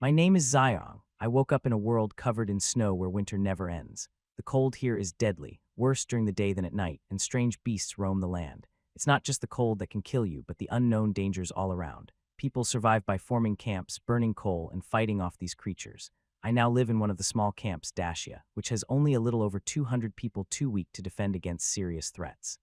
My name is Xiong. I woke up in a world covered in snow where winter never ends. The cold here is deadly, worse during the day than at night, and strange beasts roam the land. It's not just the cold that can kill you, but the unknown dangers all around. People survive by forming camps, burning coal, and fighting off these creatures. I now live in one of the small camps, Dacia, which has only a little over 200 people too weak to defend against serious threats.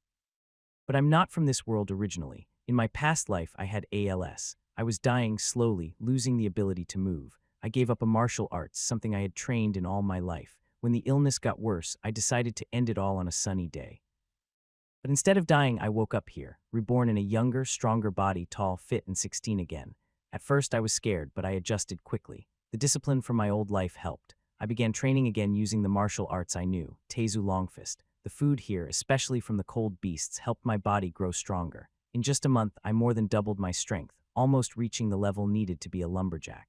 But I'm not from this world originally. In my past life, I had ALS. I was dying slowly, losing the ability to move. I gave up a martial arts, something I had trained in all my life. When the illness got worse, I decided to end it all on a sunny day. But instead of dying, I woke up here, reborn in a younger, stronger body, tall, fit, and 16 again. At first, I was scared, but I adjusted quickly. The discipline from my old life helped. I began training again using the martial arts I knew, Tezu Longfist. The food here, especially from the cold beasts, helped my body grow stronger. In just a month, I more than doubled my strength, almost reaching the level needed to be a lumberjack.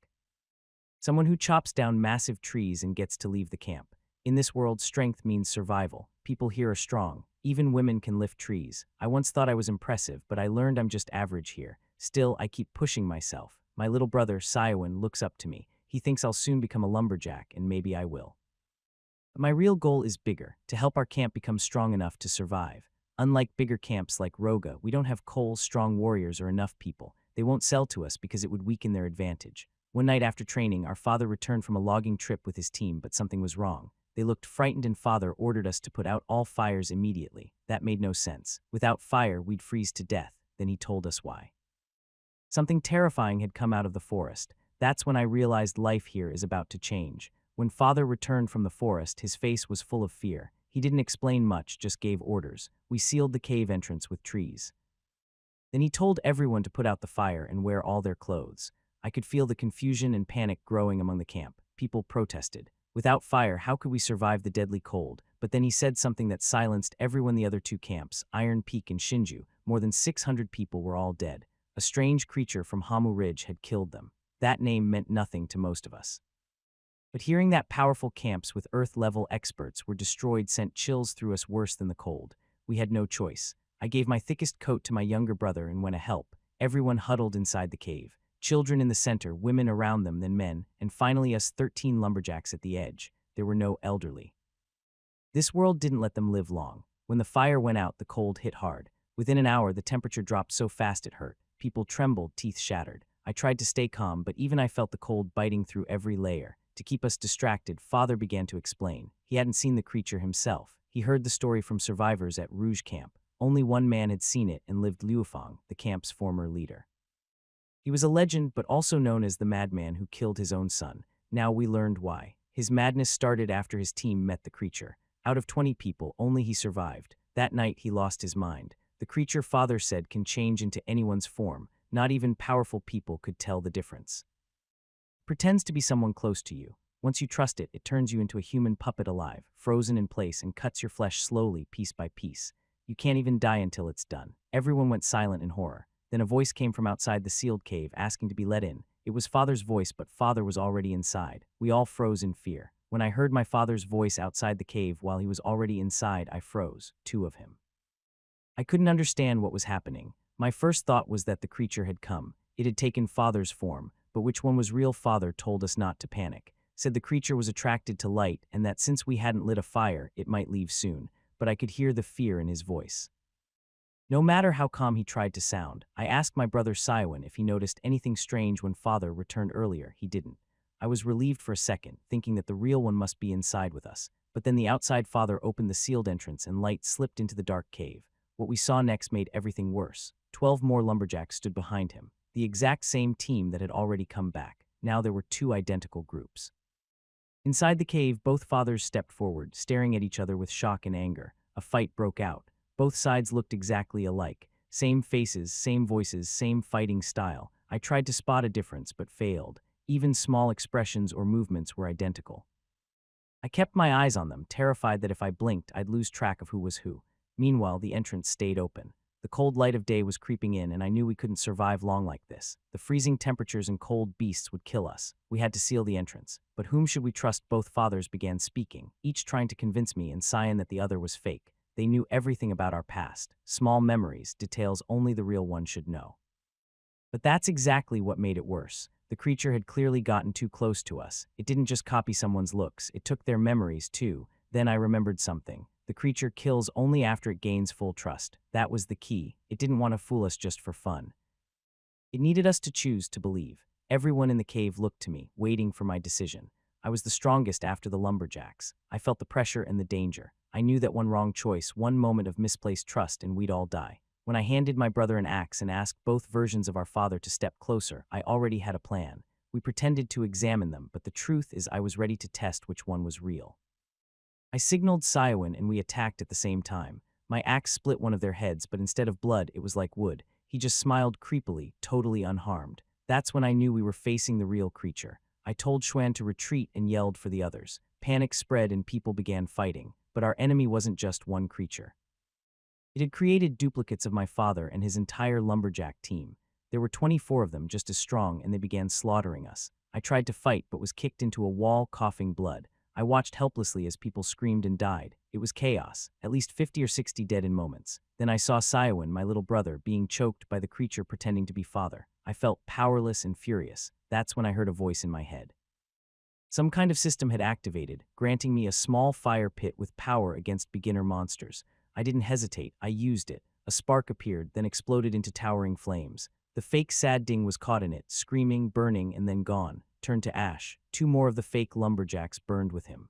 Someone who chops down massive trees and gets to leave the camp. In this world, strength means survival. People here are strong. Even women can lift trees. I once thought I was impressive, but I learned I'm just average here. Still, I keep pushing myself. My little brother, Siowin, looks up to me. He thinks I'll soon become a lumberjack, and maybe I will. But my real goal is bigger, to help our camp become strong enough to survive. Unlike bigger camps like Roga, we don't have coal, strong warriors, or enough people. They won't sell to us because it would weaken their advantage. One night after training, our father returned from a logging trip with his team, but something was wrong. They looked frightened and father ordered us to put out all fires immediately. That made no sense. Without fire, we'd freeze to death. Then he told us why. Something terrifying had come out of the forest. That's when I realized life here is about to change. When father returned from the forest, his face was full of fear. He didn't explain much, just gave orders. We sealed the cave entrance with trees. Then he told everyone to put out the fire and wear all their clothes. I could feel the confusion and panic growing among the camp. People protested. Without fire, how could we survive the deadly cold? But then he said something that silenced everyone. The other two camps, Iron Peak and Shinju, more than 600 people were all dead. A strange creature from Hamu Ridge had killed them. That name meant nothing to most of us. But hearing that powerful camps with Earth-level experts were destroyed sent chills through us worse than the cold. We had no choice. I gave my thickest coat to my younger brother and went to help. Everyone huddled inside the cave. Children in the center, women around them, then men, and finally us 13 lumberjacks at the edge. There were no elderly. This world didn't let them live long. When the fire went out, the cold hit hard. Within an hour, the temperature dropped so fast it hurt. People trembled, teeth shattered. I tried to stay calm, but even I felt the cold biting through every layer. To keep us distracted, father began to explain. He hadn't seen the creature himself. He heard the story from survivors at Rouge Camp. Only one man had seen it and lived, Liufang, the camp's former leader. He was a legend, but also known as the madman who killed his own son. Now we learned why. His madness started after his team met the creature. Out of 20 people, only he survived. That night, he lost his mind. The creature, father said, can change into anyone's form. Not even powerful people could tell the difference. Pretends to be someone close to you. Once you trust it, it turns you into a human puppet alive, frozen in place, and cuts your flesh slowly, piece by piece. You can't even die until it's done. Everyone went silent in horror. Then a voice came from outside the sealed cave, asking to be let in. It was father's voice, but father was already inside. We all froze in fear. When I heard my father's voice outside the cave while he was already inside, I froze, two of him. I couldn't understand what was happening. My first thought was that the creature had come. It had taken father's form, but which one was real? Father told us not to panic. Said the creature was attracted to light and that since we hadn't lit a fire, it might leave soon. But I could hear the fear in his voice. No matter how calm he tried to sound, I asked my brother Siowin if he noticed anything strange when father returned earlier. He didn't. I was relieved for a second, thinking that the real one must be inside with us. But then the outside father opened the sealed entrance and light slipped into the dark cave. What we saw next made everything worse. 12 more lumberjacks stood behind him, the exact same team that had already come back. Now there were two identical groups. Inside the cave, both fathers stepped forward, staring at each other with shock and anger. A fight broke out. Both sides looked exactly alike. Same faces, same voices, same fighting style. I tried to spot a difference, but failed. Even small expressions or movements were identical. I kept my eyes on them, terrified that if I blinked, I'd lose track of who was who. Meanwhile, the entrance stayed open. The cold light of day was creeping in, and I knew we couldn't survive long like this. The freezing temperatures and cold beasts would kill us. We had to seal the entrance. But whom should we trust? Both fathers began speaking, each trying to convince me and Sion that the other was fake. They knew everything about our past, small memories, details only the real one should know. But that's exactly what made it worse. The creature had clearly gotten too close to us. It didn't just copy someone's looks, it took their memories too. Then I remembered something. The creature kills only after it gains full trust. That was the key. It didn't want to fool us just for fun. It needed us to choose to believe. Everyone in the cave looked to me, waiting for my decision. I was the strongest after the lumberjacks. I felt the pressure and the danger. I knew that one wrong choice, one moment of misplaced trust, and we'd all die. When I handed my brother an axe and asked both versions of our father to step closer, I already had a plan. We pretended to examine them, but the truth is I was ready to test which one was real. I signaled Siowin and we attacked at the same time. My axe split one of their heads, but instead of blood, it was like wood. He just smiled creepily, totally unharmed. That's when I knew we were facing the real creature. I told Xuan to retreat and yelled for the others. Panic spread and people began fighting, but our enemy wasn't just one creature. It had created duplicates of my father and his entire lumberjack team. There were 24 of them, just as strong, and they began slaughtering us. I tried to fight, but was kicked into a wall, coughing blood. I watched helplessly as people screamed and died. It was chaos, at least 50 or 60 dead in moments. Then I saw Siowin, my little brother, being choked by the creature pretending to be father. I felt powerless and furious. That's when I heard a voice in my head. Some kind of system had activated, granting me a small fire pit with power against beginner monsters. I didn't hesitate, I used it. A spark appeared, then exploded into towering flames. The fake sad ding was caught in it, screaming, burning, and then gone, turned to ash. 2 more of the fake lumberjacks burned with him.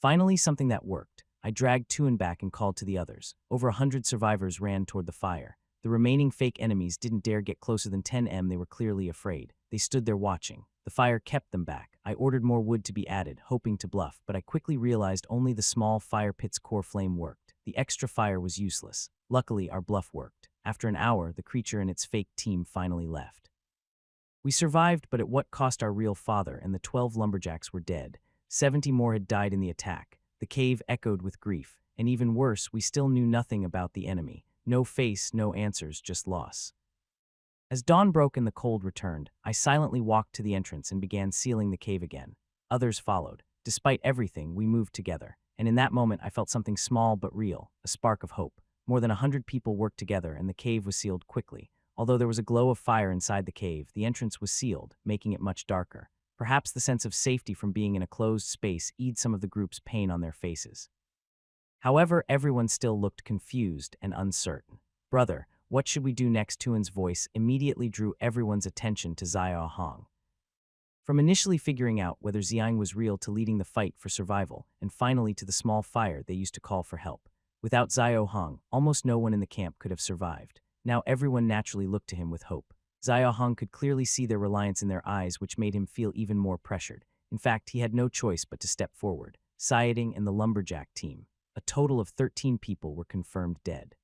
Finally, something that worked. I dragged Tuin back and called to the others. Over 100 survivors ran toward the fire. The remaining fake enemies didn't dare get closer than 10 m. They were clearly afraid. They stood there watching. The fire kept them back. I ordered more wood to be added, hoping to bluff, but I quickly realized only the small fire pit's core flame worked. The extra fire was useless. Luckily, our bluff worked. After an hour, the creature and its fake team finally left. We survived, but at what cost our real father, and the 12 lumberjacks were dead. 70 more had died in the attack. The cave echoed with grief, and even worse, we still knew nothing about the enemy. No face, no answers, just loss. As dawn broke and the cold returned, I silently walked to the entrance and began sealing the cave again. Others followed. Despite everything, we moved together, and in that moment I felt something small but real, a spark of hope. More than 100 people worked together, and the cave was sealed quickly. Although there was a glow of fire inside the cave, the entrance was sealed, making it much darker. Perhaps the sense of safety from being in a closed space eased some of the group's pain on their faces. However, everyone still looked confused and uncertain. "Brother, what should we do next?" Tuin's voice immediately drew everyone's attention to Xiao Hong. From initially figuring out whether Xiang was real to leading the fight for survival, and finally to the small fire they used to call for help. Without Xiao Hong, almost no one in the camp could have survived. Now everyone naturally looked to him with hope. Xiao Hong could clearly see their reliance in their eyes, which made him feel even more pressured. In fact, he had no choice but to step forward. Sayading and the lumberjack team. A total of 13 people were confirmed dead.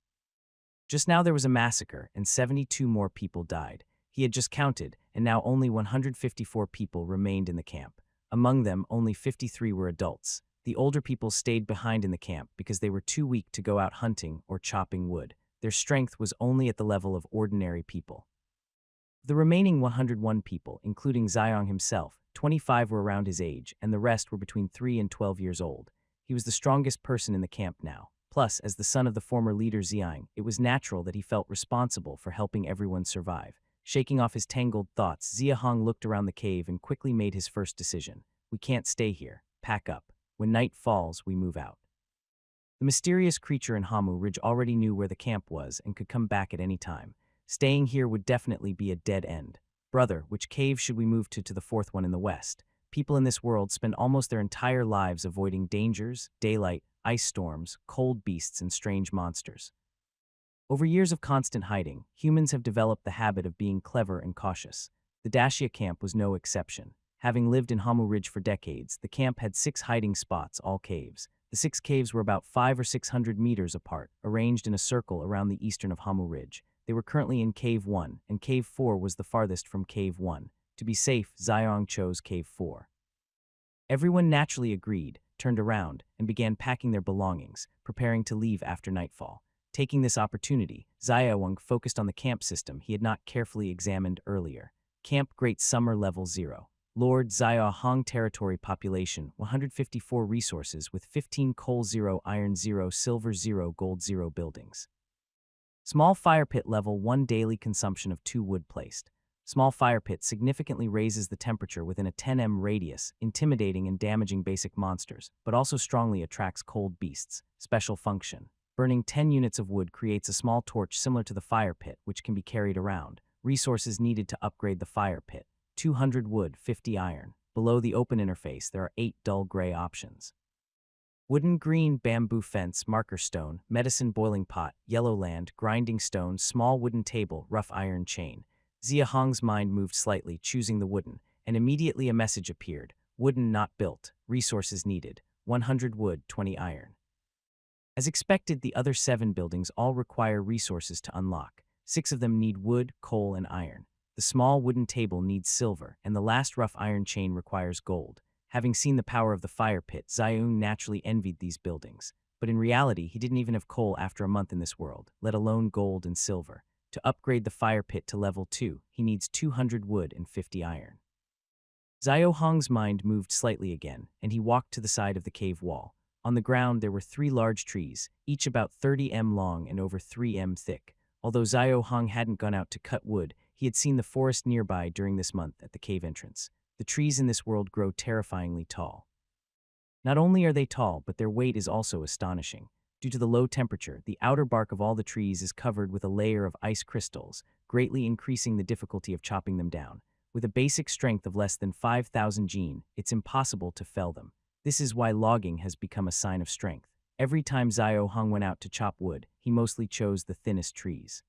Just now there was a massacre, and 72 more people died. He had just counted, and now only 154 people remained in the camp. Among them, only 53 were adults. The older people stayed behind in the camp because they were too weak to go out hunting or chopping wood. Their strength was only at the level of ordinary people. The remaining 101 people, including Xiang himself, 25 were around his age, and the rest were between 3 and 12 years old. He was the strongest person in the camp now. Plus, as the son of the former leader Xiang, it was natural that he felt responsible for helping everyone survive. Shaking off his tangled thoughts, Xia Hong looked around the cave and quickly made his first decision. "We can't stay here. Pack up. When night falls, we move out." The mysterious creature in Hamu Ridge already knew where the camp was and could come back at any time. Staying here would definitely be a dead end. "Brother, which cave should we move to the fourth one in the west?" People in this world spend almost their entire lives avoiding dangers, daylight, ice storms, cold beasts, and strange monsters. Over years of constant hiding, humans have developed the habit of being clever and cautious. The Dacia camp was no exception. Having lived in Hamu Ridge for decades, the camp had 6 hiding spots, all caves. The 6 caves were about 500 or 600 meters apart, arranged in a circle around the eastern of Hamu Ridge. They were currently in Cave 1, and Cave 4 was the farthest from Cave 1. To be safe, Xiang chose Cave 4. Everyone naturally agreed, turned around, and began packing their belongings, preparing to leave after nightfall. Taking this opportunity, Xiaowang focused on the camp system he had not carefully examined earlier. Camp Great Summer Level 0. Lord Xiao Hong Territory Population 154 Resources with 15 coal 0, iron 0, silver 0, gold 0 buildings. Small fire pit level 1 daily consumption of 2 wood placed. Small fire pit significantly raises the temperature within a 10 radius, intimidating and damaging basic monsters, but also strongly attracts cold beasts. Special function. Burning 10 units of wood creates a small torch similar to the fire pit, which can be carried around. Resources needed to upgrade the fire pit. 200 wood, 50 iron. Below the open interface, there are 8 dull gray options. Wooden, green, bamboo fence, marker stone, medicine boiling pot, yellow land, grinding stone, small wooden table, rough iron chain. Zia Hong's mind moved slightly, choosing the wooden, and immediately a message appeared. Wooden not built. Resources needed. 100 wood, 20 iron. As expected, the other 7 buildings all require resources to unlock. 6 of them need wood, coal, and iron. The small wooden table needs silver, and the last rough iron chain requires gold. Having seen the power of the fire pit, Xiong naturally envied these buildings. But in reality, he didn't even have coal after a month in this world, let alone gold and silver. To upgrade the fire pit to level 2, he needs 200 wood and 50 iron. Xiao Hong's mind moved slightly again, and he walked to the side of the cave wall. On the ground, there were 3 large trees, each about 30 m long and over 3 m thick. Although Xiao Hong hadn't gone out to cut wood, he had seen the forest nearby during this month at the cave entrance. The trees in this world grow terrifyingly tall. Not only are they tall, but their weight is also astonishing. Due to the low temperature, the outer bark of all the trees is covered with a layer of ice crystals, greatly increasing the difficulty of chopping them down. With a basic strength of less than 5,000 gene, it's impossible to fell them. This is why logging has become a sign of strength. Every time Xiao Hong went out to chop wood, he mostly chose the thinnest trees.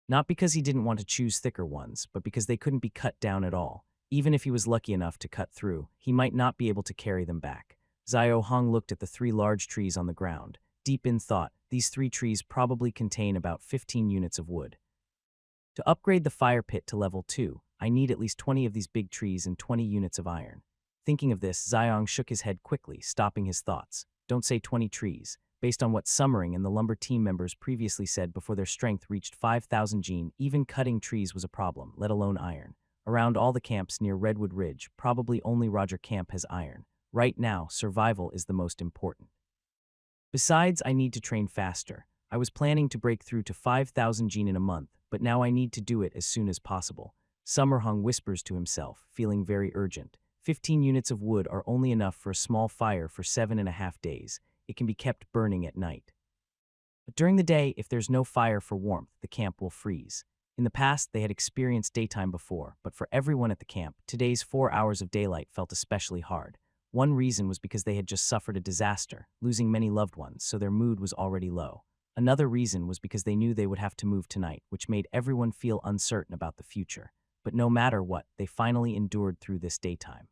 Not because he didn't want to choose thicker ones, but because they couldn't be cut down at all. Even if he was lucky enough to cut through, he might not be able to carry them back. Xiao Hong looked at the 3 large trees on the ground. Deep in thought, these 3 trees probably contain about 15 units of wood. To upgrade the fire pit to level 2, I need at least 20 of these big trees and 20 units of iron. Thinking of this, Xiong shook his head quickly, stopping his thoughts. Don't say 20 trees. Based on what Summering and the lumber team members previously said before their strength reached 5,000 gene, even cutting trees was a problem, let alone iron. Around all the camps near Redwood Ridge, probably only Roger Camp has iron. Right now, survival is the most important. Besides, I need to train faster. I was planning to break through to 5,000 gene in a month, but now I need to do it as soon as possible. Summer Hung whispers to himself, feeling very urgent. 15 units of wood are only enough for a small fire for 7.5 days. It can be kept burning at night. But during the day, if there's no fire for warmth, the camp will freeze. In the past, they had experienced daytime before, but for everyone at the camp, today's 4 hours of daylight felt especially hard. One reason was because they had just suffered a disaster, losing many loved ones, so their mood was already low. Another reason was because they knew they would have to move tonight, which made everyone feel uncertain about the future. But no matter what, they finally endured through this daytime.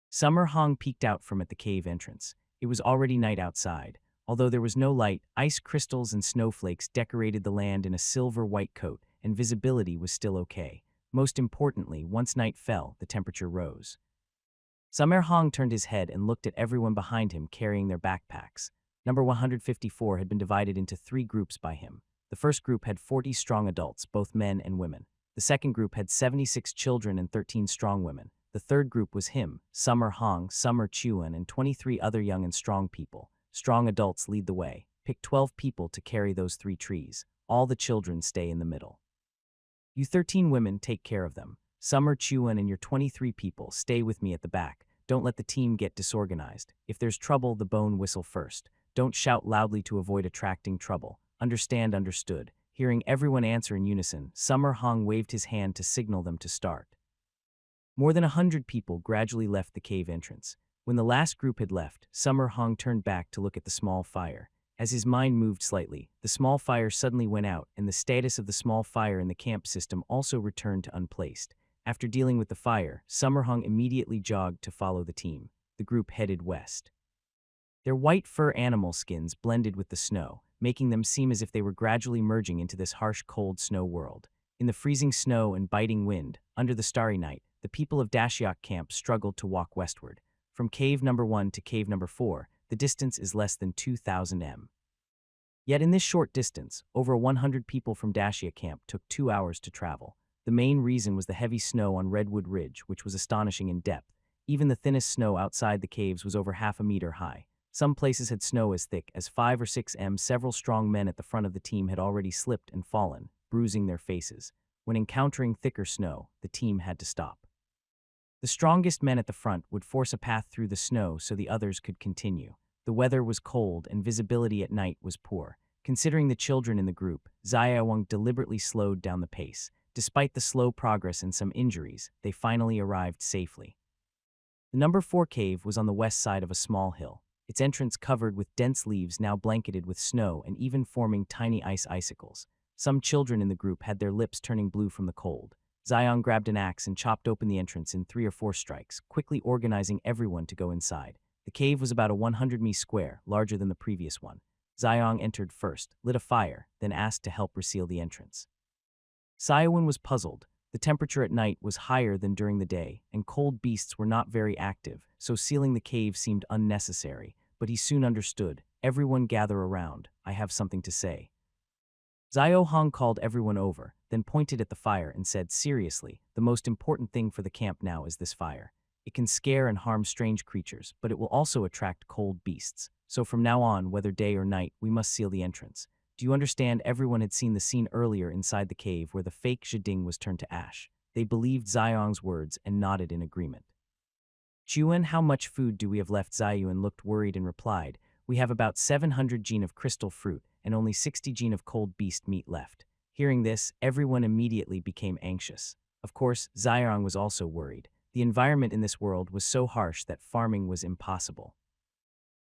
Summer Hong peeked out from at the cave entrance. It was already night outside. Although there was no light, ice crystals and snowflakes decorated the land in a silver-white coat, and visibility was still okay. Most importantly, once night fell, the temperature rose. Summer Hong turned his head and looked at everyone behind him carrying their backpacks. Number 154 had been divided into 3 groups by him. The first group had 40 strong adults, both men and women. The second group had 76 children and 13 strong women. The third group was him, Summer Hong, Summer Chuan, and 23 other young and strong people. Strong adults lead the way. Pick 12 people to carry those 3 trees. All the children stay in the middle. You 13 women, take care of them. Summer Chuan and your 23 people, stay with me at the back. Don't let the team get disorganized. If there's trouble, the bone whistle first. Don't shout loudly to avoid attracting trouble. Understand, understood. Hearing everyone answer in unison, Summer Hong waved his hand to signal them to start. More than 100 people gradually left the cave entrance. When the last group had left, Summer Hong turned back to look at the small fire. As his mind moved slightly, the small fire suddenly went out, and the status of the small fire in the camp system also returned to unplaced. After dealing with the fire, Summer Hong immediately jogged to follow the team. The group headed west. Their white fur animal skins blended with the snow, making them seem as if they were gradually merging into this harsh, cold snow world. In the freezing snow and biting wind, under the starry night, the people of Dashiok Camp struggled to walk westward. From cave number 1 to cave number 4, the distance is less than 2,000 m. Yet in this short distance, over 100 people from Dashiok Camp took 2 hours to travel. The main reason was the heavy snow on Redwood Ridge, which was astonishing in depth. Even the thinnest snow outside the caves was over half a meter high. Some places had snow as thick as 5 or 6 m. Several strong men at the front of the team had already slipped and fallen, bruising their faces. When encountering thicker snow, the team had to stop. The strongest men at the front would force a path through the snow so the others could continue. The weather was cold and visibility at night was poor. Considering the children in the group, Zayawang deliberately slowed down the pace. Despite the slow progress and some injuries, they finally arrived safely. The number 4 cave was on the west side of a small hill, its entrance covered with dense leaves now blanketed with snow and even forming tiny ice icicles. Some children in the group had their lips turning blue from the cold. Zion grabbed an axe and chopped open the entrance in 3 or 4 strikes, quickly organizing everyone to go inside. The cave was about a 100 square, larger than the previous one. Zion entered first, lit a fire, then asked to help reseal the entrance. Sayawin was puzzled. The temperature at night was higher than during the day, and cold beasts were not very active, so sealing the cave seemed unnecessary, but he soon understood. Everyone gather around, I have something to say. Zio Hong called everyone over, then pointed at the fire and said seriously, the most important thing for the camp now is this fire. It can scare and harm strange creatures, but it will also attract cold beasts. So from now on, whether day or night, we must seal the entrance. Do you understand? Everyone had seen the scene earlier inside the cave where the fake Zhiding was turned to ash. They believed Ziyong's words and nodded in agreement. Chuan, how much food do we have left? Ziyuan looked worried and replied, we have about 700 gene of crystal fruit and only 60 gene of cold beast meat left. Hearing this, everyone immediately became anxious. Of course, Ziyong was also worried. The environment in this world was so harsh that farming was impossible.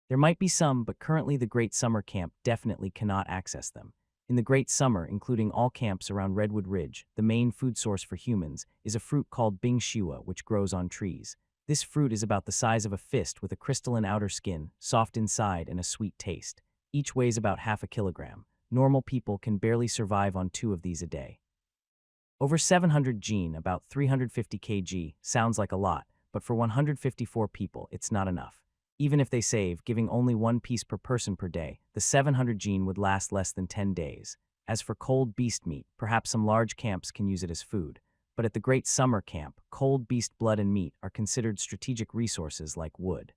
There might be some, but currently the Great Summer Camp definitely cannot access them. In the Great Summer, including all camps around Redwood Ridge, the main food source for humans is a fruit called Bing Shua, which grows on trees. This fruit is about the size of a fist with a crystalline outer skin, soft inside, and a sweet taste. Each weighs about half a kilogram. Normal people can barely survive on 2 of these a day. Over 700 gene, about 350 kg, sounds like a lot, but for 154 people, it's not enough. Even if they save, giving only 1 piece per person per day, the 700 gene would last less than 10 days. As for cold beast meat, perhaps some large camps can use it as food. But at the Great Summer Camp, cold beast blood and meat are considered strategic resources like wood.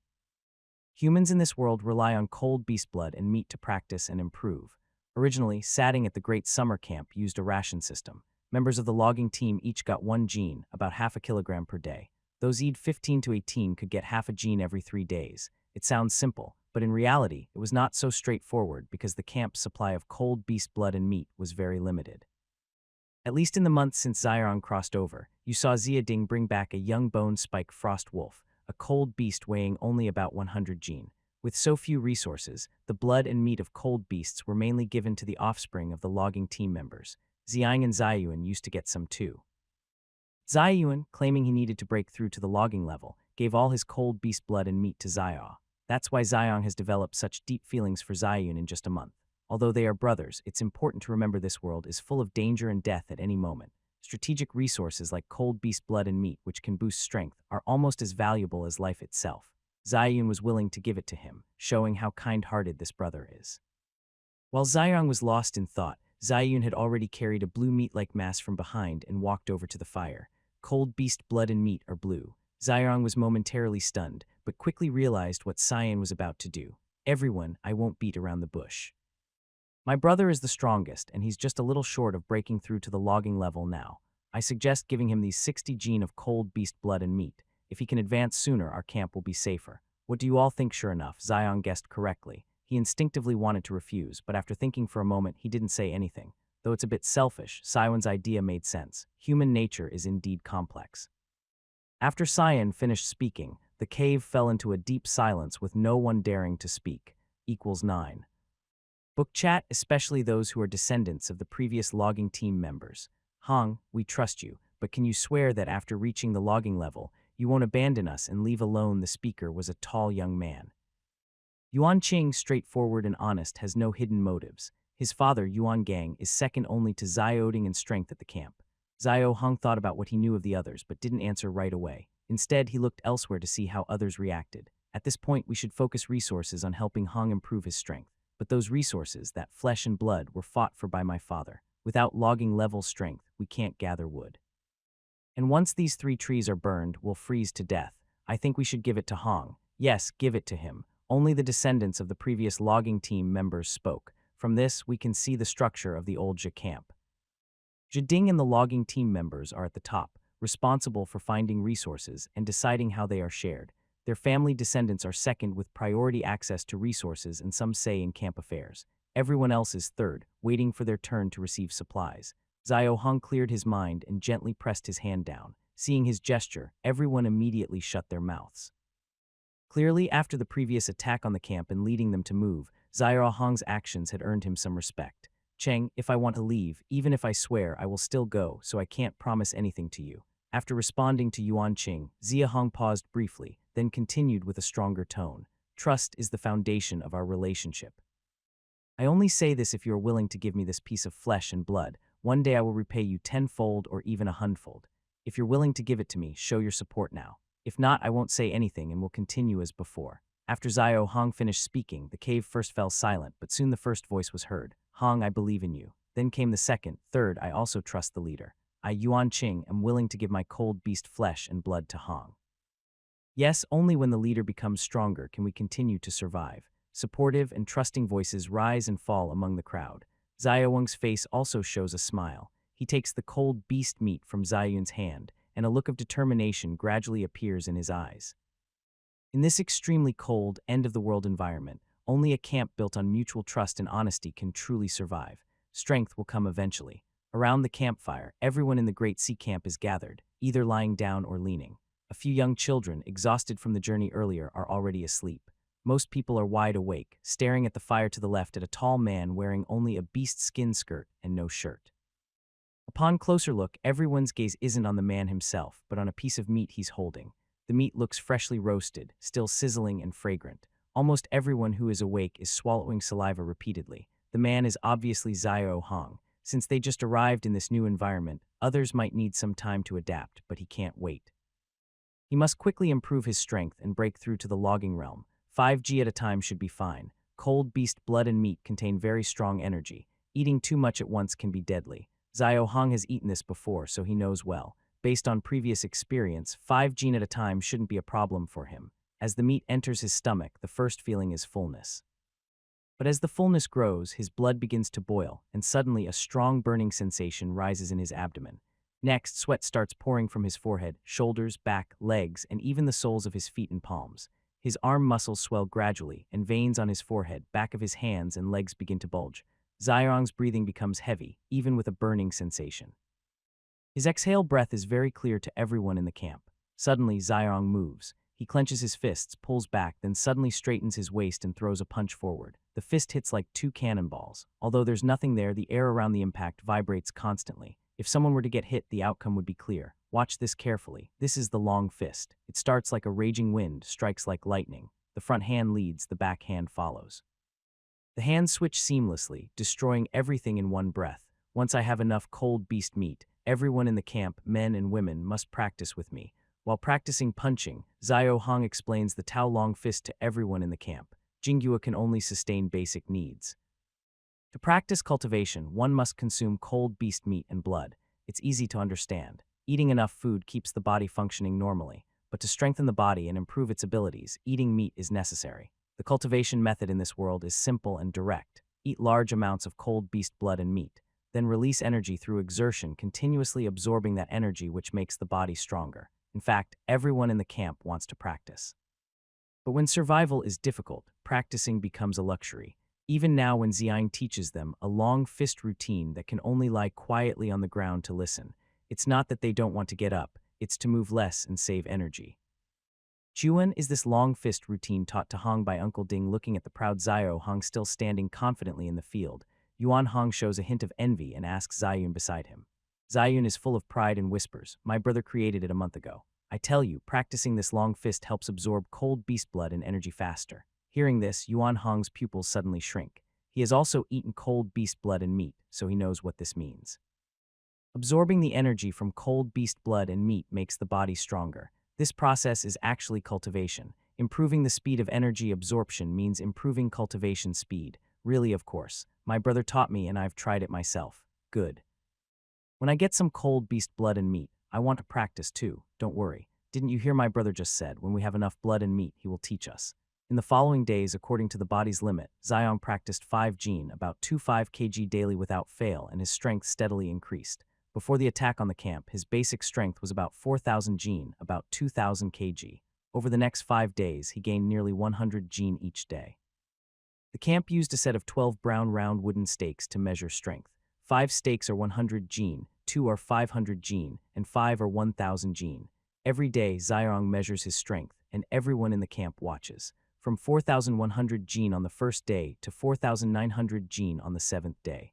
Humans in this world rely on cold beast blood and meat to practice and improve. Originally, Satting at the Great Summer Camp used a ration system. Members of the logging team each got 1 gene, about half a kilogram per day. Those aged 15 to 18 could get half a gene every 3 days. It sounds simple, but in reality, it was not so straightforward because the camp's supply of cold beast blood and meat was very limited. At least in the months since Ziyong crossed over, you saw Ziyading bring back a young bone-spike frost wolf, a cold beast weighing only about 100 gene. With so few resources, the blood and meat of cold beasts were mainly given to the offspring of the logging team members. Ziyang and Ziyuan used to get some too. Ziyuan, claiming he needed to break through to the logging level, gave all his cold beast blood and meat to Ziyao. That's why Ziyang has developed such deep feelings for Ziyun in just a month. Although they are brothers, it's important to remember this world is full of danger and death at any moment. Strategic resources like cold beast blood and meat, which can boost strength, are almost as valuable as life itself. Ziyun was willing to give it to him, showing how kind-hearted this brother is. While Ziyang was lost in thought, Ziyun had already carried a blue meat-like mass from behind and walked over to the fire. Cold beast blood and meat are blue. Ziyang was momentarily stunned, but quickly realized what Cyan was about to do. Everyone, I won't beat around the bush. My brother is the strongest, and he's just a little short of breaking through to the logging level now. I suggest giving him these 60 gene of cold beast blood and meat. If he can advance sooner, our camp will be safer. What do you all think? Sure enough, Ziyang guessed correctly. He instinctively wanted to refuse, but after thinking for a moment, he didn't say anything. Though it's a bit selfish, Cyan's idea made sense. Human nature is indeed complex. After Cyan finished speaking, the cave fell into a deep silence with no one daring to speak. = 9. Book chat, especially those who are descendants of the previous logging team members. Hong, we trust you, but can you swear that after reaching the logging level, you won't abandon us and leave alone? The speaker was a tall young man. Yuan Qing, straightforward and honest, has no hidden motives. His father, Yuan Gang, is second only to Xiaoding in strength at the camp. Xiao Hong thought about what he knew of the others, but didn't answer right away. Instead, he looked elsewhere to see how others reacted. At this point, we should focus resources on helping Hong improve his strength. But those resources, that flesh and blood, were fought for by my father. Without logging level strength, we can't gather wood. And once these 3 trees are burned, we'll freeze to death. I think we should give it to Hong. Yes, give it to him. Only the descendants of the previous logging team members spoke. From this, we can see the structure of the old Ja camp. Jading and the logging team members are at the top, responsible for finding resources and deciding how they are shared. Their family descendants are second with priority access to resources and some say in camp affairs. Everyone else is third, waiting for their turn to receive supplies. Xiao Hong cleared his mind and gently pressed his hand down. Seeing his gesture, everyone immediately shut their mouths. Clearly, after the previous attack on the camp and leading them to move, Xiao Hong's actions had earned him some respect. Cheng, if I want to leave, even if I swear, I will still go, so I can't promise anything to you. After responding to Yuan Qing, Zia Hong paused briefly, then continued with a stronger tone. Trust is the foundation of our relationship. I only say this if you are willing to give me this piece of flesh and blood. One day I will repay you tenfold or even 100-fold. If you're willing to give it to me, show your support now. If not, I won't say anything and will continue as before. After Xiao Hong finished speaking, the cave first fell silent, but soon the first voice was heard. Hong, I believe in you. Then came the second, third, I also trust the leader. I, Yuan Qing, am willing to give my cold beast flesh and blood to Hong. Yes, only when the leader becomes stronger can we continue to survive. Supportive and trusting voices rise and fall among the crowd. Xiaoyung's face also shows a smile. He takes the cold beast meat from Xiaoyun's hand, and a look of determination gradually appears in his eyes. In this extremely cold, end-of-the-world environment, only a camp built on mutual trust and honesty can truly survive. Strength will come eventually. Around the campfire, everyone in the Great Sea Camp is gathered, either lying down or leaning. A few young children, exhausted from the journey earlier, are already asleep. Most people are wide awake, staring at the fire to the left at a tall man wearing only a beast skin skirt and no shirt. Upon closer look, everyone's gaze isn't on the man himself, but on a piece of meat he's holding. The meat looks freshly roasted, still sizzling and fragrant. Almost everyone who is awake is swallowing saliva repeatedly. The man is obviously Xiao Hong. Since they just arrived in this new environment, others might need some time to adapt, but he can't wait. He must quickly improve his strength and break through to the logging realm. 5G at a time should be fine. Cold beast blood and meat contain very strong energy. Eating too much at once can be deadly. Xiao Hong has eaten this before, so he knows well. Based on previous experience, 5G at a time shouldn't be a problem for him. As the meat enters his stomach, the first feeling is fullness. But as the fullness grows, his blood begins to boil, and suddenly a strong burning sensation rises in his abdomen. Next, sweat starts pouring from his forehead, shoulders, back, legs, and even the soles of his feet and palms. His arm muscles swell gradually, and veins on his forehead, back of his hands, and legs begin to bulge. Xiaoyang's breathing becomes heavy, even with a burning sensation. His exhale breath is very clear to everyone in the camp. Suddenly, Xiaoyang moves. He clenches his fists, pulls back, then suddenly straightens his waist and throws a punch forward. The fist hits like 2 cannonballs. Although there's nothing there, the air around the impact vibrates constantly. If someone were to get hit, the outcome would be clear. Watch this carefully. This is the long fist. It starts like a raging wind, strikes like lightning. The front hand leads, the back hand follows. The hands switch seamlessly, destroying everything in one breath. Once I have enough cold beast meat, everyone in the camp, men and women, must practice with me. While practicing punching, Xiao Hong explains the Tao Long Fist to everyone in the camp. Jinghua can only sustain basic needs. To practice cultivation, one must consume cold beast meat and blood. It's easy to understand. Eating enough food keeps the body functioning normally, but to strengthen the body and improve its abilities, eating meat is necessary. The cultivation method in this world is simple and direct. Eat large amounts of cold beast blood and meat, then release energy through exertion, continuously absorbing that energy which makes the body stronger. In fact, everyone in the camp wants to practice. But when survival is difficult, practicing becomes a luxury. Even now when Xiang teaches them a long fist routine that can only lie quietly on the ground to listen, it's not that they don't want to get up, it's to move less and save energy. Juan is this long fist routine taught to Hong by Uncle Ding. Looking at the proud Xiao Hong still standing confidently in the field, Yuan Hong shows a hint of envy and asks Zayun beside him. Zayun is full of pride and whispers, "My brother created it a month ago. I tell you, practicing this long fist helps absorb cold beast blood and energy faster." Hearing this, Yuan Hong's pupils suddenly shrink. He has also eaten cold beast blood and meat, so he knows what this means. Absorbing the energy from cold beast blood and meat makes the body stronger. This process is actually cultivation. Improving the speed of energy absorption means improving cultivation speed. Really, of course. My brother taught me and I've tried it myself. Good. When I get some cold beast blood and meat, I want to practice too. Don't worry. Didn't you hear my brother just said, when we have enough blood and meat, he will teach us. In the following days, according to the body's limit, Xiong practiced 5 gene, about 25 kg daily without fail, and his strength steadily increased. Before the attack on the camp, his basic strength was about 4,000 gene, about 2,000 kg. Over the next 5 days, he gained nearly 100 gene each day. The camp used a set of 12 brown round wooden stakes to measure strength. 5 stakes are 100 gene, 2 are 500 gene, and 5 are 1,000 gene. Every day, Xiaorong measures his strength, and everyone in the camp watches. From 4,100 gene on the first day to 4,900 gene on the 7th day.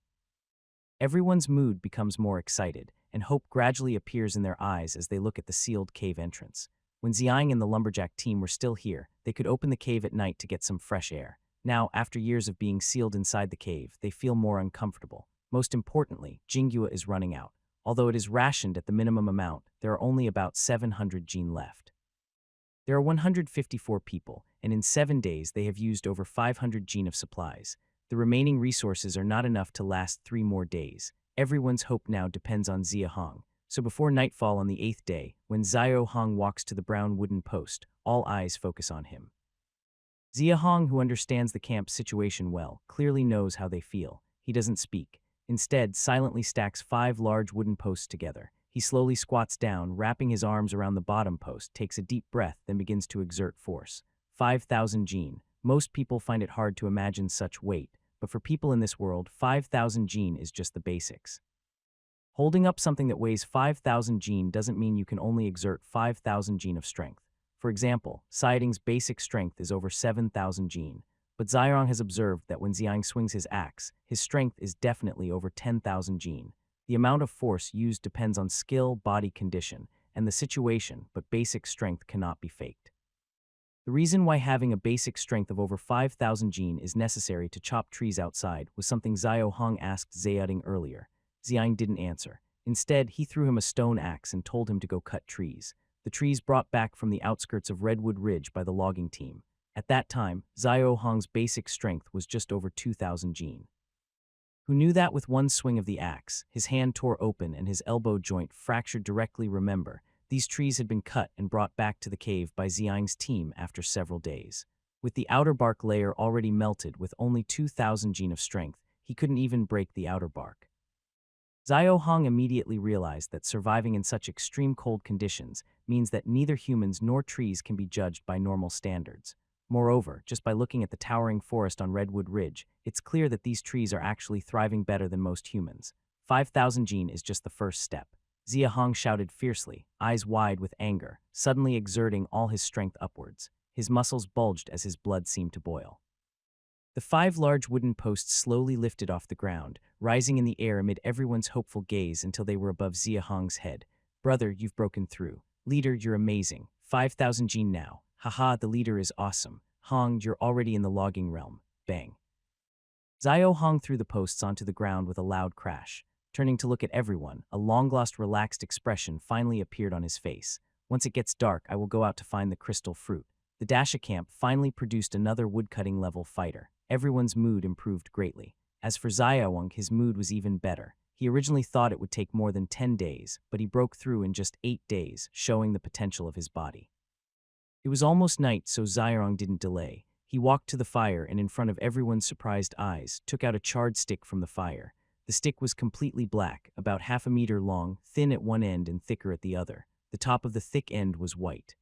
Everyone's mood becomes more excited, and hope gradually appears in their eyes as they look at the sealed cave entrance. When Xiang and the lumberjack team were still here, they could open the cave at night to get some fresh air. Now, after years of being sealed inside the cave, they feel more uncomfortable. Most importantly, Jinghua is running out. Although it is rationed at the minimum amount, there are only about 700 gene left. There are 154 people, and in 7 days they have used over 500 gene of supplies. The remaining resources are not enough to last 3 more days. Everyone's hope now depends on Zia Hong. So before nightfall on the 8th day, when Xiao Hong walks to the brown wooden post, all eyes focus on him. Zia Hong, who understands the camp's situation well, clearly knows how they feel. He doesn't speak. Instead, silently stacks 5 large wooden posts together. He slowly squats down, wrapping his arms around the bottom post, takes a deep breath, then begins to exert force. 5,000 gene. Most people find it hard to imagine such weight, but for people in this world, 5,000 gene is just the basics. Holding up something that weighs 5,000 gene doesn't mean you can only exert 5,000 gene of strength. For example, Xiaoding's basic strength is over 7,000 gene, but Xiaorong has observed that when Xiang swings his axe, his strength is definitely over 10,000 gene. The amount of force used depends on skill, body condition, and the situation, but basic strength cannot be faked. The reason why having a basic strength of over 5,000 gene is necessary to chop trees outside was something Xiao Hong asked Xiaoding earlier. Xiang didn't answer. Instead, he threw him a stone axe and told him to go cut trees. The trees brought back from the outskirts of Redwood Ridge by the logging team. At that time, Xiao Hong's basic strength was just over 2,000 gene. Who knew that with one swing of the axe, his hand tore open and his elbow joint fractured directly. Remember, these trees had been cut and brought back to the cave by Xiang's team after several days. With the outer bark layer already melted with only 2,000 gene of strength, he couldn't even break the outer bark. Xiao Hong immediately realized that surviving in such extreme cold conditions means that neither humans nor trees can be judged by normal standards. Moreover, just by looking at the towering forest on Redwood Ridge, it's clear that these trees are actually thriving better than most humans. 5,000 gene is just the first step. Zia Hong shouted fiercely, eyes wide with anger, suddenly exerting all his strength upwards. His muscles bulged as his blood seemed to boil. The 5 large wooden posts slowly lifted off the ground, rising in the air amid everyone's hopeful gaze until they were above Zia Hong's head. Brother, you've broken through. Leader, you're amazing. 5,000 gene now. Haha, the leader is awesome. Hong, you're already in the logging realm. Bang. Xiao Hong threw the posts onto the ground with a loud crash. Turning to look at everyone, a long-lost relaxed expression finally appeared on his face. Once it gets dark, I will go out to find the crystal fruit. The Dasha camp finally produced another woodcutting level fighter. Everyone's mood improved greatly. As for Xiaowang, his mood was even better. He originally thought it would take more than 10 days, but he broke through in just 8 days, showing the potential of his body. It was almost night, so Xiaorong didn't delay. He walked to the fire and in front of everyone's surprised eyes, took out a charred stick from the fire. The stick was completely black, about half a meter long, thin at one end and thicker at the other. The top of the thick end was white.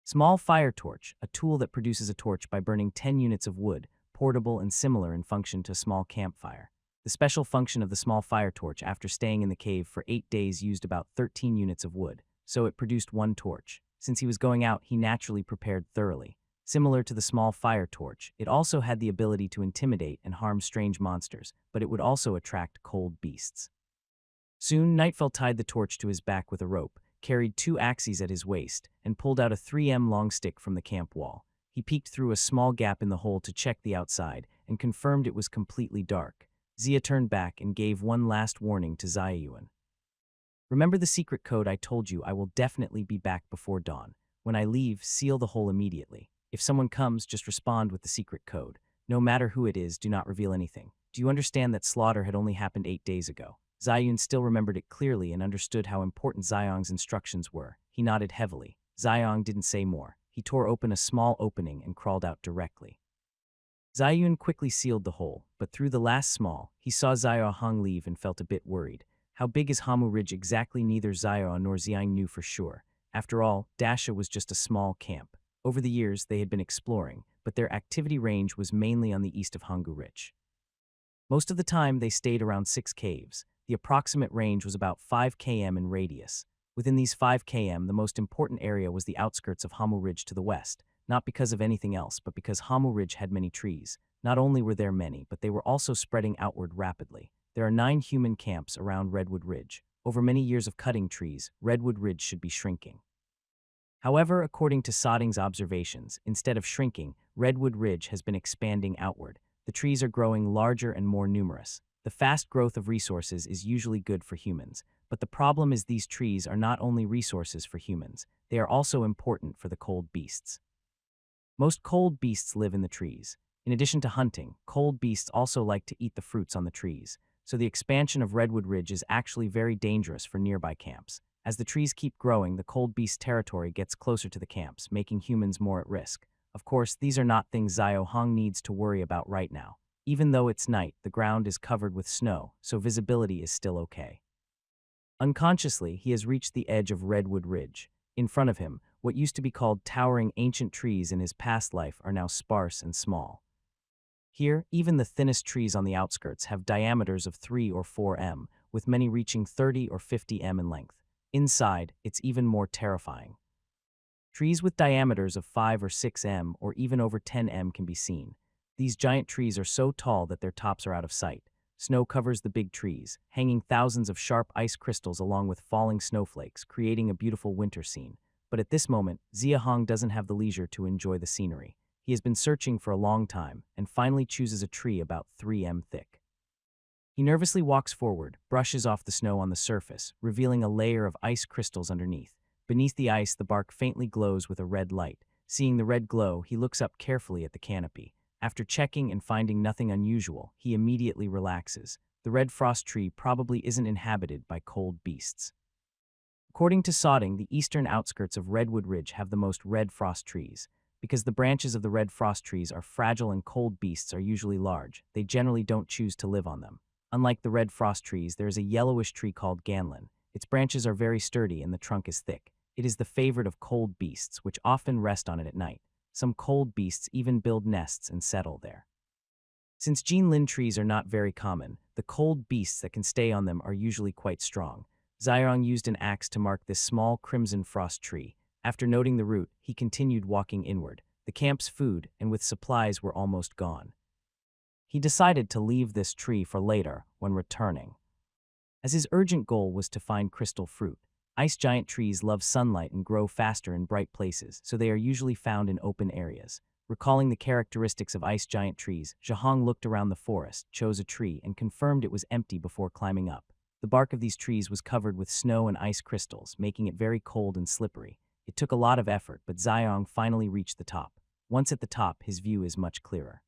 Small fire torch, a tool that produces a torch by burning 10 units of wood, portable and similar in function to a small campfire. The special function of the small fire torch after staying in the cave for 8 days used about 13 units of wood, so it produced 1 torch. Since he was going out, he naturally prepared thoroughly. Similar to the small fire torch, it also had the ability to intimidate and harm strange monsters, but it would also attract cold beasts. Soon, Nightfell tied the torch to his back with a rope, carried 2 axes at his waist, and pulled out a 3M long stick from the camp wall. He peeked through a small gap in the hole to check the outside, and confirmed it was completely dark. Zia turned back and gave one last warning to Xiaoyuan. Remember the secret code I told you? I will definitely be back before dawn. When I leave, seal the hole immediately. If someone comes, just respond with the secret code. No matter who it is, do not reveal anything. Do you understand that slaughter had only happened 8 days ago? Xiaoyun still remembered it clearly and understood how important Xiaong's instructions were. He nodded heavily. Xiaong didn't say more. He tore open a small opening and crawled out directly. Xiaoyun quickly sealed the hole, but through the last small, he saw Xiao Hong leave and felt a bit worried. How big is Hamu Ridge exactly? Neither Zio nor Xiang knew for sure. After all, Dasha was just a small camp. Over the years, they had been exploring, but their activity range was mainly on the east of Hangu Ridge. Most of the time, they stayed around 6 caves. The approximate range was about 5 km in radius. Within these 5 km, the most important area was the outskirts of Hamu Ridge to the west, not because of anything else, but because Hamu Ridge had many trees. Not only were there many, but they were also spreading outward rapidly. There are 9 human camps around Redwood Ridge. Over many years of cutting trees, Redwood Ridge should be shrinking. However, according to Sodding's observations, instead of shrinking, Redwood Ridge has been expanding outward. The trees are growing larger and more numerous. The fast growth of resources is usually good for humans, but the problem is these trees are not only resources for humans, they are also important for the cold beasts. Most cold beasts live in the trees. In addition to hunting, cold beasts also like to eat the fruits on the trees, so the expansion of Redwood Ridge is actually very dangerous for nearby camps. As the trees keep growing, the cold beast territory gets closer to the camps, making humans more at risk. Of course, these are not things Zio Hong needs to worry about right now. Even though it's night, the ground is covered with snow, so visibility is still okay. Unconsciously, he has reached the edge of Redwood Ridge. In front of him, what used to be called towering ancient trees in his past life are now sparse and small. Here, even the thinnest trees on the outskirts have diameters of 3 or 4 m, with many reaching 30 or 50 m in length. Inside, it's even more terrifying. Trees with diameters of 5 or 6 m or even over 10 m can be seen. These giant trees are so tall that their tops are out of sight. Snow covers the big trees, hanging thousands of sharp ice crystals along with falling snowflakes, creating a beautiful winter scene. But at this moment, Zia Hong doesn't have the leisure to enjoy the scenery. He has been searching for a long time and finally chooses a tree about 3 m thick. He nervously walks forward, brushes off the snow on the surface, revealing a layer of ice crystals underneath. Beneath the ice, the bark faintly glows with a red light. Seeing the red glow, he looks up carefully at the canopy. After checking and finding nothing unusual, he immediately relaxes. The red frost tree probably isn't inhabited by cold beasts. According to Sodding, the eastern outskirts of Redwood Ridge have the most red frost trees. Because the branches of the red frost trees are fragile and cold beasts are usually large, they generally don't choose to live on them. Unlike the red frost trees, there is a yellowish tree called ganlin. Its branches are very sturdy and the trunk is thick. It is the favorite of cold beasts, which often rest on it at night. Some cold beasts even build nests and settle there. Since Jinlin trees are not very common, the cold beasts that can stay on them are usually quite strong. Xiarong used an axe to mark this small crimson frost tree. After noting the route, he continued walking inward. The camp's food and with supplies were almost gone. He decided to leave this tree for later, when returning. As his urgent goal was to find crystal fruit, ice giant trees love sunlight and grow faster in bright places, so they are usually found in open areas. Recalling the characteristics of ice giant trees, Zhahong looked around the forest, chose a tree, and confirmed it was empty before climbing up. The bark of these trees was covered with snow and ice crystals, making it very cold and slippery. It took a lot of effort, but Xiong finally reached the top. Once at the top, his view is much clearer.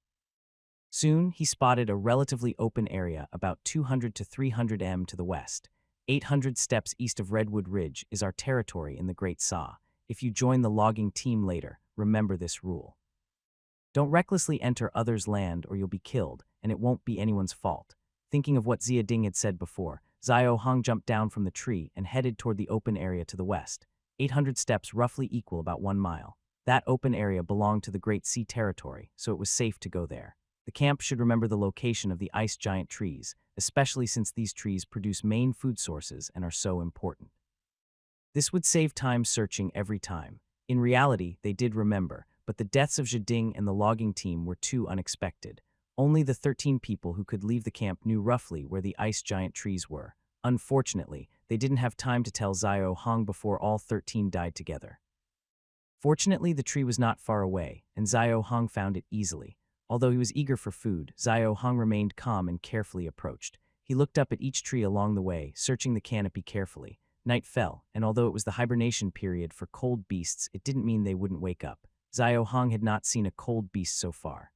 Soon, he spotted a relatively open area about 200 to 300 m to the west. 800 steps east of Redwood Ridge is our territory in the Great Sa. If you join the logging team later, remember this rule. Don't recklessly enter others' land or you'll be killed, and it won't be anyone's fault. Thinking of what Zia Ding had said before, Zio Hong jumped down from the tree and headed toward the open area to the west. 800 steps roughly equal about 1 mile. That open area belonged to the Great Sea territory, so it was safe to go there. The camp should remember the location of the ice giant trees, especially since these trees produce main food sources and are so important. This would save time searching every time. In reality, they did remember, but the deaths of Zhiding and the logging team were too unexpected. Only the 13 people who could leave the camp knew roughly where the ice giant trees were. Unfortunately, they didn't have time to tell Zio Hong before all 13 died together. Fortunately, the tree was not far away, and Zio Hong found it easily. Although he was eager for food, Zio Hong remained calm and carefully approached. He looked up at each tree along the way, searching the canopy carefully. Night fell, and although it was the hibernation period for cold beasts, it didn't mean they wouldn't wake up. Zio Hong had not seen a cold beast so far.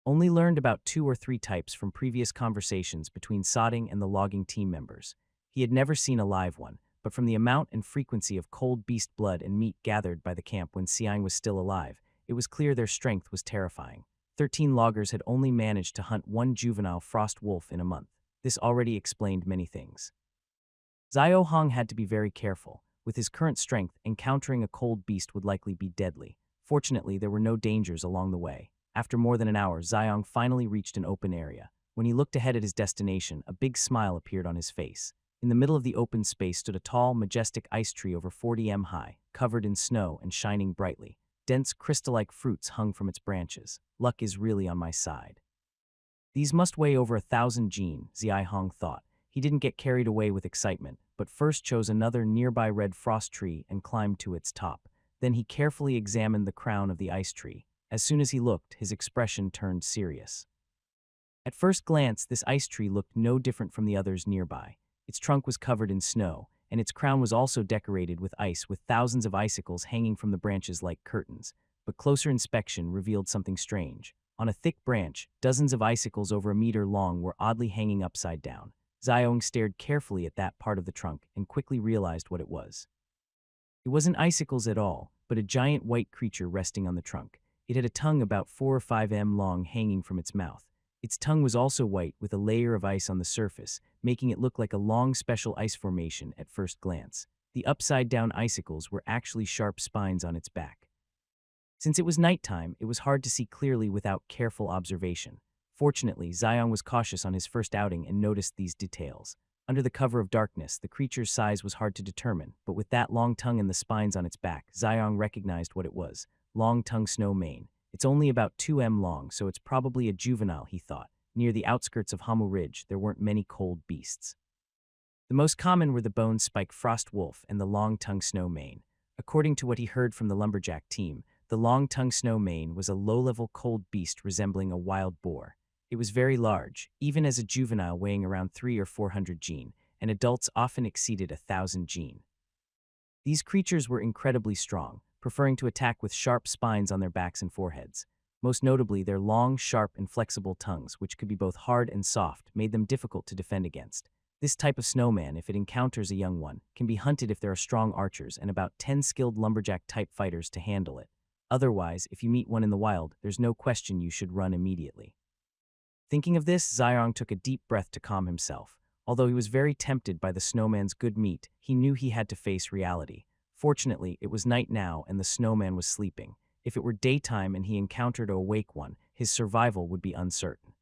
Only learned about 2 or 3 types from previous conversations between Sodding and the logging team members. He had never seen a live one, but from the amount and frequency of cold beast blood and meat gathered by the camp when Siang was still alive, it was clear their strength was terrifying. 13 loggers had only managed to hunt 1 juvenile frost wolf in a month. This already explained many things. Xiao Hong had to be very careful. With his current strength, encountering a cold beast would likely be deadly. Fortunately, there were no dangers along the way. After more than an hour, Xiong finally reached an open area. When he looked ahead at his destination, a big smile appeared on his face. In the middle of the open space stood a tall, majestic ice tree over 40 m high, covered in snow and shining brightly. Dense, crystal-like fruits hung from its branches. Luck is really on my side. These must weigh over 1,000 jin, Xiai Hong thought. He didn't get carried away with excitement, but first chose another nearby red frost tree and climbed to its top. Then he carefully examined the crown of the ice tree. As soon as he looked, his expression turned serious. At first glance, this ice tree looked no different from the others nearby. Its trunk was covered in snow, and its crown was also decorated with ice, with thousands of icicles hanging from the branches like curtains. But closer inspection revealed something strange. On a thick branch, dozens of icicles over a meter long were oddly hanging upside down. Xiong stared carefully at that part of the trunk and quickly realized what it was. It wasn't icicles at all, but a giant white creature resting on the trunk. It had a tongue about 4 or 5 m long hanging from its mouth. Its tongue was also white with a layer of ice on the surface, making it look like a long special ice formation at first glance. The upside-down icicles were actually sharp spines on its back. Since it was nighttime, it was hard to see clearly without careful observation. Fortunately, Xiong was cautious on his first outing and noticed these details. Under the cover of darkness, the creature's size was hard to determine, but with that long tongue and the spines on its back, Xiong recognized what it was: long-tongue snow mane. It's only about 2 m long, so it's probably a juvenile, he thought. Near the outskirts of Hamu Ridge, there weren't many cold beasts. The most common were the bone-spike frost wolf and the long-tongue snow mane. According to what he heard from the lumberjack team, the long-tongue snow mane was a low-level cold beast resembling a wild boar. It was very large, even as a juvenile weighing around 300 or 400 jin, and adults often exceeded 1,000 jin. These creatures were incredibly strong, preferring to attack with sharp spines on their backs and foreheads. Most notably, their long, sharp, and flexible tongues, which could be both hard and soft, made them difficult to defend against. This type of snowman, if it encounters a young one, can be hunted if there are strong archers and about 10 skilled lumberjack-type fighters to handle it. Otherwise, if you meet one in the wild, there's no question you should run immediately. Thinking of this, Xiong took a deep breath to calm himself. Although he was very tempted by the snowman's good meat, he knew he had to face reality. Fortunately, it was night now and the snowman was sleeping. If it were daytime and he encountered a awake one, his survival would be uncertain.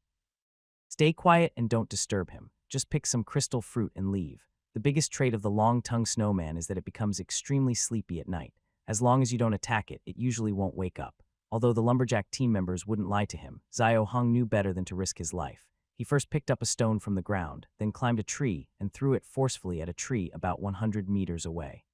Stay quiet and don't disturb him. Just pick some crystal fruit and leave. The biggest trait of the long-tongued snowman is that it becomes extremely sleepy at night. As long as you don't attack it, it usually won't wake up. Although the lumberjack team members wouldn't lie to him, Xiao Hong knew better than to risk his life. He first picked up a stone from the ground, then climbed a tree and threw it forcefully at a tree about 100 meters away.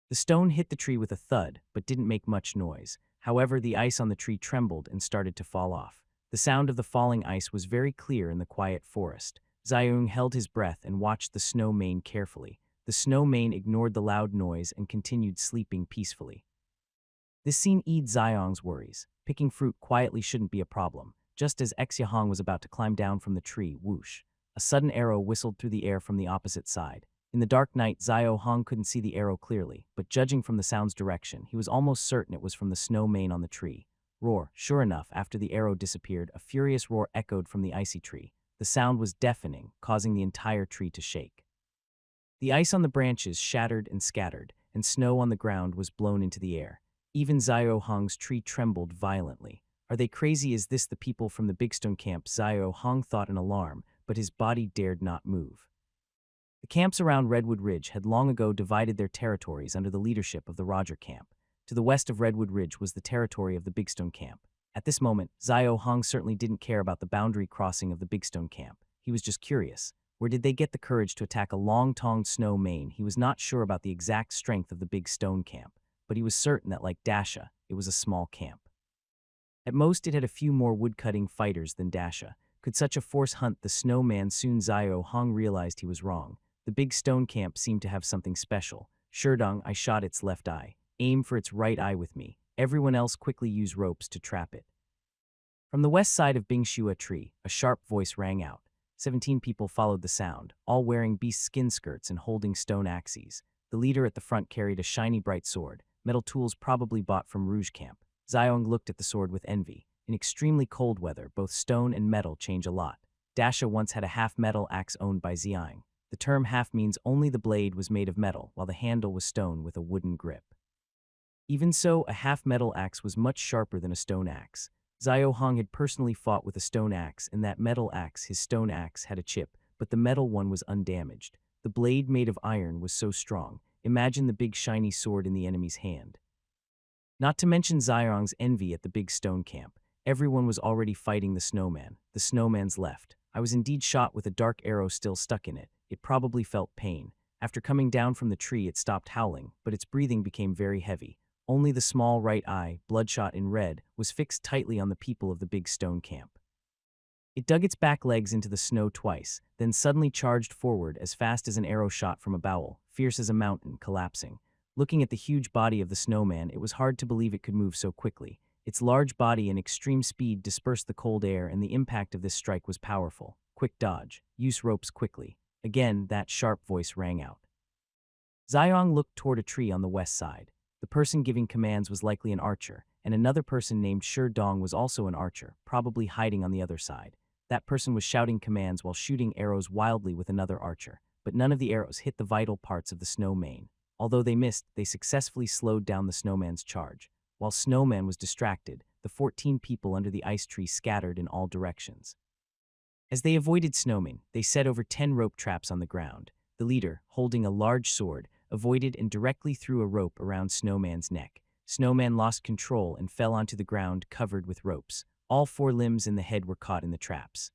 The stone hit the tree with a thud, but didn't make much noise. However, the ice on the tree trembled and started to fall off. The sound of the falling ice was very clear in the quiet forest. Xiaoyong held his breath and watched the snow mane carefully. The snow mane ignored the loud noise and continued sleeping peacefully. This scene eased Xiaoyong's worries. Picking fruit quietly shouldn't be a problem. Just as Xia was about to climb down from the tree, whoosh, a sudden arrow whistled through the air from the opposite side. In the dark night, Xiao Hong couldn't see the arrow clearly, but judging from the sound's direction, he was almost certain it was from the snow mane on the tree. Roar. Sure enough, after the arrow disappeared, a furious roar echoed from the icy tree. The sound was deafening, causing the entire tree to shake. The ice on the branches shattered and scattered, and snow on the ground was blown into the air. Even Xiao Hong's tree trembled violently. Are they crazy? Is this the people from the Big Stone camp? Xiao Hong thought in alarm, but his body dared not move. The camps around Redwood Ridge had long ago divided their territories under the leadership of the Roger camp. To the west of Redwood Ridge was the territory of the Big Stone camp. At this moment, Xiao Hong certainly didn't care about the boundary crossing of the Big Stone camp. He was just curious. Where did they get the courage to attack a long-tongued snow mane? He was not sure about the exact strength of the Big Stone camp, but he was certain that, like Dasha, it was a small camp. At most, it had a few more woodcutting fighters than Dasha. Could such a force hunt the snowman? Soon Xiao Hong realized he was wrong. The Big Stone camp seemed to have something special. Sherdong, I shot its left eye. Aim for its right eye with me. Everyone else quickly use ropes to trap it. From the west side of Bingshua Tree, a sharp voice rang out. 17 people followed the sound, all wearing beast skin skirts and holding stone axes. The leader at the front carried a shiny bright sword, metal tools probably bought from Rouge Camp. Xiong looked at the sword with envy. In extremely cold weather, both stone and metal change a lot. Dasha once had a half-metal axe owned by Xiang. The term half means only the blade was made of metal, while the handle was stone with a wooden grip. Even so, a half-metal axe was much sharper than a stone axe. Xiao Hong had personally fought with a stone axe, and that metal axe, his stone axe, had a chip, but the metal one was undamaged. The blade made of iron was so strong. Imagine the big shiny sword in the enemy's hand. Not to mention Xiaong's envy at the big stone camp. Everyone was already fighting the snowman. The snowman's left. I was indeed shot with a dark arrow still stuck in it. It probably felt pain. After coming down from the tree, it stopped howling, but its breathing became very heavy. Only the small right eye, bloodshot in red, was fixed tightly on the people of the big stone camp. It dug its back legs into the snow twice, then suddenly charged forward as fast as an arrow shot from a bowl, fierce as a mountain, collapsing. Looking at the huge body of the snowman, it was hard to believe it could move so quickly. Its large body and extreme speed dispersed the cold air, and the impact of this strike was powerful. Quick dodge. Use ropes quickly. Again, that sharp voice rang out. Xiong looked toward a tree on the west side. The person giving commands was likely an archer, and another person named Shi Dong was also an archer, probably hiding on the other side. That person was shouting commands while shooting arrows wildly with another archer, but none of the arrows hit the vital parts of the snow mane. Although they missed, they successfully slowed down the snowman's charge. While Snowman was distracted, the 14 people under the ice tree scattered in all directions. As they avoided Snowman, they set over 10 rope traps on the ground. The leader, holding a large sword, avoided and directly threw a rope around Snowman's neck. Snowman lost control and fell onto the ground covered with ropes. All 4 limbs and the head were caught in the traps.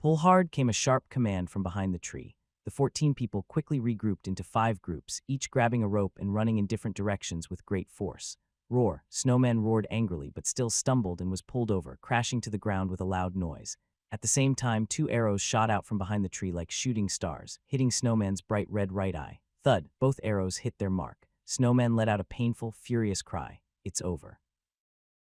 Pull hard, came a sharp command from behind the tree. The 14 people quickly regrouped into 5 groups, each grabbing a rope and running in different directions with great force. Roar! Snowman roared angrily but still stumbled and was pulled over, crashing to the ground with a loud noise. At the same time, 2 arrows shot out from behind the tree like shooting stars, hitting Snowman's bright red right eye. Thud! Both arrows hit their mark. Snowman let out a painful, furious cry. It's over.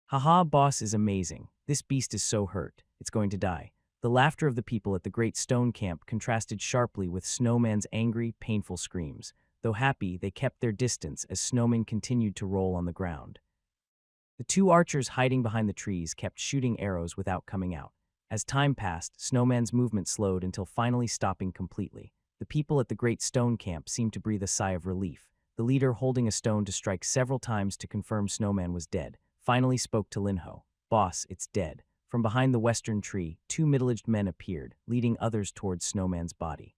Haha, boss is amazing. This beast is so hurt. It's going to die. The laughter of the people at the great stone camp contrasted sharply with Snowman's angry, painful screams. Though happy, they kept their distance as Snowman continued to roll on the ground. The 2 archers hiding behind the trees kept shooting arrows without coming out. As time passed, Snowman's movement slowed until finally stopping completely. The people at the great stone camp seemed to breathe a sigh of relief. The leader, holding a stone to strike several times to confirm Snowman was dead, finally spoke to Linho. Boss, it's dead. From behind the western tree, 2 middle-aged men appeared, leading others towards Snowman's body.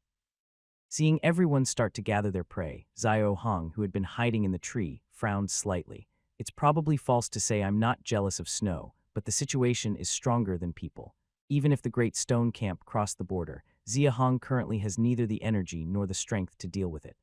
Seeing everyone start to gather their prey, Xiao Hong, who had been hiding in the tree, frowned slightly. It's probably false to say I'm not jealous of snow, but the situation is stronger than people. Even if the great stone camp crossed the border, Xia Hong currently has neither the energy nor the strength to deal with it.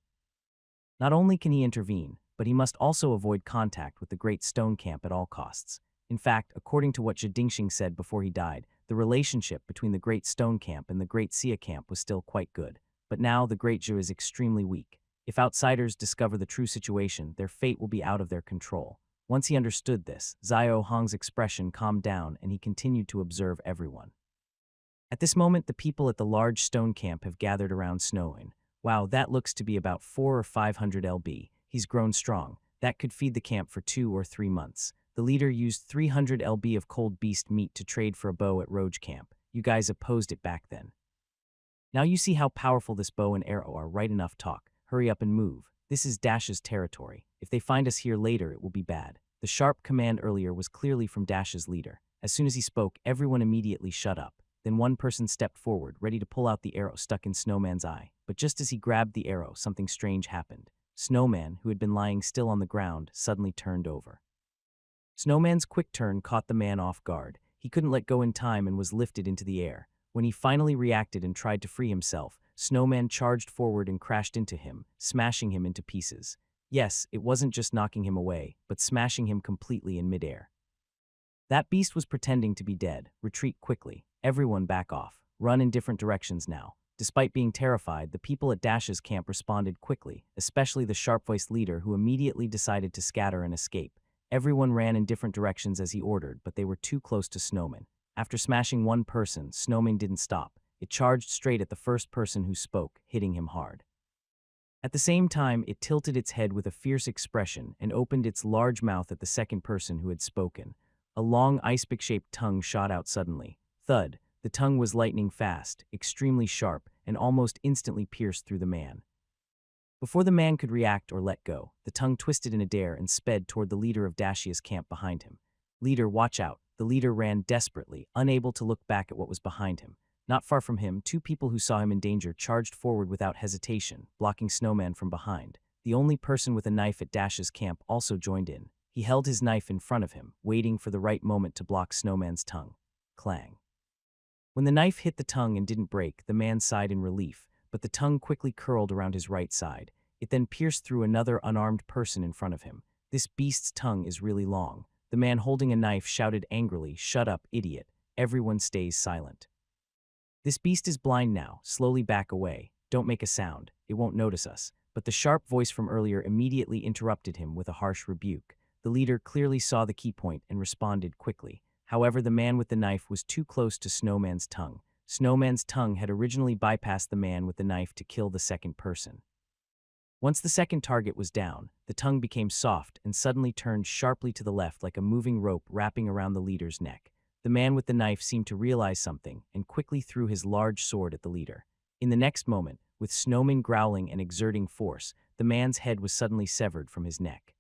Not only can he intervene, but he must also avoid contact with the great stone camp at all costs. In fact, according to what Zhe Dingxing said before he died, the relationship between the great stone camp and the great Xia camp was still quite good. But now the great Zhe is extremely weak. If outsiders discover the true situation, their fate will be out of their control. Once he understood this, Xiao Hong's expression calmed down and he continued to observe everyone. At this moment, the people at the large stone camp have gathered around Snowman. Wow, that looks to be about 400 or 500 lb. He's grown strong. That could feed the camp for 2 or 3 months. The leader used 300 lb of cold beast meat to trade for a bow at Roge Camp. You guys opposed it back then. Now you see how powerful this bow and arrow are. Right, enough talk. Hurry up and move. This is Dash's territory. If they find us here later, it will be bad. The sharp command earlier was clearly from Dash's leader. As soon as he spoke, everyone immediately shut up. Then one person stepped forward, ready to pull out the arrow stuck in Snowman's eye. But just as he grabbed the arrow, something strange happened. Snowman, who had been lying still on the ground, suddenly turned over. Snowman's quick turn caught the man off guard. He couldn't let go in time and was lifted into the air. When he finally reacted and tried to free himself, Snowman charged forward and crashed into him, smashing him into pieces. Yes, it wasn't just knocking him away, but smashing him completely in midair. That beast was pretending to be dead. Retreat quickly. Everyone back off. Run in different directions now. Despite being terrified, the people at Dash's camp responded quickly, especially the sharp-voiced leader who immediately decided to scatter and escape. Everyone ran in different directions as he ordered, but they were too close to Snowman. After smashing one person, Snowman didn't stop. It charged straight at the first person who spoke, hitting him hard. At the same time, it tilted its head with a fierce expression and opened its large mouth at the second person who had spoken. A long icepick-shaped tongue shot out suddenly. Thud! The tongue was lightning fast, extremely sharp, and almost instantly pierced through the man. Before the man could react or let go, the tongue twisted in a dare and sped toward the leader of Dashia's camp behind him. "Leader, watch out." The leader ran desperately, unable to look back at what was behind him. Not far from him, two people who saw him in danger charged forward without hesitation, blocking Snowman from behind. The only person with a knife at Dashia's camp also joined in. He held his knife in front of him, waiting for the right moment to block Snowman's tongue. Clang. When the knife hit the tongue and didn't break, the man sighed in relief, but the tongue quickly curled around his right side. It then pierced through another unarmed person in front of him. "This beast's tongue is really long." The man holding a knife shouted angrily, "Shut up, idiot. Everyone stays silent. This beast is blind now. Slowly back away. Don't make a sound. It won't notice us." But the sharp voice from earlier immediately interrupted him with a harsh rebuke. The leader clearly saw the key point and responded quickly. However, the man with the knife was too close to Snowman's tongue. Snowman's tongue had originally bypassed the man with the knife to kill the second person. Once the second target was down, the tongue became soft and suddenly turned sharply to the left like a moving rope wrapping around the leader's neck. The man with the knife seemed to realize something and quickly threw his large sword at the leader. In the next moment, with Snowman growling and exerting force, the man's head was suddenly severed from his neck.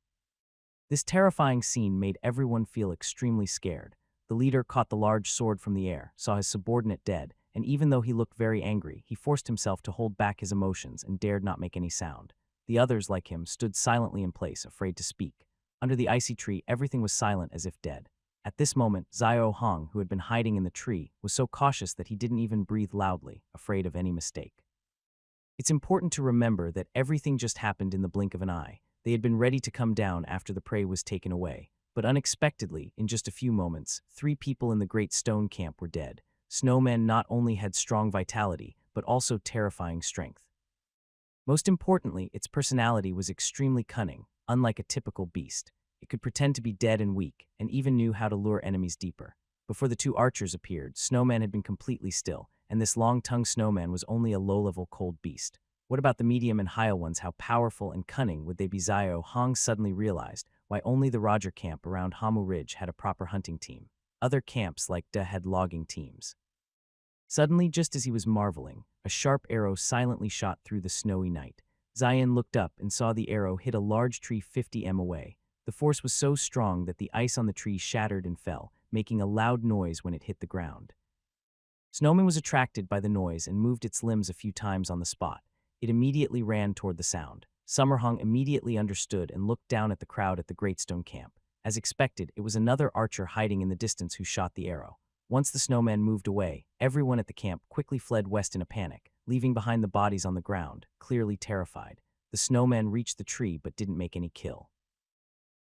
This terrifying scene made everyone feel extremely scared. The leader caught the large sword from the air, saw his subordinate dead, and even though he looked very angry, he forced himself to hold back his emotions and dared not make any sound. The others, like him, stood silently in place, afraid to speak. Under the icy tree, everything was silent as if dead. At this moment, Xiao Hong, who had been hiding in the tree, was so cautious that he didn't even breathe loudly, afraid of any mistake. It's important to remember that everything just happened in the blink of an eye. They had been ready to come down after the prey was taken away. But unexpectedly, in just a few moments, 3 people in the Great Stone Camp were dead. Snowman not only had strong vitality, but also terrifying strength. Most importantly, its personality was extremely cunning, unlike a typical beast. It could pretend to be dead and weak, and even knew how to lure enemies deeper. Before the 2 archers appeared, Snowman had been completely still, and this long-tongued snowman was only a low-level cold beast. What about the medium and high ones? How powerful and cunning would they be? Xiao Hong suddenly realized why only the Roger camp around Hamu Ridge had a proper hunting team. Other camps like Da had logging teams. Suddenly, just as he was marveling, a sharp arrow silently shot through the snowy night. Zion looked up and saw the arrow hit a large tree 50 m away. The force was so strong that the ice on the tree shattered and fell, making a loud noise when it hit the ground. Snowman was attracted by the noise and moved its limbs a few times on the spot. It immediately ran toward the sound. Summerhong immediately understood and looked down at the crowd at the Great Stone Camp. As expected, it was another archer hiding in the distance who shot the arrow. Once the snowman moved away, everyone at the camp quickly fled west in a panic, leaving behind the bodies on the ground, clearly terrified. The snowman reached the tree but didn't make any kill.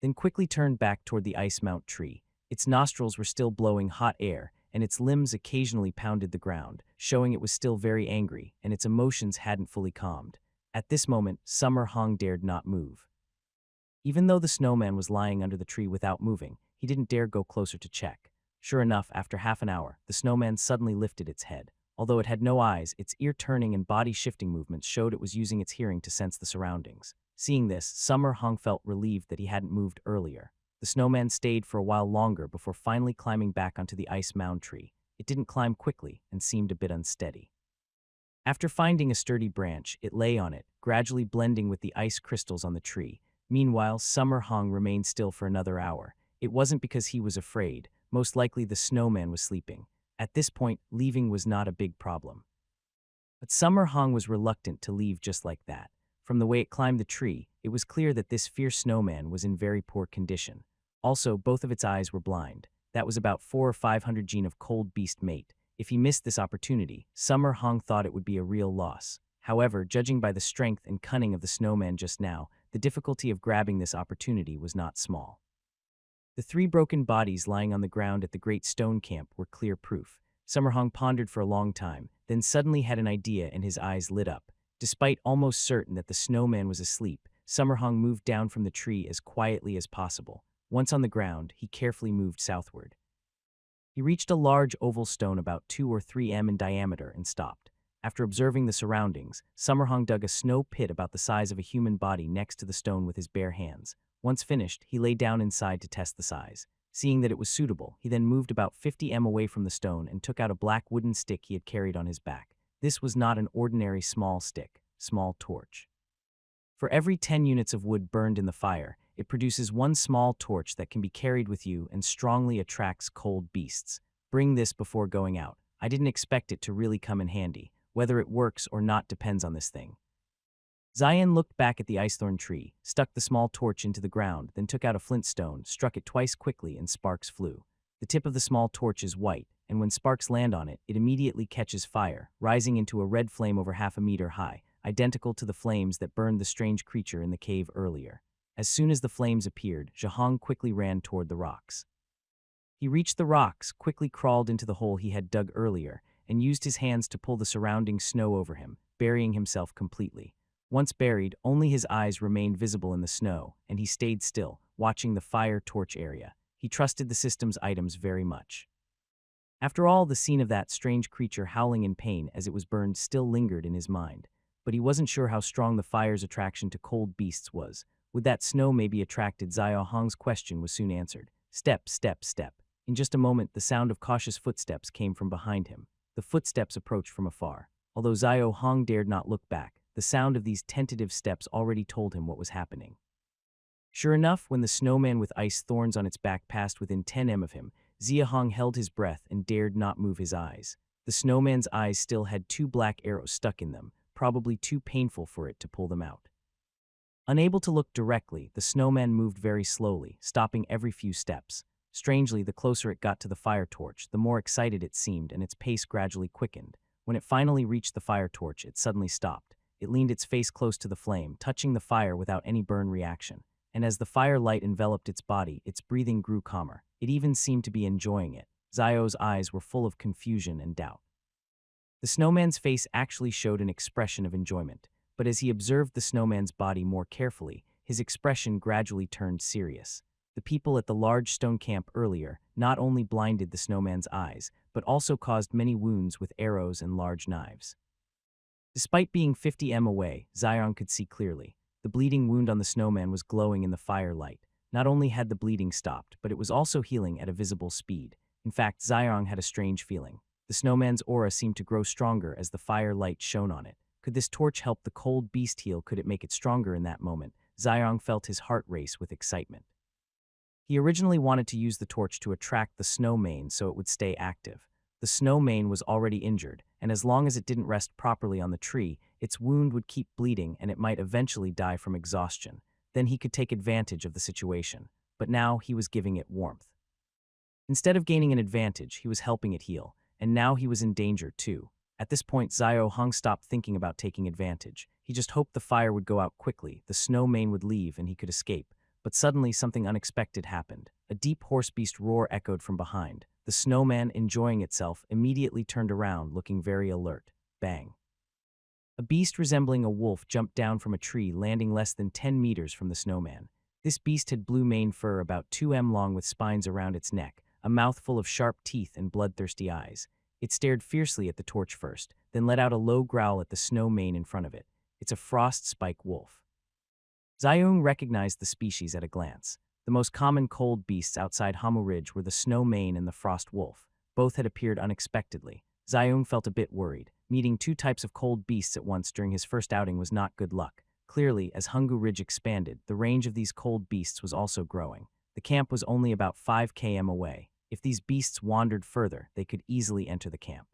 Then quickly turned back toward the ice mount tree. Its nostrils were still blowing hot air, and its limbs occasionally pounded the ground, showing it was still very angry, and its emotions hadn't fully calmed. At this moment, Summer Hong dared not move. Even though the snowman was lying under the tree without moving, he didn't dare go closer to check. Sure enough, after half an hour, the snowman suddenly lifted its head. Although it had no eyes, its ear-turning and body-shifting movements showed it was using its hearing to sense the surroundings. Seeing this, Summer Hong felt relieved that he hadn't moved earlier. The snowman stayed for a while longer before finally climbing back onto the ice mound tree. It didn't climb quickly and seemed a bit unsteady. After finding a sturdy branch, it lay on it, gradually blending with the ice crystals on the tree. Meanwhile, Summer Hong remained still for another hour. It wasn't because he was afraid. Most likely the snowman was sleeping. At this point, leaving was not a big problem. But Summer Hong was reluctant to leave just like that. From the way it climbed the tree, it was clear that this fierce snowman was in very poor condition. Also, both of its eyes were blind. That was about 400 or 500 gene of cold beast mate. If he missed this opportunity, Summer Hong thought it would be a real loss. However, judging by the strength and cunning of the snowman just now, the difficulty of grabbing this opportunity was not small. The 3 broken bodies lying on the ground at the Great Stone Camp were clear proof. Summer Hong pondered for a long time, then suddenly had an idea and his eyes lit up. Despite almost certain that the snowman was asleep, Summer Hong moved down from the tree as quietly as possible. Once on the ground, he carefully moved southward. He reached a large oval stone about 2 or 3 m in diameter and stopped. After observing the surroundings, Summer Hong dug a snow pit about the size of a human body next to the stone with his bare hands. Once finished, he lay down inside to test the size. Seeing that it was suitable, he then moved about 50 m away from the stone and took out a black wooden stick he had carried on his back. This was not an ordinary small stick, small torch. For every 10 units of wood burned in the fire, it produces one small torch that can be carried with you and strongly attracts cold beasts. Bring this before going out. I didn't expect it to really come in handy. Whether it works or not depends on this thing. Zion looked back at the icethorn tree, stuck the small torch into the ground, then took out a flint stone, struck it twice quickly, and sparks flew. The tip of the small torch is white, and when sparks land on it, it immediately catches fire, rising into a red flame over half a meter high, identical to the flames that burned the strange creature in the cave earlier. As soon as the flames appeared, Zhahong quickly ran toward the rocks. He reached the rocks, quickly crawled into the hole he had dug earlier, and used his hands to pull the surrounding snow over him, burying himself completely. Once buried, only his eyes remained visible in the snow, and he stayed still, watching the fire torch area. He trusted the system's items very much. After all, the scene of that strange creature howling in pain as it was burned still lingered in his mind, but he wasn't sure how strong the fire's attraction to cold beasts was. Would that snow maybe attracted? Xiao Hong's question was soon answered. Step, step, step. In just a moment, the sound of cautious footsteps came from behind him. The footsteps approached from afar. Although Xiao Hong dared not look back, the sound of these tentative steps already told him what was happening. Sure enough, when the snowman with ice thorns on its back passed within 10 m of him, Xia Hong held his breath and dared not move his eyes. The snowman's eyes still had 2 black arrows stuck in them, probably too painful for it to pull them out. Unable to look directly, the snowman moved very slowly, stopping every few steps. Strangely, the closer it got to the fire torch, the more excited it seemed, and its pace gradually quickened. When it finally reached the fire torch, it suddenly stopped. It leaned its face close to the flame, touching the fire without any burn reaction. And as the fire light enveloped its body, its breathing grew calmer. It even seemed to be enjoying it. Xiao's eyes were full of confusion and doubt. The snowman's face actually showed an expression of enjoyment, but as he observed the snowman's body more carefully, his expression gradually turned serious. The people at the large stone camp earlier not only blinded the snowman's eyes, but also caused many wounds with arrows and large knives. Despite being 50 m away, Xiong could see clearly. The bleeding wound on the snowman was glowing in the firelight. Not only had the bleeding stopped, but it was also healing at a visible speed. In fact, Xiong had a strange feeling. The snowman's aura seemed to grow stronger as the firelight shone on it. Could this torch help the cold beast heal? Could it make it stronger in that moment? Xiong felt his heart race with excitement. He originally wanted to use the torch to attract the snow mane so it would stay active. The snow mane was already injured, and as long as it didn't rest properly on the tree, its wound would keep bleeding and it might eventually die from exhaustion. Then he could take advantage of the situation. But now he was giving it warmth. Instead of gaining an advantage, he was helping it heal, and now he was in danger too. At this point, Xiao Hong stopped thinking about taking advantage. He just hoped the fire would go out quickly, the snow mane would leave, and he could escape. But suddenly something unexpected happened. A deep horse beast roar echoed from behind. The snowman, enjoying itself, immediately turned around, looking very alert. Bang. A beast resembling a wolf jumped down from a tree, landing less than 10 meters from the snowman. This beast had blue mane fur about 2 m long with spines around its neck, a mouth full of sharp teeth and bloodthirsty eyes. It stared fiercely at the torch first, then let out a low growl at the snow mane in front of it. It's a frost spike wolf. Xiong recognized the species at a glance. The most common cold beasts outside Hamu Ridge were the snow mane and the frost wolf. Both had appeared unexpectedly. Xiong felt a bit worried. Meeting 2 types of cold beasts at once during his first outing was not good luck. Clearly, as Hungu Ridge expanded, the range of these cold beasts was also growing. The camp was only about 5 km away. If these beasts wandered further, they could easily enter the camp.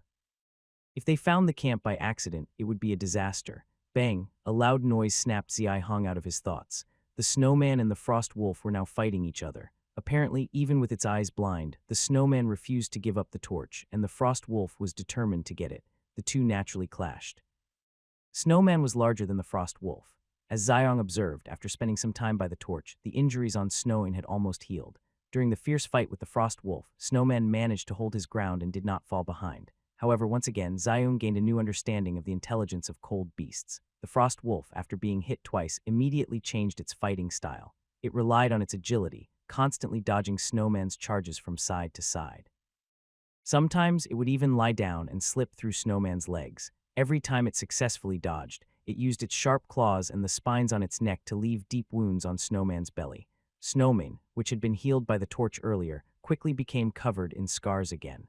If they found the camp by accident, it would be a disaster. Bang! A loud noise snapped Xiai Hong out of his thoughts. The snowman and the frost wolf were now fighting each other. Apparently, even with its eyes blind, the snowman refused to give up the torch, and the frost wolf was determined to get it. The two naturally clashed. Snowman was larger than the frost wolf. As Xiong observed, after spending some time by the torch, the injuries on Snowing had almost healed. During the fierce fight with the frost wolf, Snowman managed to hold his ground and did not fall behind. However, once again, Xiong gained a new understanding of the intelligence of cold beasts. The frost wolf, after being hit twice, immediately changed its fighting style. It relied on its agility, constantly dodging Snowman's charges from side to side. Sometimes it would even lie down and slip through Snowman's legs. Every time it successfully dodged, it used its sharp claws and the spines on its neck to leave deep wounds on Snowman's belly. Snowman, which had been healed by the torch earlier, quickly became covered in scars again.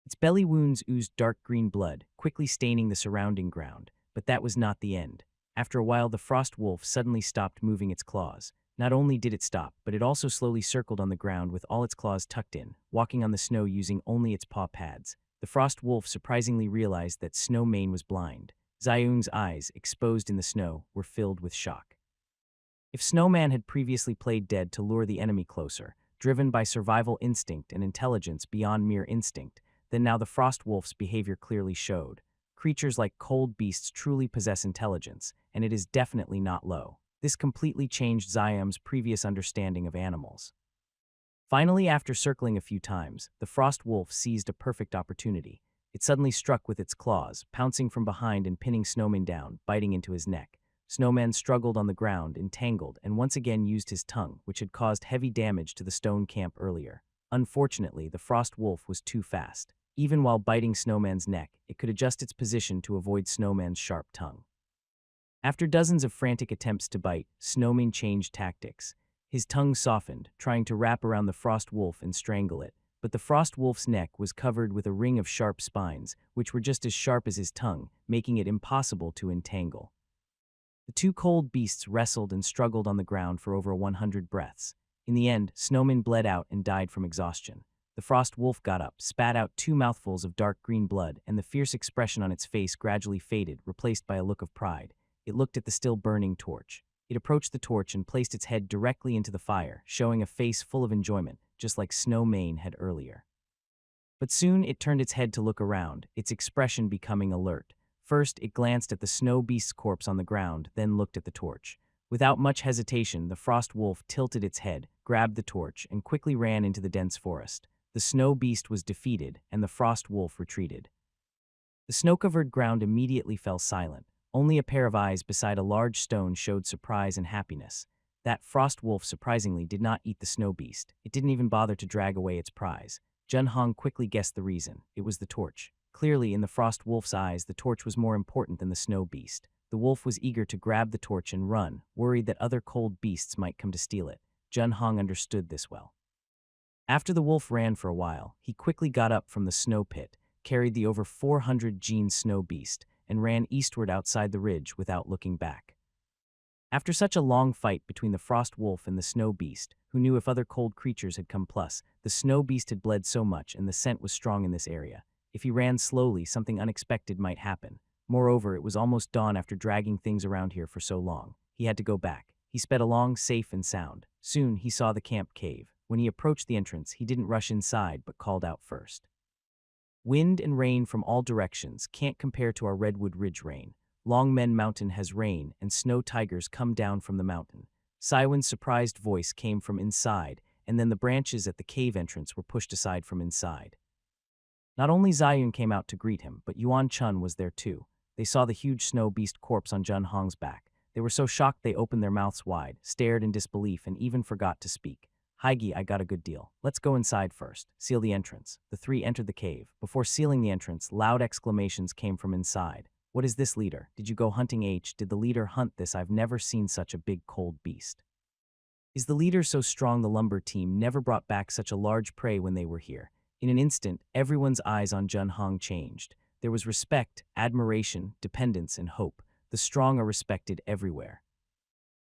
Its belly wounds oozed dark green blood, quickly staining the surrounding ground. But that was not the end. After a while, the frost wolf suddenly stopped moving its claws. Not only did it stop, but it also slowly circled on the ground with all its claws tucked in, walking on the snow using only its paw pads. The frost wolf surprisingly realized that Snow Mane was blind. Zayun's eyes, exposed in the snow, were filled with shock. If Snowman had previously played dead to lure the enemy closer, driven by survival instinct and intelligence beyond mere instinct, then now the frost wolf's behavior clearly showed. Creatures like cold beasts truly possess intelligence, and it is definitely not low. This completely changed Zayum's previous understanding of animals. Finally, after circling a few times, the frost wolf seized a perfect opportunity. It suddenly struck with its claws, pouncing from behind and pinning Snowman down, biting into his neck. Snowman struggled on the ground, entangled, and once again used his tongue, which had caused heavy damage to the stone camp earlier. Unfortunately, the frost wolf was too fast. Even while biting Snowman's neck, it could adjust its position to avoid Snowman's sharp tongue. After dozens of frantic attempts to bite, Snowman changed tactics. His tongue softened, trying to wrap around the frost wolf and strangle it, but the frost wolf's neck was covered with a ring of sharp spines, which were just as sharp as his tongue, making it impossible to entangle. The two cold beasts wrestled and struggled on the ground for over 100 breaths. In the end, Snowman bled out and died from exhaustion. The frost wolf got up, spat out 2 mouthfuls of dark green blood, and the fierce expression on its face gradually faded, replaced by a look of pride. It looked at the still burning torch. It approached the torch and placed its head directly into the fire, showing a face full of enjoyment, just like Snow Mane had earlier. But soon it turned its head to look around, its expression becoming alert. First, it glanced at the snow beast's corpse on the ground, then looked at the torch. Without much hesitation, the frost wolf tilted its head, grabbed the torch, and quickly ran into the dense forest. The snow beast was defeated, and the frost wolf retreated. The snow-covered ground immediately fell silent. Only a pair of eyes beside a large stone showed surprise and happiness. That frost wolf surprisingly did not eat the snow beast. It didn't even bother to drag away its prize. Junhong quickly guessed the reason. It was the torch. Clearly, in the frost wolf's eyes, the torch was more important than the snow beast. The wolf was eager to grab the torch and run, worried that other cold beasts might come to steal it. Junhong understood this well. After the wolf ran for a while, he quickly got up from the snow pit, carried the over 400-gene snow beast, and ran eastward outside the ridge without looking back. After such a long fight between the frost wolf and the snow beast, who knew if other cold creatures had come plus, the snow beast had bled so much and the scent was strong in this area. If he ran slowly, something unexpected might happen. Moreover, it was almost dawn after dragging things around here for so long. He had to go back. He sped along safe and sound. Soon, he saw the camp cave. When he approached the entrance, he didn't rush inside but called out first. Wind and rain from all directions can't compare to our Redwood Ridge rain. Longmen Mountain has rain, and snow tigers come down from the mountain. Saiwen's surprised voice came from inside, and then the branches at the cave entrance were pushed aside from inside. Not only Zayun came out to greet him, but Yuan Chun was there too. They saw the huge snow beast corpse on Jun Hong's back. They were so shocked they opened their mouths wide, stared in disbelief, and even forgot to speak. Haigi, I got a good deal. Let's go inside first. Seal the entrance. The three entered the cave. Before sealing the entrance, loud exclamations came from inside. What is this, leader? Did you go hunting? Did the leader hunt this? I've never seen such a big cold beast. Is the leader so strong? The lumber team never brought back such a large prey when they were here. In an instant, everyone's eyes on Jun Hong changed. There was respect, admiration, dependence, and hope. The strong are respected everywhere.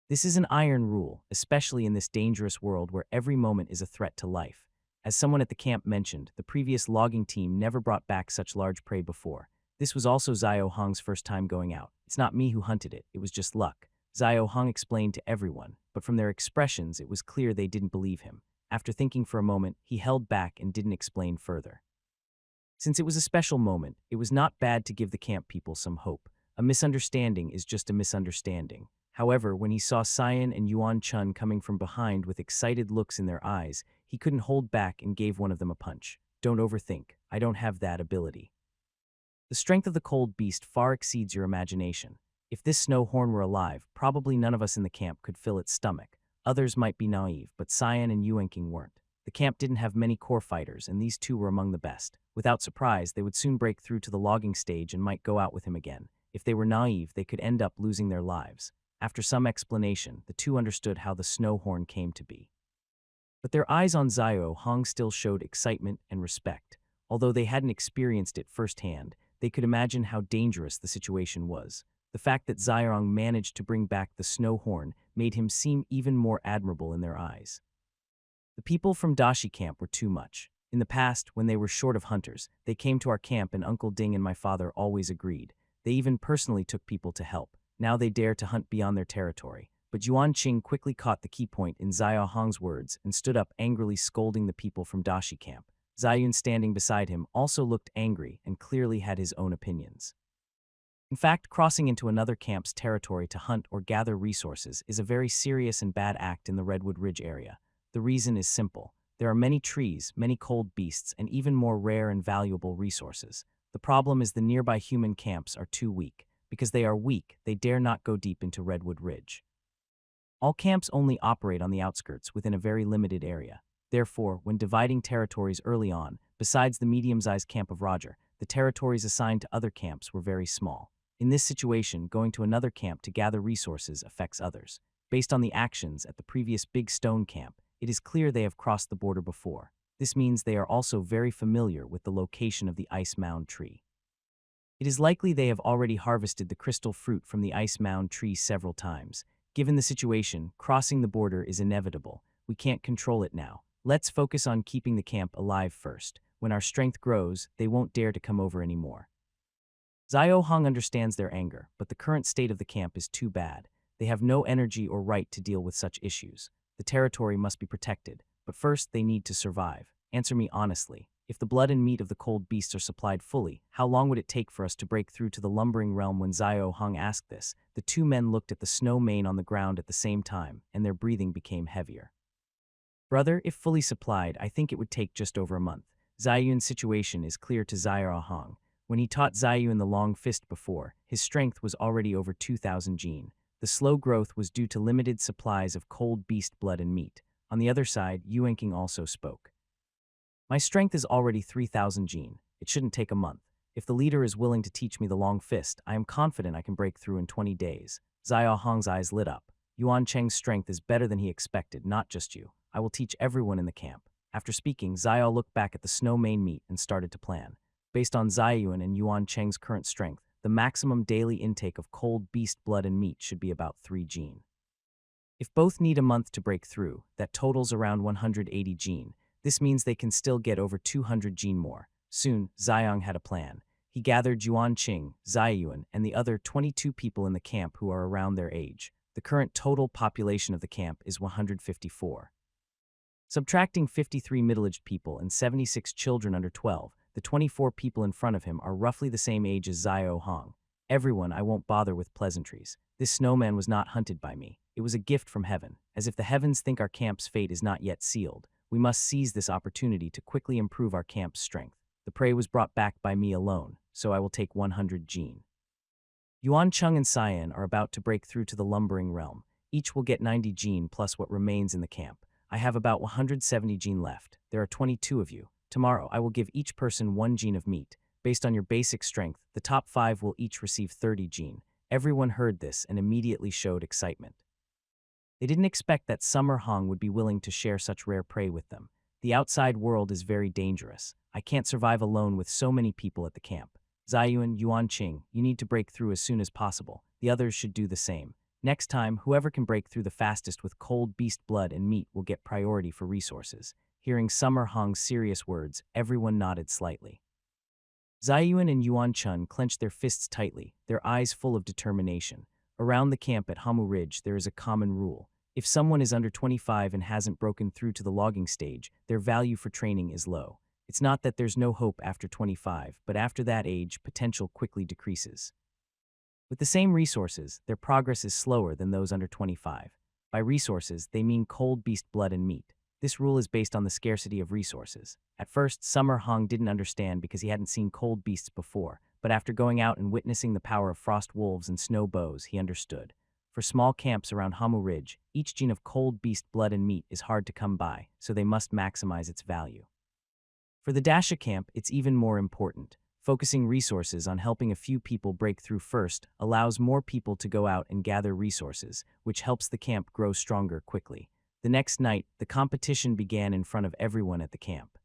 This is an iron rule, especially in this dangerous world where every moment is a threat to life. As someone at the camp mentioned, the previous logging team never brought back such large prey before. This was also Zio Hong's first time going out. It's not me who hunted it, it was just luck. Zio Hong explained to everyone, but from their expressions it was clear they didn't believe him. After thinking for a moment, he held back and didn't explain further. Since it was a special moment, it was not bad to give the camp people some hope. A misunderstanding is just a misunderstanding. However, when he saw Cyan and Yuan Chun coming from behind with excited looks in their eyes, he couldn't hold back and gave one of them a punch. Don't overthink. I don't have that ability. The strength of the cold beast far exceeds your imagination. If this snow horn were alive, probably none of us in the camp could fill its stomach. Others might be naive, but Cyan and Yuanking weren't. The camp didn't have many core fighters, and these two were among the best. Without surprise, they would soon break through to the logging stage and might go out with him again. If they were naive, they could end up losing their lives. After some explanation, the two understood how the snow horn came to be. But their eyes on Xiao Hong still showed excitement and respect. Although they hadn't experienced it firsthand, they could imagine how dangerous the situation was. The fact that Xiaorong managed to bring back the snow horn made him seem even more admirable in their eyes. The people from Dashi camp were too much. In the past, when they were short of hunters, they came to our camp and Uncle Ding and my father always agreed. They even personally took people to help. Now they dare to hunt beyond their territory. But Yuan Qing quickly caught the key point in Xiao Hong's words and stood up angrily scolding the people from Dashi camp. Zayun standing beside him also looked angry and clearly had his own opinions. In fact, crossing into another camp's territory to hunt or gather resources is a very serious and bad act in the Redwood Ridge area. The reason is simple. There are many trees, many cold beasts, and even more rare and valuable resources. The problem is the nearby human camps are too weak. Because they are weak, they dare not go deep into Redwood Ridge. All camps only operate on the outskirts within a very limited area. Therefore, when dividing territories early on, besides the medium-sized camp of Roger, the territories assigned to other camps were very small. In this situation, going to another camp to gather resources affects others. Based on the actions at the previous Big Stone camp, it is clear they have crossed the border before. This means they are also very familiar with the location of the Ice Mound tree. It is likely they have already harvested the crystal fruit from the Ice Mound tree several times. Given the situation, crossing the border is inevitable. We can't control it now. Let's focus on keeping the camp alive first. When our strength grows, they won't dare to come over anymore. Xiao Hong understands their anger, but the current state of the camp is too bad. They have no energy or right to deal with such issues. The territory must be protected, but first they need to survive. Answer me honestly. If the blood and meat of the cold beasts are supplied fully, how long would it take for us to break through to the lumbering realm? When Xiao Hong asked this, the two men looked at the snow mane on the ground at the same time, and their breathing became heavier. Brother, if fully supplied, I think it would take just over a month. Zayun's situation is clear to Xiao Hong. When he taught Zayun the long fist before, his strength was already over 2,000 jin. The slow growth was due to limited supplies of cold beast blood and meat. On the other side, Yuanqing also spoke. My strength is already 3,000 jin. It shouldn't take a month. If the leader is willing to teach me the long fist, I am confident I can break through in 20 days. Xiao Hong's eyes lit up. Yuan Cheng's strength is better than he expected, not just you. I will teach everyone in the camp. After speaking, Xiao looked back at the snow mane meat and started to plan. Based on Zayuan and Yuan Cheng's current strength, the maximum daily intake of cold beast blood and meat should be about 3 jin. If both need a month to break through, that totals around 180 jin. This means they can still get over 200 jin more. Soon, Xiang had a plan. He gathered Yuan Qing, Zayuan, and the other 22 people in the camp who are around their age. The current total population of the camp is 154. Subtracting 53 middle-aged people and 76 children under 12, the 24 people in front of him are roughly the same age as Xiao Hong. Everyone, I won't bother with pleasantries. This snowman was not hunted by me. It was a gift from heaven. As if the heavens think our camp's fate is not yet sealed, we must seize this opportunity to quickly improve our camp's strength. The prey was brought back by me alone, so I will take 100 jin. Yuan Cheng and Cyan are about to break through to the lumbering realm. Each will get 90 jin plus what remains in the camp. I have about 170 jin left. There are 22 of you. Tomorrow, I will give each person 1 jin of meat. Based on your basic strength, the top 5 will each receive 30 jin. Everyone heard this and immediately showed excitement. They didn't expect that Summer Hong would be willing to share such rare prey with them. The outside world is very dangerous. I can't survive alone with so many people at the camp. Zayuan, Yuan Qing, you need to break through as soon as possible. The others should do the same. Next time, whoever can break through the fastest with cold beast blood and meat will get priority for resources. Hearing Summer Hong's serious words, everyone nodded slightly. Zayuan and Yuan Chun clenched their fists tightly, their eyes full of determination. Around the camp at Hamu Ridge, there is a common rule. If someone is under 25 and hasn't broken through to the logging stage, their value for training is low. It's not that there's no hope after 25, but after that age, potential quickly decreases. With the same resources, their progress is slower than those under 25. By resources, they mean cold beast blood and meat. This rule is based on the scarcity of resources. At first, Summer Hong didn't understand because he hadn't seen cold beasts before, but after going out and witnessing the power of frost wolves and snow bows, he understood. For small camps around Hamu Ridge, each gene of cold beast blood and meat is hard to come by, so they must maximize its value. For the Dasha camp, it's even more important. Focusing resources on helping a few people break through first allows more people to go out and gather resources, which helps the camp grow stronger quickly. The next night, the competition began in front of everyone at the camp.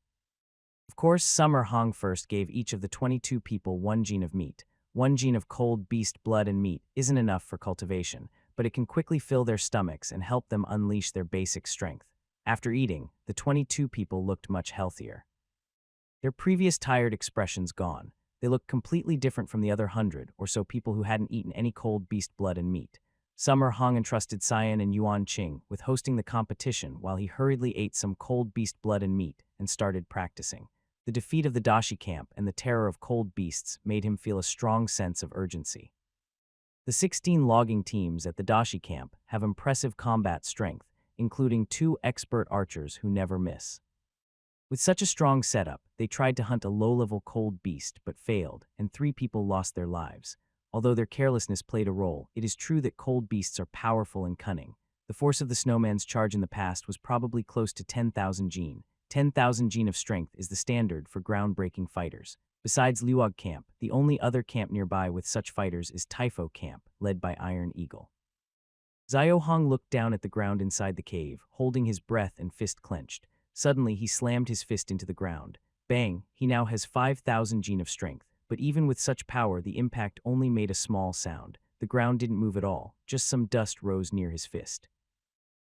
Of course, Summer Hong first gave each of the 22 people one gene of meat. One gene of cold beast blood and meat isn't enough for cultivation, but it can quickly fill their stomachs and help them unleash their basic strength. After eating, the 22 people looked much healthier. Their previous tired expressions gone. They looked completely different from the other 100 or so people who hadn't eaten any cold beast blood and meat. Summer Hong entrusted Cyan and Yuan Qing with hosting the competition while he hurriedly ate some cold beast blood and meat and started practicing. The defeat of the Dashi camp and the terror of cold beasts made him feel a strong sense of urgency. The 16 logging teams at the Dashi camp have impressive combat strength, including 2 expert archers who never miss. With such a strong setup, they tried to hunt a low-level cold beast but failed, and 3 people lost their lives. Although their carelessness played a role, it is true that cold beasts are powerful and cunning. The force of the snowman's charge in the past was probably close to 10,000 gene. 10,000 gene of strength is the standard for groundbreaking fighters. Besides Luog Camp, the only other camp nearby with such fighters is Typho Camp, led by Iron Eagle. Xiao Hong looked down at the ground inside the cave, holding his breath and fist clenched. Suddenly, he slammed his fist into the ground. Bang! He now has 5,000 gene of strength, but even with such power, the impact only made a small sound. The ground didn't move at all, just some dust rose near his fist.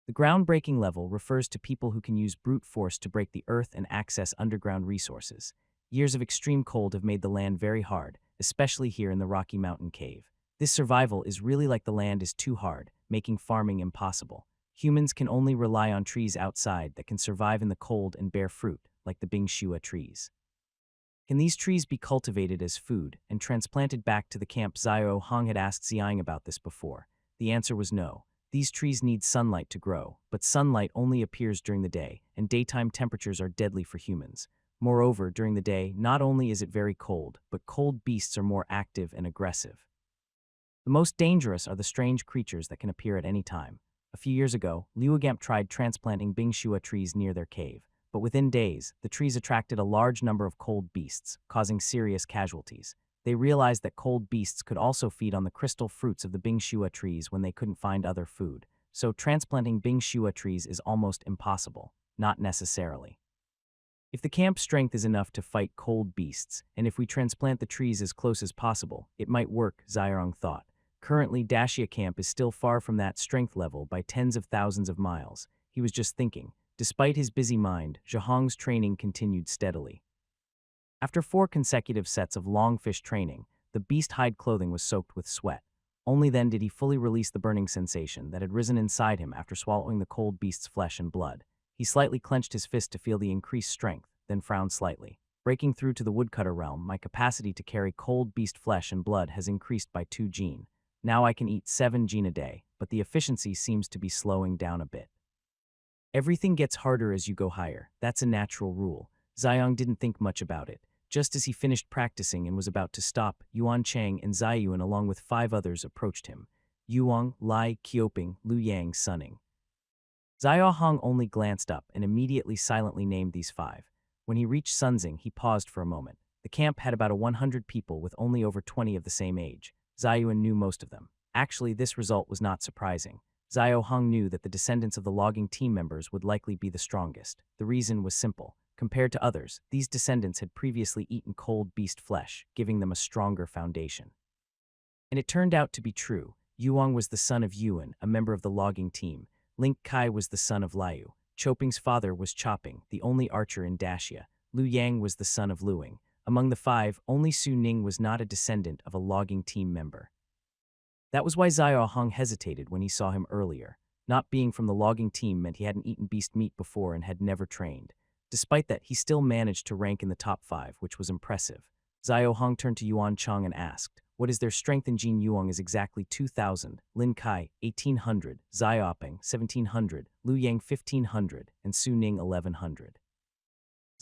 The groundbreaking level refers to people who can use brute force to break the earth and access underground resources. Years of extreme cold have made the land very hard, especially here in the Rocky Mountain Cave. This survival is really like the land is too hard, making farming impossible. Humans can only rely on trees outside that can survive in the cold and bear fruit, like the Bingshua trees. Can these trees be cultivated as food and transplanted back to the camp? Xiao Hong had asked Xiang about this before. The answer was no. These trees need sunlight to grow, but sunlight only appears during the day, and daytime temperatures are deadly for humans. Moreover, during the day, not only is it very cold, but cold beasts are more active and aggressive. The most dangerous are the strange creatures that can appear at any time. A few years ago, Liugamp tried transplanting Bingshua trees near their cave, but within days, the trees attracted a large number of cold beasts, causing serious casualties. They realized that cold beasts could also feed on the crystal fruits of the Bingshua trees when they couldn't find other food, so transplanting Bingshua trees is almost impossible, not necessarily. If the camp strength is enough to fight cold beasts, and if we transplant the trees as close as possible, it might work, Xiarong thought. Currently, Dashia camp is still far from that strength level by tens of thousands of miles. He was just thinking. Despite his busy mind, Zhahong's training continued steadily. After 4 consecutive sets of longfish training, the beast hide clothing was soaked with sweat. Only then did he fully release the burning sensation that had risen inside him after swallowing the cold beast's flesh and blood. He slightly clenched his fist to feel the increased strength, then frowned slightly. Breaking through to the woodcutter realm, my capacity to carry cold beast flesh and blood has increased by 2 gene. Now I can eat 7 gene a day, but the efficiency seems to be slowing down a bit. Everything gets harder as you go higher. That's a natural rule. Xiang didn't think much about it. Just as he finished practicing and was about to stop, Yuan Chang and Ziyuan along with 5 others approached him. Yuang, Lai, Qiuping, Lu Yang, Sunning. Xiao Hong only glanced up and immediately silently named these 5. When he reached Sunzing, he paused for a moment. The camp had about 100 people with only over 20 of the same age. Ziyuan knew most of them. Actually, this result was not surprising. Xiao Hong knew that the descendants of the logging team members would likely be the strongest. The reason was simple. Compared to others, these descendants had previously eaten cold beast flesh, giving them a stronger foundation. And it turned out to be true. Yuang was the son of Yuan, a member of the logging team. Link Kai was the son of Liu. Choping's father was Choping, the only archer in Dashia. Lu Yang was the son of Luing. Among the 5, only Su Ning was not a descendant of a logging team member. That was why Xiao Hong hesitated when he saw him earlier. Not being from the logging team meant he hadn't eaten beast meat before and had never trained. Despite that, he still managed to rank in the top 5, which was impressive. Xiao Hong turned to Yuan Chang and asked, "What is their strength?" In Jin Yuang is exactly 2,000, Lin Kai, 1,800, Xiaoping, 1,700, Lu Yang, 1,500, and Su Ning, 1,100.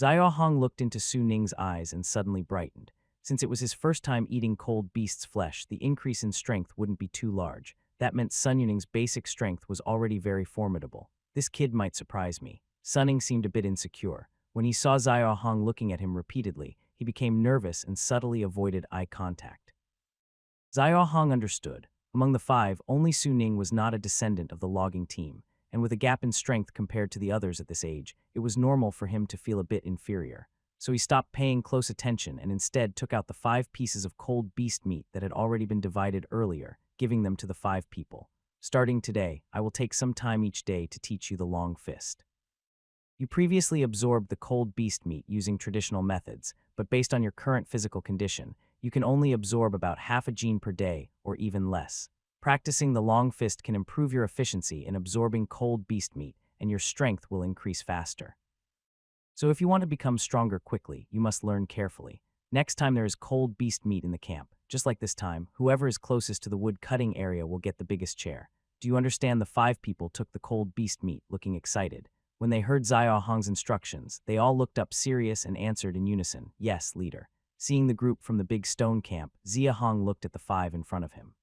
Xiao Hong looked into Su Ning's eyes and suddenly brightened. Since it was his first time eating cold beast's flesh, the increase in strength wouldn't be too large. That meant Sun Yuning's basic strength was already very formidable. This kid might surprise me. Sunning seemed a bit insecure. When he saw Xiao Hong looking at him repeatedly, he became nervous and subtly avoided eye contact. Xiao Hong understood. Among the 5, only Su Ning was not a descendant of the logging team, and with a gap in strength compared to the others at this age, it was normal for him to feel a bit inferior. So he stopped paying close attention and instead took out the 5 pieces of cold beast meat that had already been divided earlier, giving them to the 5 people. Starting today, I will take some time each day to teach you the long fist. You previously absorbed the cold beast meat using traditional methods, but based on your current physical condition, you can only absorb about half a gene per day or even less. Practicing the long fist can improve your efficiency in absorbing cold beast meat, and your strength will increase faster. So if you want to become stronger quickly, you must learn carefully. Next time there is cold beast meat in the camp, just like this time, whoever is closest to the wood cutting area will get the biggest chair. Do you understand? The 5 people took the cold beast meat, looking excited. When they heard Xiao Hong's instructions, they all looked up serious and answered in unison, "Yes, leader." Seeing the group from the big stone camp, Zia Hong looked at the 5 in front of him.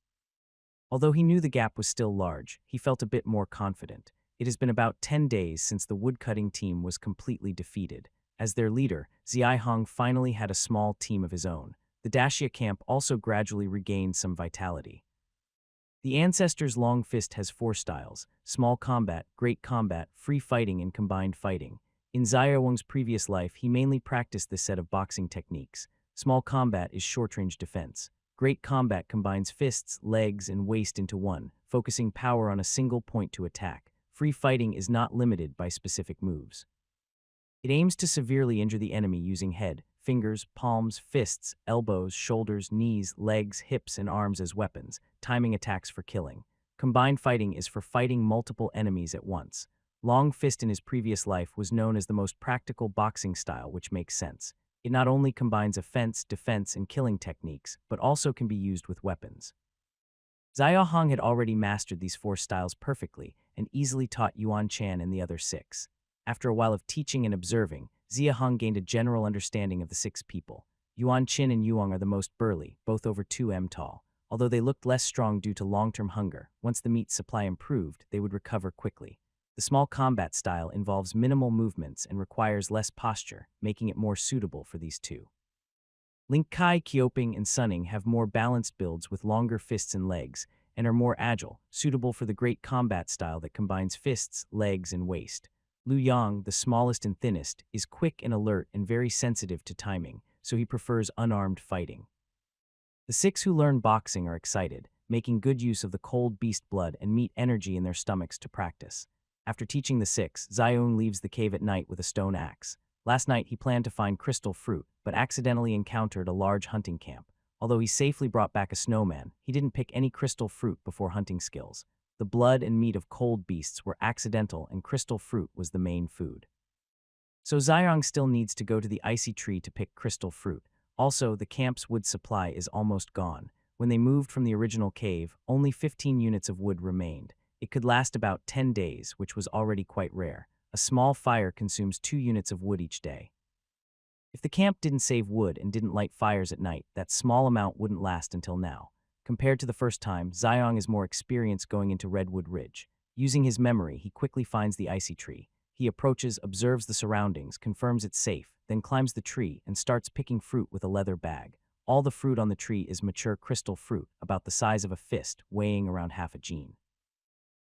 Although he knew the gap was still large, he felt a bit more confident. It has been about 10 days since the woodcutting team was completely defeated. As their leader, Zia Hong finally had a small team of his own. The Dacia camp also gradually regained some vitality. The Ancestors' Long Fist has 4 styles: small combat, great combat, free fighting, and combined fighting. In Zia Hong's previous life, he mainly practiced this set of boxing techniques. Small combat is short-range defense. Great combat combines fists, legs, and waist into one, focusing power on a single point to attack. Free fighting is not limited by specific moves. It aims to severely injure the enemy using head, fingers, palms, fists, elbows, shoulders, knees, legs, hips, and arms as weapons, timing attacks for killing. Combined fighting is for fighting multiple enemies at once. Long Fist in his previous life was known as the most practical boxing style, which makes sense. It not only combines offense, defense, and killing techniques, but also can be used with weapons. Zia Hong had already mastered these 4 styles perfectly and easily taught Yuan Chan and the other 6. After a while of teaching and observing, Zia Hong gained a general understanding of the 6 people. Yuan Chin and Yuang are the most burly, both over 2 m tall. Although they looked less strong due to long-term hunger, once the meat supply improved, they would recover quickly. The small combat style involves minimal movements and requires less posture, making it more suitable for these 2. Link Kai, Qiuping, and Sunning have more balanced builds with longer fists and legs, and are more agile, suitable for the great combat style that combines fists, legs, and waist. Lu Yang, the smallest and thinnest, is quick and alert and very sensitive to timing, so he prefers unarmed fighting. The 6 who learn boxing are excited, making good use of the cold beast blood and meat energy in their stomachs to practice. After teaching the 6, Xiong leaves the cave at night with a stone axe. Last night he planned to find crystal fruit, but accidentally encountered a large hunting camp. Although he safely brought back a snowman, he didn't pick any crystal fruit before hunting skills. The blood and meat of cold beasts were accidental and crystal fruit was the main food. So Xiong still needs to go to the icy tree to pick crystal fruit. Also, the camp's wood supply is almost gone. When they moved from the original cave, only 15 units of wood remained. It could last about 10 days, which was already quite rare. A small fire consumes 2 units of wood each day. If the camp didn't save wood and didn't light fires at night, that small amount wouldn't last until now. Compared to the first time, Xiong is more experienced going into Redwood Ridge. Using his memory, he quickly finds the icy tree. He approaches, observes the surroundings, confirms it's safe, then climbs the tree and starts picking fruit with a leather bag. All the fruit on the tree is mature crystal fruit, about the size of a fist, weighing around half a gene.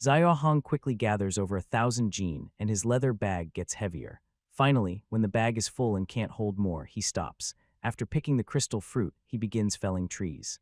Xiao Hong quickly gathers over 1,000 gene, and his leather bag gets heavier. Finally, when the bag is full and can't hold more, he stops. After picking the crystal fruit, he begins felling trees.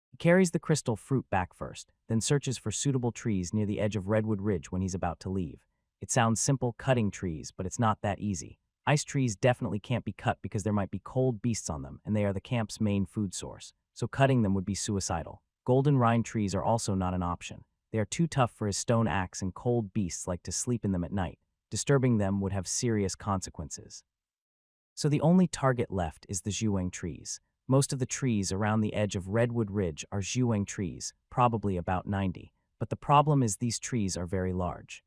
He carries the crystal fruit back first, then searches for suitable trees near the edge of Redwood Ridge when he's about to leave. It sounds simple, cutting trees, but it's not that easy. Ice trees definitely can't be cut because there might be cold beasts on them, and they are the camp's main food source, so cutting them would be suicidal. Golden rind trees are also not an option. They are too tough for his stone axe, and cold beasts like to sleep in them at night. Disturbing them would have serious consequences. So the only target left is the zhuang trees. Most of the trees around the edge of Redwood Ridge are zhuang trees, probably about 90. But the problem is these trees are very large.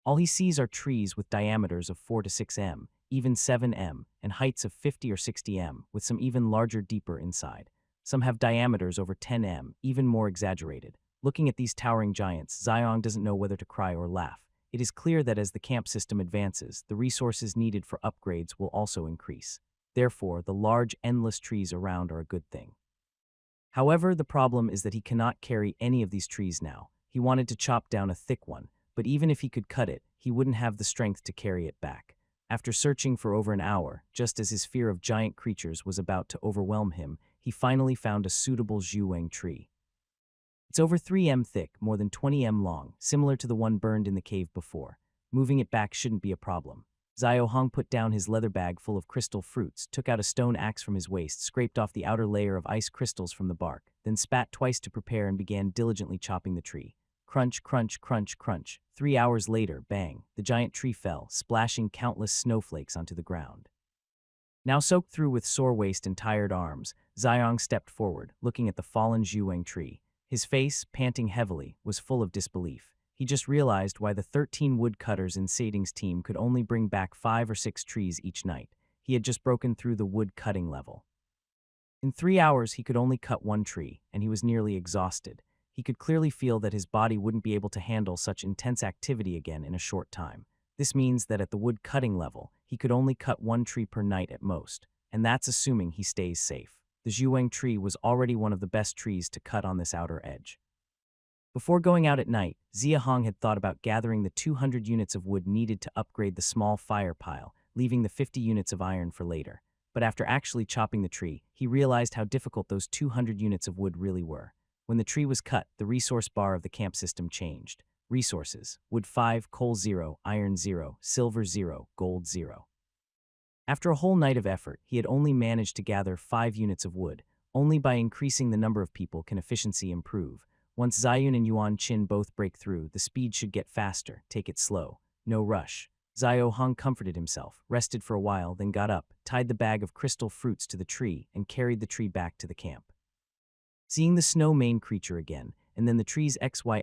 All he sees are trees with diameters of 4 to 6 m, even 7 m, and heights of 50 or 60 m, with some even larger deeper inside. Some have diameters over 10 m, even more exaggerated. Looking at these towering giants, Xiong doesn't know whether to cry or laugh. It is clear that as the camp system advances, the resources needed for upgrades will also increase. Therefore, the large, endless trees around are a good thing. However, the problem is that he cannot carry any of these trees now. He wanted to chop down a thick one, but even if he could cut it, he wouldn't have the strength to carry it back. After searching for over an hour, just as his fear of giant creatures was about to overwhelm him, he finally found a suitable zhuwang tree. It's over 3 m thick, more than 20 m long, similar to the one burned in the cave before. Moving it back shouldn't be a problem. Xiao Hong put down his leather bag full of crystal fruits, took out a stone axe from his waist, scraped off the outer layer of ice crystals from the bark, then spat twice to prepare and began diligently chopping the tree. Crunch, crunch, crunch, crunch. 3 hours later, bang, the giant tree fell, splashing countless snowflakes onto the ground. Now soaked through with sore waist and tired arms, Xiang stepped forward, looking at the fallen zhuwang tree. His face, panting heavily, was full of disbelief. He just realized why the 13 woodcutters in Sading's team could only bring back 5 or 6 trees each night. He had just broken through the wood cutting level. In 3 hours, he could only cut 1 tree, and he was nearly exhausted. He could clearly feel that his body wouldn't be able to handle such intense activity again in a short time. This means that at the wood cutting level, he could only cut 1 tree per night at most, and that's assuming he stays safe. The zhuwang tree was already one of the best trees to cut on this outer edge. Before going out at night, Xia Hong had thought about gathering the 200 units of wood needed to upgrade the small fire pile, leaving the 50 units of iron for later. But after actually chopping the tree, he realized how difficult those 200 units of wood really were. When the tree was cut, the resource bar of the camp system changed. Resources: wood 5, coal 0, iron 0, silver 0, gold 0. After a whole night of effort, he had only managed to gather 5 units of wood. Only by increasing the number of people can efficiency improve. Once Ziyun and Yuan Qin both break through, the speed should get faster. Take it slow. No rush. Xiao Hong comforted himself, rested for a while, then got up, tied the bag of crystal fruits to the tree, and carried the tree back to the camp. Seeing the snow mane creature again, and then the trees XY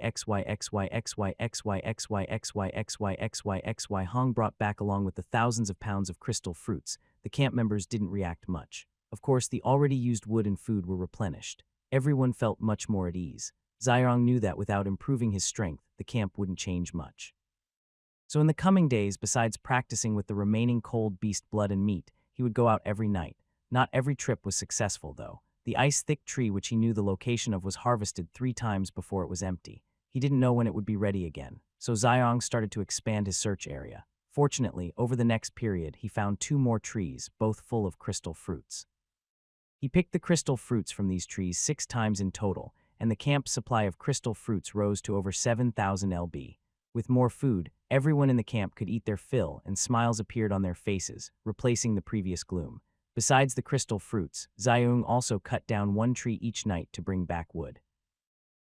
Hong brought back along with the thousands of pounds of crystal fruits, the camp members didn't react much. Of course, the already used wood and food were replenished. Everyone felt much more at ease. Xiang knew that without improving his strength, the camp wouldn't change much. So in the coming days, besides practicing with the remaining cold beast blood and meat, he would go out every night. Not every trip was successful, though. The ice-thick tree which he knew the location of was harvested 3 times before it was empty. He didn't know when it would be ready again, so Xiang started to expand his search area. Fortunately, over the next period, he found 2 more trees, both full of crystal fruits. He picked the crystal fruits from these trees 6 times in total, and the camp's supply of crystal fruits rose to over 7,000 lb. With more food, everyone in the camp could eat their fill, and smiles appeared on their faces, replacing the previous gloom. Besides the crystal fruits, Xiang also cut down 1 tree each night to bring back wood.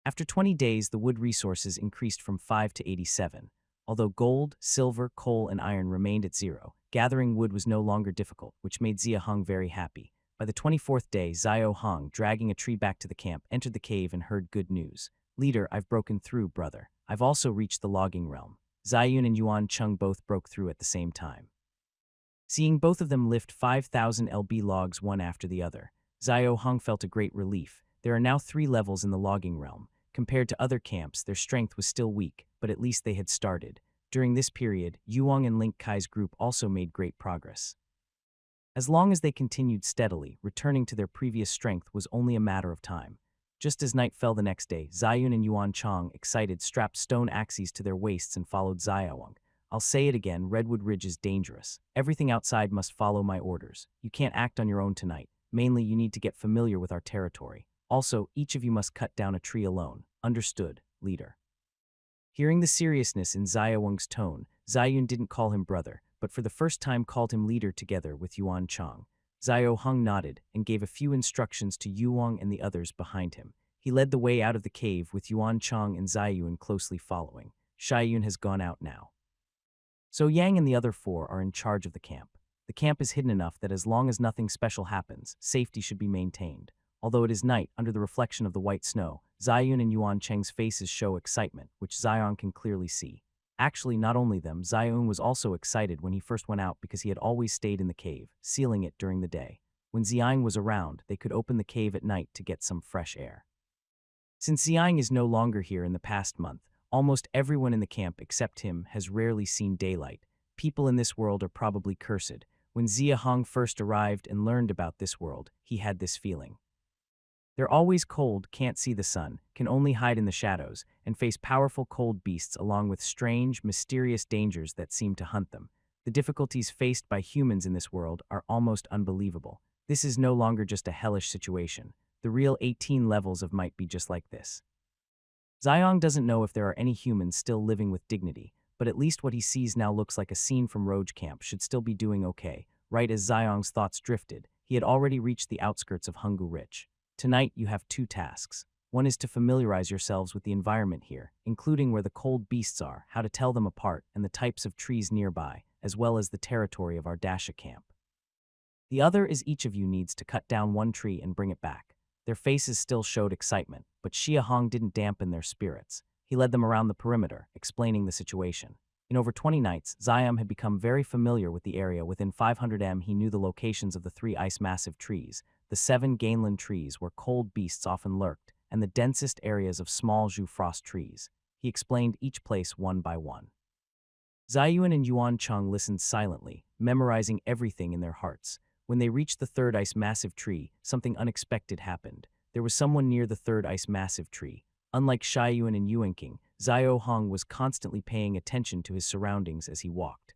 After 20 days, the wood resources increased from 5 to 87. Although gold, silver, coal, and iron remained at 0, gathering wood was no longer difficult, which made Xia Hong very happy. By the 24th day, Xiao Hong, dragging a tree back to the camp, entered the cave and heard good news. "Leader, I've broken through, brother. I've also reached the logging realm." Ziyun and Yuan Cheng both broke through at the same time. Seeing both of them lift 5,000 lb logs one after the other, Xiao Hong felt a great relief. There are now 3 levels in the logging realm. Compared to other camps, their strength was still weak, but at least they had started. During this period, Yuang and Link Kai's group also made great progress. As long as they continued steadily, returning to their previous strength was only a matter of time. Just as night fell the next day, Ziyun and Yuan Chang, excited, strapped stone axes to their waists and followed Xiaowang. "I'll say it again, Redwood Ridge is dangerous. Everything outside must follow my orders. You can't act on your own tonight. Mainly, you need to get familiar with our territory. Also, each of you must cut down a tree alone. Understood, leader." Hearing the seriousness in Xiaowang's tone, Ziyun didn't call him brother, but for the first time called him leader together with Yuan Chang. Xiao Hung nodded and gave a few instructions to Yuang and the others behind him. He led the way out of the cave with Yuan Chang and Ziyun closely following. Shaiyun has gone out now. So Yang and the other 4 are in charge of the camp. The camp is hidden enough that as long as nothing special happens, safety should be maintained. Although it is night, under the reflection of the white snow, Ziyun and Yuan Cheng's faces show excitement, which Xiong can clearly see. Actually, not only them, Ziyun was also excited when he first went out because he had always stayed in the cave, sealing it during the day. When Xiang was around, they could open the cave at night to get some fresh air. Since Xiang is no longer here in the past month, almost everyone in the camp except him has rarely seen daylight. People in this world are probably cursed. When Xia Hong first arrived and learned about this world, he had this feeling. They're always cold, can't see the sun, can only hide in the shadows, and face powerful cold beasts along with strange, mysterious dangers that seem to hunt them. The difficulties faced by humans in this world are almost unbelievable. This is no longer just a hellish situation. The real 18 levels of might be just like this. Xiong doesn't know if there are any humans still living with dignity, but at least what he sees now looks like a scene from Roge Camp should still be doing okay. Right as Xiong's thoughts drifted, he had already reached the outskirts of Hungu Rich. Tonight, you have two tasks. One is to familiarize yourselves with the environment here, including where the cold beasts are, how to tell them apart, and the types of trees nearby, as well as the territory of our Dasha camp. The other is each of you needs to cut down one tree and bring it back. Their faces still showed excitement, but Xia Hong didn't dampen their spirits. He led them around the perimeter, explaining the situation. In over 20 nights, Xiam had become very familiar with the area. Within 500 m, he knew the locations of the 3 ice massive trees, the 7 Gainland trees where cold beasts often lurked, and the densest areas of small Zhu frost trees. He explained each place one by one. Zayuan and Yuan Cheng listened silently, memorizing everything in their hearts. When they reached the 3rd ice massive tree, something unexpected happened. There was someone near the 3rd ice massive tree. Unlike Shaiyuan and Yuanqing, Zhao Hong was constantly paying attention to his surroundings as he walked.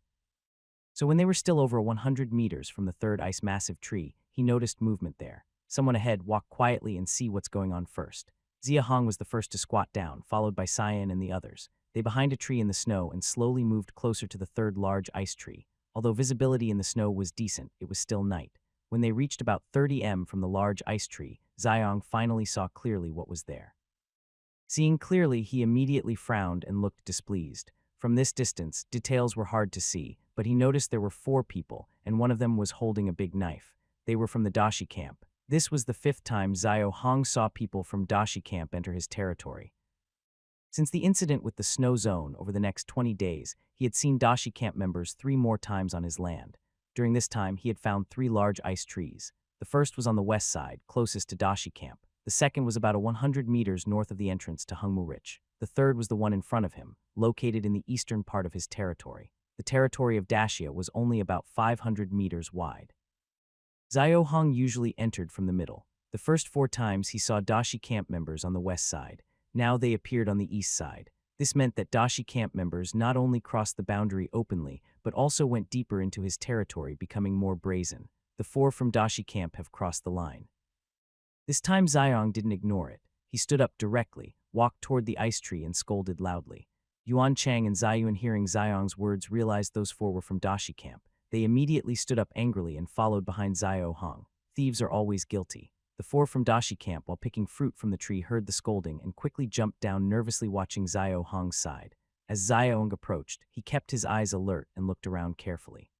So when they were still over 100 meters from the 3rd ice massive tree, he noticed movement there. Someone ahead walked quietly and see what's going on first. Zia Hong was the first to squat down, followed by Cyan and the others. They behind a tree in the snow and slowly moved closer to the 3rd large ice tree. Although visibility in the snow was decent, it was still night. When they reached about 30 m from the large ice tree, Xiong finally saw clearly what was there. Seeing clearly, he immediately frowned and looked displeased. From this distance, details were hard to see, but he noticed there were 4 people, and one of them was holding a big knife. They were from the Dashi camp. This was the 5th time Zhao Hong saw people from Dashi camp enter his territory. Since the incident with the snow zone over the next 20 days, he had seen Dashi camp members 3 more times on his land. During this time, he had found 3 large ice trees. The first was on the west side, closest to Dashi camp. The second was about 100 meters north of the entrance to Hungmu Rich. The third was the one in front of him, located in the eastern part of his territory. The territory of Dashia was only about 500 meters wide. Zhao Hong usually entered from the middle. The first 4 times he saw Dashi camp members on the west side. Now they appeared on the east side. This meant that Dashi camp members not only crossed the boundary openly, but also went deeper into his territory, becoming more brazen. The 4 from Dashi camp have crossed the line. This time Xiong didn't ignore it. He stood up directly, walked toward the ice tree and scolded loudly. Yuan Chang and Zayuan, hearing Xiong's words, realized those 4 were from Dashi camp. They immediately stood up angrily and followed behind Zhao Hong. Thieves are always guilty. The 4 from Dashi camp, while picking fruit from the tree, heard the scolding and quickly jumped down, nervously watching Zhao Hong's side. As Xiong approached, he kept his eyes alert and looked around carefully.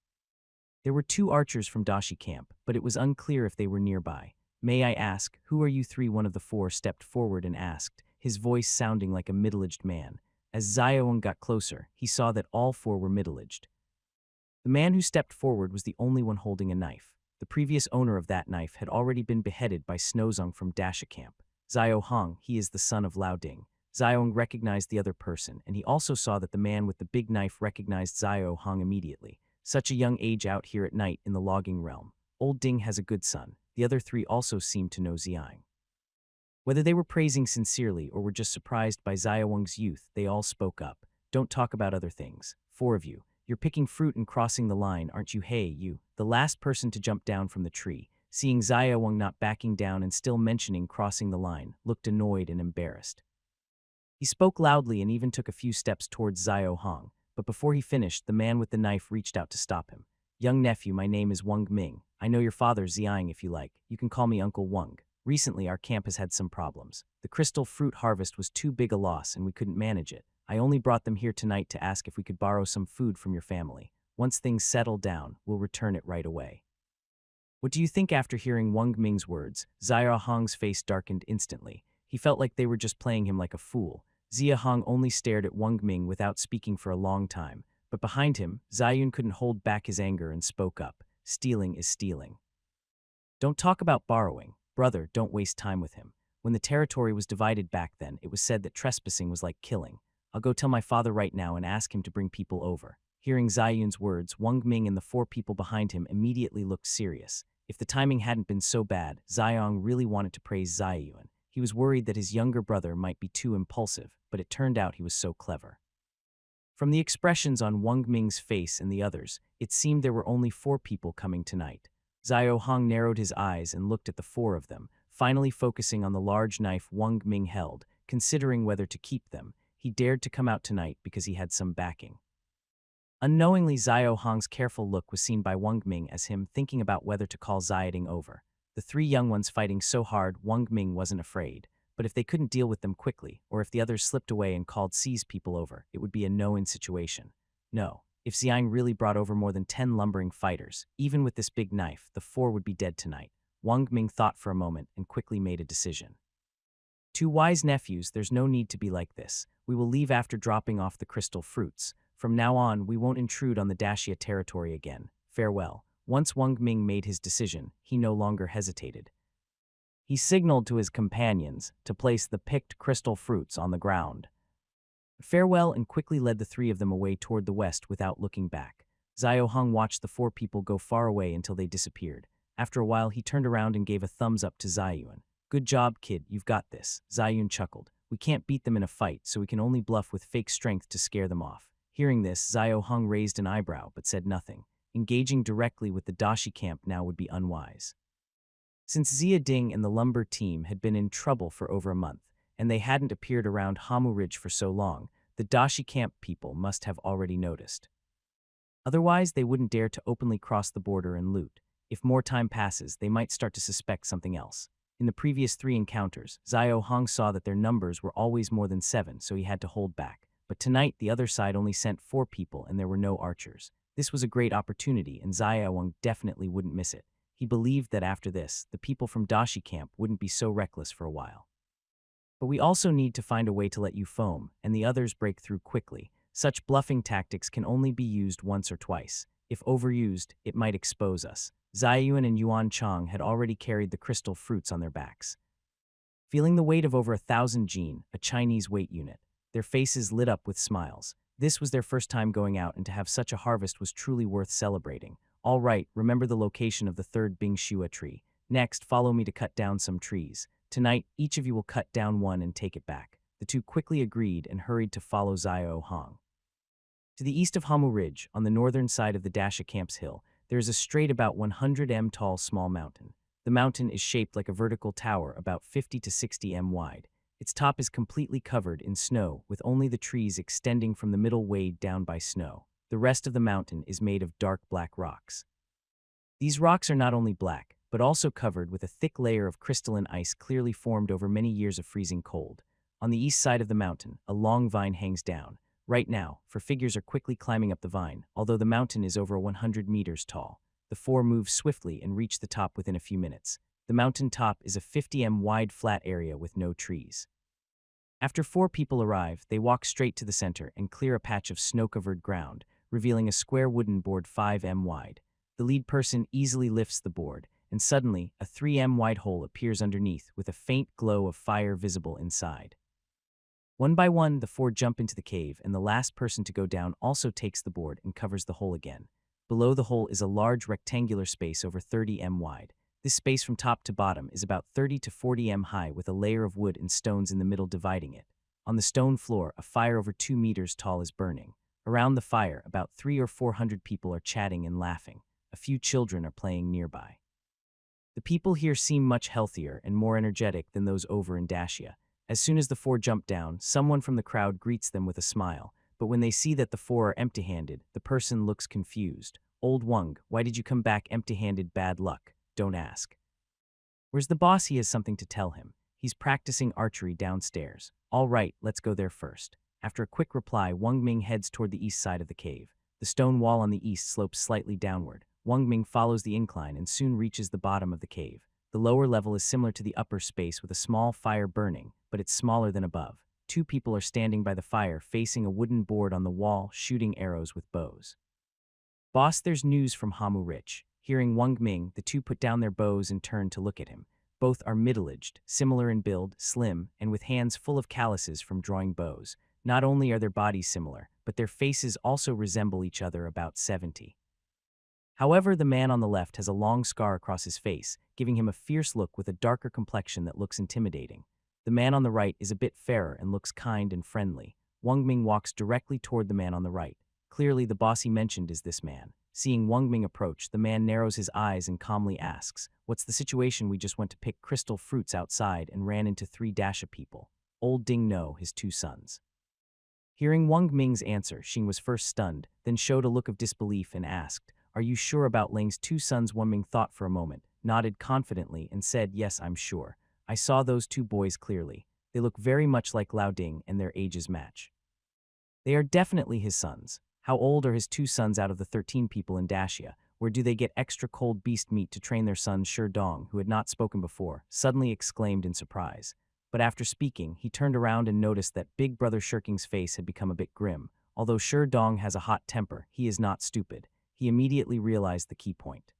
There were 2 archers from Dashi camp, but it was unclear if they were nearby. "May I ask, who are you 3?" One of the 4 stepped forward and asked, his voice sounding like a middle-aged man. As Xiong got closer, he saw that all 4 were middle-aged. The man who stepped forward was the only one holding a knife. The previous owner of that knife had already been beheaded by Snowzong from Dasha camp. Zhao Hong, he is the son of Lao Ding. Xiong recognized the other person, and he also saw that the man with the big knife recognized Zhao Hong immediately. Such a young age out here at night in the logging realm. Old Ding has a good son. The other 3 also seemed to know Xiang. Whether they were praising sincerely or were just surprised by Xiaowang's youth, they all spoke up. "Don't talk about other things. 4 of you. You're picking fruit and crossing the line, aren't you? Hey, you." The last person to jump down from the tree, seeing Xiaowang not backing down and still mentioning crossing the line, looked annoyed and embarrassed. He spoke loudly and even took a few steps towards Zhao Hong, but before he finished, the man with the knife reached out to stop him. "Young nephew, my name is Wang Ming. I know your father Xiang if you like. You can call me Uncle Wang. Recently, our camp has had some problems. The crystal fruit harvest was too big a loss and we couldn't manage it. I only brought them here tonight to ask if we could borrow some food from your family. Once things settle down, we'll return it right away." What do you think? After hearing Wang Ming's words, Zia Hong's face darkened instantly. He felt like they were just playing him like a fool. Zia Hong only stared at Wang Ming without speaking for a long time. But behind him, Zayun couldn't hold back his anger and spoke up. "Stealing is stealing. Don't talk about borrowing. Brother, don't waste time with him. When the territory was divided back then, it was said that trespassing was like killing. I'll go tell my father right now and ask him to bring people over." Hearing Zayun's words, Wang Ming and the 4 people behind him immediately looked serious. If the timing hadn't been so bad, Xiong really wanted to praise Ziyuan. He was worried that his younger brother might be too impulsive, but it turned out he was so clever. From the expressions on Wang Ming's face and the others, it seemed there were only 4 people coming tonight. Xiao Hong narrowed his eyes and looked at the 4 of them, finally focusing on the large knife Wang Ming held, considering whether to keep them. He dared to come out tonight because he had some backing. Unknowingly, Xiao Hong's careful look was seen by Wang Ming as him thinking about whether to call Xiaoding over. The 3 young ones fighting so hard, Wang Ming wasn't afraid. But if they couldn't deal with them quickly, or if the others slipped away and called C's people over, it would be a no-win situation. No, if Xiang really brought over more than 10 lumbering fighters, even with this big knife, the 4 would be dead tonight. Wang Ming thought for a moment and quickly made a decision. 2 wise nephews, there's no need to be like this. We will leave after dropping off the crystal fruits. From now on, we won't intrude on the Dacia territory again. Farewell. Once Wang Ming made his decision, he no longer hesitated. He signaled to his companions to place the picked crystal fruits on the ground. Farewell, and quickly led the 3 of them away toward the west without looking back. Xiao Hong watched the 4 people go far away until they disappeared. After a while, he turned around and gave a thumbs up to Ziyuan. Good job, kid, you've got this. Ziyuan chuckled. We can't beat them in a fight, so we can only bluff with fake strength to scare them off. Hearing this, Xiao Hong raised an eyebrow but said nothing. Engaging directly with the Dashi camp now would be unwise. Since Xia Ding and the lumber team had been in trouble for over a month, and they hadn't appeared around Hamu Ridge for so long, the Dashi camp people must have already noticed. Otherwise, they wouldn't dare to openly cross the border and loot. If more time passes, they might start to suspect something else. In the previous 3 encounters, Xiao Hong saw that their numbers were always more than 7, so he had to hold back. But tonight, the other side only sent 4 people and there were no archers. This was a great opportunity, and Xiao Hong definitely wouldn't miss it. He believed that after this, the people from Dashi camp wouldn't be so reckless for a while. But we also need to find a way to let you foam, and the others break through quickly. Such bluffing tactics can only be used once or twice. If overused, it might expose us. Ziyuan and Yuan Chang had already carried the crystal fruits on their backs. Feeling the weight of over 1,000 jin, a Chinese weight unit, their faces lit up with smiles. This was their first time going out, and to have such a harvest was truly worth celebrating. All right, remember the location of the 3rd Bingshua tree. Next, follow me to cut down some trees. Tonight, each of you will cut down one and take it back. The 2 quickly agreed and hurried to follow Xiao Hong. To the east of Hamu Ridge, on the northern side of the Dasha Camp's hill, there is a straight about 100 m tall small mountain. The mountain is shaped like a vertical tower about 50 to 60 m wide. Its top is completely covered in snow, with only the trees extending from the middle weighed down by snow. The rest of the mountain is made of dark black rocks. These rocks are not only black, but also covered with a thick layer of crystalline ice clearly formed over many years of freezing cold. On the east side of the mountain, a long vine hangs down. Right now, 4 figures are quickly climbing up the vine, although the mountain is over 100 meters tall. The 4 move swiftly and reach the top within a few minutes. The mountain top is a 50 m wide flat area with no trees. After 4 people arrive, they walk straight to the center and clear a patch of snow-covered ground, revealing a square wooden board 5 m wide. The lead person easily lifts the board, and suddenly, a 3 m wide hole appears underneath with a faint glow of fire visible inside. One by one, the 4 jump into the cave, and the last person to go down also takes the board and covers the hole again. Below the hole is a large rectangular space over 30 m wide. This space from top to bottom is about 30 to 40 m high, with a layer of wood and stones in the middle dividing it. On the stone floor, a fire over 2 meters tall is burning. Around the fire, about 300 or 400 people are chatting and laughing. A few children are playing nearby. The people here seem much healthier and more energetic than those over in Dacia. As soon as the 4 jump down, someone from the crowd greets them with a smile, but when they see that the 4 are empty-handed, the person looks confused. Old Wang, why did you come back empty-handed? Bad luck. Don't ask. Where's the boss? He has something to tell him. He's practicing archery downstairs. All right, let's go there first. After a quick reply, Wang Ming heads toward the east side of the cave. The stone wall on the east slopes slightly downward. Wang Ming follows the incline and soon reaches the bottom of the cave. The lower level is similar to the upper space with a small fire burning, but it's smaller than above. 2 people are standing by the fire facing a wooden board on the wall, shooting arrows with bows. Boss, there's news from Hamu Ridge. Hearing Wang Ming, the 2 put down their bows and turn to look at him. Both are middle-aged, similar in build, slim, and with hands full of calluses from drawing bows. Not only are their bodies similar, but their faces also resemble each other about 70. However, the man on the left has a long scar across his face, giving him a fierce look with a darker complexion that looks intimidating. The man on the right is a bit fairer and looks kind and friendly. Wang Ming walks directly toward the man on the right. Clearly, the boss he mentioned is this man. Seeing Wang Ming approach, the man narrows his eyes and calmly asks, "What's the situation? We just went to pick crystal fruits outside and ran into 3 Dasha people. Old Ding No, his 2 sons." Hearing Wang Ming's answer, Xing was first stunned, then showed a look of disbelief and asked, "Are you sure about Ling's 2 sons?" Wang Ming thought for a moment, nodded confidently, and said, "Yes, I'm sure. I saw those 2 boys clearly. They look very much like Lao Ding and their ages match. They are definitely his sons. How old are his 2 sons out of the 13 people in Dacia? Where do they get extra cold beast meat to train their son?" Shi Dong, who had not spoken before, suddenly exclaimed in surprise. But after speaking, he turned around and noticed that Big Brother Shirking's face had become a bit grim. Although Shi Dong has a hot temper, he is not stupid. He immediately realized the key point.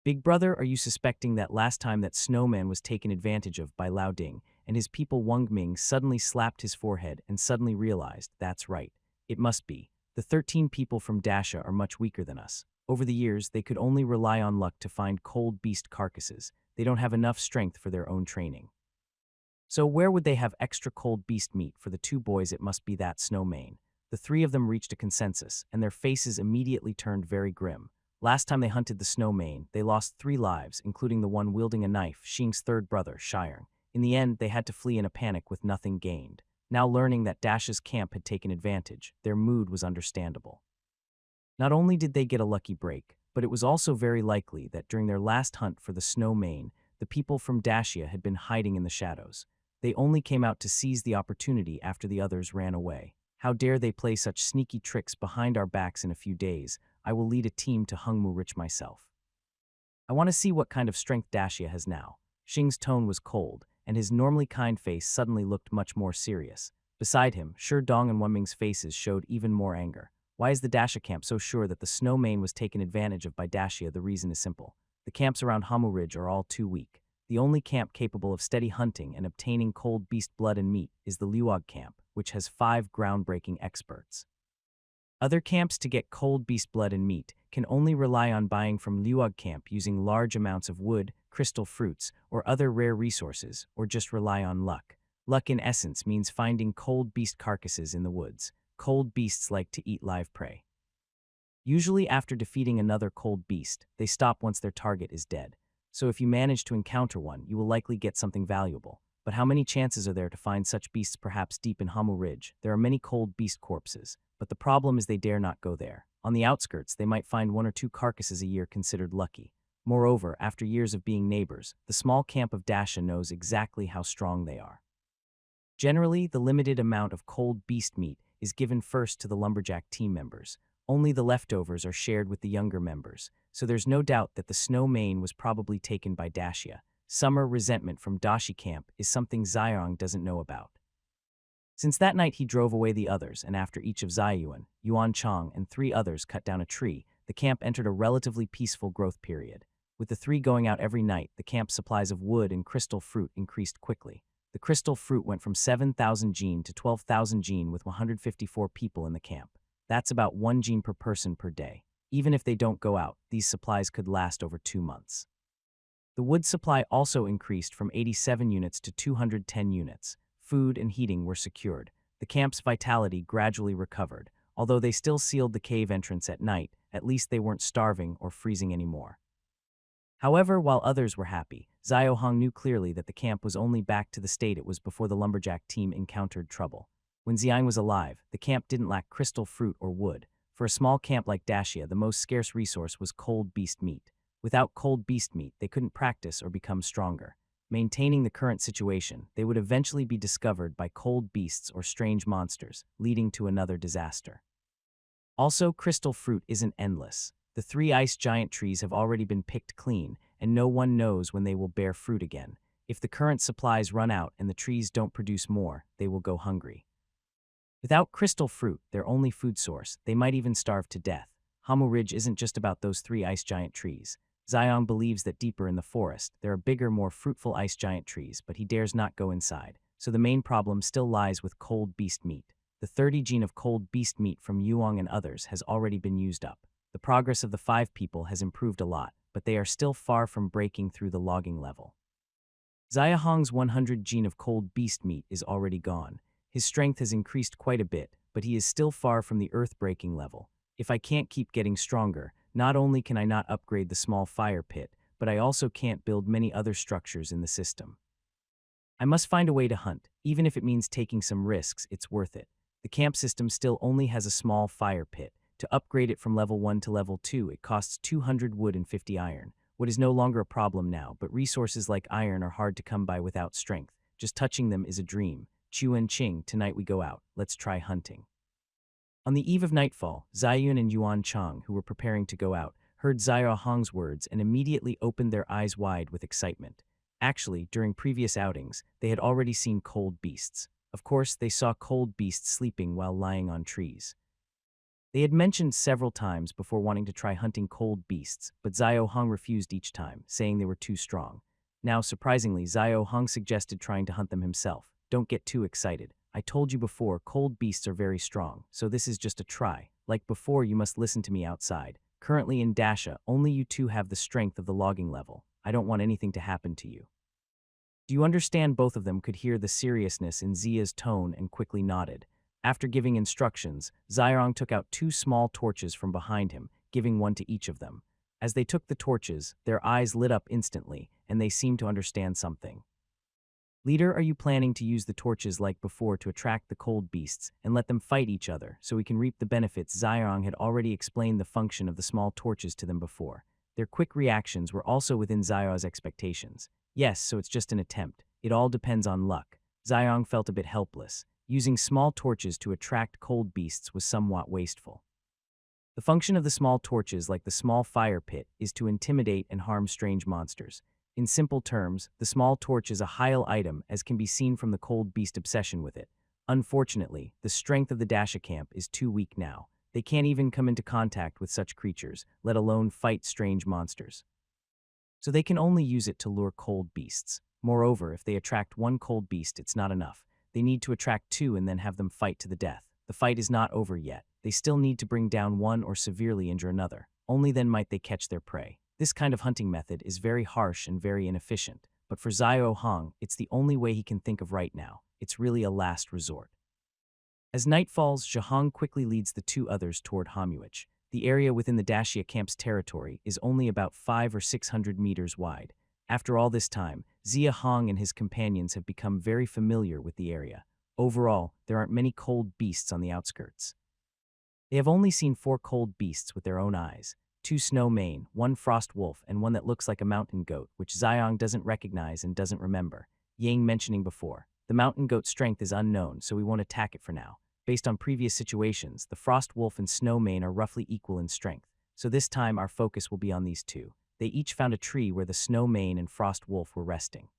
"Big Brother, are you suspecting that last time that Snowman was taken advantage of by Lao Ding and his people?" Wang Ming suddenly slapped his forehead and suddenly realized, "That's right. It must be. The 13 people from Dacia are much weaker than us. Over the years, they could only rely on luck to find cold beast carcasses. They don't have enough strength for their own training. So where would they have extra cold beast meat for the 2 boys? It must be that Snowman." The 3 of them reached a consensus, and their faces immediately turned very grim. Last time they hunted the Snowman, they lost 3 lives, including the one wielding a knife, Xing's 3rd brother, Shireng. In the end, they had to flee in a panic with nothing gained. Now learning that Dasha's camp had taken advantage, their mood was understandable. Not only did they get a lucky break, but it was also very likely that during their last hunt for the Snowman, the people from Dacia had been hiding in the shadows. They only came out to seize the opportunity after the others ran away. How dare they play such sneaky tricks behind our backs? In a few days, I will lead a team to Hungmu Rich myself. I want to see what kind of strength Dacia has now." Xing's tone was cold, and his normally kind face suddenly looked much more serious. Beside him, Shi Dong and Wang Ming's faces showed even more anger. Why is the Dacia camp so sure that the Snowman was taken advantage of by Dacia? The reason is simple. The camps around Hungmu Ridge are all too weak. The only camp capable of steady hunting and obtaining cold beast blood and meat is the Luog camp, which has 5 groundbreaking experts. Other camps to get cold beast blood and meat can only rely on buying from Luog camp using large amounts of wood, crystal fruits, or other rare resources, or just rely on luck. Luck in essence means finding cold beast carcasses in the woods. Cold beasts like to eat live prey. Usually after defeating another cold beast, they stop once their target is dead. So if you manage to encounter one, you will likely get something valuable. But how many chances are there to find such beasts? Perhaps deep in Hungmu Ridge, there are many cold beast corpses. But the problem is they dare not go there. On the outskirts, they might find 1 or 2 carcasses a year, considered lucky. Moreover, after years of being neighbors, the small camp of Dacia knows exactly how strong they are. Generally, the limited amount of cold beast meat is given first to the lumberjack team members. Only the leftovers are shared with the younger members, so there's no doubt that the Snowman was probably taken by Dacia. Summer resentment from Dashi camp is something Xiong doesn't know about. Since that night he drove away the others, and after each of Ziyuan, Yuan Chong, and 3 others cut down a tree, the camp entered a relatively peaceful growth period. With the 3 going out every night, the camp's supplies of wood and crystal fruit increased quickly. The crystal fruit went from 7,000 jin to 12,000 jin with 154 people in the camp. That's about 1 jin per person per day. Even if they don't go out, these supplies could last over 2 months. The wood supply also increased from 87 units to 210 units. Food and heating were secured. The camp's vitality gradually recovered. Although they still sealed the cave entrance at night, at least they weren't starving or freezing anymore. However, while others were happy, Zio Hong knew clearly that the camp was only back to the state it was before the lumberjack team encountered trouble. When Xiang was alive, the camp didn't lack crystal fruit or wood. For a small camp like Dacia, the most scarce resource was cold beast meat. Without cold beast meat, they couldn't practice or become stronger. Maintaining the current situation, they would eventually be discovered by cold beasts or strange monsters, leading to another disaster. Also, crystal fruit isn't endless. The 3 ice giant trees have already been picked clean, and no one knows when they will bear fruit again. If the current supplies run out and the trees don't produce more, they will go hungry. Without crystal fruit, their only food source, they might even starve to death. Hungmu Ridge isn't just about those 3 ice giant trees. Xiong believes that deeper in the forest, there are bigger, more fruitful ice giant trees, but he dares not go inside. So the main problem still lies with cold beast meat. The 30 gene of cold beast meat from Yuang and others has already been used up. The progress of the 5 people has improved a lot, but they are still far from breaking through the logging level. Xia Hong's 100 gene of cold beast meat is already gone. His strength has increased quite a bit, but he is still far from the earth-breaking level. If I can't keep getting stronger, not only can I not upgrade the small fire pit, but I also can't build many other structures in the system. I must find a way to hunt. Even if it means taking some risks, it's worth it. The camp system still only has a small fire pit. To upgrade it from level 1 to level 2, it costs 200 wood and 50 iron. Wood is no longer a problem now, but resources like iron are hard to come by without strength. Just touching them is a dream. Chu and Qing, tonight we go out. Let's try hunting. On the eve of nightfall, Ziyun and Yuan Chang, who were preparing to go out, heard Xia Hong's words and immediately opened their eyes wide with excitement. Actually, during previous outings, they had already seen cold beasts. Of course, they saw cold beasts sleeping while lying on trees. They had mentioned several times before wanting to try hunting cold beasts, but Xiao Hong refused each time, saying they were too strong. Now, surprisingly, Xiao Hong suggested trying to hunt them himself. Don't get too excited. I told you before, cold beasts are very strong, so this is just a try. Like before, you must listen to me outside. Currently in Dasha, only you two have the strength of the logging level. I don't want anything to happen to you. Do you understand? Both of them could hear the seriousness in Zia's tone and quickly nodded. After giving instructions, Zirong took out 2 small torches from behind him, giving one to each of them. As they took the torches, their eyes lit up instantly, and they seemed to understand something. Leader, are you planning to use the torches like before to attract the cold beasts and let them fight each other so we can reap the benefits? Zirong had already explained the function of the small torches to them before. Their quick reactions were also within Zio's expectations. Yes, so it's just an attempt. It all depends on luck. Ziyong felt a bit helpless. Using small torches to attract cold beasts was somewhat wasteful. The function of the small torches, like the small fire pit, is to intimidate and harm strange monsters. In simple terms, the small torch is a high item, as can be seen from the cold beast obsession with it. Unfortunately, the strength of the Dasha camp is too weak now. They can't even come into contact with such creatures, let alone fight strange monsters. So they can only use it to lure cold beasts. Moreover, if they attract one cold beast, it's not enough. They need to attract 2 and then have them fight to the death. The fight is not over yet. They still need to bring down one or severely injure another. Only then might they catch their prey. This kind of hunting method is very harsh and very inefficient, but for Xiao Hong, it's the only way he can think of right now. It's really a last resort. As night falls, Zhahong quickly leads the 2 others toward Hamuich. The area within the Dashia camp's territory is only about 500 or 600 meters wide. After all this time, Xia Hong and his companions have become very familiar with the area. Overall, there aren't many cold beasts on the outskirts. They have only seen 4 cold beasts with their own eyes. 2 snow mane, 1 frost wolf, and 1 that looks like a mountain goat, which Xiong doesn't recognize and doesn't remember. Yang mentioning before, the mountain goat's strength is unknown, so we won't attack it for now. Based on previous situations, the frost wolf and snow mane are roughly equal in strength, so this time our focus will be on these 2. They each found a tree where the snow mane and frost wolf were resting.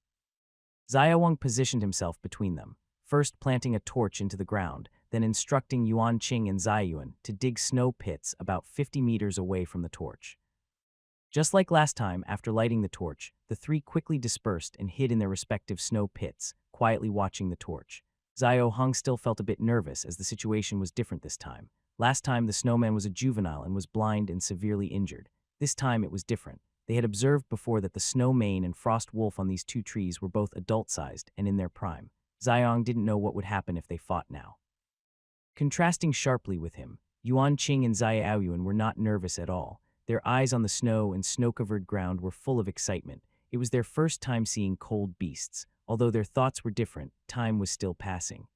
Xiaowang positioned himself between them, first planting a torch into the ground, then instructing Yuan Qing and Ziyuan to dig snow pits about 50 meters away from the torch. Just like last time, after lighting the torch, the 3 quickly dispersed and hid in their respective snow pits, quietly watching the torch. Xiao Hong still felt a bit nervous as the situation was different this time. Last time, the snowman was a juvenile and was blind and severely injured. This time, it was different. They had observed before that the snow mane and frost wolf on these 2 trees were both adult-sized and in their prime. Xiong didn't know what would happen if they fought now. Contrasting sharply with him, Yuan Qing and Xiaoyuan were not nervous at all. Their eyes on the snow and snow-covered ground were full of excitement. It was their first time seeing cold beasts. Although their thoughts were different, time was still passing.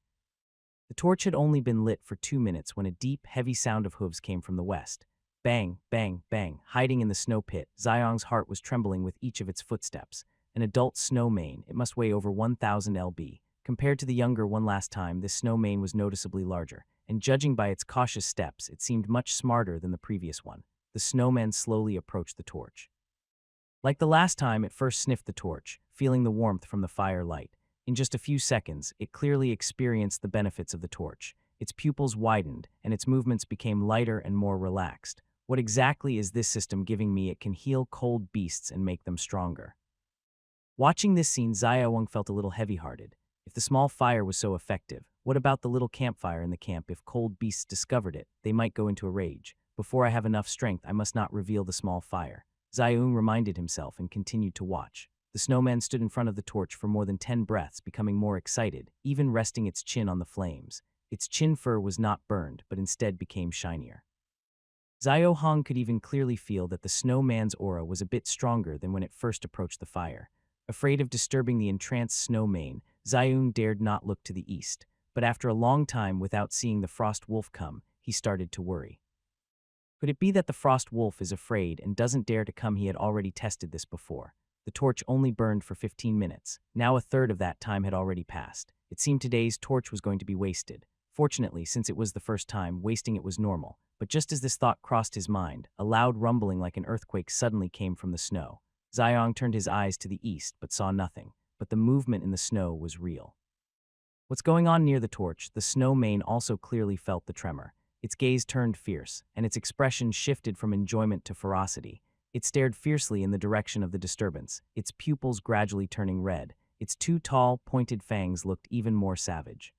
The torch had only been lit for 2 minutes when a deep, heavy sound of hooves came from the west. Bang, bang, bang. Hiding in the snow pit, Xiong's heart was trembling with each of its footsteps. An adult snow mane, it must weigh over 1,000 lb. Compared to the younger one last time, this snow mane was noticeably larger, and judging by its cautious steps, it seemed much smarter than the previous one. The snowman slowly approached the torch. Like the last time, it first sniffed the torch, feeling the warmth from the firelight. In just a few seconds, it clearly experienced the benefits of the torch. Its pupils widened, and its movements became lighter and more relaxed. What exactly is this system giving me? It can heal cold beasts and make them stronger. Watching this scene, Xiaowang felt a little heavy-hearted. If the small fire was so effective, what about the little campfire in the camp? If cold beasts discovered it, they might go into a rage. Before I have enough strength, I must not reveal the small fire. Xiaoyong reminded himself and continued to watch. The snowman stood in front of the torch for more than 10 breaths, becoming more excited, even resting its chin on the flames. Its chin fur was not burned, but instead became shinier. Xiaohong could even clearly feel that the snowman's aura was a bit stronger than when it first approached the fire. Afraid of disturbing the entranced snowman, Xiaoyong dared not look to the east, but after a long time without seeing the frost wolf come, he started to worry. Could it be that the frost wolf is afraid and doesn't dare to come? He had already tested this before. The torch only burned for 15 minutes. Now a third of that time had already passed. It seemed today's torch was going to be wasted. Fortunately, since it was the first time, wasting it was normal. But just as this thought crossed his mind, a loud rumbling like an earthquake suddenly came from the snow. Xiaoyong turned his eyes to the east but saw nothing. But the movement in the snow was real. What's going on near the torch? The snowman also clearly felt the tremor. Its gaze turned fierce, and its expression shifted from enjoyment to ferocity. It stared fiercely in the direction of the disturbance, its pupils gradually turning red. Its two tall, pointed fangs looked even more savage.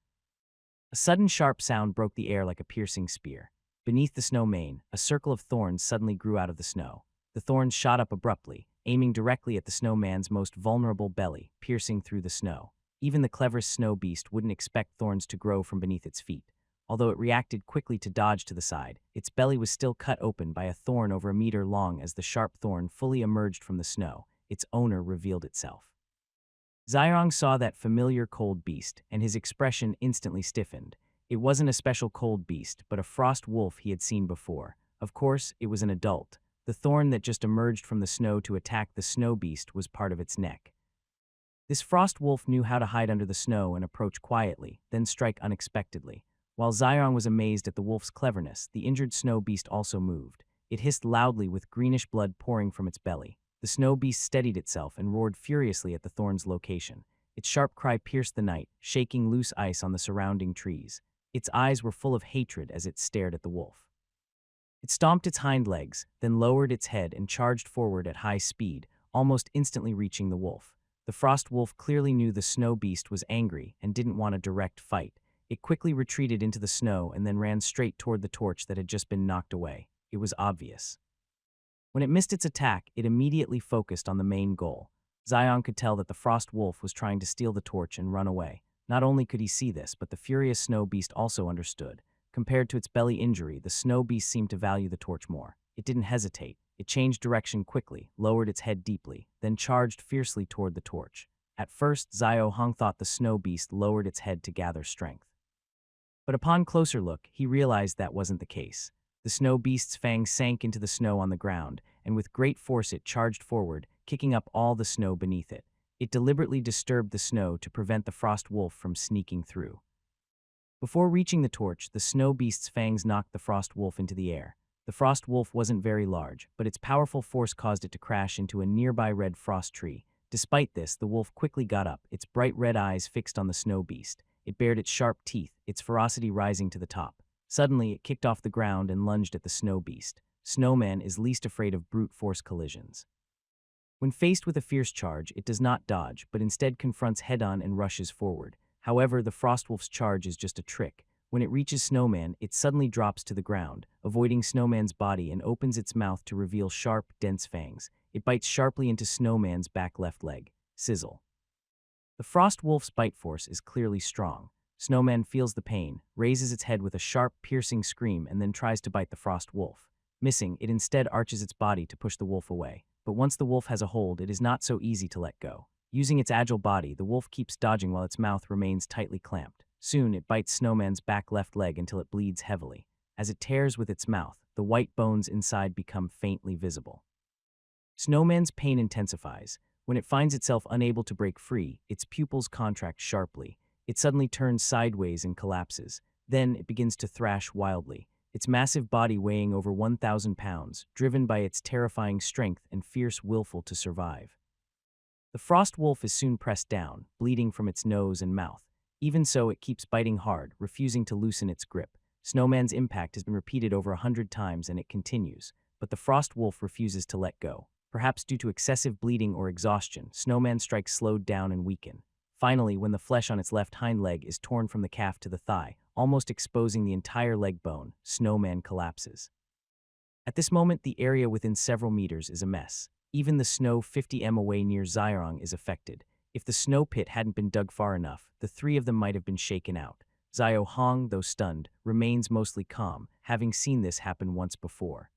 A sudden sharp sound broke the air like a piercing spear. Beneath the snowman, a circle of thorns suddenly grew out of the snow. The thorns shot up abruptly, aiming directly at the snowman's most vulnerable belly, piercing through the snow. Even the cleverest snow beast wouldn't expect thorns to grow from beneath its feet. Although it reacted quickly to dodge to the side, its belly was still cut open by a thorn over a meter long. As the sharp thorn fully emerged from the snow, its owner revealed itself. Xiaoyong saw that familiar cold beast, and his expression instantly stiffened. It wasn't a special cold beast, but a frost wolf he had seen before. Of course, it was an adult. The thorn that just emerged from the snow to attack the snow beast was part of its neck. This frost wolf knew how to hide under the snow and approach quietly, then strike unexpectedly. While Xiaoyong was amazed at the wolf's cleverness, the injured snow beast also moved. It hissed loudly with greenish blood pouring from its belly. The snow beast steadied itself and roared furiously at the thorn's location. Its sharp cry pierced the night, shaking loose ice on the surrounding trees. Its eyes were full of hatred as it stared at the wolf. It stomped its hind legs, then lowered its head and charged forward at high speed, almost instantly reaching the wolf. The frost wolf clearly knew the snow beast was angry and didn't want a direct fight. It quickly retreated into the snow and then ran straight toward the torch that had just been knocked away. It was obvious. When it missed its attack, it immediately focused on the main goal. Xiaoyong could tell that the frost wolf was trying to steal the torch and run away. Not only could he see this, but the furious snow beast also understood. Compared to its belly injury, the snow beast seemed to value the torch more. It didn't hesitate. It changed direction quickly, lowered its head deeply, then charged fiercely toward the torch. At first, Xiaohong thought the snow beast lowered its head to gather strength. But upon closer look, he realized that wasn't the case. The snow beast's fangs sank into the snow on the ground, and with great force it charged forward, kicking up all the snow beneath it. It deliberately disturbed the snow to prevent the frost wolf from sneaking through. Before reaching the torch, the snow beast's fangs knocked the frost wolf into the air. The frost wolf wasn't very large, but its powerful force caused it to crash into a nearby red frost tree. Despite this, the wolf quickly got up, its bright red eyes fixed on the snow beast. It bared its sharp teeth, its ferocity rising to the top. Suddenly, it kicked off the ground and lunged at the snow beast. Snowman is least afraid of brute force collisions. When faced with a fierce charge, it does not dodge, but instead confronts head-on and rushes forward. However, the Frostwolf's charge is just a trick. When it reaches Snowman, it suddenly drops to the ground, avoiding Snowman's body and opens its mouth to reveal sharp, dense fangs. It bites sharply into Snowman's back left leg. Sizzle. The Frostwolf's bite force is clearly strong. Snowman feels the pain, raises its head with a sharp, piercing scream, and then tries to bite the Frost Wolf. Missing, it instead arches its body to push the wolf away. But once the wolf has a hold, it is not so easy to let go. Using its agile body, the wolf keeps dodging while its mouth remains tightly clamped. Soon, it bites Snowman's back left leg until it bleeds heavily. As it tears with its mouth, the white bones inside become faintly visible. Snowman's pain intensifies. When it finds itself unable to break free, its pupils contract sharply. It suddenly turns sideways and collapses. Then it begins to thrash wildly, its massive body weighing over 1,000 pounds, driven by its terrifying strength and fierce willful to survive. The frost wolf is soon pressed down, bleeding from its nose and mouth. Even so, it keeps biting hard, refusing to loosen its grip. Snowman's impact has been repeated over 100 times and it continues, but the frost wolf refuses to let go. Perhaps due to excessive bleeding or exhaustion, Snowman's strikes slowed down and weaken. Finally, when the flesh on its left hind leg is torn from the calf to the thigh, almost exposing the entire leg bone, Snowman collapses. At this moment, the area within several meters is a mess. Even the snow 50 m away near Xiarong is affected. If the snow pit hadn't been dug far enough, the three of them might have been shaken out. Xiao Hong, though stunned, remains mostly calm, having seen this happen once before.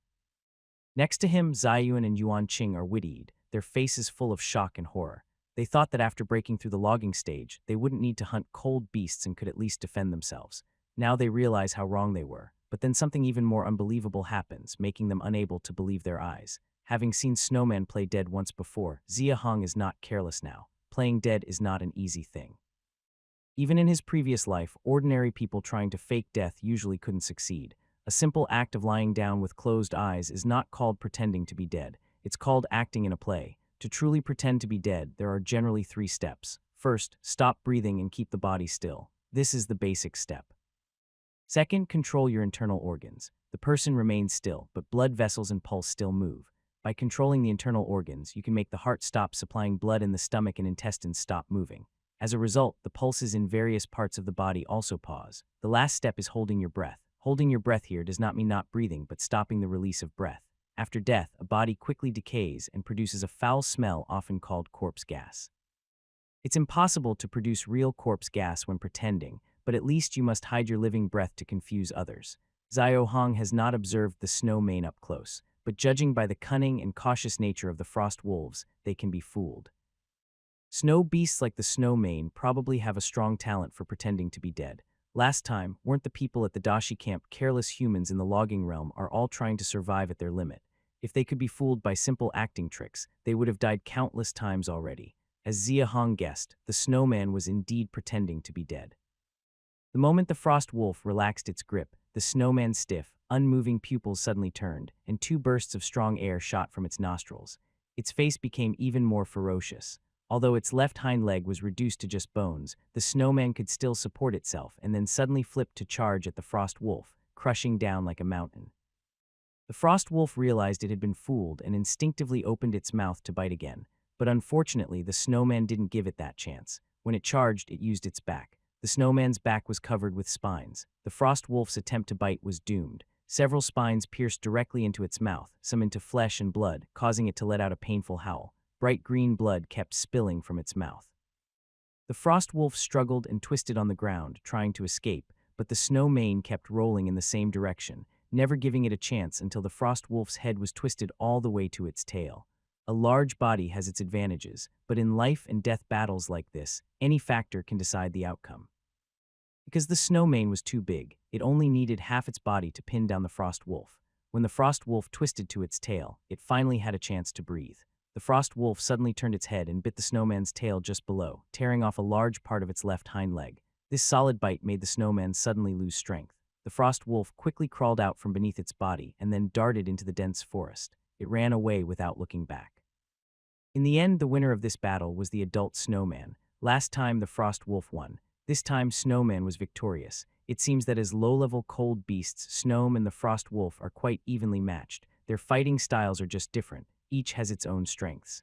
Next to him, Ziyuan and Yuan Qing are wittied, their faces full of shock and horror. They thought that after breaking through the logging stage, they wouldn't need to hunt cold beasts and could at least defend themselves. Now they realize how wrong they were. But then something even more unbelievable happens, making them unable to believe their eyes. Having seen Snowman play dead once before, Zia Hong is not careless now. Playing dead is not an easy thing. Even in his previous life, ordinary people trying to fake death usually couldn't succeed. A simple act of lying down with closed eyes is not called pretending to be dead. It's called acting in a play. To truly pretend to be dead, there are generally 3 steps. First, stop breathing and keep the body still. This is the basic step. Second, control your internal organs. The person remains still, but blood vessels and pulse still move. By controlling the internal organs, you can make the heart stop supplying blood and the stomach and intestines stop moving. As a result, the pulses in various parts of the body also pause. The last step is holding your breath. Holding your breath here does not mean not breathing, but stopping the release of breath. After death, a body quickly decays and produces a foul smell often called corpse gas. It's impossible to produce real corpse gas when pretending, but at least you must hide your living breath to confuse others. Xiao Hong has not observed the snow mane up close, but judging by the cunning and cautious nature of the frost wolves, they can be fooled. Snow beasts like the snow mane probably have a strong talent for pretending to be dead. Last time, weren't the people at the Dashi camp careless humans in the logging realm are all trying to survive at their limit? If they could be fooled by simple acting tricks, they would have died countless times already. As Zia Hong guessed, the snowman was indeed pretending to be dead. The moment the frost wolf relaxed its grip, the snowman's stiff, unmoving pupils suddenly turned, and 2 bursts of strong air shot from its nostrils. Its face became even more ferocious. Although its left hind leg was reduced to just bones, the snowman could still support itself and then suddenly flipped to charge at the frost wolf, crushing down like a mountain. The frost wolf realized it had been fooled and instinctively opened its mouth to bite again, but unfortunately the snowman didn't give it that chance. When it charged, it used its back. The snowman's back was covered with spines. The frost wolf's attempt to bite was doomed. Several spines pierced directly into its mouth, some into flesh and blood, causing it to let out a painful howl. Bright green blood kept spilling from its mouth. The frost wolf struggled and twisted on the ground, trying to escape, but the snow mane kept rolling in the same direction, never giving it a chance until the frost wolf's head was twisted all the way to its tail. A large body has its advantages, but in life and death battles like this, any factor can decide the outcome. Because the snow mane was too big, it only needed half its body to pin down the frost wolf. When the frost wolf twisted to its tail, it finally had a chance to breathe. The frost wolf suddenly turned its head and bit the snowman's tail just below, tearing off a large part of its left hind leg. This solid bite made the snowman suddenly lose strength. The frost wolf quickly crawled out from beneath its body and then darted into the dense forest. It ran away without looking back. In the end, the winner of this battle was the adult snowman. Last time, the frost wolf won. This time, Snowman was victorious. It seems that as low-level cold beasts, Snowman and the frost wolf are quite evenly matched. Their fighting styles are just different. Each has its own strengths.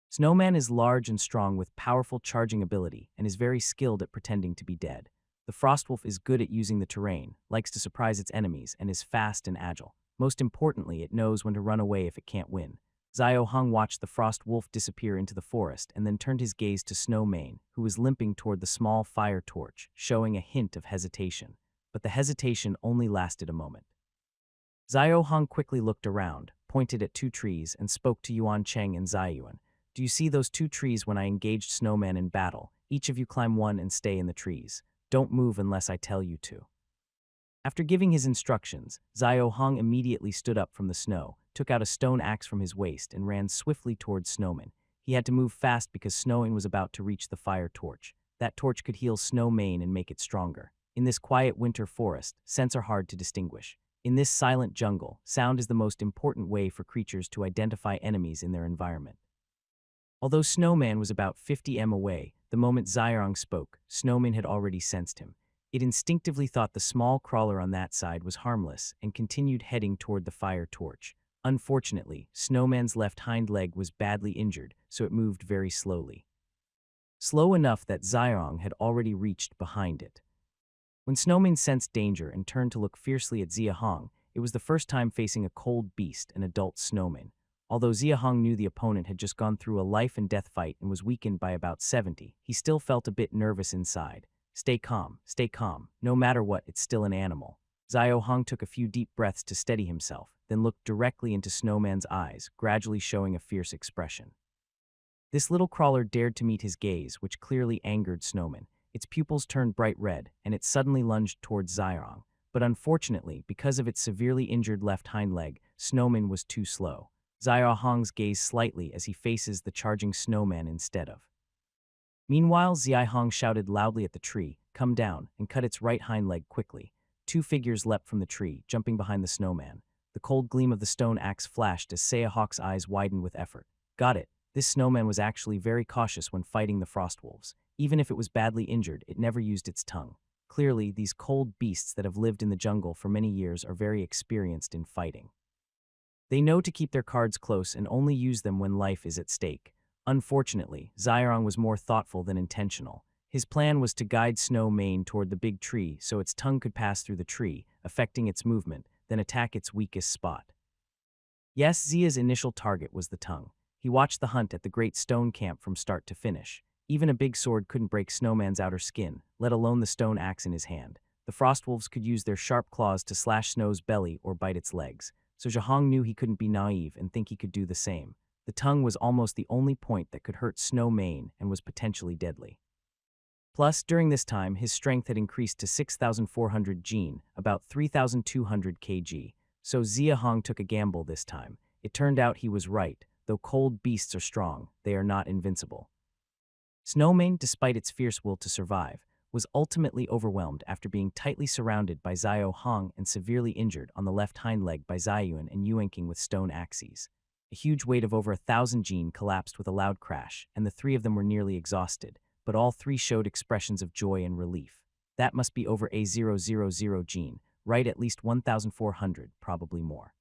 Snowman is large and strong with powerful charging ability and is very skilled at pretending to be dead. The Frostwolf is good at using the terrain, likes to surprise its enemies, and is fast and agile. Most importantly, it knows when to run away if it can't win. Xiao Hong watched the Frost Wolf disappear into the forest and then turned his gaze to Snowmane, who was limping toward the small fire torch, showing a hint of hesitation. But the hesitation only lasted a moment. Xiao Hong quickly looked around, pointed at 2 trees, and spoke to Yuan Cheng and Ziyuan. Do you see those 2 trees when I engaged Snowman in battle? Each of you climb one and stay in the trees. Don't move unless I tell you to. After giving his instructions, Xiao Hong immediately stood up from the snow, took out a stone axe from his waist, and ran swiftly towards Snowman. He had to move fast because Snowman was about to reach the fire torch. That torch could heal Snowmane and make it stronger. In this quiet winter forest, scents are hard to distinguish. In this silent jungle, sound is the most important way for creatures to identify enemies in their environment. Although Snowman was about 50 m away, the moment Zyrong spoke, Snowman had already sensed him. It instinctively thought the small crawler on that side was harmless and continued heading toward the fire torch. Unfortunately, Snowman's left hind leg was badly injured, so it moved very slowly. Slow enough that Zyrong had already reached behind it. When Snowman sensed danger and turned to look fiercely at Zia Hong, It was the first time facing a cold beast, an adult snowman. Although Ziahong knew the opponent had just gone through a life-and-death fight and was weakened by about 70, he still felt a bit nervous inside. Stay calm, no matter what, it's still an animal. Ziahong took a few deep breaths to steady himself, then looked directly into Snowman's eyes, gradually showing a fierce expression. This little crawler dared to meet his gaze, which clearly angered Snowman. Its pupils turned bright red, and it suddenly lunged towards Ziahong. But unfortunately, because of its severely injured left hind leg, Snowman was too slow. Ziahong's gaze slightly as he faces the charging snowman instead of. Meanwhile, Ziahong shouted loudly at the tree, "Come down," and cut its right hind leg quickly. Two figures leapt from the tree, jumping behind the snowman. The cold gleam of the stone axe flashed as Ziahong's eyes widened with effort. Got it. This snowman was actually very cautious when fighting the frostwolves. Even if it was badly injured, it never used its tongue. Clearly, these cold beasts that have lived in the jungle for many years are very experienced in fighting. They know to keep their cards close and only use them when life is at stake. Unfortunately, Ziahong was more thoughtful than intentional. His plan was to guide Snow Mane toward the big tree so its tongue could pass through the tree, affecting its movement, then attack its weakest spot. Yes, Zia's initial target was the tongue. He watched the hunt at the Great Stone Camp from start to finish. Even a big sword couldn't break Snowman's outer skin, let alone the stone axe in his hand. The frostwolves could use their sharp claws to slash Snow's belly or bite its legs, so Ziahong knew he couldn't be naive and think he could do the same. The tongue was almost the only point that could hurt Snow Mane and was potentially deadly. Plus, during this time, his strength had increased to 6,400 gene, about 3,200 kg, so Ziahong took a gamble this time. It turned out he was right. Though cold beasts are strong, they are not invincible. Snowmane, despite its fierce will to survive, was ultimately overwhelmed after being tightly surrounded by Ziahong and severely injured on the left hind leg by Ziyuan and Yuanking with stone axes. A huge weight of over 1,000 gene collapsed with a loud crash, and the three of them were nearly exhausted, but all three showed expressions of joy and relief. That must be over A000 gene, right? At least 1,400, probably more.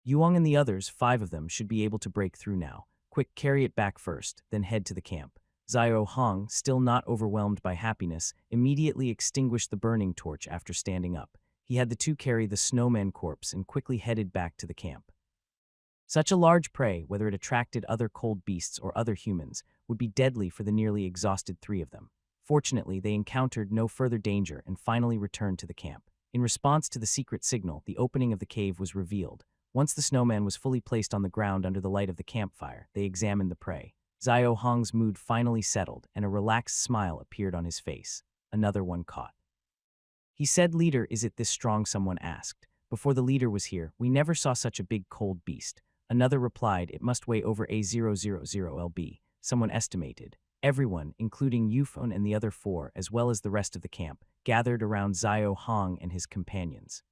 Yuang and the others, 5 of them, should be able to break through now. Quick, carry it back first, then head to the camp. Ziahong, still not overwhelmed by happiness, immediately extinguished the burning torch after standing up. He had the two carry the snowman corpse and quickly headed back to the camp. Such a large prey, whether it attracted other cold beasts or other humans, would be deadly for the nearly exhausted 3 of them. Fortunately, they encountered no further danger and finally returned to the camp. In response to the secret signal, the opening of the cave was revealed. Once the snowman was fully placed on the ground under the light of the campfire, they examined the prey. Ziahong's mood finally settled, and a relaxed smile appeared on his face. Another one caught. He said, "Leader, is it this strong?" someone asked. "Before the leader was here, we never saw such a big cold beast." Another replied, "It must weigh over A000 lb, someone estimated. Everyone, including Yufeng and the other 4, as well as the rest of the camp, gathered around Ziahong and his companions.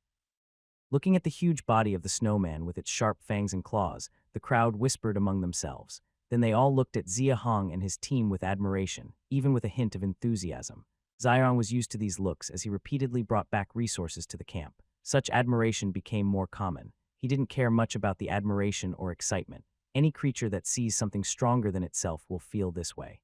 Looking at the huge body of the snowman with its sharp fangs and claws, the crowd whispered among themselves. Then they all looked at Ziahong and his team with admiration, even with a hint of enthusiasm. Ziahong was used to these looks as he repeatedly brought back resources to the camp. Such admiration became more common. He didn't care much about the admiration or excitement. Any creature that sees something stronger than itself will feel this way.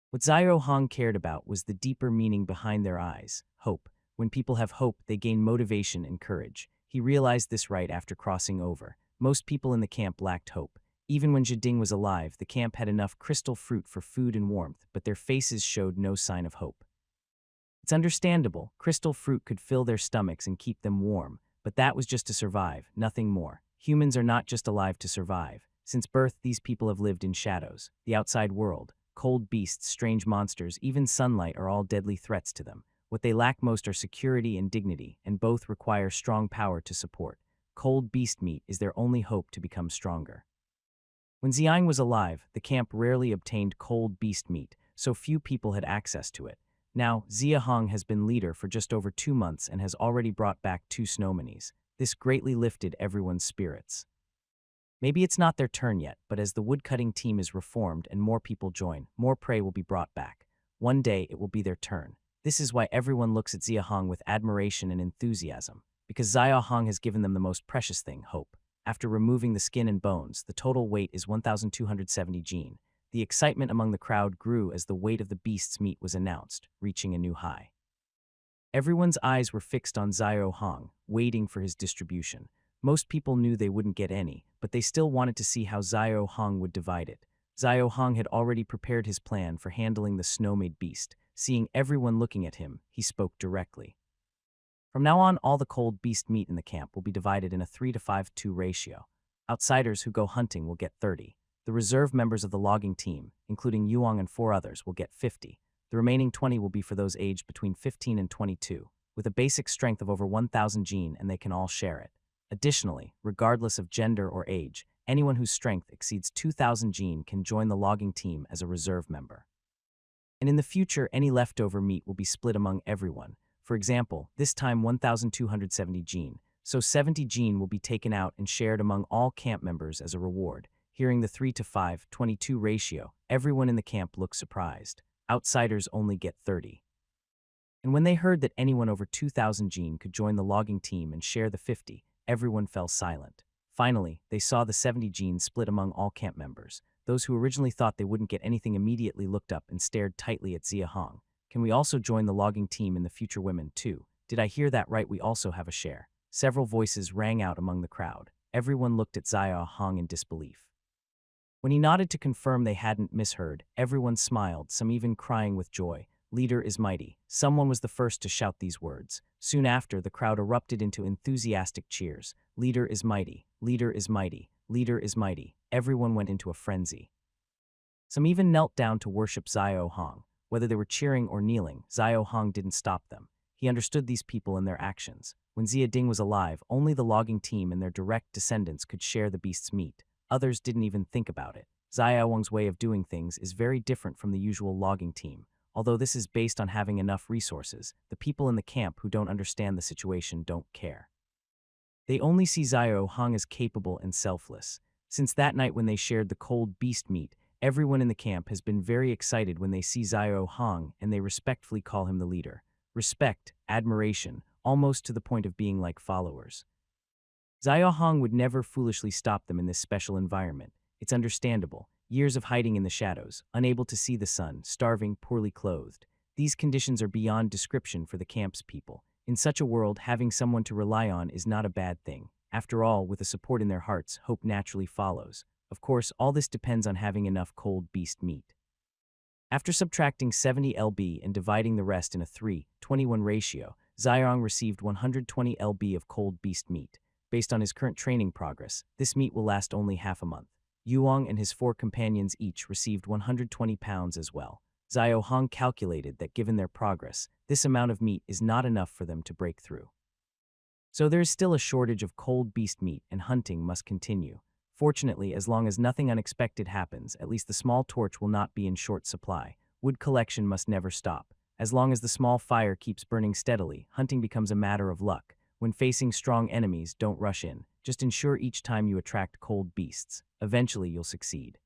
What Ziahong cared about was the deeper meaning behind their eyes, hope. When people have hope, they gain motivation and courage. He realized this right after crossing over. Most people in the camp lacked hope. Even when Jiding was alive, the camp had enough crystal fruit for food and warmth, but their faces showed no sign of hope. It's understandable. Crystal fruit could fill their stomachs and keep them warm, but that was just to survive, nothing more. Humans are not just alive to survive. Since birth, these people have lived in shadows, the outside world. Cold beasts, strange monsters, even sunlight are all deadly threats to them. What they lack most are security and dignity, and both require strong power to support. Cold beast meat is their only hope to become stronger. When Xiang was alive, the camp rarely obtained cold beast meat, so few people had access to it. Now, Ziahong has been leader for just over 2 months and has already brought back 2 snowmanis. This greatly lifted everyone's spirits. Maybe it's not their turn yet, but as the woodcutting team is reformed and more people join, more prey will be brought back. One day, it will be their turn. This is why everyone looks at Ziahong with admiration and enthusiasm, because Ziahong has given them the most precious thing, hope. After removing the skin and bones, the total weight is 1,270 gene. The excitement among the crowd grew as the weight of the beast's meat was announced, reaching a new high. Everyone's eyes were fixed on Xiao Hong, waiting for his distribution. Most people knew they wouldn't get any, but they still wanted to see how Xiao Hong would divide it. Xiao Hong had already prepared his plan for handling the snow-made beast. Seeing everyone looking at him, he spoke directly. From now on, all the cold beast meat in the camp will be divided in a 3-to-5-2 ratio. Outsiders who go hunting will get 30. The reserve members of the logging team, including Yuang and 4 others, will get 50. The remaining 20 will be for those aged between 15 and 22, with a basic strength of over 1,000 gene, and they can all share it. Additionally, regardless of gender or age, anyone whose strength exceeds 2,000 gene can join the logging team as a reserve member. And in the future, any leftover meat will be split among everyone. For example, this time 1,270 gene, so 70 gene will be taken out and shared among all camp members as a reward. Hearing the 3-to-5-22 ratio, everyone in the camp looked surprised. Outsiders only get 30. And when they heard that anyone over 2,000 gene could join the logging team and share the 50, everyone fell silent. Finally, they saw the 70 gene split among all camp members. Those who originally thought they wouldn't get anything immediately looked up and stared tightly at Zia Hong. Can we also join the logging team in the future women, too? Did I hear that right? We also have a share. Several voices rang out among the crowd. Everyone looked at Zia Hong in disbelief. When he nodded to confirm they hadn't misheard, everyone smiled, some even crying with joy. Leader is mighty. Someone was the first to shout these words. Soon after, the crowd erupted into enthusiastic cheers. Leader is mighty. Leader is mighty. Leader is mighty. Everyone went into a frenzy. Some even knelt down to worship Xiao Hong. Whether they were cheering or kneeling, Xiao Hong didn't stop them. He understood these people and their actions. When Xia Ding was alive, only the logging team and their direct descendants could share the beast's meat. Others didn't even think about it. Xiao Hong's way of doing things is very different from the usual logging team. Although this is based on having enough resources, the people in the camp who don't understand the situation don't care. They only see Xiao Hong as capable and selfless. Since that night when they shared the cold beast meat, everyone in the camp has been very excited when they see Xiao Hong, and they respectfully call him the leader. Respect, admiration, almost to the point of being like followers. Xiao Hong would never foolishly stop them in this special environment. It's understandable. Years of hiding in the shadows, unable to see the sun, starving, poorly clothed. These conditions are beyond description for the camp's people. In such a world, having someone to rely on is not a bad thing. After all, with the support in their hearts, hope naturally follows. Of course, all this depends on having enough cold beast meat. After subtracting 70 lb and dividing the rest in a 3-21 ratio, Xiang received 120 lb of cold beast meat. Based on his current training progress, this meat will last only half a month. Yuang and his 4 companions each received 120 pounds as well. Xiao Hong calculated that given their progress, this amount of meat is not enough for them to break through. So there is still a shortage of cold beast meat, and hunting must continue. Fortunately, as long as nothing unexpected happens, at least the small torch will not be in short supply. Wood collection must never stop. As long as the small fire keeps burning steadily, hunting becomes a matter of luck. When facing strong enemies, don't rush in. Just ensure each time you attract cold beasts. Eventually, you'll succeed.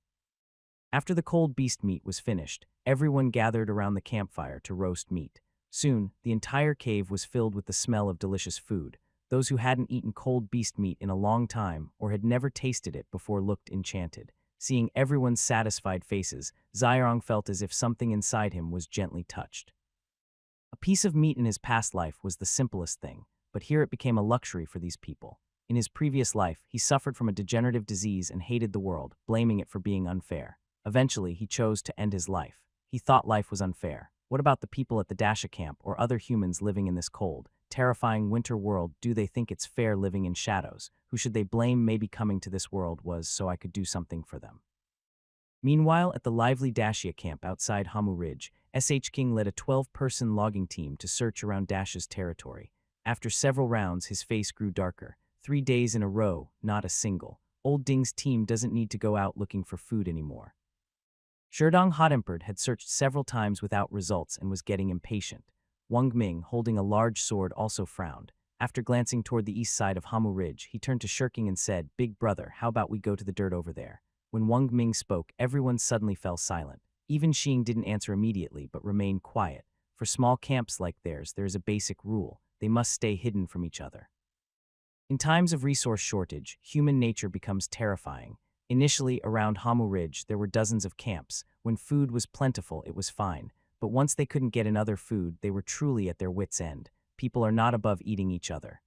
After the cold beast meat was finished, everyone gathered around the campfire to roast meat. Soon, the entire cave was filled with the smell of delicious food. Those who hadn't eaten cold beast meat in a long time or had never tasted it before looked enchanted. Seeing everyone's satisfied faces, Xiang felt as if something inside him was gently touched. A piece of meat in his past life was the simplest thing, but here it became a luxury for these people. In his previous life, he suffered from a degenerative disease and hated the world, blaming it for being unfair. Eventually, he chose to end his life. He thought life was unfair. What about the people at the Dasha camp or other humans living in this cold, terrifying winter world? Do they think it's fair living in shadows? Who should they blame? Maybe coming to this world was so I could do something for them. Meanwhile, at the lively Dacia camp outside Hamu Ridge, SH King led a 12-person logging team to search around Dasha's territory. After several rounds, his face grew darker. 3 days in a row, not a single. Old Ding's team doesn't need to go out looking for food anymore. Sherdong Hot-Tempered had searched several times without results and was getting impatient. Wang Ming, holding a large sword, also frowned. After glancing toward the east side of Hamu Ridge, he turned to Shirking and said, "Big brother, how about we go to the dirt over there?" When Wang Ming spoke, everyone suddenly fell silent. Even Xing didn't answer immediately, but remained quiet. For small camps like theirs, there is a basic rule. They must stay hidden from each other. In times of resource shortage, human nature becomes terrifying. Initially, around Hamu Ridge, there were dozens of camps. When food was plentiful, it was fine. but once they couldn't get another food, they were truly at their wits' end. People are not above eating each other.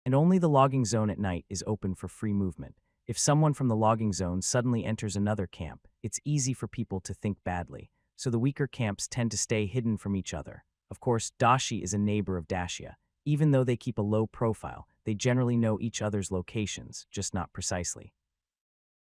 And only the logging zone at night is open for free movement. If someone from the logging zone suddenly enters another camp, it's easy for people to think badly, so the weaker camps tend to stay hidden from each other. Of course, Dashi is a neighbor of Dashia. Even though they keep a low profile, they generally know each other's locations, just not precisely.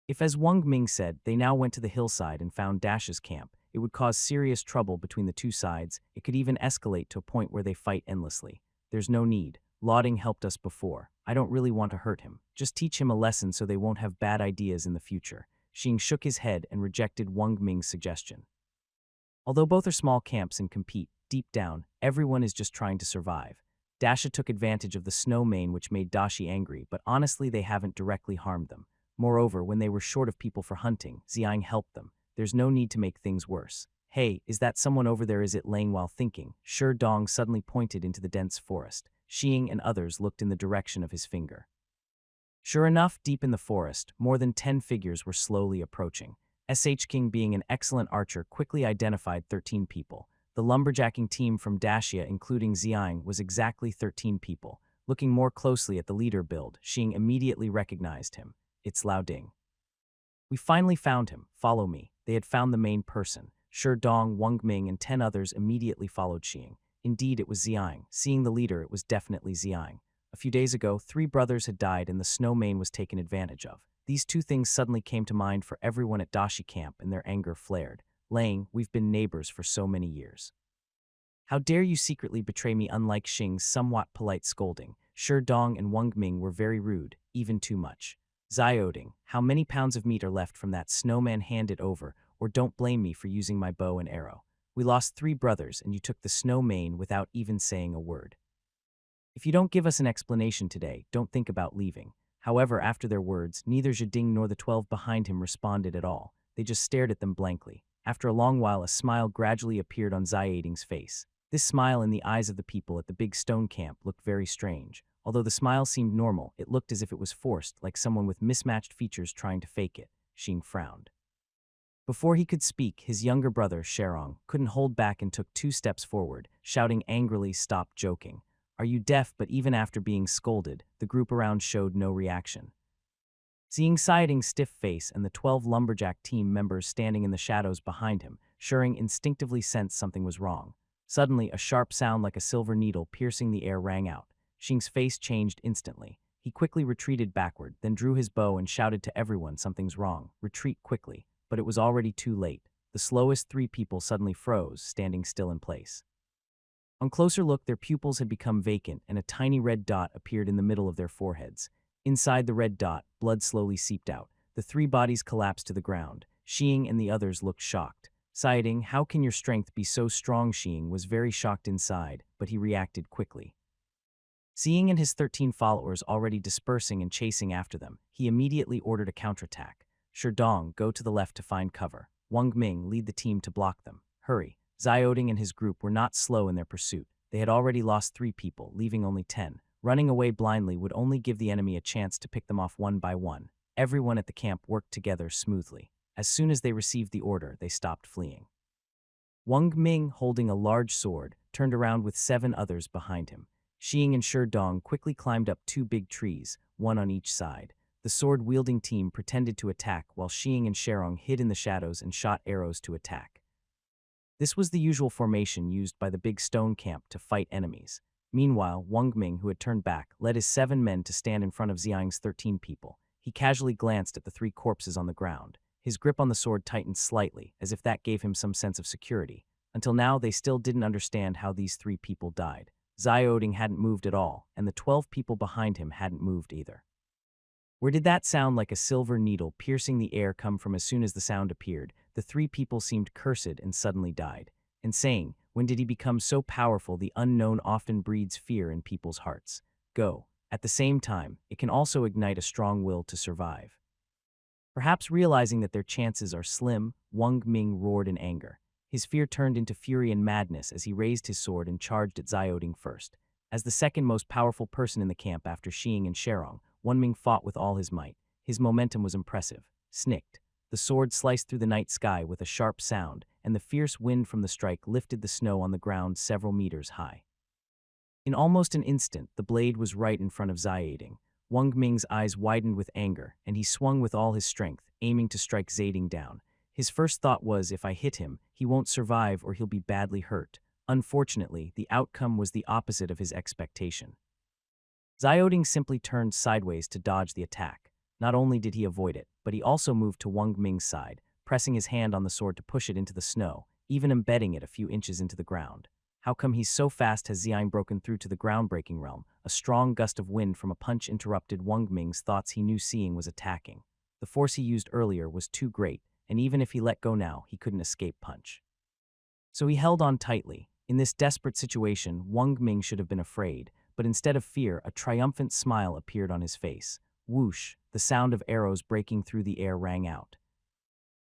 If, as Wang Ming said, they now went to the hillside and found Dashia's camp, it would cause serious trouble between the two sides. It could even escalate to a point where they fight endlessly. There's no need. Lauding helped us before. I don't really want to hurt him. Just teach him a lesson so they won't have bad ideas in the future. Xing shook his head and rejected Wang Ming's suggestion. Although both are small camps and compete, deep down, everyone is just trying to survive. Dasha took advantage of the snow mane which made Dashi angry, but honestly they haven't directly harmed them. Moreover, when they were short of people for hunting, Xiang helped them. There's no need to make things worse. Hey, is that someone over there? Is it Lang? While thinking, Shi Dong suddenly pointed into the dense forest. Xing and others looked in the direction of his finger. Sure enough, deep in the forest, more than 10 figures were slowly approaching. SH King, being an excellent archer, quickly identified 13 people. The lumberjacking team from Dashia, including Xiang, was exactly 13 people. Looking more closely at the leader build, Xing immediately recognized him. It's Lao Ding. We finally found him. Follow me. They had found the main person. Shi Dong, Wang Ming, and 10 others immediately followed Xing. Indeed, it was Xiang. Seeing the leader, it was definitely Xiang. A few days ago, 3 brothers had died and the snow mane was taken advantage of. These two things suddenly came to mind for everyone at Dashi camp, and their anger flared. Lang, we've been neighbors for so many years. How dare you secretly betray me? Unlike Xing's somewhat polite scolding, Shi Dong and Wang Ming were very rude, even too much. Xiaoding, how many pounds of meat are left from that snowman? Hand it over, or don't blame me for using my bow and arrow. We lost 3 brothers and you took the snow mane without even saying a word. If you don't give us an explanation today, don't think about leaving. However, after their words, neither Zhiding nor the 12 behind him responded at all. They just stared at them blankly. After a long while, a smile gradually appeared on Xiaoding's face. This smile in the eyes of the people at the big stone camp looked very strange. Although the smile seemed normal, it looked as if it was forced, like someone with mismatched features trying to fake it. Xing frowned. Before he could speak, his younger brother, Sherong, couldn't hold back and took 2 steps forward, shouting angrily, "Stop joking. Are you deaf?" But even after being scolded, the group around showed no reaction. Seeing Xiaoding's stiff face and the 12 lumberjack team members standing in the shadows behind him, Shering instinctively sensed something was wrong. Suddenly, a sharp sound like a silver needle piercing the air rang out. Xing's face changed instantly. He quickly retreated backward, then drew his bow and shouted to everyone, "Something's wrong. Retreat quickly." But it was already too late. The slowest 3 people suddenly froze, standing still in place. On closer look, their pupils had become vacant and a tiny red dot appeared in the middle of their foreheads. Inside the red dot, blood slowly seeped out. The 3 bodies collapsed to the ground. Xing and the others looked shocked. Xiaoding, how can your strength be so strong? Xing was very shocked inside, but he reacted quickly. Seeing and his 13 followers already dispersing and chasing after them, he immediately ordered a counterattack. Shi Dong, go to the left to find cover. Wang Ming, lead the team to block them. Hurry. Xiaoding and his group were not slow in their pursuit. They had already lost 3 people, leaving only 10. Running away blindly would only give the enemy a chance to pick them off one by one. Everyone at the camp worked together smoothly. As soon as they received the order, they stopped fleeing. Wang Ming, holding a large sword, turned around with 7 others behind him. Xing and Shi Dong quickly climbed up 2 big trees, one on each side. The sword-wielding team pretended to attack while Xing and Sherong hid in the shadows and shot arrows to attack. This was the usual formation used by the big stone camp to fight enemies. Meanwhile, Wang Ming, who had turned back, led his 7 men to stand in front of Xiang's 13 people. He casually glanced at the 3 corpses on the ground. His grip on the sword tightened slightly, as if that gave him some sense of security. Until now, they still didn't understand how these 3 people died. Xiaoding hadn't moved at all, and the 12 people behind him hadn't moved either. Where did that sound like a silver needle piercing the air come from? As soon as the sound appeared, the 3 people seemed cursed and suddenly died. And saying, when did he become so powerful? The unknown often breeds fear in people's hearts. Go. At the same time, it can also ignite a strong will to survive. Perhaps realizing that their chances are slim, Wang Ming roared in anger. His fear turned into fury and madness as he raised his sword and charged at Xiaoding first. As the second most powerful person in the camp after Xing and Sherong, Wang Ming fought with all his might. His momentum was impressive. Snicked. The sword sliced through the night sky with a sharp sound, and the fierce wind from the strike lifted the snow on the ground several meters high. In almost an instant, the blade was right in front of Xiaoding. Wang Ming's eyes widened with anger, and he swung with all his strength, aiming to strike Xiaoding down. His first thought was, if I hit him, he won't survive or he'll be badly hurt. Unfortunately, the outcome was the opposite of his expectation. Xiaoding simply turned sideways to dodge the attack. Not only did he avoid it, but he also moved to Wang Ming's side, pressing his hand on the sword to push it into the snow, even embedding it a few inches into the ground. How come he's so fast has Xiang broken through to the groundbreaking realm? A strong gust of wind from a punch interrupted Wang Ming's thoughts. He knew Xiang was attacking. The force he used earlier was too great, and even if he let go now, he couldn't escape punch. So he held on tightly. In this desperate situation, Wang Ming should have been afraid, but instead of fear, a triumphant smile appeared on his face. Whoosh, the sound of arrows breaking through the air rang out.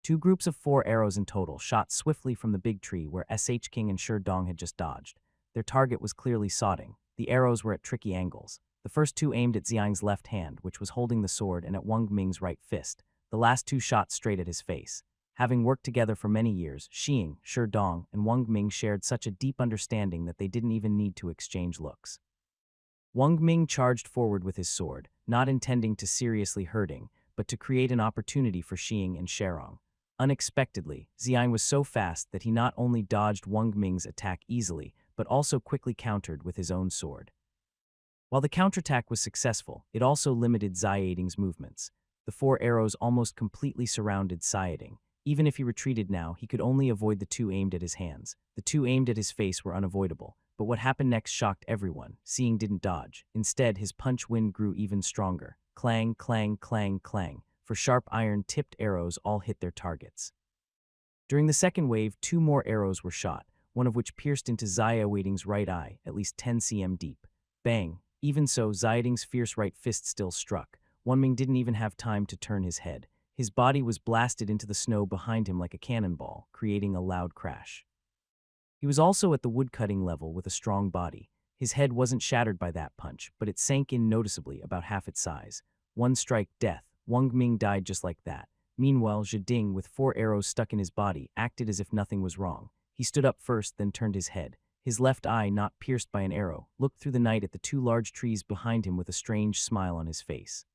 2 groups of 4 arrows in total shot swiftly from the big tree where SH King and Shi Dong had just dodged. Their target was clearly Xiaoding. The arrows were at tricky angles. The first 2 aimed at Xiang's left hand, which was holding the sword, and at Wang Ming's right fist. The last 2 shot straight at his face. Having worked together for many years, Xiang, Shi Dong, and Wang Ming shared such a deep understanding that they didn't even need to exchange looks. Wang Ming charged forward with his sword, not intending to seriously hurting, but to create an opportunity for Xiang and Sherong. Unexpectedly, Xiang was so fast that he not only dodged Wang Ming's attack easily, but also quickly countered with his own sword. While the counterattack was successful, it also limited Xiaoding's movements. The 4 arrows almost completely surrounded Xiaoding. Even if he retreated now, he could only avoid the 2 aimed at his hands. The 2 aimed at his face were unavoidable, but what happened next shocked everyone. Xiang didn't dodge. Instead, his punch wind grew even stronger. Clang, clang, clang, clang. For sharp iron-tipped arrows all hit their targets. During the second wave, 2 more arrows were shot, one of which pierced into Xiaoding's right eye, at least 10 cm deep. Bang! Even so, Xiaoding's fierce right fist still struck. Wang Ming didn't even have time to turn his head. His body was blasted into the snow behind him like a cannonball, creating a loud crash. He was also at the woodcutting level with a strong body. His head wasn't shattered by that punch, but it sank in noticeably, about half its size. 1 strike, death. Wang Ming died just like that. Meanwhile, Xiaoding, with 4 arrows stuck in his body, acted as if nothing was wrong. He stood up first, then turned his head. His left eye, not pierced by an arrow, looked through the night at the 2 large trees behind him with a strange smile on his face.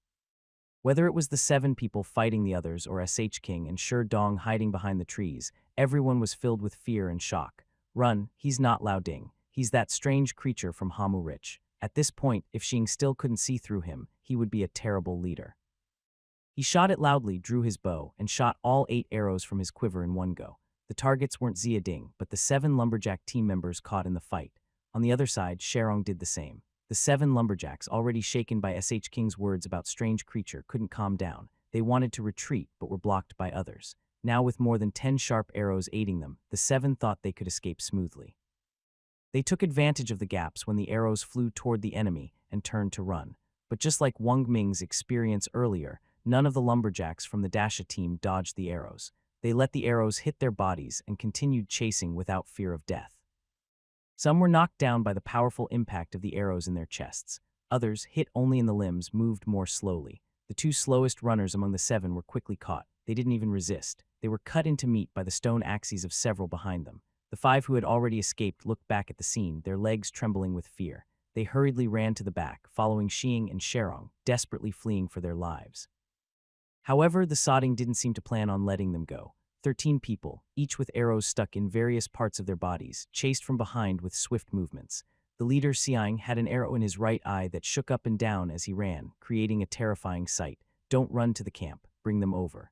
Whether it was the 7 people fighting the others or SH King and Shi Dong hiding behind the trees, everyone was filled with fear and shock. Run, he's not Lao Ding. He's that strange creature from Hamu Rich. At this point, if Xing still couldn't see through him, he would be a terrible leader. He shot it loudly, drew his bow, and shot all 8 arrows from his quiver in one go. The targets weren't Xiaoding, but the 7 lumberjack team members caught in the fight. On the other side, Sherong did the same. The 7 lumberjacks, already shaken by SH King's words about strange creature, couldn't calm down. They wanted to retreat, but were blocked by others. Now with more than 10 sharp arrows aiding them, the 7 thought they could escape smoothly. They took advantage of the gaps when the arrows flew toward the enemy and turned to run. But just like Wang Ming's experience earlier, none of the lumberjacks from the Dasha team dodged the arrows. They let the arrows hit their bodies and continued chasing without fear of death. Some were knocked down by the powerful impact of the arrows in their chests. Others, hit only in the limbs, moved more slowly. The 2 slowest runners among the 7 were quickly caught. They didn't even resist. They were cut into meat by the stone axes of several behind them. The 5 who had already escaped looked back at the scene, their legs trembling with fear. They hurriedly ran to the back, following Xing and Sherong, desperately fleeing for their lives. However, the Xiaoding didn't seem to plan on letting them go. 13 people, each with arrows stuck in various parts of their bodies, chased from behind with swift movements. The leader, Xiang, had an arrow in his right eye that shook up and down as he ran, creating a terrifying sight. Don't run to the camp, bring them over.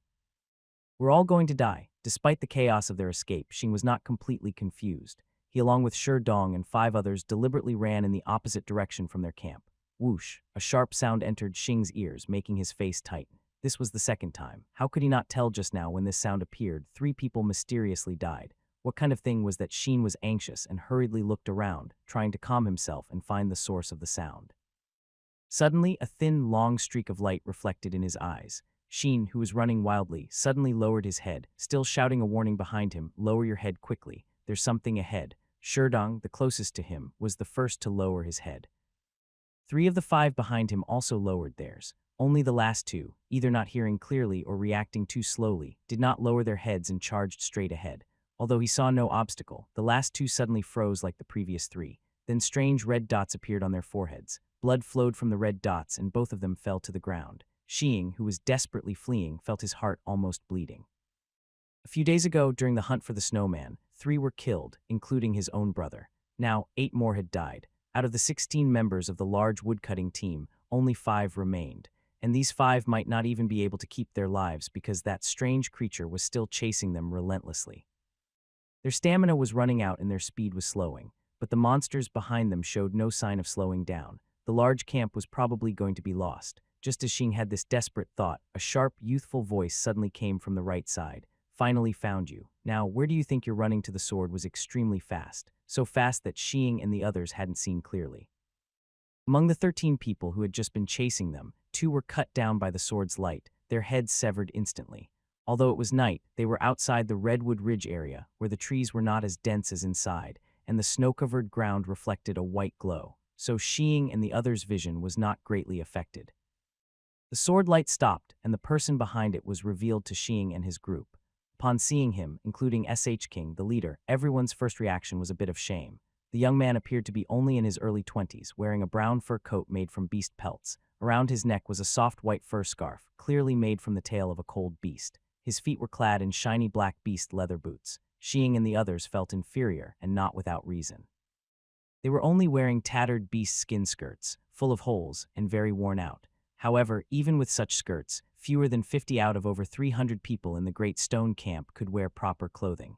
We're all going to die. Despite the chaos of their escape, Xing was not completely confused. He, along with Shi Dong and 5 others, deliberately ran in the opposite direction from their camp. Whoosh! A sharp sound entered Xing's ears, making his face tighten. This was the second time. How could he not tell just now when this sound appeared? 3 people mysteriously died. What kind of thing was that? Xing was anxious and hurriedly looked around, trying to calm himself and find the source of the sound. Suddenly, a thin, long streak of light reflected in his eyes. Xing, who was running wildly, suddenly lowered his head, still shouting a warning behind him, "Lower your head quickly. There's something ahead." Shi Dong, the closest to him, was the first to lower his head. 3 of the 5 behind him also lowered theirs. Only the last 2, either not hearing clearly or reacting too slowly, did not lower their heads and charged straight ahead. Although he saw no obstacle, the last two suddenly froze like the previous three. Then strange red dots appeared on their foreheads. Blood flowed from the red dots and both of them fell to the ground. Shiying, who was desperately fleeing, felt his heart almost bleeding. A few days ago, during the hunt for the snowman, 3 were killed, including his own brother. Now, 8 more had died. Out of the 16 members of the large woodcutting team, only 5 remained. And these 5 might not even be able to keep their lives because that strange creature was still chasing them relentlessly. Their stamina was running out and their speed was slowing, but the monsters behind them showed no sign of slowing down. The large camp was probably going to be lost. Just as Xing had this desperate thought, a sharp, youthful voice suddenly came from the right side. Finally found you. Now, where do you think you're running to? The sword was extremely fast, so fast that Xing and the others hadn't seen clearly. Among the 13 people who had just been chasing them, 2 were cut down by the sword's light, their heads severed instantly. Although it was night, they were outside the Redwood Ridge area, where the trees were not as dense as inside, and the snow-covered ground reflected a white glow, so Xing and the others' vision was not greatly affected. The sword light stopped, and the person behind it was revealed to Xing and his group. Upon seeing him, including SH King, the leader, everyone's first reaction was a bit of shame. The young man appeared to be only in his early 20s, wearing a brown fur coat made from beast pelts. Around his neck was a soft white fur scarf, clearly made from the tail of a cold beast. His feet were clad in shiny black beast leather boots. Xing and the others felt inferior, and not without reason. They were only wearing tattered beast skin skirts, full of holes and very worn out. However, even with such skirts, fewer than 50 out of over 300 people in the Great Stone Camp could wear proper clothing.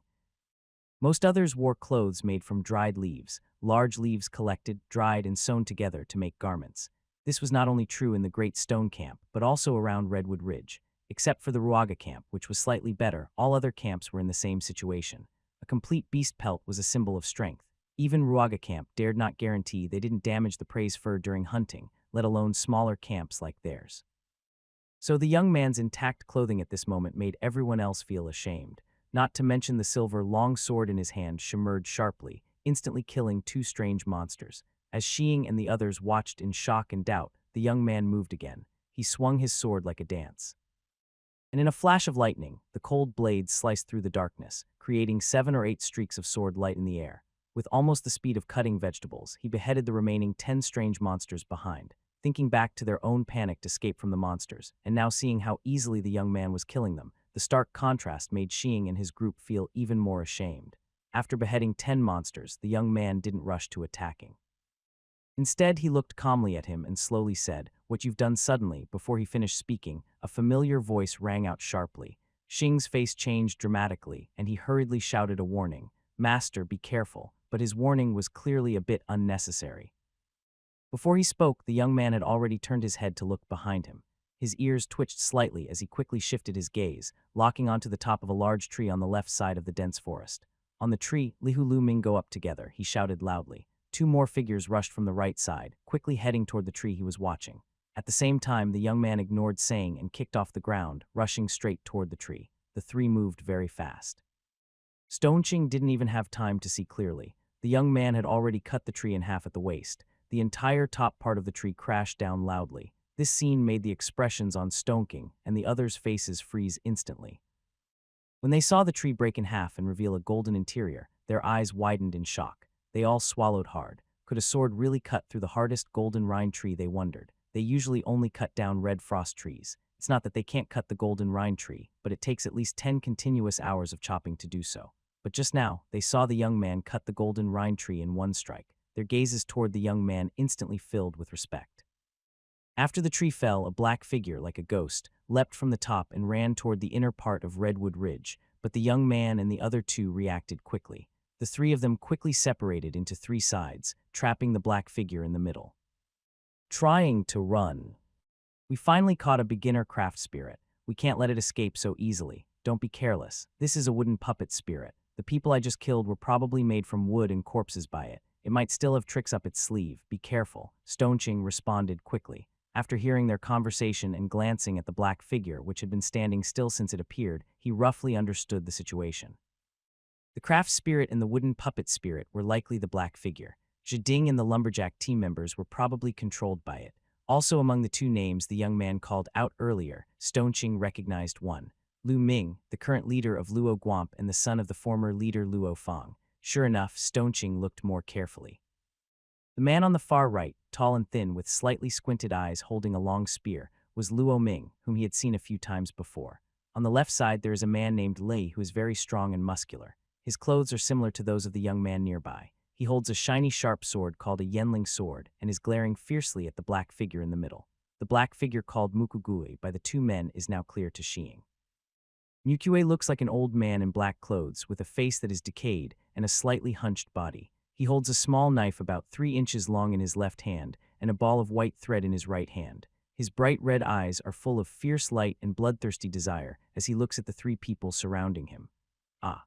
Most others wore clothes made from dried leaves, large leaves collected, dried, and sewn together to make garments. This was not only true in the Great Stone Camp, but also around Redwood Ridge. Except for the Ruaga camp, which was slightly better, all other camps were in the same situation. A complete beast pelt was a symbol of strength. Even Ruaga camp dared not guarantee they didn't damage the prey's fur during hunting, let alone smaller camps like theirs. So the young man's intact clothing at this moment made everyone else feel ashamed. Not to mention the silver long sword in his hand shimmered sharply, instantly killing 2 strange monsters. As Xing and the others watched in shock and doubt, the young man moved again. He swung his sword like a dance. And in a flash of lightning, the cold blade sliced through the darkness, creating 7 or 8 streaks of sword light in the air. With almost the speed of cutting vegetables, he beheaded the remaining 10 strange monsters behind. Thinking back to their own panicked escape from the monsters, and now seeing how easily the young man was killing them, the stark contrast made Xing and his group feel even more ashamed. After beheading 10 monsters, the young man didn't rush to attacking. Instead, he looked calmly at him and slowly said, "What you've done." Suddenly, before he finished speaking, a familiar voice rang out sharply. Xing's face changed dramatically, and he hurriedly shouted a warning. "Master, be careful," but his warning was clearly a bit unnecessary. Before he spoke, the young man had already turned his head to look behind him. His ears twitched slightly as he quickly shifted his gaze, locking onto the top of a large tree on the left side of the dense forest. On the tree, Lihu Ming go up together, he shouted loudly. 2 more figures rushed from the right side, quickly heading toward the tree he was watching. At the same time, the young man ignored saying and kicked off the ground, rushing straight toward the tree. The 3 moved very fast. Stoneching didn't even have time to see clearly. The young man had already cut the tree in half at the waist. The entire top part of the tree crashed down loudly. This scene made the expressions on Stoneching and the others' faces freeze instantly. When they saw the tree break in half and reveal a golden interior, their eyes widened in shock. They all swallowed hard. Could a sword really cut through the hardest golden rind tree, they wondered. They usually only cut down red frost trees. It's not that they can't cut the golden rind tree, but it takes at least 10 continuous hours of chopping to do so. But just now, they saw the young man cut the golden rind tree in one strike. Their gazes toward the young man instantly filled with respect. After the tree fell, a black figure, like a ghost, leapt from the top and ran toward the inner part of Redwood Ridge, but the young man and the other 2 reacted quickly. The 3 of them quickly separated into 3 sides, trapping the black figure in the middle. Trying to run. We finally caught a beginner craft spirit. We can't let it escape so easily. Don't be careless. This is a wooden puppet spirit. The people I just killed were probably made from wood and corpses by it. It might still have tricks up its sleeve. Be careful. Stoneching responded quickly. After hearing their conversation and glancing at the black figure, which had been standing still since it appeared, he roughly understood the situation. The craft spirit and the wooden puppet spirit were likely the black figure. Zhiding and the lumberjack team members were probably controlled by it. Also among the 2 names the young man called out earlier, Stoneching recognized one. Lu Ming, the current leader of Luo Guamp and the son of the former leader Luo Fang. Sure enough, Stoneching looked more carefully. The man on the far right, tall and thin with slightly squinted eyes holding a long spear, was Luo Ming, whom he had seen a few times before. On the left side there is a man named Lei who is very strong and muscular. His clothes are similar to those of the young man nearby. He holds a shiny sharp sword called a Yenling sword and is glaring fiercely at the black figure in the middle. The black figure called Mukugui by the two men is now clear to Xing. Mukue looks like an old man in black clothes with a face that is decayed and a slightly hunched body. He holds a small knife about 3 inches long in his left hand and a ball of white thread in his right hand. His bright red eyes are full of fierce light and bloodthirsty desire as he looks at the 3 people surrounding him. Ah!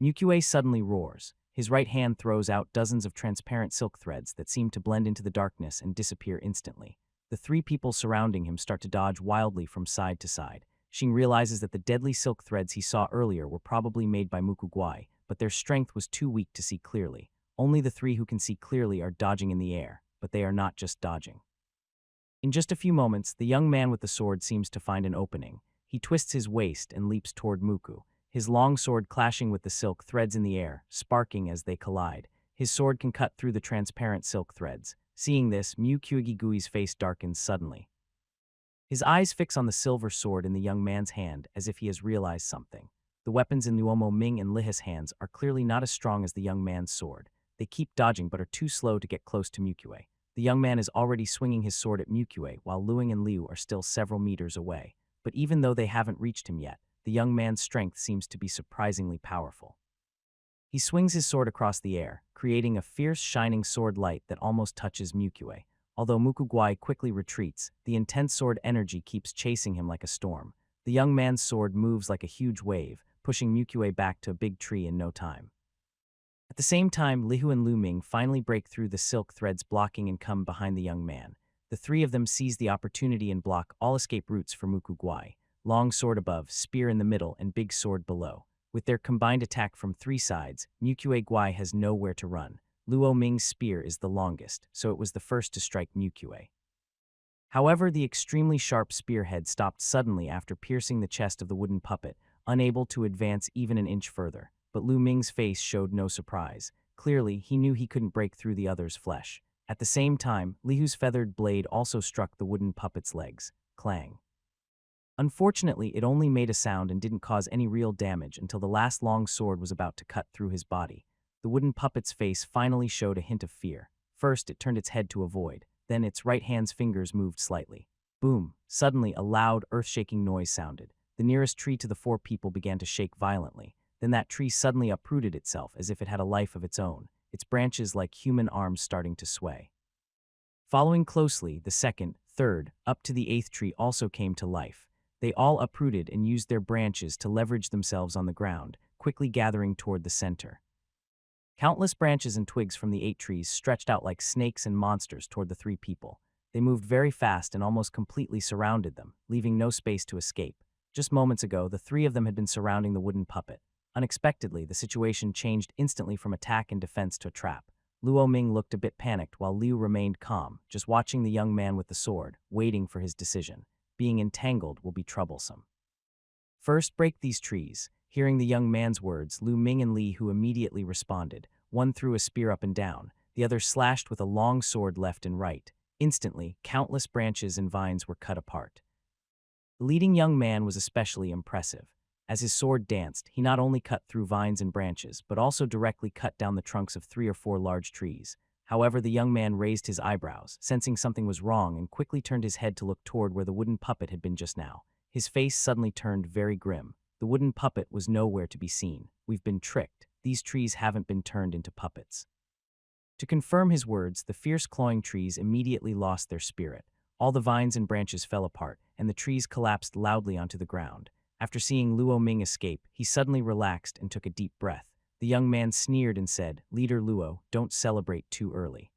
Mukue suddenly roars. His right hand throws out dozens of transparent silk threads that seem to blend into the darkness and disappear instantly. The 3 people surrounding him start to dodge wildly from side to side. Xing realizes that the deadly silk threads he saw earlier were probably made by Mukugwai, but their strength was too weak to see clearly. Only the 3 who can see clearly are dodging in the air, but they are not just dodging. In just a few moments, the young man with the sword seems to find an opening. He twists his waist and leaps toward Muku, his long sword clashing with the silk threads in the air, sparking as they collide. His sword can cut through the transparent silk threads. Seeing this, Mukuigigui's face darkens suddenly. His eyes fix on the silver sword in the young man's hand as if he has realized something. The weapons in Luomo Ming and Liha's hands are clearly not as strong as the young man's sword. They keep dodging but are too slow to get close to Mukue. The young man is already swinging his sword at Mukue while Luing and Liu are still several meters away. But even though they haven't reached him yet, the young man's strength seems to be surprisingly powerful. He swings his sword across the air, creating a fierce shining sword light that almost touches Mukue. Although Mukugwai quickly retreats, the intense sword energy keeps chasing him like a storm. The young man's sword moves like a huge wave, pushing Mukue back to a big tree in no time. At the same time, Lihu and Lu Ming finally break through the silk threads blocking and come behind the young man. The 3 of them seize the opportunity and block all escape routes for Mukugwai. Long sword above, spear in the middle, and big sword below. With their combined attack from 3 sides, Mukue Guai has nowhere to run. Luo Ming's spear is the longest, so it was the first to strike Mukue. However, the extremely sharp spearhead stopped suddenly after piercing the chest of the wooden puppet, unable to advance even an inch further. But Lu Ming's face showed no surprise. Clearly, he knew he couldn't break through the other's flesh. At the same time, Lihu's feathered blade also struck the wooden puppet's legs. Clang. Unfortunately, it only made a sound and didn't cause any real damage until the last long sword was about to cut through his body. The wooden puppet's face finally showed a hint of fear. First, it turned its head to avoid. Then its right hand's fingers moved slightly. Boom! Suddenly, a loud, earth-shaking noise sounded. The nearest tree to the 4 people began to shake violently. Then that tree suddenly uprooted itself as if it had a life of its own, its branches like human arms starting to sway. Following closely, the 2nd, 3rd, up to the 8th tree also came to life. They all uprooted and used their branches to leverage themselves on the ground, quickly gathering toward the center. Countless branches and twigs from the 8 trees stretched out like snakes and monsters toward the 3 people. They moved very fast and almost completely surrounded them, leaving no space to escape. Just moments ago, the 3 of them had been surrounding the wooden puppet. Unexpectedly, the situation changed instantly from attack and defense to a trap. Luo Ming looked a bit panicked while Liu remained calm, just watching the young man with the sword, waiting for his decision. Being entangled will be troublesome. First, break these trees. Hearing the young man's words, Lu Ming and Li Hu immediately responded. One threw a spear up and down, the other slashed with a long sword left and right. Instantly, countless branches and vines were cut apart. The leading young man was especially impressive. As his sword danced, he not only cut through vines and branches, but also directly cut down the trunks of 3 or 4 large trees. However, the young man raised his eyebrows, sensing something was wrong, and quickly turned his head to look toward where the wooden puppet had been just now. His face suddenly turned very grim. The wooden puppet was nowhere to be seen. We've been tricked. These trees haven't been turned into puppets. To confirm his words, the fierce clawing trees immediately lost their spirit. All the vines and branches fell apart, and the trees collapsed loudly onto the ground. After seeing Luo Ming escape, he suddenly relaxed and took a deep breath. The young man sneered and said, "Leader Luo, don't celebrate too early."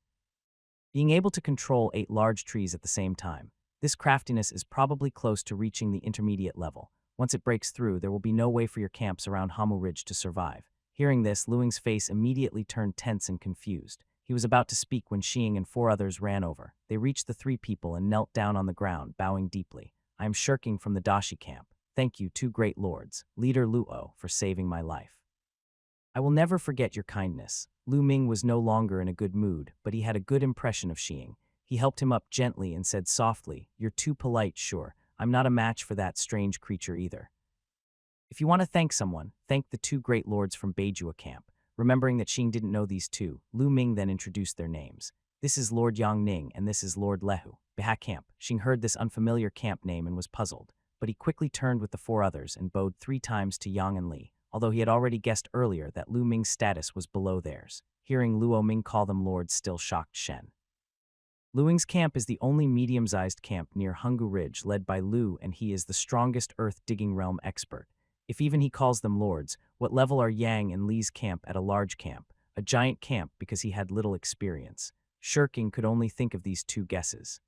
Being able to control 8 large trees at the same time, this craftiness is probably close to reaching the intermediate level. Once it breaks through, there will be no way for your camps around Hamu Ridge to survive. Hearing this, Luing's face immediately turned tense and confused. He was about to speak when Xing and 4 others ran over. They reached the 3 people and knelt down on the ground, bowing deeply. "I am shirking from the Dashi camp. Thank you, two great lords, Leader Luo, for saving my life. I will never forget your kindness. Lu Ming was no longer in a good mood, but he had a good impression of Xing. He helped him up gently and said softly, "You're too polite, sure. I'm not a match for that strange creature either. If you want to thank someone, thank the two great lords from Beijua camp." Remembering that Xing didn't know these two, Lu Ming then introduced their names. "This is Lord Yang Ning and this is Lord Lehu." Beha camp. Xing heard this unfamiliar camp name and was puzzled, but he quickly turned with the four others and bowed 3 times to Yang and Li, although he had already guessed earlier that Lu Ming's status was below theirs. Hearing Luo Ming call them lords still shocked Shen. Luing's camp is the only medium-sized camp near Hungu Ridge led by Lu, and he is the strongest earth-digging realm expert. If even he calls them lords, what level are Yang and Li's camp at a large camp, a giant camp because he had little experience? Shirking could only think of these two guesses.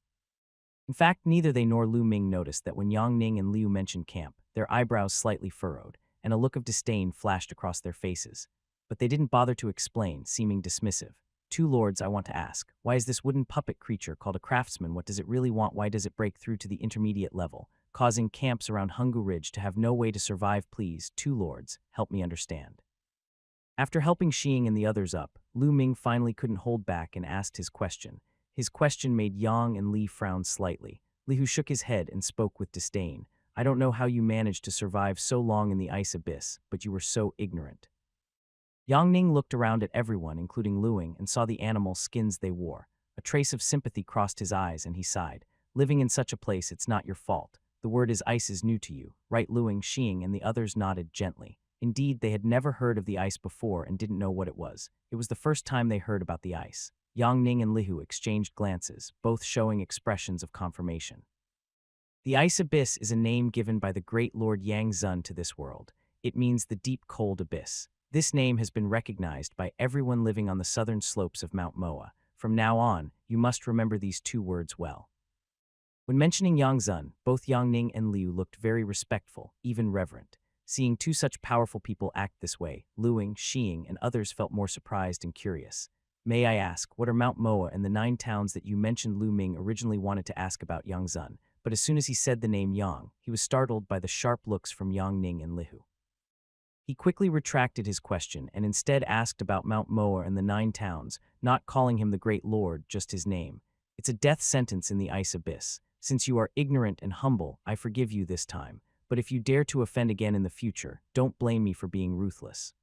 In fact, neither they nor Lu Ming noticed that when Yang Ning and Liu mentioned camp, their eyebrows slightly furrowed, and a look of disdain flashed across their faces. But they didn't bother to explain, seeming dismissive. "Two lords, I want to ask, why is this wooden puppet creature called a craftsman? What does it really want? Why does it break through to the intermediate level, causing camps around Hungu Ridge to have no way to survive? Please, two lords, help me understand." After helping Xing and the others up, Lu Ming finally couldn't hold back and asked his question. His question made Yang and Li frown slightly. Li shook his head and spoke with disdain. "I don't know how you managed to survive so long in the ice abyss, but you were so ignorant." Yang Ning looked around at everyone, including Luing, and saw the animal skins they wore. A trace of sympathy crossed his eyes, and he sighed. "Living in such a place, it's not your fault. The word is ice is new to you, right?" Luing, Xing, and the others nodded gently. Indeed, they had never heard of the ice before and didn't know what it was. It was the first time they heard about the ice. Yang Ning and Lihu exchanged glances, both showing expressions of confirmation. The Ice Abyss is a name given by the great Lord Yang Zun to this world. It means the deep cold abyss. This name has been recognized by everyone living on the southern slopes of Mount Moa. From now on, you must remember these two words well. When mentioning Yang Zun, both Yang Ning and Liu looked very respectful, even reverent. Seeing two such powerful people act this way, Luing, Xing, and others felt more surprised and curious. "May I ask, what are Mount Moa and the 9 towns that you mentioned?" Lu Ming originally wanted to ask about Yang Zun, but as soon as he said the name Yang, he was startled by the sharp looks from Yang Ning and Lihu. He quickly retracted his question and instead asked about Mount Moa and the 9 towns, not calling him the Great Lord, just his name. "It's a death sentence in the Ice Abyss. Since you are ignorant and humble, I forgive you this time, but if you dare to offend again in the future, don't blame me for being ruthless."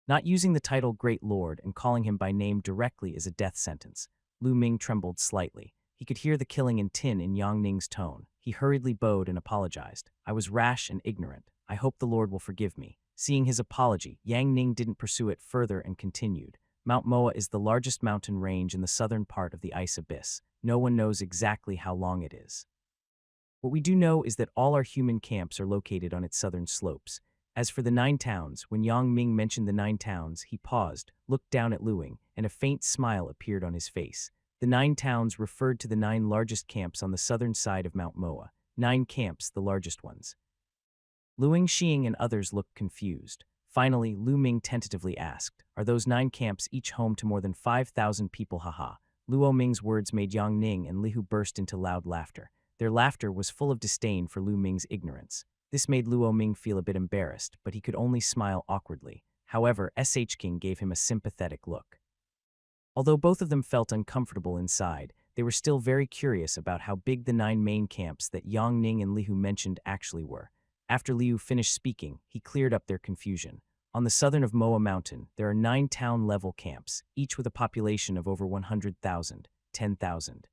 Not using the title Great Lord and calling him by name directly is a death sentence. Lu Ming trembled slightly. He could hear the killing intent in Yang Ning's tone. He hurriedly bowed and apologized. "I was rash and ignorant. I hope the Lord will forgive me." Seeing his apology, Yang Ning didn't pursue it further and continued. "Mount Moa is the largest mountain range in the southern part of the Ice Abyss. No one knows exactly how long it is. What we do know is that all our human camps are located on its southern slopes. As for the 9 towns, when Yang Ming mentioned the 9 towns, he paused, looked down at Luing, and a faint smile appeared on his face. The 9 towns referred to the 9 largest camps on the southern side of Mount Moa. 9 camps, the largest ones. Luing, Xing, and others looked confused. Finally, Lu Ming tentatively asked, "Are those 9 camps each home to more than 5,000 people?" Haha. Luo Ming's words made Yang Ning and Lihu burst into loud laughter. Their laughter was full of disdain for Lu Ming's ignorance. This made Luo Ming feel a bit embarrassed, but he could only smile awkwardly. However, SH King gave him a sympathetic look. Although both of them felt uncomfortable inside, they were still very curious about how big the 9 main camps that Yang Ning and Lihu mentioned actually were. After Liu finished speaking, he cleared up their confusion. On the southern of Moa Mountain, there are 9 town-level camps, each with a population of over 100,000, 10,000.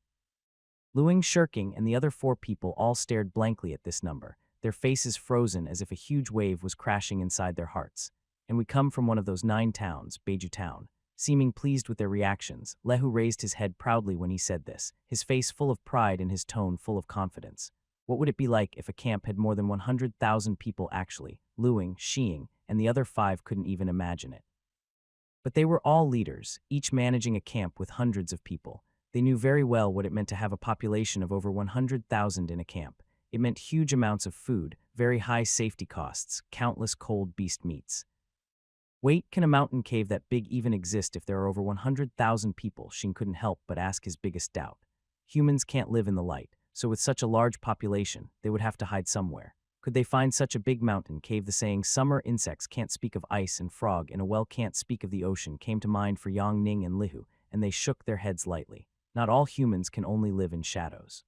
Luing, Shirking, and the other 4 people all stared blankly at this number, their faces frozen as if a huge wave was crashing inside their hearts. "And we come from one of those 9 towns, Beiju Town." Seeming pleased with their reactions, Lehu raised his head proudly when he said this, his face full of pride and his tone full of confidence. What would it be like if a camp had more than 100,000 people actually? Luing, Xing, and the other 5 couldn't even imagine it. But they were all leaders, each managing a camp with hundreds of people. They knew very well what it meant to have a population of over 100,000 in a camp. It meant huge amounts of food, very high safety costs, countless cold beast meats. Wait, can a mountain cave that big even exist if there are over 100,000 people? Xing couldn't help but ask his biggest doubt. Humans can't live in the light, so with such a large population, they would have to hide somewhere. Could they find such a big mountain cave? The saying, summer insects can't speak of ice and frog, and a well can't speak of the ocean, came to mind for Yang Ning and Lihu, and they shook their heads lightly. Not all humans can only live in shadows.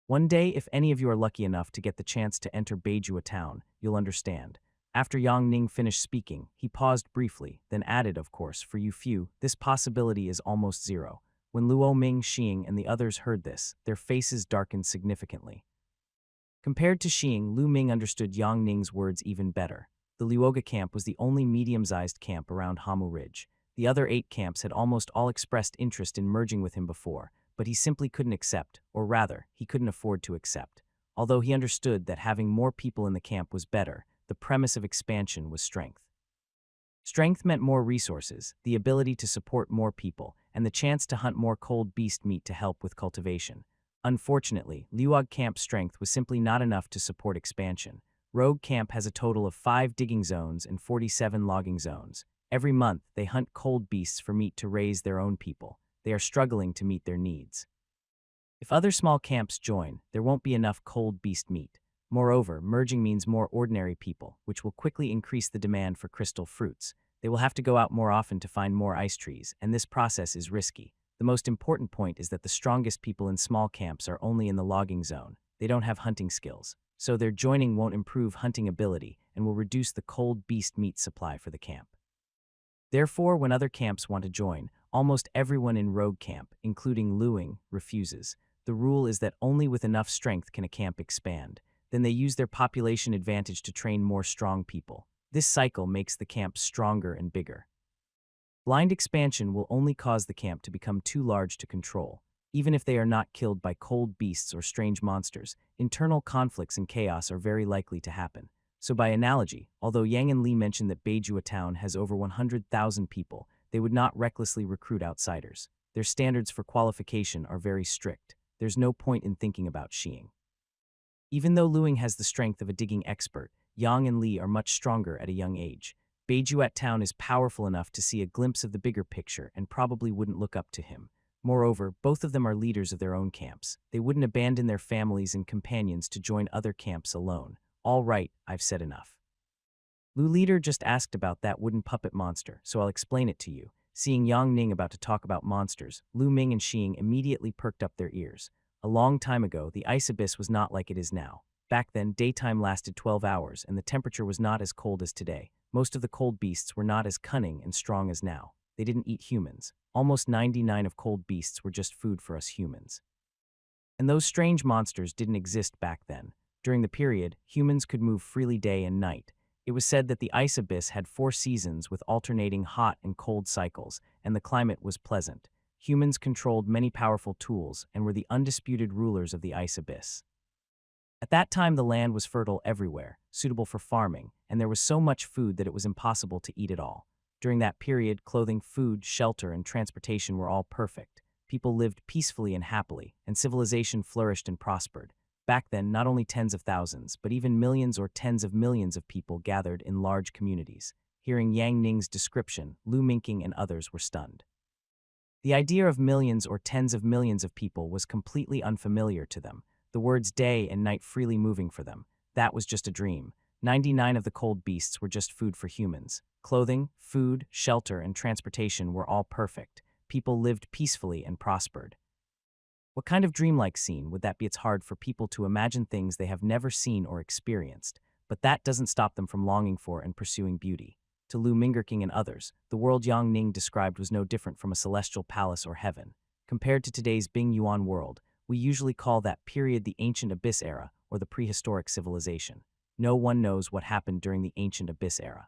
One day, if any of you are lucky enough to get the chance to enter Beijua town, you'll understand. After Yang Ning finished speaking, he paused briefly, then added, of course, for you few, this possibility is almost zero. When Luo Ming, Xing, and the others heard this, their faces darkened significantly. Compared to Xing, Lu Ming understood Yang Ning's words even better. The Luoga camp was the only medium-sized camp around Hamu Ridge. The other 8 camps had almost all expressed interest in merging with him before, but he simply couldn't accept, or rather, he couldn't afford to accept. Although he understood that having more people in the camp was better, the premise of expansion was strength. Strength meant more resources, the ability to support more people, and the chance to hunt more cold beast meat to help with cultivation. Unfortunately, Luog Camp's strength was simply not enough to support expansion. Rogue Camp has a total of 5 digging zones and 47 logging zones. Every month, they hunt cold beasts for meat to raise their own people. They are struggling to meet their needs. If other small camps join, there won't be enough cold beast meat. Moreover, merging means more ordinary people, which will quickly increase the demand for crystal fruits. They will have to go out more often to find more ice trees, and this process is risky. The most important point is that the strongest people in small camps are only in the logging zone. They don't have hunting skills, so their joining won't improve hunting ability and will reduce the cold beast meat supply for the camp. Therefore, when other camps want to join, almost everyone in Rogue Camp, including Luing, refuses. The rule is that only with enough strength can a camp expand. Then they use their population advantage to train more strong people. This cycle makes the camp stronger and bigger. Blind expansion will only cause the camp to become too large to control. Even if they are not killed by cold beasts or strange monsters, internal conflicts and chaos are very likely to happen. So by analogy, although Yang and Li mentioned that Beijua town has over 100,000 people, they would not recklessly recruit outsiders. Their standards for qualification are very strict. There's no point in thinking about Xing. Even though Luing has the strength of a digging expert, Yang and Li are much stronger at a young age. Beijuat town is powerful enough to see a glimpse of the bigger picture and probably wouldn't look up to him. Moreover, both of them are leaders of their own camps. They wouldn't abandon their families and companions to join other camps alone. All right, I've said enough. Lu Leader just asked about that wooden puppet monster, so I'll explain it to you. Seeing Yang Ning about to talk about monsters, Lu Ming and Xing immediately perked up their ears. A long time ago, the ice abyss was not like it is now. Back then, daytime lasted 12 hours, and the temperature was not as cold as today. Most of the cold beasts were not as cunning and strong as now. They didn't eat humans. Almost 99 of cold beasts were just food for us humans. And those strange monsters didn't exist back then. During the period, humans could move freely day and night. It was said that the ice abyss had 4 seasons with alternating hot and cold cycles, and the climate was pleasant. Humans controlled many powerful tools and were the undisputed rulers of the ice abyss. At that time, the land was fertile everywhere, suitable for farming, and there was so much food that it was impossible to eat it all. During that period, clothing, food, shelter, and transportation were all perfect. People lived peacefully and happily, and civilization flourished and prospered. Back then, not only tens of thousands, but even millions or tens of millions of people gathered in large communities. Hearing Yang Ning's description, Lu Mingqing and others were stunned. The idea of millions or tens of millions of people was completely unfamiliar to them. The words day and night freely moving for them. That was just a dream. 99 of the cold beasts were just food for humans. Clothing, food, shelter, and transportation were all perfect. People lived peacefully and prospered. What kind of dreamlike scene would that be? It's hard for people to imagine things they have never seen or experienced, but that doesn't stop them from longing for and pursuing beauty. To Lu Mingqing and others, the world Yang Ning described was no different from a celestial palace or heaven. Compared to today's Bing Yuan world, we usually call that period the Ancient Abyss Era or the prehistoric civilization. No one knows what happened during the Ancient Abyss Era.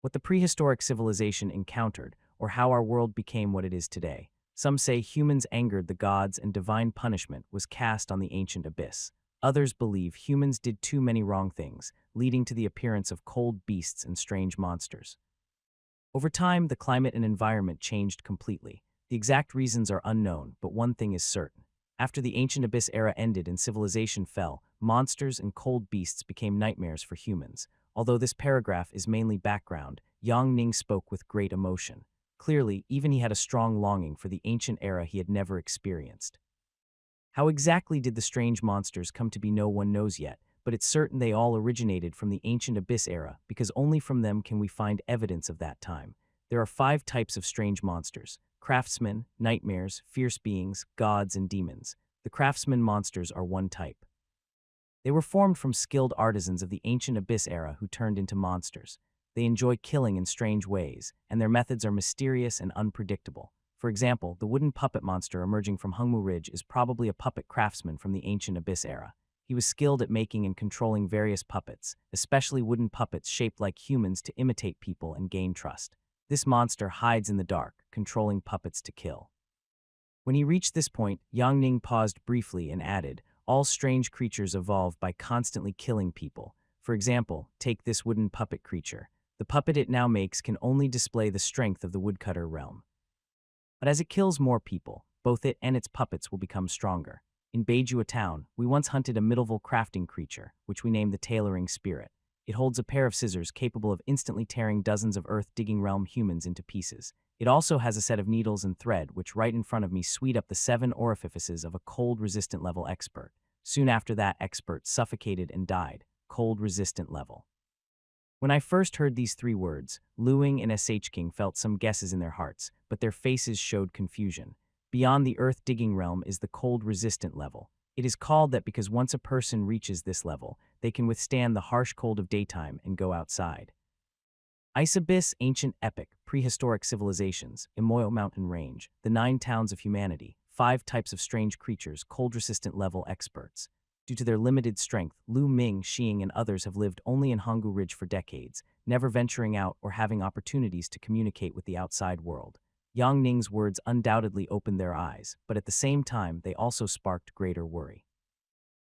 What the prehistoric civilization encountered, or how our world became what it is today. Some say humans angered the gods and divine punishment was cast on the Ancient Abyss. Others believe humans did too many wrong things, leading to the appearance of cold beasts and strange monsters. Over time, the climate and environment changed completely. The exact reasons are unknown, but one thing is certain. After the Ancient Abyss Era ended and civilization fell, monsters and cold beasts became nightmares for humans. Although this paragraph is mainly background, Yang Ning spoke with great emotion. Clearly, even he had a strong longing for the ancient era he had never experienced. How exactly did the strange monsters come to be, no one knows yet, but it's certain they all originated from the ancient Abyss era because only from them can we find evidence of that time. There are 5 types of strange monsters: craftsmen, nightmares, fierce beings, gods, and demons. The craftsman monsters are one type. They were formed from skilled artisans of the ancient Abyss era who turned into monsters. They enjoy killing in strange ways, and their methods are mysterious and unpredictable. For example, the wooden puppet monster emerging from Hungmu Ridge is probably a puppet craftsman from the ancient Abyss era. He was skilled at making and controlling various puppets, especially wooden puppets shaped like humans to imitate people and gain trust. This monster hides in the dark, controlling puppets to kill. When he reached this point, Yang Ning paused briefly and added, "All strange creatures evolve by constantly killing people. For example, take this wooden puppet creature. The puppet it now makes can only display the strength of the woodcutter realm. But as it kills more people, both it and its puppets will become stronger. In Beijua town, we once hunted a medieval crafting creature, which we named the Tailoring Spirit. It holds a pair of scissors capable of instantly tearing dozens of earth-digging realm humans into pieces. It also has a set of needles and thread, which right in front of me sweep up the 7 orifices of a cold-resistant level expert. Soon after that expert suffocated and died. Cold-resistant level." When I first heard these 3 words, Luing and SH King felt some guesses in their hearts, but their faces showed confusion. Beyond the earth-digging realm is the cold-resistant level. It is called that because once a person reaches this level, they can withstand the harsh cold of daytime and go outside. Ice Abyss, Ancient Epic, Prehistoric Civilizations, Imoyo Mountain Range, The 9 Towns of Humanity, 5 Types of Strange Creatures, Cold-Resistant Level Experts. Due to their limited strength, Lu Ming, Xing, and others have lived only in Honggu Ridge for decades, never venturing out or having opportunities to communicate with the outside world. Yang Ning's words undoubtedly opened their eyes, but at the same time, they also sparked greater worry.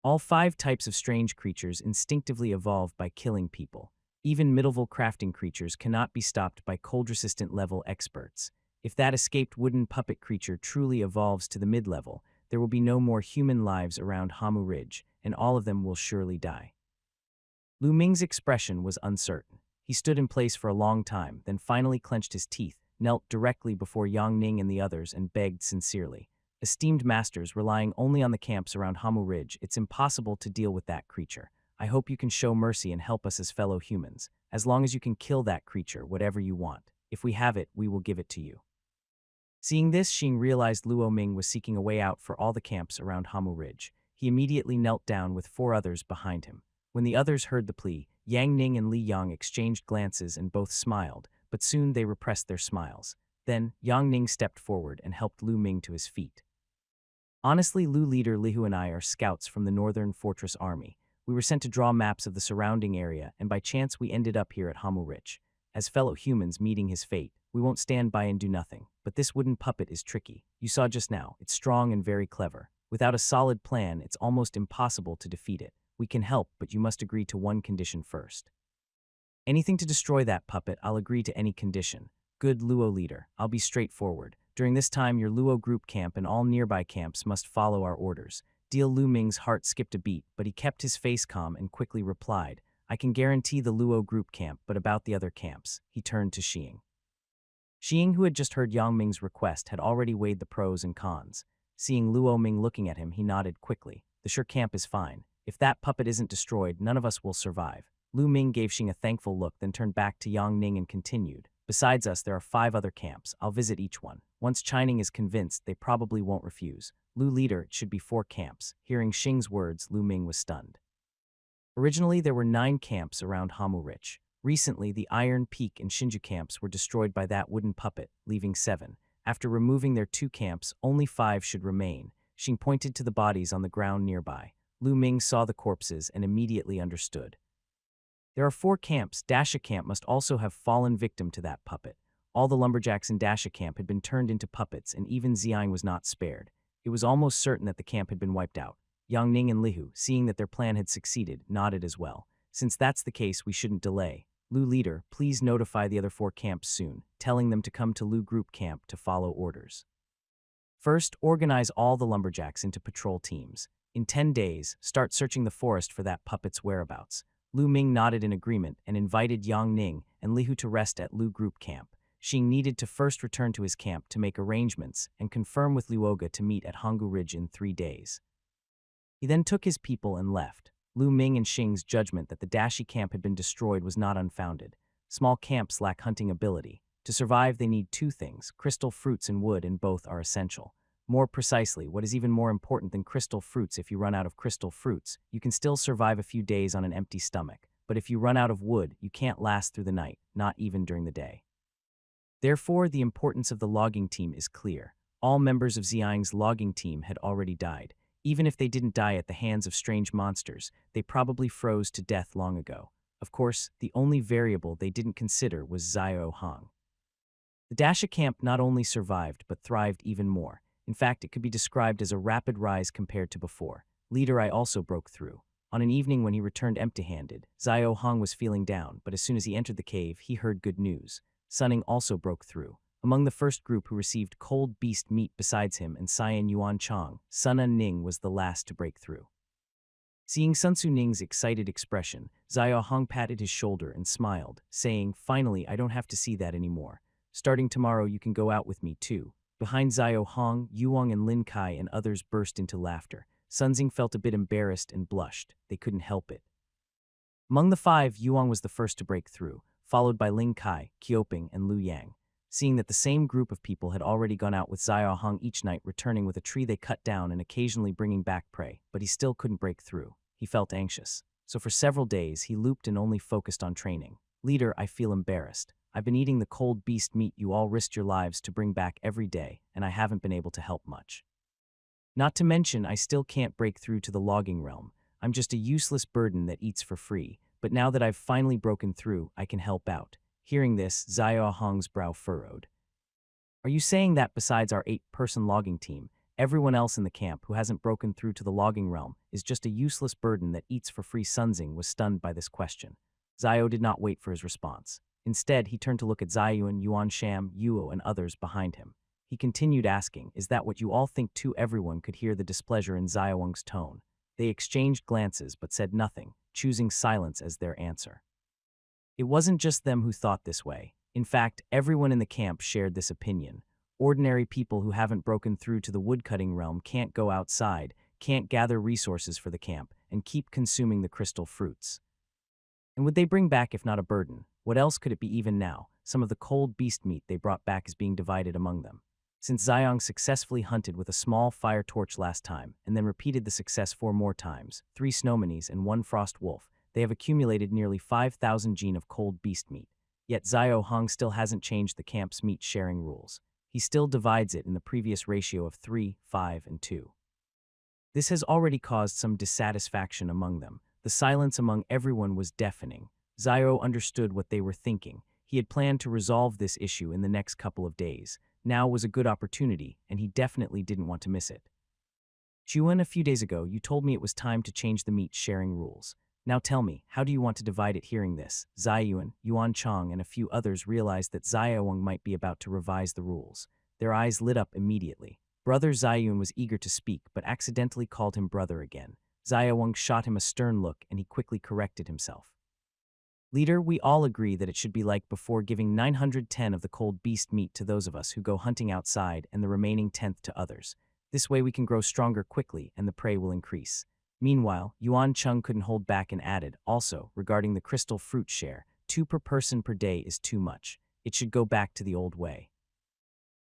All 5 types of strange creatures instinctively evolve by killing people. Even medieval crafting creatures cannot be stopped by cold-resistant level experts. If that escaped wooden puppet creature truly evolves to the mid-level, there will be no more human lives around Hamu Ridge, and all of them will surely die. Lu Ming's expression was uncertain. He stood in place for a long time, then finally clenched his teeth, knelt directly before Yang Ning and the others, and begged sincerely. "Esteemed masters, relying only on the camps around Hamu Ridge, it's impossible to deal with that creature. I hope you can show mercy and help us as fellow humans. As long as you can kill that creature, whatever you want. If we have it, we will give it to you." Seeing this, Xing realized Luo Ming was seeking a way out for all the camps around Hamu Ridge. He immediately knelt down with 4 others behind him. When the others heard the plea, Yang Ning and Li Yang exchanged glances and both smiled, but soon they repressed their smiles. Then, Yang Ning stepped forward and helped Lu Ming to his feet. "Honestly, Lu leader Lihu and I are scouts from the Northern Fortress Army. We were sent to draw maps of the surrounding area, and by chance we ended up here at Hamu Ridge. As fellow humans meeting his fate, we won't stand by and do nothing. But this wooden puppet is tricky. You saw just now, it's strong and very clever. Without a solid plan, it's almost impossible to defeat it. We can help, but you must agree to one condition first." "Anything to destroy that puppet, I'll agree to any condition." "Good, Luo leader, I'll be straightforward. During this time, your Luo group camp and all nearby camps must follow our orders." Lu Ming's heart skipped a beat, but he kept his face calm and quickly replied, "I can guarantee the Luo group camp, but about the other camps." He turned to Xing. Xing, who had just heard Yang Ming's request, had already weighed the pros and cons. Seeing Luo Ming looking at him, he nodded quickly. "The sure camp is fine. If that puppet isn't destroyed, none of us will survive." Lu Ming gave Xing a thankful look, then turned back to Yang Ning and continued, "Besides us, there are 5 other camps. I'll visit each one. Once Chining is convinced, they probably won't refuse. Lu leader, it should be 4 camps." Hearing Xing's words, Lu Ming was stunned. Originally, there were 9 camps around Hamu Ridge. Recently, the Iron Peak and Shinju camps were destroyed by that wooden puppet, leaving 7. After removing their 2 camps, only 5 should remain. Xing pointed to the bodies on the ground nearby. Lu Ming saw the corpses and immediately understood. There are 4 camps. Dasha camp must also have fallen victim to that puppet. All the lumberjacks in Dasha camp had been turned into puppets, and even Xiang was not spared. It was almost certain that the camp had been wiped out. Yang Ning and Lihu, seeing that their plan had succeeded, nodded as well. "Since that's the case, we shouldn't delay. Lu leader, please notify the other 4 camps soon, telling them to come to Lu group camp to follow orders. First, organize all the lumberjacks into patrol teams. In 10 days, start searching the forest for that puppet's whereabouts." Lu Ming nodded in agreement and invited Yang Ning and Lihu to rest at Lu group camp. Xing needed to first return to his camp to make arrangements and confirm with Luoga to meet at Honggu Ridge in 3 days. He then took his people and left. Lu Ming and Xing's judgment that the Dashi camp had been destroyed was not unfounded. Small camps lack hunting ability. To survive, they need two things, crystal fruits and wood, and both are essential. More precisely, what is even more important than crystal fruits, if you run out of crystal fruits, you can still survive a few days on an empty stomach. But if you run out of wood, you can't last through the night, not even during the day. Therefore, the importance of the logging team is clear. All members of Xiang's logging team had already died. Even if they didn't die at the hands of strange monsters, they probably froze to death long ago. Of course, the only variable they didn't consider was Xiao Hong. The Dasha camp not only survived, but thrived even more. In fact, it could be described as a rapid rise compared to before. Leader I also broke through. On an evening when he returned empty-handed, Xiao Hong was feeling down, but as soon as he entered the cave, he heard good news. Sunning also broke through. Among the first group who received cold beast meat besides him and Cyan Yuan Chong, Sun Un Ning was the last to break through. Seeing Sun Su Ning's excited expression, Xiao Hong patted his shoulder and smiled, saying, "Finally, I don't have to see that anymore. Starting tomorrow, you can go out with me too." Behind Xiao Hong, Yuang and Lin Kai and others burst into laughter. Sunxing felt a bit embarrassed and blushed. They couldn't help it. Among the five, Yuang was the first to break through, followed by Lin Kai, Qiuping, and Lu Yang. Seeing that the same group of people had already gone out with Xiao Hong each night, returning with a tree they cut down and occasionally bringing back prey, but he still couldn't break through. He felt anxious. So for several days, he looped and only focused on training. "Leader, I feel embarrassed. I've been eating the cold beast meat you all risked your lives to bring back every day, and I haven't been able to help much. Not to mention, I still can't break through to the logging realm. I'm just a useless burden that eats for free, but now that I've finally broken through, I can help out." Hearing this, Xiao Hong's brow furrowed. "Are you saying that besides our 8-person logging team, everyone else in the camp who hasn't broken through to the logging realm is just a useless burden that eats for free?" Sunxing was stunned by this question. Xiao did not wait for his response. Instead, he turned to look at Ziyuan, Yuan Sham, Yuo, and others behind him. He continued asking, "Is that what you all think too?" Everyone could hear the displeasure in Xiaowang's tone. They exchanged glances but said nothing, choosing silence as their answer. It wasn't just them who thought this way. In fact, everyone in the camp shared this opinion. Ordinary people who haven't broken through to the woodcutting realm can't go outside, can't gather resources for the camp, and keep consuming the crystal fruits. And would they bring back if not a burden? What else could it be? Even now, some of the cold beast meat they brought back is being divided among them. Since Xiang successfully hunted with a small fire torch last time, and then repeated the success 4 more times, 3 snowmanis and 1 frost wolf, they have accumulated nearly 5,000 gene of cold beast meat. Yet Xiao Hong still hasn't changed the camp's meat sharing rules. He still divides it in the previous ratio of 3, 5, and 2. This has already caused some dissatisfaction among them. The silence among everyone was deafening. Xiao understood what they were thinking. He had planned to resolve this issue in the next couple of days. Now was a good opportunity, and he definitely didn't want to miss it. "Chuan, a few days ago, you told me it was time to change the meat sharing rules. Now tell me, how do you want to divide it?" Hearing this, Ziyuan, Yuan Chong, and a few others realized that Xiaowang might be about to revise the rules. Their eyes lit up immediately. Brother Ziyuan was eager to speak, but accidentally called him brother again. Xiaowang shot him a stern look, and he quickly corrected himself. "Leader, we all agree that it should be like before, giving 910 of the cold beast meat to those of us who go hunting outside and the remaining 10th to others. This way we can grow stronger quickly and the prey will increase." Meanwhile, Yuan Chung couldn't hold back and added, "Also, regarding the crystal fruit share, 2 per person per day is too much. It should go back to the old way.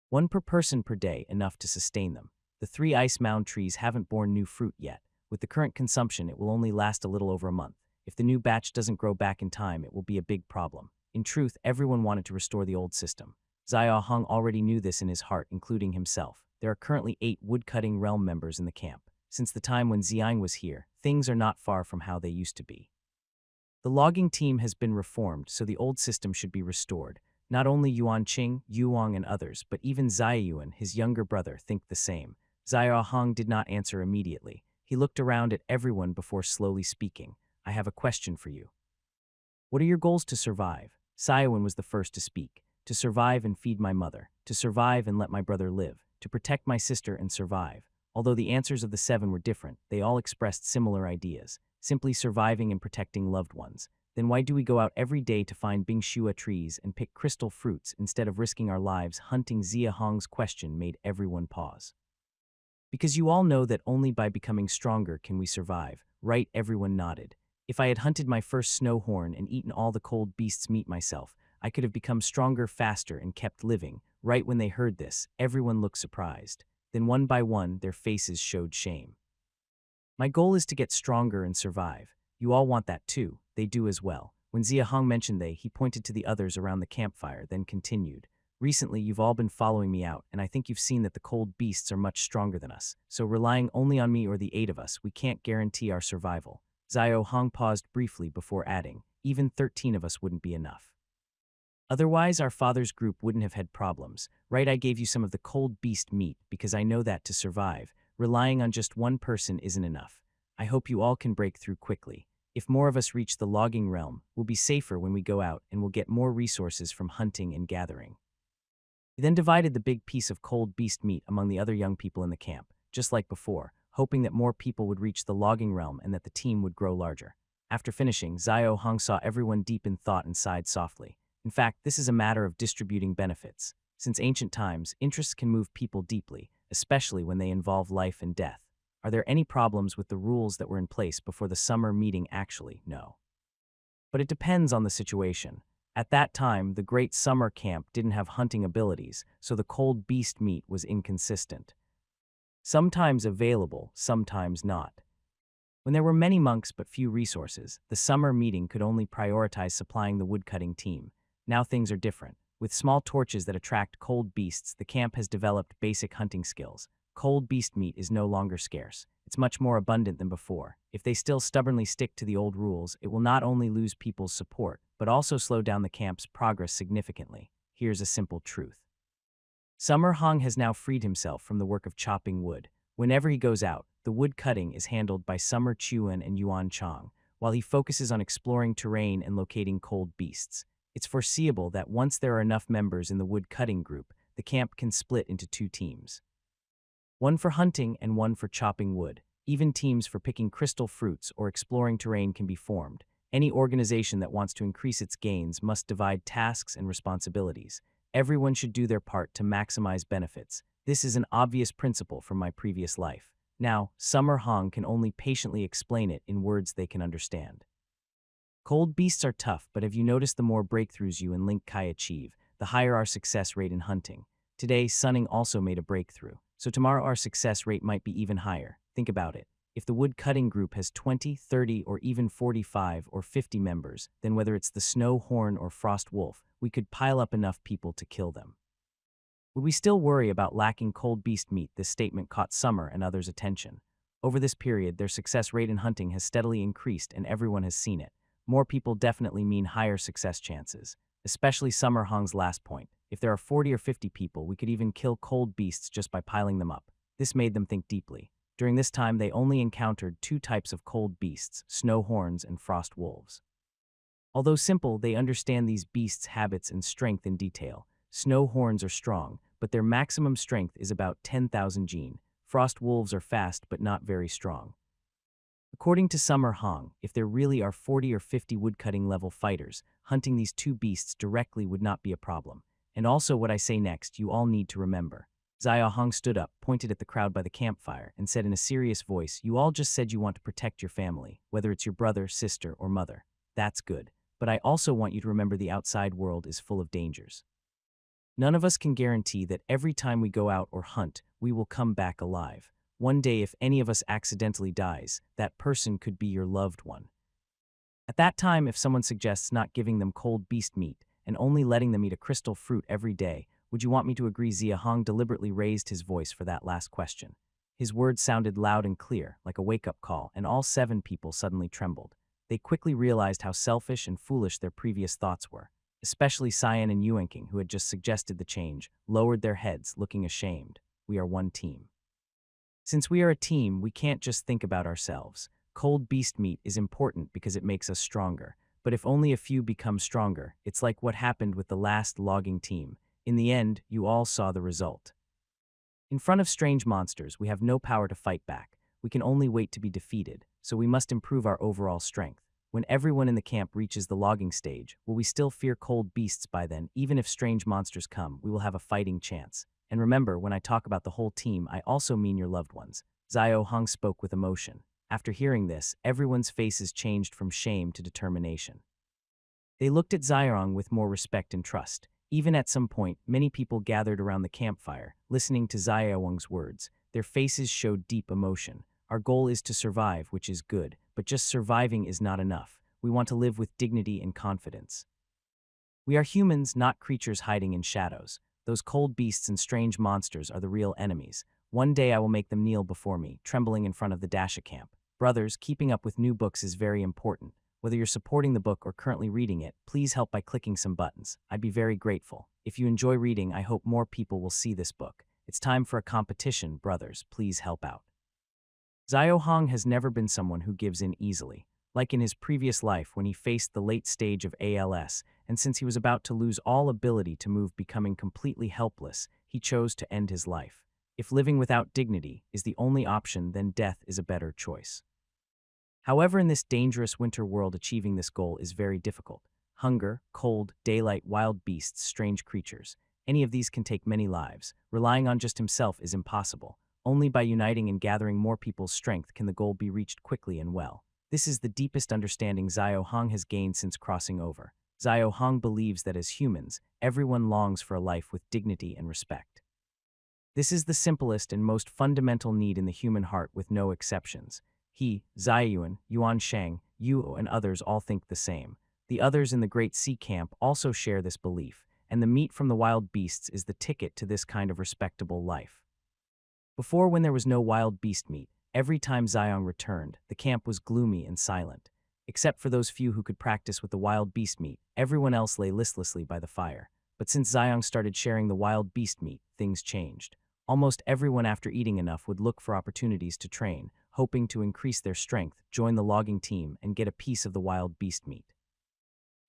1 per person per day, enough to sustain them. The 3 ice mound trees haven't borne new fruit yet. With the current consumption, it will only last a little over a month. If the new batch doesn't grow back in time, it will be a big problem." In truth, everyone wanted to restore the old system. Xiao Hong already knew this in his heart, including himself. There are currently 8 woodcutting realm members in the camp. Since the time when Xiang was here, things are not far from how they used to be. The logging team has been reformed, so the old system should be restored. Not only Yuan Qing, Yuang, and others, but even Ziyuan, his younger brother, think the same. Xiao Hong did not answer immediately. He looked around at everyone before slowly speaking. "I have a question for you. What are your goals to survive?" Xiaowen was the first to speak. "To survive and feed my mother. To survive and let my brother live. To protect my sister and survive." Although the answers of the 7 were different, they all expressed similar ideas. Simply surviving and protecting loved ones. Then why do we go out every day to find Bingshua trees and pick crystal fruits instead of risking our lives hunting? Zia Hong's question made everyone pause. "Because you all know that only by becoming stronger can we survive. Right, everyone nodded. If I had hunted my first snow horn and eaten all the cold beast's meat myself, I could have become stronger faster and kept living. Right when they heard this, everyone looked surprised. Then one by one, their faces showed shame. My goal is to get stronger and survive. You all want that too. They do as well. When Zia Hong mentioned he pointed to the others around the campfire, then continued. Recently, you've all been following me out, and I think you've seen that the cold beasts are much stronger than us. So relying only on me or the 8 of us, we can't guarantee our survival. Zio Hong paused briefly before adding, even 13 of us wouldn't be enough. Otherwise, our father's group wouldn't have had problems. Right, I gave you some of the cold beast meat because I know that to survive, relying on just one person isn't enough. I hope you all can break through quickly. If more of us reach the logging realm, we'll be safer when we go out and we'll get more resources from hunting and gathering. He then divided the big piece of cold beast meat among the other young people in the camp, just like before, hoping that more people would reach the logging realm and that the team would grow larger. After finishing, Zio Hong saw everyone deep in thought and sighed softly. In fact, this is a matter of distributing benefits. Since ancient times, interests can move people deeply, especially when they involve life and death. Are there any problems with the rules that were in place before the summer meeting? Actually, no. But it depends on the situation. At that time, the Great Summer Camp didn't have hunting abilities, so the cold beast meat was inconsistent. Sometimes available, sometimes not. When there were many monks but few resources, the summer meeting could only prioritize supplying the woodcutting team. Now things are different. With small torches that attract cold beasts, the camp has developed basic hunting skills. Cold beast meat is no longer scarce. It's much more abundant than before. If they still stubbornly stick to the old rules, it will not only lose people's support, but also slow down the camp's progress significantly. Here's a simple truth. Summer Hong has now freed himself from the work of chopping wood. Whenever he goes out, the wood cutting is handled by Summer Chuan and Yuan Chong, while he focuses on exploring terrain and locating cold beasts. It's foreseeable that once there are enough members in the wood cutting group, the camp can split into 2 teams. One for hunting and one for chopping wood. Even teams for picking crystal fruits or exploring terrain can be formed. Any organization that wants to increase its gains must divide tasks and responsibilities. Everyone should do their part to maximize benefits. This is an obvious principle from my previous life. Now, Summer Hong can only patiently explain it in words they can understand. Cold beasts are tough, but have you noticed the more breakthroughs you and Link Kai achieve, the higher our success rate in hunting? Today, Sunning also made a breakthrough, so tomorrow our success rate might be even higher. Think about it. If the wood cutting group has 20, 30, or even 45 or 50 members, then whether it's the snow horn or frost wolf, we could pile up enough people to kill them. Would we still worry about lacking cold beast meat? This statement caught Summer and others' attention. Over this period, their success rate in hunting has steadily increased and everyone has seen it. More people definitely mean higher success chances, especially Summer Hong's last point. If there are 40 or 50 people, we could even kill cold beasts just by piling them up. This made them think deeply. During this time, they only encountered 2 types of cold beasts, snow horns and frost wolves. Although simple, they understand these beasts' habits and strength in detail. Snow horns are strong, but their maximum strength is about 10,000 gene. Frost wolves are fast but not very strong. According to Summer Hong, if there really are 40 or 50 woodcutting level fighters, hunting these 2 beasts directly would not be a problem. And also what I say next, you all need to remember. Zia Hong stood up, pointed at the crowd by the campfire, and said in a serious voice, you all just said you want to protect your family, whether it's your brother, sister, or mother. That's good. But I also want you to remember the outside world is full of dangers. None of us can guarantee that every time we go out or hunt, we will come back alive. One day, if any of us accidentally dies, that person could be your loved one. At that time, if someone suggests not giving them cold beast meat and only letting them eat a crystal fruit every day, would you want me to agree? Zia Hong deliberately raised his voice for that last question. His words sounded loud and clear, like a wake-up call, and all 7 people suddenly trembled. They quickly realized how selfish and foolish their previous thoughts were. Especially Cyan and Yuenking, who had just suggested the change, lowered their heads, looking ashamed. We are one team. Since we are a team, we can't just think about ourselves. Cold beast meat is important because it makes us stronger. But if only a few become stronger, it's like what happened with the last logging team. In the end, you all saw the result. In front of strange monsters, we have no power to fight back. We can only wait to be defeated, so we must improve our overall strength. When everyone in the camp reaches the logging stage, will we still fear cold beasts by then? Even if strange monsters come, we will have a fighting chance. And remember, when I talk about the whole team, I also mean your loved ones. Zio Hong spoke with emotion. After hearing this, everyone's faces changed from shame to determination. They looked at Xiong with more respect and trust. Even at some point, many people gathered around the campfire, listening to Xiaowang's words. Their faces showed deep emotion. Our goal is to survive, which is good, but just surviving is not enough. We want to live with dignity and confidence. We are humans, not creatures hiding in shadows. Those cold beasts and strange monsters are the real enemies. One day I will make them kneel before me, trembling in front of the Dasha camp. Brothers, keeping up with new books is very important. Whether you're supporting the book or currently reading it, please help by clicking some buttons. I'd be very grateful. If you enjoy reading, I hope more people will see this book. It's time for a competition, brothers. Please help out. Xiao Hong has never been someone who gives in easily. Like in his previous life when he faced the late stage of ALS, and since he was about to lose all ability to move, becoming completely helpless, he chose to end his life. If living without dignity is the only option, then death is a better choice. However, in this dangerous winter world, achieving this goal is very difficult. Hunger, cold, daylight, wild beasts, strange creatures. Any of these can take many lives. Relying on just himself is impossible. Only by uniting and gathering more people's strength can the goal be reached quickly and well. This is the deepest understanding Xiao Hong has gained since crossing over. Xiao Hong believes that as humans, everyone longs for a life with dignity and respect. This is the simplest and most fundamental need in the human heart, with no exceptions. He, Ziyuan, Yuan Shang, Yu, and others all think the same. The others in the Great Sea Camp also share this belief, and the meat from the wild beasts is the ticket to this kind of respectable life. Before, when there was no wild beast meat, every time Xiong returned, the camp was gloomy and silent. Except for those few who could practice with the wild beast meat, everyone else lay listlessly by the fire. But since Xiong started sharing the wild beast meat, things changed. Almost everyone after eating enough would look for opportunities to train, hoping to increase their strength, join the logging team, and get a piece of the wild beast meat.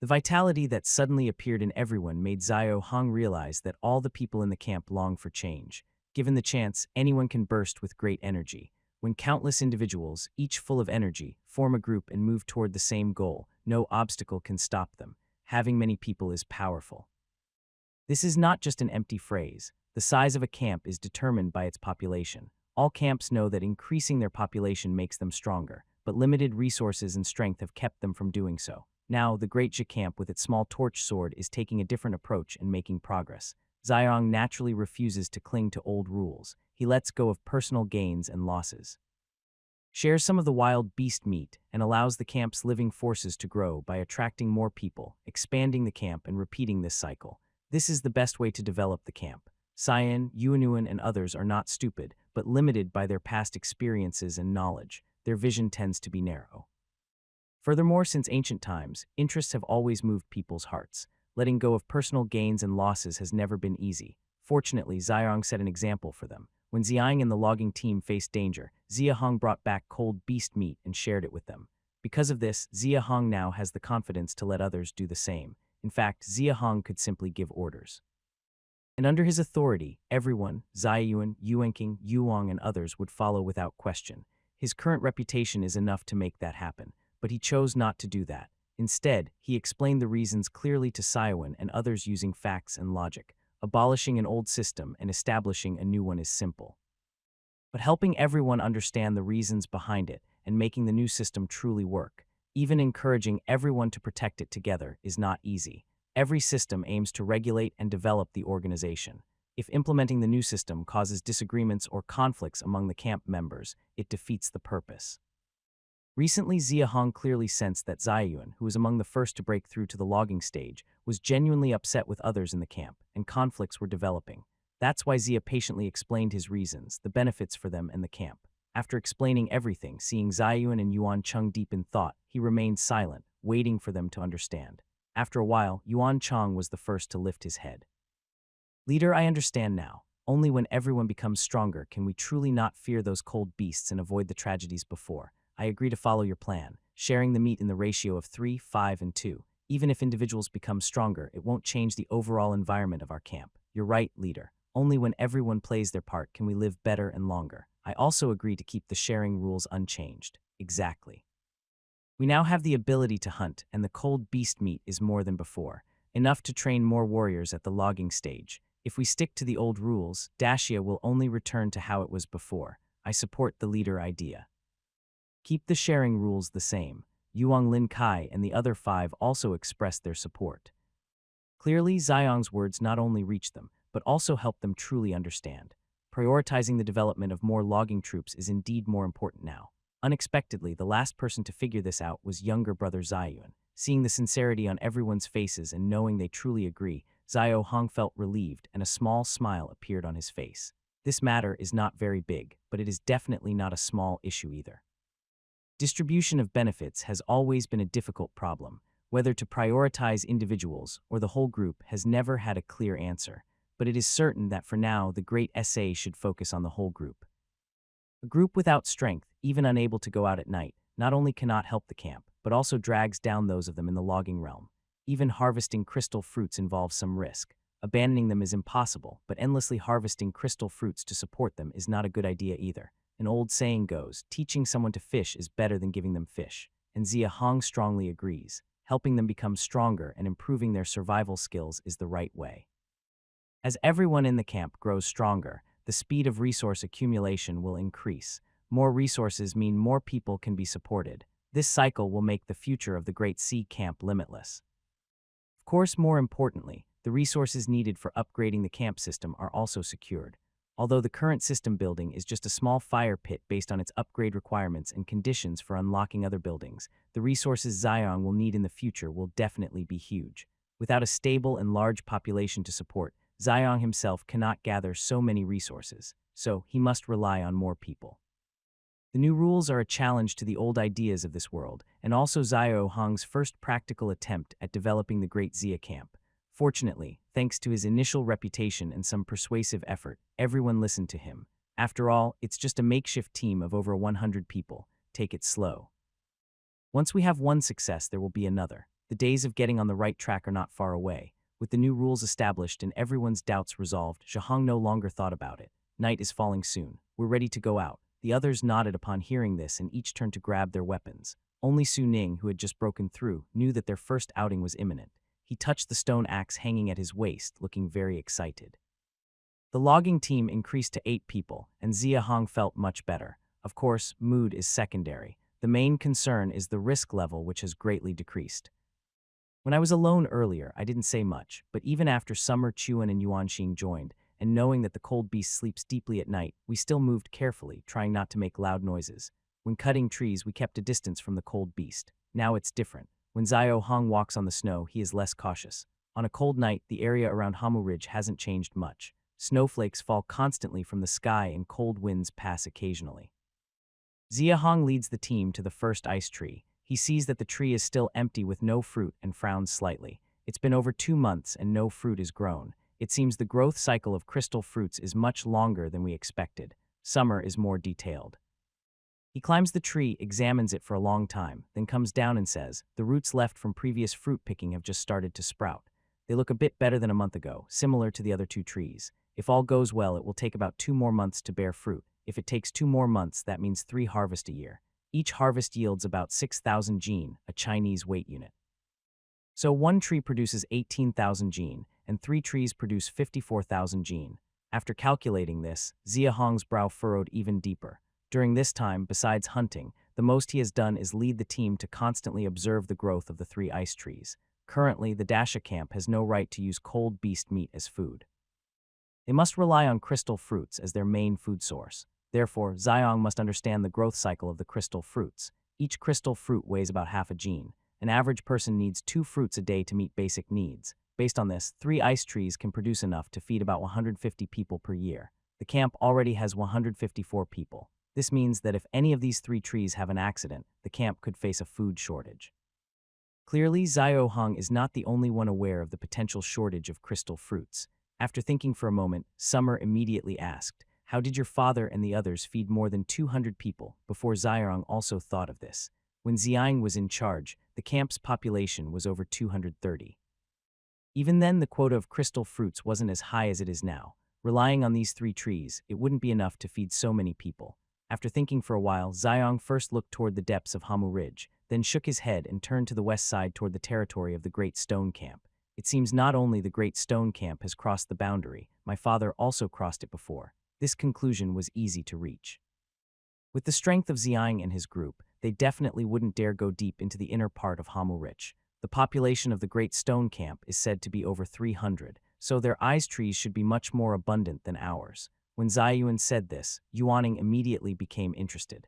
The vitality that suddenly appeared in everyone made Xiao Hong realize that all the people in the camp long for change. Given the chance, anyone can burst with great energy. When countless individuals, each full of energy, form a group and move toward the same goal, no obstacle can stop them. Having many people is powerful. This is not just an empty phrase. The size of a camp is determined by its population. All camps know that increasing their population makes them stronger, but limited resources and strength have kept them from doing so. Now, the Great Zhe camp with its small torch sword is taking a different approach and making progress. Xiong naturally refuses to cling to old rules. He lets go of personal gains and losses, shares some of the wild beast meat, and allows the camp's living forces to grow by attracting more people, expanding the camp, and repeating this cycle. This is the best way to develop the camp. Cyan, Yuanuan, and others are not stupid, but limited by their past experiences and knowledge. Their vision tends to be narrow. Furthermore, since ancient times, interests have always moved people's hearts. Letting go of personal gains and losses has never been easy. Fortunately, Xiong set an example for them. When Xiang and the logging team faced danger, Zia Hong brought back cold beast meat and shared it with them. Because of this, Zia Hong now has the confidence to let others do the same. In fact, Zia Hong could simply give orders. And under his authority, everyone, Ziyuan, Yuanqing, Yuang, and others would follow without question. His current reputation is enough to make that happen, but he chose not to do that. Instead, he explained the reasons clearly to Cyan and others using facts and logic. Abolishing an old system and establishing a new one is simple. But helping everyone understand the reasons behind it and making the new system truly work, even encouraging everyone to protect it together, is not easy. Every system aims to regulate and develop the organization. If implementing the new system causes disagreements or conflicts among the camp members, it defeats the purpose. Recently, Zia Hong clearly sensed that Ziyuan, who was among the first to break through to the logging stage, was genuinely upset with others in the camp, and conflicts were developing. That's why Zia patiently explained his reasons, the benefits for them and the camp. After explaining everything, seeing Ziyuan and Yuan Cheng deep in thought, he remained silent, waiting for them to understand. After a while, Yuan Cheng was the first to lift his head. Leader, I understand now. Only when everyone becomes stronger can we truly not fear those cold beasts and avoid the tragedies before. I agree to follow your plan, sharing the meat in the ratio of 3, 5, and 2. Even if individuals become stronger, it won't change the overall environment of our camp. You're right, leader. Only when everyone plays their part can we live better and longer. I also agree to keep the sharing rules unchanged. Exactly. We now have the ability to hunt, and the cold beast meat is more than before, enough to train more warriors at the logging stage. If we stick to the old rules, Dacia will only return to how it was before. I support the leader idea. Keep the sharing rules the same. Yuang Lin Kai and the other 5 also expressed their support. Clearly, Xiong's words not only reached them, but also helped them truly understand. Prioritizing the development of more logging troops is indeed more important now. Unexpectedly, the last person to figure this out was younger brother Ziyuan. Seeing the sincerity on everyone's faces and knowing they truly agree, Zio Hong felt relieved and a small smile appeared on his face. This matter is not very big, but it is definitely not a small issue either. Distribution of benefits has always been a difficult problem. Whether to prioritize individuals or the whole group has never had a clear answer, but it is certain that for now the great SA should focus on the whole group. A group without strength, even unable to go out at night, not only cannot help the camp, but also drags down those of them in the logging realm. Even harvesting crystal fruits involves some risk. Abandoning them is impossible, but endlessly harvesting crystal fruits to support them is not a good idea either. An old saying goes, teaching someone to fish is better than giving them fish, and Zia Hong strongly agrees. Helping them become stronger and improving their survival skills is the right way. As everyone in the camp grows stronger, the speed of resource accumulation will increase. More resources mean more people can be supported. This cycle will make the future of the Great Sea Camp limitless. Of course, more importantly, the resources needed for upgrading the camp system are also secured. Although the current system building is just a small fire pit based on its upgrade requirements and conditions for unlocking other buildings, the resources Xiong will need in the future will definitely be huge. Without a stable and large population to support, Xiong himself cannot gather so many resources, so he must rely on more people. The new rules are a challenge to the old ideas of this world, and also Zio Hong's first practical attempt at developing the Great Xia Camp. Fortunately, thanks to his initial reputation and some persuasive effort, everyone listened to him. After all, it's just a makeshift team of over 100 people. Take it slow. Once we have one success, there will be another. The days of getting on the right track are not far away. With the new rules established and everyone's doubts resolved, Zhahong no longer thought about it. Night is falling soon. We're ready to go out. The others nodded upon hearing this and each turned to grab their weapons. Only Su Ning, who had just broken through, knew that their first outing was imminent. He touched the stone axe hanging at his waist, looking very excited. The logging team increased to 8 people, and Zia Hong felt much better. Of course, mood is secondary. The main concern is the risk level, which has greatly decreased. When I was alone earlier, I didn't say much, but even after Summer, Chuan, and Yuanxing joined, and knowing that the cold beast sleeps deeply at night, we still moved carefully, trying not to make loud noises. When cutting trees, we kept a distance from the cold beast. Now it's different. When Zio Hong walks on the snow, he is less cautious. On a cold night, the area around Hamu Ridge hasn't changed much. Snowflakes fall constantly from the sky and cold winds pass occasionally. Zia Hong leads the team to the first ice tree. He sees that the tree is still empty with no fruit and frowns slightly. It's been over 2 months and no fruit is grown. It seems the growth cycle of crystal fruits is much longer than we expected. Summer is more detailed. He climbs the tree, examines it for a long time, then comes down and says, the roots left from previous fruit picking have just started to sprout. They look a bit better than a month ago, similar to the other 2 trees. If all goes well, it will take about 2 more months to bear fruit. If it takes 2 more months, that means 3 harvests a year. Each harvest yields about 6,000 jin, a Chinese weight unit. So 1 tree produces 18,000 jin, and 3 trees produce 54,000 jin. After calculating this, Zia Hong's brow furrowed even deeper. During this time, besides hunting, the most he has done is lead the team to constantly observe the growth of the 3 ice trees. Currently, the Dasha camp has no right to use cold beast meat as food. They must rely on crystal fruits as their main food source. Therefore, Xiong must understand the growth cycle of the crystal fruits. Each crystal fruit weighs about half a jin. An average person needs 2 fruits a day to meet basic needs. Based on this, 3 ice trees can produce enough to feed about 150 people per year. The camp already has 154 people. This means that if any of these 3 trees have an accident, the camp could face a food shortage. Clearly, Zio Hong is not the only one aware of the potential shortage of crystal fruits. After thinking for a moment, Summer immediately asked, how did your father and the others feed more than 200 people before Xiong also thought of this? When Xiang was in charge, the camp's population was over 230. Even then, the quota of crystal fruits wasn't as high as it is now. Relying on these 3 trees, it wouldn't be enough to feed so many people. After thinking for a while, Xiong first looked toward the depths of Hamu Ridge, then shook his head and turned to the west side toward the territory of the Great Stone Camp. It seems not only the Great Stone Camp has crossed the boundary, my father also crossed it before. This conclusion was easy to reach. With the strength of Xiang and his group, they definitely wouldn't dare go deep into the inner part of Hamurich. The population of the Great Stone Camp is said to be over 300, so their ice trees should be much more abundant than ours. When Zayuan said this, Yuaning immediately became interested.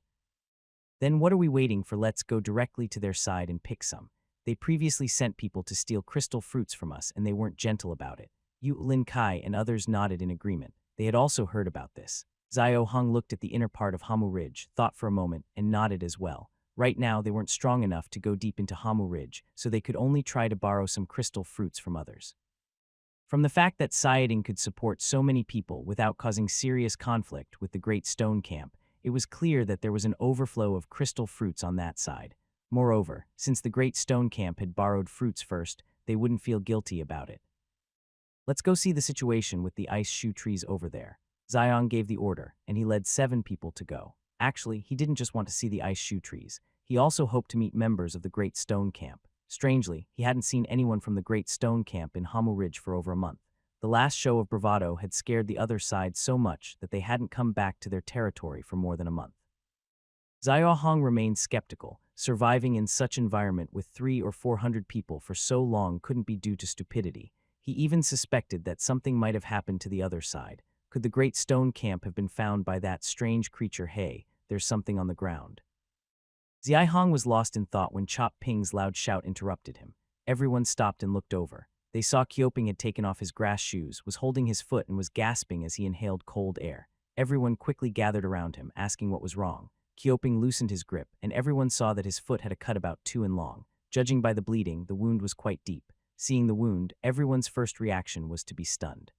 Then what are we waiting for? Let's go directly to their side and pick some. They previously sent people to steal crystal fruits from us and they weren't gentle about it. Yu Lin Kai and others nodded in agreement. They had also heard about this. Zio Hung looked at the inner part of Hamu Ridge, thought for a moment, and nodded as well. Right now, they weren't strong enough to go deep into Hamu Ridge, so they could only try to borrow some crystal fruits from others. From the fact that Sayading could support so many people without causing serious conflict with the Great Stone Camp, it was clear that there was an overflow of crystal fruits on that side. Moreover, since the Great Stone Camp had borrowed fruits first, they wouldn't feel guilty about it. Let's go see the situation with the ice shoe trees over there. Xiong gave the order, and he led 7 people to go. Actually, he didn't just want to see the ice shoe trees. He also hoped to meet members of the Great Stone Camp. Strangely, he hadn't seen anyone from the Great Stone Camp in Hamu Ridge for over a month. The last show of bravado had scared the other side so much that they hadn't come back to their territory for more than a month. Xiao Hong remained skeptical. Surviving in such environment with 300 or 400 people for so long couldn't be due to stupidity. He even suspected that something might have happened to the other side. Could the Great Stone Camp have been found by that strange creature? Hey, there's something on the ground. Zai Hong was lost in thought when Chop Ping's loud shout interrupted him. Everyone stopped and looked over. They saw Qiuping had taken off his grass shoes, was holding his foot and was gasping as he inhaled cold air. Everyone quickly gathered around him, asking what was wrong. Qiuping loosened his grip, and everyone saw that his foot had a cut about 2 in long. Judging by the bleeding, the wound was quite deep. Seeing the wound, everyone's first reaction was to be stunned.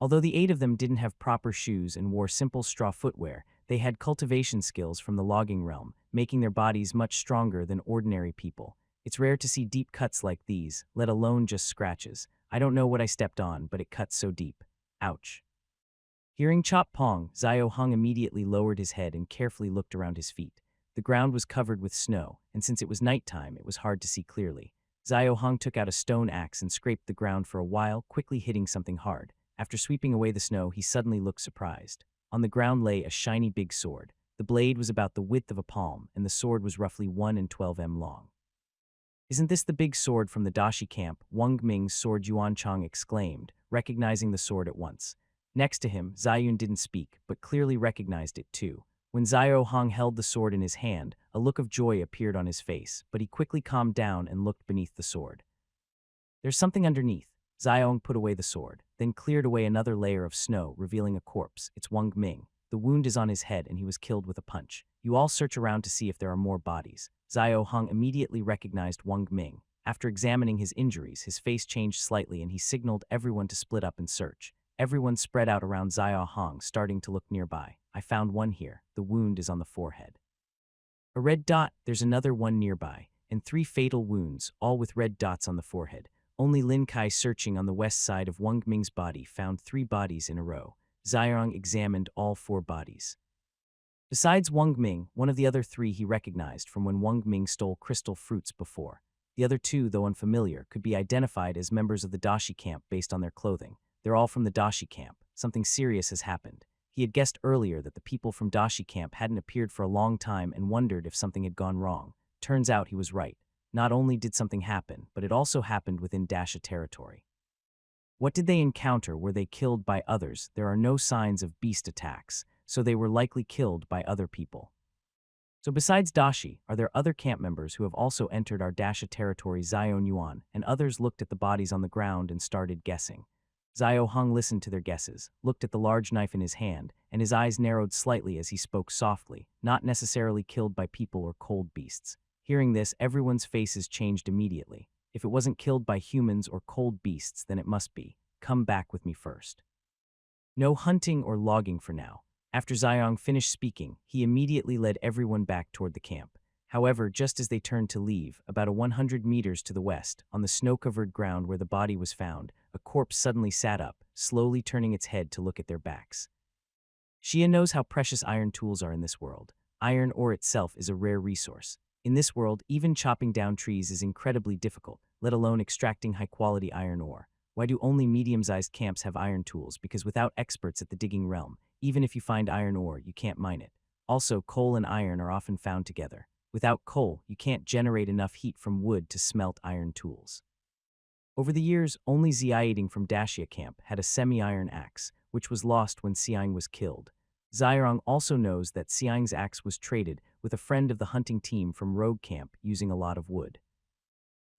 Although the 8 of them didn't have proper shoes and wore simple straw footwear, they had cultivation skills from the logging realm, making their bodies much stronger than ordinary people. It's rare to see deep cuts like these, let alone just scratches. I don't know what I stepped on, but it cuts so deep. Ouch. Hearing Chop Pong, Zio Hung immediately lowered his head and carefully looked around his feet. The ground was covered with snow, and since it was nighttime, it was hard to see clearly. Zio Hung took out a stone axe and scraped the ground for a while, quickly hitting something hard. After sweeping away the snow, he suddenly looked surprised. On the ground lay a shiny big sword. The blade was about the width of a palm, and the sword was roughly 1 12 long. Isn't this the big sword from the Dashi camp? Wang Ming's sword, Yuan Chang exclaimed, recognizing the sword at once. Next to him, Zayun didn't speak, but clearly recognized it too. When Zio Hong held the sword in his hand, a look of joy appeared on his face, but he quickly calmed down and looked beneath the sword. There's something underneath. Zayong put away the sword, then cleared away another layer of snow, revealing a corpse. It's Wang Ming. The wound is on his head and he was killed with a punch. You all search around to see if there are more bodies. Zio Hong immediately recognized Wang Ming. After examining his injuries, his face changed slightly and he signaled everyone to split up and search. Everyone spread out around Zio Hong, starting to look nearby. I found one here. The wound is on the forehead. A red dot, there's another one nearby, and 3 fatal wounds, all with red dots on the forehead. Only Lin Kai, searching on the west side of Wang Ming's body, found 3 bodies in a row. Ziyang examined all 4 bodies. Besides Wang Ming, one of the other 3 he recognized from when Wang Ming stole crystal fruits before. The other 2, though unfamiliar, could be identified as members of the Dashi camp based on their clothing. They're all from the Dashi camp. Something serious has happened. He had guessed earlier that the people from Dashi camp hadn't appeared for a long time and wondered if something had gone wrong. Turns out he was right. Not only did something happen, but it also happened within Dasha territory. What did they encounter? Were they killed by others? There are no signs of beast attacks, so they were likely killed by other people. So besides Dashi, are there other camp members who have also entered our Dasha territory? Zion Yuan and others looked at the bodies on the ground and started guessing. Zio Hung listened to their guesses, looked at the large knife in his hand, and his eyes narrowed slightly as he spoke softly, not necessarily killed by people or cold beasts. Hearing this, everyone's faces changed immediately. If it wasn't killed by humans or cold beasts, then it must be. Come back with me first. No hunting or logging for now. After Ziyang finished speaking, he immediately led everyone back toward the camp. However, just as they turned to leave, about 100 meters to the west, on the snow-covered ground where the body was found, a corpse suddenly sat up, slowly turning its head to look at their backs. Shia knows how precious iron tools are in this world. Iron ore itself is a rare resource. In this world, even chopping down trees is incredibly difficult, let alone extracting high-quality iron ore. Why do only medium-sized camps have iron tools? Because without experts at the digging realm, even if you find iron ore, you can't mine it. Also, coal and iron are often found together. Without coal, you can't generate enough heat from wood to smelt iron tools. Over the years, only Xiaoying from Daxia camp had a semi-iron axe, which was lost when Xiang was killed. Xiarong also knows that Xiang's axe was traded with a friend of the hunting team from Rogue camp using a lot of wood.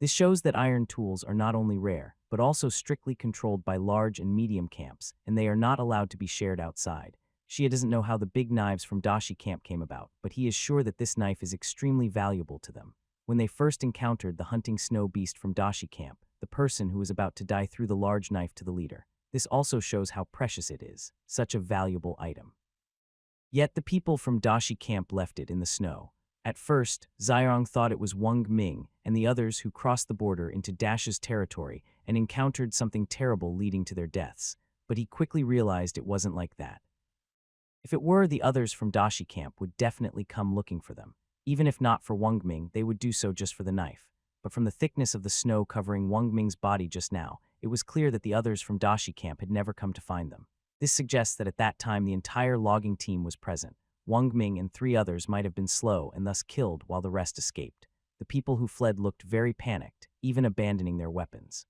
This shows that iron tools are not only rare, but also strictly controlled by large and medium camps, and they are not allowed to be shared outside. Shia doesn't know how the big knives from Dashi camp came about, but he is sure that this knife is extremely valuable to them. When they first encountered the hunting snow beast from Dashi camp, the person who was about to die threw the large knife to the leader. This also shows how precious it is, such a valuable item. Yet the people from Dashi camp left it in the snow. At first, Xiarong thought it was Wang Ming and the others who crossed the border into Dash's territory and encountered something terrible leading to their deaths, but he quickly realized it wasn't like that. If it were, the others from Dashi camp would definitely come looking for them. Even if not for Wang Ming, they would do so just for the knife. But from the thickness of the snow covering Wang Ming's body just now, it was clear that the others from Dashi camp had never come to find them. This suggests that at that time the entire logging team was present. Wang Ming and 3 others might have been slow and thus killed while the rest escaped. The people who fled looked very panicked, even abandoning their weapons.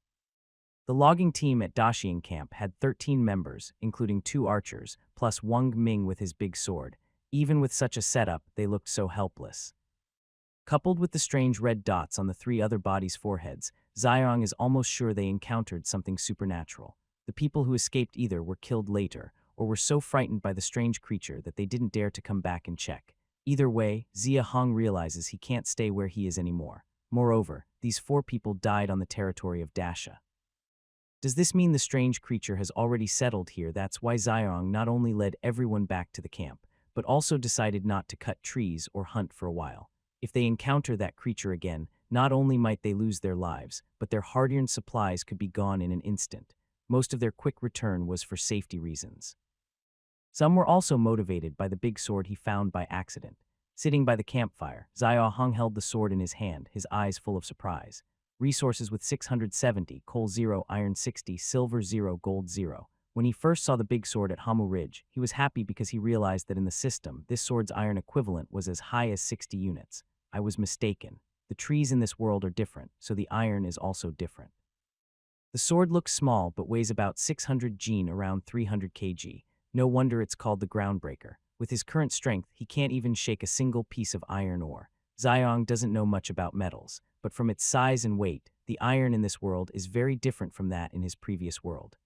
The logging team at Daxian camp had 13 members, including 2 archers, plus Wang Ming with his big sword. Even with such a setup, they looked so helpless. Coupled with the strange red dots on the 3 other bodies' foreheads, Xiarong is almost sure they encountered something supernatural. The people who escaped either were killed later, or were so frightened by the strange creature that they didn't dare to come back and check. Either way, Zia Hong realizes he can't stay where he is anymore. Moreover, these 4 people died on the territory of Dasha. Does this mean the strange creature has already settled here? That's why Xiarong not only led everyone back to the camp, but also decided not to cut trees or hunt for a while. If they encounter that creature again, not only might they lose their lives, but their hard-earned supplies could be gone in an instant. Most of their quick return was for safety reasons. Some were also motivated by the big sword he found by accident. Sitting by the campfire, Xiao Hong held the sword in his hand, his eyes full of surprise. Resources with 670, coal 0, iron 60, silver 0, gold 0. When he first saw the big sword at Hamu Ridge, he was happy because he realized that in the system, this sword's iron equivalent was as high as 60 units. I was mistaken. The trees in this world are different, so the iron is also different. The sword looks small but weighs about 600 jin, around 300 kg. No wonder it's called the Groundbreaker. With his current strength, he can't even shake a single piece of iron ore. Xiarong doesn't know much about metals, but from its size and weight, the iron in this world is very different from that in his previous world.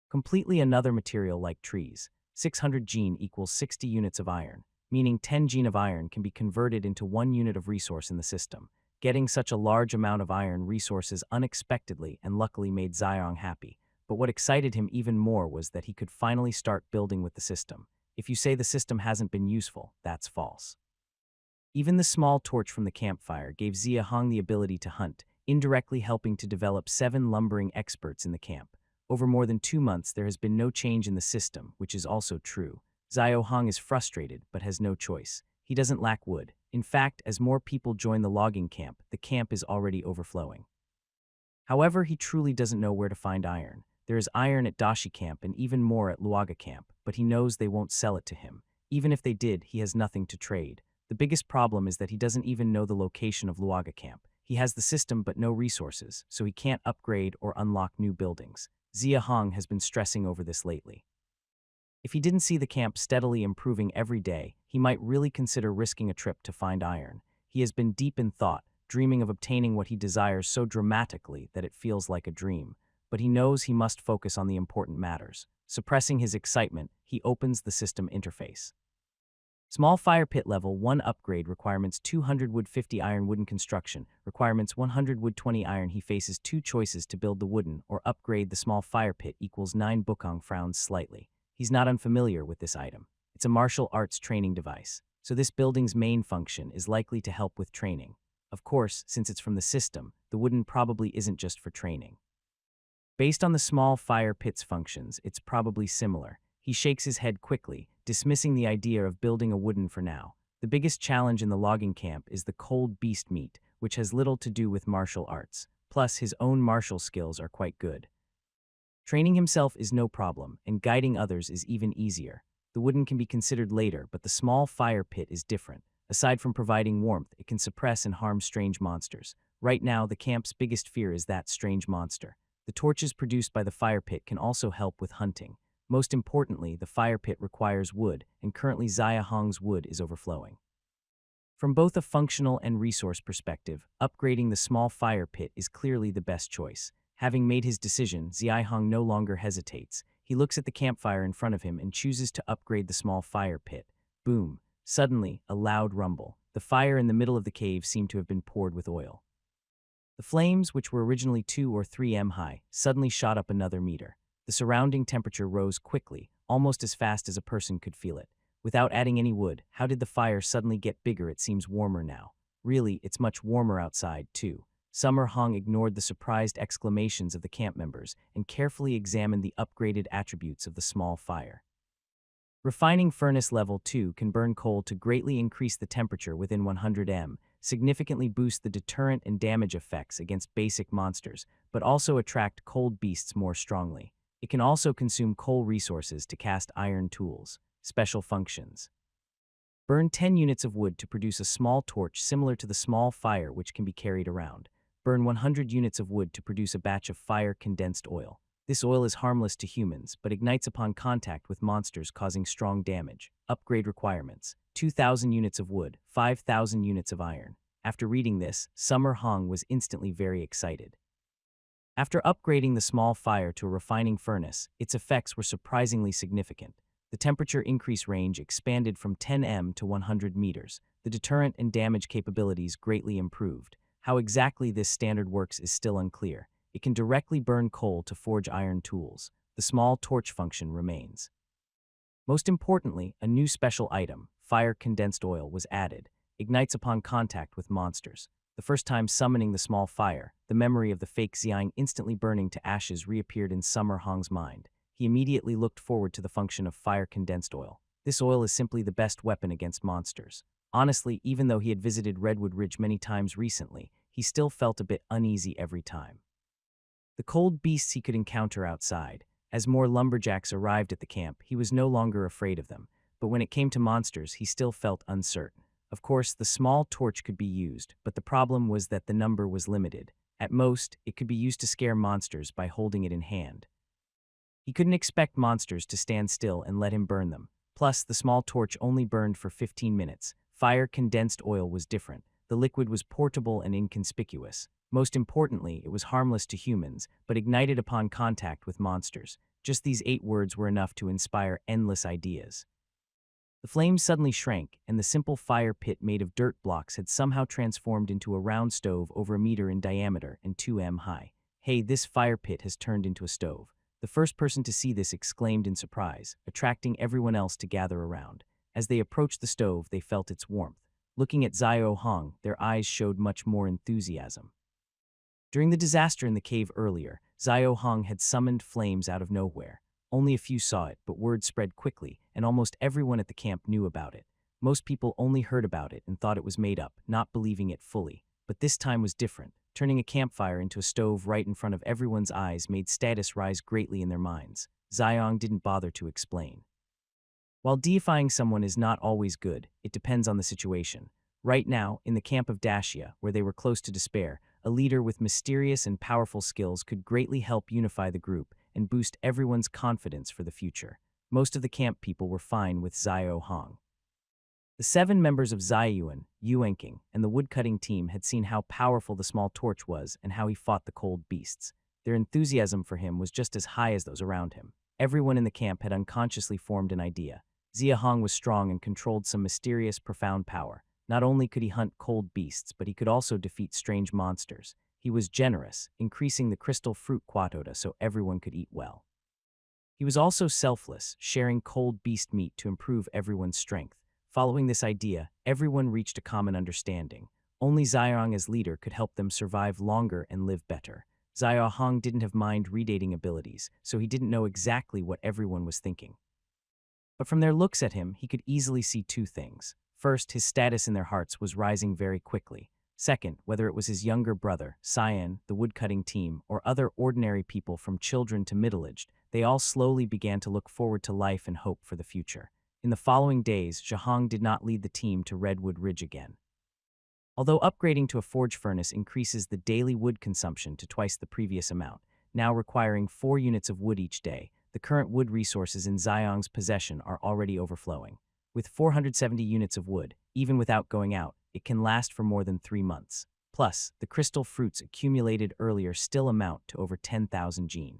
Completely another material like trees. 600 jin equals 60 units of iron, meaning 10 jin of iron can be converted into 1 unit of resource in the system. Getting such a large amount of iron resources unexpectedly and luckily made Xiarong happy. But what excited him even more was that he could finally start building with the system. If you say the system hasn't been useful, that's false. Even the small torch from the campfire gave Zia Hong the ability to hunt, indirectly helping to develop 7 lumbering experts in the camp. Over more than 2 months, there has been no change in the system, which is also true. Xiao Hong is frustrated, but has no choice. He doesn't lack wood. In fact, as more people join the logging camp, the camp is already overflowing. However, he truly doesn't know where to find iron. There is iron at Dashi camp and even more at Luaga camp, but he knows they won't sell it to him. Even if they did, he has nothing to trade. The biggest problem is that he doesn't even know the location of Luaga camp. He has the system but no resources, so he can't upgrade or unlock new buildings. Zia Hong has been stressing over this lately. If he didn't see the camp steadily improving every day, he might really consider risking a trip to find iron. He has been deep in thought, dreaming of obtaining what he desires so dramatically that it feels like a dream. But he knows he must focus on the important matters. Suppressing his excitement, he opens the system interface. Small fire pit level 1 upgrade requirements 200 wood 50 iron wooden construction, requirements 100 wood 20 iron. He faces 2 choices to build the wooden or upgrade the small fire pit equals 9 Bukong frowns slightly. He's not unfamiliar with this item. It's a martial arts training device, so this building's main function is likely to help with training. Of course, since it's from the system, the wooden probably isn't just for training. Based on the small fire pit's functions, it's probably similar. He shakes his head quickly, dismissing the idea of building a wooden for now. The biggest challenge in the logging camp is the cold beast meat, which has little to do with martial arts. Plus, his own martial skills are quite good. Training himself is no problem, and guiding others is even easier. The wooden can be considered later, but the small fire pit is different. Aside from providing warmth, it can suppress and harm strange monsters. Right now, the camp's biggest fear is that strange monster. The torches produced by the fire pit can also help with hunting. Most importantly, the fire pit requires wood, and currently Zaya Hong's wood is overflowing. From both a functional and resource perspective, upgrading the small fire pit is clearly the best choice. Having made his decision, Zia Hong no longer hesitates. He looks at the campfire in front of him and chooses to upgrade the small fire pit. Boom! Suddenly, a loud rumble. The fire in the middle of the cave seemed to have been poured with oil. The flames, which were originally 2 or 3 m high, suddenly shot up another meter. The surrounding temperature rose quickly, almost as fast as a person could feel it. Without adding any wood, how did the fire suddenly get bigger? It seems warmer now. Really, it's much warmer outside, too. Summer Hong ignored the surprised exclamations of the camp members and carefully examined the upgraded attributes of the small fire. Refining furnace level 2 can burn coal to greatly increase the temperature within 100 m, significantly boost the deterrent and damage effects against basic monsters, but also attract cold beasts more strongly. It can also consume coal resources to cast iron tools. Special functions. Burn 10 units of wood to produce a small torch similar to the small fire which can be carried around. Burn 100 units of wood to produce a batch of fire-condensed oil. This oil is harmless to humans, but ignites upon contact with monsters, causing strong damage. Upgrade requirements: 2,000 units of wood, 5,000 units of iron. After reading this, Summer Hong was instantly very excited. After upgrading the small fire to a refining furnace, its effects were surprisingly significant. The temperature increase range expanded from 10 m to 100 meters. The deterrent and damage capabilities greatly improved. How exactly this standard works is still unclear. It can directly burn coal to forge iron tools. The small torch function remains. Most importantly, a new special item, fire-condensed oil, was added. Ignites upon contact with monsters. The first time summoning the small fire, the memory of the fake Xiang instantly burning to ashes reappeared in Summer Hong's mind. He immediately looked forward to the function of fire-condensed oil. This oil is simply the best weapon against monsters. Honestly, even though he had visited Redwood Ridge many times recently, he still felt a bit uneasy every time. The cold beasts he could encounter outside. As more lumberjacks arrived at the camp, he was no longer afraid of them, but when it came to monsters, he still felt uncertain. Of course, the small torch could be used, but the problem was that the number was limited. At most, it could be used to scare monsters by holding it in hand. He couldn't expect monsters to stand still and let him burn them. Plus, the small torch only burned for 15 minutes. Fire-condensed oil was different. The liquid was portable and inconspicuous. Most importantly, it was harmless to humans, but ignited upon contact with monsters. Just these 8 words were enough to inspire endless ideas. The flames suddenly shrank, and the simple fire pit made of dirt blocks had somehow transformed into a round stove over a meter in diameter and 2 m high. Hey, this fire pit has turned into a stove. The first person to see this exclaimed in surprise, attracting everyone else to gather around. As they approached the stove, they felt its warmth. Looking at Zio Hong, their eyes showed much more enthusiasm. During the disaster in the cave earlier, Zio Hong had summoned flames out of nowhere. Only a few saw it, but word spread quickly, and almost everyone at the camp knew about it. Most people only heard about it and thought it was made up, not believing it fully. But this time was different. Turning a campfire into a stove right in front of everyone's eyes made status rise greatly in their minds. Xiong didn't bother to explain. While deifying someone is not always good, it depends on the situation. Right now, in the camp of Dacia, where they were close to despair, a leader with mysterious and powerful skills could greatly help unify the group and boost everyone's confidence for the future. Most of the camp people were fine with Zio Hong. The 7 members of Ziyuan, Yuenking, and the woodcutting team had seen how powerful the small torch was and how he fought the cold beasts. Their enthusiasm for him was just as high as those around him. Everyone in the camp had unconsciously formed an idea. Zia Hong was strong and controlled some mysterious, profound power. Not only could he hunt cold beasts, but he could also defeat strange monsters. He was generous, increasing the crystal fruit quota so everyone could eat well. He was also selfless, sharing cold beast meat to improve everyone's strength. Following this idea, everyone reached a common understanding. Only Xiong as leader could help them survive longer and live better. Zia Hong didn't have mind redating abilities, so he didn't know exactly what everyone was thinking. But from their looks at him, he could easily see 2 things. First, his status in their hearts was rising very quickly. Second, whether it was his younger brother, Cyan, the woodcutting team, or other ordinary people from children to middle-aged, they all slowly began to look forward to life and hope for the future. In the following days, Zhahong did not lead the team to Redwood Ridge again. Although upgrading to a forge furnace increases the daily wood consumption to twice the previous amount, now requiring 4 units of wood each day, the current wood resources in Zhahong's possession are already overflowing. With 470 units of wood, even without going out, it can last for more than 3 months. Plus, the crystal fruits accumulated earlier still amount to over 10,000 gene.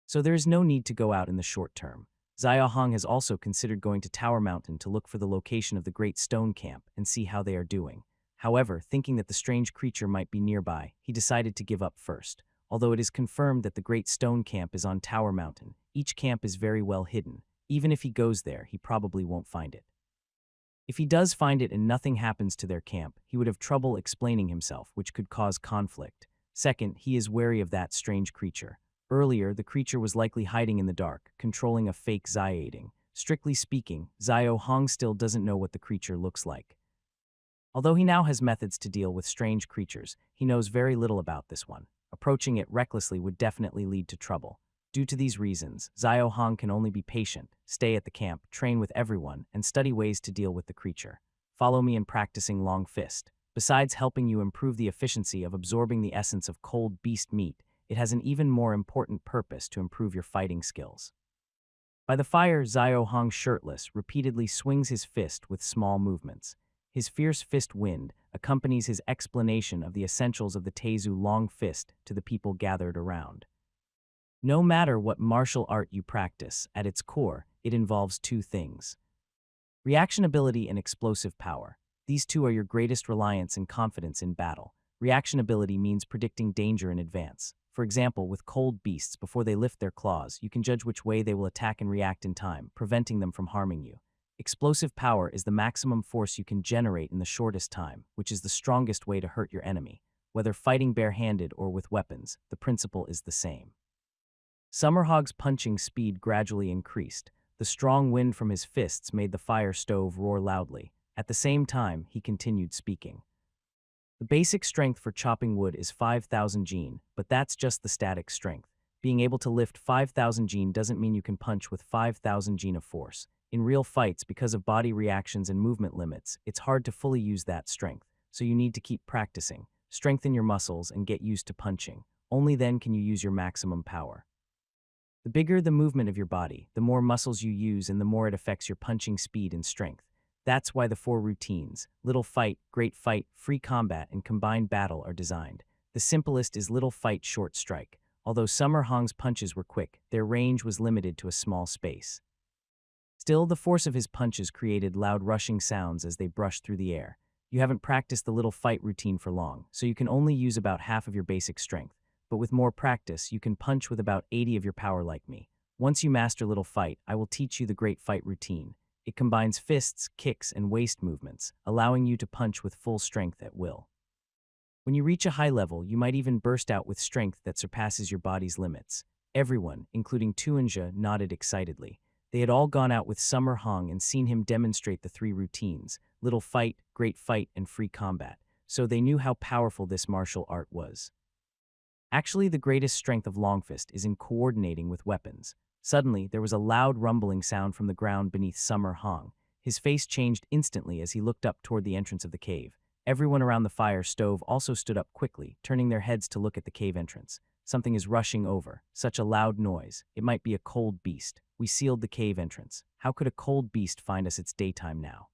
So there is no need to go out in the short term. Zhahong has also considered going to Tower Mountain to look for the location of the Great Stone Camp and see how they are doing. However, thinking that the strange creature might be nearby, he decided to give up first. Although it is confirmed that the Great Stone Camp is on Tower Mountain, each camp is very well hidden. Even if he goes there, he probably won't find it. If he does find it and nothing happens to their camp, he would have trouble explaining himself, which could cause conflict. Second, he is wary of that strange creature. Earlier, the creature was likely hiding in the dark, controlling a fake Zayading. Strictly speaking, Zhahong still doesn't know what the creature looks like. Although he now has methods to deal with strange creatures, he knows very little about this one. Approaching it recklessly would definitely lead to trouble. Due to these reasons, Zhahong can only be patient, stay at the camp, train with everyone, and study ways to deal with the creature. Follow me in practicing Long Fist. Besides helping you improve the efficiency of absorbing the essence of cold beast meat, it has an even more important purpose to improve your fighting skills. By the fire, Zhahong, shirtless, repeatedly swings his fist with small movements. His fierce fist wind accompanies his explanation of the essentials of the Teizu Long Fist to the people gathered around. No matter what martial art you practice, at its core, it involves 2 things: reaction ability and explosive power. These 2 are your greatest reliance and confidence in battle. Reaction ability means predicting danger in advance. For example, with cold beasts, before they lift their claws, you can judge which way they will attack and react in time, preventing them from harming you. Explosive power is the maximum force you can generate in the shortest time, which is the strongest way to hurt your enemy. Whether fighting barehanded or with weapons, the principle is the same. Summerhog's punching speed gradually increased. The strong wind from his fists made the fire stove roar loudly. At the same time, he continued speaking. The basic strength for chopping wood is 5,000 gene, but that's just the static strength. Being able to lift 5,000 gene doesn't mean you can punch with 5,000 gene of force. In real fights, because of body reactions and movement limits, it's hard to fully use that strength, so you need to keep practicing. Strengthen your muscles and get used to punching. Only then can you use your maximum power. The bigger the movement of your body, the more muscles you use and the more it affects your punching speed and strength. That's why the 4 routines, Little Fight, Great Fight, Free Combat, and Combined Battle are designed. The simplest is Little Fight, Short Strike. Although Summerhong's punches were quick, their range was limited to a small space. Still, the force of his punches created loud rushing sounds as they brushed through the air. You haven't practiced the Little Fight routine for long, so you can only use about half of your basic strength. But with more practice, you can punch with about 80 of your power like me. Once you master Little Fight, I will teach you the Great Fight routine. It combines fists, kicks, and waist movements, allowing you to punch with full strength at will. When you reach a high level, you might even burst out with strength that surpasses your body's limits. Everyone, including Tuanja, nodded excitedly. They had all gone out with Summerhong and seen him demonstrate the 3 routines, Little Fight, Great Fight, and Free Combat, so they knew how powerful this martial art was. Actually, the greatest strength of Longfist is in coordinating with weapons. Suddenly, there was a loud rumbling sound from the ground beneath Summerhong. His face changed instantly as he looked up toward the entrance of the cave. Everyone around the fire stove also stood up quickly, turning their heads to look at the cave entrance. Something is rushing over. Such a loud noise. It might be a cold beast. We sealed the cave entrance. How could a cold beast find us? It's daytime now.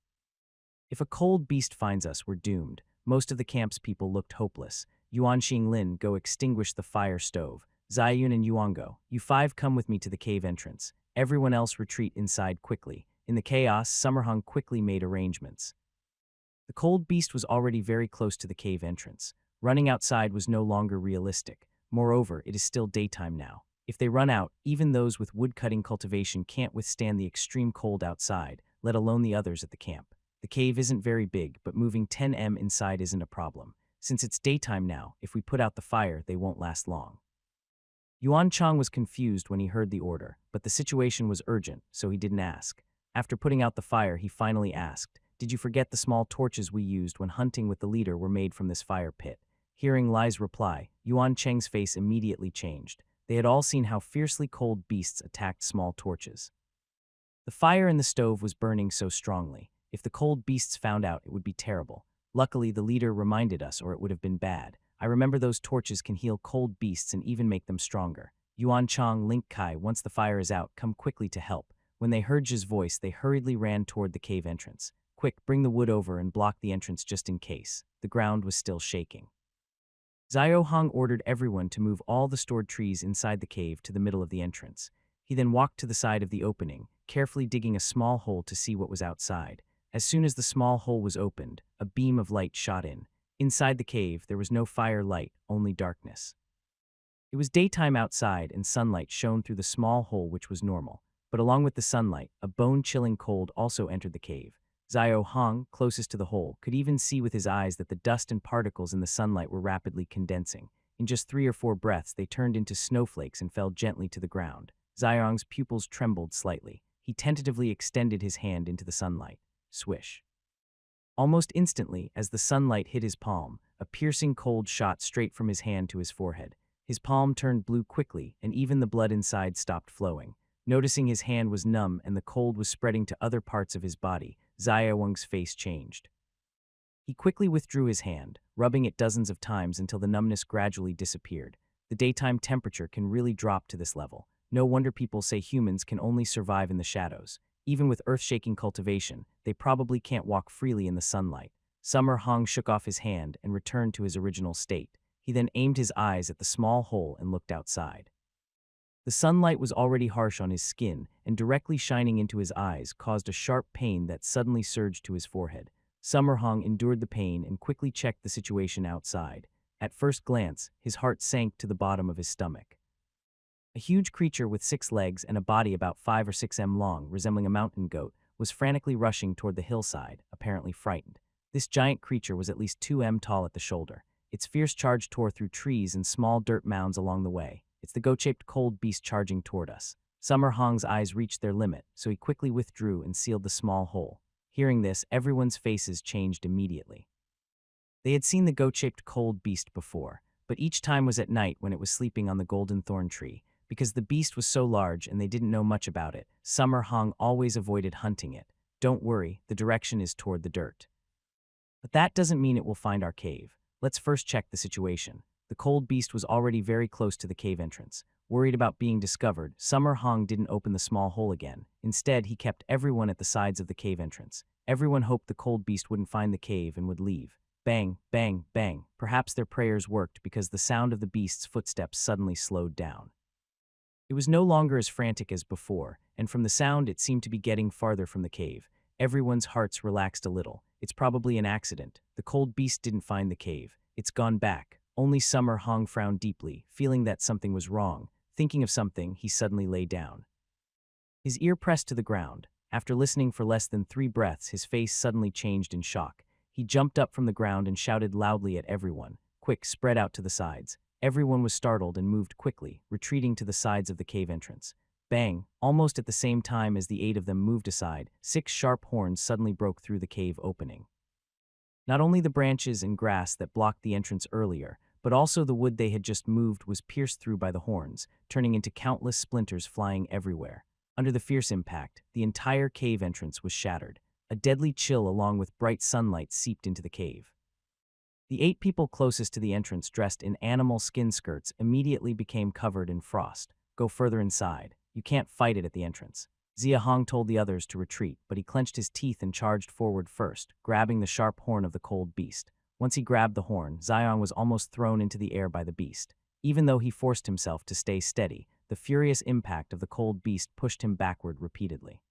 If a cold beast finds us, we're doomed. Most of the camp's people looked hopeless. Yuan Xinglin, go extinguish the fire stove. Zayun and Yuango, you 5 come with me to the cave entrance. Everyone else retreat inside quickly. In the chaos, Summerhong quickly made arrangements. The cold beast was already very close to the cave entrance. Running outside was no longer realistic. Moreover, it is still daytime now. If they run out, even those with woodcutting cultivation can't withstand the extreme cold outside, let alone the others at the camp. The cave isn't very big, but moving 10 inside isn't a problem. Since it's daytime now, if we put out the fire, they won't last long. Yuan Chang was confused when he heard the order, but the situation was urgent, so he didn't ask. After putting out the fire, he finally asked, "Did you forget the small torches we used when hunting with the leader were made from this fire pit?" Hearing Lai's reply, Yuan Cheng's face immediately changed. They had all seen how fiercely cold beasts attacked small torches. The fire in the stove was burning so strongly. If the cold beasts found out, it would be terrible. Luckily, the leader reminded us, or it would have been bad. I remember those torches can heal cold beasts and even make them stronger. Yuan Chang, Link Kai, once the fire is out, come quickly to help. When they heard Zhi's voice, they hurriedly ran toward the cave entrance. Quick, bring the wood over and block the entrance just in case. The ground was still shaking. Xiao Hong ordered everyone to move all the stored trees inside the cave to the middle of the entrance. He then walked to the side of the opening, carefully digging a small hole to see what was outside. As soon as the small hole was opened, a beam of light shot in. Inside the cave, there was no fire light, only darkness. It was daytime outside and sunlight shone through the small hole, which was normal. But along with the sunlight, a bone-chilling cold also entered the cave. Xiao Hong, closest to the hole, could even see with his eyes that the dust and particles in the sunlight were rapidly condensing. In just 3 or 4 breaths, they turned into snowflakes and fell gently to the ground. Xiao's pupils trembled slightly. He tentatively extended his hand into the sunlight. Swish. Almost instantly, as the sunlight hit his palm, a piercing cold shot straight from his hand to his forehead. His palm turned blue quickly, and even the blood inside stopped flowing. Noticing his hand was numb and the cold was spreading to other parts of his body, Xiao's face changed. He quickly withdrew his hand, rubbing it dozens of times until the numbness gradually disappeared. The daytime temperature can really drop to this level. No wonder people say humans can only survive in the shadows. Even with earth-shaking cultivation, they probably can't walk freely in the sunlight. Summer Hong shook off his hand and returned to his original state. He then aimed his eyes at the small hole and looked outside. The sunlight was already harsh on his skin, and directly shining into his eyes caused a sharp pain that suddenly surged to his forehead. Summer Hong endured the pain and quickly checked the situation outside. At first glance, his heart sank to the bottom of his stomach. A huge creature with 6 legs and a body about 5 or 6 m long, resembling a mountain goat, was frantically rushing toward the hillside, apparently frightened. This giant creature was at least 2 m tall at the shoulder. Its fierce charge tore through trees and small dirt mounds along the way. It's the goat-shaped cold beast charging toward us. Summer Hong's eyes reached their limit, so he quickly withdrew and sealed the small hole. Hearing this, everyone's faces changed immediately. They had seen the goat-shaped cold beast before, but each time was at night when it was sleeping on the golden thorn tree. Because the beast was so large and they didn't know much about it, Summer Hong always avoided hunting it. Don't worry, the direction is toward the dirt. But that doesn't mean it will find our cave. Let's first check the situation. The cold beast was already very close to the cave entrance. Worried about being discovered, Summer Hong didn't open the small hole again. Instead, he kept everyone at the sides of the cave entrance. Everyone hoped the cold beast wouldn't find the cave and would leave. Bang, bang, bang. Perhaps their prayers worked because the sound of the beast's footsteps suddenly slowed down. It was no longer as frantic as before, and from the sound it seemed to be getting farther from the cave. Everyone's hearts relaxed a little. It's probably an accident. The cold beast didn't find the cave. It's gone back. Only Summer Hong frowned deeply, feeling that something was wrong. Thinking of something, he suddenly lay down. His ear pressed to the ground. After listening for less than 3 breaths, his face suddenly changed in shock. He jumped up from the ground and shouted loudly at everyone. Quick, spread out to the sides. Everyone was startled and moved quickly, retreating to the sides of the cave entrance. Bang! Almost at the same time as the 8 of them moved aside, 6 sharp horns suddenly broke through the cave opening. Not only the branches and grass that blocked the entrance earlier, but also the wood they had just moved was pierced through by the horns, turning into countless splinters flying everywhere. Under the fierce impact, the entire cave entrance was shattered. A deadly chill along with bright sunlight seeped into the cave. The 8 people closest to the entrance, dressed in animal skin skirts, immediately became covered in frost. Go further inside. You can't fight it at the entrance. Zia Hong told the others to retreat, but he clenched his teeth and charged forward first, grabbing the sharp horn of the cold beast. Once he grabbed the horn, Xiong was almost thrown into the air by the beast. Even though he forced himself to stay steady, the furious impact of the cold beast pushed him backward repeatedly.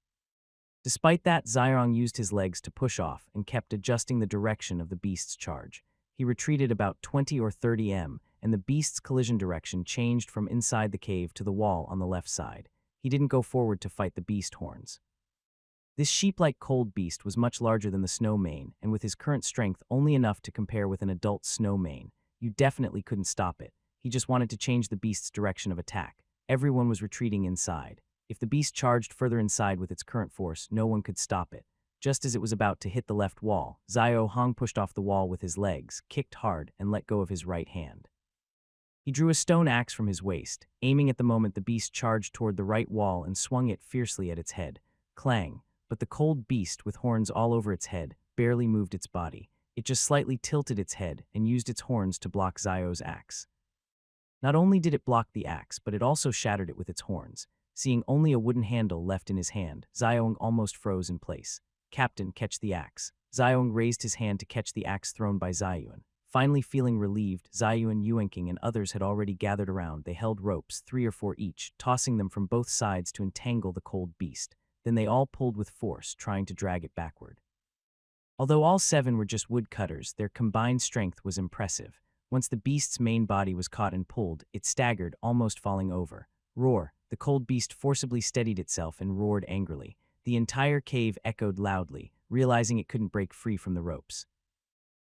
Despite that, Xiong used his legs to push off and kept adjusting the direction of the beast's charge. He retreated about 20 or 30 m, and the beast's collision direction changed from inside the cave to the wall on the left side. He didn't go forward to fight the beast horns. This sheep-like cold beast was much larger than the snow mane, and with his current strength only enough to compare with an adult snow mane. You definitely couldn't stop it. He just wanted to change the beast's direction of attack. Everyone was retreating inside. If the beast charged further inside with its current force, no one could stop it. Just as it was about to hit the left wall, Xiao Hong pushed off the wall with his legs, kicked hard, and let go of his right hand. He drew a stone axe from his waist, aiming at the moment the beast charged toward the right wall and swung it fiercely at its head. clang, but the cold beast with horns all over its head barely moved its body. It just slightly tilted its head and used its horns to block Zio's axe. Not only did it block the axe, but it also shattered it with its horns. Seeing only a wooden handle left in his hand, Zioing almost froze in place. "Captain, catch the axe." Zioing raised his hand to catch the axe thrown by Ziyuan. Finally feeling relieved, Ziyuan, Yuenking, and others had already gathered around. They held ropes, 3 or 4 each, tossing them from both sides to entangle the cold beast. Then they all pulled with force, trying to drag it backward. Although all 7 were just woodcutters, their combined strength was impressive. Once the beast's main body was caught and pulled, it staggered, almost falling over. Roar! The cold beast forcibly steadied itself and roared angrily. The entire cave echoed loudly, realizing it couldn't break free from the ropes.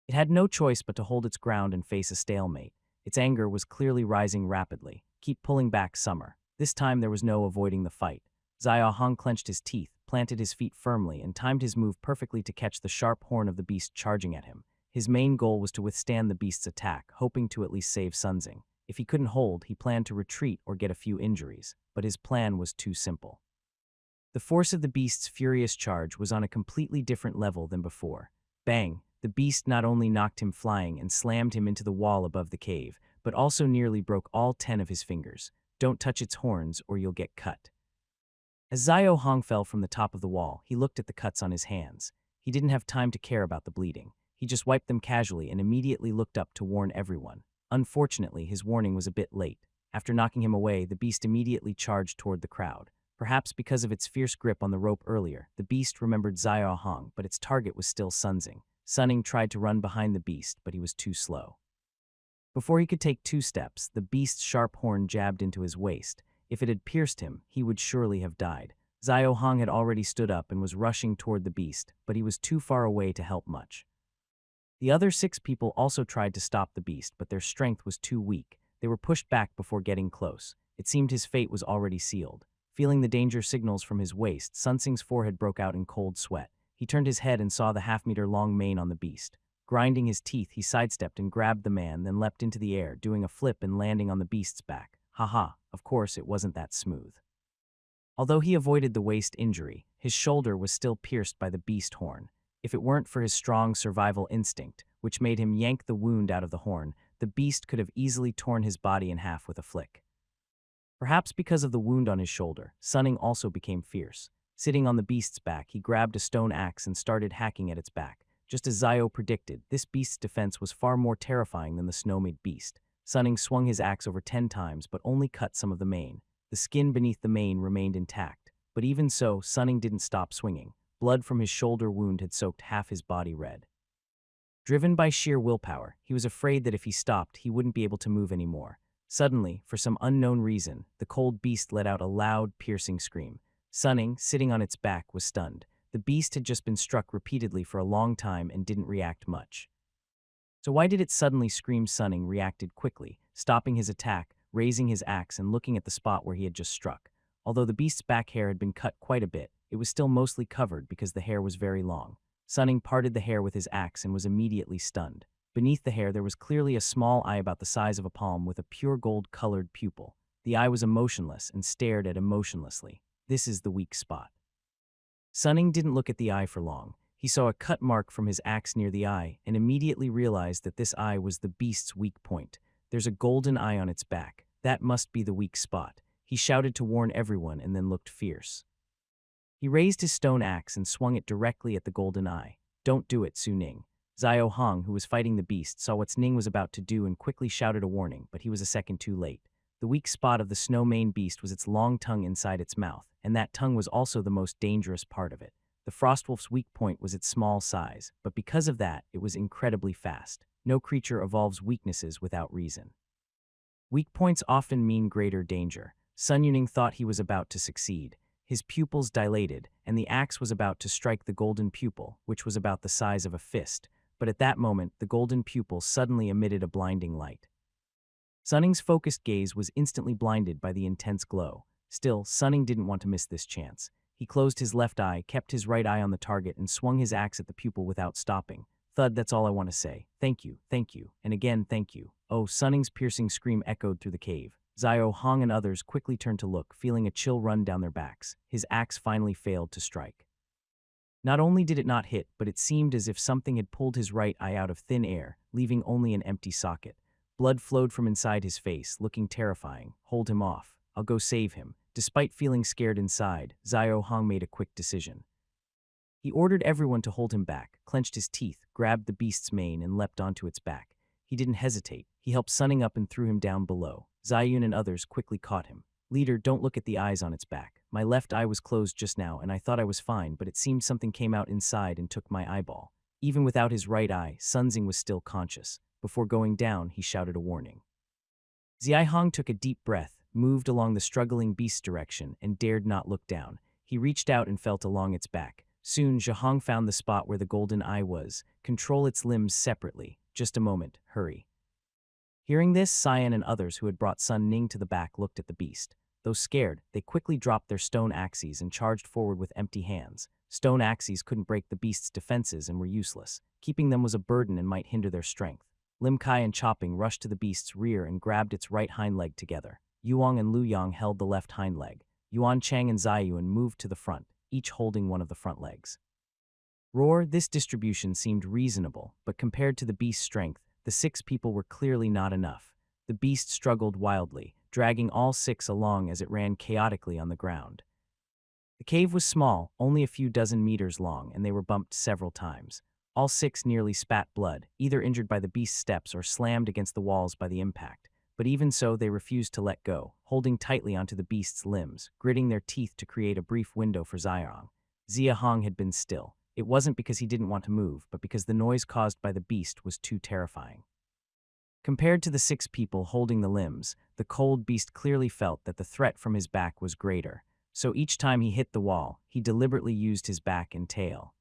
It had no choice but to hold its ground and face a stalemate. Its anger was clearly rising rapidly. "Keep pulling back, Summer." This time there was no avoiding the fight. Xiao Hong clenched his teeth, planted his feet firmly, and timed his move perfectly to catch the sharp horn of the beast charging at him. His main goal was to withstand the beast's attack, hoping to at least save Sunzing. If he couldn't hold, he planned to retreat or get a few injuries, but his plan was too simple. The force of the beast's furious charge was on a completely different level than before. Bang! The beast not only knocked him flying and slammed him into the wall above the cave, but also nearly broke all 10 of his fingers. "Don't touch its horns or you'll get cut." As Xiao Hong fell from the top of the wall, he looked at the cuts on his hands. He didn't have time to care about the bleeding. He just wiped them casually and immediately looked up to warn everyone. Unfortunately, his warning was a bit late. After knocking him away, the beast immediately charged toward the crowd. Perhaps because of its fierce grip on the rope earlier, the beast remembered Xiao Hong, but its target was still Sunzing. Sunning tried to run behind the beast, but he was too slow. Before he could take 2 steps, the beast's sharp horn jabbed into his waist. If it had pierced him, he would surely have died. Xiao Hong had already stood up and was rushing toward the beast, but he was too far away to help much. The other 6 people also tried to stop the beast, but their strength was too weak. They were pushed back before getting close. It seemed his fate was already sealed. Feeling the danger signals from his waist, Sunzing's forehead broke out in cold sweat. He turned his head and saw the half-meter-long mane on the beast. Grinding his teeth, he sidestepped and grabbed the man, then leapt into the air, doing a flip and landing on the beast's back. Haha, of course it wasn't that smooth. Although he avoided the waist injury, his shoulder was still pierced by the beast horn. If it weren't for his strong survival instinct, which made him yank the wound out of the horn, the beast could have easily torn his body in half with a flick. Perhaps because of the wound on his shoulder, Sunning also became fierce. Sitting on the beast's back, he grabbed a stone axe and started hacking at its back. Just as Zio predicted, this beast's defense was far more terrifying than the snow-made beast. Sunning swung his axe over 10 times, but only cut some of the mane. The skin beneath the mane remained intact, but even so, Sunning didn't stop swinging. Blood from his shoulder wound had soaked half his body red. Driven by sheer willpower, he was afraid that if he stopped, he wouldn't be able to move anymore. Suddenly, for some unknown reason, the cold beast let out a loud, piercing scream. Sunning, sitting on its back, was stunned. The beast had just been struck repeatedly for a long time and didn't react much. So why did it suddenly scream? Sunning reacted quickly, stopping his attack, raising his axe and looking at the spot where he had just struck. Although the beast's back hair had been cut quite a bit, it was still mostly covered because the hair was very long. Sunning parted the hair with his axe and was immediately stunned. Beneath the hair there was clearly a small eye about the size of a palm with a pure gold-colored pupil. The eye was emotionless and stared at him motionlessly. This is the weak spot. Sunning didn't look at the eye for long. He saw a cut mark from his axe near the eye and immediately realized that this eye was the beast's weak point. There's a golden eye on its back. That must be the weak spot. He shouted to warn everyone and then looked fierce. He raised his stone axe and swung it directly at the golden eye. "Don't do it, Su Ning." Xiao Hong, who was fighting the beast, saw what Ning was about to do and quickly shouted a warning, but he was a second too late. The weak spot of the snow-mane beast was its long tongue inside its mouth, and that tongue was also the most dangerous part of it. The frostwolf's weak point was its small size, but because of that, it was incredibly fast. No creature evolves weaknesses without reason. Weak points often mean greater danger. Sun Yuning thought he was about to succeed. His pupils dilated, and the axe was about to strike the golden pupil, which was about the size of a fist. But at that moment, the golden pupil suddenly emitted a blinding light. Sunning's focused gaze was instantly blinded by the intense glow. Still, Sunning didn't want to miss this chance. He closed his left eye, kept his right eye on the target, and swung his axe at the pupil without stopping. "Thud, that's all I want to say. Thank you, and again thank you." Oh, Sunning's piercing scream echoed through the cave. Xiao Hong and others quickly turned to look, feeling a chill run down their backs. His axe finally failed to strike. Not only did it not hit, but it seemed as if something had pulled his right eye out of thin air, leaving only an empty socket. Blood flowed from inside his face, looking terrifying. Hold him off. I'll go save him. Despite feeling scared inside, Xiao Hong made a quick decision. He ordered everyone to hold him back, clenched his teeth, grabbed the beast's mane, and leapt onto its back. He didn't hesitate. He helped Sunning up and threw him down below. Zayun and others quickly caught him. Leader, don't look at the eyes on its back. My left eye was closed just now, and I thought I was fine, but it seemed something came out inside and took my eyeball. Even without his right eye, Sunzing was still conscious. Before going down, he shouted a warning. Xiaihong took a deep breath, moved along the struggling beast's direction, and dared not look down. He reached out and felt along its back. Soon, Zhahong found the spot where the golden eye was. Control its limbs separately. Just a moment, hurry. Hearing this, Cyan and others who had brought Sun Ning to the back looked at the beast. Though scared, they quickly dropped their stone axes and charged forward with empty hands. Stone axes couldn't break the beast's defenses and were useless. Keeping them was a burden and might hinder their strength. Lim Kai and Chopping rushed to the beast's rear and grabbed its right hind leg together. Yuang and Lu Yang held the left hind leg. Yuan Chang and Zayuan moved to the front, each holding one of the front legs. Roar, this distribution seemed reasonable, but compared to the beast's strength, the 6 people were clearly not enough. The beast struggled wildly, dragging all 6 along as it ran chaotically on the ground. The cave was small, only a few dozen meters long, and they were bumped several times. All 6 nearly spat blood, either injured by the beast's steps or slammed against the walls by the impact. But even so, they refused to let go, holding tightly onto the beast's limbs, gritting their teeth to create a brief window for Xiaong. Zia Hong had been still. It wasn't because he didn't want to move, but because the noise caused by the beast was too terrifying. Compared to the 6 people holding the limbs, the cold beast clearly felt that the threat from his back was greater. So each time he hit the wall, he deliberately used his back and tail.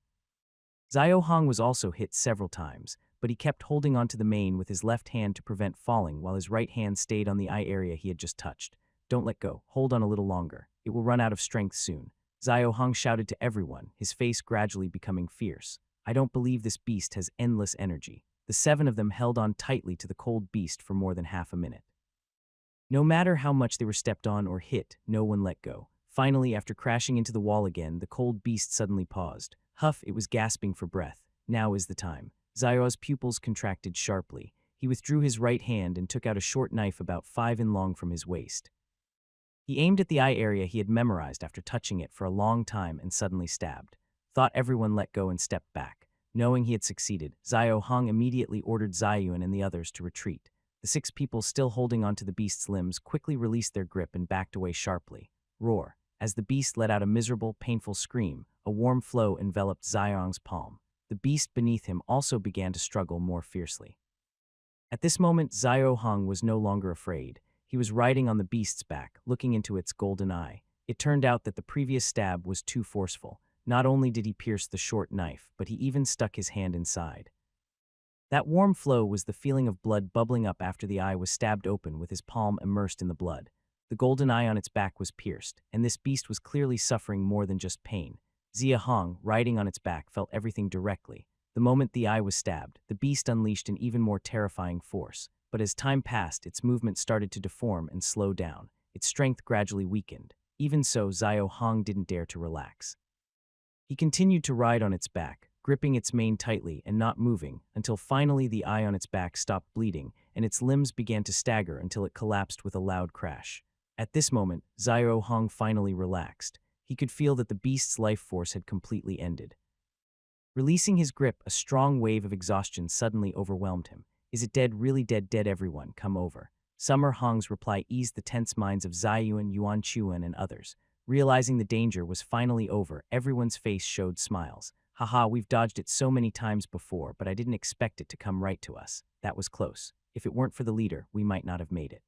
Xiao Hong was also hit several times, but he kept holding onto the mane with his left hand to prevent falling while his right hand stayed on the eye area he had just touched. Don't let go. Hold on a little longer. It will run out of strength soon. Xiao Hong shouted to everyone, his face gradually becoming fierce. I don't believe this beast has endless energy. The 7 of them held on tightly to the cold beast for more than half a minute. No matter how much they were stepped on or hit, no one let go. Finally, after crashing into the wall again, the cold beast suddenly paused. Huff, it was gasping for breath. Now is the time. Xiao's pupils contracted sharply. He withdrew his right hand and took out a short knife about 5 in long from his waist. He aimed at the eye area he had memorized after touching it for a long time and suddenly stabbed. Thought everyone let go and stepped back. Knowing he had succeeded, Xiao Hong immediately ordered Zayuan and the others to retreat. The 6 people still holding onto the beast's limbs quickly released their grip and backed away sharply. Roar. As the beast let out a miserable, painful scream, a warm flow enveloped Xiaong's palm. The beast beneath him also began to struggle more fiercely. At this moment, Xiao Hong was no longer afraid. He was riding on the beast's back, looking into its golden eye. It turned out that the previous stab was too forceful. Not only did he pierce the short knife, but he even stuck his hand inside. That warm flow was the feeling of blood bubbling up after the eye was stabbed open with his palm immersed in the blood. The golden eye on its back was pierced, and this beast was clearly suffering more than just pain. Zia Hong, riding on its back, felt everything directly. The moment the eye was stabbed, the beast unleashed an even more terrifying force. But as time passed, its movement started to deform and slow down. Its strength gradually weakened. Even so, Xiao Hong didn't dare to relax. He continued to ride on its back, gripping its mane tightly and not moving, until finally the eye on its back stopped bleeding, and its limbs began to stagger until it collapsed with a loud crash. At this moment, Xiao Hong finally relaxed. He could feel that the beast's life force had completely ended. Releasing his grip, a strong wave of exhaustion suddenly overwhelmed him. Is it dead, really dead, dead everyone, come over. Summer Hong's reply eased the tense minds of Zayuan, Yuan Chuan, and others. Realizing the danger was finally over, everyone's face showed smiles. Haha, we've dodged it so many times before, but I didn't expect it to come right to us. That was close. If it weren't for the leader, we might not have made it.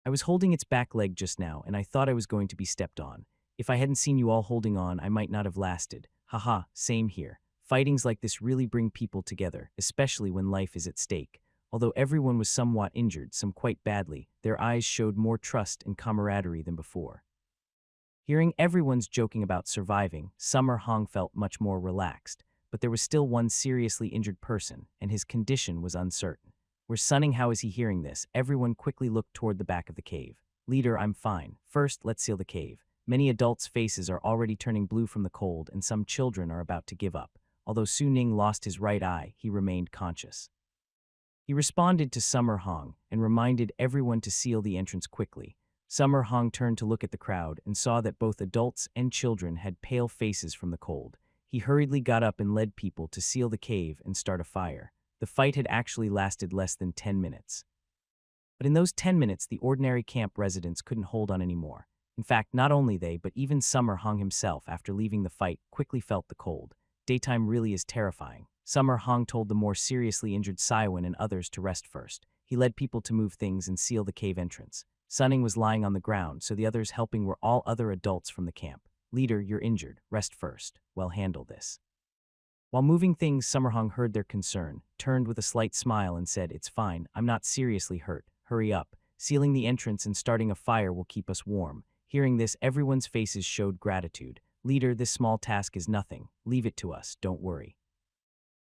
I was holding its back leg just now, and I thought I was going to be stepped on. If I hadn't seen you all holding on, I might not have lasted. Haha, same here. Fightings like this really bring people together, especially when life is at stake. Although everyone was somewhat injured, some quite badly, their eyes showed more trust and camaraderie than before. Hearing everyone's joking about surviving, Summer Hong felt much more relaxed, but there was still one seriously injured person, and his condition was uncertain. We're sunning. How is he hearing this? Everyone quickly looked toward the back of the cave. Leader, I'm fine. First, let's seal the cave. Many adults' faces are already turning blue from the cold, and some children are about to give up. Although Su Ning lost his right eye, he remained conscious. He responded to Summer Hong and reminded everyone to seal the entrance quickly. Summer Hong turned to look at the crowd and saw that both adults and children had pale faces from the cold. He hurriedly got up and led people to seal the cave and start a fire. The fight had actually lasted less than 10 minutes. But in those 10 minutes, the ordinary camp residents couldn't hold on anymore. In fact, not only they, but even Summer Hong himself, after leaving the fight, quickly felt the cold. Daytime really is terrifying. Summer Hong told the more seriously injured Saiwan and others to rest first. He led people to move things and seal the cave entrance. Sunning was lying on the ground, so the others helping were all other adults from the camp. Leader, you're injured. Rest first. Well, handle this. While moving things, Summer Hong heard their concern, turned with a slight smile and said, It's fine. I'm not seriously hurt. Hurry up. Sealing the entrance and starting a fire will keep us warm. Hearing this, everyone's faces showed gratitude. Leader, this small task is nothing. Leave it to us. Don't worry.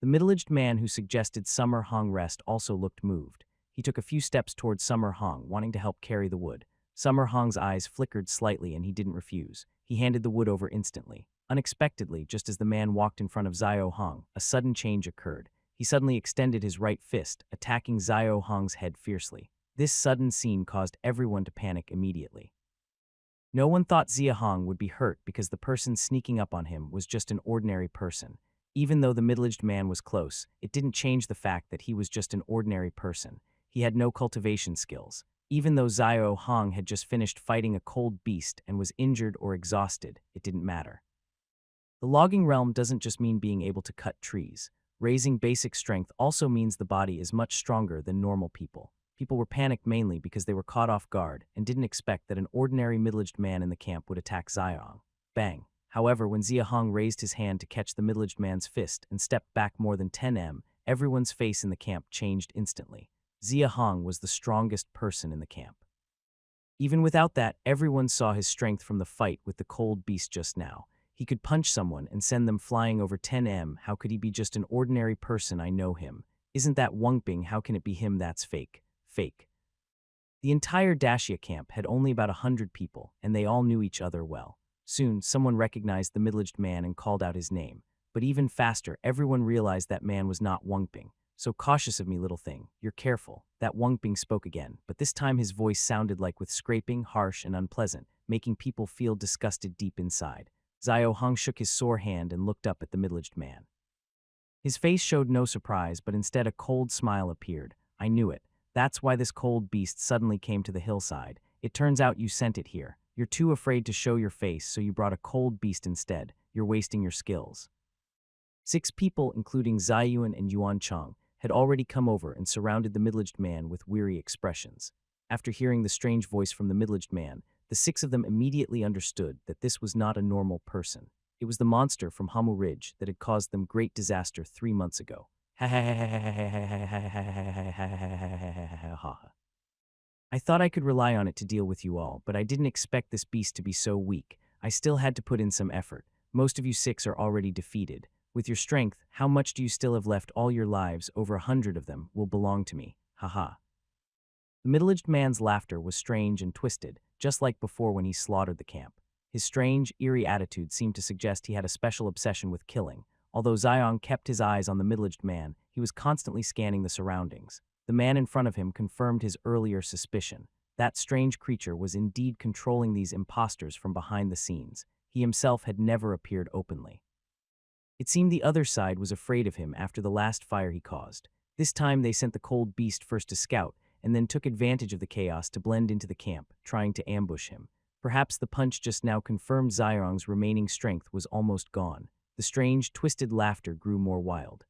The middle-aged man who suggested Summer Hong rest also looked moved. He took a few steps towards Summer Hong, wanting to help carry the wood. Summer Hong's eyes flickered slightly and he didn't refuse. He handed the wood over instantly. Unexpectedly, just as the man walked in front of Xiao Hong, a sudden change occurred. He suddenly extended his right fist, attacking Xiao Hong's head fiercely. This sudden scene caused everyone to panic immediately. No one thought Xia Hong would be hurt because the person sneaking up on him was just an ordinary person. Even though the middle-aged man was close, it didn't change the fact that he was just an ordinary person. He had no cultivation skills. Even though Xiao Hong had just finished fighting a cold beast and was injured or exhausted, it didn't matter. The logging realm doesn't just mean being able to cut trees. Raising basic strength also means the body is much stronger than normal people. People were panicked mainly because they were caught off guard and didn't expect that an ordinary middle-aged man in the camp would attack Xiao. Bang. However, when Xia Hong raised his hand to catch the middle-aged man's fist and stepped back more than 10 m, everyone's face in the camp changed instantly. Xia Hong was the strongest person in the camp. Even without that, everyone saw his strength from the fight with the cold beast just now. He could punch someone and send them flying over 10 m. How could he be just an ordinary person? I know him. Isn't that Wang Bing? How can it be him? That's fake. Fake. The entire Daxia camp had only about 100 people, and they all knew each other well. Soon, someone recognized the middle-aged man and called out his name. But even faster, everyone realized that man was not Wang Bing. So cautious of me, little thing. You're careful. That Wang Bing spoke again, but this time his voice sounded like with scraping, harsh, and unpleasant, making people feel disgusted deep inside. Xiao Hong shook his sore hand and looked up at the middle-aged man. His face showed no surprise, but instead a cold smile appeared. I knew it. That's why this cold beast suddenly came to the hillside. It turns out you sent it here. You're too afraid to show your face, so you brought a cold beast instead. You're wasting your skills. 6 people, including Ziyuan and Yuan Chong, had already come over and surrounded the middle-aged man with weary expressions. After hearing the strange voice from the middle-aged man, the 6 of them immediately understood that this was not a normal person. It was the monster from Hamu Ridge that had caused them great disaster 3 months ago. I thought I could rely on it to deal with you all, but I didn't expect this beast to be so weak. I still had to put in some effort. Most of you 6 are already defeated. With your strength, how much do you still have left? All your lives, over 100 of them, will belong to me. Haha. The middle-aged man's laughter was strange and twisted, just like before when he slaughtered the camp. His strange, eerie attitude seemed to suggest he had a special obsession with killing. Although Xiong kept his eyes on the middle-aged man, he was constantly scanning the surroundings. The man in front of him confirmed his earlier suspicion. That strange creature was indeed controlling these imposters from behind the scenes. He himself had never appeared openly. It seemed the other side was afraid of him after the last fire he caused. This time they sent the cold beast first to scout, and then took advantage of the chaos to blend into the camp, trying to ambush him. Perhaps the punch just now confirmed Xiong's remaining strength was almost gone. The strange, twisted laughter grew more wild.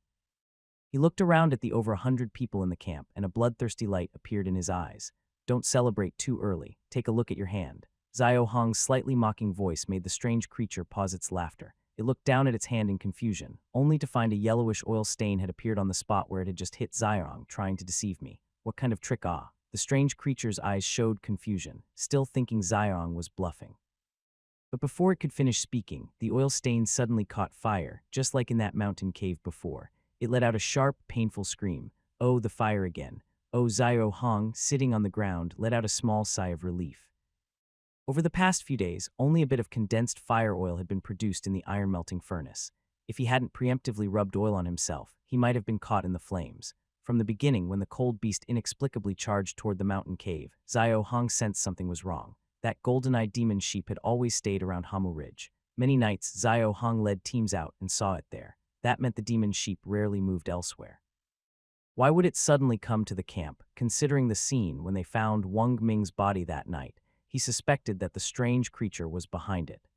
He looked around at the over 100 people in the camp, and a bloodthirsty light appeared in his eyes. Don't celebrate too early. Take a look at your hand. Xiao Hong's slightly mocking voice made the strange creature pause its laughter. It looked down at its hand in confusion, only to find a yellowish oil stain had appeared on the spot where it had just hit Xiong, trying to deceive me. What kind of trick? Ah? The strange creature's eyes showed confusion, still thinking Xiong was bluffing. But before it could finish speaking, the oil stain suddenly caught fire, just like in that mountain cave before. It let out a sharp, painful scream. Oh, the fire again. Zio Hong, sitting on the ground, let out a small sigh of relief. Over the past few days, only a bit of condensed fire oil had been produced in the iron-melting furnace. If he hadn't preemptively rubbed oil on himself, he might have been caught in the flames. From the beginning, when the cold beast inexplicably charged toward the mountain cave, Zio Hong sensed something was wrong. That golden-eyed demon sheep had always stayed around Hamu Ridge. Many nights, Zio Hong led teams out and saw it there. That meant the demon sheep rarely moved elsewhere. Why would it suddenly come to the camp, considering the scene when they found Wang Ming's body that night? He suspected that the strange creature was behind it.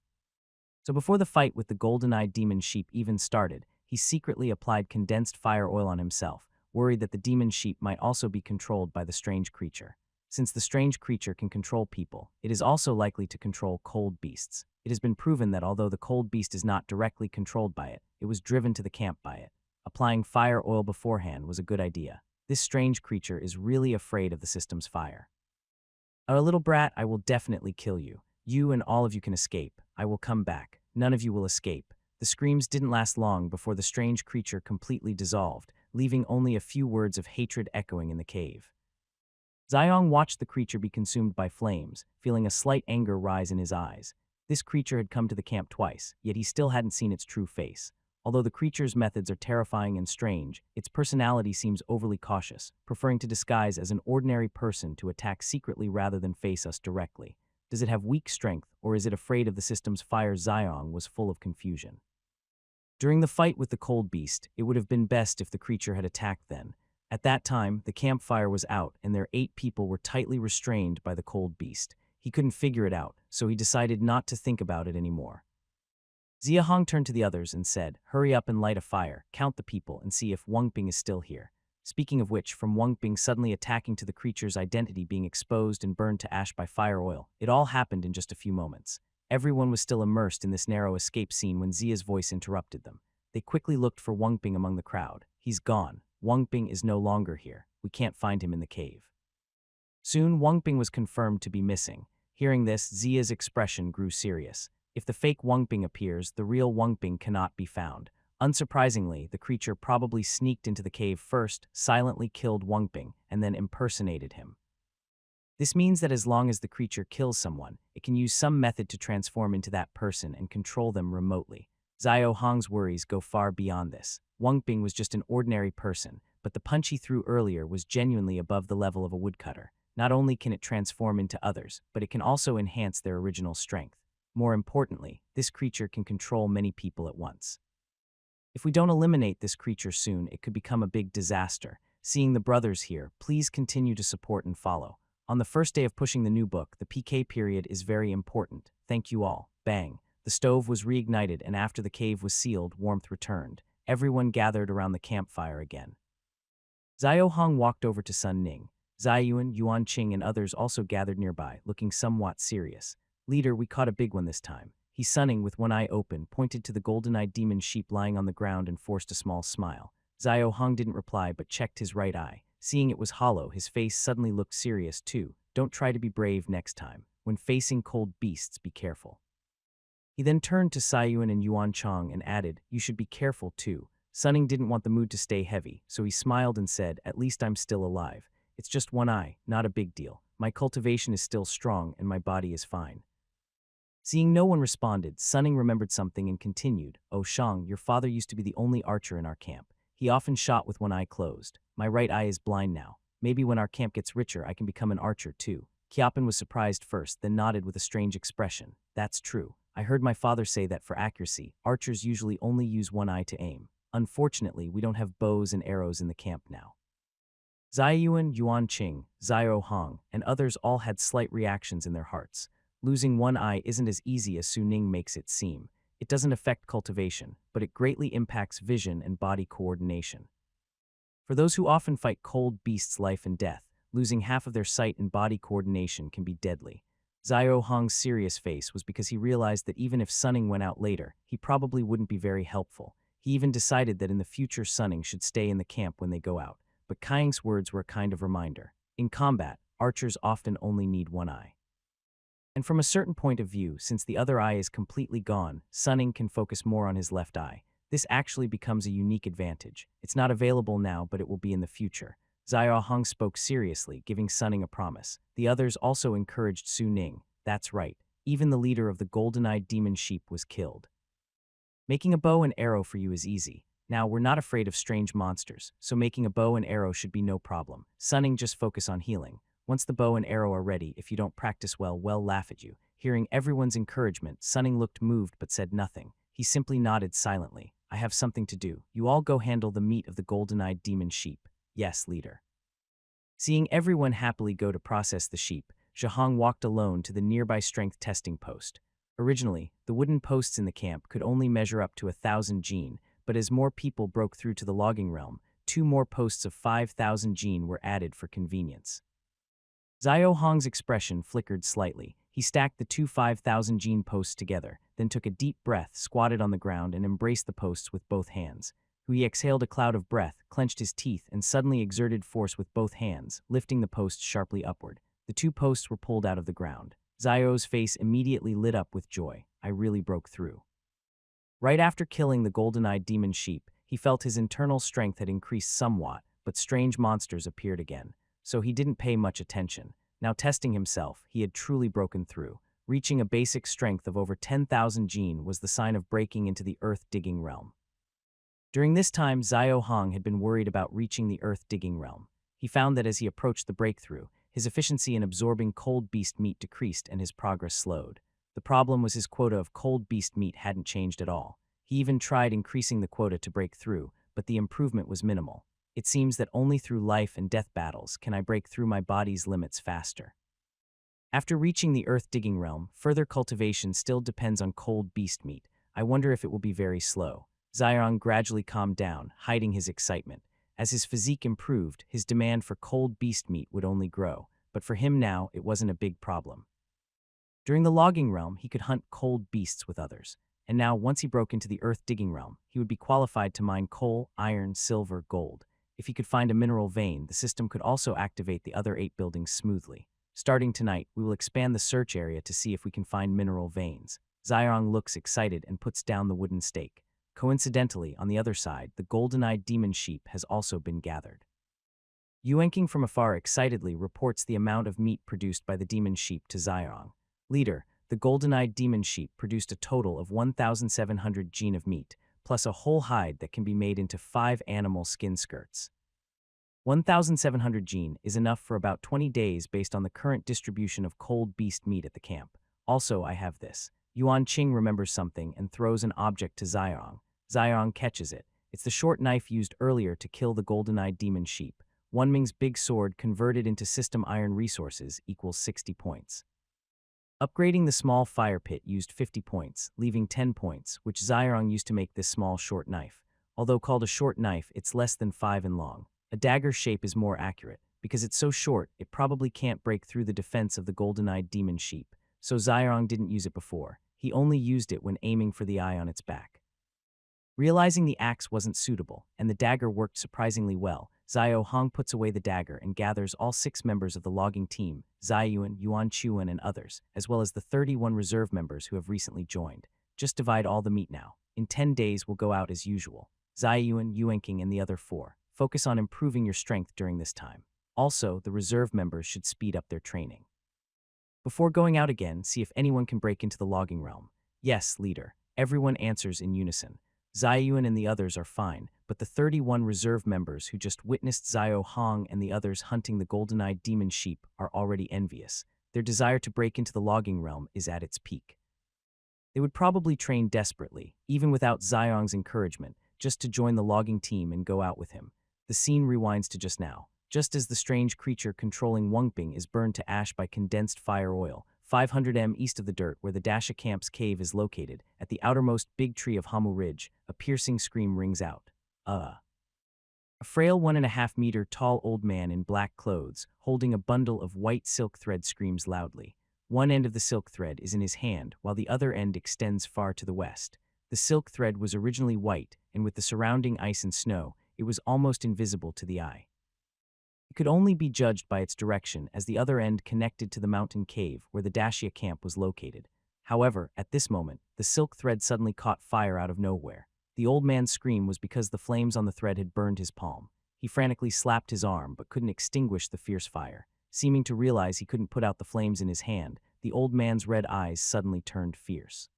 So before the fight with the golden-eyed demon sheep even started, he secretly applied condensed fire oil on himself, worried that the demon sheep might also be controlled by the strange creature. Since the strange creature can control people, it is also likely to control cold beasts. It has been proven that although the cold beast is not directly controlled by it, it was driven to the camp by it. Applying fire oil beforehand was a good idea. This strange creature is really afraid of the system's fire. "A little brat, I will definitely kill you. You and all of you can escape. I will come back. None of you will escape." The screams didn't last long before the strange creature completely dissolved, leaving only a few words of hatred echoing in the cave. Xiong watched the creature be consumed by flames, feeling a slight anger rise in his eyes. This creature had come to the camp twice, yet he still hadn't seen its true face. Although the creature's methods are terrifying and strange, its personality seems overly cautious, preferring to disguise as an ordinary person to attack secretly rather than face us directly. Does it have weak strength, or is it afraid of the system's fire? Xiong was full of confusion. During the fight with the cold beast, it would have been best if the creature had attacked then. At that time, the campfire was out and their 8 people were tightly restrained by the cold beast. He couldn't figure it out, so he decided not to think about it anymore. Zia Hong turned to the others and said, "Hurry up and light a fire, count the people, and see if Wang Bing is still here." Speaking of which, from Wang Bing suddenly attacking to the creature's identity being exposed and burned to ash by fire oil, it all happened in just a few moments. Everyone was still immersed in this narrow escape scene when Zia's voice interrupted them. They quickly looked for Wang Bing among the crowd. "He's gone. Wang Bing is no longer here. We can't find him in the cave." Soon, Wang Bing was confirmed to be missing. Hearing this, Zia's expression grew serious. If the fake Wang Bing appears, the real Wang Bing cannot be found. Unsurprisingly, the creature probably sneaked into the cave first, silently killed Wang Bing, and then impersonated him. This means that as long as the creature kills someone, it can use some method to transform into that person and control them remotely. Zio Hong's worries go far beyond this. Wang Bing was just an ordinary person, but the punch he threw earlier was genuinely above the level of a woodcutter. Not only can it transform into others, but it can also enhance their original strength. More importantly, this creature can control many people at once. If we don't eliminate this creature soon, it could become a big disaster. Seeing the brothers here, please continue to support and follow. On the first day of pushing the new book, the PK period is very important. Thank you all. Bang. The stove was reignited, and after the cave was sealed, warmth returned. Everyone gathered around the campfire again. Zio Hong walked over to Sun Ning. Ziyuan, Yuan Qing, and others also gathered nearby, looking somewhat serious. "Leader, we caught a big one this time." He, sunning with one eye open, pointed to the golden-eyed demon sheep lying on the ground and forced a small smile. Zio Hong didn't reply but checked his right eye. Seeing it was hollow, his face suddenly looked serious too. "Don't try to be brave next time. When facing cold beasts, be careful." He then turned to Saiyuan and Yuan Chong and added, "You should be careful too." Sunning didn't want the mood to stay heavy, so he smiled and said, "At least I'm still alive. It's just one eye, not a big deal. My cultivation is still strong and my body is fine." Seeing no one responded, Sunning remembered something and continued, "Oh Shang, your father used to be the only archer in our camp. He often shot with one eye closed. My right eye is blind now. Maybe when our camp gets richer, I can become an archer too." Kiapan was surprised first, then nodded with a strange expression. "That's true. I heard my father say that for accuracy, archers usually only use one eye to aim. Unfortunately, we don't have bows and arrows in the camp now." Ziyuan, Yuan Qing, Zio Hong, and others all had slight reactions in their hearts. Losing one eye isn't as easy as Su Ning makes it seem. It doesn't affect cultivation, but it greatly impacts vision and body coordination. For those who often fight cold beasts life and death, losing half of their sight and body coordination can be deadly. Zio Hong's serious face was because he realized that even if Sunning went out later, he probably wouldn't be very helpful. He even decided that in the future Sunning should stay in the camp when they go out. But Kaiying's words were a kind of reminder. In combat, archers often only need one eye. And from a certain point of view, since the other eye is completely gone, Sunning can focus more on his left eye. This actually becomes a unique advantage. It's not available now, but it will be in the future. Xiao Hong spoke seriously, giving Sunning a promise. The others also encouraged Su Ning. That's right. Even the leader of the golden-eyed demon sheep was killed. Making a bow and arrow for you is easy. Now, we're not afraid of strange monsters, so making a bow and arrow should be no problem. Sunning, just focus on healing. Once the bow and arrow are ready, if you don't practice well, we'll laugh at you. Hearing everyone's encouragement, Sunning looked moved but said nothing. He simply nodded silently. I have something to do. You all go handle the meat of the golden-eyed demon sheep. Yes, leader. Seeing everyone happily go to process the sheep, Zhahong walked alone to the nearby strength testing post. Originally, the wooden posts in the camp could only measure up to 1,000 gene, but as more people broke through to the logging realm, 2 more posts of 5,000 gene were added for convenience. Xiao Hong's expression flickered slightly. He stacked the 2 5,000 gene posts together, then took a deep breath, squatted on the ground, and embraced the posts with both hands. He exhaled a cloud of breath, clenched his teeth, and suddenly exerted force with both hands, lifting the posts sharply upward. The 2 posts were pulled out of the ground. Xiao's face immediately lit up with joy. I really broke through. Right after killing the golden-eyed demon sheep, he felt his internal strength had increased somewhat, but strange monsters appeared again, so he didn't pay much attention. Now testing himself, he had truly broken through. Reaching a basic strength of over 10,000 gene was the sign of breaking into the earth-digging realm. During this time, Xiao Hong had been worried about reaching the earth-digging realm. He found that as he approached the breakthrough, his efficiency in absorbing cold beast meat decreased and his progress slowed. The problem was his quota of cold beast meat hadn't changed at all. He even tried increasing the quota to break through, but the improvement was minimal. It seems that only through life and death battles can I break through my body's limits faster. After reaching the earth-digging realm, further cultivation still depends on cold beast meat. I wonder if it will be very slow. Xiong gradually calmed down, hiding his excitement. As his physique improved, his demand for cold beast meat would only grow, but for him now, it wasn't a big problem. During the logging realm, he could hunt cold beasts with others, and now once he broke into the earth-digging realm, he would be qualified to mine coal, iron, silver, gold. If he could find a mineral vein, the system could also activate the other 8 buildings smoothly. Starting tonight, we will expand the search area to see if we can find mineral veins. Xiong looks excited and puts down the wooden stake. Coincidentally, on the other side, the golden-eyed demon sheep has also been gathered. Yuenking from afar excitedly reports the amount of meat produced by the demon sheep to Xiong. Leader, the golden-eyed demon sheep produced a total of 1,700 gene of meat, plus a whole hide that can be made into 5 animal skin skirts. 1,700 gene is enough for about 20 days based on the current distribution of cold beast meat at the camp. Also, I have this. Yuan Qing remembers something and throws an object to Xiong. Xiong catches it. It's the short knife used earlier to kill the golden-eyed demon sheep. Wenming's big sword converted into system iron resources equals 60 points. Upgrading the small fire pit used 50 points, leaving 10 points, which Xiong used to make this small short knife. Although called a short knife, it's less than 5 in long. A dagger shape is more accurate. Because it's so short, it probably can't break through the defense of the golden-eyed demon sheep. So Xiong didn't use it before. He only used it when aiming for the eye on its back. Realizing the axe wasn't suitable, and the dagger worked surprisingly well, Xiao Hong puts away the dagger and gathers all 6 members of the logging team, Ziyuan, Yuan Chuan, and others, as well as the 31 reserve members who have recently joined. Just divide all the meat now. In 10 days, we'll go out as usual. Ziyuan, Yuenking, and the other 4. Focus on improving your strength during this time. Also, the reserve members should speed up their training. Before going out again, see if anyone can break into the logging realm. Yes, leader. Everyone answers in unison. Ziyuan and the others are fine, but the 31 reserve members who just witnessed Xiao Hong and the others hunting the golden-eyed demon sheep are already envious. Their desire to break into the logging realm is at its peak. They would probably train desperately, even without Xiong's encouragement, just to join the logging team and go out with him. The scene rewinds to just now. Just as the strange creature controlling Wengping is burned to ash by condensed fire oil, 500 m east of the dirt where the Dasha Camp's cave is located, at the outermost big tree of Hamu Ridge, a piercing scream rings out. A frail 1.5 meter tall old man in black clothes, holding a bundle of white silk thread screams loudly. One end of the silk thread is in his hand, while the other end extends far to the west. The silk thread was originally white, and with the surrounding ice and snow, it was almost invisible to the eye. It could only be judged by its direction, as the other end connected to the mountain cave where the Dacia camp was located. However, at this moment, the silk thread suddenly caught fire out of nowhere. The old man's scream was because the flames on the thread had burned his palm. He frantically slapped his arm but couldn't extinguish the fierce fire. Seeming to realize he couldn't put out the flames in his hand, the old man's red eyes suddenly turned fierce.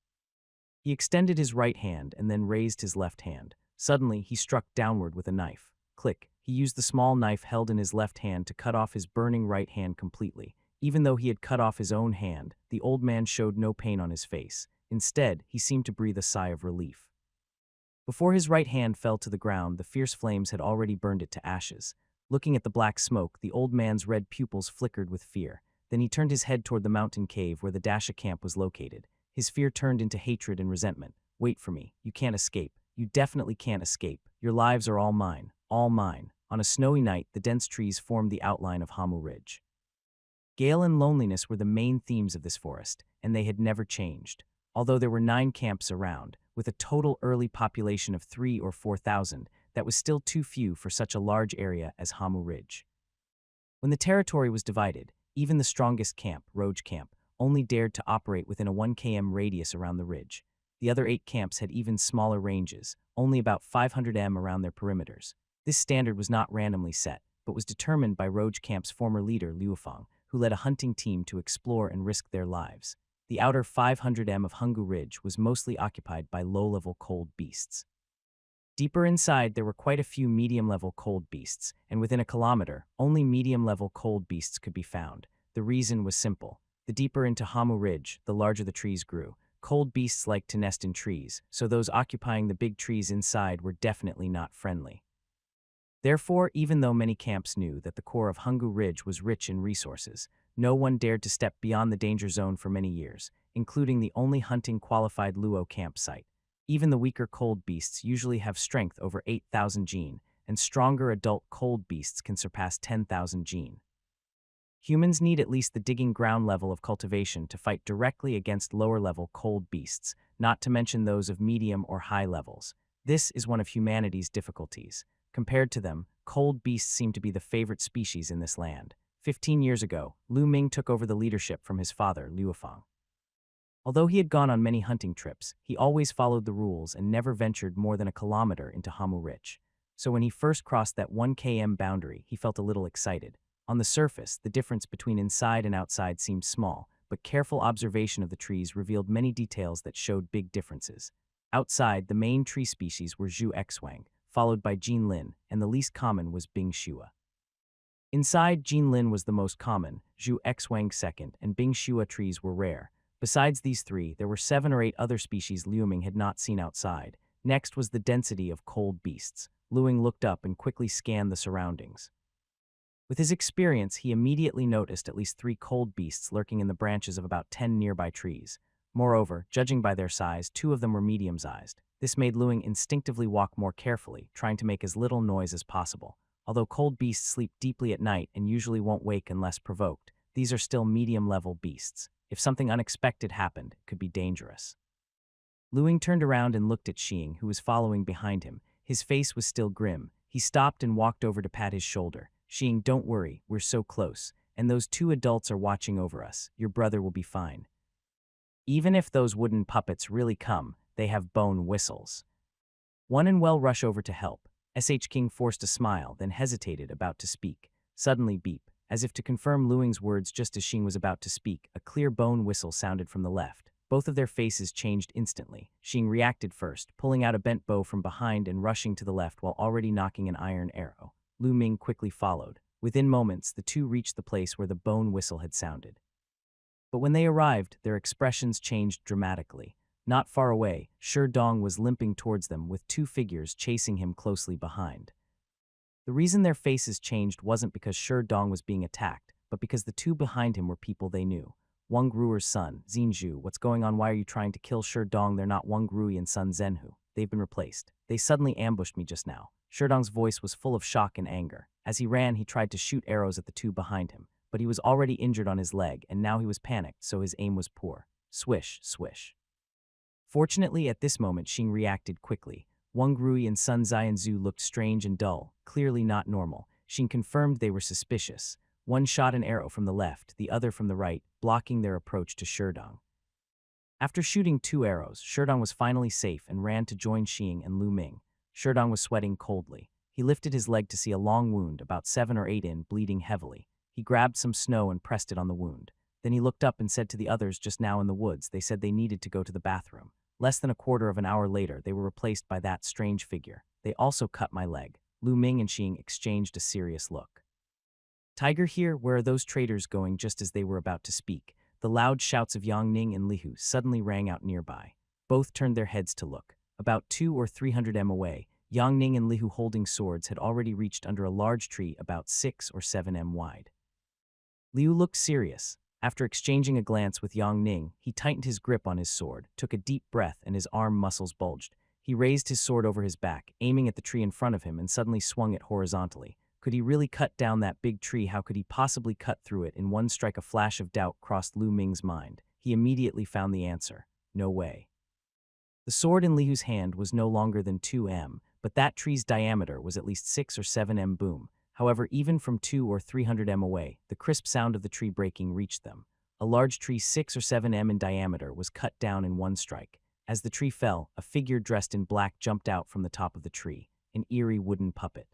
He extended his right hand and then raised his left hand. Suddenly, he struck downward with a knife. Click. He used the small knife held in his left hand to cut off his burning right hand completely. Even though he had cut off his own hand, the old man showed no pain on his face. Instead, he seemed to breathe a sigh of relief. Before his right hand fell to the ground, the fierce flames had already burned it to ashes. Looking at the black smoke, the old man's red pupils flickered with fear. Then he turned his head toward the mountain cave where the Dasha camp was located. His fear turned into hatred and resentment. Wait for me. You can't escape. You definitely can't escape. Your lives are all mine. All mine. On a snowy night, the dense trees formed the outline of Hamu Ridge. Gale and loneliness were the main themes of this forest, and they had never changed. Although there were 9 camps around, with a total early population of 3,000 or 4,000, that was still too few for such a large area as Hamu Ridge. When the territory was divided, even the strongest camp, Roge Camp, only dared to operate within a 1 km radius around the ridge. The other 8 camps had even smaller ranges, only about 500 m around their perimeters. This standard was not randomly set, but was determined by Roge Camp's former leader, Liufang, who led a hunting team to explore and risk their lives. The outer 500 m of Hungu Ridge was mostly occupied by low-level cold beasts. Deeper inside, there were quite a few medium-level cold beasts, and within a kilometer, only medium-level cold beasts could be found. The reason was simple. The deeper into Hamu Ridge, the larger the trees grew. Cold beasts liked to nest in trees, so those occupying the big trees inside were definitely not friendly. Therefore, even though many camps knew that the core of Hungu Ridge was rich in resources, no one dared to step beyond the danger zone for many years, including the only hunting-qualified Luo campsite. Even the weaker cold beasts usually have strength over 8,000 gene, and stronger adult cold beasts can surpass 10,000 gene. Humans need at least the digging ground level of cultivation to fight directly against lower-level cold beasts, not to mention those of medium or high levels. This is one of humanity's difficulties. Compared to them, cold beasts seem to be the favorite species in this land. 15 years ago, Lu Ming took over the leadership from his father, Liufang. Although he had gone on many hunting trips, he always followed the rules and never ventured more than a kilometer into Hamu Ridge. So when he first crossed that 1 km boundary, he felt a little excited. On the surface, the difference between inside and outside seemed small, but careful observation of the trees revealed many details that showed big differences. Outside, the main tree species were Zhu Xwang, followed by Jinlin, and the least common was Bing Shua. Inside, Jinlin was the most common, Zhu Xwang second, and Bing Shua trees were rare. Besides these 3, there were 7 or 8 other species Liu Ming had not seen outside. Next was the density of cold beasts. Liu Ming looked up and quickly scanned the surroundings. With his experience, he immediately noticed at least 3 cold beasts lurking in the branches of about 10 nearby trees. Moreover, judging by their size, 2 of them were medium-sized. This made Liu Ming instinctively walk more carefully, trying to make as little noise as possible. Although cold beasts sleep deeply at night and usually won't wake unless provoked, these are still medium-level beasts. If something unexpected happened, it could be dangerous. Liu Ming turned around and looked at Xing, who was following behind him. His face was still grim. He stopped and walked over to pat his shoulder. Xing, don't worry, we're so close, and those 2 adults are watching over us. Your brother will be fine. Even if those wooden puppets really come, they have bone whistles. One and Well rush over to help. SH King forced a smile, then hesitated, about to speak. Suddenly beep. As if to confirm Liu Ming's words just as Xing was about to speak, a clear bone whistle sounded from the left. Both of their faces changed instantly. Xing reacted first, pulling out a bent bow from behind and rushing to the left while already knocking an iron arrow. Liu Ming quickly followed. Within moments, the 2 reached the place where the bone whistle had sounded. But when they arrived, their expressions changed dramatically. Not far away, Shi Dong was limping towards them with 2 figures chasing him closely behind. The reason their faces changed wasn't because Shi Dong was being attacked, but because the 2 behind him were people they knew. Wang Gruer's son, Xinzhu. What's going on? Why are you trying to kill Shi Dong? They're not Wang Grui and son Zhenhu. They've been replaced. They suddenly ambushed me just now. Shi Dong's voice was full of shock and anger. As he ran, he tried to shoot arrows at the 2 behind him, but he was already injured on his leg, and now he was panicked, so his aim was poor. Swish, swish. Fortunately, at this moment, Xing reacted quickly. Wang Grui and Sun Xianzhu looked strange and dull, clearly not normal. Xing confirmed they were suspicious. One shot an arrow from the left, the other from the right, blocking their approach to Shi Dong. After shooting 2 arrows, Shi Dong was finally safe and ran to join Xing and Liu Ming. Shi Dong was sweating coldly. He lifted his leg to see a long wound, about 7 or 8 in, bleeding heavily. He grabbed some snow and pressed it on the wound. Then he looked up and said to the others just now in the woods, they said they needed to go to the bathroom. Less than a quarter of an hour later, they were replaced by that strange figure. They also cut my leg. Lu Ming and Xing exchanged a serious look. Tiger here, where are those traitors going? Just as they were about to speak, the loud shouts of Yang Ning and Li Hu suddenly rang out nearby. Both turned their heads to look. About 200 or 300 m away, Yang Ning and Li Hu holding swords had already reached under a large tree about 6 or 7 m wide. Liu looked serious. After exchanging a glance with Yang Ning, he tightened his grip on his sword, took a deep breath, and his arm muscles bulged. He raised his sword over his back, aiming at the tree in front of him, and suddenly swung it horizontally. Could he really cut down that big tree? How could he possibly cut through it? In one strike, a flash of doubt crossed Lu Ming's mind. He immediately found the answer. No way. The sword in Liu's hand was no longer than 2 m, but that tree's diameter was at least 6 or 7 m. Boom. However, even from 200 or 300 m away, the crisp sound of the tree breaking reached them. A large tree 6 or 7 m in diameter was cut down in one strike. As the tree fell, a figure dressed in black jumped out from the top of the tree, an eerie wooden puppet.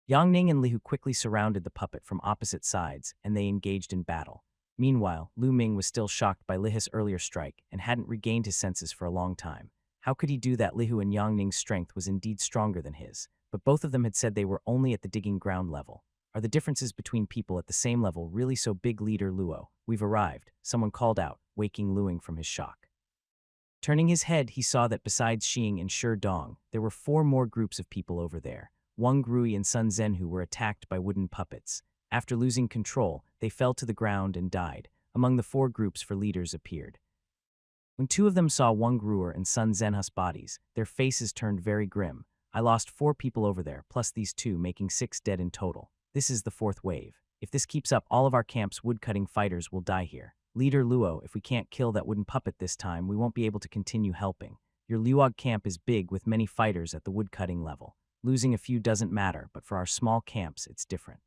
Yang Ning and Li Hu quickly surrounded the puppet from opposite sides, and they engaged in battle. Meanwhile, Lu Ming was still shocked by Li Hu's earlier strike and hadn't regained his senses for a long time. How could he do that? Li Hu and Yang Ning's strength was indeed stronger than his, but both of them had said they were only at the digging ground level. Are the differences between people at the same level really so big? Leader Luo, we've arrived, someone called out, waking Luing from his shock. Turning his head, he saw that besides Xing and Shi Dong, there were 4 more groups of people over there. Wang Grui and Sun Zhenhu were attacked by wooden puppets. After losing control, they fell to the ground and died. Among the 4 groups for leaders appeared. When 2 of them saw Wang Gruer and Sun Zhenhu's bodies, their faces turned very grim. I lost 4 people over there, plus these 2, making 6 dead in total. This is the 4th wave. If this keeps up, all of our camp's woodcutting fighters will die here. Leader Luo, if we can't kill that wooden puppet this time, we won't be able to continue helping. Your Luog camp is big with many fighters at the woodcutting level. Losing a few doesn't matter, but for our small camps, it's different.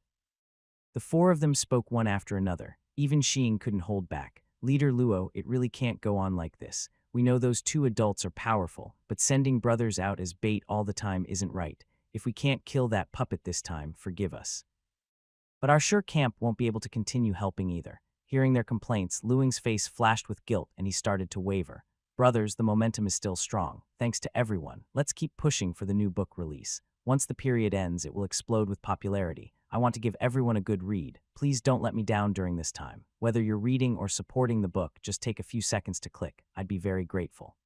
The 4 of them spoke one after another. Even Xing couldn't hold back. Leader Luo, it really can't go on like this. We know those 2 adults are powerful, but sending brothers out as bait all the time isn't right. If we can't kill that puppet this time, forgive us. But our sure camp won't be able to continue helping either. Hearing their complaints, Luing's face flashed with guilt and he started to waver. Brothers, the momentum is still strong. Thanks to everyone. Let's keep pushing for the new book release. Once the period ends, it will explode with popularity. I want to give everyone a good read. Please don't let me down during this time. Whether you're reading or supporting the book, just take a few seconds to click. I'd be very grateful.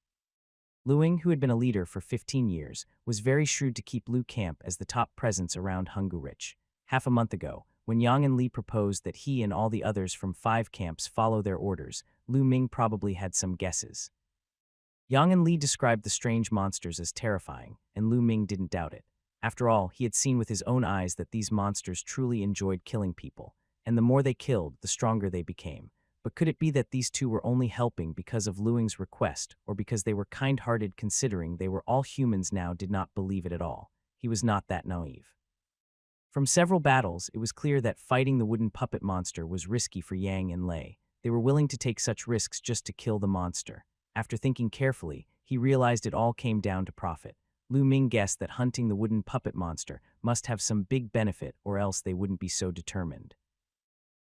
Luing, who had been a leader for 15 years, was very shrewd to keep Lu Camp as the top presence around Hunggu Rich. Half a month ago, when Yang and Li proposed that he and all the others from 5 camps follow their orders, Lu Ming probably had some guesses. Yang and Li described the strange monsters as terrifying, and Lu Ming didn't doubt it. After all, he had seen with his own eyes that these monsters truly enjoyed killing people, and the more they killed, the stronger they became. But could it be that these 2 were only helping because of Luing's request, or because they were kind-hearted considering they were all humans now? Did not believe it at all. He was not that naive. From several battles, it was clear that fighting the wooden puppet monster was risky for Yang and Lei. They were willing to take such risks just to kill the monster. After thinking carefully, he realized it all came down to profit. Lu Ming guessed that hunting the wooden puppet monster must have some big benefit, or else they wouldn't be so determined.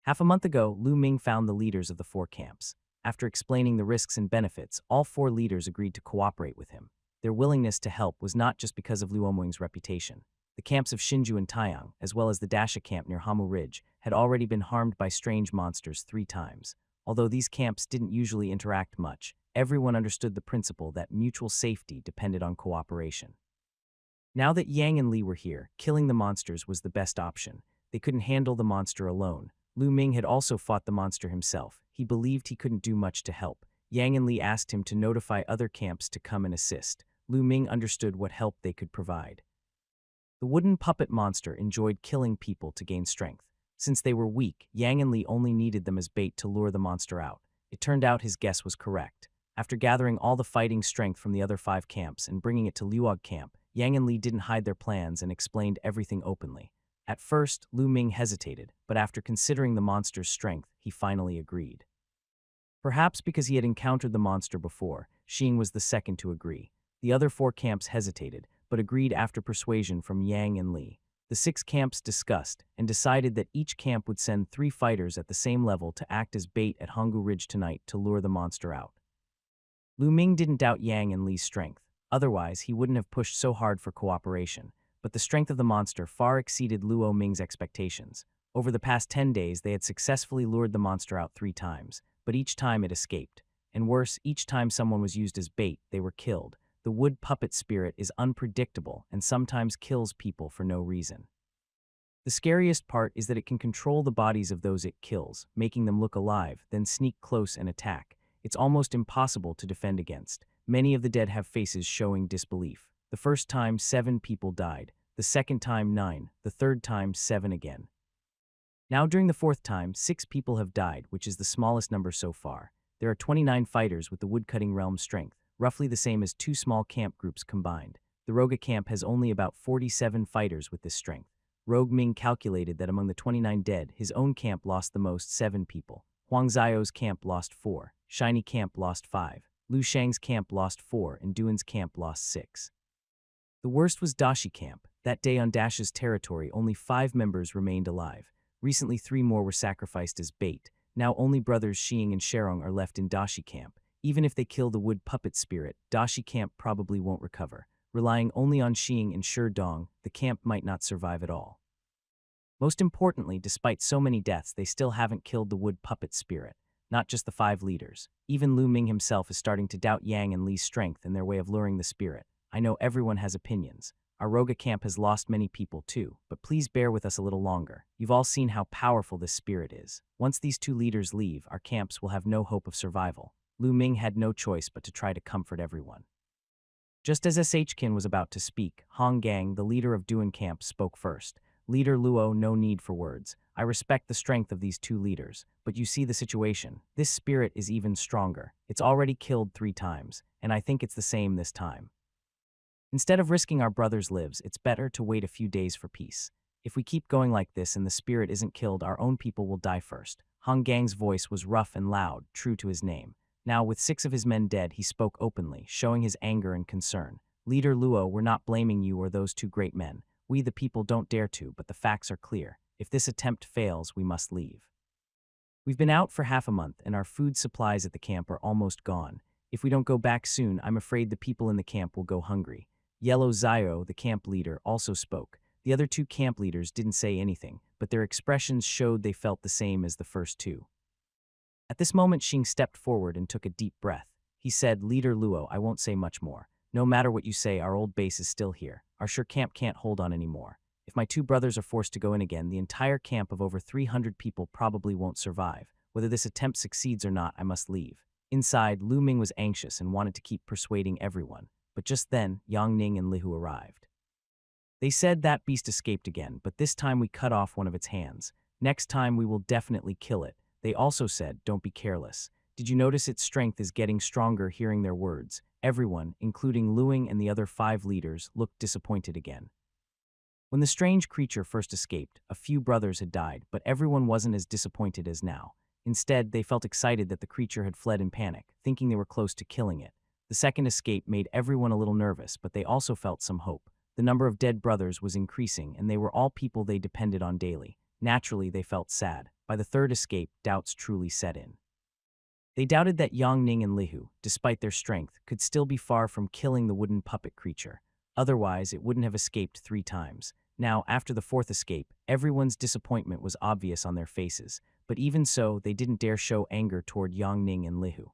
Half a month ago, Lu Ming found the leaders of the 4 camps. After explaining the risks and benefits, all 4 leaders agreed to cooperate with him. Their willingness to help was not just because of Lu Omwing's reputation. The camps of Shinju and Taiyang, as well as the Dasha camp near Hamu Ridge, had already been harmed by strange monsters 3 times. Although these camps didn't usually interact much, everyone understood the principle that mutual safety depended on cooperation. Now that Yang and Li were here, killing the monsters was the best option. They couldn't handle the monster alone. Lu Ming had also fought the monster himself. He believed he couldn't do much to help. Yang and Li asked him to notify other camps to come and assist. Lu Ming understood what help they could provide. The wooden puppet monster enjoyed killing people to gain strength. Since they were weak, Yang and Li only needed them as bait to lure the monster out. It turned out his guess was correct. After gathering all the fighting strength from the other 5 camps and bringing it to Luog camp, Yang and Li didn't hide their plans and explained everything openly. At first, Lu Ming hesitated, but after considering the monster's strength, he finally agreed. Perhaps because he had encountered the monster before, Xing was the second to agree. The other 4 camps hesitated, but agreed after persuasion from Yang and Li. The 6 camps discussed and decided that each camp would send 3 fighters at the same level to act as bait at Honggu Ridge tonight to lure the monster out. Lu Ming didn't doubt Yang and Li's strength. Otherwise, he wouldn't have pushed so hard for cooperation. But the strength of the monster far exceeded Luo Ming's expectations. Over the past 10 days, they had successfully lured the monster out 3 times, but each time it escaped. And worse, each time someone was used as bait, they were killed. The wood puppet spirit is unpredictable and sometimes kills people for no reason. The scariest part is that it can control the bodies of those it kills, making them look alive, then sneak close and attack. It's almost impossible to defend against. Many of the dead have faces showing disbelief. The first time, 7 people died. The second time, 9. The third time, 7 again. Now during the 4th time, 6 people have died, which is the smallest number so far. There are 29 fighters with the woodcutting realm strength, roughly the same as 2 small camp groups combined. The Roga camp has only about 47 fighters with this strength. Rogue Ming calculated that among the 29 dead, his own camp lost the most, 7 people. Huang Zio's camp lost 4, Shiny camp lost 5, Lu Shang's camp lost 4, and Duan's camp lost 6. The worst was Dashi camp. That day on Dash's territory, only 5 members remained alive. Recently 3 more were sacrificed as bait. Now only brothers Xing and Sherong are left in Dashi camp. Even if they kill the wood puppet spirit, Dashi camp probably won't recover. Relying only on Xing and Sherdong, the camp might not survive at all. Most importantly, despite so many deaths, they still haven't killed the wood puppet spirit. Not just the 5 leaders. Even Lu Ming himself is starting to doubt Yang and Li's strength and their way of luring the spirit. I know everyone has opinions. Our Roga camp has lost many people too, but please bear with us a little longer. You've all seen how powerful this spirit is. Once these 2 leaders leave, our camps will have no hope of survival. Lu Ming had no choice but to try to comfort everyone. Just as SH-Kin was about to speak, Hong Gang, the leader of Duan camp, spoke first. Leader Luo, no need for words. I respect the strength of these 2 leaders, but you see the situation. This spirit is even stronger. It's already killed 3 times, and I think it's the same this time. Instead of risking our brothers' lives, it's better to wait a few days for peace. If we keep going like this and the spirit isn't killed, our own people will die first. Hong Gang's voice was rough and loud, true to his name. Now, with 6 of his men dead, he spoke openly, showing his anger and concern. Leader Luo, we're not blaming you or those 2 great men. We the people don't dare to, but the facts are clear. If this attempt fails, we must leave. We've been out for half a month, and our food supplies at the camp are almost gone. If we don't go back soon, I'm afraid the people in the camp will go hungry. Yellow Zio, the camp leader, also spoke. The other 2 camp leaders didn't say anything, but their expressions showed they felt the same as the first 2. At this moment, Xing stepped forward and took a deep breath. He said, Leader Luo, I won't say much more. No matter what you say, our old base is still here. Our sure camp can't hold on anymore. If my 2 brothers are forced to go in again, the entire camp of over 300 people probably won't survive. Whether this attempt succeeds or not, I must leave. Inside, Lu Ming was anxious and wanted to keep persuading everyone. But just then, Yang Ning and Lihu arrived. They said that beast escaped again, but this time we cut off one of its hands. Next time we will definitely kill it. They also said, don't be careless. Did you notice its strength is getting stronger hearing their words? Everyone, including Luing and the other 5 leaders, looked disappointed again. When the strange creature first escaped, a few brothers had died, but everyone wasn't as disappointed as now. Instead, they felt excited that the creature had fled in panic, thinking they were close to killing it. The second escape made everyone a little nervous, but they also felt some hope. The number of dead brothers was increasing, and they were all people they depended on daily. Naturally, they felt sad. By the 3rd escape, doubts truly set in. They doubted that Yang Ning and Lihu, despite their strength, could still be far from killing the wooden puppet creature. Otherwise, it wouldn't have escaped 3 times. Now, after the 4th escape, everyone's disappointment was obvious on their faces, but even so, they didn't dare show anger toward Yang Ning and Lihu.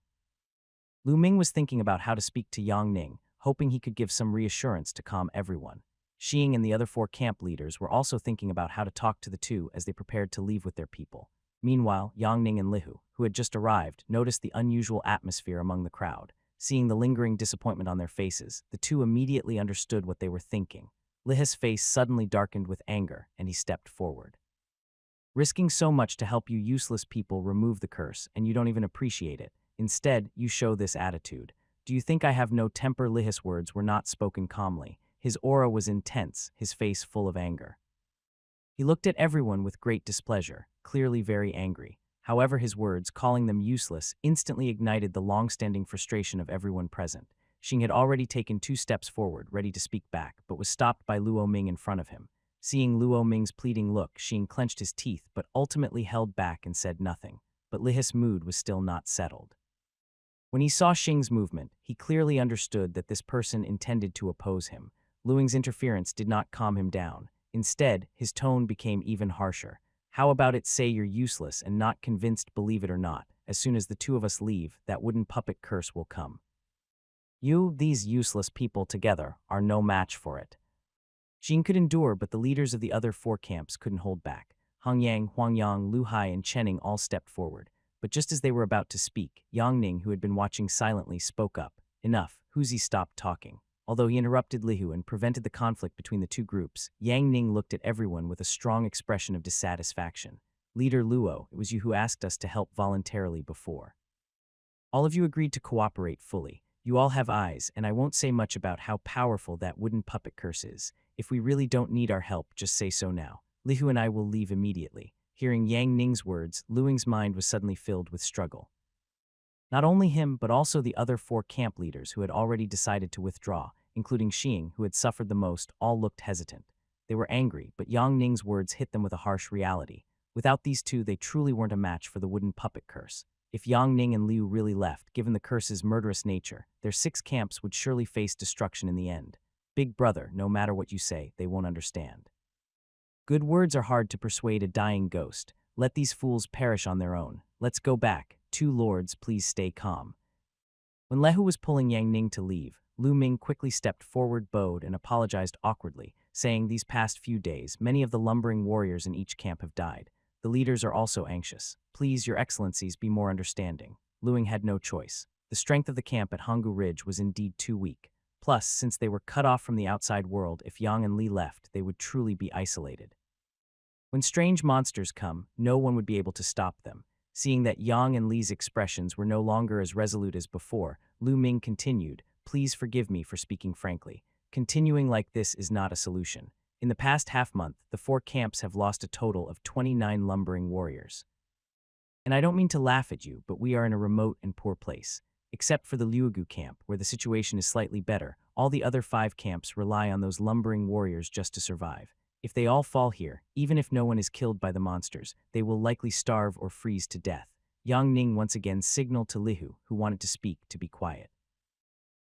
Lu Ming was thinking about how to speak to Yang Ning, hoping he could give some reassurance to calm everyone. Xing and the other 4 camp leaders were also thinking about how to talk to the 2 as they prepared to leave with their people. Meanwhile, Yang Ning and Lihu, who had just arrived, noticed the unusual atmosphere among the crowd. Seeing the lingering disappointment on their faces, the 2 immediately understood what they were thinking. Lihu's face suddenly darkened with anger, and he stepped forward. Risking so much to help you useless people remove the curse, and you don't even appreciate it. Instead, you show this attitude. Do you think I have no temper? Lihu's words were not spoken calmly. His aura was intense, his face full of anger. He looked at everyone with great displeasure, clearly very angry. However, his words, calling them useless, instantly ignited the long-standing frustration of everyone present. Xing had already taken 2 steps forward, ready to speak back, but was stopped by Luo Ming in front of him. Seeing Luo Ming's pleading look, Xing clenched his teeth but ultimately held back and said nothing. But Lihe's mood was still not settled. When he saw Xing's movement, he clearly understood that this person intended to oppose him. Luing's interference did not calm him down. Instead, his tone became even harsher. How about it say you're useless and not convinced, believe it or not? As soon as the two of us leave, that wooden puppet curse will come. You, these useless people together, are no match for it. Xing could endure, but the leaders of the other 4 camps couldn't hold back. Hong Yang, Huang Yang, Lu Hai, and Chening all stepped forward. But just as they were about to speak, Yang Ning, who had been watching silently, spoke up. Enough, Huzi stopped talking. Although he interrupted Lihu and prevented the conflict between the 2 groups, Yang Ning looked at everyone with a strong expression of dissatisfaction. Leader Luo, it was you who asked us to help voluntarily before. All of you agreed to cooperate fully. You all have eyes, and I won't say much about how powerful that wooden puppet curse is. If we really don't need our help, just say so now. Lihu and I will leave immediately. Hearing Yang Ning's words, Luing's mind was suddenly filled with struggle. Not only him, but also the other 4 camp leaders who had already decided to withdraw, including Xing, who had suffered the most, all looked hesitant. They were angry, but Yang Ning's words hit them with a harsh reality. Without these 2, they truly weren't a match for the wooden puppet curse. If Yang Ning and Liu really left, given the curse's murderous nature, their 6 camps would surely face destruction in the end. Big brother, no matter what you say, they won't understand. Good words are hard to persuade a dying ghost. Let these fools perish on their own. Let's go back. 2 lords, please stay calm. When Lehu was pulling Yang Ning to leave, Lu Ming quickly stepped forward, bowed, and apologized awkwardly, saying these past few days, many of the lumbering warriors in each camp have died. The leaders are also anxious. Please, your excellencies, be more understanding. Luing had no choice. The strength of the camp at Hanggu Ridge was indeed too weak. Plus, since they were cut off from the outside world, if Yang and Li left, they would truly be isolated. When strange monsters come, no one would be able to stop them. Seeing that Yang and Li's expressions were no longer as resolute as before, Lu Ming continued, please forgive me for speaking frankly. Continuing like this is not a solution. In the past half-month, the 4 camps have lost a total of 29 lumbering warriors. And I don't mean to laugh at you, but we are in a remote and poor place. Except for the Liugu camp, where the situation is slightly better, all the other 5 camps rely on those lumbering warriors just to survive. If they all fall here, even if no one is killed by the monsters, they will likely starve or freeze to death. Yang Ning once again signaled to Lihu, who wanted to speak, to be quiet.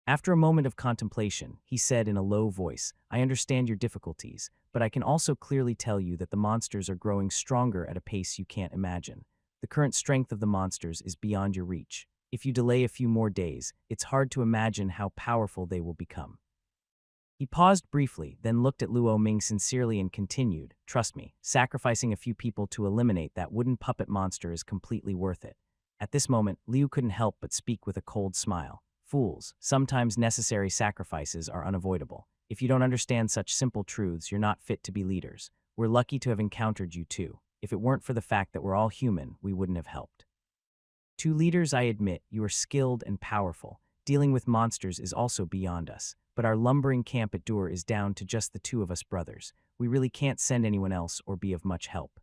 After a moment of contemplation, he said in a low voice, I understand your difficulties, but I can also clearly tell you that the monsters are growing stronger at a pace you can't imagine. The current strength of the monsters is beyond your reach. If you delay a few more days, it's hard to imagine how powerful they will become. He paused briefly, then looked at Luo Ming sincerely and continued, trust me, sacrificing a few people to eliminate that wooden puppet monster is completely worth it. At this moment, Liu couldn't help but speak with a cold smile. Fools, sometimes necessary sacrifices are unavoidable. If you don't understand such simple truths, you're not fit to be leaders. We're lucky to have encountered you too. If it weren't for the fact that we're all human, we wouldn't have helped. To leaders, I admit, you are skilled and powerful. Dealing with monsters is also beyond us. But our lumbering camp at Dur is down to just the 2 of us brothers. We really can't send anyone else or be of much help.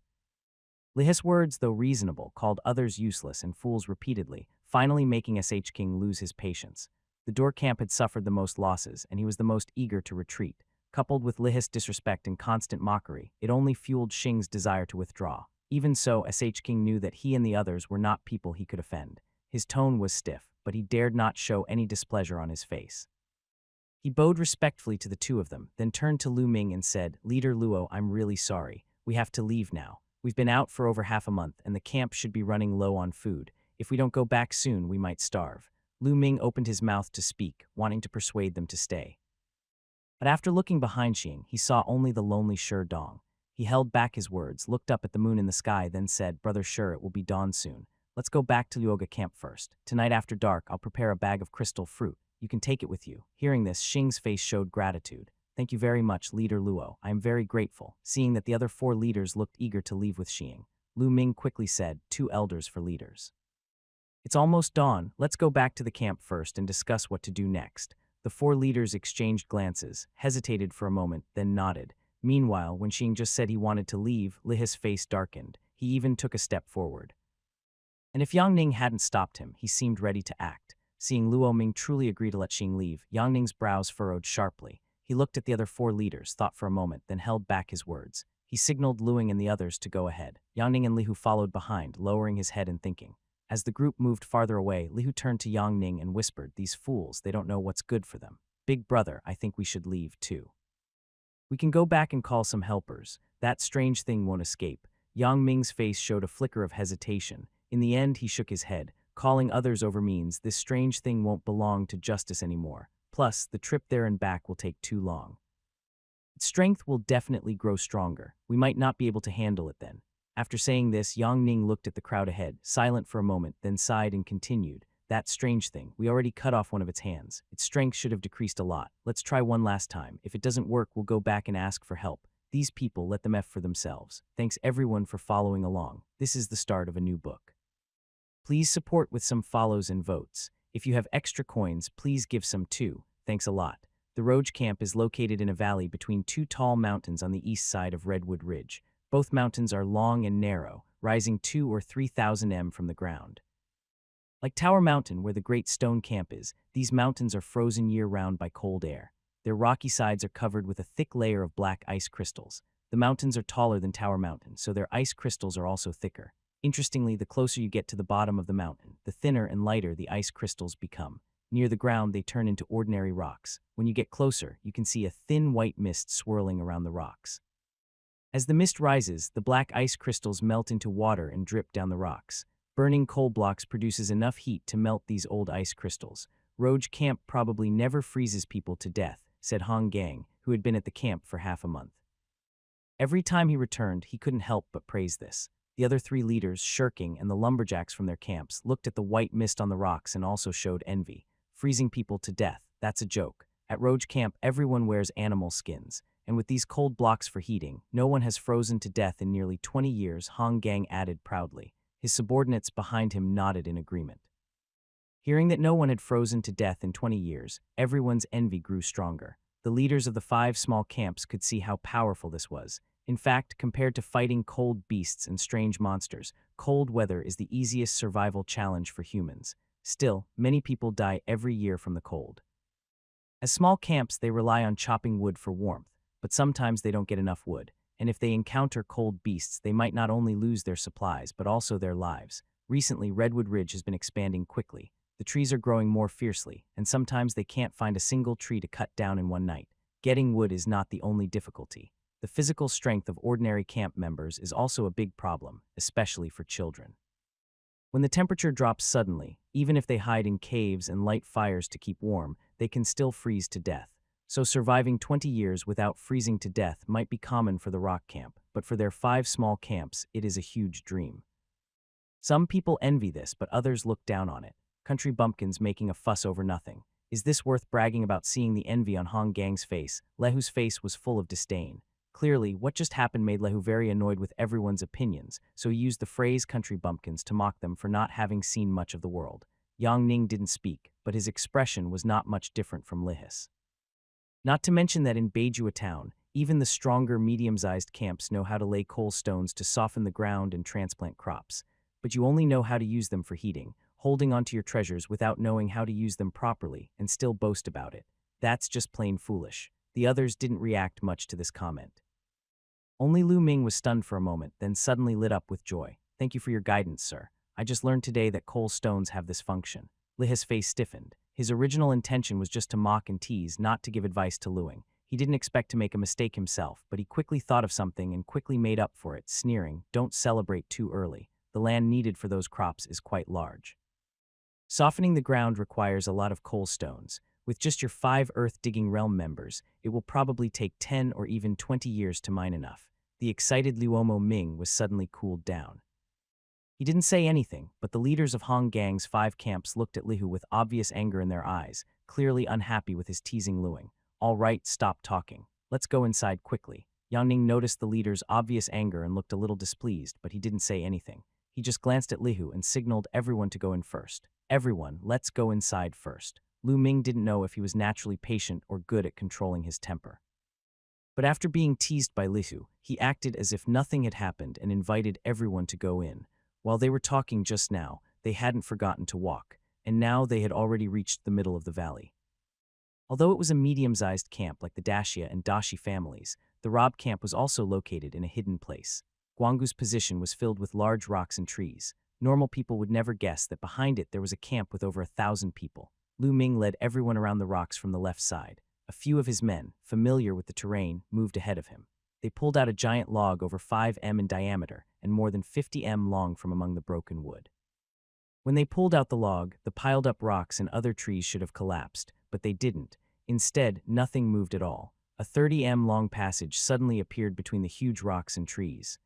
Lihe's words, though reasonable, called others useless and fools repeatedly, finally making SH King lose his patience. The Dur camp had suffered the most losses, and he was the most eager to retreat. Coupled with Lihe's disrespect and constant mockery, it only fueled Xing's desire to withdraw. Even so, SH King knew that he and the others were not people he could offend. His tone was stiff, but he dared not show any displeasure on his face. He bowed respectfully to the 2 of them, then turned to Lu Ming and said, Leader Luo, I'm really sorry. We have to leave now. We've been out for over half a month, and the camp should be running low on food. If we don't go back soon, we might starve. Lu Ming opened his mouth to speak, wanting to persuade them to stay. But after looking behind Xing, he saw only the lonely Shi Dong. He held back his words, looked up at the moon in the sky, then said, Brother Shi, it will be dawn soon. Let's go back to Luoga camp first. Tonight after dark, I'll prepare a bag of crystal fruit. You can take it with you. Hearing this, Xing's face showed gratitude. Thank you very much, Leader Luo. I am very grateful. Seeing that the other 4 leaders looked eager to leave with Xing, Lu Ming quickly said, 2 elders for leaders. It's almost dawn. Let's go back to the camp first and discuss what to do next. The 4 leaders exchanged glances, hesitated for a moment, then nodded. Meanwhile, when Xing just said he wanted to leave, Lihe's face darkened. He even took a step forward. And if Yang Ning hadn't stopped him, he seemed ready to act. Seeing Luo Ming truly agree to let Xing leave, Yang Ning's brows furrowed sharply. He looked at the other 4 leaders, thought for a moment, then held back his words. He signaled Luing and the others to go ahead. Yang Ning and Li Hu followed behind, lowering his head and thinking. As the group moved farther away, Li Hu turned to Yang Ning and whispered, "These fools, they don't know what's good for them. Big brother, I think we should leave too. We can go back and call some helpers. That strange thing won't escape." Yang Ming's face showed a flicker of hesitation. In the end, he shook his head. Calling others over means this strange thing won't belong to justice anymore. Plus, the trip there and back will take too long. Its strength will definitely grow stronger. We might not be able to handle it then. After saying this, Yang Ning looked at the crowd ahead, silent for a moment, then sighed and continued. "That strange thing, we already cut off one of its hands. Its strength should have decreased a lot. Let's try one last time. If it doesn't work, we'll go back and ask for help. These people, let them F for themselves. Thanks everyone for following along. This is the start of a new book. Please support with some follows and votes. If you have extra coins, please give some too. Thanks a lot." The Roge camp is located in a valley between 2 tall mountains on the east side of Redwood Ridge. Both mountains are long and narrow, rising 2 or 3,000 m from the ground. Like Tower Mountain, where the Great Stone Camp is, these mountains are frozen year-round by cold air. Their rocky sides are covered with a thick layer of black ice crystals. The mountains are taller than Tower Mountain, so their ice crystals are also thicker. Interestingly, the closer you get to the bottom of the mountain, the thinner and lighter the ice crystals become. Near the ground, they turn into ordinary rocks. When you get closer, you can see a thin white mist swirling around the rocks. As the mist rises, the black ice crystals melt into water and drip down the rocks. Burning coal blocks produces enough heat to melt these old ice crystals. Roge Camp probably never freezes people to death, said Hong Gang, who had been at the camp for half a month. Every time he returned, he couldn't help but praise this. The other 3 leaders, Shirking and the lumberjacks from their camps, looked at the white mist on the rocks and also showed envy. Freezing people to death, that's a joke. At Roge Camp, everyone wears animal skins, and with these cold blocks for heating, no one has frozen to death in nearly 20 years, Hong Gang added proudly. His subordinates behind him nodded in agreement. Hearing that no one had frozen to death in 20 years, everyone's envy grew stronger. The leaders of the 5 small camps could see how powerful this was. In fact, compared to fighting cold beasts and strange monsters, cold weather is the easiest survival challenge for humans. Still, many people die every year from the cold. As small camps, they rely on chopping wood for warmth, but sometimes they don't get enough wood, and if they encounter cold beasts, they might not only lose their supplies, but also their lives. Recently, Redwood Ridge has been expanding quickly. The trees are growing more fiercely, and sometimes they can't find a single tree to cut down in one night. Getting wood is not the only difficulty. The physical strength of ordinary camp members is also a big problem, especially for children. When the temperature drops suddenly, even if they hide in caves and light fires to keep warm, they can still freeze to death. So surviving 20 years without freezing to death might be common for the rock camp, but for their 5 small camps, it is a huge dream. Some people envy this, but others look down on it. Country bumpkins making a fuss over nothing. Is this worth bragging about? Seeing the envy on Hong Gang's face, Lehu's face was full of disdain. Clearly, what just happened made Lehu very annoyed with everyone's opinions, so he used the phrase country bumpkins to mock them for not having seen much of the world. Yang Ning didn't speak, but his expression was not much different from Lihis. Not to mention that in Beijua town, even the stronger medium-sized camps know how to lay coal stones to soften the ground and transplant crops. But you only know how to use them for heating, holding onto your treasures without knowing how to use them properly, and still boast about it. That's just plain foolish. The others didn't react much to this comment. Only Lu Ming was stunned for a moment, then suddenly lit up with joy. "Thank you for your guidance, sir. I just learned today that coal stones have this function." Lihis face stiffened. His original intention was just to mock and tease, not to give advice to Luing. He didn't expect to make a mistake himself, but he quickly thought of something and quickly made up for it, sneering, "Don't celebrate too early. The land needed for those crops is quite large. Softening the ground requires a lot of coal stones. With just your 5 Earth-Digging Realm members, it will probably take 10 or even 20 years to mine enough." The excited Luomo Ming was suddenly cooled down. He didn't say anything, but the leaders of Hong Gang's 5 camps looked at Lihu with obvious anger in their eyes, clearly unhappy with his teasing Luing. "All right, stop talking. Let's go inside quickly." Yang Ning noticed the leader's obvious anger and looked a little displeased, but he didn't say anything. He just glanced at Lihu and signaled everyone to go in first. "Everyone, let's go inside first." Lu Ming didn't know if he was naturally patient or good at controlling his temper. But after being teased by Lihu, he acted as if nothing had happened and invited everyone to go in. While they were talking just now, they hadn't forgotten to walk. and now they had already reached the middle of the valley. Although it was a medium-sized camp like the Dashia and Dashi families, the Rob camp was also located in a hidden place. Guanggu's position was filled with large rocks and trees. Normal people would never guess that behind it there was a camp with over 1,000 people. Lu Ming led everyone around the rocks from the left side. A few of his men, familiar with the terrain, moved ahead of him. They pulled out a giant log over 5 m in diameter and more than 50 m long from among the broken wood. When they pulled out the log, the piled-up rocks and other trees should have collapsed, but they didn't. Instead, nothing moved at all. A 30 m long passage suddenly appeared between the huge rocks and trees.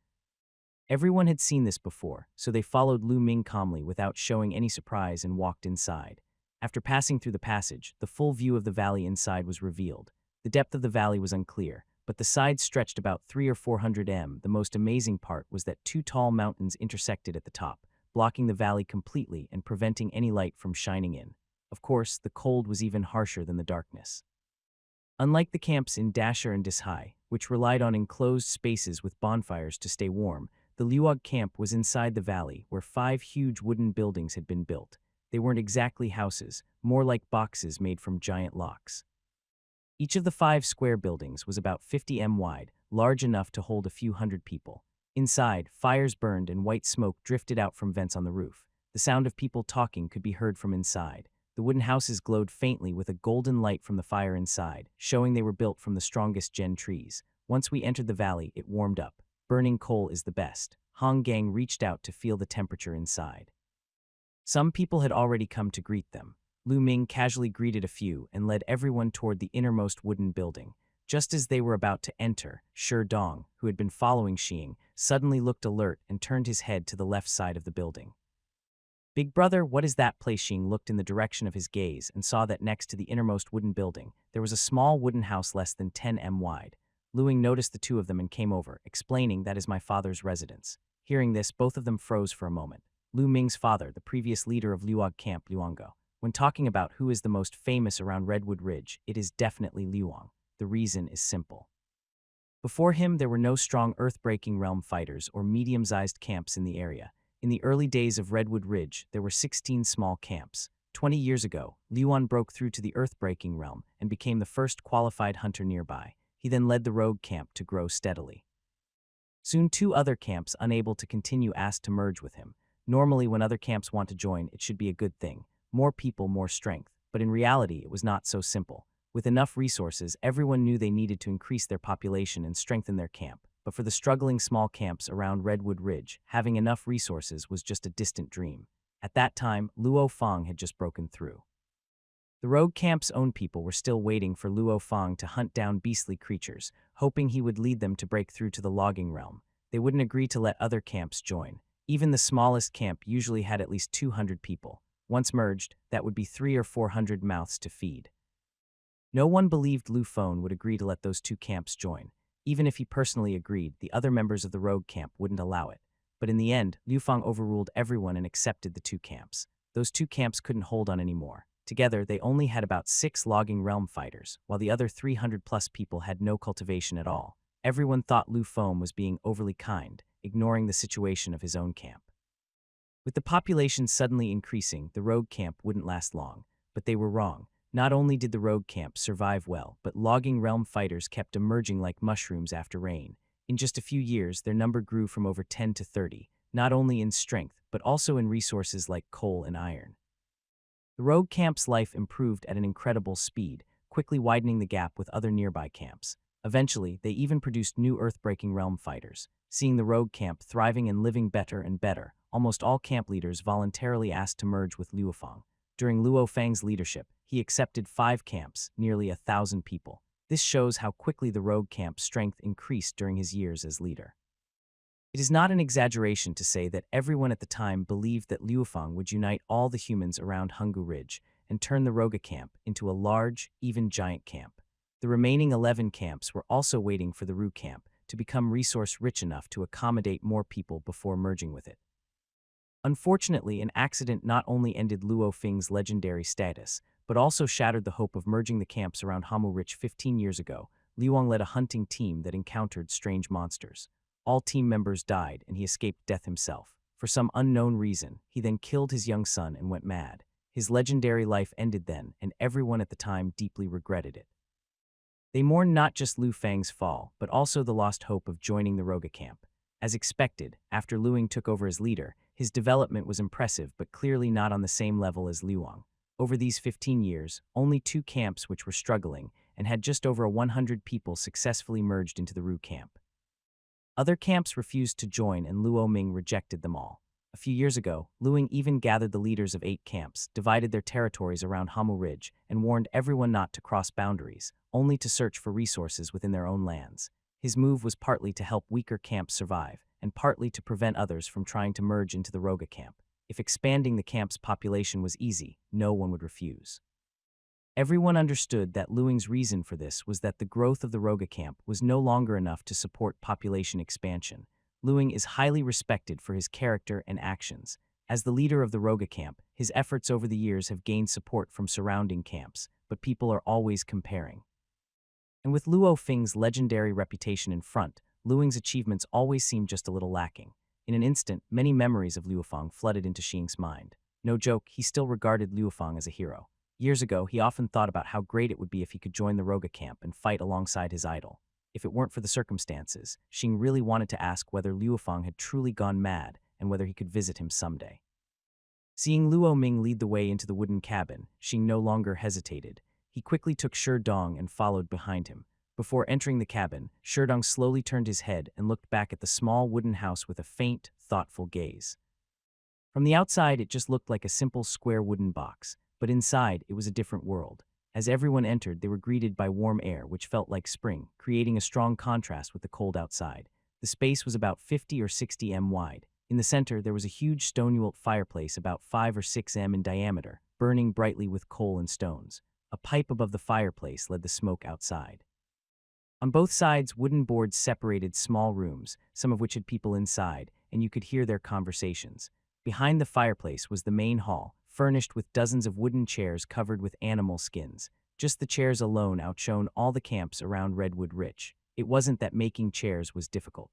Everyone had seen this before, so they followed Lu Ming calmly without showing any surprise and walked inside. After passing through the passage, the full view of the valley inside was revealed. The depth of the valley was unclear, but the sides stretched about 300 or 400 m. The most amazing part was that 2 tall mountains intersected at the top, blocking the valley completely and preventing any light from shining in. Of course, the cold was even harsher than the darkness. Unlike the camps in Dashur and Dishai, which relied on enclosed spaces with bonfires to stay warm, the Luog camp was inside the valley where 5 huge wooden buildings had been built. They weren't exactly houses, more like boxes made from giant locks. Each of the 5 square buildings was about 50 m wide, large enough to hold a few hundred people. Inside, fires burned and white smoke drifted out from vents on the roof. The sound of people talking could be heard from inside. The wooden houses glowed faintly with a golden light from the fire inside, showing they were built from the strongest gen trees. Once we entered the valley, it warmed up. Burning coal is the best. Hong Gang reached out to feel the temperature inside. Some people had already come to greet them. Lu Ming casually greeted a few and led everyone toward the innermost wooden building. Just as they were about to enter, Shi Dong, who had been following Xing, suddenly looked alert and turned his head to the left side of the building. "Big brother, what is that place?" Xing looked in the direction of his gaze and saw that next to the innermost wooden building, there was a small wooden house less than 10 m wide. Lu Ming noticed the two of them and came over, explaining, "That is my father's residence." Hearing this, both of them froze for a moment. Lu Ming's father, the previous leader of Luog Camp, Luongo. When talking about who is the most famous around Redwood Ridge, it is definitely Luong. The reason is simple. Before him, there were no strong earth-breaking realm fighters or medium-sized camps in the area. In the early days of Redwood Ridge, there were 16 small camps. 20 years ago, Luon broke through to the earth-breaking realm and became the first qualified hunter nearby. He then led the rogue camp to grow steadily. Soon 2 other camps, unable to continue, asked to merge with him. Normally, when other camps want to join, it should be a good thing. More people, more strength. But in reality, it was not so simple. With enough resources, everyone knew they needed to increase their population and strengthen their camp. But for the struggling small camps around Redwood Ridge, having enough resources was just a distant dream. At that time, Luo Fang had just broken through. The rogue camp's own people were still waiting for Luo Fang to hunt down beastly creatures, hoping he would lead them to break through to the logging realm. They wouldn't agree to let other camps join. Even the smallest camp usually had at least 200 people. Once merged, that would be 300 or 400 mouths to feed. No one believed Lu Feng would agree to let those 2 camps join. Even if he personally agreed, the other members of the rogue camp wouldn't allow it. But in the end, Lu Feng overruled everyone and accepted the 2 camps. Those 2 camps couldn't hold on anymore. Together, they only had about 6 logging realm fighters, while the other 300-plus people had no cultivation at all. Everyone thought Lu Feng was being overly kind, ignoring the situation of his own camp. With the population suddenly increasing, the rogue camp wouldn't last long. But they were wrong. Not only did the rogue camp survive well, but logging realm fighters kept emerging like mushrooms after rain. In just a few years, their number grew from over 10 to 30, not only in strength, but also in resources like coal and iron. The rogue camp's life improved at an incredible speed, quickly widening the gap with other nearby camps. Eventually, they even produced new earth-breaking realm fighters. Seeing the rogue camp thriving and living better and better, almost all camp leaders voluntarily asked to merge with Luofang. During Luo Fang's leadership, he accepted 5 camps, nearly 1,000 people. This shows how quickly the rogue camp's strength increased during his years as leader. It is not an exaggeration to say that everyone at the time believed that Luofang would unite all the humans around Hungu Ridge and turn the Roga camp into a large, even giant camp. The remaining 11 camps were also waiting for the Ru camp to become resource-rich enough to accommodate more people before merging with it. Unfortunately, an accident not only ended Luo Feng's legendary status, but also shattered the hope of merging the camps around Hamu Ridge 15 years ago. Liuang led a hunting team that encountered strange monsters. All team members died, and he escaped death himself. For some unknown reason, he then killed his young son and went mad. His legendary life ended then, and everyone at the time deeply regretted it. They mourned not just Lu Fang's fall, but also the lost hope of joining the Roga camp. As expected, after Luing took over as leader, his development was impressive but clearly not on the same level as Luang. Over these 15 years, only 2 camps which were struggling and had just over 100 people successfully merged into the Ru camp. Other camps refused to join and Luo Ming rejected them all. A few years ago, Luing even gathered the leaders of 8 camps, divided their territories around Hamu Ridge, and warned everyone not to cross boundaries, only to search for resources within their own lands. His move was partly to help weaker camps survive, and partly to prevent others from trying to merge into the Roga camp. If expanding the camp's population was easy, no one would refuse. Everyone understood that Luing's reason for this was that the growth of the Roga camp was no longer enough to support population expansion. Luing is highly respected for his character and actions. As the leader of the Roga camp, his efforts over the years have gained support from surrounding camps, but people are always comparing. And with Luo Feng's legendary reputation in front, Luing's achievements always seemed just a little lacking. In an instant, many memories of Luofeng flooded into Xing's mind. No joke, he still regarded Luofeng as a hero. Years ago, he often thought about how great it would be if he could join the Roga camp and fight alongside his idol. If it weren't for the circumstances, Xing really wanted to ask whether Luofeng had truly gone mad and whether he could visit him someday. Seeing Luo Ming lead the way into the wooden cabin, Xing no longer hesitated. He quickly took Sherdong and followed behind him. Before entering the cabin, Sherdong slowly turned his head and looked back at the small wooden house with a faint, thoughtful gaze. From the outside, it just looked like a simple square wooden box, but inside, it was a different world. As everyone entered, they were greeted by warm air, which felt like spring, creating a strong contrast with the cold outside. The space was about 50 or 60 m wide. In the center, there was a huge stone-walled fireplace about 5 or 6 m in diameter, burning brightly with coal and stones. A pipe above the fireplace led the smoke outside. On both sides, wooden boards separated small rooms, some of which had people inside, and you could hear their conversations. Behind the fireplace was the main hall, furnished with dozens of wooden chairs covered with animal skins. Just the chairs alone outshone all the camps around Redwood Ridge. It wasn't that making chairs was difficult.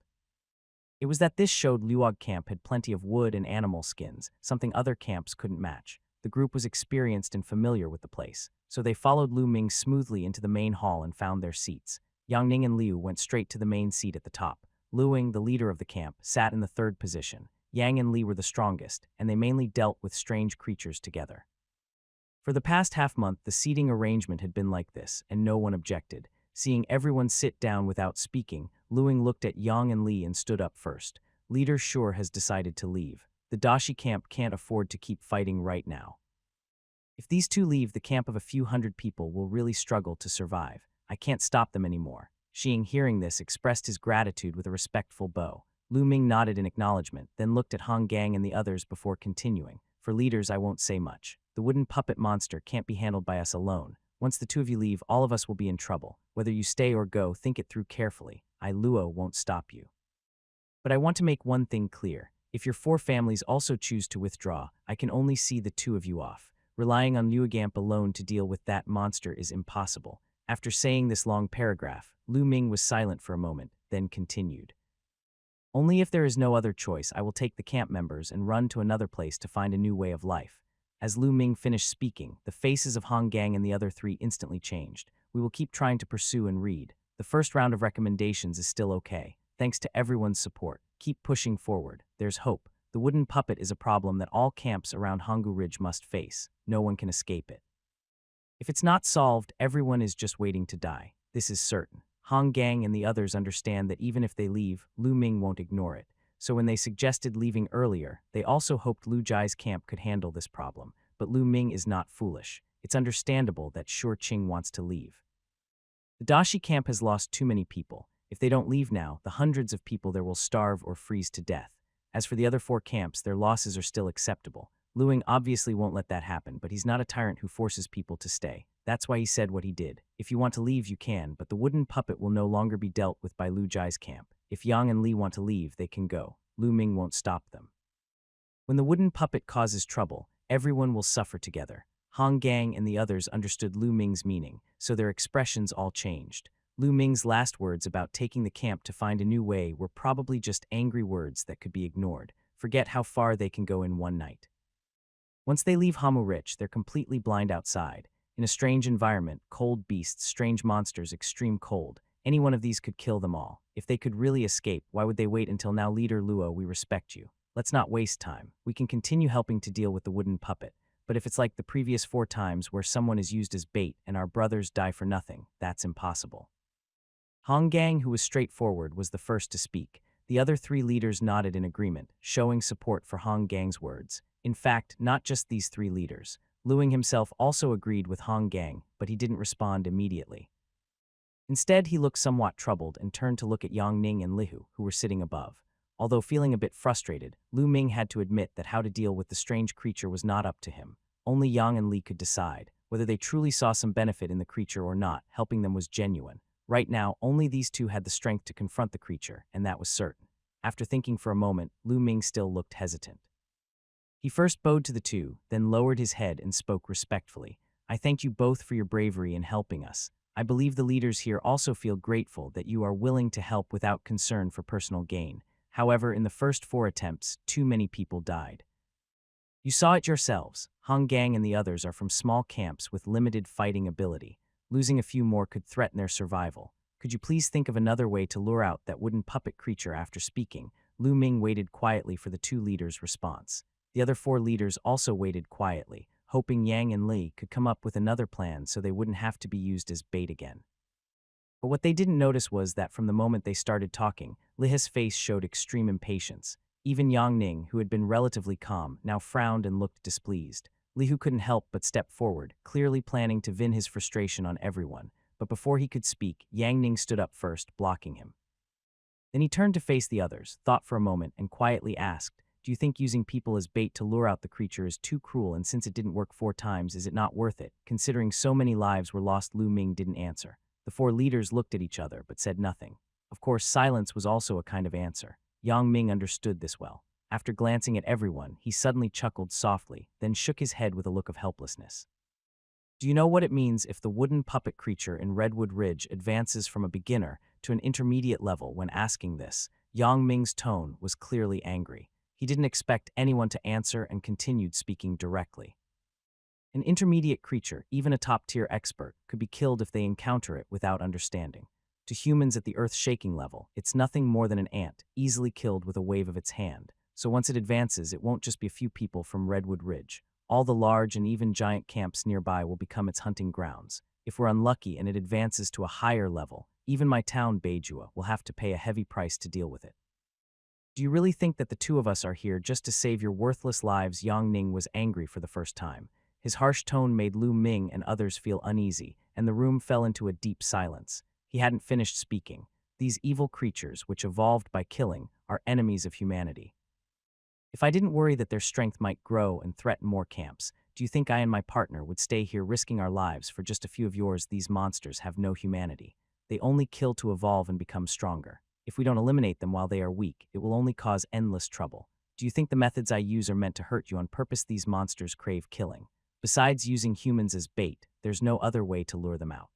It was that this showed Luog camp had plenty of wood and animal skins, something other camps couldn't match. The group was experienced and familiar with the place, so they followed Lu Ming smoothly into the main hall and found their seats. Yang Ning and Liu went straight to the main seat at the top. Luing, the leader of the camp, sat in the 3rd position. Yang and Li were the strongest, and they mainly dealt with strange creatures together. For the past half-month, the seating arrangement had been like this, and no one objected. Seeing everyone sit down without speaking, Luing looked at Yang and Li and stood up first. Leader Sure has decided to leave. The Dashi camp can't afford to keep fighting right now. If these two leave, the camp of a few hundred people will really struggle to survive. I can't stop them anymore. Xing, hearing this, expressed his gratitude with a respectful bow. Lu Ming nodded in acknowledgement, then looked at Han Gang and the others before continuing. For leaders, I won't say much. The wooden puppet monster can't be handled by us alone. Once the two of you leave, all of us will be in trouble. Whether you stay or go, think it through carefully. I, Luo, won't stop you. But I want to make one thing clear. If your 4 families also choose to withdraw, I can only see the 2 of you off. Relying on Luogamp alone to deal with that monster is impossible. After saying this long paragraph, Lu Ming was silent for a moment, then continued. Only if there is no other choice, I will take the camp members and run to another place to find a new way of life. As Lu Ming finished speaking, the faces of Han Gang and the other 3 instantly changed. We will keep trying to pursue and read. The first round of recommendations is still okay. Thanks to everyone's support. Keep pushing forward. There's hope. The wooden puppet is a problem that all camps around Hanggu Ridge must face. No one can escape it. If it's not solved, everyone is just waiting to die. This is certain. Han Gang and the others understand that even if they leave, Lu Ming won't ignore it. So when they suggested leaving earlier, they also hoped Lu Jai's camp could handle this problem. But Lu Ming is not foolish. It's understandable that Sure Qing wants to leave. The Dashi camp has lost too many people. If they don't leave now, the hundreds of people there will starve or freeze to death. As for the other 4 camps, their losses are still acceptable. Luing obviously won't let that happen, but he's not a tyrant who forces people to stay. That's why he said what he did. If you want to leave, you can, but the wooden puppet will no longer be dealt with by Lu Jai's camp. If Yang and Li want to leave, they can go. Lu Ming won't stop them. When the wooden puppet causes trouble, everyone will suffer together. Han Gang and the others understood Lu Ming's meaning, so their expressions all changed. Lu Ming's last words about taking the camp to find a new way were probably just angry words that could be ignored. Forget how far they can go in one night. Once they leave Hamu Rich, they're completely blind outside. In a strange environment, cold beasts, strange monsters, extreme cold. Any one of these could kill them all. If they could really escape, why would they wait until now? Leader Luo, we respect you. Let's not waste time. We can continue helping to deal with the wooden puppet. But if it's like the previous 4 times where someone is used as bait and our brothers die for nothing, that's impossible. Hong Gang, who was straightforward, was the first to speak. The other 3 leaders nodded in agreement, showing support for Hong Gang's words. In fact, not just these 3 leaders. Luing himself also agreed with Hong Gang, but he didn't respond immediately. Instead, he looked somewhat troubled and turned to look at Yang Ning and Lihu, who were sitting above. Although feeling a bit frustrated, Lu Ming had to admit that how to deal with the strange creature was not up to him. Only Yang and Li could decide. Whether they truly saw some benefit in the creature or not, helping them was genuine. Right now, only these 2 had the strength to confront the creature, and that was certain. After thinking for a moment, Lu Ming still looked hesitant. He first bowed to the 2, then lowered his head and spoke respectfully. I thank you both for your bravery in helping us. I believe the leaders here also feel grateful that you are willing to help without concern for personal gain. However, in the first 4 attempts, too many people died. You saw it yourselves. Hong Gang and the others are from small camps with limited fighting ability. Losing a few more could threaten their survival. Could you please think of another way to lure out that wooden puppet creature? After speaking, Lu Ming waited quietly for the 2 leaders' response. The other 4 leaders also waited quietly, hoping Yang and Li could come up with another plan so they wouldn't have to be used as bait again. But what they didn't notice was that from the moment they started talking, Liha's face showed extreme impatience. Even Yang Ning, who had been relatively calm, now frowned and looked displeased. Lihu couldn't help but step forward, clearly planning to vent his frustration on everyone. But before he could speak, Yang Ning stood up first, blocking him. Then he turned to face the others, thought for a moment, and quietly asked, do you think using people as bait to lure out the creature is too cruel, and since it didn't work 4 times, is it not worth it? Considering so many lives were lost, Lu Ming didn't answer. The 4 leaders looked at each other, but said nothing. Of course, silence was also a kind of answer. Yang Ming understood this well. After glancing at everyone, he suddenly chuckled softly, then shook his head with a look of helplessness. Do you know what it means if the wooden puppet creature in Redwood Ridge advances from a beginner to an intermediate level? When asking this, Yang Ming's tone was clearly angry. He didn't expect anyone to answer and continued speaking directly. An intermediate creature, even a top-tier expert, could be killed if they encounter it without understanding. To humans at the earth-shaking level, it's nothing more than an ant, easily killed with a wave of its hand. So once it advances, it won't just be a few people from Redwood Ridge. All the large and even giant camps nearby will become its hunting grounds. If we're unlucky and it advances to a higher level, even my town, Beijua, will have to pay a heavy price to deal with it. Do you really think that the 2 of us are here just to save your worthless lives? Yang Ning was angry for the first time. His harsh tone made Lu Ming and others feel uneasy, and the room fell into a deep silence. He hadn't finished speaking. These evil creatures, which evolved by killing, are enemies of humanity. If I didn't worry that their strength might grow and threaten more camps, do you think I and my partner would stay here risking our lives for just a few of yours? These monsters have no humanity. They only kill to evolve and become stronger. If we don't eliminate them while they are weak, it will only cause endless trouble. Do you think the methods I use are meant to hurt you on purpose? These monsters crave killing. Besides using humans as bait, there's no other way to lure them out.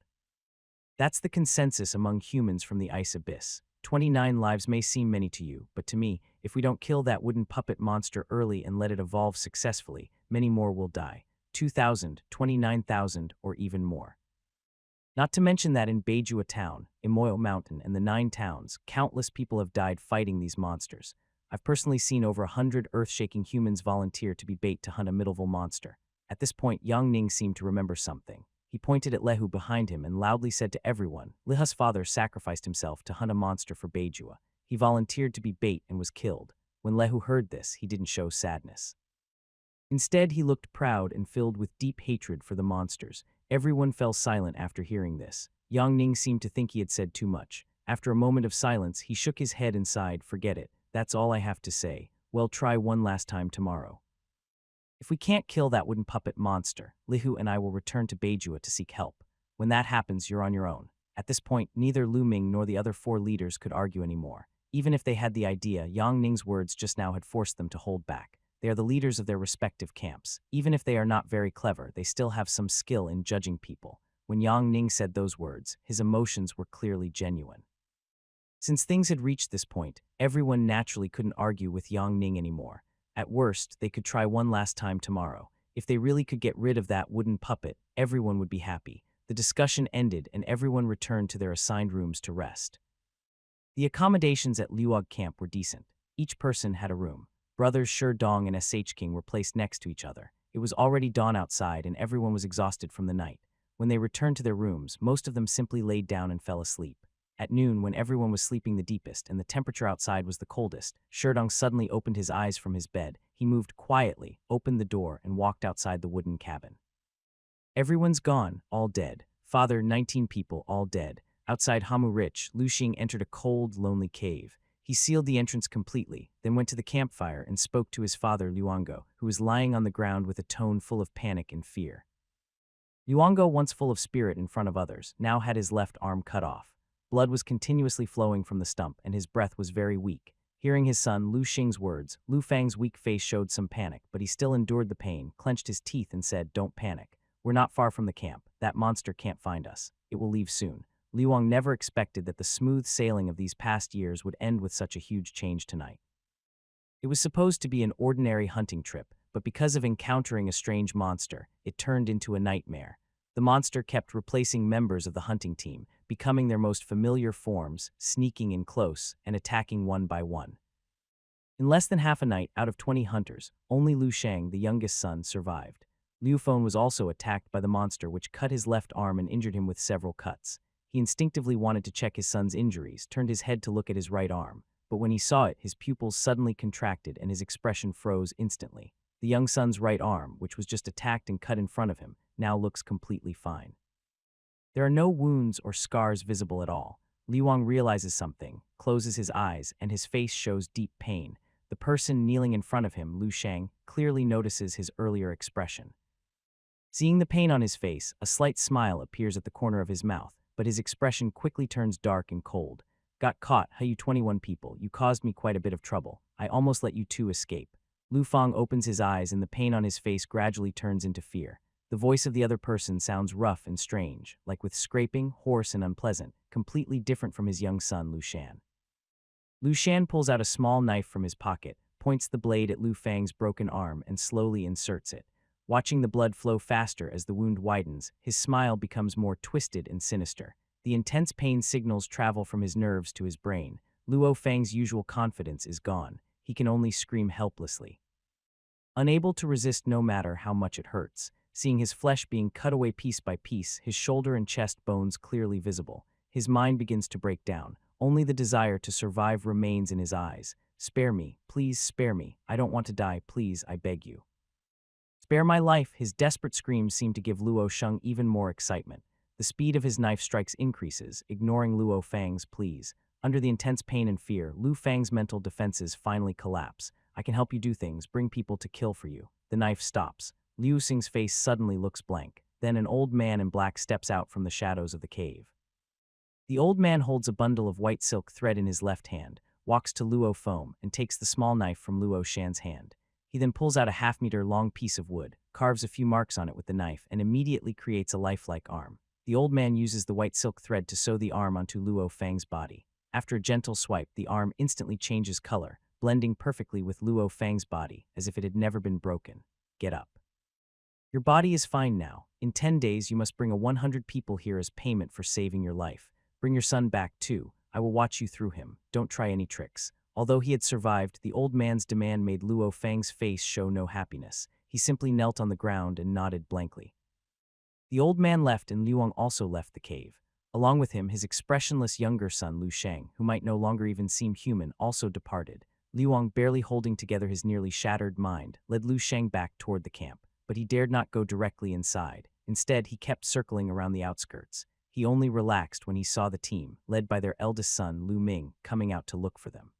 That's the consensus among humans from the ice abyss. 29 lives may seem many to you, but to me, if we don't kill that wooden puppet monster early and let it evolve successfully, many more will die. 2,000, 29,000, or even more. Not to mention that in Beijua Town, Imoyo Mountain, and the 9 towns, countless people have died fighting these monsters. I've personally seen over 100 earth-shaking humans volunteer to be bait to hunt a Middleville monster. At this point, Yang Ning seemed to remember something. He pointed at Lehu behind him and loudly said to everyone, Liha's father sacrificed himself to hunt a monster for Beijua. He volunteered to be bait and was killed. When Lehu heard this, he didn't show sadness. Instead, he looked proud and filled with deep hatred for the monsters. Everyone fell silent after hearing this. Yang Ning seemed to think he had said too much. After a moment of silence, he shook his head and sighed, forget it. That's all I have to say. Well, try one last time tomorrow. If we can't kill that wooden puppet monster, Lihu and I will return to Beijua to seek help. When that happens, you're on your own. At this point, neither Lu Ming nor the other 4 leaders could argue anymore. Even if they had the idea, Yang Ning's words just now had forced them to hold back. They are the leaders of their respective camps. Even if they are not very clever, they still have some skill in judging people. When Yang Ning said those words, his emotions were clearly genuine. Since things had reached this point, everyone naturally couldn't argue with Yang Ning anymore. At worst, they could try one last time tomorrow. If they really could get rid of that wooden puppet, everyone would be happy. The discussion ended and everyone returned to their assigned rooms to rest. The accommodations at Luog camp were decent. Each person had a room. Brothers Sher Dong and SH King were placed next to each other. It was already dawn outside and everyone was exhausted from the night. When they returned to their rooms, most of them simply laid down and fell asleep. At noon, when everyone was sleeping the deepest and the temperature outside was the coldest, Sherdong suddenly opened his eyes from his bed. He moved quietly, opened the door, and walked outside the wooden cabin. Everyone's gone, all dead. Father, 19 people, all dead. Outside Hamu Rich, Lu Xing entered a cold, lonely cave. He sealed the entrance completely, then went to the campfire and spoke to his father, Luongo, who was lying on the ground with a tone full of panic and fear. Luongo, once full of spirit in front of others, now had his left arm cut off. Blood was continuously flowing from the stump, and his breath was very weak. Hearing his son Lu Xing's words, Lu Fang's weak face showed some panic, but he still endured the pain, clenched his teeth, and said, "Don't panic. We're not far from the camp. That monster can't find us. It will leave soon." Liuang never expected that the smooth sailing of these past years would end with such a huge change tonight. It was supposed to be an ordinary hunting trip, but because of encountering a strange monster, it turned into a nightmare. The monster kept replacing members of the hunting team, becoming their most familiar forms, sneaking in close, and attacking one by one. In less than half a night out of 20 hunters, only Lu Shang, the youngest son, survived. Liu Feng was also attacked by the monster, which cut his left arm and injured him with several cuts. He instinctively wanted to check his son's injuries, turned his head to look at his right arm, but when he saw it, his pupils suddenly contracted and his expression froze instantly. The young son's right arm, which was just attacked and cut in front of him, now looks completely fine. There are no wounds or scars visible at all. Liuang realizes something, closes his eyes, and his face shows deep pain. The person kneeling in front of him, Lu Shang, clearly notices his earlier expression. Seeing the pain on his face, a slight smile appears at the corner of his mouth, but his expression quickly turns dark and cold. "Got caught, huh, you 21 people. You caused me quite a bit of trouble. I almost let you two escape." Lu Fang opens his eyes and the pain on his face gradually turns into fear. The voice of the other person sounds rough and strange, like with scraping, hoarse, and unpleasant, completely different from his young son, Lu Shan. Lu Shan pulls out a small knife from his pocket, points the blade at Lu Fang's broken arm, and slowly inserts it. Watching the blood flow faster as the wound widens, his smile becomes more twisted and sinister. The intense pain signals travel from his nerves to his brain. Luo Fang's usual confidence is gone. He can only scream helplessly. Unable to resist no matter how much it hurts, seeing his flesh being cut away piece by piece, his shoulder and chest bones clearly visible, his mind begins to break down. Only the desire to survive remains in his eyes. "Spare me, please spare me. I don't want to die, please, I beg you. Spare my life." His desperate screams seem to give Luo Sheng even more excitement. The speed of his knife strikes increases, ignoring Luo Fang's pleas. Under the intense pain and fear, Lu Fang's mental defenses finally collapse. "I can help you do things, bring people to kill for you." The knife stops. Liu Xing's face suddenly looks blank. Then an old man in black steps out from the shadows of the cave. The old man holds a bundle of white silk thread in his left hand, walks to Luo Foam, and takes the small knife from Luo Shan's hand. He then pulls out a half-meter-long piece of wood, carves a few marks on it with the knife, and immediately creates a lifelike arm. The old man uses the white silk thread to sew the arm onto Luo Fang's body. After a gentle swipe, the arm instantly changes color, blending perfectly with Luo Fang's body, as if it had never been broken. "Get up. Your body is fine now. In 10 days, you must bring a 100 people here as payment for saving your life. Bring your son back, too. I will watch you through him. Don't try any tricks." Although he had survived, the old man's demand made Luo Fang's face show no happiness. He simply knelt on the ground and nodded blankly. The old man left and Liuang also left the cave. Along with him, his expressionless younger son, Lu Shang, who might no longer even seem human, also departed. Liuang, barely holding together his nearly shattered mind, led Lu Shang back toward the camp, but he dared not go directly inside. Instead, he kept circling around the outskirts. He only relaxed when he saw the team, led by their eldest son, Lu Ming, coming out to look for them.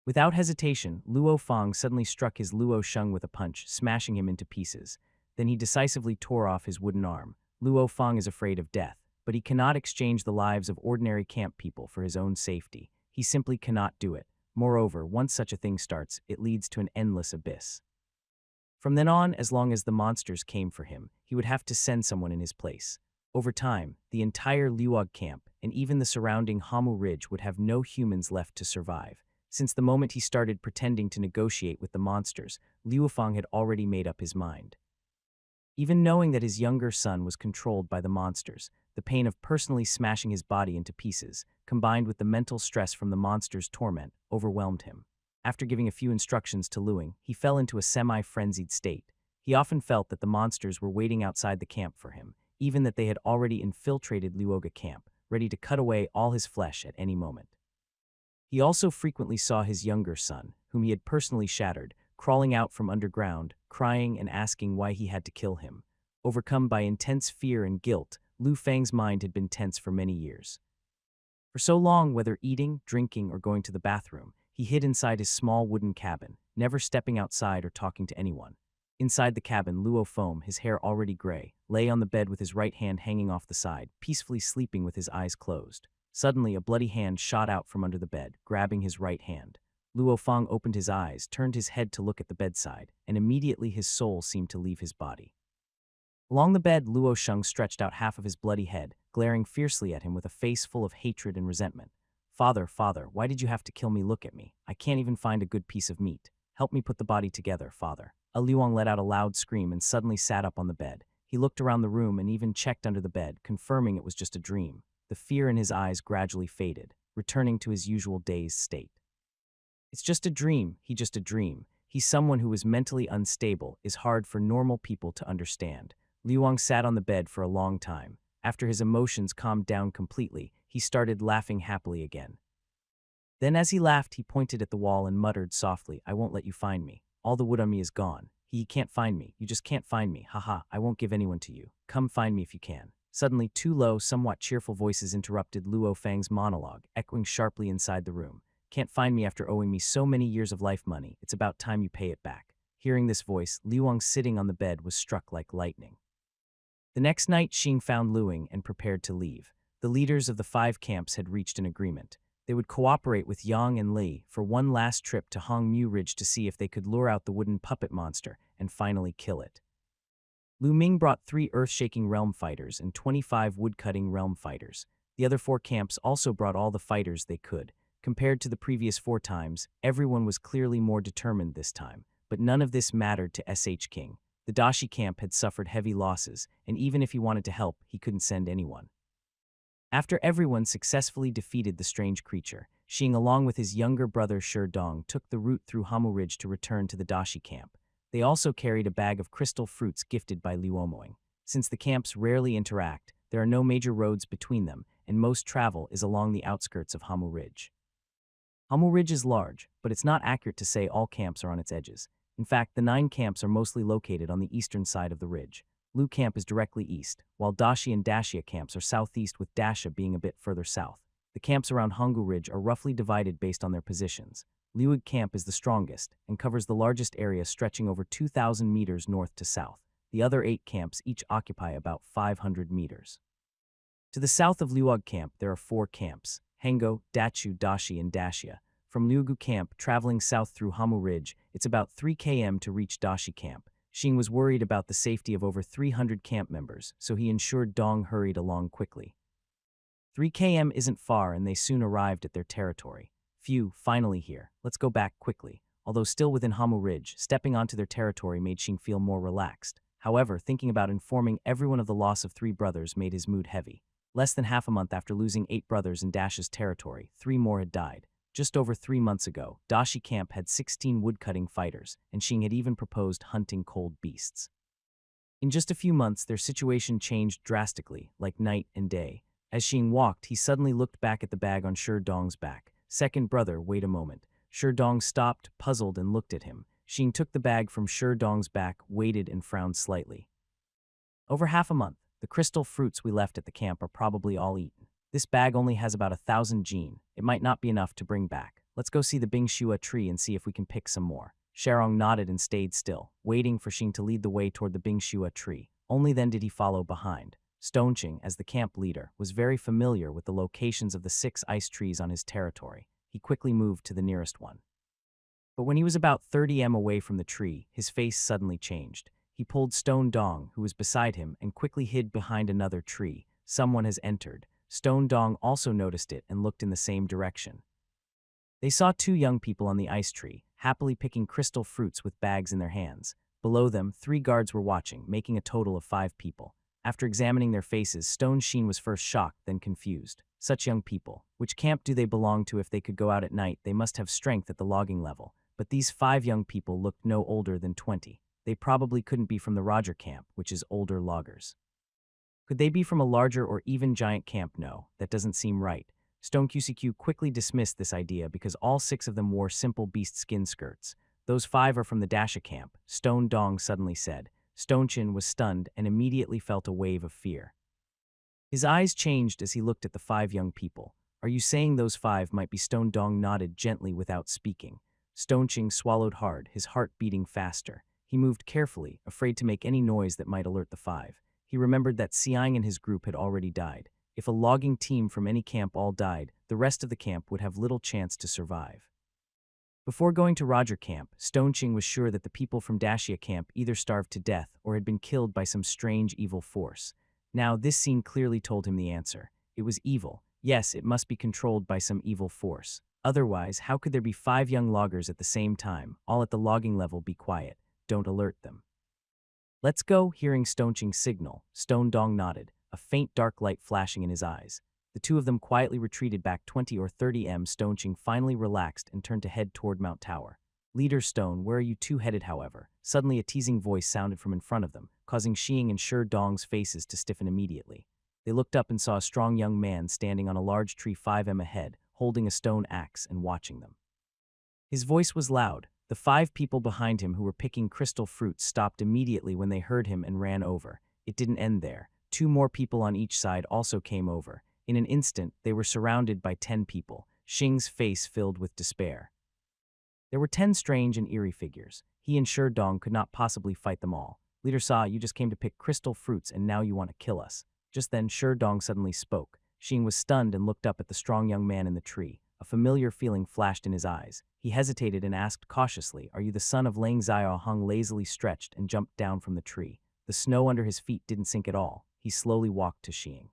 Without hesitation, Luo Fang suddenly struck his Luo Sheng with a punch, smashing him into pieces. Then he decisively tore off his wooden arm. Luo Fang is afraid of death, but he cannot exchange the lives of ordinary camp people for his own safety. He simply cannot do it. Moreover, once such a thing starts, it leads to an endless abyss. From then on, as long as the monsters came for him, he would have to send someone in his place. Over time, the entire Luog camp and even the surrounding Hamu Ridge would have no humans left to survive. Since the moment he started pretending to negotiate with the monsters, Liu Fang had already made up his mind. Even knowing that his younger son was controlled by the monsters, the pain of personally smashing his body into pieces, combined with the mental stress from the monsters' torment, overwhelmed him. After giving a few instructions to Luing, he fell into a semi-frenzied state. He often felt that the monsters were waiting outside the camp for him, even that they had already infiltrated Luoga camp, ready to cut away all his flesh at any moment. He also frequently saw his younger son, whom he had personally shattered, crawling out from underground, crying and asking why he had to kill him. Overcome by intense fear and guilt, Lu Fang's mind had been tense for many years. For so long, whether eating, drinking, or going to the bathroom, he hid inside his small wooden cabin, never stepping outside or talking to anyone. Inside the cabin, Luo Foam, his hair already gray, lay on the bed with his right hand hanging off the side, peacefully sleeping with his eyes closed. Suddenly, a bloody hand shot out from under the bed, grabbing his right hand. Luo Fang opened his eyes, turned his head to look at the bedside, and immediately his soul seemed to leave his body. Along the bed, Luo Sheng stretched out half of his bloody head, glaring fiercely at him with a face full of hatred and resentment. Father, why did you have to kill me? Look at me. I can't even find a good piece of meat. Help me put the body together, father. Luong let out a loud scream and suddenly sat up on the bed. He looked around the room and even checked under the bed, confirming it was just a dream. The fear in his eyes gradually faded, returning to his usual dazed state. It's just a dream. Just a dream. He's someone who is mentally unstable, is hard for normal people to understand. Luong sat on the bed for a long time. After his emotions calmed down completely, he started laughing happily again. Then as he laughed, he pointed at the wall and muttered softly, I won't let you find me. All the wood on me is gone. He can't find me. You just can't find me. Haha, I won't give anyone to you. Come find me if you can. Suddenly, two low, somewhat cheerful voices interrupted Luo Fang's monologue, echoing sharply inside the room. Can't find me after owing me so many years of life money. It's about time you pay it back. Hearing this voice, Luong sitting on the bed was struck like lightning. The next night, Xing found Luing and prepared to leave. The leaders of the 5 camps had reached an agreement. They would cooperate with Yang and Li for one last trip to Hongmu Ridge to see if they could lure out the wooden puppet monster and finally kill it. Lu Ming brought 3 earth-shaking realm fighters and 25 wood-cutting realm fighters. The other 4 camps also brought all the fighters they could. Compared to the previous 4 times, everyone was clearly more determined this time, but none of this mattered to SH King. The Dashi camp had suffered heavy losses, and even if he wanted to help, he couldn't send anyone. After everyone successfully defeated the strange creature, Xing along with his younger brother Shi Dong took the route through Hamu Ridge to return to the Dashi camp. They also carried a bag of crystal fruits gifted by Liu Omoing. Since the camps rarely interact, there are no major roads between them, and most travel is along the outskirts of Hamu Ridge. Hamu Ridge is large, but it's not accurate to say all camps are on its edges. In fact, the 9 camps are mostly located on the eastern side of the ridge. Lu Camp is directly east, while Dashi and Dashia camps are southeast, with Dasha being a bit further south. The camps around Honggu Ridge are roughly divided based on their positions. Liuig Camp is the strongest and covers the largest area, stretching over 2,000 meters north to south. The other 8 camps each occupy about 500 meters. To the south of Liuig Camp, there are 4 camps: Hengo, Dachu, Dashi, and Dashia. From Liugu Camp, traveling south through Hamu Ridge, it's about 3 km to reach Dashi Camp. Xing was worried about the safety of over 300 camp members, so he ensured Dong hurried along quickly. 3 km isn't far, and they soon arrived at their territory. Phew, finally here. Let's go back quickly. Although still within Hamu Ridge, stepping onto their territory made Xing feel more relaxed. However, thinking about informing everyone of the loss of 3 brothers made his mood heavy. Less than half a month after losing 8 brothers in Dasha's territory, 3 more had died. Just over 3 months ago, Dashi Camp had 16 woodcutting fighters, and Xing had even proposed hunting cold beasts. In just a few months, their situation changed drastically, like night and day. As Xing walked, he suddenly looked back at the bag on Shi Dong's back. Second brother, wait a moment. Shi Dong stopped, puzzled, and looked at him. Xing took the bag from Shi Dong's back, waited, and frowned slightly. Over half a month, the crystal fruits we left at the camp are probably all eaten. This bag only has about 1,000 jin. It might not be enough to bring back. Let's go see the Bingshua tree and see if we can pick some more. Sharong nodded and stayed still, waiting for Xing to lead the way toward the Bingshua tree. Only then did he follow behind. Stoneqing, as the camp leader, was very familiar with the locations of the 6 ice trees on his territory. He quickly moved to the nearest one. But when he was about 30 m away from the tree, his face suddenly changed. He pulled Stone Dong, who was beside him, and quickly hid behind another tree. Someone has entered. Stone Dong also noticed it and looked in the same direction. They saw 2 young people on the ice tree, happily picking crystal fruits with bags in their hands. Below them, 3 guards were watching, making a total of 5 people. After examining their faces, Stone Sheen was first shocked, then confused. Such young people. Which camp do they belong to? If they could go out at night, they must have strength at the logging level. But these 5 young people looked no older than 20. They probably couldn't be from the Roger camp, which is older loggers. Could they be from a larger or even giant camp? No, that doesn't seem right. Stone QCQ quickly dismissed this idea because all 6 of them wore simple beast skin skirts. Those 5 are from the Dasha camp, Stone Dong suddenly said. Stone Chin was stunned and immediately felt a wave of fear. His eyes changed as he looked at the 5 young people. Are you saying those 5 might be? Stone Dong nodded gently without speaking. Stone Ching swallowed hard, his heart beating faster. He moved carefully, afraid to make any noise that might alert the 5. He remembered that Siang and his group had already died. If a logging team from any camp all died, the rest of the camp would have little chance to survive. Before going to Roger camp, Stone Ching was sure that the people from Dashia camp either starved to death or had been killed by some strange evil force. Now, this scene clearly told him the answer. It was evil. Yes, it must be controlled by some evil force. Otherwise, how could there be 5 young loggers at the same time, all at the logging level? Be quiet. Don't alert them. Let's go. Hearing Stone Ching's signal, Stone Dong nodded, a faint dark light flashing in his eyes. The 2 of them quietly retreated back 20 or 30 m. Stone Ching finally relaxed and turned to head toward Mount Tower. Leader Stone, where are you 2 headed? However, suddenly a teasing voice sounded from in front of them, causing Xing and Shi Dong's faces to stiffen immediately. They looked up and saw a strong young man standing on a large tree 5 m ahead, holding a stone axe and watching them. His voice was loud. The 5 people behind him who were picking crystal fruits stopped immediately when they heard him and ran over. It didn't end there. 2 more people on each side also came over. In an instant, they were surrounded by 10 people, Xing's face filled with despair. There were 10 strange and eerie figures. He and Shi Dong could not possibly fight them all. Leader Sa, you just came to pick crystal fruits and now you want to kill us. Just then, Shi Dong suddenly spoke. Xing was stunned and looked up at the strong young man in the tree. A familiar feeling flashed in his eyes. He hesitated and asked cautiously, are you the son of Lang Xiao? Hung lazily stretched and jumped down from the tree. The snow under his feet didn't sink at all. He slowly walked to Xing.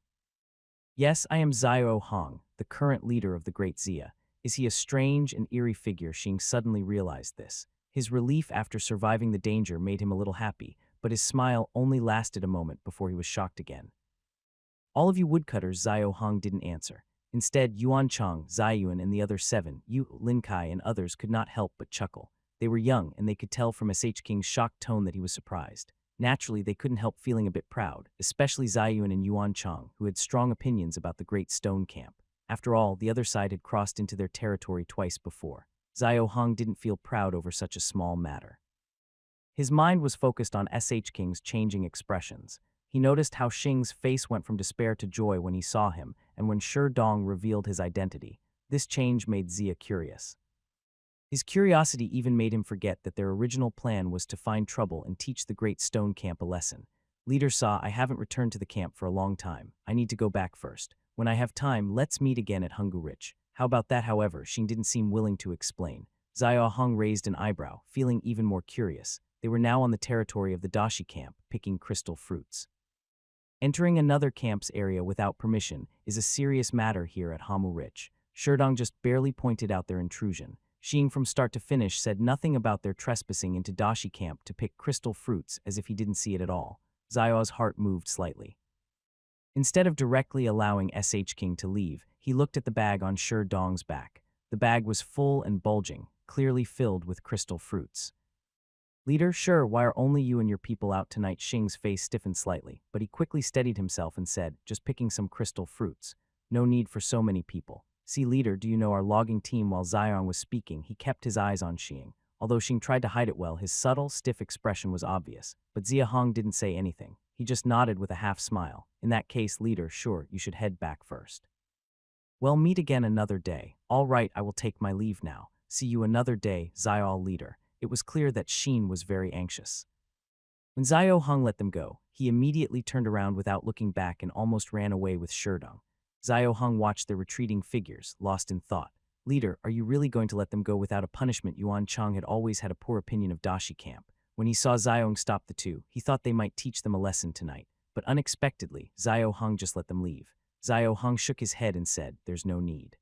Yes, I am Xiao Hong, the current leader of the Great Xia. Is he a strange and eerie figure? Xing suddenly realized this. His relief after surviving the danger made him a little happy, but his smile only lasted a moment before he was shocked again. All of you woodcutters, Xiao Hong didn't answer. Instead, Yuan Chang, Ziyuan, and the other 7, Yu, Lin Kai, and others could not help but chuckle. They were young, and they could tell from SH King's shocked tone that he was surprised. Naturally, they couldn't help feeling a bit proud, especially Ziyuan and Yuan Chang, who had strong opinions about the Great Stone Camp. After all, the other side had crossed into their territory twice before. Xiao Hong didn't feel proud over such a small matter. His mind was focused on SH King's changing expressions. He noticed how Xing's face went from despair to joy when he saw him, and when Shi Dong revealed his identity. This change made Xia curious. His curiosity even made him forget that their original plan was to find trouble and teach the Great Stone Camp a lesson. Leader Sa, I haven't returned to the camp for a long time. I need to go back first. When I have time, let's meet again at Hungu Rich. How about that? However, Xing didn't seem willing to explain. Xiao Hong raised an eyebrow, feeling even more curious. They were now on the territory of the Dashi camp, picking crystal fruits. Entering another camp's area without permission is a serious matter here at Hamu Rich. Shi Dong just barely pointed out their intrusion. Xing from start to finish said nothing about their trespassing into Dashi camp to pick crystal fruits as if he didn't see it at all. Xiao's heart moved slightly. Instead of directly allowing SH King to leave, he looked at the bag on Shi Dong's back. The bag was full and bulging, clearly filled with crystal fruits. Leader, sure, why are only you and your people out tonight? Xing's face stiffened slightly, but he quickly steadied himself and said, just picking some crystal fruits. No need for so many people. See, leader, do you know our logging team? While Xiong was speaking, he kept his eyes on Xing. Although Xing tried to hide it well, his subtle, stiff expression was obvious. But Xia Hong didn't say anything. He just nodded with a half smile. In that case, leader, sure, you should head back first. Well, meet again another day. All right, I will take my leave now. See you another day, Xiao leader. It was clear that Xing was very anxious. When Xiao Hong let them go, he immediately turned around without looking back and almost ran away with Shi Dong. Xiao Hong watched the retreating figures, lost in thought. Leader, are you really going to let them go without a punishment? Yuan Chang had always had a poor opinion of Dashi camp. When he saw Xiong stop the 2, he thought they might teach them a lesson tonight. But unexpectedly, Xiao Hong just let them leave. Xiao Hong shook his head and said, there's no need.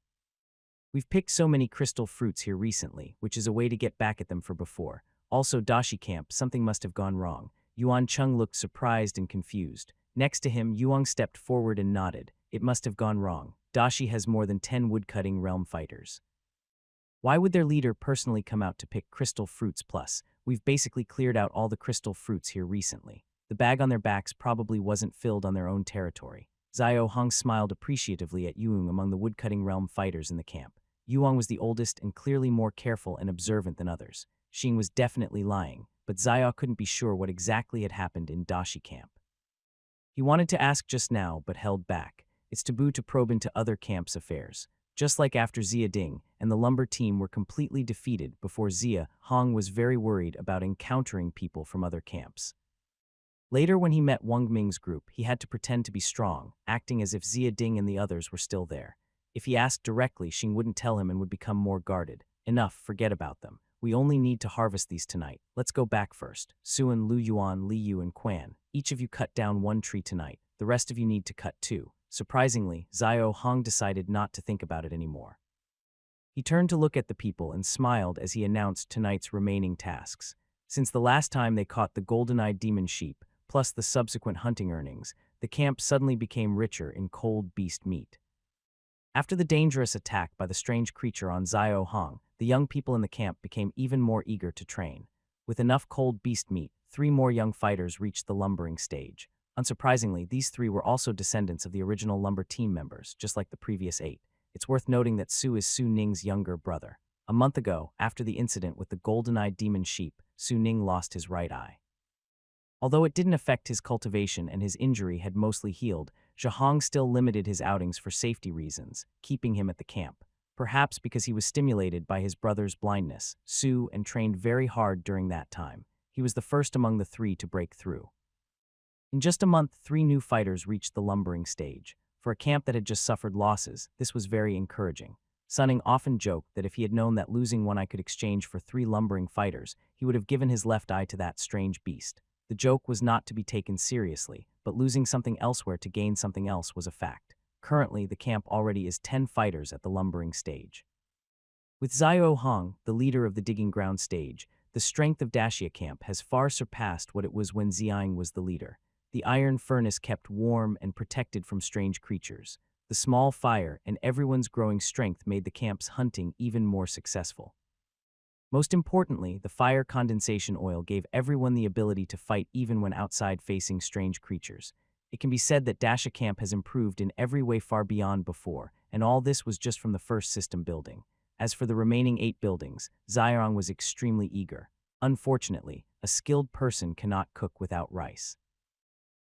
We've picked so many crystal fruits here recently, which is a way to get back at them for before. Also, Dashi camp, something must have gone wrong. Yuan Cheng looked surprised and confused. Next to him, Yuang stepped forward and nodded. It must have gone wrong. Dashi has more than 10 woodcutting realm fighters. Why would their leader personally come out to pick crystal fruits plus? We've basically cleared out all the crystal fruits here recently. The bag on their backs probably wasn't filled on their own territory. Xiao Hong smiled appreciatively at Yuang among the woodcutting realm fighters in the camp. Yuang was the oldest and clearly more careful and observant than others. Xing was definitely lying, but Xiao couldn't be sure what exactly had happened in Dashi camp. He wanted to ask just now, but held back. It's taboo to probe into other camps' affairs. Just like after Xia Ding and the lumber team were completely defeated before Xia, Hong was very worried about encountering people from other camps. Later, when he met Wang Ming's group, he had to pretend to be strong, acting as if Xia Ding and the others were still there. If he asked directly, Xing wouldn't tell him and would become more guarded. Enough, forget about them. We only need to harvest these tonight. Let's go back first. Suan, Lu Yuan, Li Yu, and Quan. Each of you cut down one tree tonight. The rest of you need to cut two. Surprisingly, Xiao Hong decided not to think about it anymore. He turned to look at the people and smiled as he announced tonight's remaining tasks. Since the last time they caught the golden-eyed demon sheep, plus the subsequent hunting earnings, the camp suddenly became richer in cold beast meat. After the dangerous attack by the strange creature on Xiao Hong, the young people in the camp became even more eager to train. With enough cold beast meat, 3 more young fighters reached the lumbering stage. Unsurprisingly, these 3 were also descendants of the original lumber team members, just like the previous 8. It's worth noting that Su is Su Ning's younger brother. A month ago, after the incident with the golden-eyed demon sheep, Su Ning lost his right eye. Although it didn't affect his cultivation and his injury had mostly healed, Zhahong still limited his outings for safety reasons, keeping him at the camp. Perhaps because he was stimulated by his brother's blindness, Su, and trained very hard during that time. He was the first among the 3 to break through. In just a month, 3 new fighters reached the lumbering stage. For a camp that had just suffered losses, this was very encouraging. Sunning often joked that if he had known that losing one eye could exchange for 3 lumbering fighters, he would have given his left eye to that strange beast. The joke was not to be taken seriously, but losing something elsewhere to gain something else was a fact. Currently, the camp already is 10 fighters at the lumbering stage. With Xiao Hong, the leader of the digging ground stage, the strength of Dashia camp has far surpassed what it was when Xiang was the leader. The iron furnace kept warm and protected from strange creatures. The small fire and everyone's growing strength made the camp's hunting even more successful. Most importantly, the fire condensation oil gave everyone the ability to fight even when outside facing strange creatures. It can be said that Dasha camp has improved in every way far beyond before, and all this was just from the first system building. As for the remaining 8 buildings, Xiang was extremely eager. Unfortunately, a skilled person cannot cook without rice.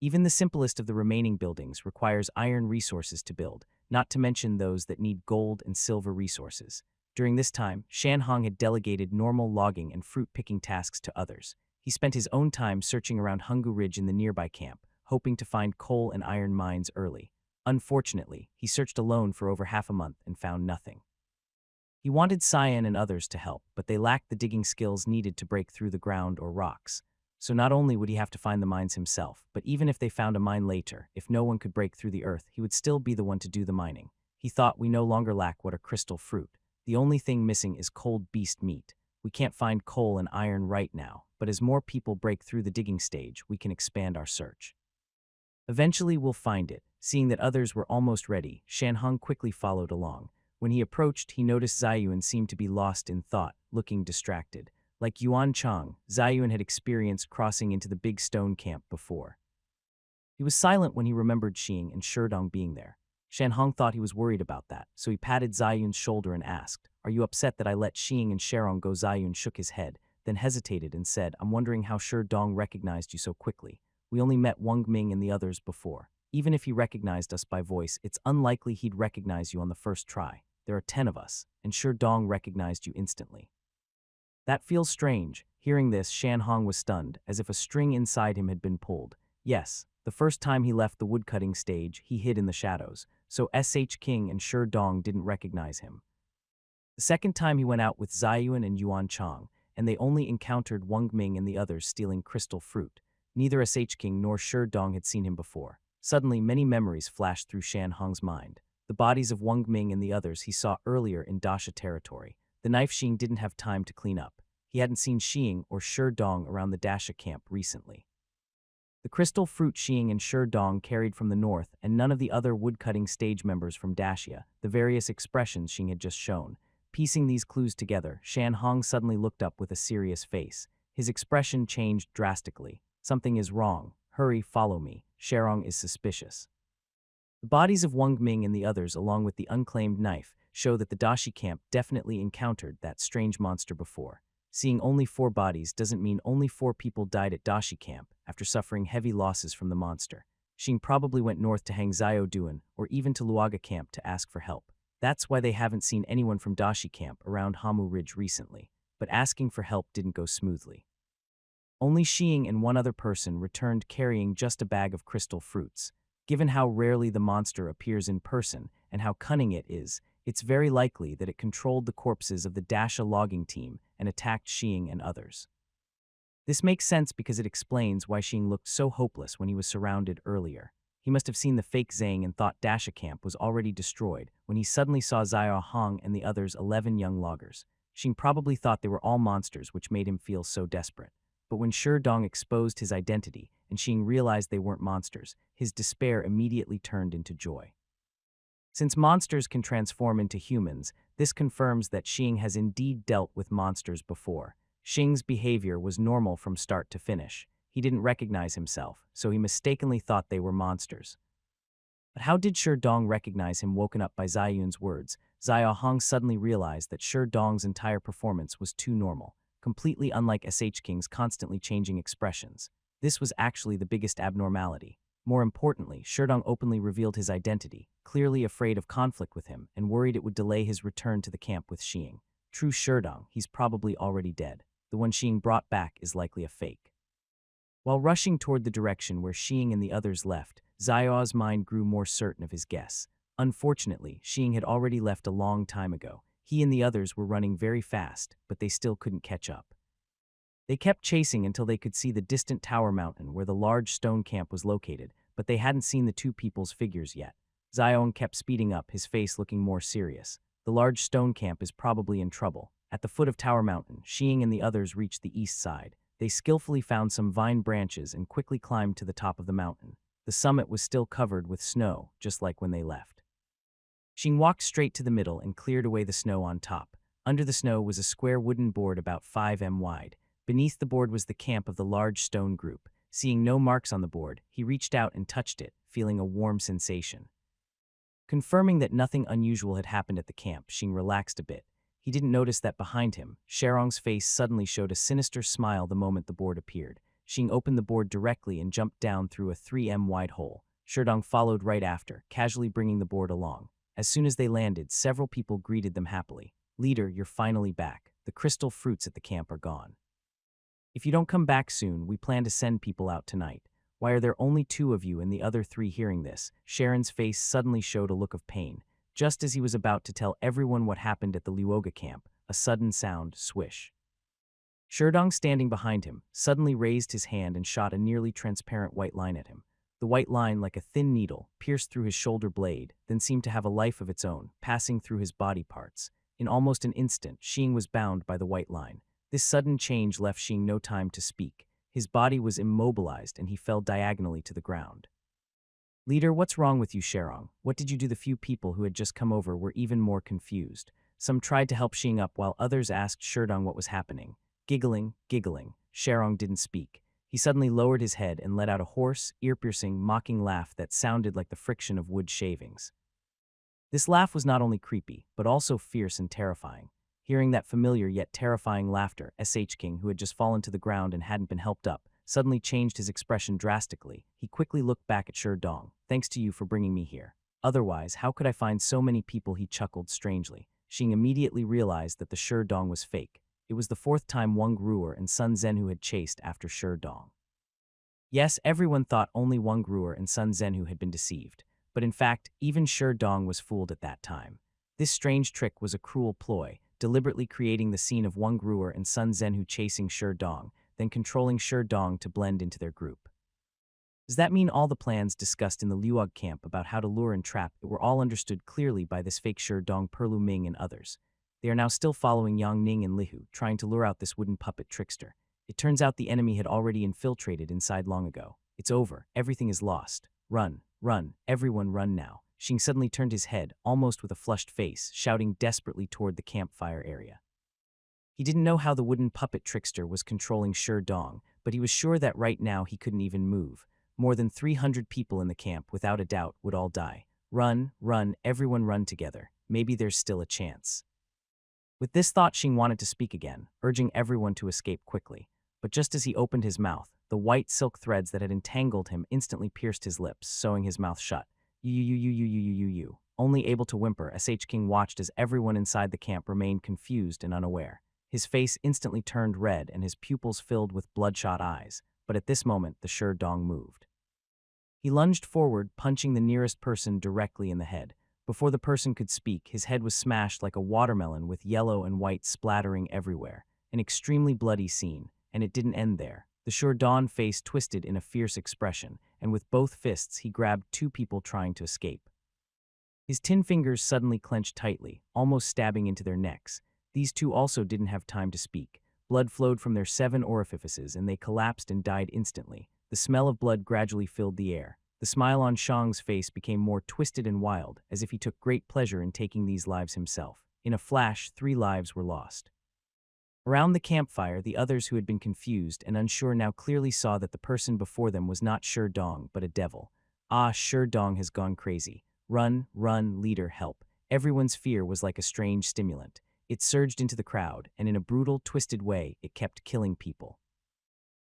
Even the simplest of the remaining buildings requires iron resources to build, not to mention those that need gold and silver resources. During this time, Shan Hong had delegated normal logging and fruit-picking tasks to others. He spent his own time searching around Hungu Ridge in the nearby camp, hoping to find coal and iron mines early. Unfortunately, he searched alone for over half a month and found nothing. He wanted Cyan and others to help, but they lacked the digging skills needed to break through the ground or rocks. So not only would he have to find the mines himself, but even if they found a mine later, if no one could break through the earth, he would still be the one to do the mining. He thought, we no longer lack what are crystal fruit. The only thing missing is cold beast meat. We can't find coal and iron right now, but as more people break through the digging stage, we can expand our search. Eventually we'll find it. Seeing that others were almost ready, Shan Hong quickly followed along. When he approached, he noticed Zayuan seemed to be lost in thought, looking distracted. Like Yuan Chang, Zayuan had experienced crossing into the big stone camp before. He was silent when he remembered Xing and Sherdong being there. Shan Hong thought he was worried about that, so he patted Zayuan's shoulder and asked, "Are you upset that I let Xing and Sherong go?" Zayuan shook his head, then hesitated and said, "I'm wondering how Sherdong recognized you so quickly. We only met Wang Ming and the others before. Even if he recognized us by voice, it's unlikely he'd recognize you on the first try. There are 10 of us, and Sherdong recognized you instantly." That feels strange. Hearing this, Shan Hong was stunned, as if a string inside him had been pulled. Yes, the first time he left the woodcutting stage, he hid in the shadows, so SH King and Sherdong didn't recognize him. The second time he went out with Zayuan and Yuan Chang, and they only encountered Wang Ming and the others stealing crystal fruit. Neither SH King nor Sherdong had seen him before. Suddenly, many memories flashed through Shan Hong's mind. The bodies of Wang Ming and the others he saw earlier in Dasha territory. The knife Xing didn't have time to clean up. He hadn't seen Xing or Sherdong around the Dasha camp recently. The crystal fruit Xing and Sherdong carried from the north, and none of the other woodcutting stage members from Dacia, the various expressions Xing had just shown. Piecing these clues together, Shan Hong suddenly looked up with a serious face. His expression changed drastically. Something is wrong. Hurry, follow me. Sherong is suspicious. The bodies of Wang Ming and the others, along with the unclaimed knife, show that the Dashi camp definitely encountered that strange monster before. Seeing only 4 bodies doesn't mean only 4 people died at Dashi camp after suffering heavy losses from the monster. Xing probably went north to Hangzhou Duan or even to Luoga camp to ask for help. That's why they haven't seen anyone from Dashi camp around Hamu Ridge recently, but asking for help didn't go smoothly. Only Xing and one other person returned carrying just a bag of crystal fruits. Given how rarely the monster appears in person and how cunning it is, it's very likely that it controlled the corpses of the Dasha logging team and attacked Xing and others. This makes sense because it explains why Xing looked so hopeless when he was surrounded earlier. He must have seen the fake Zhang and thought Dasha camp was already destroyed when he suddenly saw Xiao Hong and the others 11 young loggers. Xing probably thought they were all monsters, which made him feel so desperate. But when Sherdong exposed his identity and Xing realized they weren't monsters, his despair immediately turned into joy. Since monsters can transform into humans, this confirms that Xing has indeed dealt with monsters before. Xing's behavior was normal from start to finish. He didn't recognize himself, so he mistakenly thought they were monsters. But how did Sherdong recognize him? Woken up by Zayun's words, Xiao Hong suddenly realized that Sherdong's entire performance was too normal, completely unlike SH King's constantly changing expressions. This was actually the biggest abnormality. More importantly, Sherdong openly revealed his identity, clearly afraid of conflict with him and worried it would delay his return to the camp with Xing. True Sherdong, he's probably already dead. The one Xing brought back is likely a fake. While rushing toward the direction where Xing and the others left, Xiao's mind grew more certain of his guess. Unfortunately, Xing had already left a long time ago. He and the others were running very fast, but they still couldn't catch up. They kept chasing until they could see the distant tower mountain where the large stone camp was located, but they hadn't seen the 2 people's figures yet. Xiong kept speeding up, his face looking more serious. The large stone camp is probably in trouble. At the foot of Tower Mountain, Xing and the others reached the east side. They skillfully found some vine branches and quickly climbed to the top of the mountain. The summit was still covered with snow, just like when they left. Xing walked straight to the middle and cleared away the snow on top. Under the snow was a square wooden board about 5 m wide. Beneath the board was the camp of the large stone group. Seeing no marks on the board, he reached out and touched it, feeling a warm sensation. Confirming that nothing unusual had happened at the camp, Xing relaxed a bit. He didn't notice that behind him, Sherong's face suddenly showed a sinister smile the moment the board appeared. Xing opened the board directly and jumped down through a 3 m wide hole. Sherdong followed right after, casually bringing the board along. As soon as they landed, several people greeted them happily. "Leader, you're finally back. The crystal fruits at the camp are gone. If you don't come back soon, we plan to send people out tonight. Why are there only 2 of you and the other 3 hearing this?" Sharon's face suddenly showed a look of pain. Just as he was about to tell everyone what happened at the Luoga camp, a sudden sound, swish. Sherdong, standing behind him, suddenly raised his hand and shot a nearly transparent white line at him. The white line, like a thin needle, pierced through his shoulder blade, then seemed to have a life of its own, passing through his body parts. In almost an instant, Xing was bound by the white line. This sudden change left Xing no time to speak. His body was immobilized and he fell diagonally to the ground. "Leader, what's wrong with you, Sherong? What did you do?" The few people who had just come over were even more confused. Some tried to help Xing up while others asked Sherdong what was happening. Giggling, Sherong didn't speak. He suddenly lowered his head and let out a hoarse, ear-piercing, mocking laugh that sounded like the friction of wood shavings. This laugh was not only creepy, but also fierce and terrifying. Hearing that familiar yet terrifying laughter, SH King, who had just fallen to the ground and hadn't been helped up, suddenly changed his expression drastically. He quickly looked back at Sherdong. "Thanks to you for bringing me here. Otherwise, how could I find so many people?" He chuckled strangely. Xing immediately realized that the Sherdong was fake. It was the 4th time Wang Ruer and Sun Zhenhu had chased after Sherdong. Yes, everyone thought only Wang Ruer and Sun Zhenhu had been deceived. But in fact, even Sherdong was fooled at that time. This strange trick was a cruel ploy, deliberately creating the scene of Wang Ruer and Sun Zhenhu chasing Sherdong, then controlling Sherdong to blend into their group. Does that mean all the plans discussed in the Luog camp about how to lure and trap it were all understood clearly by this fake Sherdong, Perlu Ming, and others? They are now still following Yang Ning and Lihu, trying to lure out this wooden puppet trickster. It turns out the enemy had already infiltrated inside long ago. It's over. Everything is lost. Run, run, everyone run now. Xing suddenly turned his head, almost with a flushed face, shouting desperately toward the campfire area. He didn't know how the wooden puppet trickster was controlling Shi Dong, but he was sure that right now he couldn't even move. More than 300 people in the camp, without a doubt, would all die. Run, run, everyone run together. Maybe there's still a chance. With this thought, Xing wanted to speak again, urging everyone to escape quickly. But just as he opened his mouth, the white silk threads that had entangled him instantly pierced his lips, sewing his mouth shut. You. Only able to whimper, Sh King watched as everyone inside the camp remained confused and unaware. His face instantly turned red and his pupils filled with bloodshot eyes, but at this moment the Shi Dong moved. He lunged forward, punching the nearest person directly in the head. Before the person could speak, his head was smashed like a watermelon with yellow and white splattering everywhere. An extremely bloody scene, and it didn't end there. The Shi Dong face twisted in a fierce expression, and with both fists he grabbed two people trying to escape. His tin fingers suddenly clenched tightly, almost stabbing into their necks. These two also didn't have time to speak. Blood flowed from their 7 orifices and they collapsed and died instantly. The smell of blood gradually filled the air. The smile on Shang's face became more twisted and wild, as if he took great pleasure in taking these lives himself. In a flash, 3 lives were lost. Around the campfire, the others who had been confused and unsure now clearly saw that the person before them was not Shi Dong, but a devil. Ah, Shi Dong has gone crazy. Run, run, leader, help. Everyone's fear was like a strange stimulant. It surged into the crowd, and in a brutal, twisted way, it kept killing people.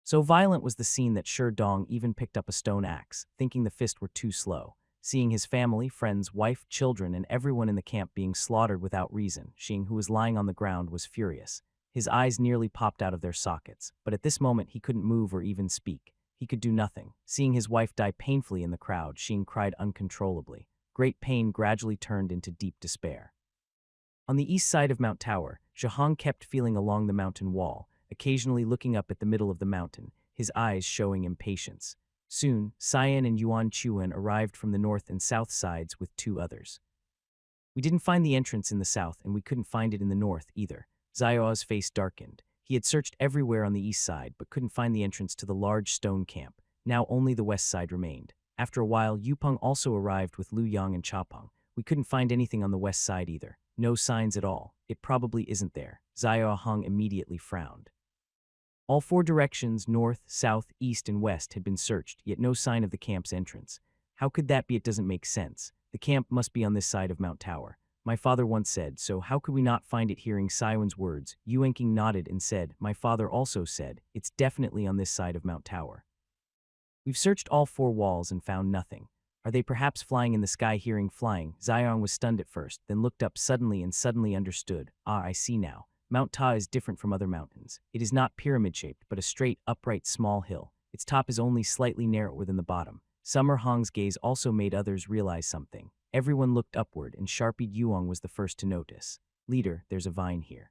So violent was the scene that Shi Dong even picked up a stone axe, thinking the fist were too slow. Seeing his family, friends, wife, children, and everyone in the camp being slaughtered without reason, Xing, who was lying on the ground, was furious. His eyes nearly popped out of their sockets, but at this moment he couldn't move or even speak. He could do nothing. Seeing his wife die painfully in the crowd, Xing cried uncontrollably. Great pain gradually turned into deep despair. On the east side of Mount Tower, Zhihong kept feeling along the mountain wall, occasionally looking up at the middle of the mountain, his eyes showing impatience. Soon, Cyan and Yuan Chuan arrived from the north and south sides with 2 others. We didn't find the entrance in the south, and we couldn't find it in the north either. Xiao's face darkened. He had searched everywhere on the east side, but couldn't find the entrance to the large stone camp. Now only the west side remained. After a while, Yupeng also arrived with Lu Yang and Chapeng. We couldn't find anything on the west side either. No signs at all. It probably isn't there. Xiao Hong immediately frowned. All 4 directions, north, south, east, and west, had been searched, yet no sign of the camp's entrance. How could that be? It doesn't make sense. The camp must be on this side of Mount Tower. My father once said, so how could we not find it? Hearing Siwen's words, Yuan King nodded and said, my father also said, it's definitely on this side of Mount Tower. We've searched all 4 walls and found nothing. Are they perhaps flying in the sky? Hearing flying, Xiong was stunned at first, then looked up suddenly and suddenly understood. Ah, I see now. Mount Ta is different from other mountains. It is not pyramid-shaped, but a straight, upright, small hill. Its top is only slightly narrower than the bottom. Summer Hong's gaze also made others realize something. Everyone looked upward, and Sharpie Yuong was the first to notice. Leader, there's a vine here.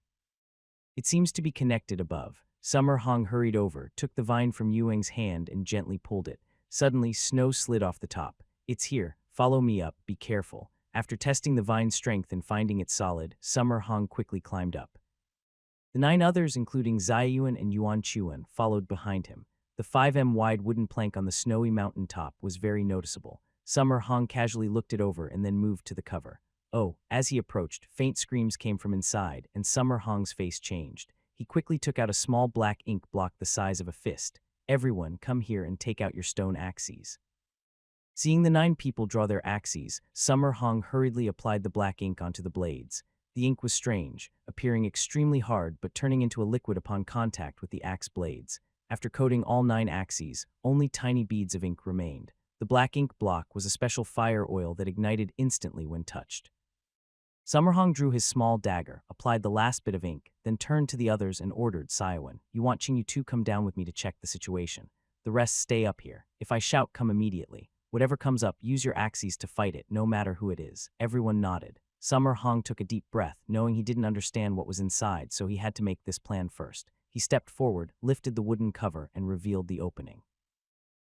It seems to be connected above. Summer Hong hurried over, took the vine from Yuang's hand, and gently pulled it. Suddenly, snow slid off the top. It's here. Follow me up. Be careful. After testing the vine's strength and finding it solid, Summer Hong quickly climbed up. The 9 others, including Ziyuan and Yuan Chuan, followed behind him. The 5m wide wooden plank on the snowy mountain top was very noticeable. Summer Hong casually looked it over and then moved to the cover. Oh, as he approached, faint screams came from inside, and Summer Hong's face changed. He quickly took out a small black ink block the size of a fist. Everyone, come here and take out your stone axes. Seeing the 9 people draw their axes, Summer Hong hurriedly applied the black ink onto the blades. The ink was strange, appearing extremely hard but turning into a liquid upon contact with the axe blades. After coating all 9 axes, only tiny beads of ink remained. The black ink block was a special fire oil that ignited instantly when touched. Summer Hong drew his small dagger, applied the last bit of ink, then turned to the others and ordered Siwen, you want Qing, you 2 come down with me to check the situation. The rest stay up here. If I shout, come immediately. Whatever comes up, use your axes to fight it, no matter who it is. Everyone nodded. Summer Hong took a deep breath, knowing he didn't understand what was inside, so he had to make this plan first. He stepped forward, lifted the wooden cover, and revealed the opening.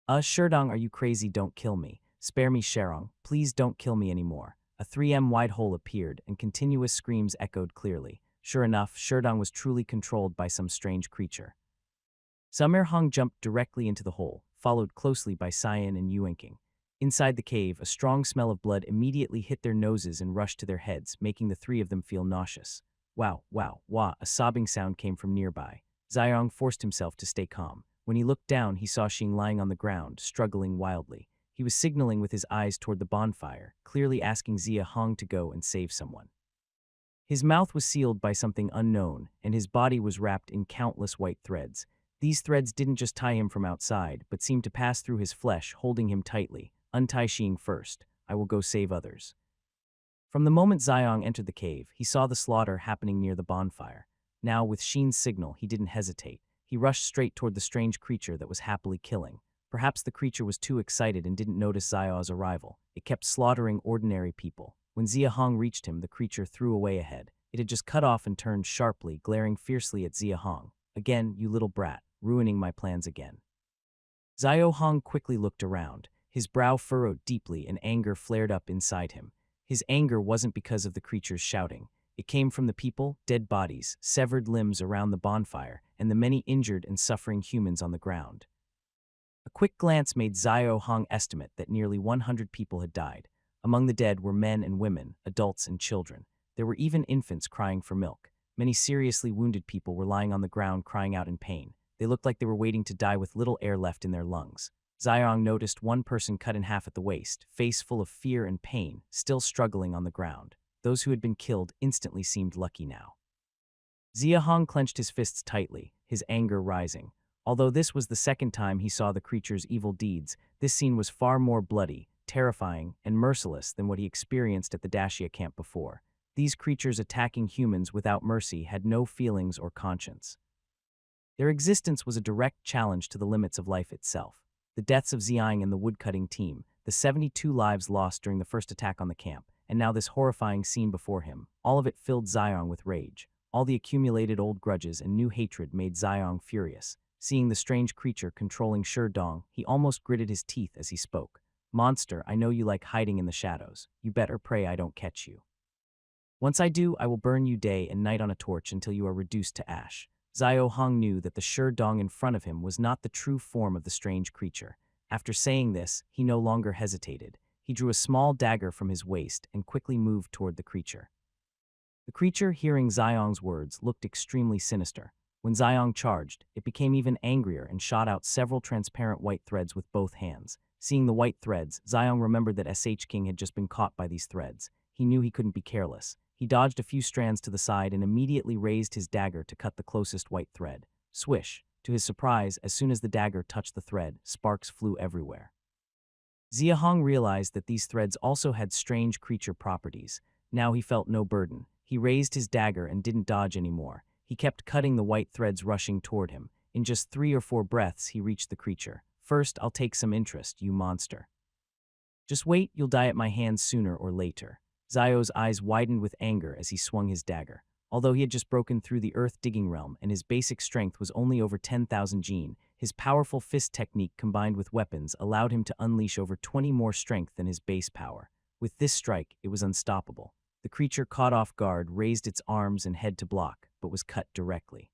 Sherdong, are you crazy? Don't kill me. Spare me, Sherong. Please don't kill me anymore. A 3 m wide hole appeared, and continuous screams echoed clearly. Sure enough, Sherdong was truly controlled by some strange creature. Samir Hong jumped directly into the hole, followed closely by Cyan and Yuenking. Inside the cave, a strong smell of blood immediately hit their noses and rushed to their heads, making the three of them feel nauseous. Wow, wow, wah, a sobbing sound came from nearby. Xiong forced himself to stay calm. When he looked down, he saw Xing lying on the ground, struggling wildly. He was signaling with his eyes toward the bonfire, clearly asking Zia Hong to go and save someone. His mouth was sealed by something unknown, and his body was wrapped in countless white threads. These threads didn't just tie him from outside, but seemed to pass through his flesh, holding him tightly. Untie Xing first. I will go save others. From the moment Xiong entered the cave, he saw the slaughter happening near the bonfire. Now, with Xing's signal, he didn't hesitate. He rushed straight toward the strange creature that was happily killing. Perhaps the creature was too excited and didn't notice Xiao's arrival. It kept slaughtering ordinary people. When Zia Hong reached him, the creature threw away a head. It had just cut off and turned sharply, glaring fiercely at Zia Hong. Again, you little brat, ruining my plans again. Xiao Hong quickly looked around. His brow furrowed deeply and anger flared up inside him. His anger wasn't because of the creature's shouting. It came from the people, dead bodies, severed limbs around the bonfire, and the many injured and suffering humans on the ground. A quick glance made Xiao Hong estimate that nearly 100 people had died. Among the dead were men and women, adults and children. There were even infants crying for milk. Many seriously wounded people were lying on the ground crying out in pain. They looked like they were waiting to die with little air left in their lungs. Xiong noticed one person cut in half at the waist, face full of fear and pain, still struggling on the ground. Those who had been killed instantly seemed lucky now. Zia Hong clenched his fists tightly, his anger rising. Although this was the second time he saw the creature's evil deeds, this scene was far more bloody, terrifying, and merciless than what he experienced at the Dacia camp before. These creatures attacking humans without mercy had no feelings or conscience. Their existence was a direct challenge to the limits of life itself. The deaths of Xiang and the woodcutting team, the 72 lives lost during the first attack on the camp, and now this horrifying scene before him, all of it filled Xiong with rage. All the accumulated old grudges and new hatred made Xiong furious. Seeing the strange creature controlling Sherdong, he almost gritted his teeth as he spoke. Monster, I know you like hiding in the shadows. You better pray I don't catch you. Once I do, I will burn you day and night on a torch until you are reduced to ash. Xiao Hong knew that the Sherdong in front of him was not the true form of the strange creature. After saying this, he no longer hesitated. He drew a small dagger from his waist and quickly moved toward the creature. The creature, hearing Xiong's words, looked extremely sinister. When Xiong charged, it became even angrier and shot out several transparent white threads with both hands. Seeing the white threads, Xiong remembered that SH King had just been caught by these threads. He knew he couldn't be careless. He dodged a few strands to the side and immediately raised his dagger to cut the closest white thread. Swish! To his surprise, as soon as the dagger touched the thread, sparks flew everywhere. Zia Hong realized that these threads also had strange creature properties. Now he felt no burden. He raised his dagger and didn't dodge anymore. He kept cutting the white threads rushing toward him. In just 3 or 4 breaths, he reached the creature. First, I'll take some interest, you monster. Just wait, you'll die at my hands sooner or later. Xiao's eyes widened with anger as he swung his dagger. Although he had just broken through the earth-digging realm and his basic strength was only over 10,000 jin, his powerful fist technique combined with weapons allowed him to unleash over 20 more strength than his base power. With this strike, it was unstoppable. The creature, caught off guard, raised its arms and head to block, but was cut directly.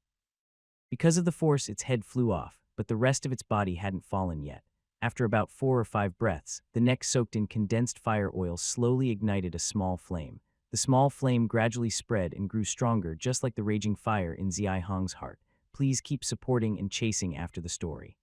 Because of the force, its head flew off, but the rest of its body hadn't fallen yet. After about 4 or 5 breaths, the neck soaked in condensed fire oil slowly ignited a small flame. The small flame gradually spread and grew stronger, just like the raging fire in Zia Hong's heart. Please keep supporting and chasing after the story.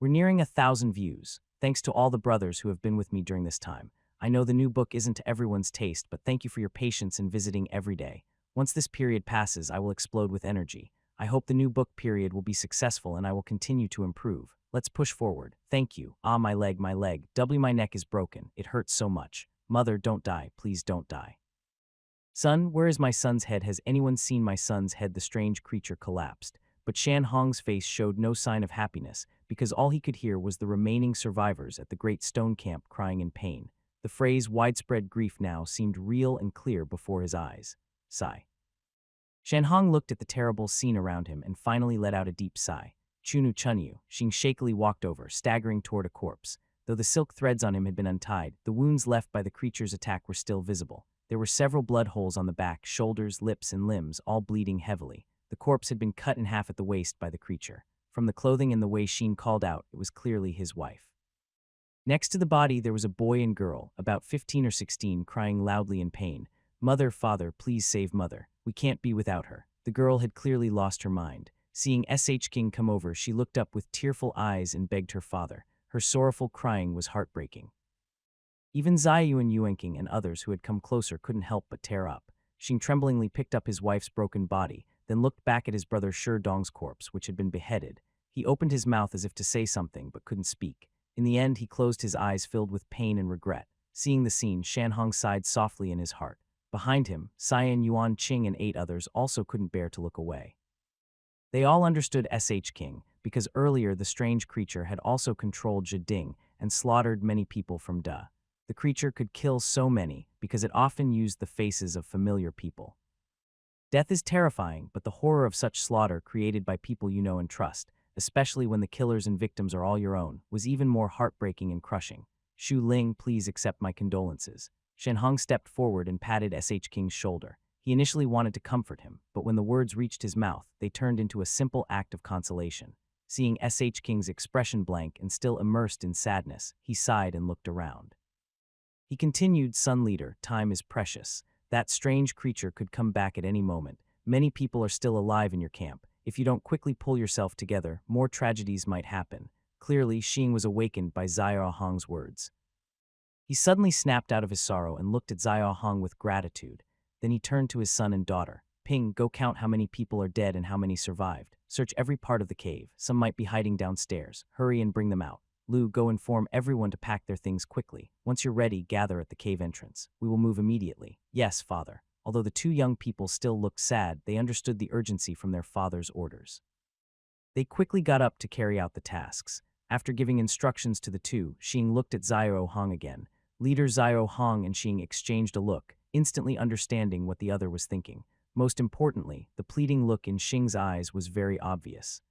We're nearing 1,000 views. Thanks to all the brothers who have been with me during this time. I know the new book isn't to everyone's taste, but thank you for your patience in visiting every day. Once this period passes, I will explode with energy. I hope the new book period will be successful and I will continue to improve. Let's push forward. Thank you. Ah, my leg, my leg. My neck is broken. It hurts so much. Mother, don't die. Please don't die. Son, where is my son's head? Has anyone seen my son's head? The strange creature collapsed. But Shan Hong's face showed no sign of happiness, because all he could hear was the remaining survivors at the great stone camp crying in pain. The phrase widespread grief now seemed real and clear before his eyes. Sigh. Shan Hong looked at the terrible scene around him and finally let out a deep sigh. Chunu Chunyu, Xing shakily walked over, staggering toward a corpse. Though the silk threads on him had been untied, the wounds left by the creature's attack were still visible. There were several blood holes on the back, shoulders, lips, and limbs, all bleeding heavily. The corpse had been cut in half at the waist by the creature. From the clothing and the way Sheen called out, it was clearly his wife. Next to the body, there was a boy and girl, about 15 or 16, crying loudly in pain. "Mother, father, please save mother. We can't be without her." The girl had clearly lost her mind. Seeing S.H. King come over, she looked up with tearful eyes and begged her father. Her sorrowful crying was heartbreaking. Even Zayuan Yuenking and others who had come closer couldn't help but tear up. Xing tremblingly picked up his wife's broken body, then looked back at his brother Shi Dong's corpse, which had been beheaded. He opened his mouth as if to say something, but couldn't speak. In the end, he closed his eyes filled with pain and regret. Seeing the scene, Shanhong sighed softly in his heart. Behind him, Cyan Yuan Qing and 8 others also couldn't bear to look away. They all understood S.H. King, because earlier the strange creature had also controlled Zhiding and slaughtered many people from Da. The creature could kill so many because it often used the faces of familiar people. Death is terrifying, but the horror of such slaughter created by people you know and trust, especially when the killers and victims are all your own, was even more heartbreaking and crushing. "Shu Ling, please accept my condolences." Shenhong stepped forward and patted S.H. King's shoulder. He initially wanted to comfort him, but when the words reached his mouth, they turned into a simple act of consolation. Seeing S.H. King's expression blank and still immersed in sadness, he sighed and looked around. He continued, "Sun Leader, time is precious. That strange creature could come back at any moment. Many people are still alive in your camp. If you don't quickly pull yourself together, more tragedies might happen." Clearly, Xing was awakened by Xiao Hong's words. He suddenly snapped out of his sorrow and looked at Xiao Hong with gratitude. Then he turned to his son and daughter. "Ping, go count how many people are dead and how many survived. Search every part of the cave. Some might be hiding downstairs. Hurry and bring them out. Lu, go inform everyone to pack their things quickly. Once you're ready, gather at the cave entrance. We will move immediately." "Yes, father." Although the 2 young people still looked sad, they understood the urgency from their father's orders. They quickly got up to carry out the tasks. After giving instructions to the 2, Xing looked at Xiao Hong again. Leader Xiao Hong and Xing exchanged a look, instantly understanding what the other was thinking. Most importantly, the pleading look in Xing's eyes was very obvious.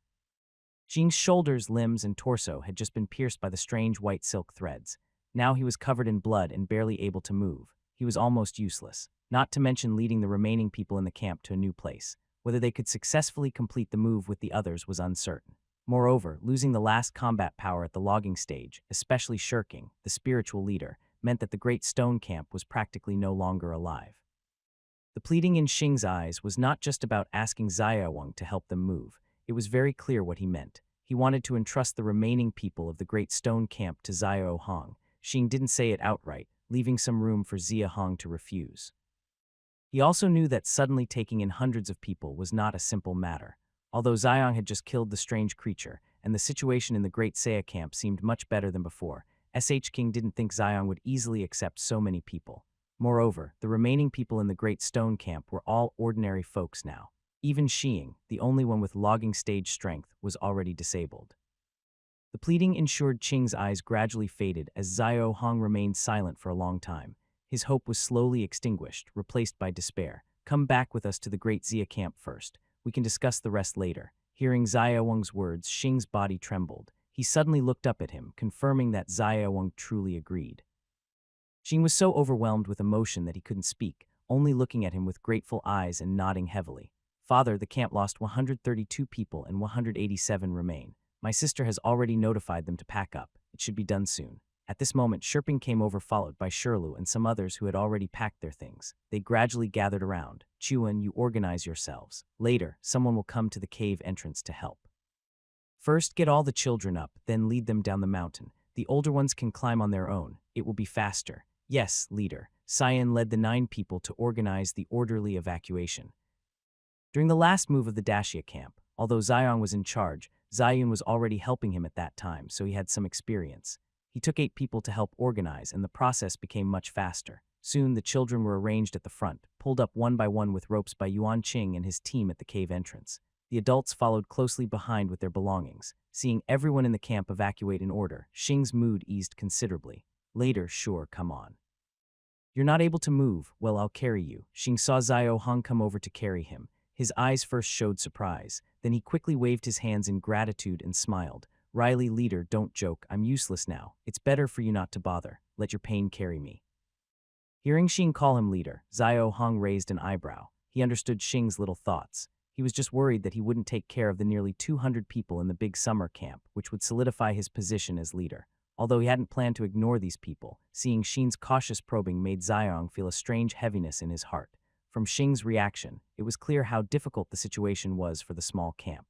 Xing's shoulders, limbs, and torso had just been pierced by the strange white silk threads. Now he was covered in blood and barely able to move. He was almost useless, not to mention leading the remaining people in the camp to a new place. Whether they could successfully complete the move with the others was uncertain. Moreover, losing the last combat power at the logging stage, especially Shirking, the spiritual leader, meant that the Great Stone Camp was practically no longer alive. The pleading in Xing's eyes was not just about asking Xiaowang to help them move. It was very clear what he meant. He wanted to entrust the remaining people of the Great Stone Camp to Xiao Hong. Xing didn't say it outright, leaving some room for Xia Hong to refuse. He also knew that suddenly taking in hundreds of people was not a simple matter. Although Xiang had just killed the strange creature, and the situation in the Great Saya Camp seemed much better than before, S.H. King didn't think Xiang would easily accept so many people. Moreover, the remaining people in the Great Stone Camp were all ordinary folks now. Even Xing, the only one with logging stage strength, was already disabled. The pleading ensured Qing's eyes gradually faded as Xiao Hong remained silent for a long time. His hope was slowly extinguished, replaced by despair. "Come back with us to the Great Xia Camp first. We can discuss the rest later." Hearing Xiaowang's words, Xing's body trembled. He suddenly looked up at him, confirming that Xiaowang truly agreed. Xing was so overwhelmed with emotion that he couldn't speak, only looking at him with grateful eyes and nodding heavily. "Father, the camp lost 132 people and 187 remain. My sister has already notified them to pack up. It should be done soon." At this moment, Shirping came over, followed by Shirlu and some others who had already packed their things. They gradually gathered around. "Chuan, you organize yourselves. Later, someone will come to the cave entrance to help. First, get all the children up, then lead them down the mountain. The older ones can climb on their own. It will be faster." "Yes, leader." Cyan led the 9 people to organize the orderly evacuation. During the last move of the Daxia camp, although Xiong was in charge, Zayun was already helping him at that time, so he had some experience. He took 8 people to help organize, and the process became much faster. Soon, the children were arranged at the front, pulled up one by one with ropes by Yuan Qing and his team at the cave entrance. The adults followed closely behind with their belongings. Seeing everyone in the camp evacuate in order, Xing's mood eased considerably. "Later, sure, come on. You're not able to move. Well, I'll carry you." Xing saw Xiao Hong come over to carry him. His eyes first showed surprise, then he quickly waved his hands in gratitude and smiled. "Riley, leader, don't joke. I'm useless now. It's better for you not to bother. Let your pain carry me." Hearing Xing call him leader, Xiao Hong raised an eyebrow. He understood Xing's little thoughts. He was just worried that he wouldn't take care of the nearly 200 people in the big summer camp, which would solidify his position as leader. Although he hadn't planned to ignore these people, seeing Xing's cautious probing made Xiao feel a strange heaviness in his heart. From Xing's reaction, it was clear how difficult the situation was for the small camp.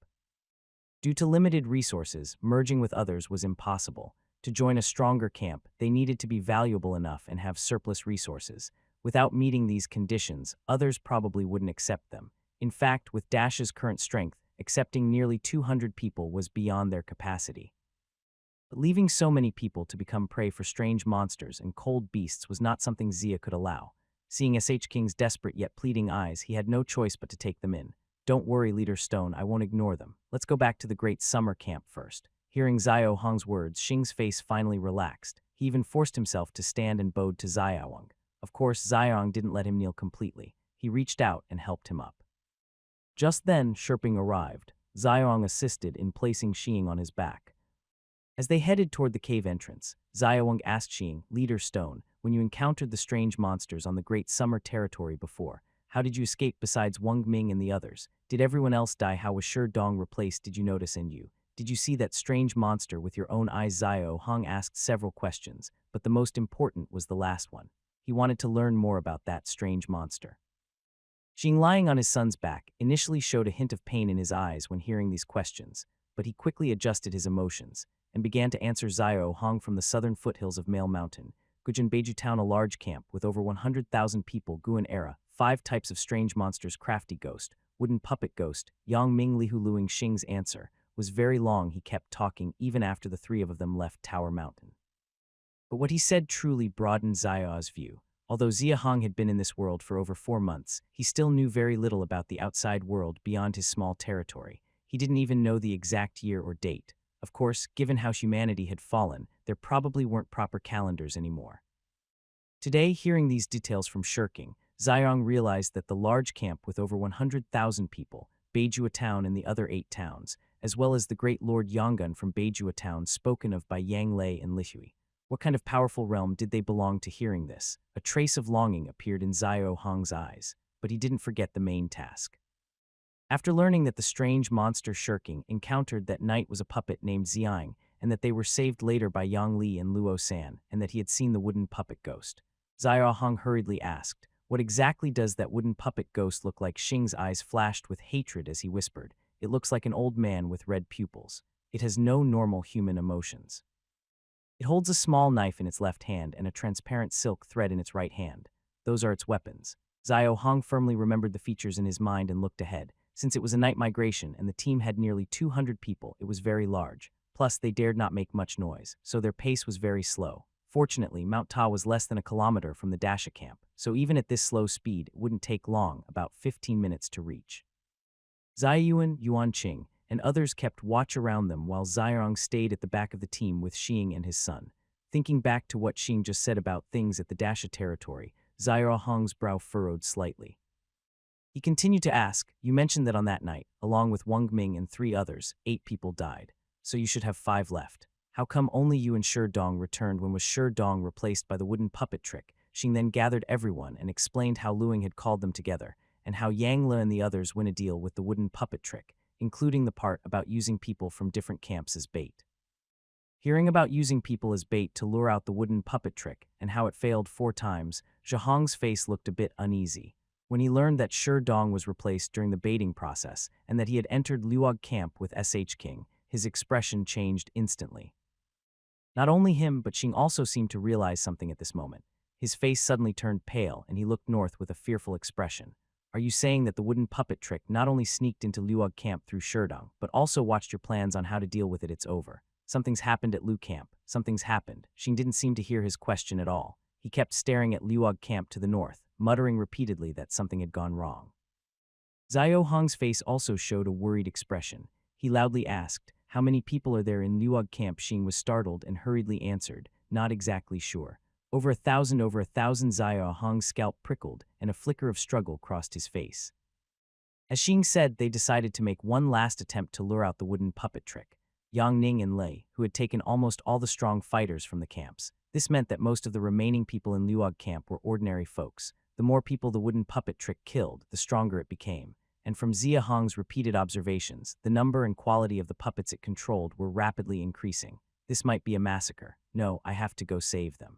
Due to limited resources, merging with others was impossible. To join a stronger camp, they needed to be valuable enough and have surplus resources. Without meeting these conditions, others probably wouldn't accept them. In fact, with Dash's current strength, accepting nearly 200 people was beyond their capacity. But leaving so many people to become prey for strange monsters and cold beasts was not something Zia could allow. Seeing SH King's desperate yet pleading eyes, he had no choice but to take them in. "Don't worry, Leader Stone, I won't ignore them. Let's go back to the great summer camp first." Hearing Xiao Hong's words, Xing's face finally relaxed. He even forced himself to stand and bowed to Xiaoyang. Of course, Xiaoyang didn't let him kneel completely. He reached out and helped him up. Just then, Sherping arrived. Xiaoyang assisted in placing Xing on his back. As they headed toward the cave entrance, Xiaoyang asked Xing, "Leader Stone, when you encountered the strange monsters on the great summer territory before, how did you escape besides Wang Ming and the others? Did everyone else die? How was Shi Dong replaced? Did you notice in you? Did you see that strange monster with your own eyes?" Xiao Hong asked several questions, but the most important was the last one. He wanted to learn more about that strange monster. Xing, lying on his son's back, initially showed a hint of pain in his eyes when hearing these questions, but he quickly adjusted his emotions and began to answer Xiao Hong from the southern foothills of Mail Mountain, Gujin Beiju Town, a large camp with over 100,000 people, Guan era, 5 types of strange monsters, crafty ghost, wooden puppet ghost, Yang Ming Li Hu Luing. Xing's answer was very long. He kept talking even after the 3 of them left Tower Mountain. But what he said truly broadened Xiao's view. Although Zia Hong had been in this world for over 4 months, he still knew very little about the outside world beyond his small territory. He didn't even know the exact year or date. Of course, given how humanity had fallen, there probably weren't proper calendars anymore. Today, hearing these details from Shirking, Xiaoyang realized that the large camp with over 100,000 people, Beijua Town and the other 8 towns, as well as the great Lord Yanggun from Beijua Town spoken of by Yang Lei and Lihui. What kind of powerful realm did they belong to? Hearing this, a trace of longing appeared in Xiao Hong's eyes, but he didn't forget the main task. After learning that the strange monster Shirking encountered that night was a puppet named Xiang, and that they were saved later by Yang Li and Luo San, and that he had seen the wooden puppet ghost, Xiao Hong hurriedly asked, "What exactly does that wooden puppet ghost look like?" Xing's eyes flashed with hatred as he whispered, "It looks like an old man with red pupils. It has no normal human emotions. It holds a small knife in its left hand and a transparent silk thread in its right hand. Those are its weapons." Xiao Hong firmly remembered the features in his mind and looked ahead. Since it was a night migration and the team had nearly 200 people, it was very large. Plus, they dared not make much noise, so their pace was very slow. Fortunately, Mount Ta was less than a kilometer from the Dasha camp, so even at this slow speed, it wouldn't take long, about 15 minutes to reach. Ziyuan, Yuan Qing, and others kept watch around them while Xiaoyang stayed at the back of the team with Xing and his son. Thinking back to what Xing just said about things at the Dasha territory, Xiao Hong's brow furrowed slightly. He continued to ask, "You mentioned that on that night, along with Wang Ming and 3 others, 8 people died, so you should have 5 left. How come only you and Shi Dong returned? When was Shi Dong replaced by the wooden puppet trick?" Xing then gathered everyone and explained how Luing had called them together, and how Yang Le and the others win a deal with the wooden puppet trick, including the part about using people from different camps as bait. Hearing about using people as bait to lure out the wooden puppet trick and how it failed 4 times, Zhahong's face looked a bit uneasy. When he learned that Shi Dong was replaced during the baiting process and that he had entered Luog camp with SH King, his expression changed instantly. Not only him, but Xing also seemed to realize something at this moment. His face suddenly turned pale and he looked north with a fearful expression. "Are you saying that the wooden puppet trick not only sneaked into Luog camp through Sherdong, but also watched your plans on how to deal with it? It's over. Something's happened at Lu camp. Something's happened." Xing didn't seem to hear his question at all. He kept staring at Luog camp to the north, muttering repeatedly that something had gone wrong. Xiao Hong's face also showed a worried expression. He loudly asked, "How many people are there in Luog camp?" Xing was startled and hurriedly answered, "Not exactly sure." Over 1,000, over 1,000. Xiao Hong's scalp prickled and a flicker of struggle crossed his face. As Xing said, they decided to make one last attempt to lure out the wooden puppet trick. Yang Ning and Lei, who had taken almost all the strong fighters from the camps. This meant that most of the remaining people in Luog camp were ordinary folks. The more people the wooden puppet trick killed, the stronger it became. And from Zia Hong's repeated observations, the number and quality of the puppets it controlled were rapidly increasing. This might be a massacre. No, I have to go save them.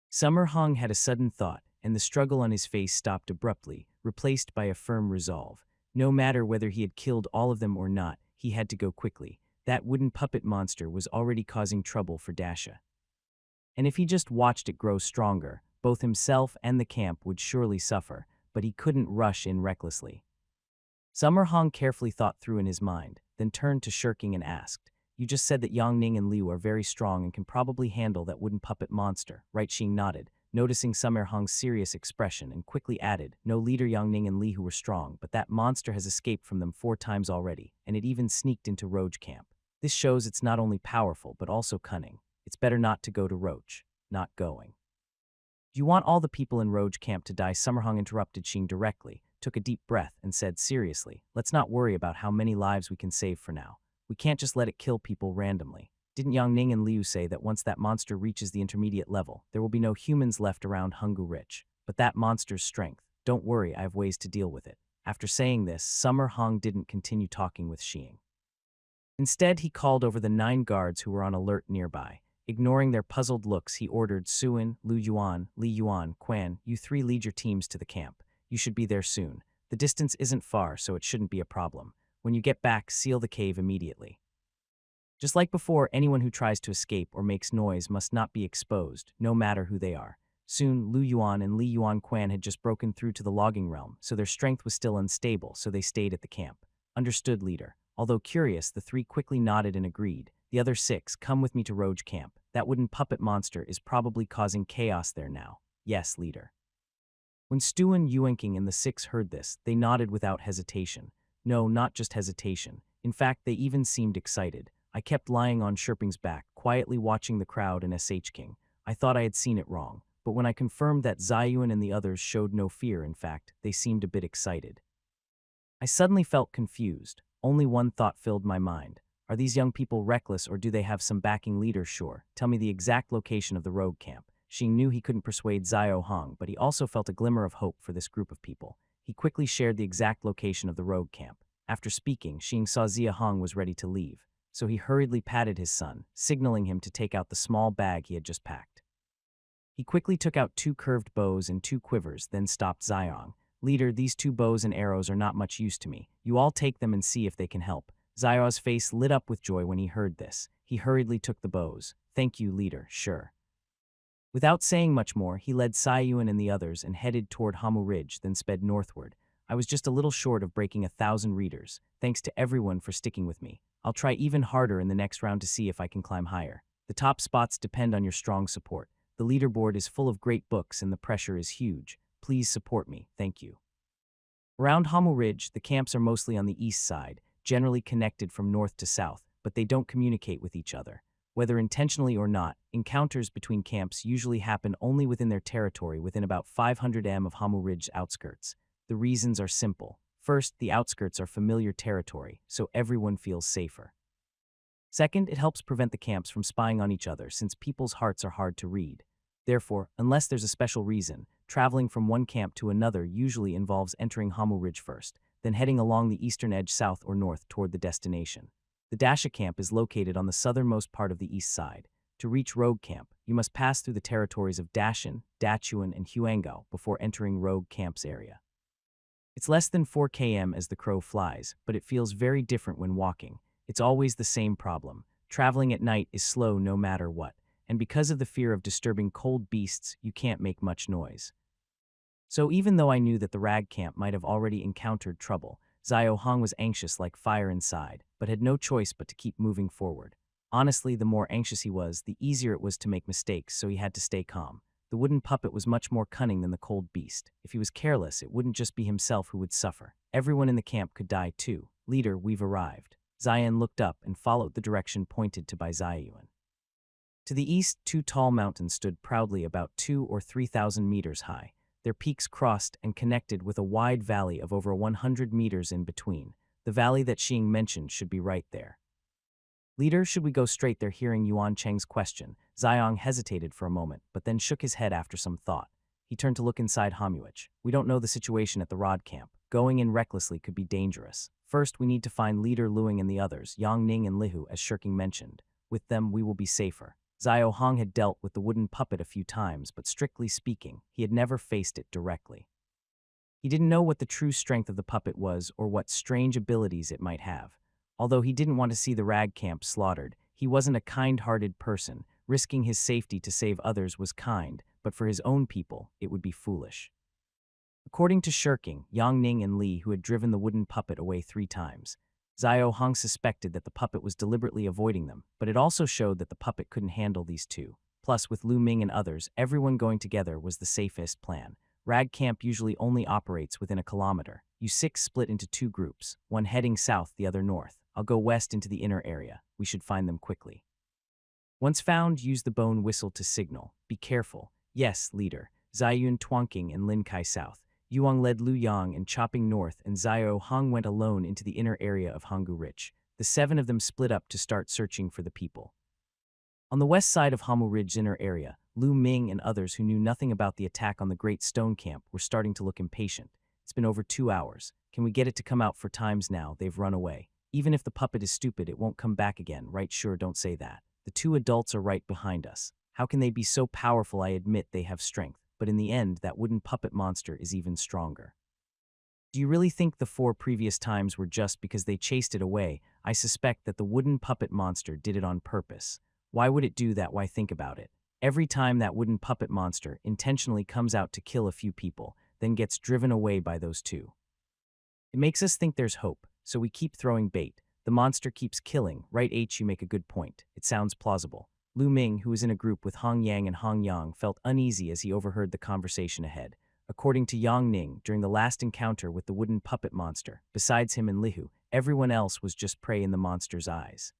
Summer Hong had a sudden thought, and the struggle on his face stopped abruptly, replaced by a firm resolve. No matter whether he had killed all of them or not, he had to go quickly. That wooden puppet monster was already causing trouble for Dasha. And if he just watched it grow stronger, both himself and the camp would surely suffer, but he couldn't rush in recklessly. Summer Hong carefully thought through in his mind, then turned to Shirking and asked, "You just said that Yang Ning and Liu are very strong and can probably handle that wooden puppet monster, right?" Xing nodded, noticing Summer Hong's serious expression, and quickly added, "No, leader Yang Ning and Li who were strong, but that monster has escaped from them 4 times already, and it even sneaked into Roach camp. This shows it's not only powerful, but also cunning. It's better not to go to Roach." "Not going." "Do you want all the people in Roach camp to die?" Summer Hong interrupted Xing directly, took a deep breath, and said seriously, "Let's not worry about how many lives we can save for now. We can't just let it kill people randomly. Didn't Yang Ning and Liu say that once that monster reaches the intermediate level, there will be no humans left around Hungu Rich? But that monster's strength. Don't worry, I have ways to deal with it." After saying this, Summer Hong didn't continue talking with Xing. Instead, he called over the 9 guards who were on alert nearby. Ignoring their puzzled looks, he ordered Suin, Lu Yuan, Li Yuan, Quan, "You 3 lead your teams to the camp. You should be there soon. The distance isn't far, so it shouldn't be a problem. When you get back, seal the cave immediately." Just like before, anyone who tries to escape or makes noise must not be exposed, no matter who they are. Soon, Lu Yuan and Li Yuan Quan had just broken through to the logging realm, so their strength was still unstable, so they stayed at the camp. "Understood, leader." Although curious, the 3 quickly nodded and agreed. "The other 6, come with me to Roge camp. That wooden puppet monster is probably causing chaos there now." "Yes, leader." When Stuan, Yuenking, and the 6 heard this, they nodded without hesitation. No, not just hesitation. In fact, they even seemed excited. I kept lying on Sherping's back, quietly watching the crowd and SH King. I thought I had seen it wrong, but when I confirmed that Zayuan and the others showed no fear, in fact, they seemed a bit excited. I suddenly felt confused. Only one thought filled my mind. Are these young people reckless, or do they have some backing leader? "Sure, tell me the exact location of the rogue camp." Xing knew he couldn't persuade Zio Hong, but he also felt a glimmer of hope for this group of people. He quickly shared the exact location of the rogue camp. After speaking, Xing saw Zia Hong was ready to leave, so he hurriedly patted his son, signaling him to take out the small bag he had just packed. He quickly took out 2 curved bows and 2 quivers, then stopped Xiong. "Leader, these 2 bows and arrows are not much use to me. You all take them and see if they can help." Zio's face lit up with joy when he heard this. He hurriedly took the bows. "Thank you, leader, sure." Without saying much more, he led Sayuan and the others and headed toward Hamu Ridge, then sped northward. I was just a little short of breaking 1,000 readers. Thanks to everyone for sticking with me. I'll try even harder in the next round to see if I can climb higher. The top spots depend on your strong support. The leaderboard is full of great books and the pressure is huge. Please support me, thank you. Around Hamu Ridge, the camps are mostly on the east side, generally connected from north to south, but they don't communicate with each other. Whether intentionally or not, encounters between camps usually happen only within their territory within about 500 m of Hamu Ridge's outskirts. The reasons are simple. First, the outskirts are familiar territory, so everyone feels safer. Second, it helps prevent the camps from spying on each other since people's hearts are hard to read. Therefore, unless there's a special reason, traveling from one camp to another usually involves entering Hamu Ridge first, then heading along the eastern edge south or north toward the destination. The Dasha camp is located on the southernmost part of the east side. To reach Rogue camp, you must pass through the territories of Dashan, Dachuan, and Huangao before entering Rogue camp's area. It's less than 4 km as the crow flies, but it feels very different when walking. It's always the same problem. Traveling at night is slow no matter what, and because of the fear of disturbing cold beasts, you can't make much noise. So even though I knew that the Rag camp might have already encountered trouble, Zio Hong was anxious like fire inside, but had no choice but to keep moving forward. Honestly, the more anxious he was, the easier it was to make mistakes, so he had to stay calm. The wooden puppet was much more cunning than the cold beast. If he was careless, it wouldn't just be himself who would suffer. Everyone in the camp could die too. "Leader, we've arrived." Zion looked up and followed the direction pointed to by Zayuan. To the east, 2 tall mountains stood proudly about 2,000 or 3,000 meters high. Their peaks crossed and connected with a wide valley of over 100 meters in between. The valley that Xing mentioned should be right there. Leader, should we go straight there? Hearing Yuan Cheng's question, Xiong hesitated for a moment, but then shook his head after some thought. He turned to look inside Hamuich. We don't know the situation at the Rod camp. Going in recklessly could be dangerous. First, we need to find Leader Luing and the others, Yang Ning and Lihu, as Shirking mentioned. With them, we will be safer. Xiao Hong had dealt with the wooden puppet a few times, but strictly speaking, he had never faced it directly. He didn't know what the true strength of the puppet was or what strange abilities it might have. Although he didn't want to see the rag camp slaughtered, he wasn't a kind-hearted person. Risking his safety to save others was kind, but for his own people, it would be foolish. According to Shirking, Yang Ning and Li, who had driven the wooden puppet away 3 times, Xiao Hong suspected that the puppet was deliberately avoiding them, but it also showed that the puppet couldn't handle these two. Plus, with Lu Ming and others, everyone going together was the safest plan. Rag camp usually only operates within a kilometer. You 6 split into 2 groups, one heading south, the other north. I'll go west into the inner area. We should find them quickly. Once found, use the bone whistle to signal. Be careful. Yes, leader. Ziyun Twonking and Lin Kai south. Yuang led Lu Yang and chopping north, and Xiao Hong went alone into the inner area of Hanggu Ridge. The 7 of them split up to start searching for the people. On the west side of Hamu Ridge's inner area, Lu Ming and others who knew nothing about the attack on the Great Stone Camp were starting to look impatient. It's been over 2 hours. Can we get it to come out for times now? They've run away. Even if the puppet is stupid, it won't come back again, right? Sure, don't say that. The 2 adults are right behind us. How can they be so powerful? I admit they have strength, but in the end, that wooden puppet monster is even stronger. Do you really think the 4 previous times were just because they chased it away? I suspect that the wooden puppet monster did it on purpose. Why would it do that? Why, think about it. Every time that wooden puppet monster intentionally comes out to kill a few people, then gets driven away by those 2. It makes us think there's hope, so we keep throwing bait. The monster keeps killing, right? You make a good point. It sounds plausible. Lu Ming, who was in a group with Hong Yang and Hong Yang, felt uneasy as he overheard the conversation ahead. According to Yang Ning, during the last encounter with the wooden puppet monster, besides him and Lihu, everyone else was just prey in the monster's eyes.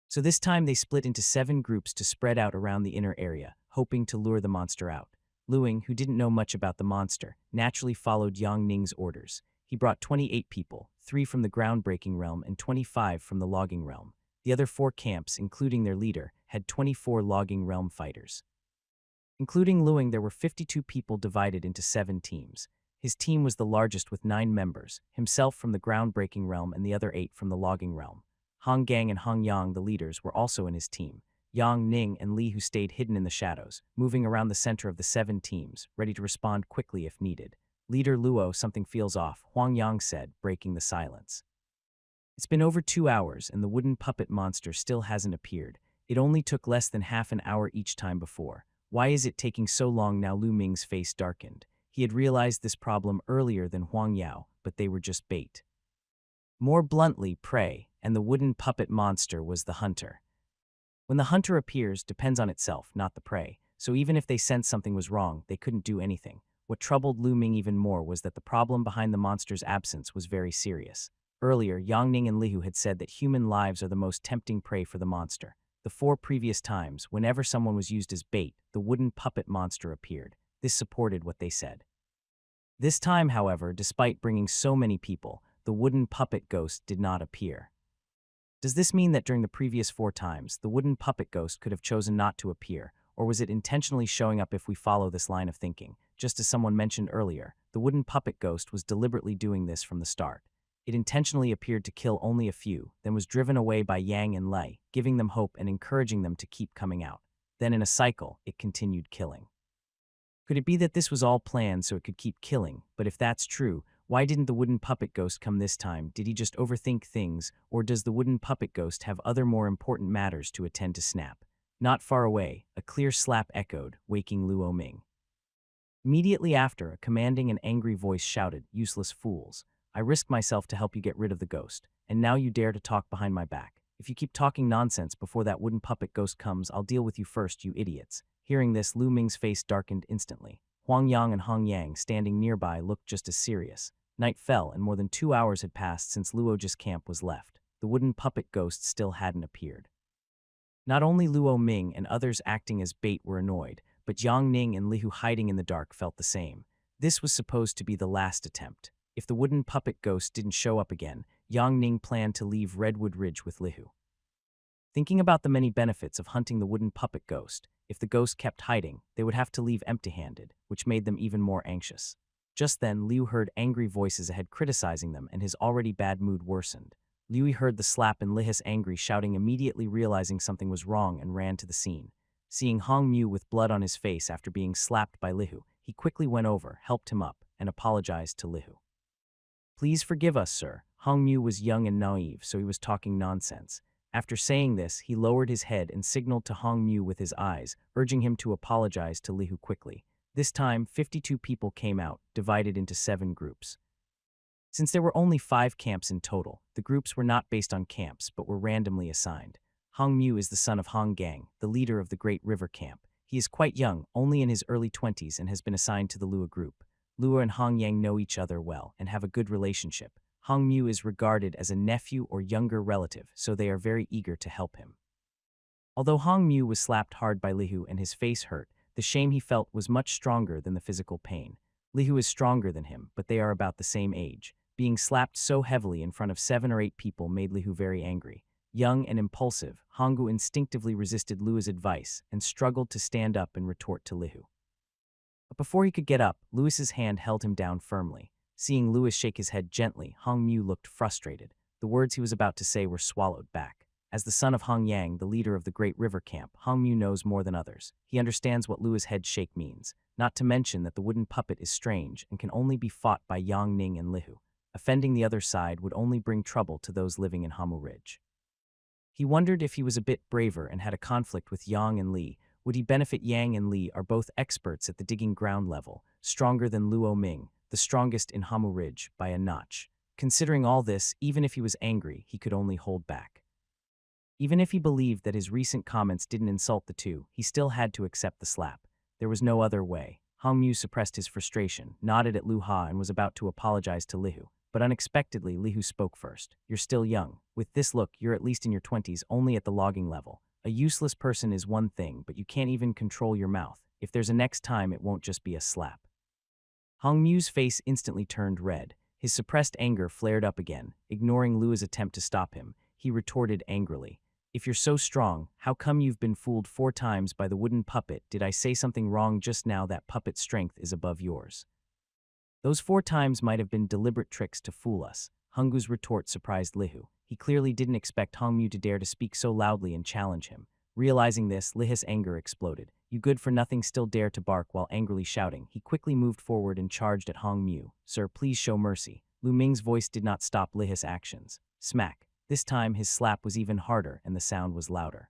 So this time they split into 7 groups to spread out around the inner area, hoping to lure the monster out. Luing, who didn't know much about the monster, naturally followed Yang Ning's orders. He brought 28 people, 3 from the groundbreaking realm and 25 from the logging realm. The other 4 camps, including their leader, had 24 logging realm fighters. Including Luing, there were 52 people divided into 7 teams. His team was the largest with 9 members, himself from the groundbreaking realm and the other 8 from the logging realm. Hong Gang and Hong Yang, the leaders, were also in his team. Yang Ning and Li, who stayed hidden in the shadows, moving around the center of the 7 teams, ready to respond quickly if needed. Leader Luo, something feels off, Huang Yang said, breaking the silence. It's been over 2 hours and the wooden puppet monster still hasn't appeared. It only took less than half an hour each time before. Why is it taking so long now? Lu Ming's face darkened. He had realized this problem earlier than Huang Yao, but they were just bait. More bluntly, prey, and the wooden puppet monster was the hunter. When the hunter appears, depends on itself, not the prey, so even if they sensed something was wrong, they couldn't do anything. What troubled Lu Ming even more was that the problem behind the monster's absence was very serious. Earlier, Yang Ning and Lihu had said that human lives are the most tempting prey for the monster. The 4 previous times, whenever someone was used as bait, the wooden puppet monster appeared. This supported what they said. This time, however, despite bringing so many people, the wooden puppet ghost did not appear. Does this mean that during the previous 4 times, the wooden puppet ghost could have chosen not to appear, or was it intentionally showing up? If we follow this line of thinking, just as someone mentioned earlier, the wooden puppet ghost was deliberately doing this from the start. It intentionally appeared to kill only a few, then was driven away by Yang and Lei, giving them hope and encouraging them to keep coming out. Then in a cycle, it continued killing. Could it be that this was all planned so it could keep killing? But if that's true, why didn't the wooden puppet ghost come this time? Did he just overthink things, or does the wooden puppet ghost have other more important matters to attend to? Snap. Not far away, a clear slap echoed, waking Luo Ming. Immediately after, a commanding and angry voice shouted, "Useless fools. I risked myself to help you get rid of the ghost, and now you dare to talk behind my back. If you keep talking nonsense before that wooden puppet ghost comes, I'll deal with you first, you idiots." Hearing this, Lu Ming's face darkened instantly. Huang Yang and Hong Yang, standing nearby, looked just as serious. Night fell, and more than 2 hours had passed since Luo's camp was left. The wooden puppet ghost still hadn't appeared. Not only Luo Ming and others acting as bait were annoyed, but Yang Ning and Lihu hiding in the dark felt the same. This was supposed to be the last attempt. If the wooden puppet ghost didn't show up again, Yang Ning planned to leave Redwood Ridge with Lihu. Thinking about the many benefits of hunting the wooden puppet ghost, if the ghost kept hiding, they would have to leave empty-handed, which made them even more anxious. Just then, Liu heard angry voices ahead criticizing them, and his already bad mood worsened. Liu heard the slap and Lihis angry shouting, immediately realizing something was wrong, and ran to the scene. Seeing Hong Mu with blood on his face after being slapped by Lihu, he quickly went over, helped him up, and apologized to Lihu. "Please forgive us, sir." Hong Mu was young and naive, so he was talking nonsense. After saying this, he lowered his head and signaled to Hong Mu with his eyes, urging him to apologize to Lihu quickly. This time, 52 people came out, divided into 7 groups. Since there were only 5 camps in total, the groups were not based on camps but were randomly assigned. Hong Mu is the son of Hong Gang, the leader of the Great River Camp. He is quite young, only in his early 20s, and has been assigned to the Lua group. Lua and Hong Yang know each other well and have a good relationship. Hong Mu is regarded as a nephew or younger relative, so they are very eager to help him. Although Hong Mu was slapped hard by Lihu and his face hurt, the shame he felt was much stronger than the physical pain. Lihu is stronger than him, but they are about the same age. Being slapped so heavily in front of 7 or 8 people made Lihu very angry. Young and impulsive, Honggu instinctively resisted Lua's advice and struggled to stand up and retort to Lihu. But before he could get up, Louis's hand held him down firmly. Seeing Louis shake his head gently, Hong Mu looked frustrated. The words he was about to say were swallowed back. As the son of Hong Yang, the leader of the Great River Camp, Hong Mu knows more than others. He understands what Louis' head shake means, not to mention that the wooden puppet is strange and can only be fought by Yang Ning and Lihu. Offending the other side would only bring trouble to those living in Hamu Ridge. He wondered if he was a bit braver and had a conflict with Yang and Li, would he benefit? Yang and Li are both experts at the digging ground level, stronger than Luo Ming, the strongest in Hamu Ridge, by a notch. Considering all this, even if he was angry, he could only hold back. Even if he believed that his recent comments didn't insult the two, he still had to accept the slap. There was no other way. Hong Mu suppressed his frustration, nodded at Lu Ha, and was about to apologize to Lihu. But unexpectedly, Lihu spoke first. "You're still young. With this look, you're at least in your 20s, only at the logging level. A useless person is one thing, but you can't even control your mouth. If there's a next time, it won't just be a slap." Hong Mu's face instantly turned red. His suppressed anger flared up again. Ignoring Lua's attempt to stop him, he retorted angrily, "If you're so strong, how come you've been fooled 4 times by the wooden puppet? Did I say something wrong just now? That puppet's strength is above yours. Those 4 times might have been deliberate tricks to fool us." Honggu's retort surprised Lihu. He clearly didn't expect Hong Mu to dare to speak so loudly and challenge him. Realizing this, Lihu's anger exploded. "You good-for-nothing still dare to bark?" While angrily shouting, he quickly moved forward and charged at Hong Mu. "Sir, please show mercy." Lu Ming's voice did not stop Lihu's actions. Smack. This time, his slap was even harder and the sound was louder.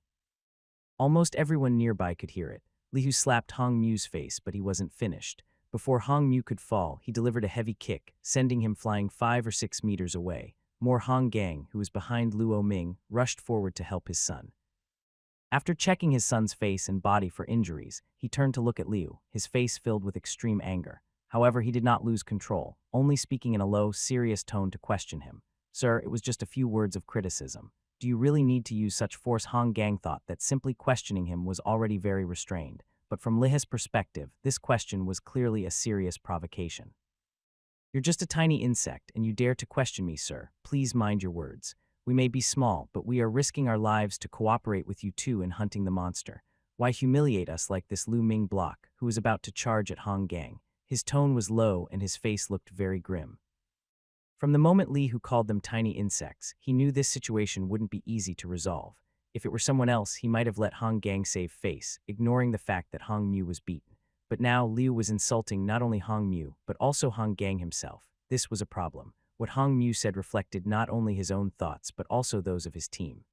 Almost everyone nearby could hear it. Lihu slapped Hong Mu's face, but he wasn't finished. Before Hong Mu could fall, he delivered a heavy kick, sending him flying 5 or 6 meters away. More Hong Gang, who was behind Luo Ming, rushed forward to help his son. After checking his son's face and body for injuries, he turned to look at Liu, his face filled with extreme anger. However, he did not lose control, only speaking in a low, serious tone to question him. "Sir, it was just a few words of criticism. Do you really need to use such force?" Hong Gang thought that simply questioning him was already very restrained. But from Lihu's perspective, this question was clearly a serious provocation. "You're just a tiny insect, and you dare to question me, sir. Please mind your words. We may be small, but we are risking our lives to cooperate with you two in hunting the monster. Why humiliate us like this?" Lu Ming block, who was about to charge at Hong Gang. His tone was low and his face looked very grim. From the moment Li Hu called them tiny insects, he knew this situation wouldn't be easy to resolve. If it were someone else, he might have let Hong Gang save face, ignoring the fact that Hong Mu was beaten. But now Liu was insulting not only Hong Mu, but also Hong Gang himself. This was a problem. What Hong Mu said reflected not only his own thoughts, but also those of his team.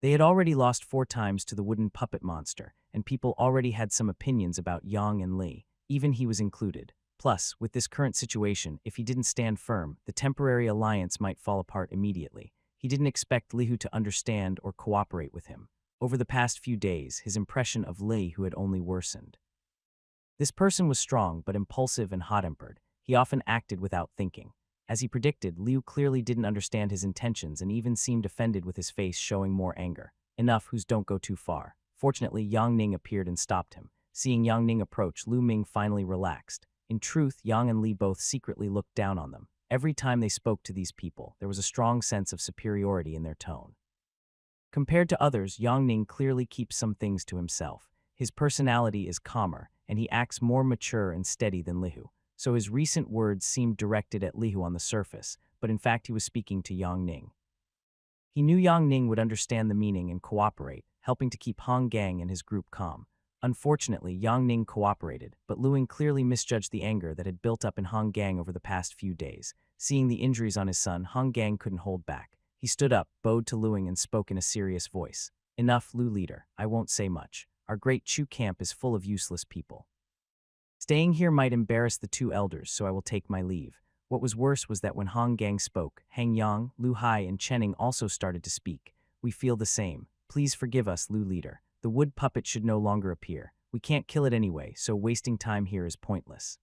They had already lost 4 times to the wooden puppet monster, and people already had some opinions about Yang and Li, even he was included. Plus, with this current situation, if he didn't stand firm, the temporary alliance might fall apart immediately. He didn't expect Lihu to understand or cooperate with him. Over the past few days, his impression of Lihu had only worsened. This person was strong but impulsive and hot-tempered. He often acted without thinking. As he predicted, Liu clearly didn't understand his intentions and even seemed offended, with his face showing more anger. "Enough, who's don't go too far." Fortunately, Yang Ning appeared and stopped him. Seeing Yang Ning approach, Lu Ming finally relaxed. In truth, Yang and Li both secretly looked down on them. Every time they spoke to these people, there was a strong sense of superiority in their tone. Compared to others, Yang Ning clearly keeps some things to himself. His personality is calmer, and he acts more mature and steady than Lihu. So his recent words seemed directed at Lihu on the surface, but in fact he was speaking to Yang Ning. He knew Yang Ning would understand the meaning and cooperate, helping to keep Hong Gang and his group calm. Unfortunately, Yang Ning cooperated, but Luing clearly misjudged the anger that had built up in Hong Gang over the past few days. Seeing the injuries on his son, Hong Gang couldn't hold back. He stood up, bowed to Luing, and spoke in a serious voice. "Enough, Lu leader. I won't say much. Our great Chu camp is full of useless people. Staying here might embarrass the two elders, so I will take my leave." What was worse was that when Hong Gang spoke, Hang Yang, Lu Hai, and Chening also started to speak. "We feel the same. Please forgive us, Lu leader. The wood puppet should no longer appear. We can't kill it anyway, so wasting time here is pointless.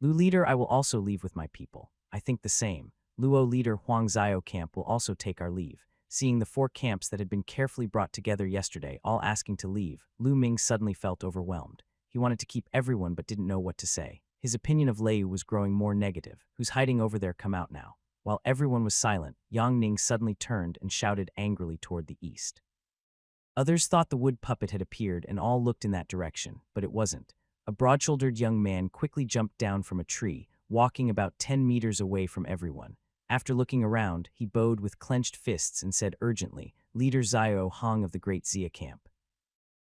Lu leader, I will also leave with my people." "I think the same. Luo leader Huang Zio camp will also take our leave." Seeing the 4 camps that had been carefully brought together yesterday all asking to leave, Lu Ming suddenly felt overwhelmed. He wanted to keep everyone but didn't know what to say. His opinion of Lei was growing more negative. "Who's hiding over there, come out now." While everyone was silent, Yang Ning suddenly turned and shouted angrily toward the east. Others thought the wood puppet had appeared and all looked in that direction, but it wasn't. A broad-shouldered young man quickly jumped down from a tree, walking about 10 meters away from everyone. After looking around, he bowed with clenched fists and said urgently, "Leader Zio Hong of the Great Zia camp.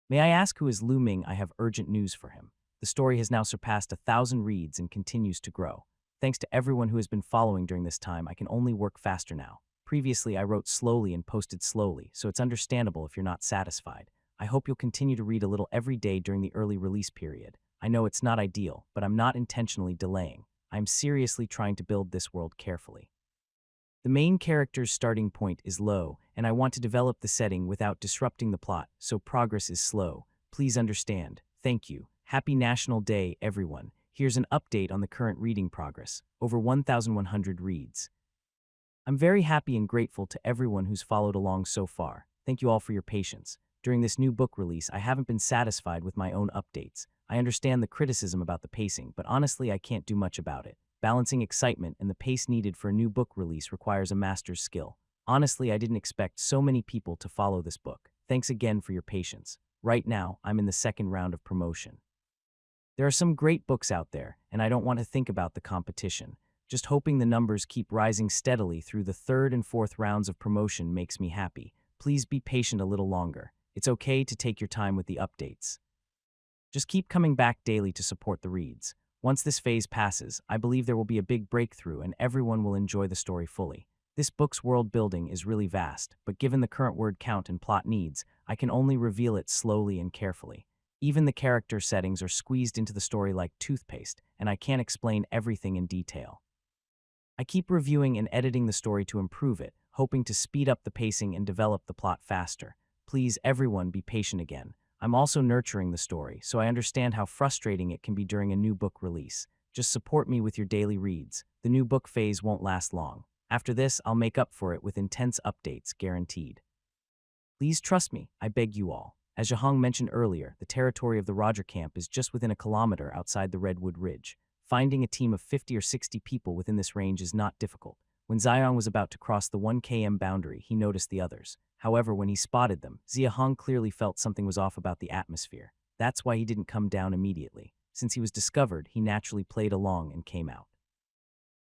May I ask who is Lu Ming? I have urgent news for him." The story has now surpassed 1,000 reads and continues to grow. Thanks to everyone who has been following during this time, I can only work faster now. Previously, I wrote slowly and posted slowly, so it's understandable if you're not satisfied. I hope you'll continue to read a little every day during the early release period. I know it's not ideal, but I'm not intentionally delaying. I'm seriously trying to build this world carefully. The main character's starting point is low, and I want to develop the setting without disrupting the plot, so progress is slow. Please understand. Thank you. Happy National Day, everyone. Here's an update on the current reading progress. Over 1,100 reads. I'm very happy and grateful to everyone who's followed along so far. Thank you all for your patience. During this new book release, I haven't been satisfied with my own updates. I understand the criticism about the pacing, but honestly, I can't do much about it. Balancing excitement and the pace needed for a new book release requires a master's skill. Honestly, I didn't expect so many people to follow this book. Thanks again for your patience. Right now, I'm in the second round of promotion. There are some great books out there, and I don't want to think about the competition. Just hoping the numbers keep rising steadily through the 3rd and 4th rounds of promotion makes me happy. Please be patient a little longer. It's okay to take your time with the updates. Just keep coming back daily to support the reads. Once this phase passes, I believe there will be a big breakthrough and everyone will enjoy the story fully. This book's world building is really vast, but given the current word count and plot needs, I can only reveal it slowly and carefully. Even the character settings are squeezed into the story like toothpaste, and I can't explain everything in detail. I keep reviewing and editing the story to improve it, hoping to speed up the pacing and develop the plot faster. Please, everyone, be patient again. I'm also nurturing the story, so I understand how frustrating it can be during a new book release. Just support me with your daily reads. The new book phase won't last long. After this, I'll make up for it with intense updates, guaranteed. Please trust me, I beg you all. As Zhahong mentioned earlier, the territory of the Roger camp is just within a kilometer outside the Redwood Ridge. Finding a team of 50 or 60 people within this range is not difficult. When Xiong was about to cross the 1 km boundary, he noticed the others. However, when he spotted them, Zhahong clearly felt something was off about the atmosphere. That's why he didn't come down immediately. Since he was discovered, he naturally played along and came out.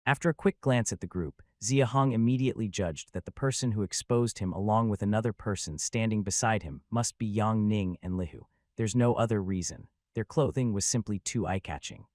After a quick glance at the group, Zhahong immediately judged that the person who exposed him along with another person standing beside him must be Yang Ning and Lihu. There's no other reason. Their clothing was simply too eye-catching.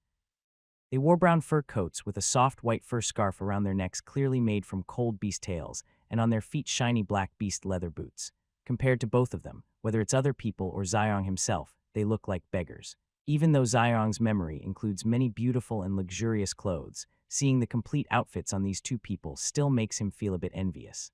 They wore brown fur coats with a soft white fur scarf around their necks clearly made from cold beast tails, and on their feet shiny black beast leather boots. Compared to both of them, whether it's other people or Xiong himself, they look like beggars. Even though Xiong's memory includes many beautiful and luxurious clothes, seeing the complete outfits on these two people still makes him feel a bit envious.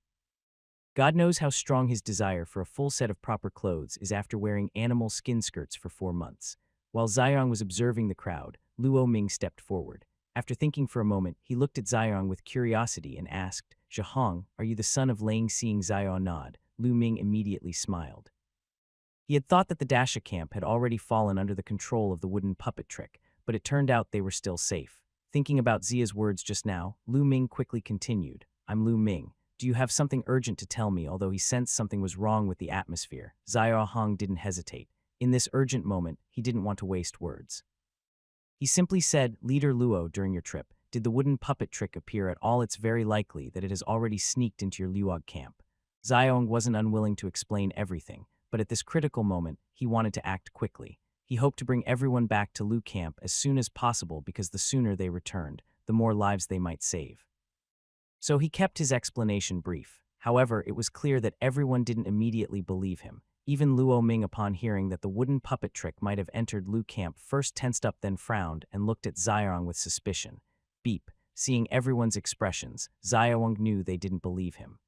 God knows how strong his desire for a full set of proper clothes is after wearing animal skin skirts for 4 months. While Xiong was observing the crowd, Luo Ming stepped forward. After thinking for a moment, he looked at Xiong with curiosity and asked, "Zhahong, are you the son of Lang?" Seeing Xiong nod, Lu Ming immediately smiled. He had thought that the Dasha camp had already fallen under the control of the wooden puppet trick, but it turned out they were still safe. Thinking about Zia's words just now, Lu Ming quickly continued, "I'm Lu Ming, Do you have something urgent to tell me? Although he sensed something was wrong with the atmosphere, Xiao Hong didn't hesitate. In this urgent moment, he didn't want to waste words. He simply said, Leader Luo, during your trip, did the wooden puppet trick appear at all? It's very likely that it has already sneaked into your Luog camp. Xiaong wasn't unwilling to explain everything, but at this critical moment, he wanted to act quickly. He hoped to bring everyone back to Lu camp as soon as possible because the sooner they returned, the more lives they might save. So he kept his explanation brief. However, it was clear that everyone didn't immediately believe him. Even Luo Ming, upon hearing that the wooden puppet trick might have entered Lu camp, first tensed up, then frowned and looked at Xiaong with suspicion. Beep. Seeing everyone's expressions, Xiaong knew they didn't believe him.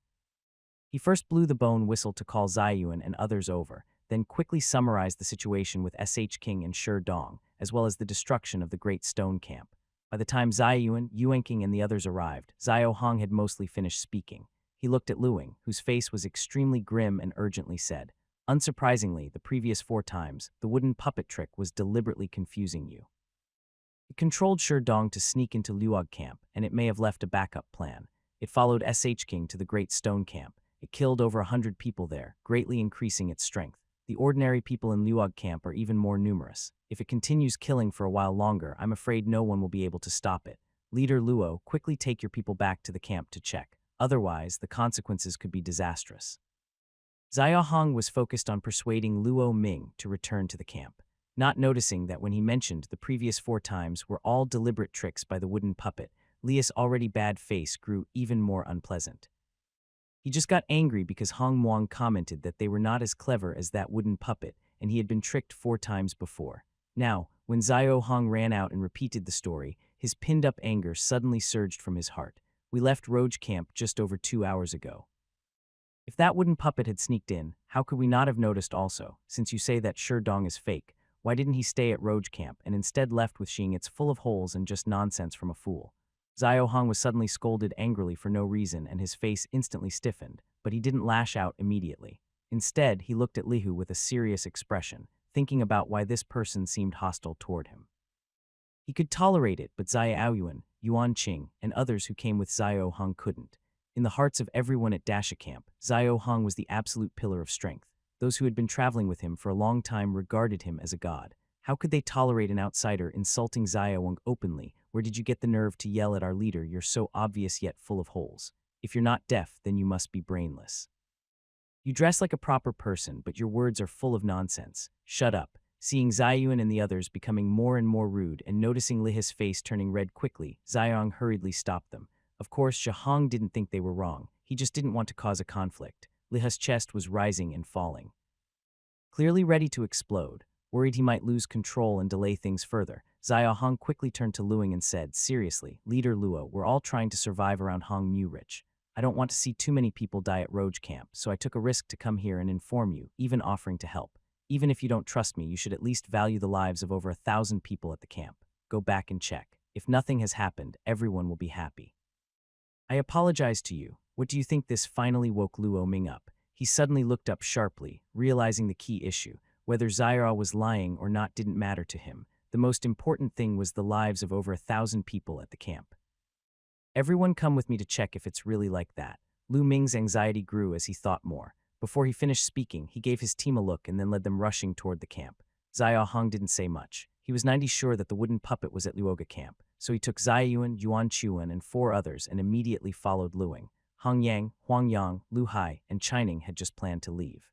He first blew the bone whistle to call Ziyuan and others over, then quickly summarized the situation with SH King and Shi Dong, as well as the destruction of the Great Stone Camp. By the time Ziyuan, Yuanqing, and the others arrived, Xiao Hong had mostly finished speaking. He looked at Luing, whose face was extremely grim, and urgently said, Unsurprisingly, the previous 4 times, the wooden puppet trick was deliberately confusing you. It controlled Shi Dong to sneak into Luog camp, and it may have left a backup plan. It followed SH King to the Great Stone Camp. It killed over 100 people there, greatly increasing its strength. The ordinary people in Luog camp are even more numerous. If it continues killing for a while longer, I'm afraid no one will be able to stop it. Leader Luo, quickly take your people back to the camp to check. Otherwise, the consequences could be disastrous. Xiao Hong was focused on persuading Luo Ming to return to the camp, not noticing that when he mentioned the previous 4 times were all deliberate tricks by the wooden puppet, Lia's already bad face grew even more unpleasant. He just got angry because Hong Muang commented that they were not as clever as that wooden puppet, and he had been tricked 4 times before. Now, when Xiao Hong ran out and repeated the story, his pinned-up anger suddenly surged from his heart. We left Roge camp just over 2 hours ago. If that wooden puppet had sneaked in, how could we not have noticed also? Since you say that Shi Dong is fake, why didn't he stay at Roge camp and instead left with Xing? It's full of holes and just nonsense from a fool. Xiao Hong was suddenly scolded angrily for no reason, and his face instantly stiffened, but he didn't lash out immediately. Instead, he looked at Lihu with a serious expression, thinking about why this person seemed hostile toward him. He could tolerate it, but Xia Aoyuan, Yuan Qing, and others who came with Xiao Hong couldn't. In the hearts of everyone at Dasha camp, Xiao Hong was the absolute pillar of strength. Those who had been traveling with him for a long time regarded him as a god. How could they tolerate an outsider insulting Xiaowang openly? Where did you get the nerve to yell at our leader? You're so obvious yet full of holes. If you're not deaf, then you must be brainless. You dress like a proper person, but your words are full of nonsense. Shut up. Seeing Ziyuan and the others becoming more and more rude and noticing Liha's face turning red quickly, Xiaong hurriedly stopped them. Of course, Shahong didn't think they were wrong. He just didn't want to cause a conflict. Liha's chest was rising and falling, clearly ready to explode. Worried he might lose control and delay things further, Xiao Hong quickly turned to Luing and said, Seriously, Leader Luo, we're all trying to survive around Hong Mu Rich. I don't want to see too many people die at Roge camp, so I took a risk to come here and inform you, even offering to help. Even if you don't trust me, you should at least value the lives of over 1,000 people at the camp. Go back and check. If nothing has happened, everyone will be happy. I apologize to you. What do you think? This finally woke Luo Ming up. He suddenly looked up sharply, realizing the key issue. Whether Xiao was lying or not didn't matter to him. The most important thing was the lives of over 1,000 people at the camp. Everyone come with me to check if it's really like that. Lu Ming's anxiety grew as he thought more. Before he finished speaking, he gave his team a look and then led them rushing toward the camp. Xiao Hong didn't say much. He was 90% sure that the wooden puppet was at Luoga camp, so he took Ziyuan, Yuan Chuan, and 4 others and immediately followed Luing. Hong Yang, Huang Yang, Lu Hai, and Chining had just planned to leave.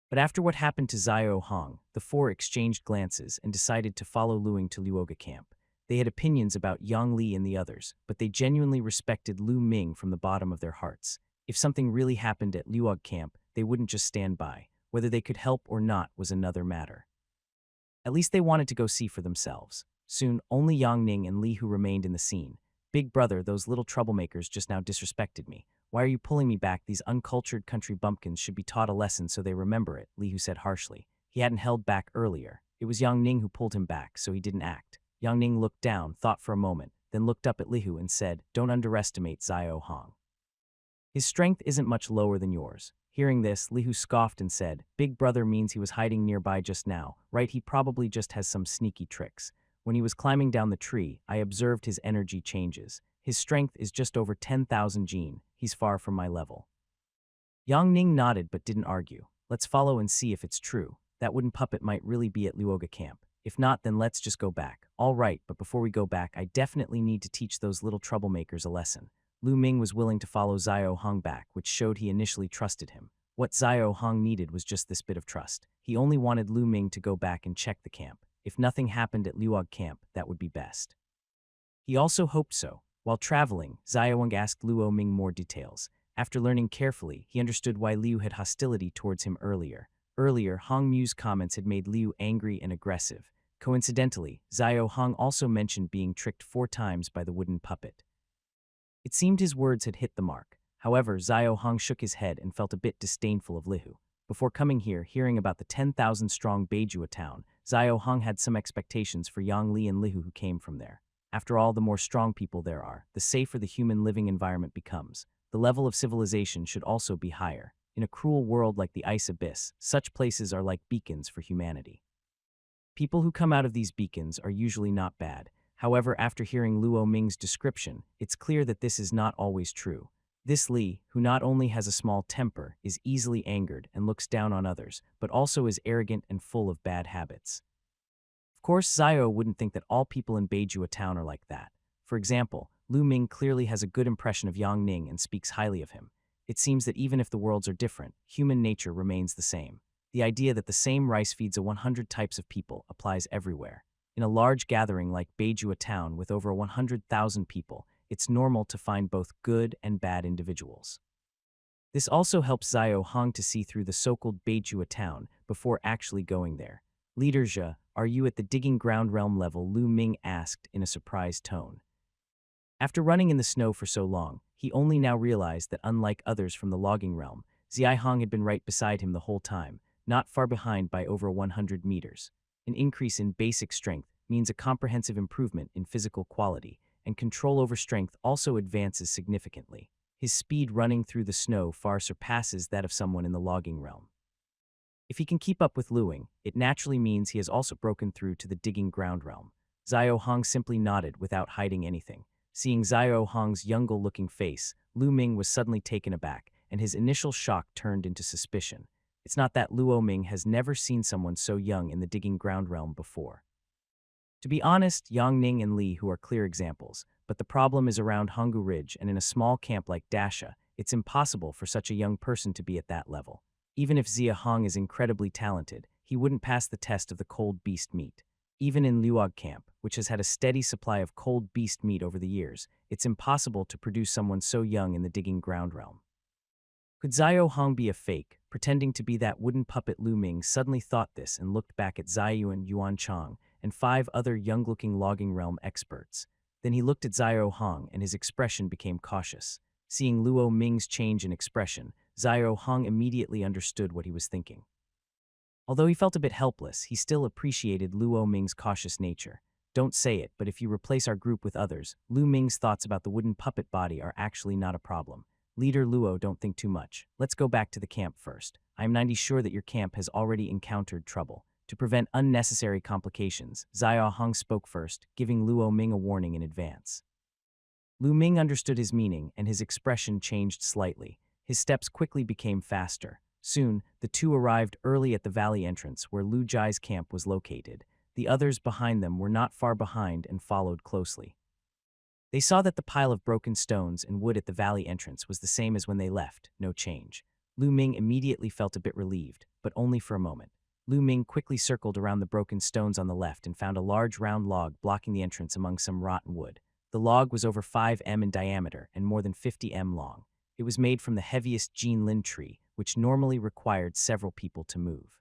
But after what happened to Xiao Hong, the 4 exchanged glances and decided to follow Luing to Luoga camp. They had opinions about Yang Li and the others, but they genuinely respected Lu Ming from the bottom of their hearts. If something really happened at Luog camp, they wouldn't just stand by. Whether they could help or not was another matter. At least they wanted to go see for themselves. Soon, only Yang Ning and Li Hu remained in the scene. Big brother, those little troublemakers just now disrespected me. Why are you pulling me back? These uncultured country bumpkins should be taught a lesson so they remember it, Li Hu said harshly. He hadn't held back earlier. It was Yang Ning who pulled him back, so he didn't act. Yang Ning looked down, thought for a moment, then looked up at Li Hu and said, Don't underestimate Xiao Hong. His strength isn't much lower than yours. Hearing this, Li Hu scoffed and said, Big brother means he was hiding nearby just now, right? He probably just has some sneaky tricks. When he was climbing down the tree, I observed his energy changes. His strength is just over 10,000 gene. He's far from my level. Yang Ning nodded but didn't argue. Let's follow and see if it's true. That wooden puppet might really be at Luoga camp. If not, then let's just go back. All right, but before we go back, I definitely need to teach those little troublemakers a lesson. Lu Ming was willing to follow Xiao Hong back, which showed he initially trusted him. What Xiao Hong needed was just this bit of trust. He only wanted Lu Ming to go back and check the camp. If nothing happened at Luog camp, that would be best. He also hoped so. While traveling, Xiao Hong asked Luo Ming more details. After learning carefully, he understood why Liu had hostility towards him earlier. Earlier, Hong Mu's comments had made Liu angry and aggressive. Coincidentally, Xiao Hong also mentioned being tricked 4 times by the wooden puppet. It seemed his words had hit the mark. However, Xiao Hong shook his head and felt a bit disdainful of Liu. Before coming here, hearing about the 10,000-strong Beijua town, Xiao Hong had some expectations for Yang Li and Liu who came from there. After all, the more strong people there are, the safer the human living environment becomes. The level of civilization should also be higher. In a cruel world like the Ice Abyss, such places are like beacons for humanity. People who come out of these beacons are usually not bad. However, after hearing Luo Ming's description, it's clear that this is not always true. This Li, who not only has a small temper, is easily angered and looks down on others, but also is arrogant and full of bad habits. Of course, Xiao wouldn't think that all people in Beijua town are like that. For example, Lu Ming clearly has a good impression of Yang Ning and speaks highly of him. It seems that even if the worlds are different, human nature remains the same. The idea that the same rice feeds 100 types of people applies everywhere. In a large gathering like Beijua town with over 100,000 people, it's normal to find both good and bad individuals. This also helps Xiao Hong to see through the so-called Beijua town before actually going there. Leader Zhe, are you at the digging ground realm level? Lu Ming asked in a surprised tone. After running in the snow for so long, he only now realized that unlike others from the logging realm, Xiao Hong had been right beside him the whole time, not far behind by over 100 meters. An increase in basic strength means a comprehensive improvement in physical quality, and control over strength also advances significantly. His speed running through the snow far surpasses that of someone in the logging realm. If he can keep up with Luing, it naturally means he has also broken through to the digging ground realm. Xiao Hong simply nodded without hiding anything. Seeing Xiao Hong's young-looking face, Lu Ming was suddenly taken aback, and his initial shock turned into suspicion. It's not that Luo Ming has never seen someone so young in the digging ground realm before. To be honest, Yang Ning and Li who are clear examples, but the problem is around Honggu Ridge, and in a small camp like Dasha, it's impossible for such a young person to be at that level. Even if Xia Hong is incredibly talented, he wouldn't pass the test of the cold beast meat. Even in Luog camp, which has had a steady supply of cold beast meat over the years, it's impossible to produce someone so young in the digging ground realm. Could Xiao Hong be a fake, pretending to be that wooden puppet? Lu Ming suddenly thought this and looked back at Ziyuan Yuan Chang and 5 other young-looking logging realm experts. Then he looked at Xiao Hong and his expression became cautious. Seeing Luo Ming's change in expression, Xiao Hong immediately understood what he was thinking. Although he felt a bit helpless, he still appreciated Luo Ming's cautious nature. Don't say it, but if you replace our group with others, Lu Ming's thoughts about the wooden puppet body are actually not a problem. Leader Luo, don't think too much. Let's go back to the camp first. I am 90% sure that your camp has already encountered trouble. To prevent unnecessary complications, Xiao Hong spoke first, giving Luo Ming a warning in advance. Lu Ming understood his meaning, and his expression changed slightly. His steps quickly became faster. Soon, the two arrived early at the valley entrance where Lu Jai's camp was located. The others behind them were not far behind and followed closely. They saw that the pile of broken stones and wood at the valley entrance was the same as when they left, no change. Lu Ming immediately felt a bit relieved, but only for a moment. Lu Ming quickly circled around the broken stones on the left and found a large round log blocking the entrance among some rotten wood. The log was over 5 m in diameter and more than 50 m long. It was made from the heaviest Jinlin tree, which normally required several people to move.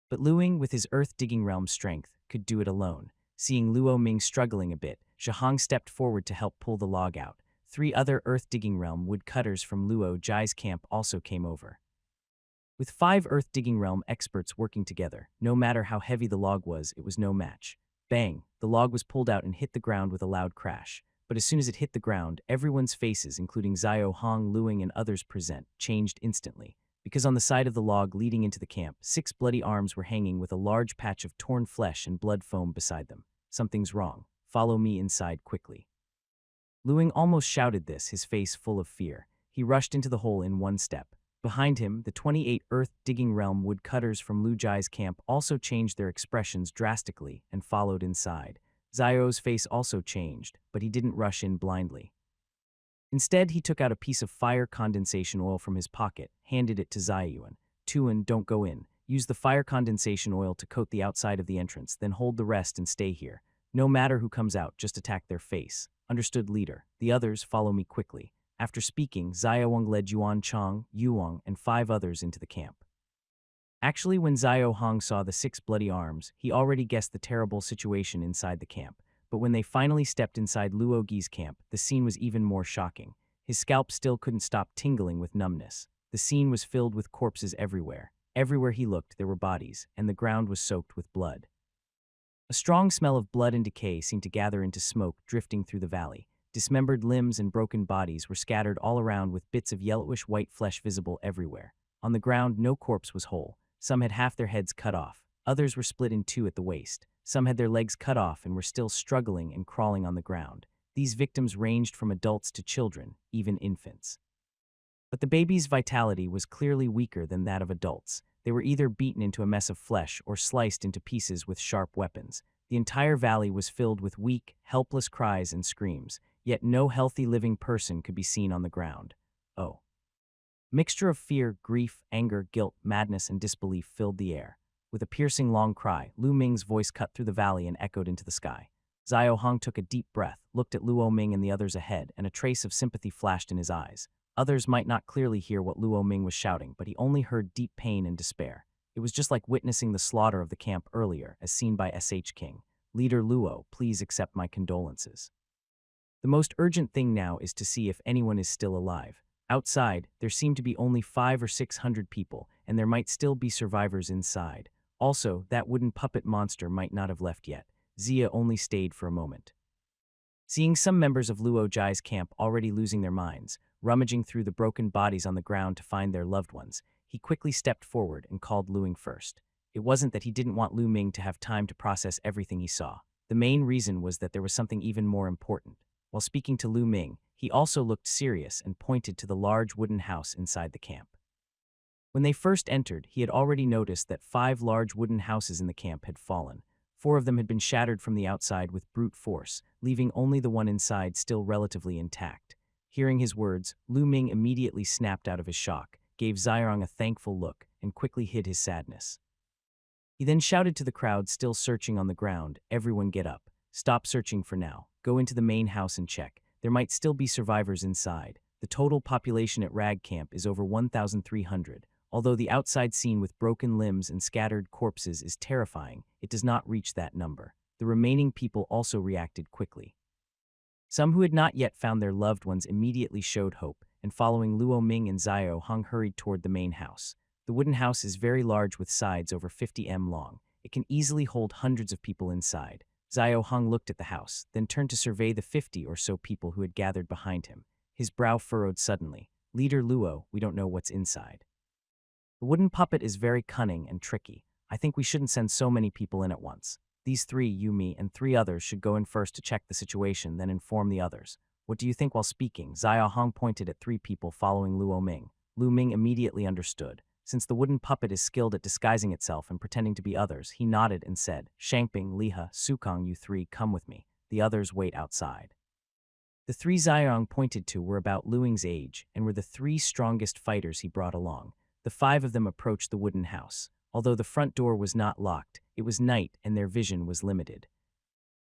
But Luing, with his earth-digging realm strength, could do it alone. Seeing Luo Ming struggling a bit, Zhihong stepped forward to help pull the log out. 3 other earth-digging realm woodcutters from Luo Jai's camp also came over. With 5 earth-digging realm experts working together, no matter how heavy the log was, it was no match. Bang! The log was pulled out and hit the ground with a loud crash. But as soon as it hit the ground, everyone's faces, including Xiao Hong, Luing, and others present, changed instantly. Because on the side of the log leading into the camp, 6 bloody arms were hanging with a large patch of torn flesh and blood foam beside them. Something's wrong. Follow me inside quickly. Luing almost shouted this, his face full of fear. He rushed into the hole in one step. Behind him, the 28 earth-digging realm woodcutters from Lu Jai's camp also changed their expressions drastically and followed inside. Zio's face also changed, but he didn't rush in blindly. Instead, he took out a piece of fire condensation oil from his pocket, handed it to Ziyuan. Tuan, don't go in. Use the fire condensation oil to coat the outside of the entrance, then hold the rest and stay here. No matter who comes out, just attack their face. Understood, leader. The others follow me quickly. After speaking, Ziyong led Yuan Chang, Yuang, and 5 others into the camp. Actually, when Zio Hong saw the 6 bloody arms, he already guessed the terrible situation inside the camp. But when they finally stepped inside Luo Gi's camp, the scene was even more shocking. His scalp still couldn't stop tingling with numbness. The scene was filled with corpses everywhere. Everywhere he looked, there were bodies, and the ground was soaked with blood. A strong smell of blood and decay seemed to gather into smoke drifting through the valley. Dismembered limbs and broken bodies were scattered all around with bits of yellowish-white flesh visible everywhere. On the ground, no corpse was whole. Some had half their heads cut off. Others were split in 2 at the waist. Some had their legs cut off and were still struggling and crawling on the ground. These victims ranged from adults to children, even infants. But the baby's vitality was clearly weaker than that of adults. They were either beaten into a mess of flesh or sliced into pieces with sharp weapons. The entire valley was filled with weak, helpless cries and screams, yet no healthy living person could be seen on the ground. Oh. Mixture of fear, grief, anger, guilt, madness, and disbelief filled the air. With a piercing long cry, Lu Ming's voice cut through the valley and echoed into the sky. Zio Hong took a deep breath, looked at Luo Ming and the others ahead, and a trace of sympathy flashed in his eyes. Others might not clearly hear what Luo Ming was shouting, but he only heard deep pain and despair. It was just like witnessing the slaughter of the camp earlier, as seen by SH King. Leader Luo, please accept my condolences. The most urgent thing now is to see if anyone is still alive. Outside, there seemed to be only 500 or 600 people, and there might still be survivors inside. Also, that wooden puppet monster might not have left yet. Zia only stayed for a moment. Seeing some members of Luo Jai's camp already losing their minds, rummaging through the broken bodies on the ground to find their loved ones, he quickly stepped forward and called Luing first. It wasn't that he didn't want Lu Ming to have time to process everything he saw. The main reason was that there was something even more important. While speaking to Lu Ming, he also looked serious and pointed to the large wooden house inside the camp. When they first entered, he had already noticed that 5 large wooden houses in the camp had fallen. 4 of them had been shattered from the outside with brute force, leaving only the one inside still relatively intact. Hearing his words, Lu Ming immediately snapped out of his shock, gave Ziyang a thankful look, and quickly hid his sadness. He then shouted to the crowd still searching on the ground, "Everyone get up. Stop searching for now. Go into the main house and check. There might still be survivors inside. The total population at Rag Camp is over 1,300. Although the outside scene with broken limbs and scattered corpses is terrifying, it does not reach that number." The remaining people also reacted quickly. Some who had not yet found their loved ones immediately showed hope, and following Luo Ming and Zio Hong hurried toward the main house. The wooden house is very large with sides over 50 m long. It can easily hold hundreds of people inside. Zio Hong looked at the house, then turned to survey the 50 or so people who had gathered behind him. His brow furrowed suddenly. "Leader Luo, we don't know what's inside. The wooden puppet is very cunning and tricky. I think we shouldn't send so many people in at once. These 3, you, me, and 3 others should go in first to check the situation, then inform the others. What do you think?" While speaking, Zia Hong pointed at 3 people following Luo Ming. Lu Ming immediately understood. Since the wooden puppet is skilled at disguising itself and pretending to be others, he nodded and said, "Shangping, Liha, Sukong, you 3, come with me. The others wait outside." The 3 Ziyang pointed to were about Luing's age and were the 3 strongest fighters he brought along. The 5 of them approached the wooden house. Although the front door was not locked, it was night and their vision was limited.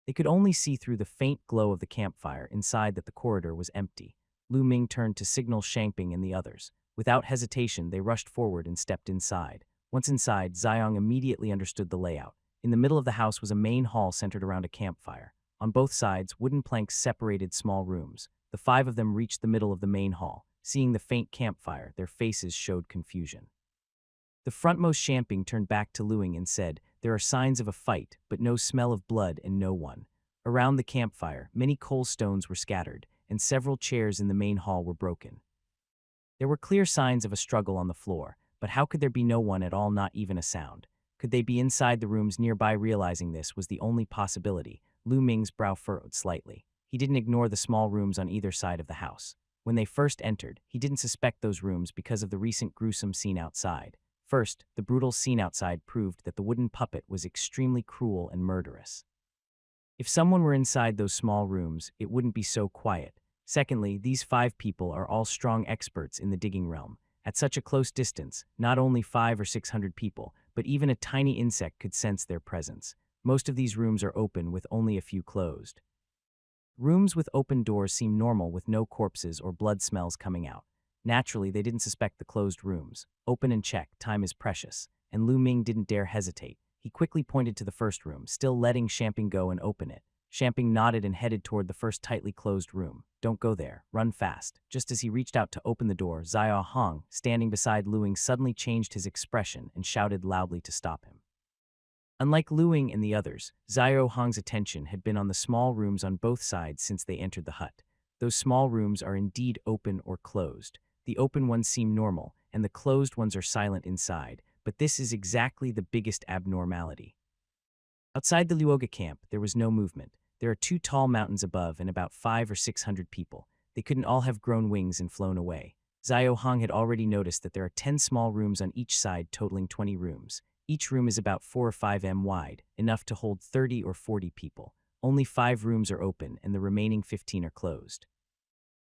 They could only see through the faint glow of the campfire inside that the corridor was empty. Lu Ming turned to signal Shangping and the others. Without hesitation, they rushed forward and stepped inside. Once inside, Ziyang immediately understood the layout. In the middle of the house was a main hall centered around a campfire. On both sides, wooden planks separated small rooms. The 5 of them reached the middle of the main hall. Seeing the faint campfire, their faces showed confusion. The frontmost Shangping turned back to Luing and said, "There are signs of a fight, but no smell of blood and no one." Around the campfire, many coal stones were scattered, and several chairs in the main hall were broken. There were clear signs of a struggle on the floor, but how could there be no one at all, not even a sound? Could they be inside the rooms nearby? Realizing this was the only possibility, Lu Ming's brow furrowed slightly. he didn't ignore the small rooms on either side of the house. When they first entered, he didn't suspect those rooms because of the recent gruesome scene outside. First, the brutal scene outside proved that the wooden puppet was extremely cruel and murderous. If someone were inside those small rooms, it wouldn't be so quiet. Secondly, these 5 people are all strong experts in the digging realm. At such a close distance, not only 5 or 600 people, but even a tiny insect could sense their presence. Most of these rooms are open with only a few closed. Rooms with open doors seem normal with no corpses or blood smells coming out. Naturally, they didn't suspect the closed rooms. Open and check, time is precious. And Lu Ming didn't dare hesitate. He quickly pointed to the first room, still letting Shamping go and open it. Shamping nodded and headed toward the first tightly closed room. Don't go there. Run fast. Just as he reached out to open the door, Xiao Hong, standing beside Lu Ying, suddenly changed his expression and shouted loudly to stop him. Unlike Lu Ying and the others, Xiao Hong's attention had been on the small rooms on both sides since they entered the hut. Those small rooms are indeed open or closed. The open ones seem normal, and the closed ones are silent inside, but this is exactly the biggest abnormality. Outside the Luoga camp, there was no movement. There are 2 tall mountains above and about 500 or 600 people. They couldn't all have grown wings and flown away. Xiao Hong had already noticed that there are 10 small rooms on each side, totaling 20 rooms. Each room is about 4 or 5 m wide, enough to hold 30 or 40 people. Only 5 rooms are open and the remaining 15 are closed.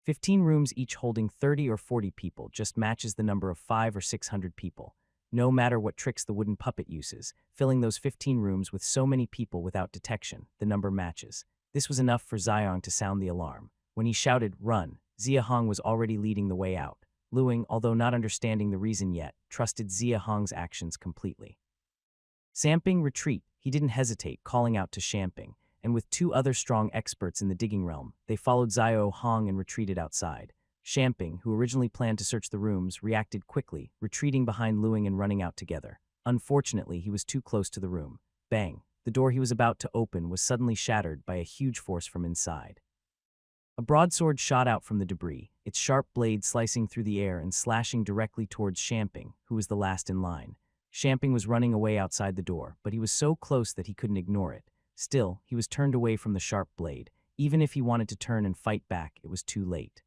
15 rooms each holding 30 or 40 people just matches the number of 500 or 600 people. No matter what tricks the wooden puppet uses, filling those 15 rooms with so many people without detection, the number matches. This was enough for Xiang to sound the alarm. When he shouted, "Run," Zia Hong was already leading the way out. Lu Ying, although not understanding the reason yet, trusted Zia Hong's actions completely. Shamping, retreat. He didn't hesitate, calling out to Shamping, and with 2 other strong experts in the digging realm, they followed Xiao Hong and retreated outside. Shamping, who originally planned to search the rooms, reacted quickly, retreating behind Lu Ying and running out together. Unfortunately, he was too close to the room. Bang! The door he was about to open was suddenly shattered by a huge force from inside. A broadsword shot out from the debris, its sharp blade slicing through the air and slashing directly towards Shamping, who was the last in line. Shamping was running away outside the door, but he was so close that he couldn't ignore it. Still, he was turned away from the sharp blade. Even if he wanted to turn and fight back, it was too late.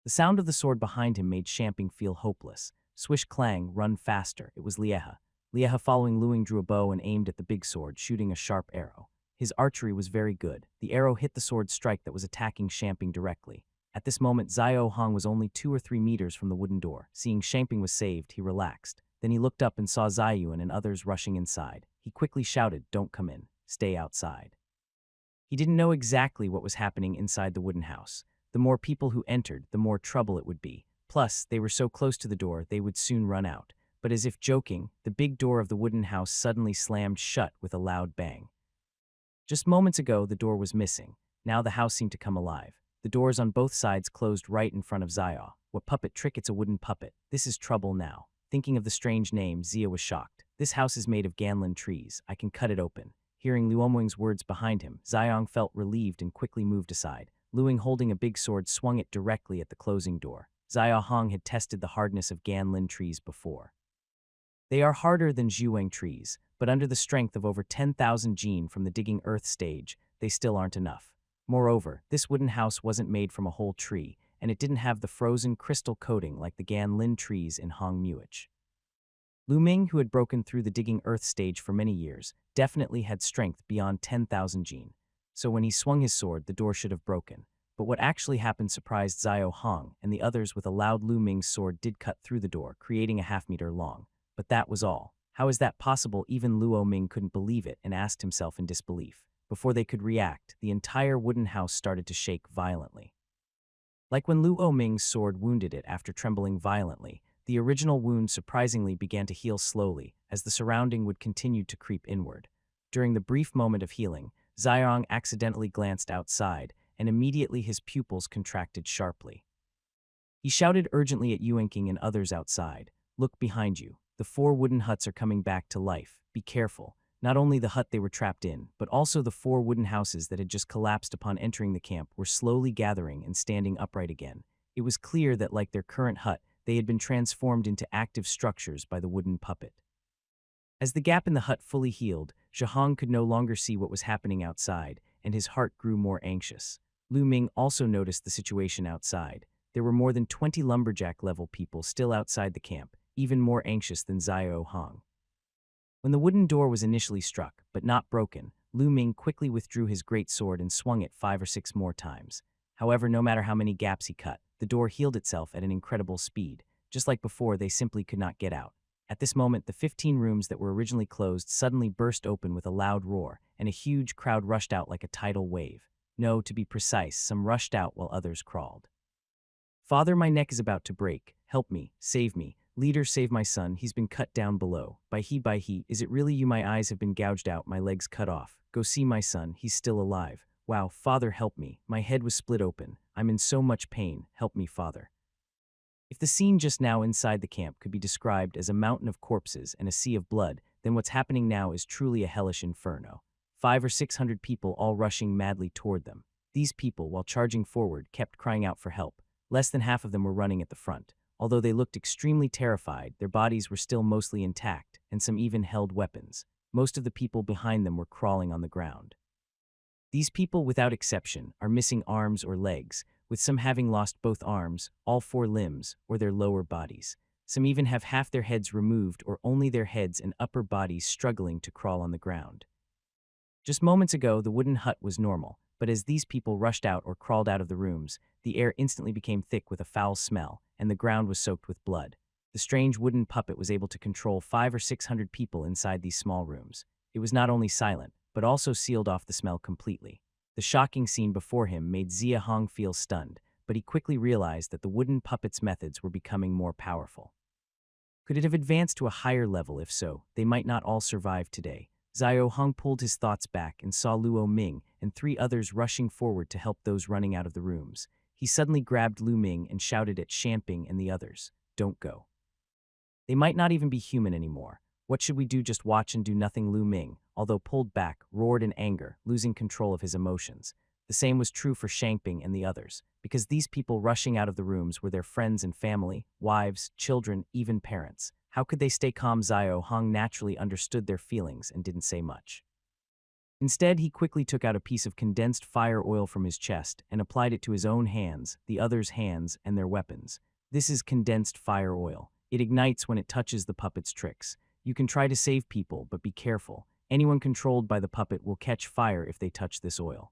The sound of the sword behind him made Shamping feel hopeless. Swish clang, run faster. It was Lieha. Lieha, following Lu Ying, drew a bow and aimed at the big sword, shooting a sharp arrow. His archery was very good. The arrow hit the sword strike that was attacking Shamping directly. At this moment, Xiao Hong was only 2 or 3 meters from the wooden door. Seeing Shamping was saved, he relaxed. Then he looked up and saw Ziyuan and others rushing inside. He quickly shouted, "Don't come in. Stay outside." He didn't know exactly what was happening inside the wooden house. The more people who entered, the more trouble it would be. Plus, they were so close to the door, they would soon run out. But as if joking, the big door of the wooden house suddenly slammed shut with a loud bang. Just moments ago, the door was missing. Now the house seemed to come alive. The doors on both sides closed right in front of Zia. What puppet trick? It's a wooden puppet. This is trouble now. Thinking of the strange name, Zia was shocked. This house is made of ganlin trees. I can cut it open. Hearing Lu Omwing's words behind him, Xiang felt relieved and quickly moved aside. Lu Ying, holding a big sword, swung it directly at the closing door. Xia Hong had tested the hardness of ganlin trees before. They are harder than zhuang trees, but under the strength of over 10,000 jin from the digging earth stage, they still aren't enough. Moreover, this wooden house wasn't made from a whole tree, and it didn't have the frozen crystal coating like the ganlin trees in Hong Muich. Lu Ming, who had broken through the digging earth stage for many years, definitely had strength beyond 10,000 jin. So when he swung his sword, the door should have broken. But what actually happened surprised Xiao Hong, and the others with a loud. Lu Ming's sword did cut through the door, creating a half-meter long. But that was all. How is that possible? Even Luo Ming couldn't believe it and asked himself in disbelief. Before they could react, the entire wooden house started to shake violently. Like when Luo Ming's sword wounded it after trembling violently, the original wound surprisingly began to heal slowly as the surrounding would continue to creep inward. During the brief moment of healing, Xiang accidentally glanced outside, and immediately his pupils contracted sharply. He shouted urgently at Yuanqing and others outside, "Look behind you. The 4 wooden huts are coming back to life. Be careful." Not only the hut they were trapped in, but also the 4 wooden houses that had just collapsed upon entering the camp were slowly gathering and standing upright again. It was clear that, like their current hut, they had been transformed into active structures by the wooden puppet. As the gap in the hut fully healed, Zhahong could no longer see what was happening outside, and his heart grew more anxious. Lu Ming also noticed the situation outside. There were more than 20 lumberjack-level people still outside the camp, even more anxious than Xiao Hong. When the wooden door was initially struck, but not broken, Lu Ming quickly withdrew his great sword and swung it 5 or 6 more times. However, no matter how many gaps he cut, the door healed itself at an incredible speed. Just like before, they simply could not get out. At this moment, the 15 rooms that were originally closed suddenly burst open with a loud roar, and a huge crowd rushed out like a tidal wave. No, to be precise, some rushed out while others crawled. "Father, my neck is about to break. Help me, save me. Leader, save my son, he's been cut down below. By he, is it really you? My eyes have been gouged out, my legs cut off. Go see my son, he's still alive. Wow, father, help me. My head was split open. I'm in so much pain. Help me, father." If the scene just now inside the camp could be described as a mountain of corpses and a sea of blood, then what's happening now is truly a hellish inferno. 500 or 600 people all rushing madly toward them. These people, while charging forward, kept crying out for help. Less than half of them were running at the front. Although they looked extremely terrified, their bodies were still mostly intact, and some even held weapons. Most of the people behind them were crawling on the ground. These people, without exception, are missing arms or legs, with some having lost both arms, all 4 limbs, or their lower bodies. Some even have half their heads removed or only their heads and upper bodies struggling to crawl on the ground. Just moments ago, the wooden hut was normal, but as these people rushed out or crawled out of the rooms, the air instantly became thick with a foul smell, and the ground was soaked with blood. The strange wooden puppet was able to control 500 or 600 people inside these small rooms. It was not only silent, but also sealed off the smell completely. The shocking scene before him made Zia Hong feel stunned, but he quickly realized that the wooden puppet's methods were becoming more powerful. Could it have advanced to a higher level? If so, they might not all survive today. Xiao Hong pulled his thoughts back and saw Luo Ming and 3 others rushing forward to help those running out of the rooms. He suddenly grabbed Lu Ming and shouted at Shamping and the others, "Don't go. They might not even be human anymore. What should we do? Just watch and do nothing?" Lu Ming, although pulled back, roared in anger, losing control of his emotions. The same was true for Shamping and the others, because these people rushing out of the rooms were their friends and family, wives, children, even parents. How could they stay calm? Xiao Hong naturally understood their feelings and didn't say much. Instead, he quickly took out a piece of condensed fire oil from his chest and applied it to his own hands, the others' hands, and their weapons. This is condensed fire oil. It ignites when it touches the puppet's tricks. You can try to save people, but be careful. Anyone controlled by the puppet will catch fire if they touch this oil.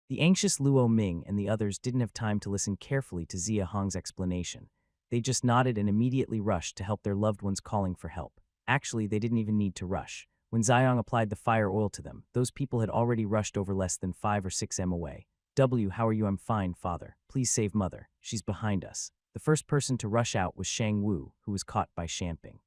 The anxious Luo Ming and the others didn't have time to listen carefully to Zia Hong's explanation. They just nodded and immediately rushed to help their loved ones calling for help. Actually, they didn't even need to rush. When Xiong applied the fire oil to them, those people had already rushed over less than 5 or 6 m away. How are you? I'm fine, father. Please save mother. She's behind us." The first person to rush out was Shang Wu, who was caught by Shamping.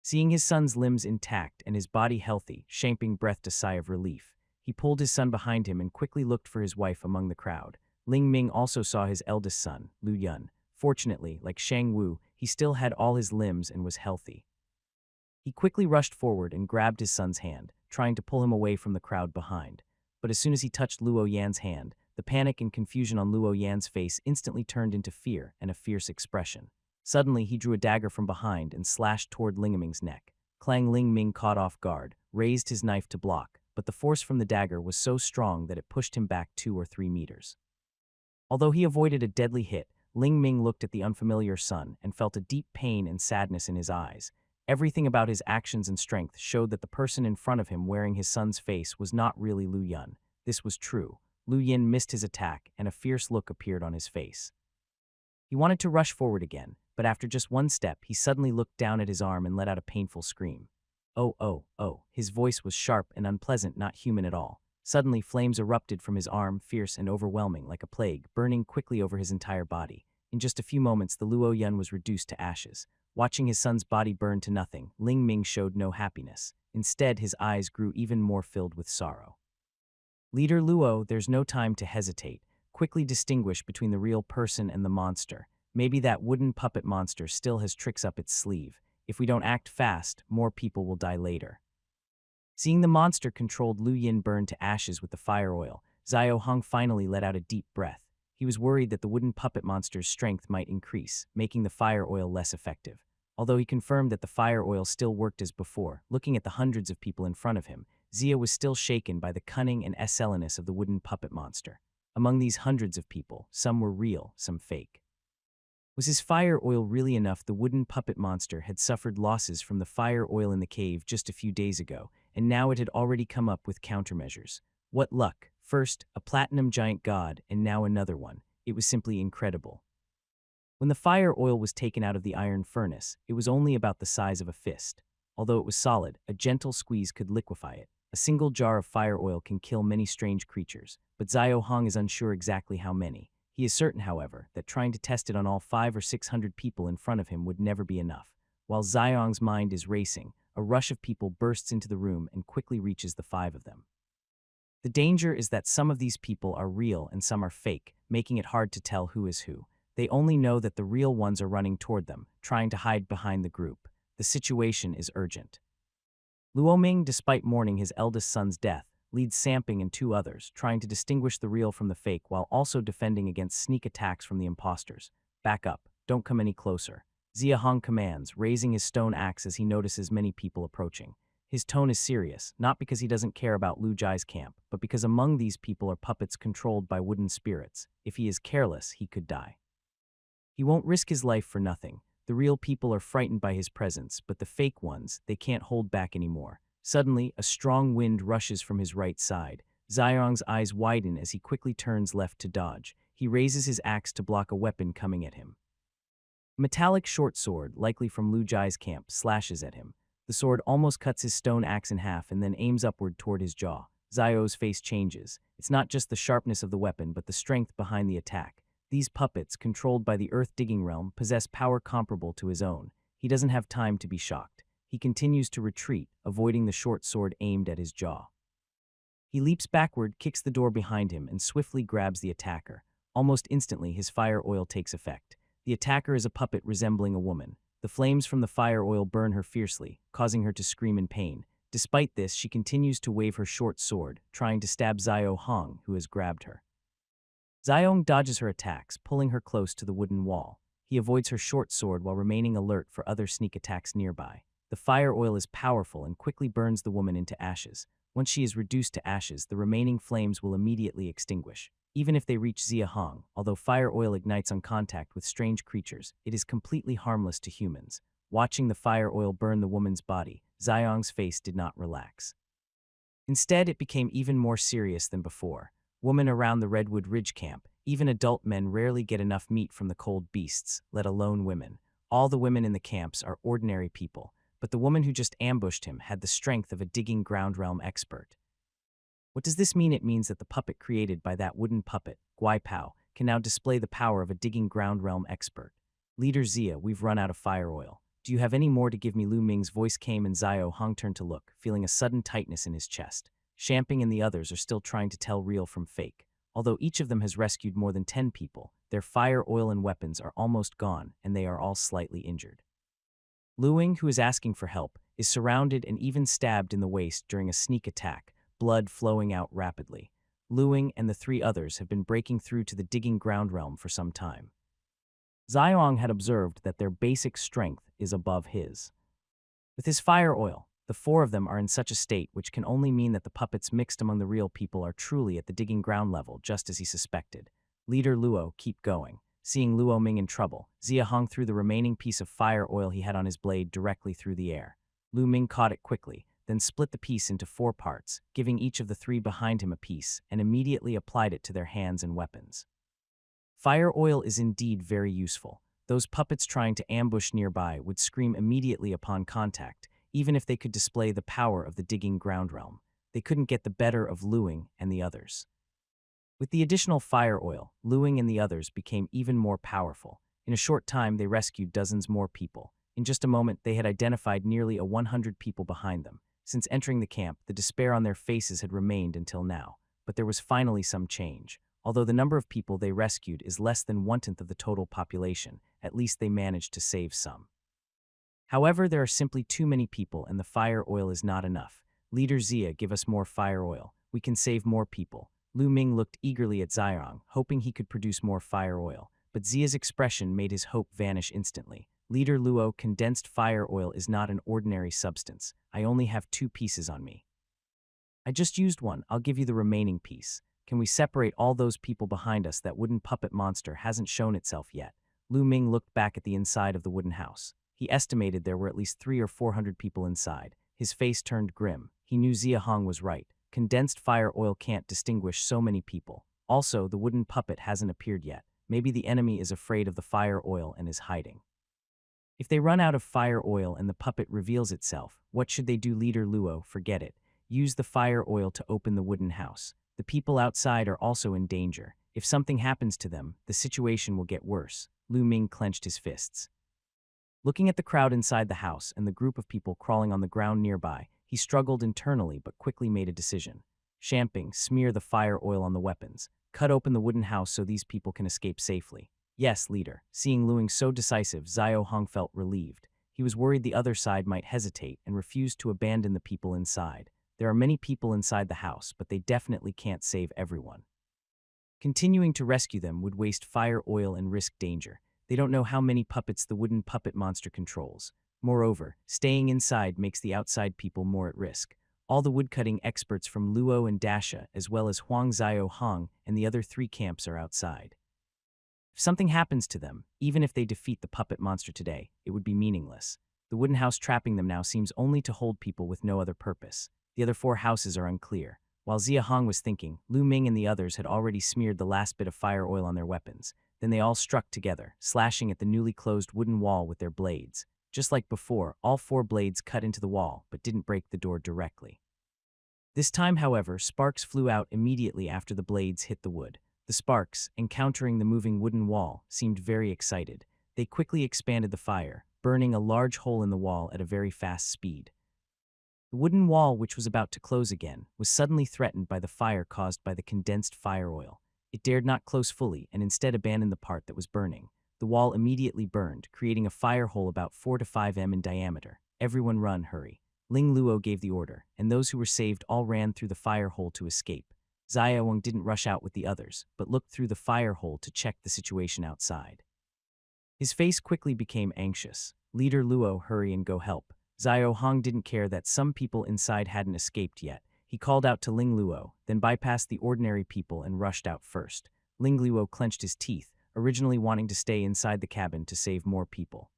Seeing his son's limbs intact and his body healthy, Shamping breathed a sigh of relief. He pulled his son behind him and quickly looked for his wife among the crowd. Ling Ming also saw his eldest son, Lu Yun. Fortunately, like Shang Wu, he still had all his limbs and was healthy. He quickly rushed forward and grabbed his son's hand, trying to pull him away from the crowd behind. But as soon as he touched Luo Yan's hand, the panic and confusion on Luo Yan's face instantly turned into fear and a fierce expression. Suddenly, he drew a dagger from behind and slashed toward Ling Ming's neck. Clang Ling Ming, caught off guard, raised his knife to block, but the force from the dagger was so strong that it pushed him back 2 or 3 meters. Although he avoided a deadly hit, Ling Ming looked at the unfamiliar son and felt a deep pain and sadness in his eyes. Everything about his actions and strength showed that the person in front of him wearing his son's face was not really Lu Yun. This was true. Lu Yin missed his attack, and a fierce look appeared on his face. He wanted to rush forward again, but after just 1 step, he suddenly looked down at his arm and let out a painful scream. "Oh, oh, oh." His voice was sharp and unpleasant, not human at all. Suddenly, flames erupted from his arm, fierce and overwhelming, like a plague, burning quickly over his entire body. In just a few moments, the Luo Yun was reduced to ashes. Watching his son's body burn to nothing, Ling Ming showed no happiness. Instead, his eyes grew even more filled with sorrow. "Leader Luo, there's no time to hesitate. Quickly distinguish between the real person and the monster. Maybe that wooden puppet monster still has tricks up its sleeve. If we don't act fast, more people will die later." Seeing the monster-controlled Lu Yin burn to ashes with the fire oil, Xiao Hong finally let out a deep breath. He was worried that the wooden puppet monster's strength might increase, making the fire oil less effective. Although he confirmed that the fire oil still worked as before, looking at the hundreds of people in front of him, Zia was still shaken by the cunning and excellence of the wooden puppet monster. Among these hundreds of people, some were real, some fake. Was his fire oil really enough? The wooden puppet monster had suffered losses from the fire oil in the cave just a few days ago, and now it had already come up with countermeasures. What luck! First, a platinum giant god, and now another one. It was simply incredible. When the fire oil was taken out of the iron furnace, it was only about the size of a fist. Although it was solid, a gentle squeeze could liquefy it. A single jar of fire oil can kill many strange creatures, but Xiao Hong is unsure exactly how many. He is certain, however, that trying to test it on all 500 or 600 people in front of him would never be enough. While Xiaong's mind is racing, a rush of people bursts into the room and quickly reaches the 5 of them. The danger is that some of these people are real and some are fake, making it hard to tell who is who. They only know that the real ones are running toward them, trying to hide behind the group. The situation is urgent. Luo Ming, despite mourning his eldest son's death, leads Samping and 2 others, trying to distinguish the real from the fake while also defending against sneak attacks from the imposters. Back up, don't come any closer. Zia Hong commands, raising his stone axe as he notices many people approaching. His tone is serious, not because he doesn't care about Lu Jai's camp, but because among these people are puppets controlled by wooden spirits. If he is careless, he could die. He won't risk his life for nothing. The real people are frightened by his presence, but the fake ones, they can't hold back anymore. Suddenly, a strong wind rushes from his right side. Xiaong's eyes widen as he quickly turns left to dodge. He raises his axe to block a weapon coming at him. A metallic short sword, likely from Lu Jai's camp, slashes at him. The sword almost cuts his stone axe in half and then aims upward toward his jaw. Xiao's face changes. It's not just the sharpness of the weapon, but the strength behind the attack. These puppets, controlled by the earth-digging realm, possess power comparable to his own. He doesn't have time to be shocked. He continues to retreat, avoiding the short sword aimed at his jaw. He leaps backward, kicks the door behind him, and swiftly grabs the attacker. Almost instantly, his fire oil takes effect. The attacker is a puppet resembling a woman. The flames from the fire oil burn her fiercely, causing her to scream in pain. Despite this, she continues to wave her short sword, trying to stab Xiao Hong, who has grabbed her. Xiaong dodges her attacks, pulling her close to the wooden wall. He avoids her short sword while remaining alert for other sneak attacks nearby. The fire oil is powerful and quickly burns the woman into ashes. Once she is reduced to ashes, the remaining flames will immediately extinguish. Even if they reach Zia Hong, although fire oil ignites on contact with strange creatures, it is completely harmless to humans. Watching the fire oil burn the woman's body, Xiaong's face did not relax. Instead, it became even more serious than before. Women around the Redwood Ridge camp, even adult men rarely get enough meat from the cold beasts, let alone women. All the women in the camps are ordinary people, but the woman who just ambushed him had the strength of a digging ground realm expert. What does this mean? It means that the puppet created by that wooden puppet, Guai Pao, can now display the power of a digging ground realm expert. Leader Zia, we've run out of fire oil. Do you have any more to give me? Lu Ming's voice came and Xiao Hong turned to look, feeling a sudden tightness in his chest. Shamping and the others are still trying to tell real from fake. Although each of them has rescued more than 10 people, their fire oil and weapons are almost gone and they are all slightly injured. Luing, who is asking for help, is surrounded and even stabbed in the waist during a sneak attack, blood flowing out rapidly. Luing and the 3 others have been breaking through to the digging ground realm for some time. Xiaong had observed that their basic strength is above his. With his fire oil, the 4 of them are in such a state which can only mean that the puppets mixed among the real people are truly at the digging ground level, just as he suspected. Leader Luo, keep going. Seeing Luo Ming in trouble, Zia Hong threw the remaining piece of fire oil he had on his blade directly through the air. Lu Ming caught it quickly, then split the piece into 4 parts, giving each of the 3 behind him a piece, and immediately applied it to their hands and weapons. Fire oil is indeed very useful. Those puppets trying to ambush nearby would scream immediately upon contact, even if they could display the power of the digging ground realm. They couldn't get the better of Luing and the others. With the additional fire oil, Luing and the others became even more powerful. In a short time, they rescued dozens more people. In just a moment, they had identified nearly 100 people behind them. Since entering the camp, the despair on their faces had remained until now. But there was finally some change. Although the number of people they rescued is less than 1/10 of the total population, at least they managed to save some. However, there are simply too many people and the fire oil is not enough. Leader Zia, give us more fire oil. We can save more people. Lu Ming looked eagerly at Xiaong, hoping he could produce more fire oil, but Zia's expression made his hope vanish instantly. Leader Luo, condensed fire oil is not an ordinary substance. I only have 2 pieces on me. I just used one. I'll give you the remaining piece. Can we separate all those people behind us? That wooden puppet monster hasn't shown itself yet. Lu Ming looked back at the inside of the wooden house. He estimated there were at least 300 or 400 people inside. His face turned grim. He knew Zia Hong was right. Condensed fire oil can't distinguish so many people. Also, the wooden puppet hasn't appeared yet. Maybe the enemy is afraid of the fire oil and is hiding. If they run out of fire oil and the puppet reveals itself, what should they do? Leader Luo, forget it. Use the fire oil to open the wooden house. The people outside are also in danger. If something happens to them, the situation will get worse. Lu Ming clenched his fists. Looking at the crowd inside the house and the group of people crawling on the ground nearby, he struggled internally but quickly made a decision. Shamping, smear the fire oil on the weapons. Cut open the wooden house so these people can escape safely. Yes, leader. Seeing Luing so decisive, Zio Hong felt relieved. He was worried the other side might hesitate and refused to abandon the people inside. There are many people inside the house, but they definitely can't save everyone. Continuing to rescue them would waste fire oil and risk danger. They don't know how many puppets the wooden puppet monster controls. Moreover, staying inside makes the outside people more at risk. All the woodcutting experts from Luo and Dasha, as well as Huang Zio Hong and the other 3 camps are outside. If something happens to them, even if they defeat the puppet monster today, it would be meaningless. The wooden house trapping them now seems only to hold people with no other purpose. The other 4 houses are unclear. While Zia Hong was thinking, Lu Ming and the others had already smeared the last bit of fire oil on their weapons. Then they all struck together, slashing at the newly closed wooden wall with their blades. Just like before, all 4 blades cut into the wall, but didn't break the door directly. This time, however, sparks flew out immediately after the blades hit the wood. The sparks, encountering the moving wooden wall, seemed very excited. They quickly expanded the fire, burning a large hole in the wall at a very fast speed. The wooden wall, which was about to close again, was suddenly threatened by the fire caused by the condensed fire oil. It dared not close fully and instead abandoned the part that was burning. The wall immediately burned, creating a fire hole about 4 to 5 m in diameter. Everyone run, hurry. Ling Luo gave the order, and those who were saved all ran through the fire hole to escape. Zia Wang didn't rush out with the others, but looked through the fire hole to check the situation outside. His face quickly became anxious. Leader Luo, hurry and go help. Zio Hong didn't care that some people inside hadn't escaped yet. He called out to Ling Luo, then bypassed the ordinary people and rushed out first. Ling Luo clenched his teeth, originally wanting to stay inside the cabin to save more people.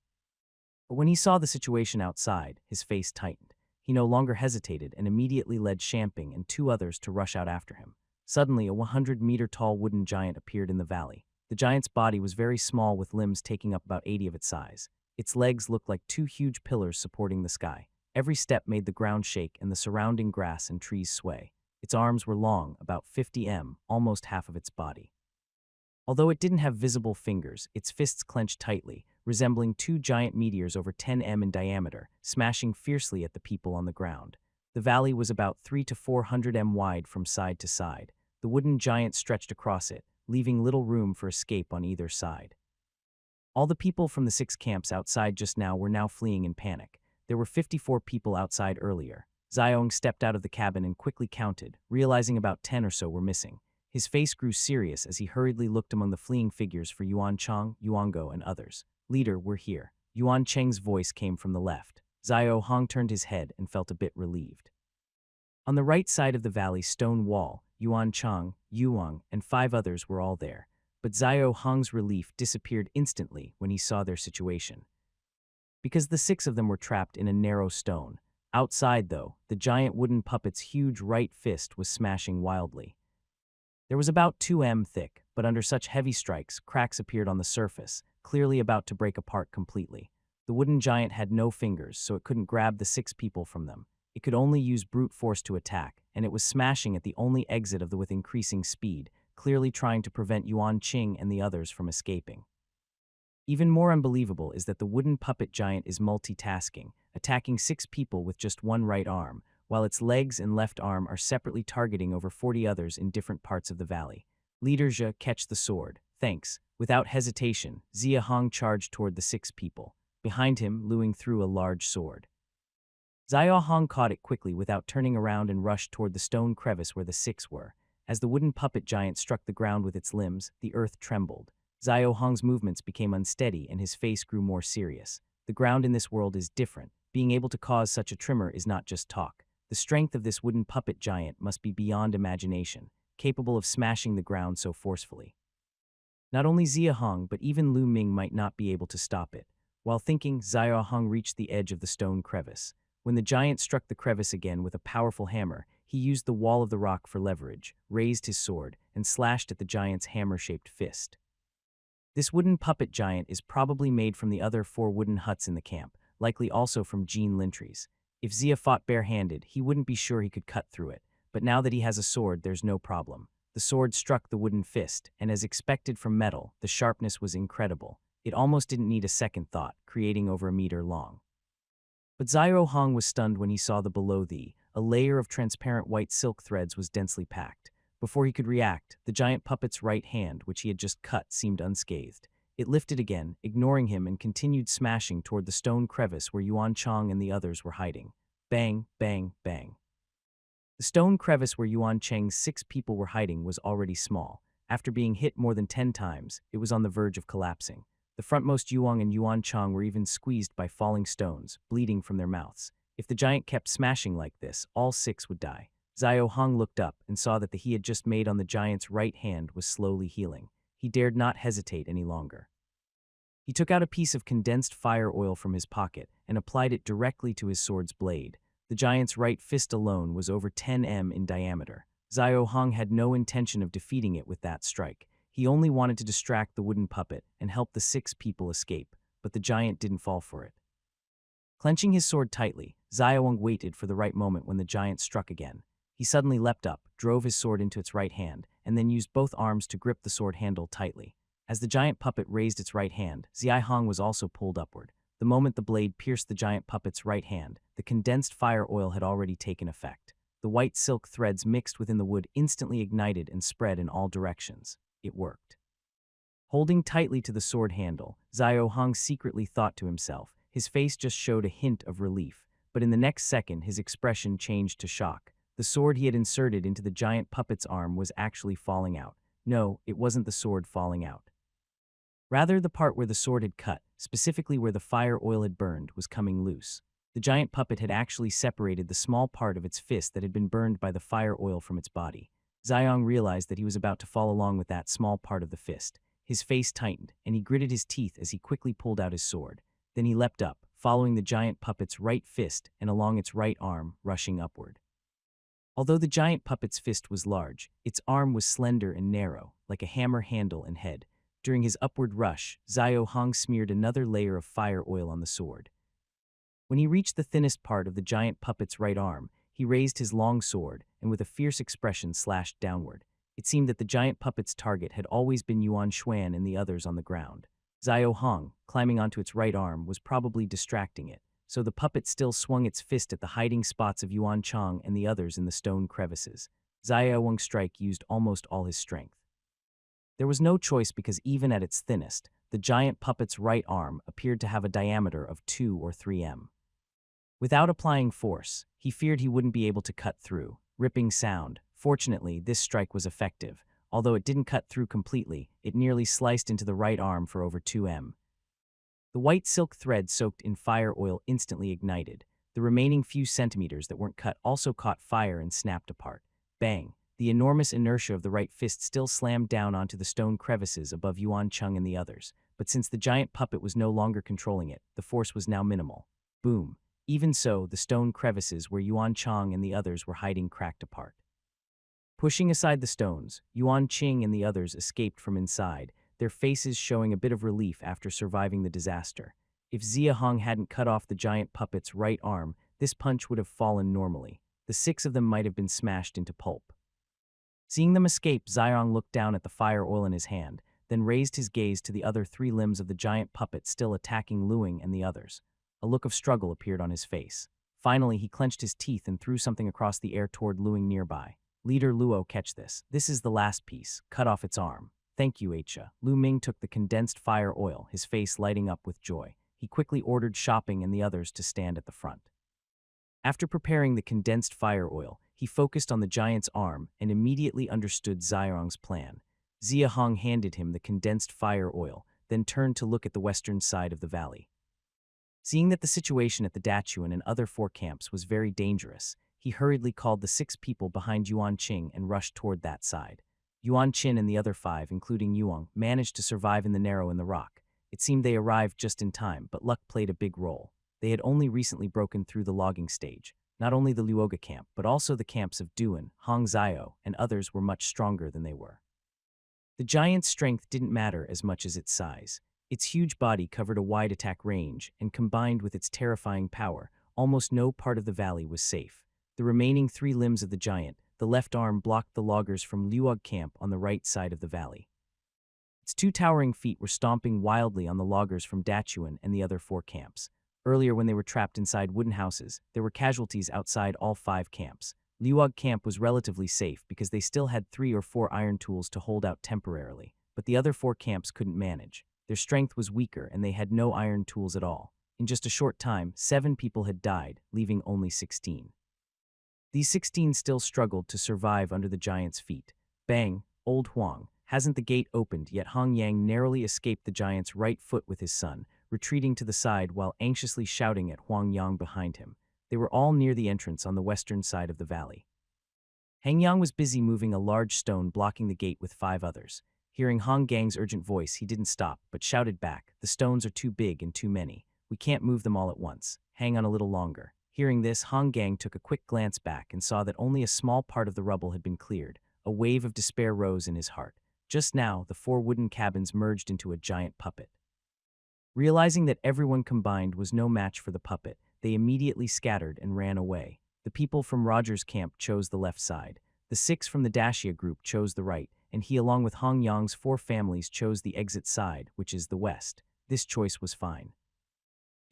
But when he saw the situation outside, his face tightened. He no longer hesitated and immediately led Shamping and 2 others to rush out after him. Suddenly, a 100-meter-tall wooden giant appeared in the valley. The giant's body was very small with limbs taking up about 80 of its size. Its legs looked like 2 huge pillars supporting the sky. Every step made the ground shake and the surrounding grass and trees sway. Its arms were long, about 50 m, almost half of its body. Although it didn't have visible fingers, its fists clenched tightly, resembling 2 giant meteors over 10 m in diameter, smashing fiercely at the people on the ground. The valley was about 300 to 400 m wide from side to side. The wooden giant stretched across it, leaving little room for escape on either side. All the people from the 6 camps outside just now were now fleeing in panic. There were 54 people outside earlier. Xiong stepped out of the cabin and quickly counted, realizing about 10 or so were missing. His face grew serious as he hurriedly looked among the fleeing figures for Yuan Chang, Yuango, and others. Leader, we're here. Yuan Cheng's voice came from the left. Zio Hong turned his head and felt a bit relieved. On the right side of the valley stone wall, Yuan Chang, Yuang, and 5 others were all there. But Zio Hong's relief disappeared instantly when he saw their situation. Because the 6 of them were trapped in a narrow stone. Outside, though, the giant wooden puppet's huge right fist was smashing wildly. There was about 2 m thick, but under such heavy strikes, cracks appeared on the surface, clearly about to break apart completely. The wooden giant had no fingers, so it couldn't grab the 6 people from them. It could only use brute force to attack, and it was smashing at the only exit of the with increasing speed, clearly trying to prevent Yuan Qing and the others from escaping. Even more unbelievable is that the wooden puppet giant is multitasking, attacking 6 people with just 1 right arm, while its legs and left arm are separately targeting over 40 others in different parts of the valley. Leader Zhe, catch the sword. Thanks. Without hesitation, Zia Hong charged toward the 6 people. Behind him, Luing threw a large sword. Zia Hong caught it quickly without turning around and rushed toward the stone crevice where the 6 were. As the wooden puppet giant struck the ground with its limbs, the earth trembled. Zio Hong's movements became unsteady and his face grew more serious. The ground in this world is different. Being able to cause such a tremor is not just talk. The strength of this wooden puppet giant must be beyond imagination. capable of smashing the ground so forcefully. Not only Zia Hong, but even Lu Ming might not be able to stop it. While thinking, Zia Hong reached the edge of the stone crevice. When the giant struck the crevice again with a powerful hammer, he used the wall of the rock for leverage, raised his sword, and slashed at the giant's hammer-shaped fist. This wooden puppet giant is probably made from the other 4 wooden huts in the camp, likely also from Jean Lintry's. If Zia fought barehanded, he wouldn't be sure he could cut through it, but now that he has a sword, there's no problem. The sword struck the wooden fist, and as expected from metal, the sharpness was incredible. It almost didn't need a second thought, creating over a meter long. But Zio Hong was stunned when he saw the a layer of transparent white silk threads was densely packed. Before he could react, the giant puppet's right hand, which he had just cut, seemed unscathed. It lifted again, ignoring him, and continued smashing toward the stone crevice where Yuan Chang and the others were hiding. Bang, bang, bang. The stone crevice where Yuan Chang's 6 people were hiding was already small. After being hit more than 10 times, it was on the verge of collapsing. The frontmost Yuang and Yuan Chang were even squeezed by falling stones, bleeding from their mouths. If the giant kept smashing like this, all 6 would die. Zio Hong looked up and saw that the he had just made on the giant's right hand was slowly healing. He dared not hesitate any longer. He took out a piece of condensed fire oil from his pocket and applied it directly to his sword's blade. The giant's right fist alone was over 10 m in diameter. Zio Hong had no intention of defeating it with that strike. He only wanted to distract the wooden puppet and help the 6 people escape, but the giant didn't fall for it. Clenching his sword tightly, Zioong waited for the right moment when the giant struck again. He suddenly leapt up, drove his sword into its right hand, and then used both arms to grip the sword handle tightly. As the giant puppet raised its right hand, Zia-hong was also pulled upward. The moment the blade pierced the giant puppet's right hand, the condensed fire oil had already taken effect. The white silk threads mixed within the wood instantly ignited and spread in all directions. It worked. Holding tightly to the sword handle, Zio-hong secretly thought to himself. His face just showed a hint of relief, but in the next second his expression changed to shock. The sword he had inserted into the giant puppet's arm was actually falling out. No, it wasn't the sword falling out. Rather, the part where the sword had cut, specifically where the fire oil had burned, was coming loose. The giant puppet had actually separated the small part of its fist that had been burned by the fire oil from its body. Ziyong realized that he was about to fall along with that small part of the fist. His face tightened, and he gritted his teeth as he quickly pulled out his sword. Then he leapt up, following the giant puppet's right fist and along its right arm, rushing upward. Although the giant puppet's fist was large, its arm was slender and narrow, like a hammer handle and head. During his upward rush, Zio Hong smeared another layer of fire oil on the sword. When he reached the thinnest part of the giant puppet's right arm, he raised his long sword and with a fierce expression slashed downward. It seemed that the giant puppet's target had always been Yuan Xuan and the others on the ground. Zio Hong, climbing onto its right arm, was probably distracting it, so the puppet still swung its fist at the hiding spots of Yuan Chang and the others in the stone crevices. Zio Hong's strike used almost all his strength. There was no choice because even at its thinnest, the giant puppet's right arm appeared to have a diameter of 2 or 3 m. Without applying force, he feared he wouldn't be able to cut through. Ripping sound. Fortunately, this strike was effective. Although it didn't cut through completely, it nearly sliced into the right arm for over 2 m. The white silk thread soaked in fire oil instantly ignited. The remaining few centimeters that weren't cut also caught fire and snapped apart. Bang! The enormous inertia of the right fist still slammed down onto the stone crevices above Yuan Cheng and the others, but since the giant puppet was no longer controlling it, the force was now minimal. Boom! Even so, the stone crevices where Yuan Chang and the others were hiding cracked apart. Pushing aside the stones, Yuan Qing and the others escaped from inside, their faces showing a bit of relief after surviving the disaster. If Zia Hong hadn't cut off the giant puppet's right arm, this punch would have fallen normally. The 6 of them might have been smashed into pulp. Seeing them escape, Ziyong looked down at the fire oil in his hand, then raised his gaze to the other 3 limbs of the giant puppet still attacking Luing and the others. A look of struggle appeared on his face. Finally, he clenched his teeth and threw something across the air toward Luing nearby. Leader Luo, catch this. This is the last piece. Cut off its arm. Thank you, Aisha. Lu Ming took the condensed fire oil, his face lighting up with joy. He quickly ordered Shopping and the others to stand at the front. After preparing the condensed fire oil, he focused on the giant's arm and immediately understood Ziyong's plan. Zia Hong handed him the condensed fire oil, then turned to look at the western side of the valley. Seeing that the situation at the Dachuan and other 4 camps was very dangerous, he hurriedly called the 6 people behind Yuan Qing and rushed toward that side. Yuan Qin and the other 5, including Yuang, managed to survive in the narrow in the rock. It seemed they arrived just in time, but luck played a big role. They had only recently broken through the logging stage. Not only the Luoga camp, but also the camps of Duan, Hong Zio, and others were much stronger than they were. The giant's strength didn't matter as much as its size. Its huge body covered a wide attack range, and combined with its terrifying power, almost no part of the valley was safe. The remaining 3 limbs of the giant, the left arm blocked the loggers from Luog camp on the right side of the valley. Its 2 towering feet were stomping wildly on the loggers from Dachuan and the other 4 camps. Earlier, when they were trapped inside wooden houses, there were casualties outside all 5 camps. Luog camp was relatively safe because they still had 3 or 4 iron tools to hold out temporarily, but the other 4 camps couldn't manage. Their strength was weaker and they had no iron tools at all. In just a short time, 7 people had died, leaving only 16. These 16 still struggled to survive under the giant's feet. Bang, old Huang. Hasn't the gate opened yet? Hong Yang narrowly escaped the giant's right foot with his son, retreating to the side while anxiously shouting at Huang Yang behind him. They were all near the entrance on the western side of the valley. Hang Yang was busy moving a large stone blocking the gate with 5 others. Hearing Hong Gang's urgent voice, he didn't stop, but shouted back, "The stones are too big and too many. We can't move them all at once. Hang on a little longer." Hearing this, Hong Gang took a quick glance back and saw that only a small part of the rubble had been cleared. A wave of despair rose in his heart. Just now, the 4 wooden cabins merged into a giant puppet. Realizing that everyone combined was no match for the puppet, they immediately scattered and ran away. The people from Roger's camp chose the left side. The 6 from the Dashia group chose the right, and he, along with Hong Yang's 4 families, chose the exit side, which is the west. This choice was fine.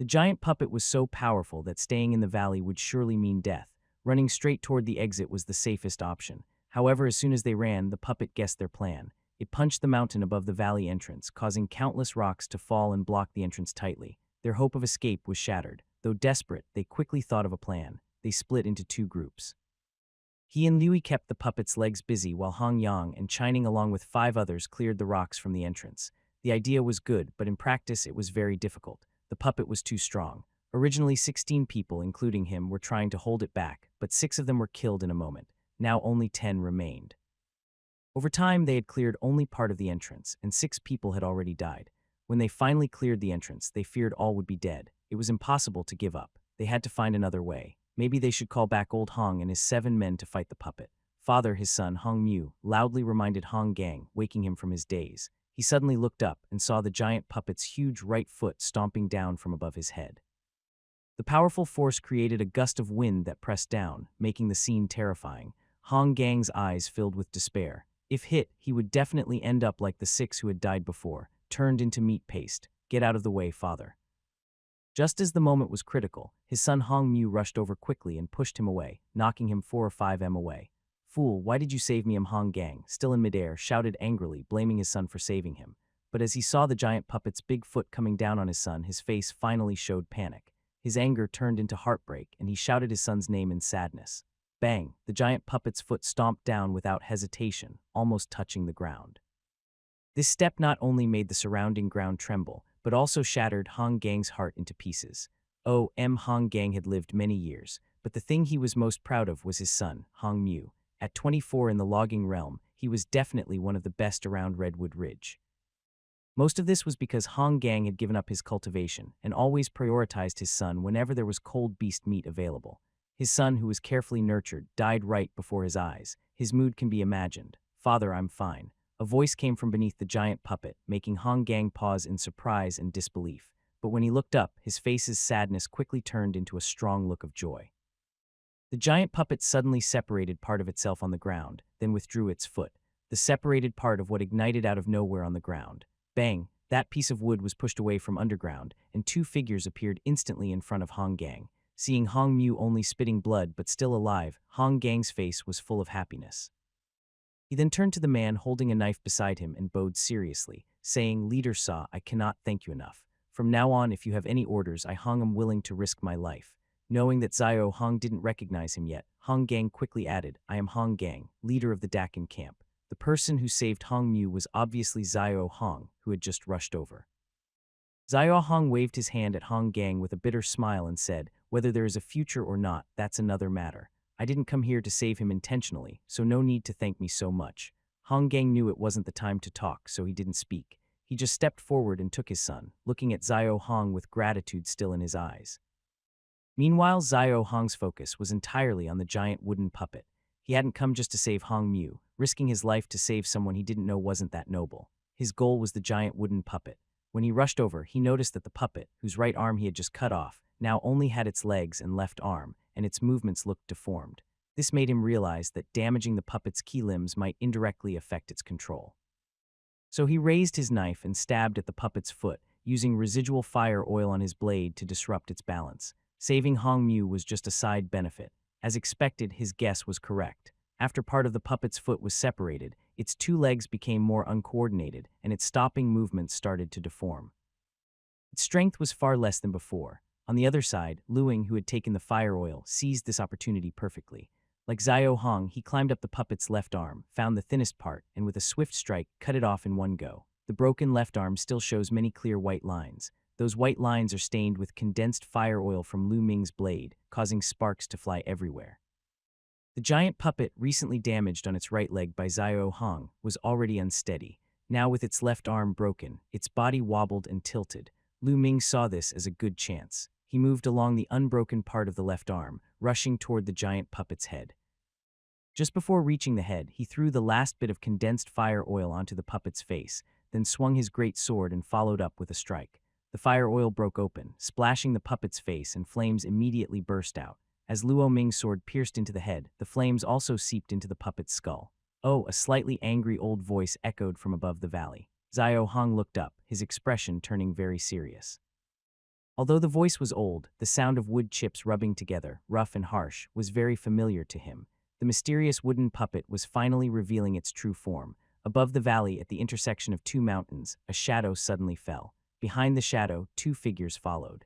The giant puppet was so powerful that staying in the valley would surely mean death. Running straight toward the exit was the safest option. However, as soon as they ran, the puppet guessed their plan. It punched the mountain above the valley entrance, causing countless rocks to fall and block the entrance tightly. Their hope of escape was shattered. Though desperate, they quickly thought of a plan. They split into 2 groups. He and Liu kept the puppet's legs busy while Hong Yang and Chining, along with 5 others, cleared the rocks from the entrance. The idea was good, but in practice it was very difficult. The puppet was too strong. Originally 16 people, including him, were trying to hold it back, but 6 of them were killed in a moment. Now only 10 remained. Over time, they had cleared only part of the entrance, and 6 people had already died. When they finally cleared the entrance, they feared all would be dead. It was impossible to give up. They had to find another way. Maybe they should call back old Hong and his 7 men to fight the puppet. Father, his son, Hong Mu, loudly reminded Hong Gang, waking him from his daze. He suddenly looked up and saw the giant puppet's huge right foot stomping down from above his head. The powerful force created a gust of wind that pressed down, making the scene terrifying. Hong Gang's eyes filled with despair. If hit, he would definitely end up like the 6 who had died before, turned into meat paste. Get out of the way, father. Just as the moment was critical, his son Hong Mu rushed over quickly and pushed him away, knocking him 4 or 5 m away. Fool, why did you save me? Hong Gang, still in midair, shouted angrily, blaming his son for saving him. But as he saw the giant puppet's big foot coming down on his son, his face finally showed panic. His anger turned into heartbreak, and he shouted his son's name in sadness. Bang! The giant puppet's foot stomped down without hesitation, almost touching the ground. This step not only made the surrounding ground tremble, but also shattered Hong Gang's heart into pieces. Hong Gang had lived many years, but the thing he was most proud of was his son, Hong Mu. At 24 in the logging realm, he was definitely one of the best around Redwood Ridge. Most of this was because Hong Gang had given up his cultivation and always prioritized his son whenever there was cold beast meat available. His son, who was carefully nurtured, died right before his eyes. His mood can be imagined. "Father, I'm fine." A voice came from beneath the giant puppet, making Hong Gang pause in surprise and disbelief. But when he looked up, his face's sadness quickly turned into a strong look of joy. The giant puppet suddenly separated part of itself on the ground, then withdrew its foot. The separated part of what ignited out of nowhere on the ground. Bang! That piece of wood was pushed away from underground, and 2 figures appeared instantly in front of Hong Gang. Seeing Hong Mu only spitting blood but still alive, Hong Gang's face was full of happiness. He then turned to the man holding a knife beside him and bowed seriously, saying, "Leader Sa, I cannot thank you enough. From now on, if you have any orders, Hong am willing to risk my life." Knowing that Zio Hong didn't recognize him yet, Hong Gang quickly added, "I am Hong Gang, leader of the Dakin camp." The person who saved Hong Mu was obviously Zio Hong, who had just rushed over. Zio Hong waved his hand at Hong Gang with a bitter smile and said, "Whether there is a future or not, that's another matter. I didn't come here to save him intentionally, so no need to thank me so much. Hong Gang knew it wasn't the time to talk, so he didn't speak. He just stepped forward and took his son, looking at Xiao Hong with gratitude still in his eyes. Meanwhile, Xiao Hong's focus was entirely on the giant wooden puppet. He hadn't come just to save Hong Mu, risking his life to save someone he didn't know wasn't that noble. His goal was the giant wooden puppet. When he rushed over, he noticed that the puppet, whose right arm he had just cut off, now only had its legs and left arm, and its movements looked deformed. This made him realize that damaging the puppet's key limbs might indirectly affect its control. So he raised his knife and stabbed at the puppet's foot, using residual fire oil on his blade to disrupt its balance. Saving Hong Mu was just a side benefit. As expected, his guess was correct. After part of the puppet's foot was separated, its two legs became more uncoordinated, and its stopping movements started to deform. Its strength was far less than before. On the other side, Luing, who had taken the fire oil, seized this opportunity perfectly. Like Xiao Hong, he climbed up the puppet's left arm, found the thinnest part, and with a swift strike, cut it off in one go. The broken left arm still shows many clear white lines. Those white lines are stained with condensed fire oil from Lu Ming's blade, causing sparks to fly everywhere. The giant puppet, recently damaged on its right leg by Xiao Hong, was already unsteady. Now with its left arm broken, its body wobbled and tilted. Lu Ming saw this as a good chance. He moved along the unbroken part of the left arm, rushing toward the giant puppet's head. Just before reaching the head, he threw the last bit of condensed fire oil onto the puppet's face, then swung his great sword and followed up with a strike. The fire oil broke open, splashing the puppet's face, and flames immediately burst out. As Luo Ming's sword pierced into the head, the flames also seeped into the puppet's skull. Oh, a slightly angry old voice echoed from above the valley. Xiao Hong looked up, his expression turning very serious. Although the voice was old, the sound of wood chips rubbing together, rough and harsh, was very familiar to him. The mysterious wooden puppet was finally revealing its true form. Above the valley, at the intersection of two mountains, a shadow suddenly fell. Behind the shadow, two figures followed.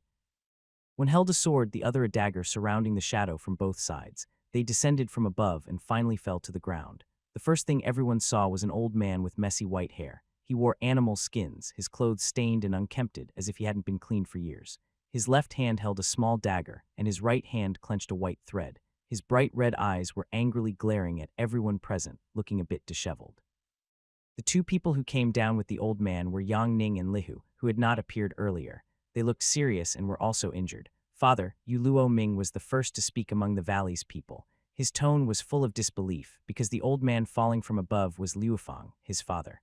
One held a sword, the other a dagger, surrounding the shadow from both sides. They descended from above and finally fell to the ground. The first thing everyone saw was an old man with messy white hair. He wore animal skins, his clothes stained and unkempt as if he hadn't been cleaned for years. His left hand held a small dagger, and his right hand clenched a white thread. His bright red eyes were angrily glaring at everyone present, looking a bit disheveled. The two people who came down with the old man were Yang Ning and Lihu, who had not appeared earlier. They looked serious and were also injured. Father, Yu Luo Ming was the first to speak among the valley's people. His tone was full of disbelief, because the old man falling from above was Liufang, his father.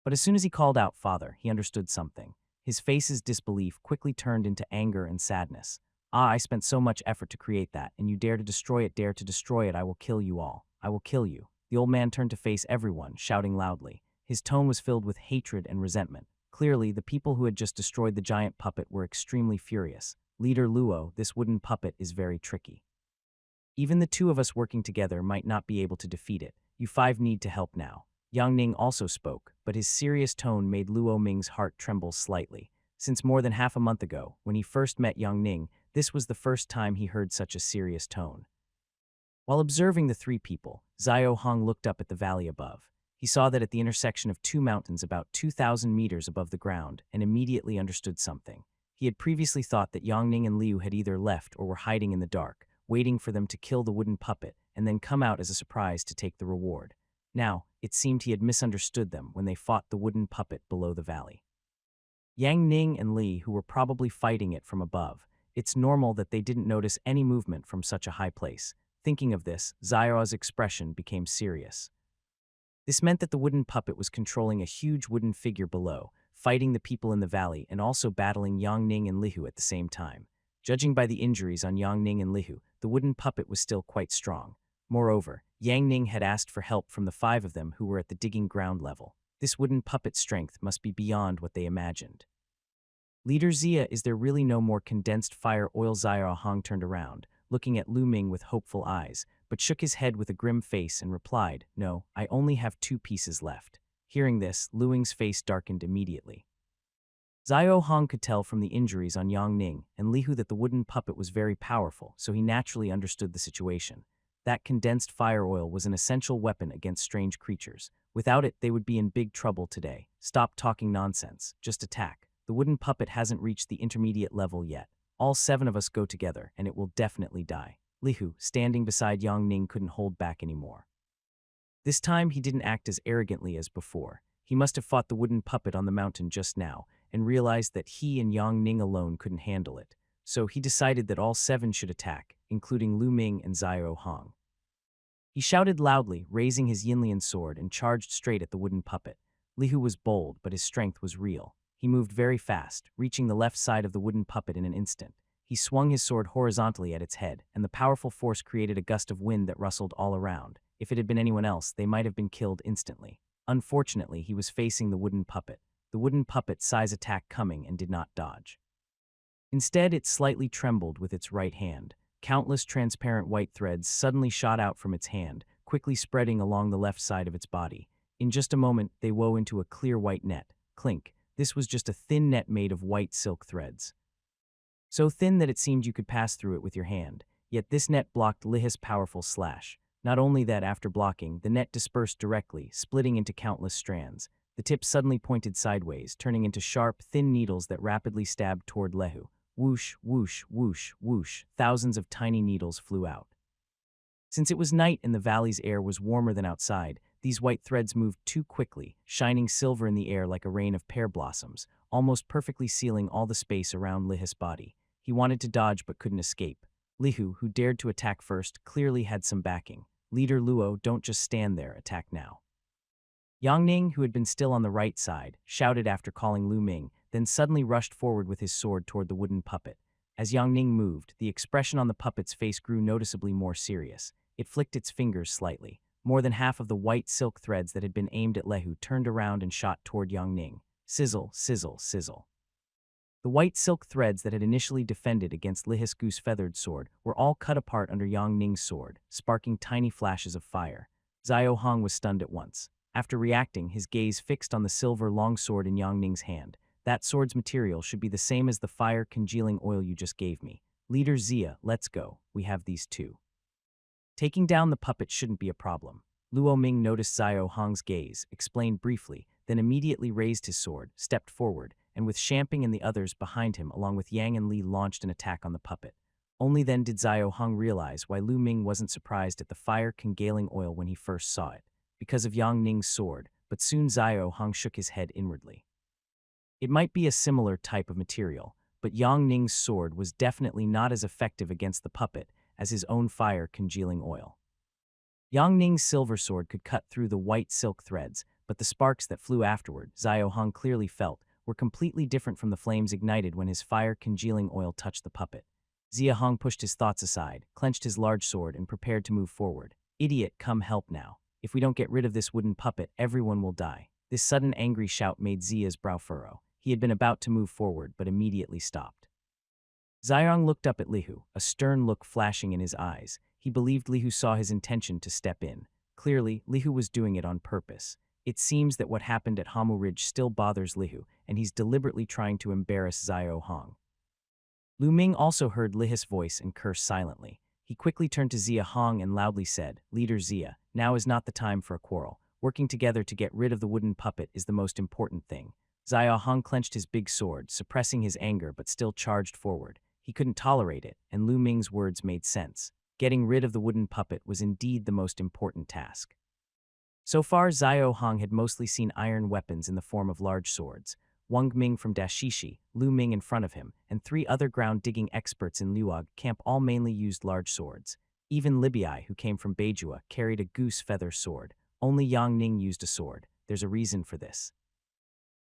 But as soon as he called out father, he understood something. His face's disbelief quickly turned into anger and sadness. Ah, I spent so much effort to create that, and you dare to destroy it, I will kill you all. I will kill you. The old man turned to face everyone, shouting loudly. His tone was filled with hatred and resentment. Clearly, the people who had just destroyed the giant puppet were extremely furious. Leader Luo, this wooden puppet is very tricky. Even the two of us working together might not be able to defeat it. You five need to help now. Yang Ning also spoke, but his serious tone made Luo Ming's heart tremble slightly. Since more than half a month ago, when he first met Yang Ning, this was the first time he heard such a serious tone. While observing the three people, Xiao Hong looked up at the valley above. He saw that at the intersection of two mountains about 2,000 meters above the ground and immediately understood something. He had previously thought that Yang Ning and Liu had either left or were hiding in the dark, waiting for them to kill the wooden puppet and then come out as a surprise to take the reward. Now, it seemed he had misunderstood them when they fought the wooden puppet below the valley. Yang Ning and Li, who were probably fighting it from above, it's normal that they didn't notice any movement from such a high place. Thinking of this, Xiao's expression became serious. This meant that the wooden puppet was controlling a huge wooden figure below, fighting the people in the valley and also battling Yang Ning and Lihu at the same time. Judging by the injuries on Yang Ning and Lihu, the wooden puppet was still quite strong. Moreover, Yang Ning had asked for help from the five of them who were at the digging ground level. This wooden puppet's strength must be beyond what they imagined. Leader Zia, is there really no more condensed fire oil? Xiao Hong turned around, looking at Lu Ming with hopeful eyes, but shook his head with a grim face and replied, No, I only have 2 pieces left. Hearing this, Lu Ming's face darkened immediately. Xiao Hong could tell from the injuries on Yang Ning and Lihu that the wooden puppet was very powerful, so he naturally understood the situation. That condensed fire oil was an essential weapon against strange creatures. Without it, they would be in big trouble today. Stop talking nonsense. Just attack. The wooden puppet hasn't reached the intermediate level yet. All 7 of us go together, and it will definitely die. Lihu, standing beside Yang Ning, couldn't hold back anymore. This time he didn't act as arrogantly as before. He must have fought the wooden puppet on the mountain just now and realized that he and Yang Ning alone couldn't handle it. So he decided that all 7 should attack, including Lu Ming and Xiao Hong. He shouted loudly, raising his Yinlian sword, and charged straight at the wooden puppet. Lihu was bold, but his strength was real. He moved very fast, reaching the left side of the wooden puppet in an instant. He swung his sword horizontally at its head, and the powerful force created a gust of wind that rustled all around. If it had been anyone else, they might have been killed instantly. Unfortunately, he was facing the wooden puppet. The wooden puppet saw his attack coming and did not dodge. Instead, it slightly trembled with its right hand. Countless transparent white threads suddenly shot out from its hand, quickly spreading along the left side of its body. In just a moment, they wove into a clear white net. Clink. This was just a thin net made of white silk threads. So thin that it seemed you could pass through it with your hand. Yet this net blocked Lihu's powerful slash. Not only that, after blocking, the net dispersed directly, splitting into countless strands. The tip suddenly pointed sideways, turning into sharp, thin needles that rapidly stabbed toward Lihu. Whoosh, whoosh, whoosh, whoosh, thousands of tiny needles flew out. Since it was night and the valley's air was warmer than outside, these white threads moved too quickly, shining silver in the air like a rain of pear blossoms, almost perfectly sealing all the space around Lihu's body. He wanted to dodge but couldn't escape. Lihu, who dared to attack first, clearly had some backing. Leader Luo, don't just stand there, attack now. Yang Ning, who had been still on the right side, shouted after calling Lu Ming, then suddenly rushed forward with his sword toward the wooden puppet. As Yang Ning moved, the expression on the puppet's face grew noticeably more serious. It flicked its fingers slightly. More than half of the white silk threads that had been aimed at Lihu turned around and shot toward Yang Ning. Sizzle, sizzle, sizzle. The white silk threads that had initially defended against Lihu's goose-feathered sword were all cut apart under Yang Ning's sword, sparking tiny flashes of fire. Xiao Hong was stunned at once. After reacting, his gaze fixed on the silver longsword in Yang Ning's hand. That sword's material should be the same as the fire-congealing oil you just gave me. Leader Xia, let's go. We have these too. Taking down the puppet shouldn't be a problem. Luo Ming noticed Xiao Hong's gaze, explained briefly, then immediately raised his sword, stepped forward, and with Shamping and the others behind him along with Yang and Li launched an attack on the puppet. Only then did Xiao Hong realize why Lu Ming wasn't surprised at the fire-congealing oil when he first saw it. Because of Yang Ning's sword, but soon Xiao Hong shook his head inwardly. It might be a similar type of material, but Yang Ning's sword was definitely not as effective against the puppet as his own fire-congealing oil. Yang Ning's silver sword could cut through the white silk threads, but the sparks that flew afterward, Xiao Hong clearly felt, were completely different from the flames ignited when his fire-congealing oil touched the puppet. Xia Hong pushed his thoughts aside, clenched his large sword, and prepared to move forward. Idiot, come help now. If we don't get rid of this wooden puppet, everyone will die. This sudden angry shout made Xia's brow furrow. He had been about to move forward, but immediately stopped. Xiang looked up at Lihu, a stern look flashing in his eyes. He believed Lihu saw his intention to step in. Clearly, Lihu was doing it on purpose. It seems that what happened at Hamu Ridge still bothers Lihu, and he's deliberately trying to embarrass Xiao Hong. Lu Ming also heard Lihu's voice and cursed silently. He quickly turned to Xia Hong and loudly said, Leader Xia, now is not the time for a quarrel. Working together to get rid of the wooden puppet is the most important thing. Xiao Hong clenched his big sword, suppressing his anger but still charged forward. He couldn't tolerate it, and Lu Ming's words made sense. Getting rid of the wooden puppet was indeed the most important task. So far, Xiao Hong had mostly seen iron weapons in the form of large swords. Wang Ming from Dashishi, Lu Ming in front of him, and 3 other ground-digging experts in Luog camp all mainly used large swords. Even Libiai, who came from Beijua, carried a goose-feather sword. Only Yang Ning used a sword. There's a reason for this.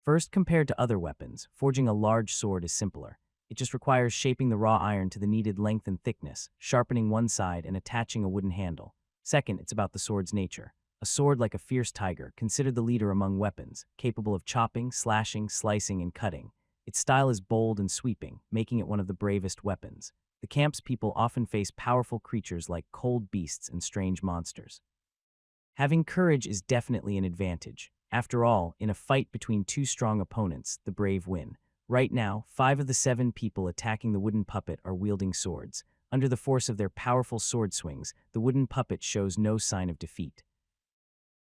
First, compared to other weapons, forging a large sword is simpler. It just requires shaping the raw iron to the needed length and thickness, sharpening one side and attaching a wooden handle. Second, it's about the sword's nature. A sword like a fierce tiger, considered the leader among weapons, capable of chopping, slashing, slicing, and cutting. Its style is bold and sweeping, making it one of the bravest weapons. The camp's people often face powerful creatures like cold beasts and strange monsters. Having courage is definitely an advantage. After all, in a fight between 2 strong opponents, the brave win. Right now, 5 of the 7 people attacking the wooden puppet are wielding swords. Under the force of their powerful sword swings, the wooden puppet shows no sign of defeat.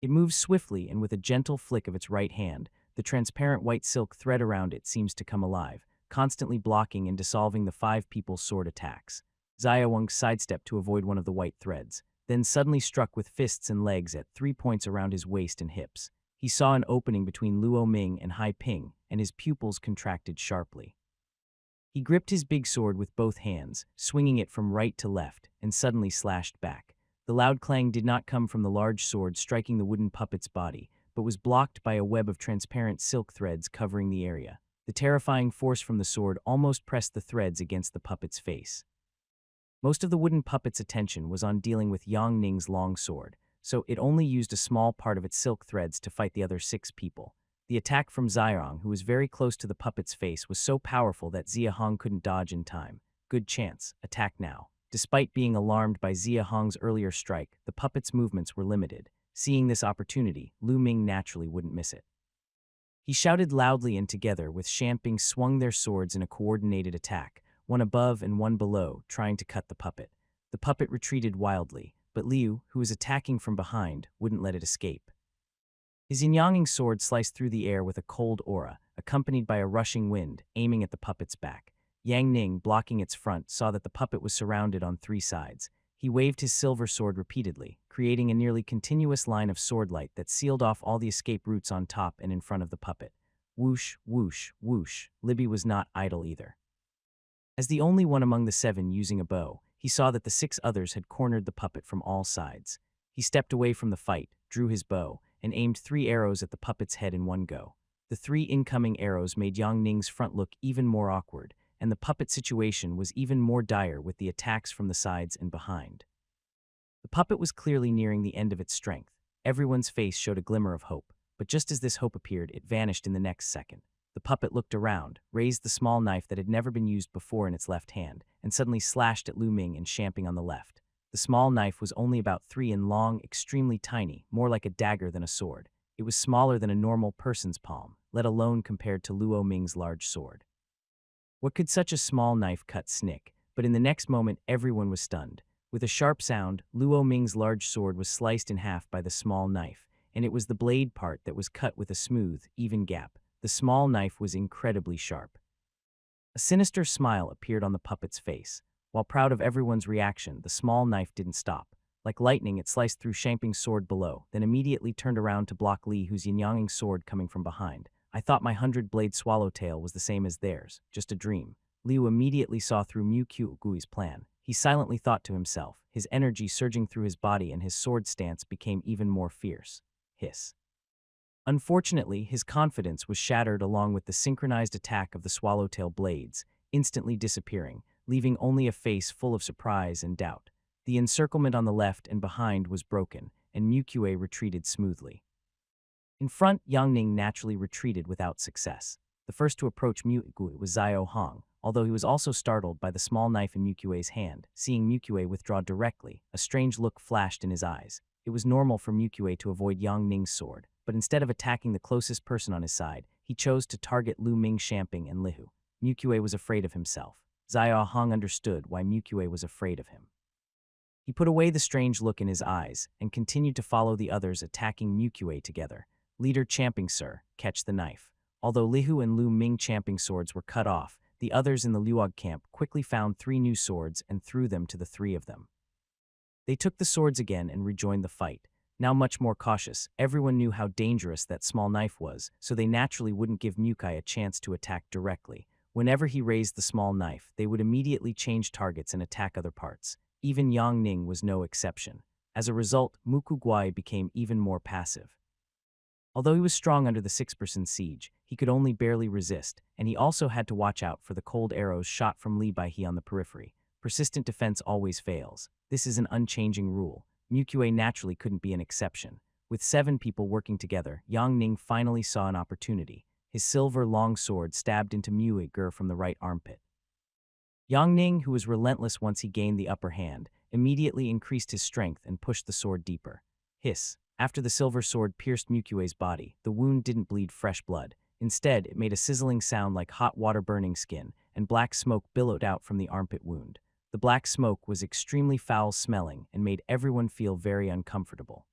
It moves swiftly, and with a gentle flick of its right hand, the transparent white silk thread around it seems to come alive, constantly blocking and dissolving the 5 people's sword attacks. Xiaowang sidestepped to avoid one of the white threads, then suddenly struck with fists and legs at 3 points around his waist and hips. He saw an opening between Luo Ming and Hai Ping, and his pupils contracted sharply. He gripped his big sword with both hands, swinging it from right to left, and suddenly slashed back. The loud clang did not come from the large sword striking the wooden puppet's body, but was blocked by a web of transparent silk threads covering the area. The terrifying force from the sword almost pressed the threads against the puppet's face. Most of the wooden puppet's attention was on dealing with Yang Ning's long sword, so it only used a small part of its silk threads to fight the other 6 people. The attack from Xiaorong, who was very close to the puppet's face, was so powerful that Zia Hong couldn't dodge in time. Good chance. Attack now. Despite being alarmed by Zia Hong's earlier strike, the puppet's movements were limited. Seeing this opportunity, Lu Ming naturally wouldn't miss it. He shouted loudly, and together with Shamping swung their swords in a coordinated attack, one above and one below, trying to cut the puppet. The puppet retreated wildly, but Liu, who was attacking from behind, wouldn't let it escape. His yin-yanging sword sliced through the air with a cold aura, accompanied by a rushing wind, aiming at the puppet's back. Yang Ning, blocking its front, saw that the puppet was surrounded on 3 sides. He waved his silver sword repeatedly, creating a nearly continuous line of swordlight that sealed off all the escape routes on top and in front of the puppet. Whoosh, whoosh, whoosh. Libby was not idle either. As the only one among the 7 using a bow, he saw that the 6 others had cornered the puppet from all sides. He stepped away from the fight, drew his bow, and aimed 3 arrows at the puppet's head in one go. The 3 incoming arrows made Yang Ning's front look even more awkward, and the puppet situation was even more dire with the attacks from the sides and behind. The puppet was clearly nearing the end of its strength. Everyone's face showed a glimmer of hope, but just as this hope appeared, it vanished in the next second. The puppet looked around, raised the small knife that had never been used before in its left hand, and suddenly slashed at Lu Ming and Shamping on the left. The small knife was only about 3 in long, extremely tiny, more like a dagger than a sword. It was smaller than a normal person's palm, let alone compared to Luo Ming's large sword. What could such a small knife cut? Snick, but in the next moment everyone was stunned. With a sharp sound, Luo Ming's large sword was sliced in half by the small knife, and it was the blade part that was cut with a smooth, even gap. The small knife was incredibly sharp. A sinister smile appeared on the puppet's face. While proud of everyone's reaction, the small knife didn't stop. Like lightning, it sliced through Shamping's sword below, then immediately turned around to block Li, whose yin-yanging sword coming from behind. I thought my 100-blade swallowtail was the same as theirs, just a dream. Liu immediately saw through Mu Gui's plan. He silently thought to himself, his energy surging through his body, and his sword stance became even more fierce. Hiss. Unfortunately, his confidence was shattered along with the synchronized attack of the swallowtail blades, instantly disappearing, leaving only a face full of surprise and doubt. The encirclement on the left and behind was broken, and Mu retreated smoothly. In front, Yang Ning naturally retreated without success. The first to approach Mu was Xiao Hong, although he was also startled by the small knife in Mu hand. Seeing Mu withdraw directly, a strange look flashed in his eyes. It was normal for Mu to avoid Yang Ning's sword, but instead of attacking the closest person on his side, he chose to target Lu Ming, Shamping, and Lihu. Mu was afraid of himself. Xiao Hong understood why Mu was afraid of him. He put away the strange look in his eyes and continued to follow the others, attacking Mu together. Leader Champing, sir, catch the knife. Although Lihu and Lu Ming Champing swords were cut off, the others in the Luog camp quickly found 3 new swords and threw them to the 3 of them. They took the swords again and rejoined the fight. Now much more cautious, everyone knew how dangerous that small knife was, so they naturally wouldn't give Mu a chance to attack directly. Whenever he raised the small knife, they would immediately change targets and attack other parts. Even Yang Ning was no exception. As a result, Mu Guai became even more passive. Although he was strong under the 6-person siege, he could only barely resist, and he also had to watch out for the cold arrows shot from Li Baihe on the periphery. Persistent defense always fails. This is an unchanging rule. Mu naturally couldn't be an exception. With 7 people working together, Yang Ning finally saw an opportunity. His silver long sword stabbed into Mu from the right armpit. Yang Ning, who was relentless once he gained the upper hand, immediately increased his strength and pushed the sword deeper. Hiss. After the silver sword pierced Mu body, the wound didn't bleed fresh blood. Instead, it made a sizzling sound like hot water burning skin, and black smoke billowed out from the armpit wound. The black smoke was extremely foul-smelling and made everyone feel very uncomfortable.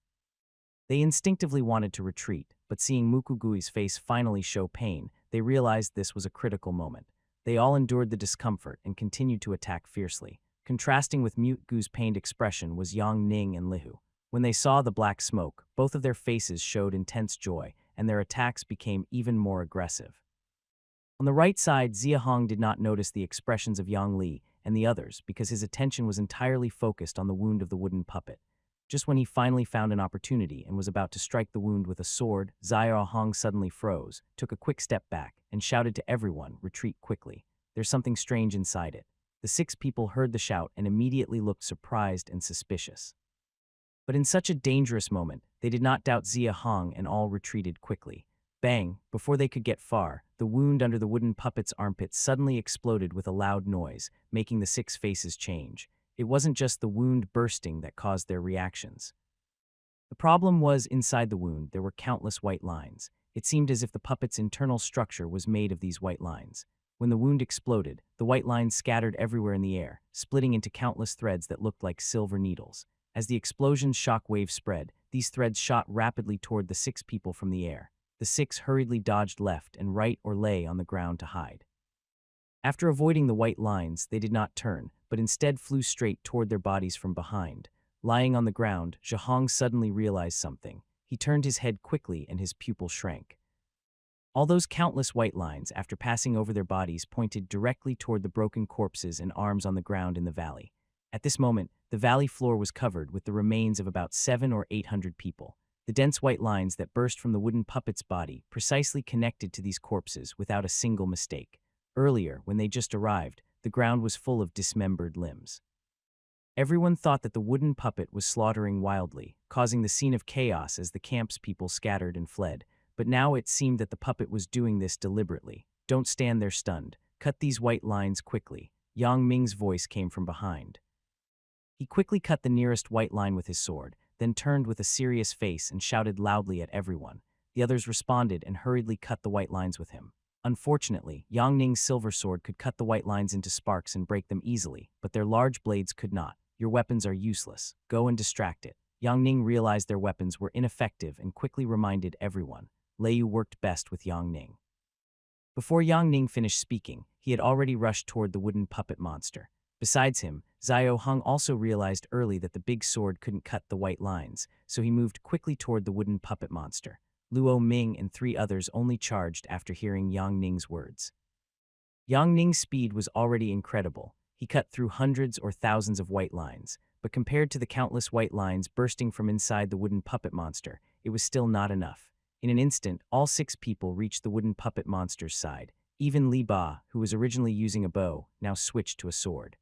They instinctively wanted to retreat, but seeing Mukugui's face finally show pain, they realized this was a critical moment. They all endured the discomfort and continued to attack fiercely. Contrasting with Mute Gu's pained expression was Yang Ning and Lihu. When they saw the black smoke, both of their faces showed intense joy, and their attacks became even more aggressive. On the right side, Zia Hong did not notice the expressions of Yang Li and the others because his attention was entirely focused on the wound of the wooden puppet. Just when he finally found an opportunity and was about to strike the wound with a sword, Zia Hong suddenly froze, took a quick step back, and shouted to everyone, "Retreat quickly. There's something strange inside it." The 6 people heard the shout and immediately looked surprised and suspicious. But in such a dangerous moment, they did not doubt Zia Hong and all retreated quickly. Bang! Before they could get far, the wound under the wooden puppet's armpit suddenly exploded with a loud noise, making the 6 faces change. It wasn't just the wound bursting that caused their reactions. The problem was inside the wound there were countless white lines. It seemed as if the puppet's internal structure was made of these white lines. When the wound exploded, the white lines scattered everywhere in the air, splitting into countless threads that looked like silver needles. As the explosion's shock wave spread, these threads shot rapidly toward the 6 people from the air. The 6 hurriedly dodged left and right or lay on the ground to hide. After avoiding the white lines, they did not turn, but instead flew straight toward their bodies from behind. Lying on the ground, Zhahong suddenly realized something. He turned his head quickly and his pupil shrank. All those countless white lines, after passing over their bodies, pointed directly toward the broken corpses and arms on the ground in the valley. At this moment, the valley floor was covered with the remains of about 700 or 800 people. The dense white lines that burst from the wooden puppet's body precisely connected to these corpses without a single mistake. Earlier, when they just arrived, the ground was full of dismembered limbs. Everyone thought that the wooden puppet was slaughtering wildly, causing the scene of chaos as the camp's people scattered and fled. But now it seemed that the puppet was doing this deliberately. "Don't stand there stunned. Cut these white lines quickly." Yang Ming's voice came from behind. He quickly cut the nearest white line with his sword, then turned with a serious face and shouted loudly at everyone. The others responded and hurriedly cut the white lines with him. Unfortunately, Yang Ning's silver sword could cut the white lines into sparks and break them easily, but their large blades could not. "Your weapons are useless. Go and distract it." Yang Ning realized their weapons were ineffective and quickly reminded everyone. Liu worked best with Yang Ning. Before Yang Ning finished speaking, he had already rushed toward the wooden puppet monster. Besides him, Zio Hung also realized early that the big sword couldn't cut the white lines, so he moved quickly toward the wooden puppet monster. Luo Ming and 3 others only charged after hearing Yang Ning's words. Yang Ning's speed was already incredible. He cut through hundreds or thousands of white lines, but compared to the countless white lines bursting from inside the wooden puppet monster, it was still not enough. In an instant, all 6 people reached the wooden puppet monster's side. Even Li Ba, who was originally using a bow, now switched to a sword.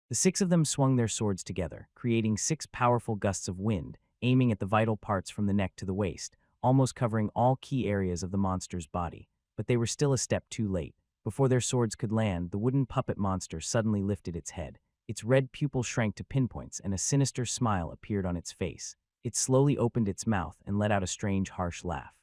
The 6 of them swung their swords together, creating 6 powerful gusts of wind, aiming at the vital parts from the neck to the waist, almost covering all key areas of the monster's body. But they were still a step too late. Before their swords could land, the wooden puppet monster suddenly lifted its head. Its red pupil shrank to pinpoints and a sinister smile appeared on its face. It slowly opened its mouth and let out a strange, harsh laugh.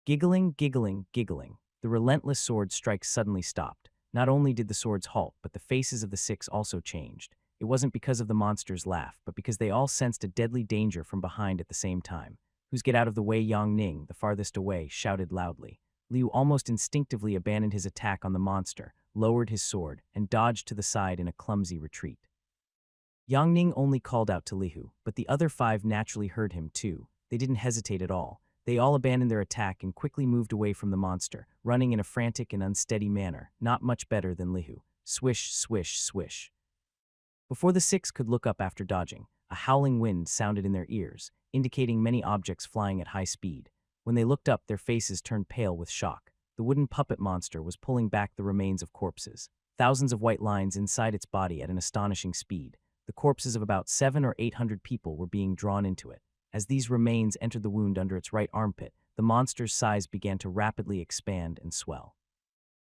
Giggling, giggling, giggling. The relentless sword strikes suddenly stopped. Not only did the swords halt, but the faces of the 6 also changed. It wasn't because of the monster's laugh, but because they all sensed a deadly danger from behind at the same time. "Who's get out of the way?" Yang Ning, the farthest away, shouted loudly. Liu almost instinctively abandoned his attack on the monster, lowered his sword, and dodged to the side in a clumsy retreat. Yang Ning only called out to Lihu, but the other 5 naturally heard him too. They didn't hesitate at all. They all abandoned their attack and quickly moved away from the monster, running in a frantic and unsteady manner, not much better than Lihu. Swish, swish, swish. Before the 6 could look up after dodging, a howling wind sounded in their ears, indicating many objects flying at high speed. When they looked up, their faces turned pale with shock. The wooden puppet monster was pulling back the remains of corpses, thousands of white lines inside its body at an astonishing speed. The corpses of about 700 or 800 people were being drawn into it. As these remains entered the wound under its right armpit, the monster's size began to rapidly expand and swell.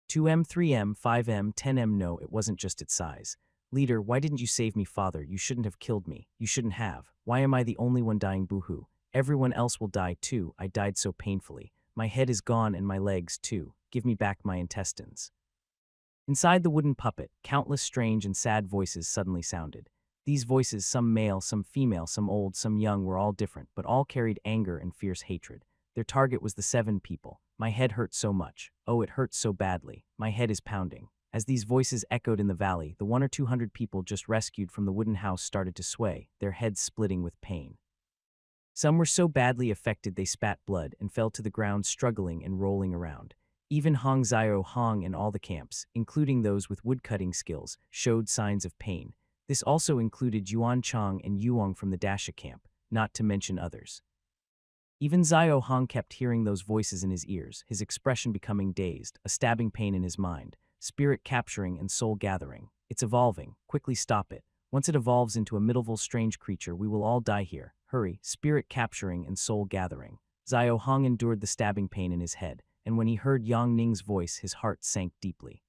2M, 3M, 5M, 10M. No, it wasn't just its size. "Leader, why didn't you save me, father? You shouldn't have killed me. You shouldn't have. Why am I the only one dying? Boo-hoo. Everyone else will die too. I died so painfully. My head is gone and my legs too. Give me back my intestines." Inside the wooden puppet, countless strange and sad voices suddenly sounded. These voices, some male, some female, some old, some young, were all different, but all carried anger and fierce hatred. Their target was the 7 people. "My head hurts so much. Oh, it hurts so badly. My head is pounding." As these voices echoed in the valley, the 100 or 200 people just rescued from the wooden house started to sway, their heads splitting with pain. Some were so badly affected they spat blood and fell to the ground struggling and rolling around. Even Hong Zio Hong and all the camps, including those with woodcutting skills, showed signs of pain. This also included Yuan Chang and Yuong from the Dasha camp, not to mention others. Even Zio Hong kept hearing those voices in his ears, his expression becoming dazed, a stabbing pain in his mind. Spirit capturing and soul gathering. It's evolving. Quickly stop it. Once it evolves into a middle strange creature, we will all die here. Hurry. Spirit capturing and soul gathering. Zio Hong endured the stabbing pain in his head, and when he heard Yang Ning's voice, his heart sank deeply.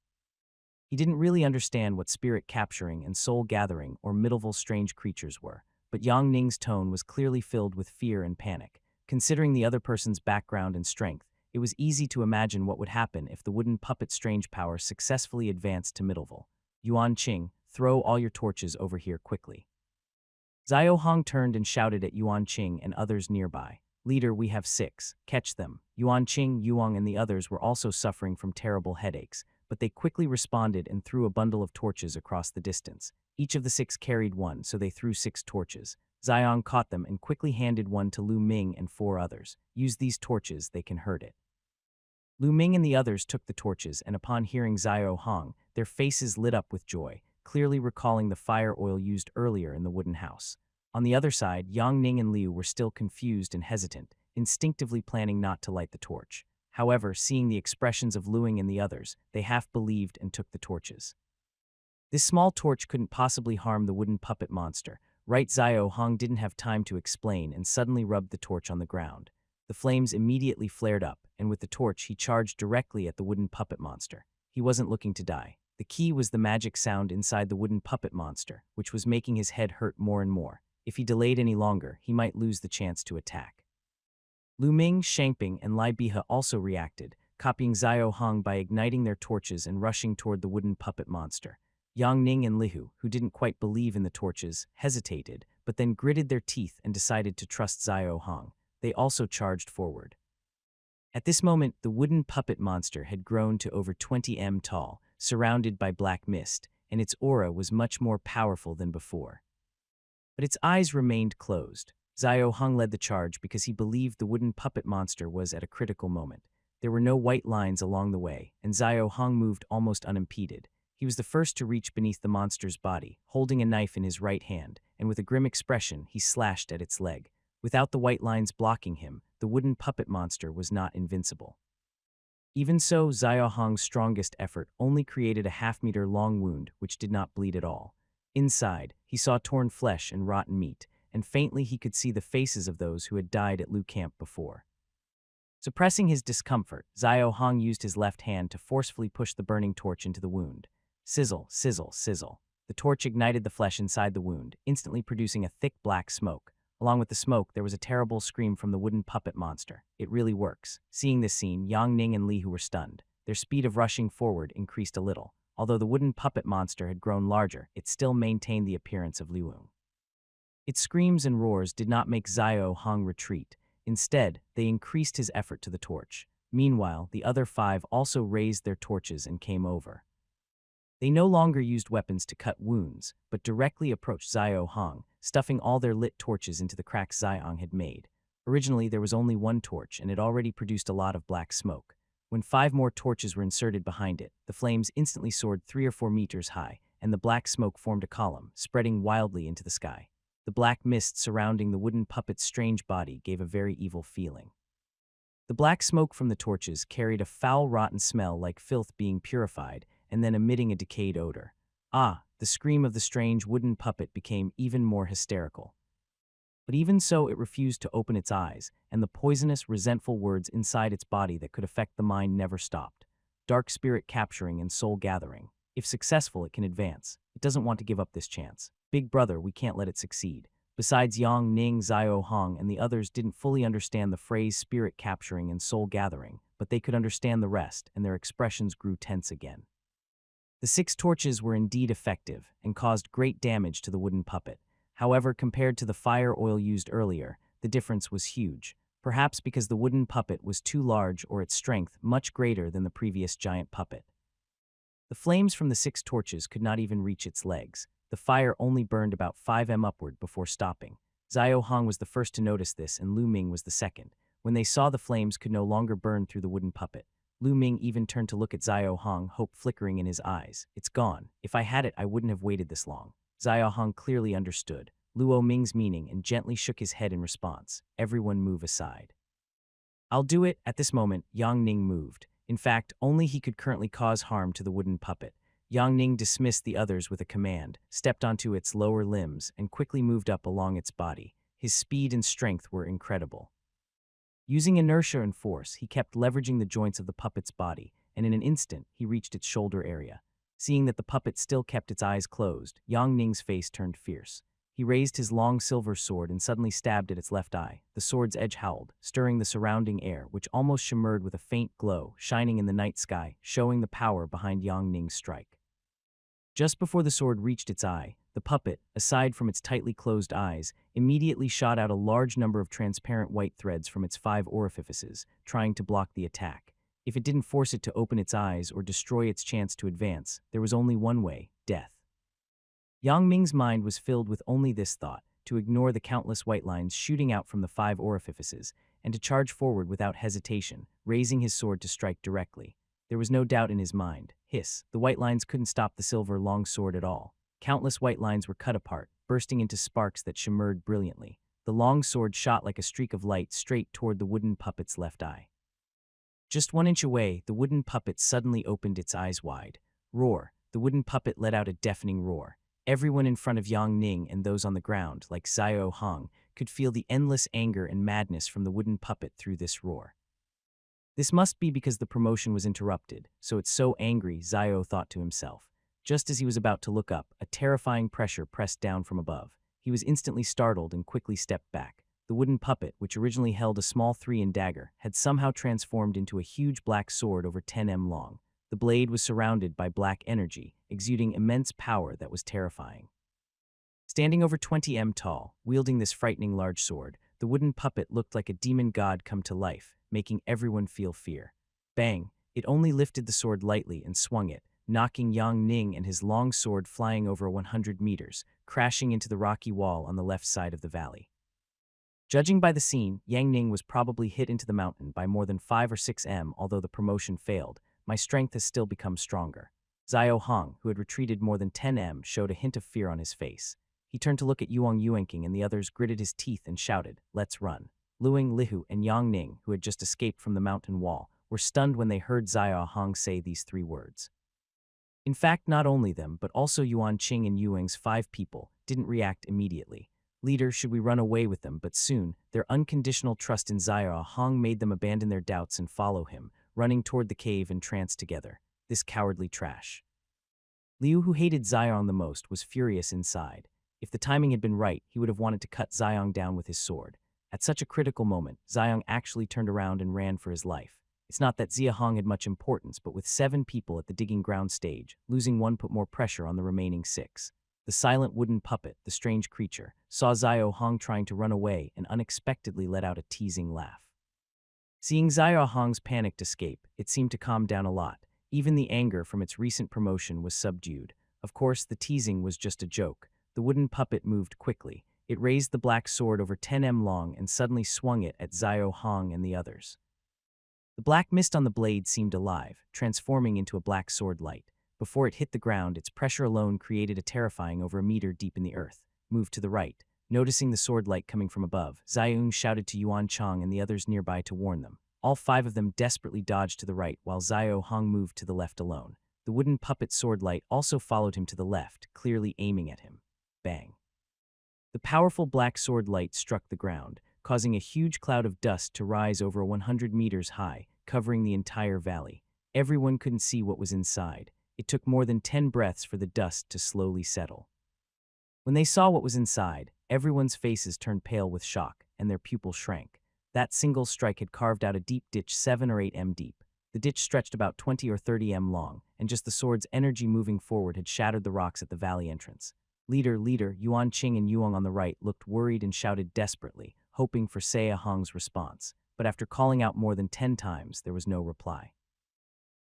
He didn't really understand what spirit capturing and soul gathering or middle strange creatures were, but Yang Ning's tone was clearly filled with fear and panic. Considering the other person's background and strength, it was easy to imagine what would happen if the wooden puppet strange power successfully advanced to middle. Yuan Qing, throw all your torches over here quickly. Zio Hong turned and shouted at Yuan Qing and others nearby. Leader, we have 6. Catch them. Yuan Qing, Yuong, and the others were also suffering from terrible headaches, but they quickly responded and threw a bundle of torches across the distance. Each of the 6 carried one, so they threw 6 torches. Ziong caught them and quickly handed one to Lu Ming and 4 others. Use these torches, they can hurt it. Lu Ming and the others took the torches, and upon hearing Zio Hong, their faces lit up with joy, clearly recalling the fire oil used earlier in the wooden house. On the other side, Yang Ning and Liu were still confused and hesitant, instinctively planning not to light the torch. However, seeing the expressions of Luing and the others, they half believed and took the torches. This small torch couldn't possibly harm the wooden puppet monster. Right, Zio Hong didn't have time to explain and suddenly rubbed the torch on the ground. The flames immediately flared up, and with the torch he charged directly at the wooden puppet monster. He wasn't looking to die. The key was the magic sound inside the wooden puppet monster, which was making his head hurt more and more. If he delayed any longer, he might lose the chance to attack. Lu Ming, Shangping, and Lai Bihe also reacted, copying Zio Hong by igniting their torches and rushing toward the wooden puppet monster. Yang Ning and Lihu, who didn't quite believe in the torches, hesitated, but then gritted their teeth and decided to trust Zio Hong. They also charged forward. At this moment, the wooden puppet monster had grown to over 20 m tall, surrounded by black mist, and its aura was much more powerful than before. But its eyes remained closed. Zio Hong led the charge because he believed the wooden puppet monster was at a critical moment. There were no white lines along the way, and Zio Hong moved almost unimpeded. He was the first to reach beneath the monster's body, holding a knife in his right hand, and with a grim expression, he slashed at its leg. Without the white lines blocking him, the wooden puppet monster was not invincible. Even so, Zio Hong's strongest effort only created a half-meter-long wound, which did not bleed at all. Inside, he saw torn flesh and rotten meat, and faintly he could see the faces of those who had died at Lu Camp before. Suppressing his discomfort, Zio Hong used his left hand to forcefully push the burning torch into the wound. Sizzle, sizzle, sizzle. The torch ignited the flesh inside the wound, instantly producing a thick black smoke. Along with the smoke, there was a terrible scream from the wooden puppet monster. It really works. Seeing this scene, Yang Ning and Li, who were stunned, their speed of rushing forward increased a little. Although the wooden puppet monster had grown larger, it still maintained the appearance of Liuong. Its screams and roars did not make Zio Hong retreat. Instead, they increased his effort to the torch. Meanwhile, the other 5 also raised their torches and came over. They no longer used weapons to cut wounds, but directly approached Zio Hong, stuffing all their lit torches into the cracks Ziong had made. Originally, there was only 1 torch, and it already produced a lot of black smoke. When 5 more torches were inserted behind it, the flames instantly soared 3 or 4 meters high, and the black smoke formed a column, spreading wildly into the sky. The black mist surrounding the wooden puppet's strange body gave a very evil feeling. The black smoke from the torches carried a foul, rotten smell like filth being purified, and then emitting a decayed odor. Ah, the scream of the strange wooden puppet became even more hysterical. But even so, it refused to open its eyes, and the poisonous, resentful words inside its body that could affect the mind never stopped. Dark spirit capturing and soul gathering. If successful, it can advance. It doesn't want to give up this chance. Big brother, we can't let it succeed. Besides Yang Ning, Zio Hong, and the others didn't fully understand the phrase spirit capturing and soul gathering, but they could understand the rest, and their expressions grew tense again. The 6 torches were indeed effective and caused great damage to the wooden puppet. However, compared to the fire oil used earlier, the difference was huge, perhaps because the wooden puppet was too large or its strength much greater than the previous giant puppet. The flames from the 6 torches could not even reach its legs. The fire only burned about 5 m upward before stopping. Xiao Hong was the first to notice this, and Lu Ming was the second. When they saw the flames could no longer burn through the wooden puppet, Lu Ming even turned to look at Xiao Hong, hope flickering in his eyes. "It's gone. If I had it, I wouldn't have waited this long." Xiao Hong clearly understood Luo Ming's meaning and gently shook his head in response. Everyone move aside. "I'll do it." At this moment, Yang Ning moved. In fact, only he could currently cause harm to the wooden puppet. Yang Ning dismissed the others with a command, stepped onto its lower limbs, and quickly moved up along its body. His speed and strength were incredible. Using inertia and force, he kept leveraging the joints of the puppet's body, and in an instant, he reached its shoulder area. Seeing that the puppet still kept its eyes closed, Yang Ning's face turned fierce. He raised his long silver sword and suddenly stabbed at its left eye. The sword's edge howled, stirring the surrounding air, which almost shimmered with a faint glow, shining in the night sky, showing the power behind Yang Ning's strike. Just before the sword reached its eye, the puppet, aside from its tightly closed eyes, immediately shot out a large number of transparent white threads from its 5 orifices, trying to block the attack. If it didn't force it to open its eyes or destroy its chance to advance, there was only one way: death. Yang Ming's mind was filled with only this thought: to ignore the countless white lines shooting out from the 5 orifices, and to charge forward without hesitation, raising his sword to strike directly. There was no doubt in his mind. Hiss, the white lines couldn't stop the silver long sword at all. Countless white lines were cut apart, bursting into sparks that shimmered brilliantly. The long sword shot like a streak of light straight toward the wooden puppet's left eye. Just 1 inch away, the wooden puppet suddenly opened its eyes wide. Roar! The wooden puppet let out a deafening roar. Everyone in front of Yang Ning and those on the ground, like Xiao Hong, could feel the endless anger and madness from the wooden puppet through this roar. This must be because the promotion was interrupted, so it's so angry, Xiao thought to himself. Just as he was about to look up, a terrifying pressure pressed down from above. He was instantly startled and quickly stepped back. The wooden puppet, which originally held a small 3-in dagger, had somehow transformed into a huge black sword over 10 m long. The blade was surrounded by black energy, exuding immense power that was terrifying. Standing over 20 m tall, wielding this frightening large sword, the wooden puppet looked like a demon god come to life, making everyone feel fear. Bang! It only lifted the sword lightly and swung it, knocking Yang Ning and his long sword flying over 100 meters, crashing into the rocky wall on the left side of the valley. Judging by the scene, Yang Ning was probably hit into the mountain by more than 5 or 6 m. Although the promotion failed, my strength has still become stronger. Xiao Hong, who had retreated more than 10 m, showed a hint of fear on his face. He turned to look at Yuang Yuanqing, and the others gritted his teeth and shouted, "Let's run." Luing, Lihu, and Yang Ning, who had just escaped from the mountain wall, were stunned when they heard Xiao Hong say these 3 words. In fact, not only them, but also Yuan Qing and Yuang's 5 people didn't react immediately. "Leader, should we run away with them?" But soon, their unconditional trust in Xiao Hong made them abandon their doubts and follow him, running toward the cave entranced together. This cowardly trash. Liu, who hated Xiong the most, was furious inside. If the timing had been right, he would have wanted to cut Xiong down with his sword. At such a critical moment, Xiong actually turned around and ran for his life. It's not that Xia Hong had much importance, but with 7 people at the digging ground stage, losing one put more pressure on the remaining 6. The silent wooden puppet, the strange creature, saw Xiao Hong trying to run away and unexpectedly let out a teasing laugh. Seeing Xiao Hong's panicked escape, it seemed to calm down a lot. Even the anger from its recent promotion was subdued. Of course, the teasing was just a joke. The wooden puppet moved quickly. It raised the black sword over 10 m long and suddenly swung it at Xiao Hong and the others. The black mist on the blade seemed alive, transforming into a black sword light. Before it hit the ground, its pressure alone created a terrifying over a meter deep in the earth. Move to the right. Noticing the sword light coming from above, Xiaoyun shouted to Yuan Chang and the others nearby to warn them. All 5 of them desperately dodged to the right while Xiao Hong moved to the left alone. The wooden puppet sword light also followed him to the left, clearly aiming at him. Bang. The powerful black sword light struck the ground, causing a huge cloud of dust to rise over 100 meters high, covering the entire valley. Everyone couldn't see what was inside. It took more than 10 breaths for the dust to slowly settle. When they saw what was inside, everyone's faces turned pale with shock, and their pupils shrank. That single strike had carved out a deep ditch 7 or 8 m deep. The ditch stretched about 20 or 30 m long, and just the sword's energy moving forward had shattered the rocks at the valley entrance. Leader, Yuan Qing and Yuang on the right looked worried and shouted desperately, hoping for Xiao Hong's response. But after calling out more than 10 times, there was no reply.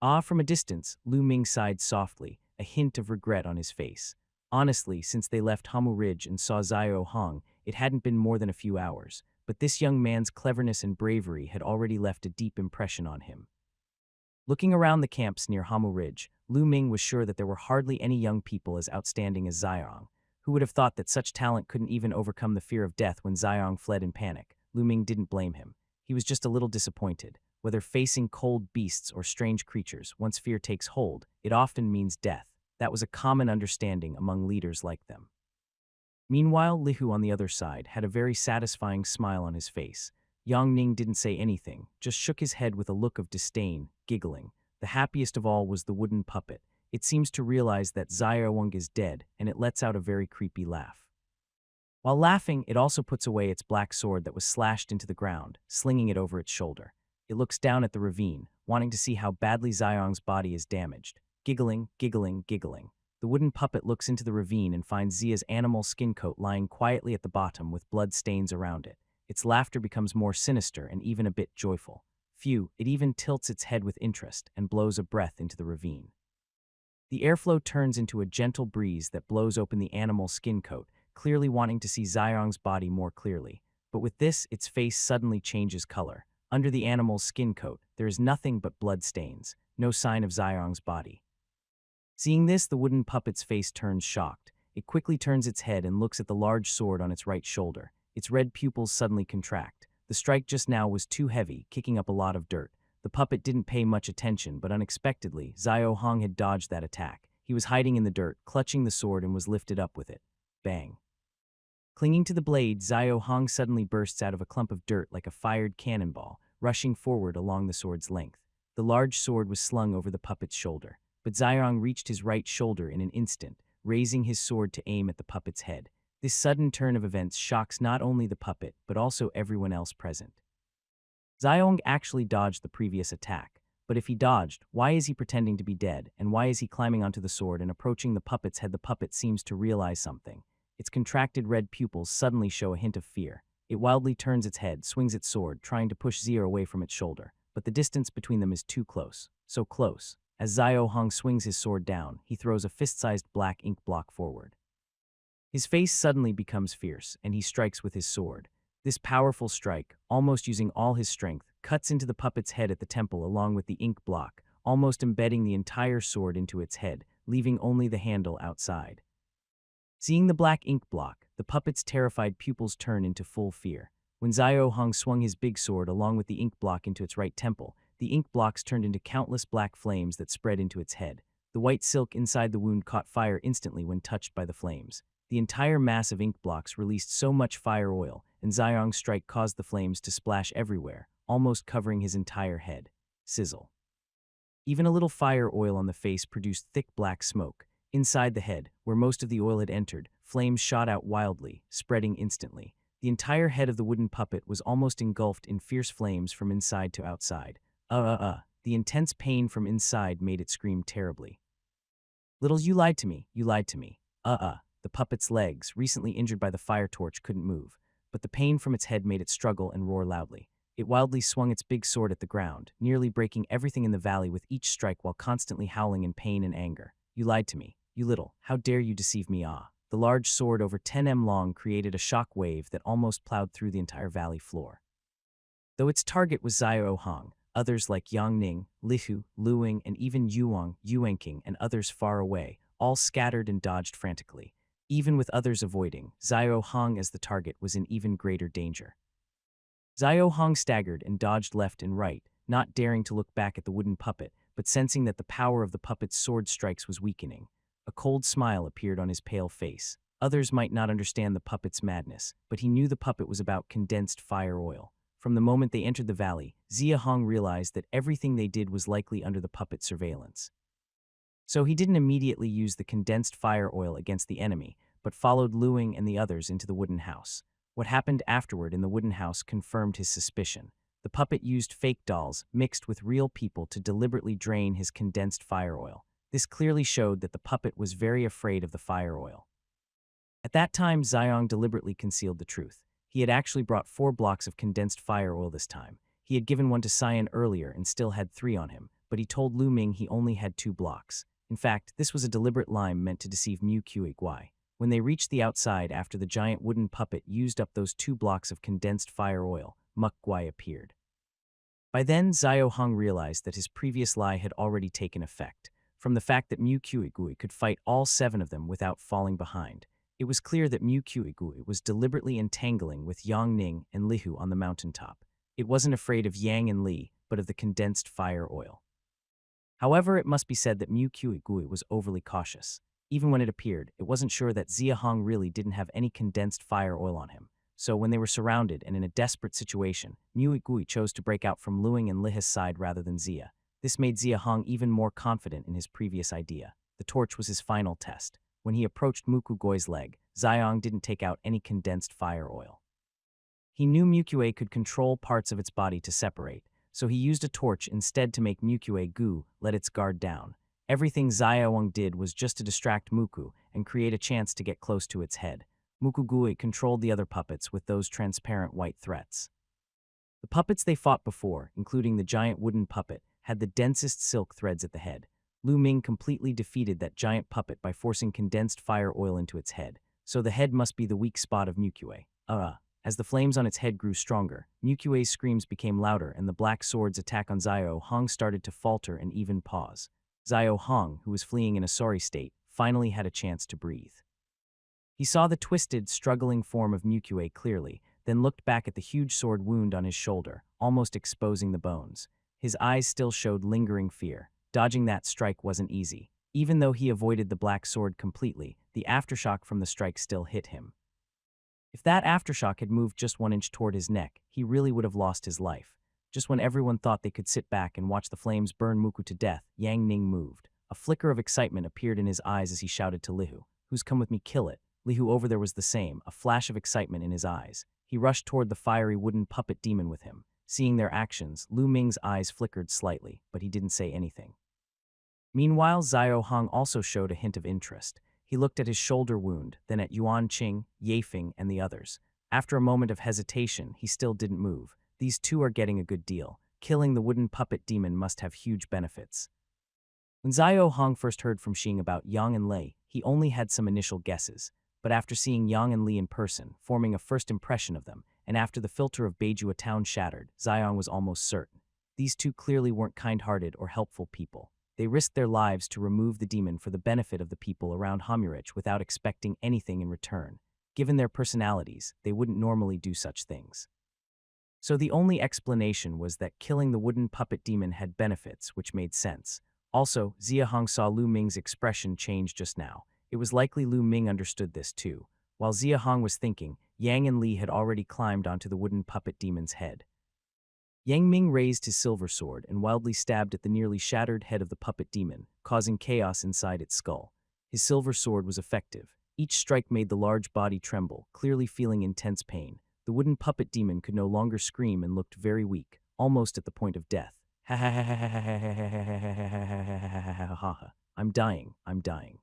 Ah, from a distance, Lu Ming sighed softly, a hint of regret on his face. Honestly, since they left Hamu Ridge and saw Zio Hong, it hadn't been more than a few hours, but this young man's cleverness and bravery had already left a deep impression on him. Looking around the camps near Hamu Ridge, Lu Ming was sure that there were hardly any young people as outstanding as Xiong. Who would have thought that such talent couldn't even overcome the fear of death when Xiong fled in panic? Lu Ming didn't blame him. He was just a little disappointed. Whether facing cold beasts or strange creatures, once fear takes hold, it often means death. That was a common understanding among leaders like them. Meanwhile, Lihu on the other side had a very satisfying smile on his face. Yang Ning didn't say anything, just shook his head with a look of disdain, giggling. The happiest of all was the wooden puppet. It seems to realize that Xiaowang is dead, and it lets out a very creepy laugh. While laughing, it also puts away its black sword that was slashed into the ground, slinging it over its shoulder. It looks down at the ravine, wanting to see how badly Xiaowang's body is damaged. Giggling, giggling, giggling. The wooden puppet looks into the ravine and finds Zia's animal skin coat lying quietly at the bottom with blood stains around it. Its laughter becomes more sinister and even a bit joyful. Phew, it even tilts its head with interest and blows a breath into the ravine. The airflow turns into a gentle breeze that blows open the animal's skin coat, clearly wanting to see Xiong's body more clearly. But with this, its face suddenly changes color. Under the animal's skin coat, there is nothing but blood stains, no sign of Xiong's body. Seeing this, the wooden puppet's face turns shocked. It quickly turns its head and looks at the large sword on its right shoulder. Its red pupils suddenly contract. The strike just now was too heavy, kicking up a lot of dirt. The puppet didn't pay much attention, but unexpectedly, Xiao Hong had dodged that attack. He was hiding in the dirt, clutching the sword, and was lifted up with it. Bang. Clinging to the blade, Xiao Hong suddenly bursts out of a clump of dirt like a fired cannonball, rushing forward along the sword's length. The large sword was slung over the puppet's shoulder, but Xiong reached his right shoulder in an instant, raising his sword to aim at the puppet's head. This sudden turn of events shocks not only the puppet, but also everyone else present. Xiong actually dodged the previous attack, but if he dodged, why is he pretending to be dead, and why is he climbing onto the sword and approaching the puppet's head? The puppet seems to realize something. Its contracted red pupils suddenly show a hint of fear. It wildly turns its head, swings its sword, trying to push Zia away from its shoulder, but the distance between them is too close. So close. As Xiao Hong swings his sword down, he throws a fist-sized black ink block forward. His face suddenly becomes fierce, and he strikes with his sword. This powerful strike, almost using all his strength, cuts into the puppet's head at the temple along with the ink block, almost embedding the entire sword into its head, leaving only the handle outside. Seeing the black ink block, the puppet's terrified pupils turn into full fear. When Xiao Hong swung his big sword along with the ink block into its right temple, the ink blocks turned into countless black flames that spread into its head. The white silk inside the wound caught fire instantly when touched by the flames. The entire mass of ink blocks released so much fire oil, and Xiong's strike caused the flames to splash everywhere, almost covering his entire head. Sizzle. Even a little fire oil on the face produced thick black smoke. Inside the head, where most of the oil had entered, flames shot out wildly, spreading instantly. The entire head of the wooden puppet was almost engulfed in fierce flames from inside to outside. The intense pain from inside made it scream terribly. Little, you lied to me, you lied to me. The puppet's legs, recently injured by the fire torch, couldn't move, but the pain from its head made it struggle and roar loudly. It wildly swung its big sword at the ground, nearly breaking everything in the valley with each strike while constantly howling in pain and anger. You lied to me, you little, how dare you deceive me? The large sword over 10 m long created a shock wave that almost plowed through the entire valley floor. Though its target was Xiao Hong, others like Yang Ning, Lihu, Luing, and even Yuang, Yuanqing, and others far away, all scattered and dodged frantically. Even with others avoiding, Xiao Hong as the target was in even greater danger. Xiao Hong staggered and dodged left and right, not daring to look back at the wooden puppet, but sensing that the power of the puppet's sword strikes was weakening. A cold smile appeared on his pale face. Others might not understand the puppet's madness, but he knew the puppet was about condensed fire oil. From the moment they entered the valley, Zia Hong realized that everything they did was likely under the puppet's surveillance. So he didn't immediately use the condensed fire oil against the enemy, but followed Luing and the others into the wooden house. What happened afterward in the wooden house confirmed his suspicion. The puppet used fake dolls mixed with real people to deliberately drain his condensed fire oil. This clearly showed that the puppet was very afraid of the fire oil. At that time, Xiong deliberately concealed the truth. He had actually brought 4 blocks of condensed fire oil this time. He had given one to Cyan earlier and still had 3 on him, but but he told Lu Ming he only had 2 blocks. In fact, this was a deliberate lie meant to deceive Mu Qi Guai. When they reached the outside after the giant wooden puppet used up those 2 blocks of condensed fire oil, Muk Guai appeared. By then, Xiao Hong realized that his previous lie had already taken effect. From the fact that Mu Qi could fight all 7 of them without falling behind, it was clear that Mu Qi was deliberately entangling with Yang Ning and Lihu on the mountaintop. It wasn't afraid of Yang and Li, but of the condensed fire oil. However, it must be said that Mu Qi was overly cautious. Even when it appeared, it wasn't sure that Xia Hong really didn't have any condensed fire oil on him. So when they were surrounded and in a desperate situation, Mu Gui chose to break out from Luing and Liha's side rather than Xia. This made Xia Hong even more confident in his previous idea. The torch was his final test. When he approached Muku Goi's leg, Xiang didn't take out any condensed fire oil. He knew Mukue could control parts of its body to separate, so he used a torch instead to make Mukue Gu let its guard down. Everything Xiaowang did was just to distract Muku and create a chance to get close to its head. Mukugui controlled the other puppets with those transparent white threats. The puppets they fought before, including the giant wooden puppet, had the densest silk threads at the head. Lu Ming completely defeated that giant puppet by forcing condensed fire oil into its head, so the head must be the weak spot of Mukue. As the flames on its head grew stronger, Mukue's screams became louder and the black sword's attack on Xiao Hong started to falter and even pause. Xiao Hong, who was fleeing in a sorry state, finally had a chance to breathe. He saw the twisted, struggling form of Mukue clearly, then looked back at the huge sword wound on his shoulder, almost exposing the bones. His eyes still showed lingering fear. Dodging that strike wasn't easy. Even though he avoided the black sword completely, the aftershock from the strike still hit him. If that aftershock had moved just 1 inch toward his neck, he really would have lost his life. Just when everyone thought they could sit back and watch the flames burn Muku to death, Yang Ning moved. A flicker of excitement appeared in his eyes as he shouted to Lihu, "Who's come with me, kill it." Lihu over there was the same, a flash of excitement in his eyes. He rushed toward the fiery wooden puppet demon with him. Seeing their actions, Lu Ming's eyes flickered slightly, but he didn't say anything. Meanwhile, Xiao Hong also showed a hint of interest. He looked at his shoulder wound, then at Yuan Qing, Yefeng, and the others. After a moment of hesitation, he still didn't move. These 2 are getting a good deal. Killing the wooden puppet demon must have huge benefits. When Xiao Hong first heard from Xing about Yang and Lei, he only had some initial guesses. But after seeing Yang and Li in person, forming a first impression of them, and after the filter of Beijua town shattered, Xiang was almost certain. These 2 clearly weren't kind-hearted or helpful people. They risked their lives to remove the demon for the benefit of the people around Hamurich without expecting anything in return. Given their personalities, they wouldn't normally do such things. So the only explanation was that killing the wooden puppet demon had benefits, which made sense. Also, Xia Hong saw Lu Ming's expression change just now. It was likely Lu Ming understood this too. While Xia Hong was thinking, Yang and Li had already climbed onto the wooden puppet demon's head. Yang Ming raised his silver sword and wildly stabbed at the nearly shattered head of the puppet demon, causing chaos inside its skull. His silver sword was effective. Each strike made the large body tremble, clearly feeling intense pain. The wooden puppet demon could no longer scream and looked very weak, almost at the point of death. Ha ha ha ha ha ha ha ha ha. I'm dying.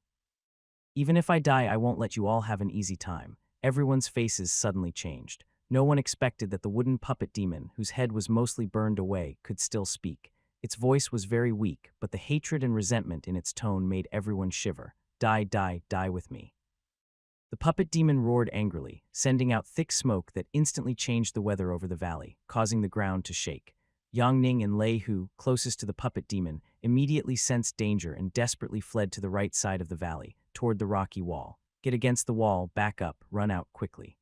Even if I die, I won't let you all have an easy time. Everyone's faces suddenly changed. No one expected that the wooden puppet demon, whose head was mostly burned away, could still speak. Its voice was very weak, but the hatred and resentment in its tone made everyone shiver. Die with me. The puppet demon roared angrily, sending out thick smoke that instantly changed the weather over the valley, causing the ground to shake. Yang Ning and Lei Hu, closest to the puppet demon, immediately sensed danger and desperately fled to the right side of the valley, toward the rocky wall. Get against the wall, back up, run out quickly.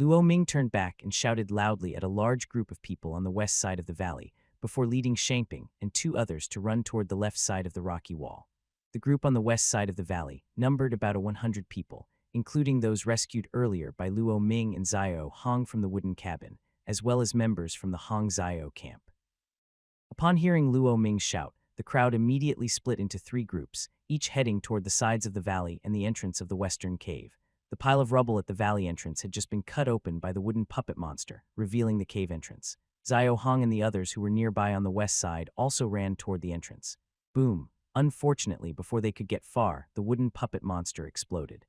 Luo Ming turned back and shouted loudly at a large group of people on the west side of the valley, before leading Shangping and 2 others to run toward the left side of the rocky wall. The group on the west side of the valley numbered about 100 people, including those rescued earlier by Luo Ming and Xiao Hong from the wooden cabin, as well as members from the Hong Xiao camp. Upon hearing Luo Ming's shout, the crowd immediately split into 3 groups, each heading toward the sides of the valley and the entrance of the western cave. The pile of rubble at the valley entrance had just been cut open by the wooden puppet monster, revealing the cave entrance. Xiao Hong and the others who were nearby on the west side also ran toward the entrance. Boom! Unfortunately, before they could get far, the wooden puppet monster exploded.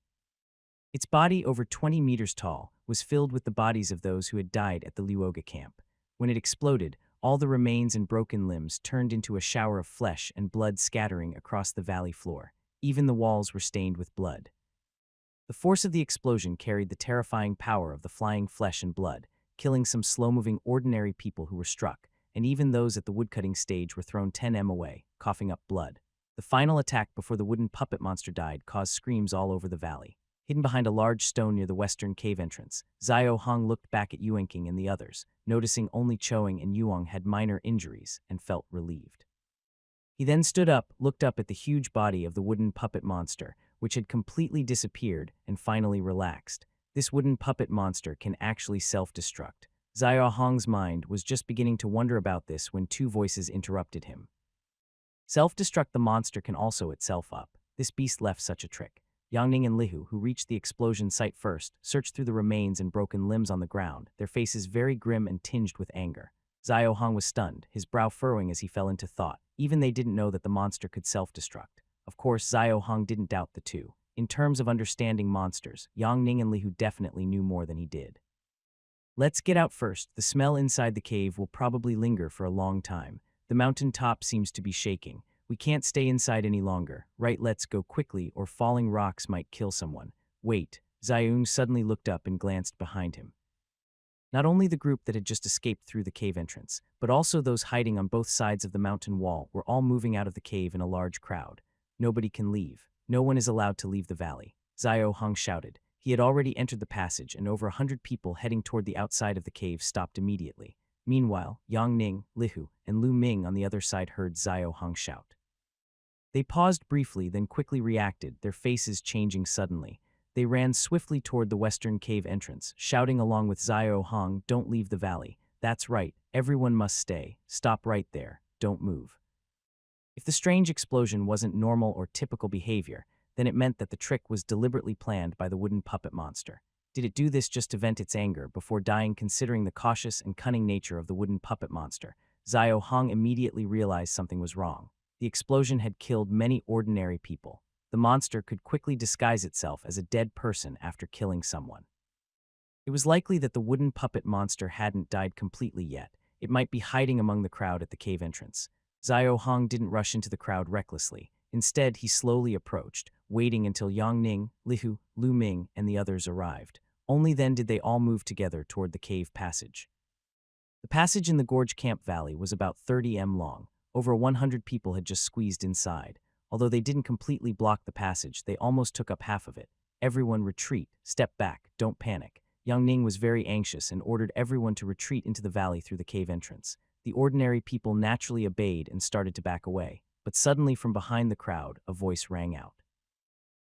Its body, over 20 meters tall, was filled with the bodies of those who had died at the Luoga camp. When it exploded, All the remains and broken limbs turned into a shower of flesh and blood scattering across the valley floor. Even the walls were stained with blood. The force of the explosion carried the terrifying power of the flying flesh and blood, killing some slow-moving ordinary people who were struck, and even those at the woodcutting stage were thrown 10 m away, coughing up blood. The final attack before the wooden puppet monster died caused screams all over the valley. Hidden behind a large stone near the western cave entrance, Xiao Hong looked back at Yuanqing and the others, noticing only Choing and Yuang had minor injuries, and felt relieved. He then stood up, looked up at the huge body of the wooden puppet monster, which had completely disappeared, and finally relaxed. This wooden puppet monster can actually self-destruct. Xiao Hong's mind was just beginning to wonder about this when two voices interrupted him. Self-destruct: the monster can also itself up. This beast left such a trick. Yangning and Lihu, who reached the explosion site first, searched through the remains and broken limbs on the ground, their faces very grim and tinged with anger. Xiao Hong was stunned, his brow furrowing as he fell into thought. Even they didn't know that the monster could self-destruct. Of course, Xiao Hong didn't doubt the two. In terms of understanding monsters, Yang Ning and Lihu definitely knew more than he did. Let's get out first. The smell inside the cave will probably linger for a long time. The mountain top seems to be shaking. We can't stay inside any longer. Right, let's go quickly, or falling rocks might kill someone. Wait, Xiaoyun suddenly looked up and glanced behind him. Not only the group that had just escaped through the cave entrance, but also those hiding on both sides of the mountain wall were all moving out of the cave in a large crowd. Nobody can leave. No one is allowed to leave the valley. Xiao Hong shouted. He had already entered the passage, and over 100 people heading toward the outside of the cave stopped immediately. Meanwhile, Yang Ning, Lihu, and Lu Ming on the other side heard Xiao Hong shout. They paused briefly, then quickly reacted, their faces changing suddenly. They ran swiftly toward the western cave entrance, shouting along with Xiao Hong, "Don't leave the valley. That's right, everyone must stay. Stop right there. Don't move." If the strange explosion wasn't normal or typical behavior, then it meant that the trick was deliberately planned by the wooden puppet monster. Did it do this just to vent its anger before dying? Considering the cautious and cunning nature of the wooden puppet monster, Xiao Hong immediately realized something was wrong. The explosion had killed many ordinary people. The monster could quickly disguise itself as a dead person after killing someone. It was likely that the wooden puppet monster hadn't died completely yet. It might be hiding among the crowd at the cave entrance. Xiao Hong didn't rush into the crowd recklessly. Instead, he slowly approached, waiting until Yang Ning, Lihu, Lu Ming, and the others arrived. Only then did they all move together toward the cave passage. The passage in the Gorge Camp Valley was about 30 m long. Over 100 people had just squeezed inside. Although they didn't completely block the passage, they almost took up half of it. Everyone retreat, step back, don't panic. Yang Ning was very anxious and ordered everyone to retreat into the valley through the cave entrance. The ordinary people naturally obeyed and started to back away. But suddenly from behind the crowd, a voice rang out.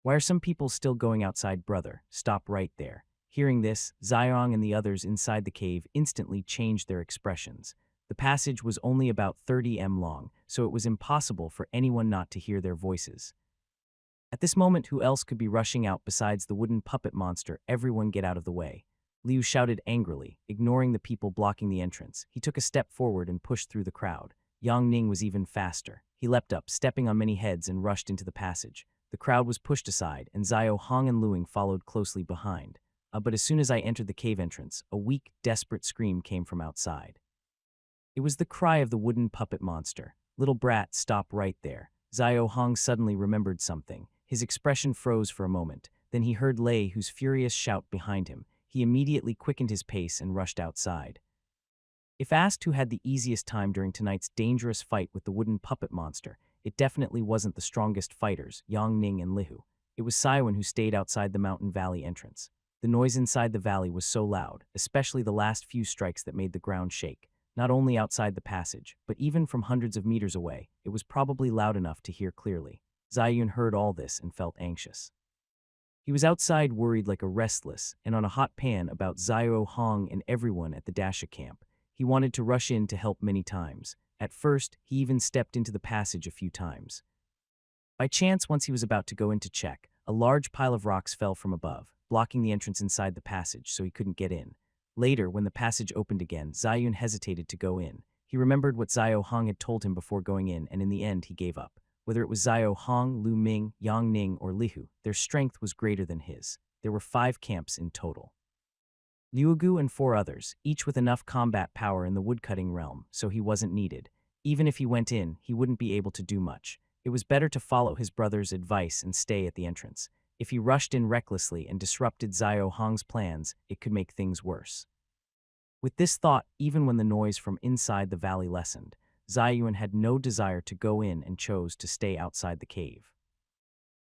"Why are some people still going outside, brother? Stop right there." Hearing this, Xiong and the others inside the cave instantly changed their expressions. The passage was only about 30 m long, so it was impossible for anyone not to hear their voices. At this moment, who else could be rushing out besides the wooden puppet monster? "Everyone get out of the way." Liu shouted angrily, ignoring the people blocking the entrance. He took a step forward and pushed through the crowd. Yang Ning was even faster. He leapt up, stepping on many heads, and rushed into the passage. The crowd was pushed aside, and Xiao Hong and Luing followed closely behind. But as soon as I entered the cave entrance, a weak, desperate scream came from outside. It was the cry of the wooden puppet monster. "Little brat, stop right there." Xiao Hong suddenly remembered something. His expression froze for a moment. Then he heard Lei Hu's furious shout behind him. He immediately quickened his pace and rushed outside. If asked who had the easiest time during tonight's dangerous fight with the wooden puppet monster, it definitely wasn't the strongest fighters, Yang Ning and Lihu. It was Saiwan who stayed outside the mountain valley entrance. The noise inside the valley was so loud, especially the last few strikes, that made the ground shake. Not only outside the passage, but even from hundreds of meters away, it was probably loud enough to hear clearly. Zayun heard all this and felt anxious. He was outside worried like a restless and on a hot pan about Xiao Hong and everyone at the Dasha camp. He wanted to rush in to help many times. At first, he even stepped into the passage a few times. By chance, once he was about to go in to check, a large pile of rocks fell from above, blocking the entrance inside the passage so he couldn't get in. Later, when the passage opened again, Zayun hesitated to go in. He remembered what Xiao Hong had told him before going in, and in the end he gave up. Whether it was Xiao Hong, Lu Ming, Yang Ning, or Lihu, their strength was greater than his. There were 5 camps in total. Liugu and 4 others, each with enough combat power in the woodcutting realm, so he wasn't needed. Even if he went in, he wouldn't be able to do much. It was better to follow his brother's advice and stay at the entrance. If he rushed in recklessly and disrupted Xiao Hong's plans, it could make things worse. With this thought, even when the noise from inside the valley lessened, Ziyuan had no desire to go in and chose to stay outside the cave.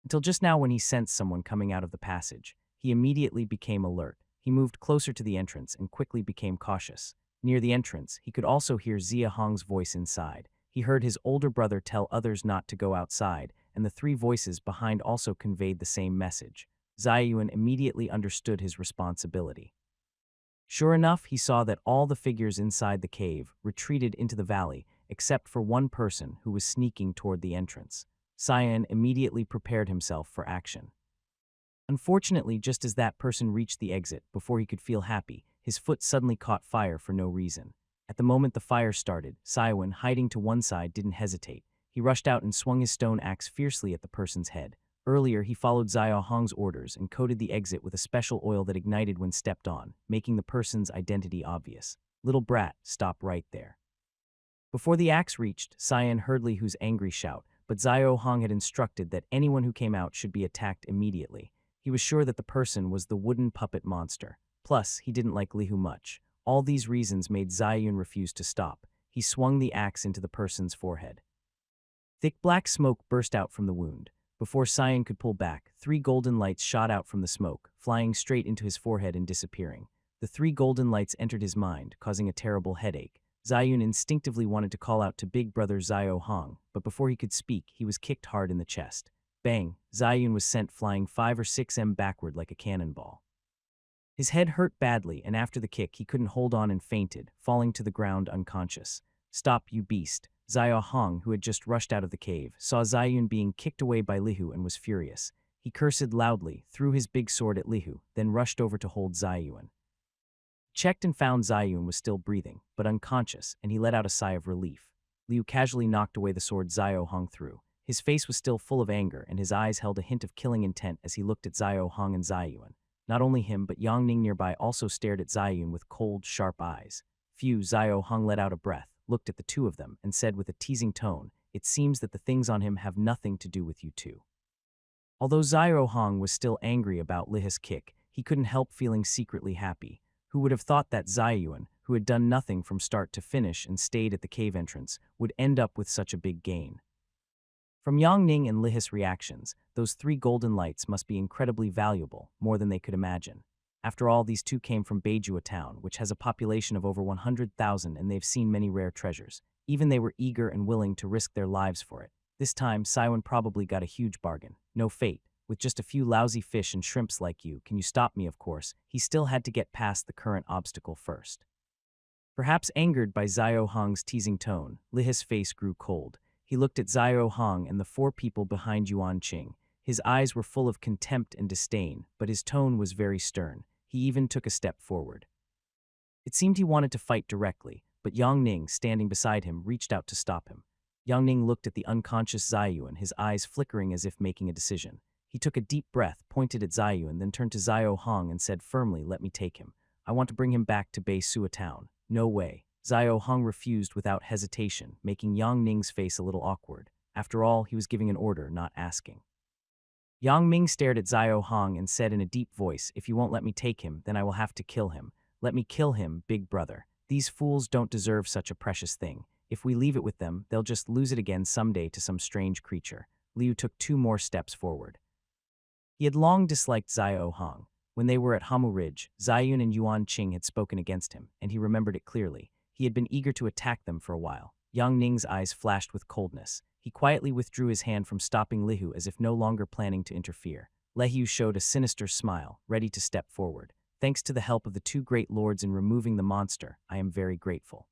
Until just now when he sensed someone coming out of the passage, he immediately became alert. He moved closer to the entrance and quickly became cautious. Near the entrance, he could also hear Zia Hong's voice inside. He heard his older brother tell others not to go outside, and the 3 voices behind also conveyed the same message. Ziyuan immediately understood his responsibility. Sure enough, he saw that all the figures inside the cave retreated into the valley, except for one person who was sneaking toward the entrance. Cyan immediately prepared himself for action. Unfortunately, just as that person reached the exit, before he could feel happy, his foot suddenly caught fire for no reason. At the moment the fire started, Cyan, hiding to one side, didn't hesitate. He rushed out and swung his stone axe fiercely at the person's head. Earlier, he followed Xiao Hong's orders and coated the exit with a special oil that ignited when stepped on, making the person's identity obvious. Little brat, stop right there. Before the axe reached, Cyan heard Lihu's angry shout, but Xiao Hong had instructed that anyone who came out should be attacked immediately. He was sure that the person was the wooden puppet monster. Plus, he didn't like Lihu much. All these reasons made Ziyun refuse to stop. He swung the axe into the person's forehead. Thick black smoke burst out from the wound. Before Cyan could pull back, 3 golden lights shot out from the smoke, flying straight into his forehead and disappearing. The 3 golden lights entered his mind, causing a terrible headache. Ziyun instinctively wanted to call out to big brother Xiao Hong, but before he could speak, he was kicked hard in the chest. Bang! Ziyun was sent flying 5 or 6 m backward like a cannonball. His head hurt badly, and after the kick, he couldn't hold on and fainted, falling to the ground unconscious. Stop, you beast! Xiao Hong, who had just rushed out of the cave, saw Ziyun being kicked away by Lihu and was furious. He cursed loudly, threw his big sword at Lihu, then rushed over to hold Ziyun. Checked and found Ziyun was still breathing, but unconscious, and he let out a sigh of relief. Liu casually knocked away the sword Xiao Hong threw. His face was still full of anger, and his eyes held a hint of killing intent as he looked at Xiao Hong and Ziyun. Not only him, but Yang Ning nearby also stared at Ziyun with cold, sharp eyes. Phew! Xiao Hong let out a breath, looked at the 2 of them, and said with a teasing tone, "It seems that the things on him have nothing to do with you 2. Although Xiao Hong was still angry about Lihu's kick, he couldn't help feeling secretly happy. Who would have thought that Ziyun, who had done nothing from start to finish and stayed at the cave entrance, would end up with such a big gain? From Yang Ning and Lihu's reactions, those 3 golden lights must be incredibly valuable, more than they could imagine. After all, these 2 came from Beiju, a town which has a population of over 100,000, and they've seen many rare treasures. Even they were eager and willing to risk their lives for it. This time, Cyan probably got a huge bargain. No fate. With just a few lousy fish and shrimps like you, can you stop me, of course? He still had to get past the current obstacle first. Perhaps angered by Xiao Hong's teasing tone, Lihu's face grew cold. He looked at Xiao Hong and the 4 people behind Yuan Qing. His eyes were full of contempt and disdain, but his tone was very stern. He even took a step forward. It seemed he wanted to fight directly, but Yang Ning, standing beside him, reached out to stop him. Yang Ning looked at the unconscious Ziyun, his eyes flickering as if making a decision. He took a deep breath, pointed at Ziyun, then turned to Xiao Hong and said firmly, "Let me take him. I want to bring him back to Beiju town." "No way." Xiao Hong refused without hesitation, making Yang Ning's face a little awkward. After all, he was giving an order, not asking. Yang Ming stared at Xiao Hong and said in a deep voice, "If you won't let me take him, then I will have to kill him. Let me kill him, big brother. These fools don't deserve such a precious thing. If we leave it with them, they'll just lose it again someday to some strange creature." Liu took 2 more steps forward. He had long disliked Xiao Hong. When they were at Hamu Ridge, Ziyun and Yuan Qing had spoken against him, and he remembered it clearly. He had been eager to attack them for a while. Yang Ning's eyes flashed with coldness. He quietly withdrew his hand from stopping Lihu as if no longer planning to interfere. Lihu showed a sinister smile, ready to step forward. "Thanks to the help of the 2 great lords in removing the monster, I am very grateful.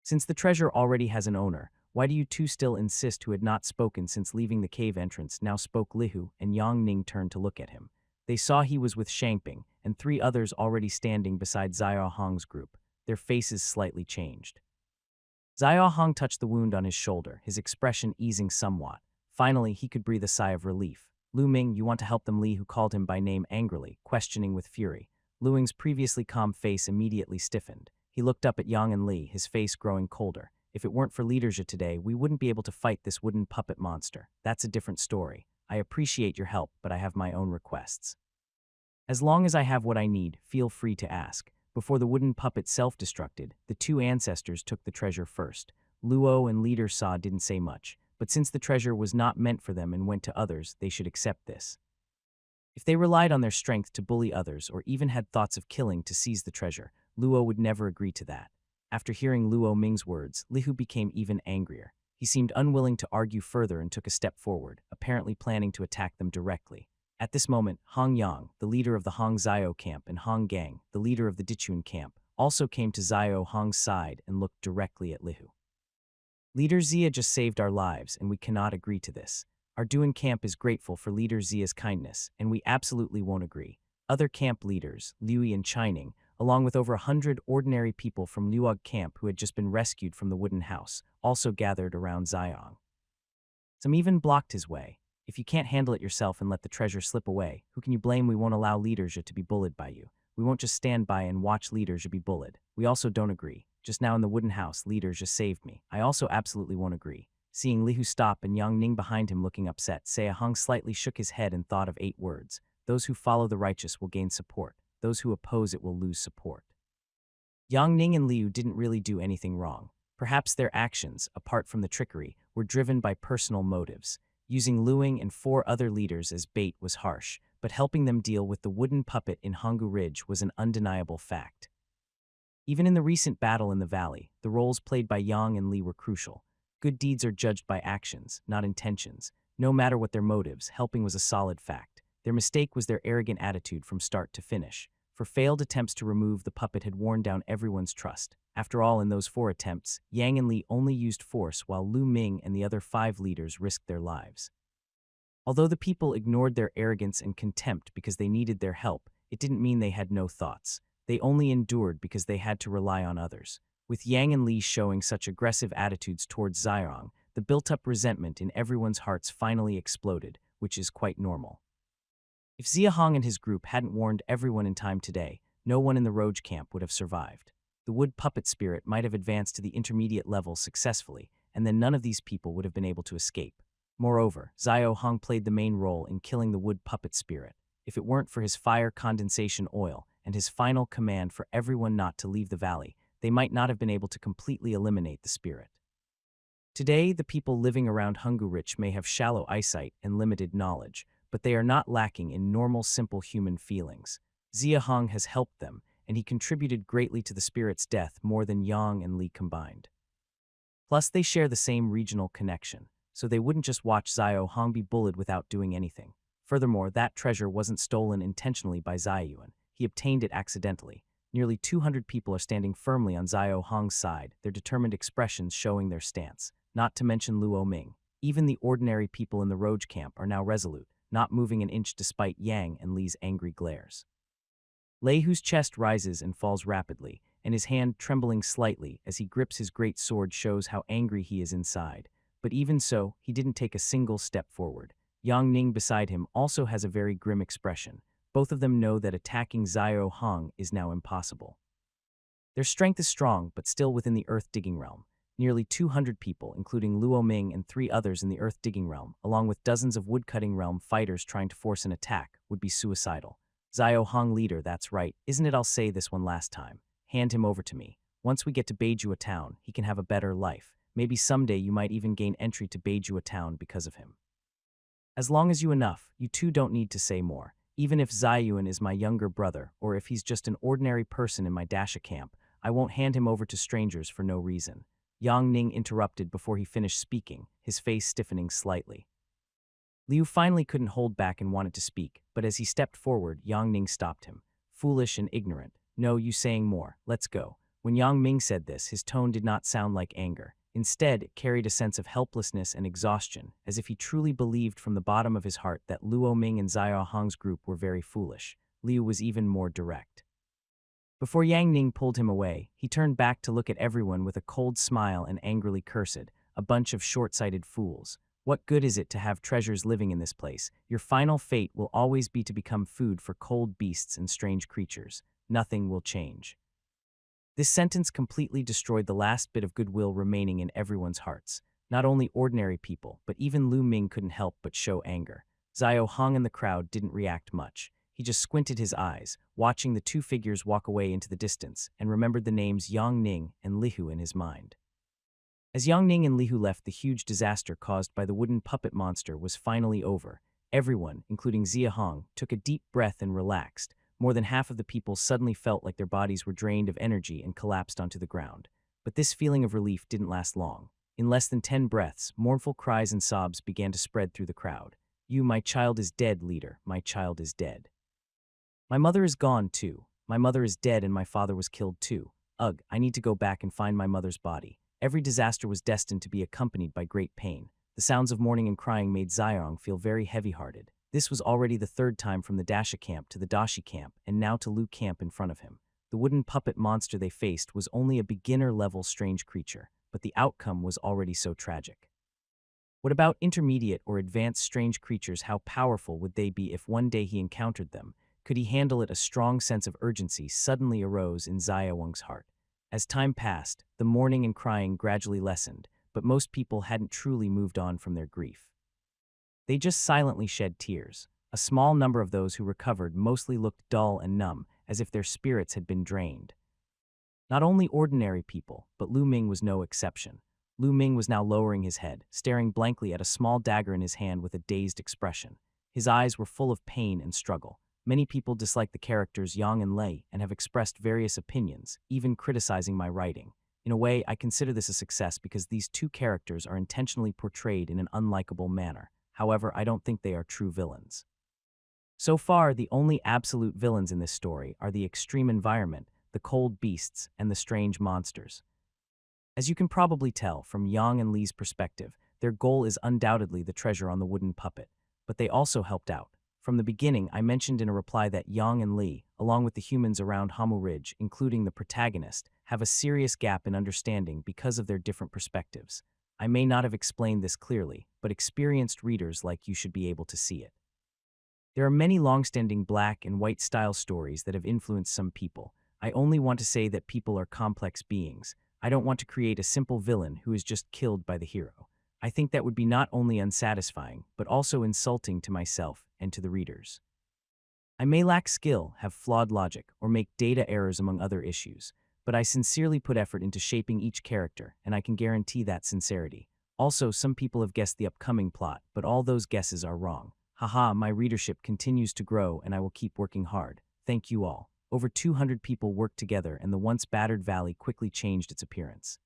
Since the treasure already has an owner, why do you 2 still insist?" Who had not spoken since leaving the cave entrance now spoke Lihu, and Yang Ning turned to look at him. They saw he was with Shangping, and 3 others already standing beside Xiao Hong's group. Their faces slightly changed. Xiao Hong touched the wound on his shoulder, his expression easing somewhat. Finally, he could breathe a sigh of relief. "Lu Ming, you want to help them?" Li, who called him by name angrily, questioning with fury. Luing's previously calm face immediately stiffened. He looked up at Yang and Li, his face growing colder. If it weren't for leadership today, we wouldn't be able to fight this wooden puppet monster. That's a different story. I appreciate your help, but I have my own requests. As long as I have what I need, feel free to ask. Before the wooden puppet self-destructed, the two ancestors took the treasure first. Luo and Leader Saw didn't say much, but since the treasure was not meant for them and went to others, they should accept this. If they relied on their strength to bully others or even had thoughts of killing to seize the treasure, Luo would never agree to that. After hearing Luo Ming's words, Lihu became even angrier. He seemed unwilling to argue further and took a step forward, apparently planning to attack them directly. At this moment, Hong Yang, the leader of the Hong Zio camp, and Hong Gang, the leader of the Dichun camp, also came to Zio Hong's side and looked directly at Lihu. Leader Zia just saved our lives, and we cannot agree to this. Our Duan camp is grateful for Leader Zia's kindness, and we absolutely won't agree. Other camp leaders, Liu and Chining, along with over 100 ordinary people from Luog camp who had just been rescued from the wooden house, also gathered around Xiong. Some even blocked his way. If you can't handle it yourself and let the treasure slip away, who can you blame? We won't allow leadership to be bullied by you. We won't just stand by and watch leadership be bullied. We also don't agree. Just now in the wooden house, leader just saved me. I also absolutely won't agree. Seeing Lihu stop and Yang Ning behind him looking upset, Saya Hong slightly shook his head and thought of 8 words. Those who follow the righteous will gain support. Those who oppose it will lose support. Yang Ning and Liu didn't really do anything wrong. Perhaps their actions, apart from the trickery, were driven by personal motives. Using Luing and 4 other leaders as bait was harsh, but helping them deal with the wooden puppet in Honggu Ridge was an undeniable fact. Even in the recent battle in the valley, the roles played by Yang and Li were crucial. Good deeds are judged by actions, not intentions. No matter what their motives, helping was a solid fact. Their mistake was their arrogant attitude from start to finish. For failed attempts to remove the puppet had worn down everyone's trust. After all, in those 4 attempts, Yang and Li only used force while Lu Ming and the other 5 leaders risked their lives. Although the people ignored their arrogance and contempt because they needed their help, it didn't mean they had no thoughts. They only endured because they had to rely on others. With Yang and Li showing such aggressive attitudes towards Xiong, the built-up resentment in everyone's hearts finally exploded, which is quite normal. If Zia Hong and his group hadn't warned everyone in time today, no one in the Roge camp would have survived. The wood puppet spirit might have advanced to the intermediate level successfully, and then none of these people would have been able to escape. Moreover, Zio Hong played the main role in killing the wood puppet spirit. If it weren't for his fire condensation oil and his final command for everyone not to leave the valley, they might not have been able to completely eliminate the spirit. Today, the people living around Honggu Ridge may have shallow eyesight and limited knowledge, but they are not lacking in normal, simple human feelings. Zia Hong has helped them, and he contributed greatly to the spirit's death more than Yang and Li combined. Plus, they share the same regional connection, so they wouldn't just watch Zio Hong be bullied without doing anything. Furthermore, that treasure wasn't stolen intentionally by Ziyuan. He obtained it accidentally. Nearly 200 people are standing firmly on Zio Hong's side, their determined expressions showing their stance. Not to mention Luo Ming. Even the ordinary people in the Roge camp are now resolute, not moving an inch despite Yang and Li's angry glares. Leihu's chest rises and falls rapidly, and his hand trembling slightly as he grips his great sword shows how angry he is inside. But even so, he didn't take a single step forward. Yang Ning beside him also has a very grim expression. Both of them know that attacking Zio Hong is now impossible. Their strength is strong, but still within the earth-digging realm. Nearly 200 people, including Luo Ming and 3 others in the earth-digging realm, along with dozens of woodcutting realm fighters trying to force an attack, would be suicidal. Zio Hong leader, that's right, isn't it? I'll say this one last time. Hand him over to me. Once we get to Beijua town, he can have a better life. Maybe someday you might even gain entry to Beijua town because of him. As long as you enough, you two don't need to say more. Even if Ziyuan is my younger brother, or if he's just an ordinary person in my Dasha camp, I won't hand him over to strangers for no reason. Yang Ning interrupted before he finished speaking, his face stiffening slightly. Liu finally couldn't hold back and wanted to speak, but as he stepped forward, Yang Ning stopped him. Foolish and ignorant. No, you saying more. Let's go. When Yang Ming said this, his tone did not sound like anger. Instead, it carried a sense of helplessness and exhaustion, as if he truly believed from the bottom of his heart that Luo Ming and Zio Hong's group were very foolish. Liu was even more direct. Before Yang Ning pulled him away, he turned back to look at everyone with a cold smile and angrily cursed, a bunch of short-sighted fools. What good is it to have treasures living in this place? Your final fate will always be to become food for cold beasts and strange creatures. nothing will change. This sentence completely destroyed the last bit of goodwill remaining in everyone's hearts. Not only ordinary people, but even Lu Ming couldn't help but show anger. Xiao Hong in the crowd didn't react much. He just squinted his eyes, watching the two figures walk away into the distance, and remembered the names Yang Ning and Lihu in his mind. As Yang Ning and Lihu left, the huge disaster caused by the wooden puppet monster was finally over. Everyone, including Xia Hong, took a deep breath and relaxed. More than half of the people suddenly felt like their bodies were drained of energy and collapsed onto the ground. But this feeling of relief didn't last long. In less than 10 breaths, mournful cries and sobs began to spread through the crowd. "You, my child is dead, leader. My child is dead. My mother is gone, too. My mother is dead and my father was killed, too. Ugh, I need to go back and find my mother's body." Every disaster was destined to be accompanied by great pain. The sounds of mourning and crying made Xiang feel very heavy-hearted. This was already the third time from the Dasha camp to the Dashi camp, and now to Lu camp in front of him. The wooden puppet monster they faced was only a beginner-level strange creature, but the outcome was already so tragic. What about intermediate or advanced strange creatures? How powerful would they be if one day he encountered them? Could he handle it? A strong sense of urgency suddenly arose in Xiaowang's heart. As time passed, the mourning and crying gradually lessened, but most people hadn't truly moved on from their grief. They just silently shed tears. A small number of those who recovered mostly looked dull and numb, as if their spirits had been drained. Not only ordinary people, but Lu Ming was no exception. Lu Ming was now lowering his head, staring blankly at a small dagger in his hand with a dazed expression. His eyes were full of pain and struggle. Many people dislike the characters Yang and Lei and have expressed various opinions, even criticizing my writing. In a way, I consider this a success because these two characters are intentionally portrayed in an unlikable manner. However, I don't think they are true villains. So far, the only absolute villains in this story are the extreme environment, the cold beasts, and the strange monsters. As you can probably tell from Yang and Lei's perspective, their goal is undoubtedly the treasure on the wooden puppet, but they also helped out. From the beginning, I mentioned in a reply that Yang and Lei, along with the humans around Hamu Ridge, including the protagonist, have a serious gap in understanding because of their different perspectives. I may not have explained this clearly, but experienced readers like you should be able to see it. There are many long-standing black and white style stories that have influenced some people. I only want to say that people are complex beings. I don't want to create a simple villain who is just killed by the hero. I think that would be not only unsatisfying, but also insulting to myself and to the readers. I may lack skill, have flawed logic, or make data errors among other issues, but I sincerely put effort into shaping each character, and I can guarantee that sincerity. Also, some people have guessed the upcoming plot, but all those guesses are wrong. Haha, my readership continues to grow, and I will keep working hard. Thank you all. Over 200 people worked together, and the once battered valley quickly changed its appearance.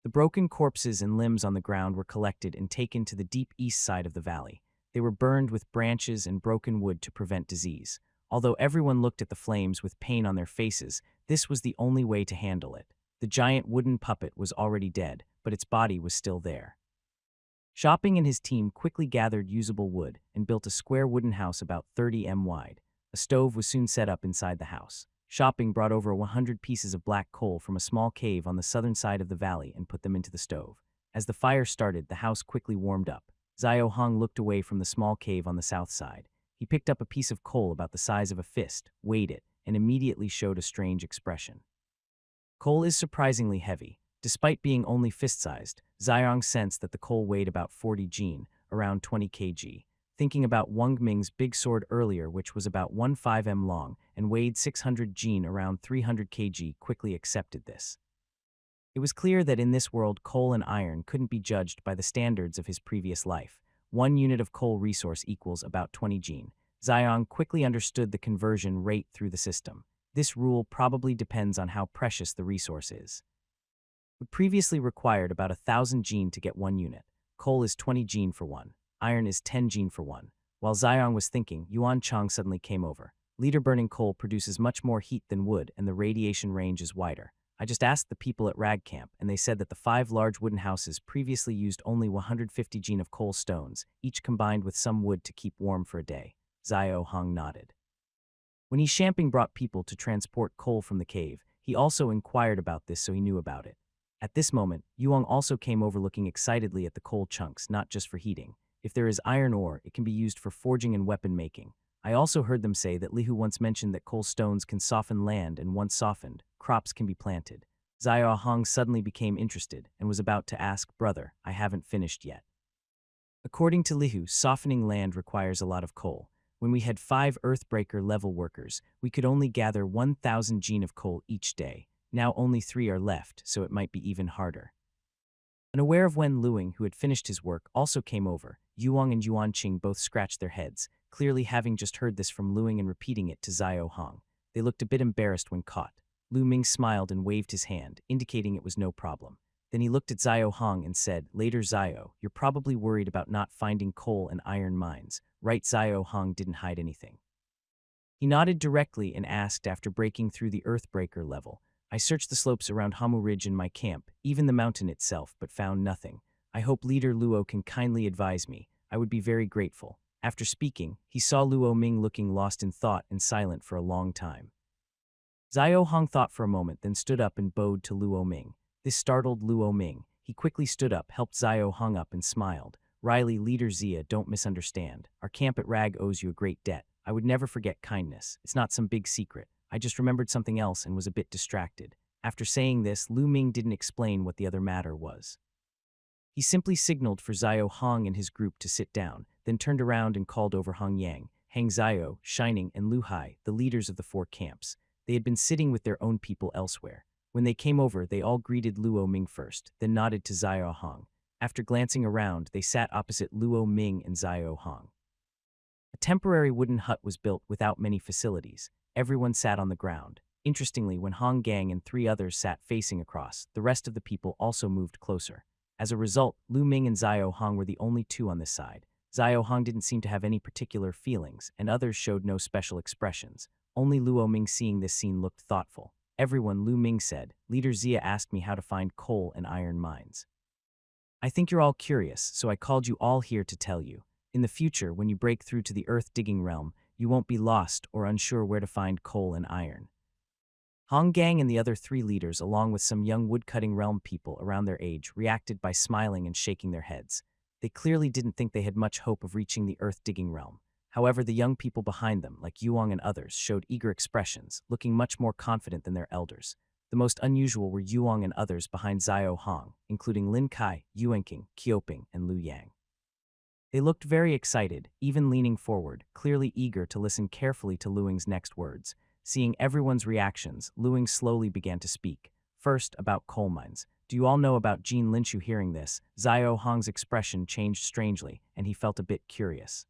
The broken corpses and limbs on the ground were collected and taken to the deep east side of the valley. They were burned with branches and broken wood to prevent disease. Although everyone looked at the flames with pain on their faces, this was the only way to handle it. The giant wooden puppet was already dead, but its body was still there. Shopping and his team quickly gathered usable wood and built a square wooden house about 30 m wide. A stove was soon set up inside the house. Shopping brought over 100 pieces of black coal from a small cave on the southern side of the valley and put them into the stove. As the fire started, the house quickly warmed up. Xiao Hong looked away from the small cave on the south side. He picked up a piece of coal about the size of a fist, weighed it, and immediately showed a strange expression. Coal is surprisingly heavy. Despite being only fist-sized, Xiang sensed that the coal weighed about 40 jin, around 20 kg. Thinking about Wang Ming's big sword earlier, which was about 15 m long and weighed 600 jin, around 300 kg, quickly accepted this. It was clear that in this world, coal and iron couldn't be judged by the standards of his previous life. 1 unit of coal resource equals about 20 jin. Xiang quickly understood the conversion rate through the system. This rule probably depends on how precious the resource is. It previously required about 1,000 jin to get 1 unit. Coal is 20 jin for 1. Iron is 10 jin for 1. While Xiang was thinking, Yuan Chang suddenly came over. Leader, burning coal produces much more heat than wood, and the radiation range is wider. I just asked the people at Rag Camp, and they said that the 5 large wooden houses previously used only 150 jin of coal stones, each combined with some wood to keep warm for a day. Xiao Hong nodded. When He Shamping brought people to transport coal from the cave, he also inquired about this, so he knew about it. At this moment, Yuang also came over, looking excitedly at the coal chunks, not just for heating. If there is iron ore, it can be used for forging and weapon making. I also heard them say that Lihu once mentioned that coal stones can soften land, and once softened, crops can be planted. Xiao Hong suddenly became interested and was about to ask, "Brother, I haven't finished yet." According to Lihu, softening land requires a lot of coal. When we had 5 Earthbreaker level workers, we could only gather 1,000 gene of coal each day. Now only 3 are left, so it might be even harder. Unaware of Wen Luing, who had finished his work, also came over. Yuang and Yuanqing both scratched their heads, clearly having just heard this from Luing and repeating it to Xiao Hong. They looked a bit embarrassed when caught. Lu Ming smiled and waved his hand, indicating it was no problem. Then he looked at Xiao Hong and said, "Later, Xiao, you're probably worried about not finding coal and iron mines, right?" Xiao Hong didn't hide anything. He nodded directly and asked, after breaking through the Earthbreaker level, "I searched the slopes around Hamu Ridge in my camp, even the mountain itself, but found nothing. I hope Leader Luo can kindly advise me. I would be very grateful." After speaking, he saw Luo Ming looking lost in thought and silent for a long time. Xiao Hong thought for a moment, then stood up and bowed to Luo Ming. This startled Luo Ming. He quickly stood up, helped Xiao Hong up, and smiled. "Riley, Leader Zia, don't misunderstand. Our camp at Rag owes you a great debt. I would never forget kindness. It's not some big secret. I just remembered something else and was a bit distracted." After saying this, Lu Ming didn't explain what the other matter was. He simply signaled for Xiao Hong and his group to sit down, then turned around and called over Hong Yang, Hang Xiao, Shining, and Lu Hai, the leaders of the 4 camps. They had been sitting with their own people elsewhere. When they came over, they all greeted Luo Ming first, then nodded to Xiao Hong. After glancing around, they sat opposite Luo Ming and Xiao Hong. A temporary wooden hut was built without many facilities. Everyone sat on the ground. Interestingly, when Hong Gang and 3 others sat facing across, the rest of the people also moved closer. As a result, Lu Ming and Xiao Hong were the only 2 on this side. Xiao Hong didn't seem to have any particular feelings, and others showed no special expressions. Only Luo Ming, seeing this scene, looked thoughtful. "Everyone," Lu Ming said, "Leader Zia asked me how to find coal and iron mines. I think you're all curious, so I called you all here to tell you. In the future, when you break through to the earth-digging realm, you won't be lost or unsure where to find coal and iron." Hong Gang and the other 3 leaders, along with some young woodcutting realm people around their age, reacted by smiling and shaking their heads. They clearly didn't think they had much hope of reaching the earth-digging realm. However, the young people behind them, like Yuang and others, showed eager expressions, looking much more confident than their elders. The most unusual were Yuang and others behind Xiao Hong, including Lin Kai, Yuanqing, Qiuping, and Lu Yang. They looked very excited, even leaning forward, clearly eager to listen carefully to Luing's next words. Seeing everyone's reactions, Luing slowly began to speak. First, about coal mines. "Do you all know about Jin Linshu?" Hearing this, Xiao Hong's expression changed strangely, and he felt a bit curious.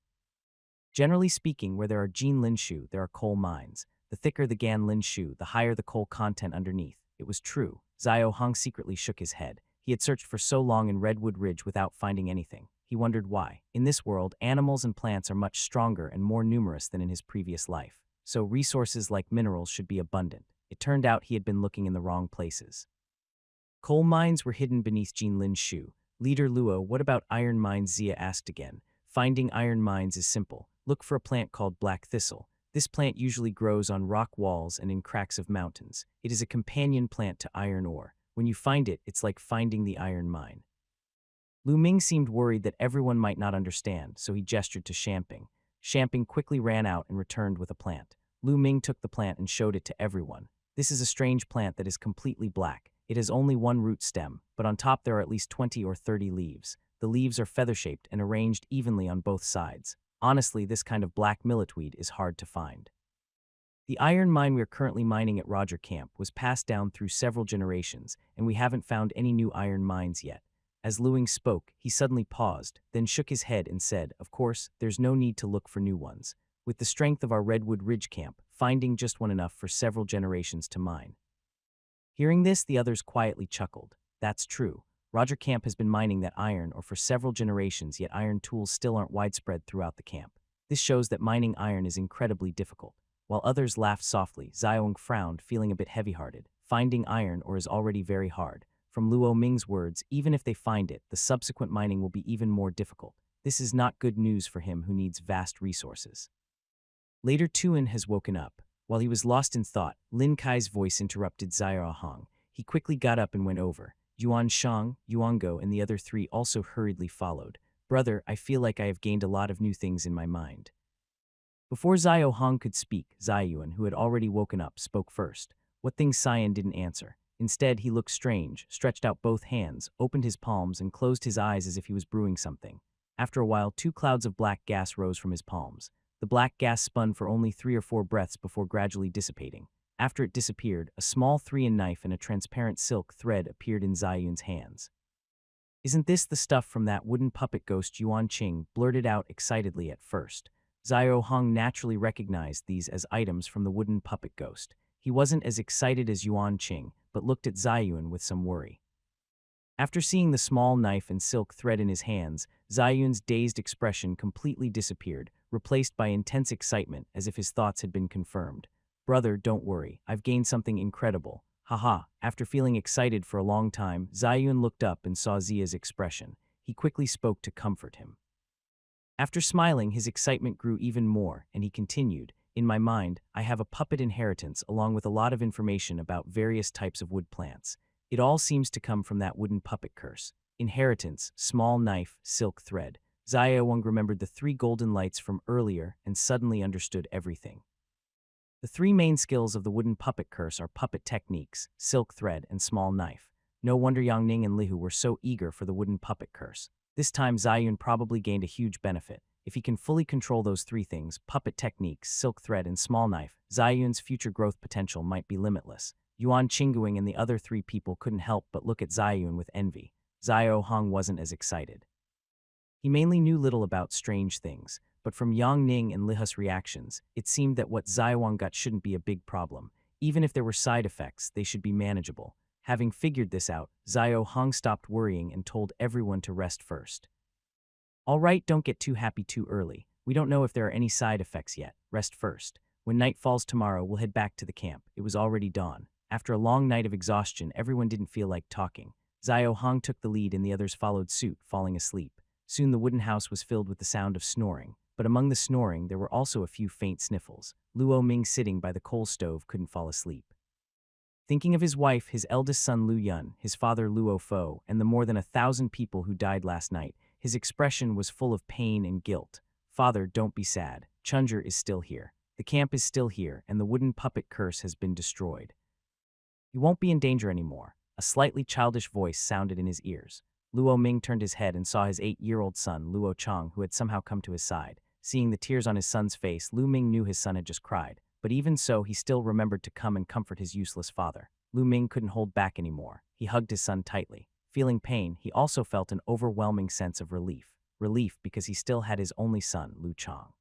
Generally speaking, where there are Jin Linshu, there are coal mines. The thicker the Gan Linshu, the higher the coal content underneath. It was true. Xiao Hong secretly shook his head. He had searched for so long in Redwood Ridge without finding anything. He wondered why. In this world, animals and plants are much stronger and more numerous than in his previous life, so resources like minerals should be abundant. It turned out he had been looking in the wrong places. Coal mines were hidden beneath Jin Linshu. "Leader Luo, what about iron mines?" Zia asked again. "Finding iron mines is simple. Look for a plant called black thistle. This plant usually grows on rock walls and in cracks of mountains. It is a companion plant to iron ore. When you find it, it's like finding the iron mine." Lu Ming seemed worried that everyone might not understand, so he gestured to Shamping. Shamping quickly ran out and returned with a plant. Lu Ming took the plant and showed it to everyone. "This is a strange plant that is completely black. It has only one root stem, but on top there are at least 20 or 30 leaves. The leaves are feather-shaped and arranged evenly on both sides. Honestly, this kind of black milletweed is hard to find." The iron mine we are currently mining at Roger Camp was passed down through several generations, and we haven't found any new iron mines yet. As Luing spoke, he suddenly paused, then shook his head and said, "Of course, there's no need to look for new ones. With the strength of our Redwood Ridge camp, finding just one enough for several generations to mine." Hearing this, the others quietly chuckled. That's true. Roger Camp has been mining that iron ore for several generations, yet iron tools still aren't widespread throughout the camp. This shows that mining iron is incredibly difficult. While others laughed softly, Xiaoying frowned, feeling a bit heavy-hearted. Finding iron ore is already very hard. From Luo Ming's words, even if they find it, the subsequent mining will be even more difficult. This is not good news for him who needs vast resources. Later, Tuan has woken up. While he was lost in thought, Lin Kai's voice interrupted Xiao Hong. He quickly got up and went over. Yuan Shang, Yuango, and the other 3 also hurriedly followed. "Brother, I feel like I have gained a lot of new things in my mind." Before Xiao Hong could speak, Ziyuan, who had already woken up, spoke first. What things Cyan didn't answer. Instead, he looked strange, stretched out both hands, opened his palms, and closed his eyes as if he was brewing something. After a while, 2 clouds of black gas rose from his palms. The black gas spun for only 3 or 4 breaths before gradually dissipating. After it disappeared, a small 3-in knife and a transparent silk thread appeared in Ziyun's hands. "Isn't this the stuff from that wooden puppet ghost?" Yuan Qing blurted out excitedly at first. Xiao Hong naturally recognized these as items from the wooden puppet ghost. He wasn't as excited as Yuan Qing, but looked at Ziyun with some worry. After seeing the small knife and silk thread in his hands, Ziyun's dazed expression completely disappeared, replaced by intense excitement as if his thoughts had been confirmed. "Brother, don't worry, I've gained something incredible. Haha." After feeling excited for a long time, Ziyun looked up and saw Zia's expression. He quickly spoke to comfort him. After smiling, his excitement grew even more, and he continued, "In my mind, I have a puppet inheritance along with a lot of information about various types of wood plants. It all seems to come from that wooden puppet curse. Inheritance, small knife, silk thread." Xiaowang remembered the 3 golden lights from earlier and suddenly understood everything. The 3 main skills of the wooden puppet curse are puppet techniques, silk thread, and small knife. No wonder Yang Ning and Lihu were so eager for the wooden puppet curse. This time Ziyun probably gained a huge benefit. If he can fully control those 3 things, puppet techniques, silk thread, and small knife, Ziyun's future growth potential might be limitless. Yuan Qingguang and the other 3 people couldn't help but look at Ziyun with envy. Xiao Hong wasn't as excited. He mainly knew little about strange things, but from Yang Ning and Lihu's reactions, it seemed that what Xiaowang got shouldn't be a big problem. Even if there were side effects, they should be manageable. Having figured this out, Xiao Hong stopped worrying and told everyone to rest first. "All right, don't get too happy too early. We don't know if there are any side effects yet. Rest first. When night falls tomorrow, we'll head back to the camp." It was already dawn. After a long night of exhaustion, everyone didn't feel like talking. Xiao Hong took the lead and the others followed suit, falling asleep. Soon the wooden house was filled with the sound of snoring. But among the snoring, there were also a few faint sniffles. Luo Ming, sitting by the coal stove, couldn't fall asleep. Thinking of his wife, his eldest son Lu Yun, his father Luo Fo, and the more than 1,000 people who died last night, his expression was full of pain and guilt. "Father, don't be sad. Chunger is still here. The camp is still here, and the wooden puppet curse has been destroyed. You won't be in danger anymore." A slightly childish voice sounded in his ears. Luo Ming turned his head and saw his 8-year-old son, Luo Chang, who had somehow come to his side. Seeing the tears on his son's face, Lu Ming knew his son had just cried. But even so, he still remembered to come and comfort his useless father. Lu Ming couldn't hold back anymore. He hugged his son tightly. Feeling pain, he also felt an overwhelming sense of relief. Relief because he still had his only son, Lu Chang.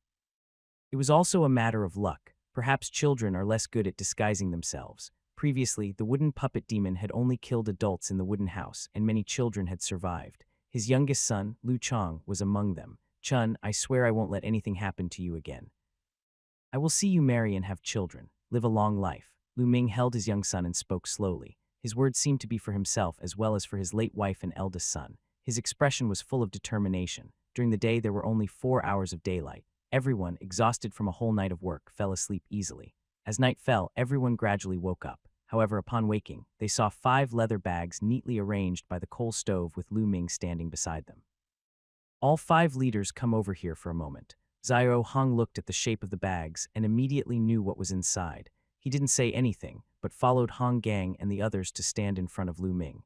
It was also a matter of luck. Perhaps children are less good at disguising themselves. Previously, the wooden puppet demon had only killed adults in the wooden house, and many children had survived. His youngest son, Lu Chang, was among them. "Chun, I swear I won't let anything happen to you again. I will see you marry and have children. Live a long life." Lu Ming held his young son and spoke slowly. His words seemed to be for himself as well as for his late wife and eldest son. His expression was full of determination. During the day, there were only 4 hours of daylight. Everyone, exhausted from a whole night of work, fell asleep easily. As night fell, everyone gradually woke up. However, upon waking, they saw 5 leather bags neatly arranged by the coal stove with Lu Ming standing beside them. "All 5 leaders come over here for a moment." Xiao Hong looked at the shape of the bags and immediately knew what was inside. He didn't say anything, but followed Hong Gang and the others to stand in front of Lu Ming.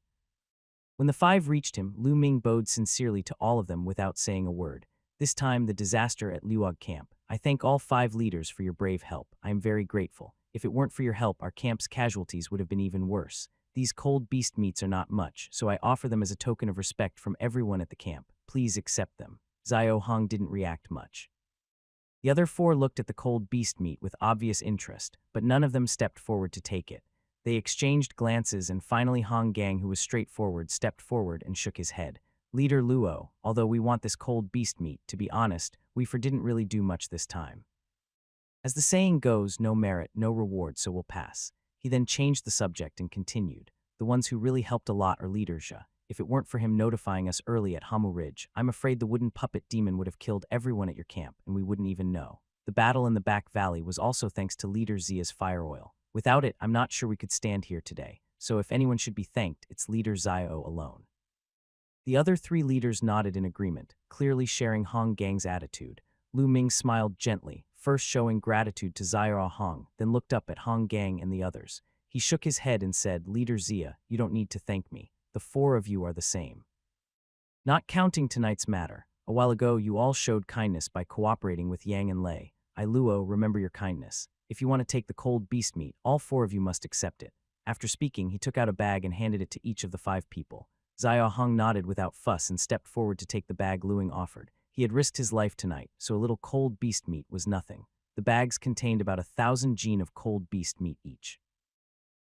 When the 5 reached him, Lu Ming bowed sincerely to all of them without saying a word. "This time, the disaster at Luog Camp. I thank all 5 leaders for your brave help. I am very grateful. If it weren't for your help, our camp's casualties would have been even worse. These cold beast meats are not much, so I offer them as a token of respect from everyone at the camp. Please accept them." Xiao Hong didn't react much. The other 4 looked at the cold beast meat with obvious interest, but none of them stepped forward to take it. They exchanged glances, and finally Hong Gang, who was straightforward, stepped forward and shook his head. "Leader Luo, although we want this cold beast meat, to be honest, we didn't really do much this time. As the saying goes, no merit, no reward, so we'll pass." He then changed the subject and continued. "The ones who really helped a lot are Leader Zhe. If it weren't for him notifying us early at Hamu Ridge, I'm afraid the wooden puppet demon would have killed everyone at your camp, and we wouldn't even know. The battle in the back valley was also thanks to Leader Zia's fire oil. Without it, I'm not sure we could stand here today. So if anyone should be thanked, it's Leader Xiao alone." The other 3 leaders nodded in agreement, clearly sharing Hong Gang's attitude. Lu Ming smiled gently, first showing gratitude to Xiao Hong, then looked up at Hong Gang and the others. He shook his head and said, "Leader Zia, you don't need to thank me. The four of you are the same. Not counting tonight's matter. A while ago, you all showed kindness by cooperating with Yang and Lei. I, Luo, remember your kindness. If you want to take the cold beast meat, all four of you must accept it." After speaking, he took out a bag and handed it to each of the 5 people. Xiao Hong nodded without fuss and stepped forward to take the bag Luing offered. He had risked his life tonight, so a little cold beast meat was nothing. The bags contained about 1,000 jin of cold beast meat each.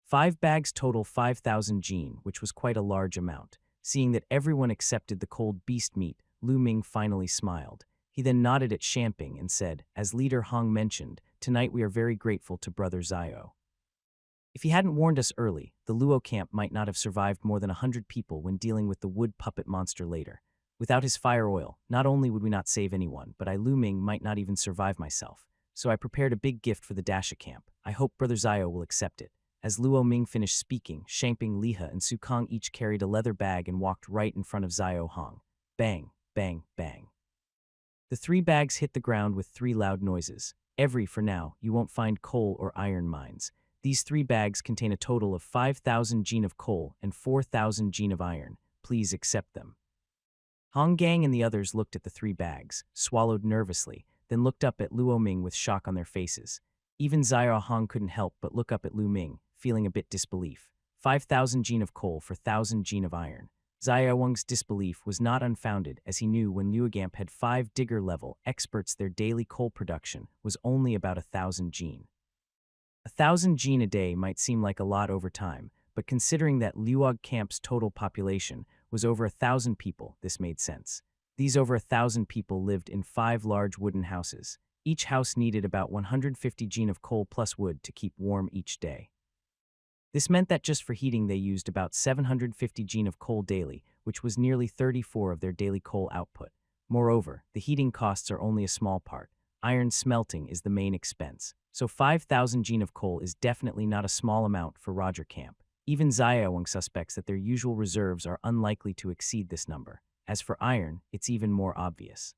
5 bags total 5,000 jin, which was quite a large amount. Seeing that everyone accepted the cold beast meat, Lu Ming finally smiled. He then nodded at Shamping and said, "As Leader Hong mentioned, tonight we are very grateful to Brother Xiao. If he hadn't warned us early, the Luo camp might not have survived more than 100 people when dealing with the wood puppet monster later. Without his fire oil, not only would we not save anyone, but I, Lu Ming, might not even survive myself. So I prepared a big gift for the Dasha camp. I hope Brother Xiao will accept it." As Luo Ming finished speaking, Shamping, Liha, and Su Kong each carried a leather bag and walked right in front of Xiao Hong. Bang, bang, bang. The 3 bags hit the ground with 3 loud noises. For now, you won't find coal or iron mines. These 3 bags contain a total of 5,000 jin of coal and 4,000 jin of iron. Please accept them. Hong Gang and the others looked at the 3 bags, swallowed nervously, then looked up at Luo Ming with shock on their faces. Even Xiao Hong couldn't help but look up at Lu Ming, feeling a bit disbelief. 5,000 jin of coal for 1,000 jin of iron. Xiao Wang's disbelief was not unfounded, as he knew when Luogamp had 5 digger-level experts their daily coal production was only about 1,000 jin. 1,000 jin a day might seem like a lot over time, but considering that Luog Camp's total population was over 1,000 people, this made sense. These over 1,000 people lived in 5 large wooden houses. Each house needed about 150 jin of coal plus wood to keep warm each day. This meant that just for heating they used about 750 jin of coal daily, which was nearly 34 of their daily coal output. Moreover, the heating costs are only a small part. Iron smelting is the main expense, so 5,000 jin of coal is definitely not a small amount for Roger Camp. Even Xiaowang suspects that their usual reserves are unlikely to exceed this number. As for iron, it's even more obvious.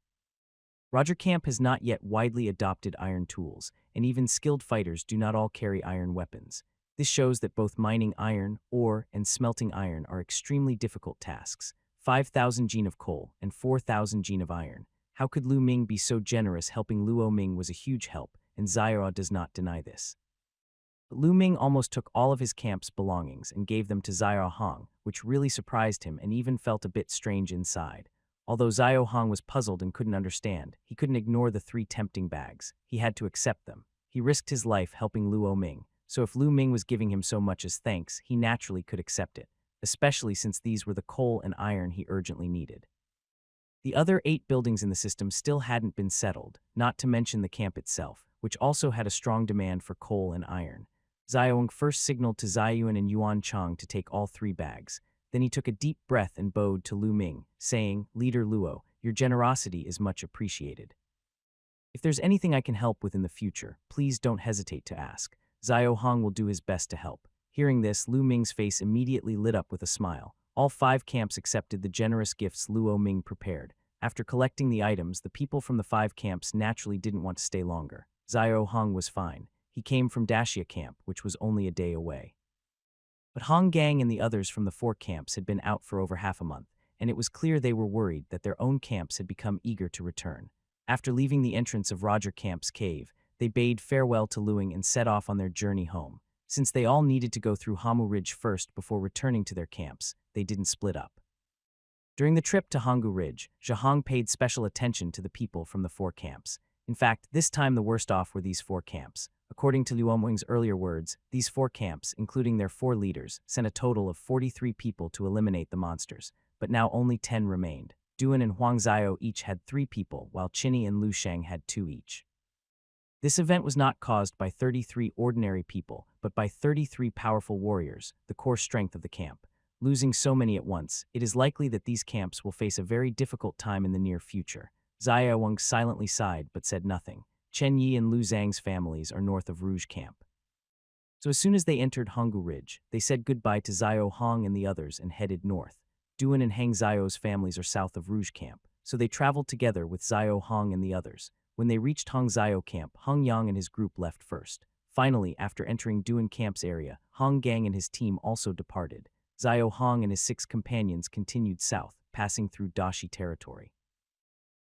Roger Camp has not yet widely adopted iron tools, and even skilled fighters do not all carry iron weapons. This shows that both mining iron, ore, and smelting iron are extremely difficult tasks. 5,000 jin of coal and 4,000 jin of iron. How could Lu Ming be so generous? Helping Luo Ming was a huge help, and Xiao does not deny this. But Lu Ming almost took all of his camp's belongings and gave them to Xiao Hong, which really surprised him and even felt a bit strange inside. Although Xiao Hong was puzzled and couldn't understand, he couldn't ignore the 3 tempting bags. He had to accept them. He risked his life helping Luo Ming, so if Lu Ming was giving him so much as thanks, he naturally could accept it, especially since these were the coal and iron he urgently needed. The other 8 buildings in the system still hadn't been settled, not to mention the camp itself, which also had a strong demand for coal and iron. Xiaowang first signaled to Ziyuan and Yuan Chang to take all 3 bags. Then he took a deep breath and bowed to Lu Ming, saying, "Leader Luo, your generosity is much appreciated. If there's anything I can help with in the future, please don't hesitate to ask. Xiao Hong will do his best to help." Hearing this, Lu Ming's face immediately lit up with a smile. All 5 camps accepted the generous gifts Luo Ming prepared. After collecting the items, the people from the 5 camps naturally didn't want to stay longer. Xiao Hong was fine. He came from Dashia camp, which was only a day away. But Hong Gang and the others from the 4 camps had been out for over half a month, and it was clear they were worried that their own camps had become eager to return. After leaving the entrance of Roger Camp's cave, they bade farewell to Luing and set off on their journey home. Since they all needed to go through Hamu Ridge first before returning to their camps, they didn't split up. During the trip to Hanggu Ridge, Zhahong paid special attention to the people from the 4 camps. In fact, this time the worst off were these 4 camps. According to Luomwing's earlier words, these 4 camps, including their 4 leaders, sent a total of 43 people to eliminate the monsters, but now only 10 remained. Duan and Huang Xiao each had 3 people, while Qinny and Lu Sheng had 2 each. This event was not caused by 33 ordinary people, but by 33 powerful warriors, the core strength of the camp. Losing so many at once, it is likely that these camps will face a very difficult time in the near future. Xiaowang silently sighed but said nothing. Chen Yi and Lu Zhang's families are north of Rouge Camp. So as soon as they entered Hanggu Ridge, they said goodbye to Xiao Hong and the others and headed north. Duan and Hang Xiao's families are south of Rouge Camp, so they traveled together with Xiao Hong and the others. When they reached Hong Zio camp, Hung Yang and his group left first. Finally, after entering Duan camp's area, Hong Gang and his team also departed. Zio Hong and his 6 companions continued south, passing through Dashi territory.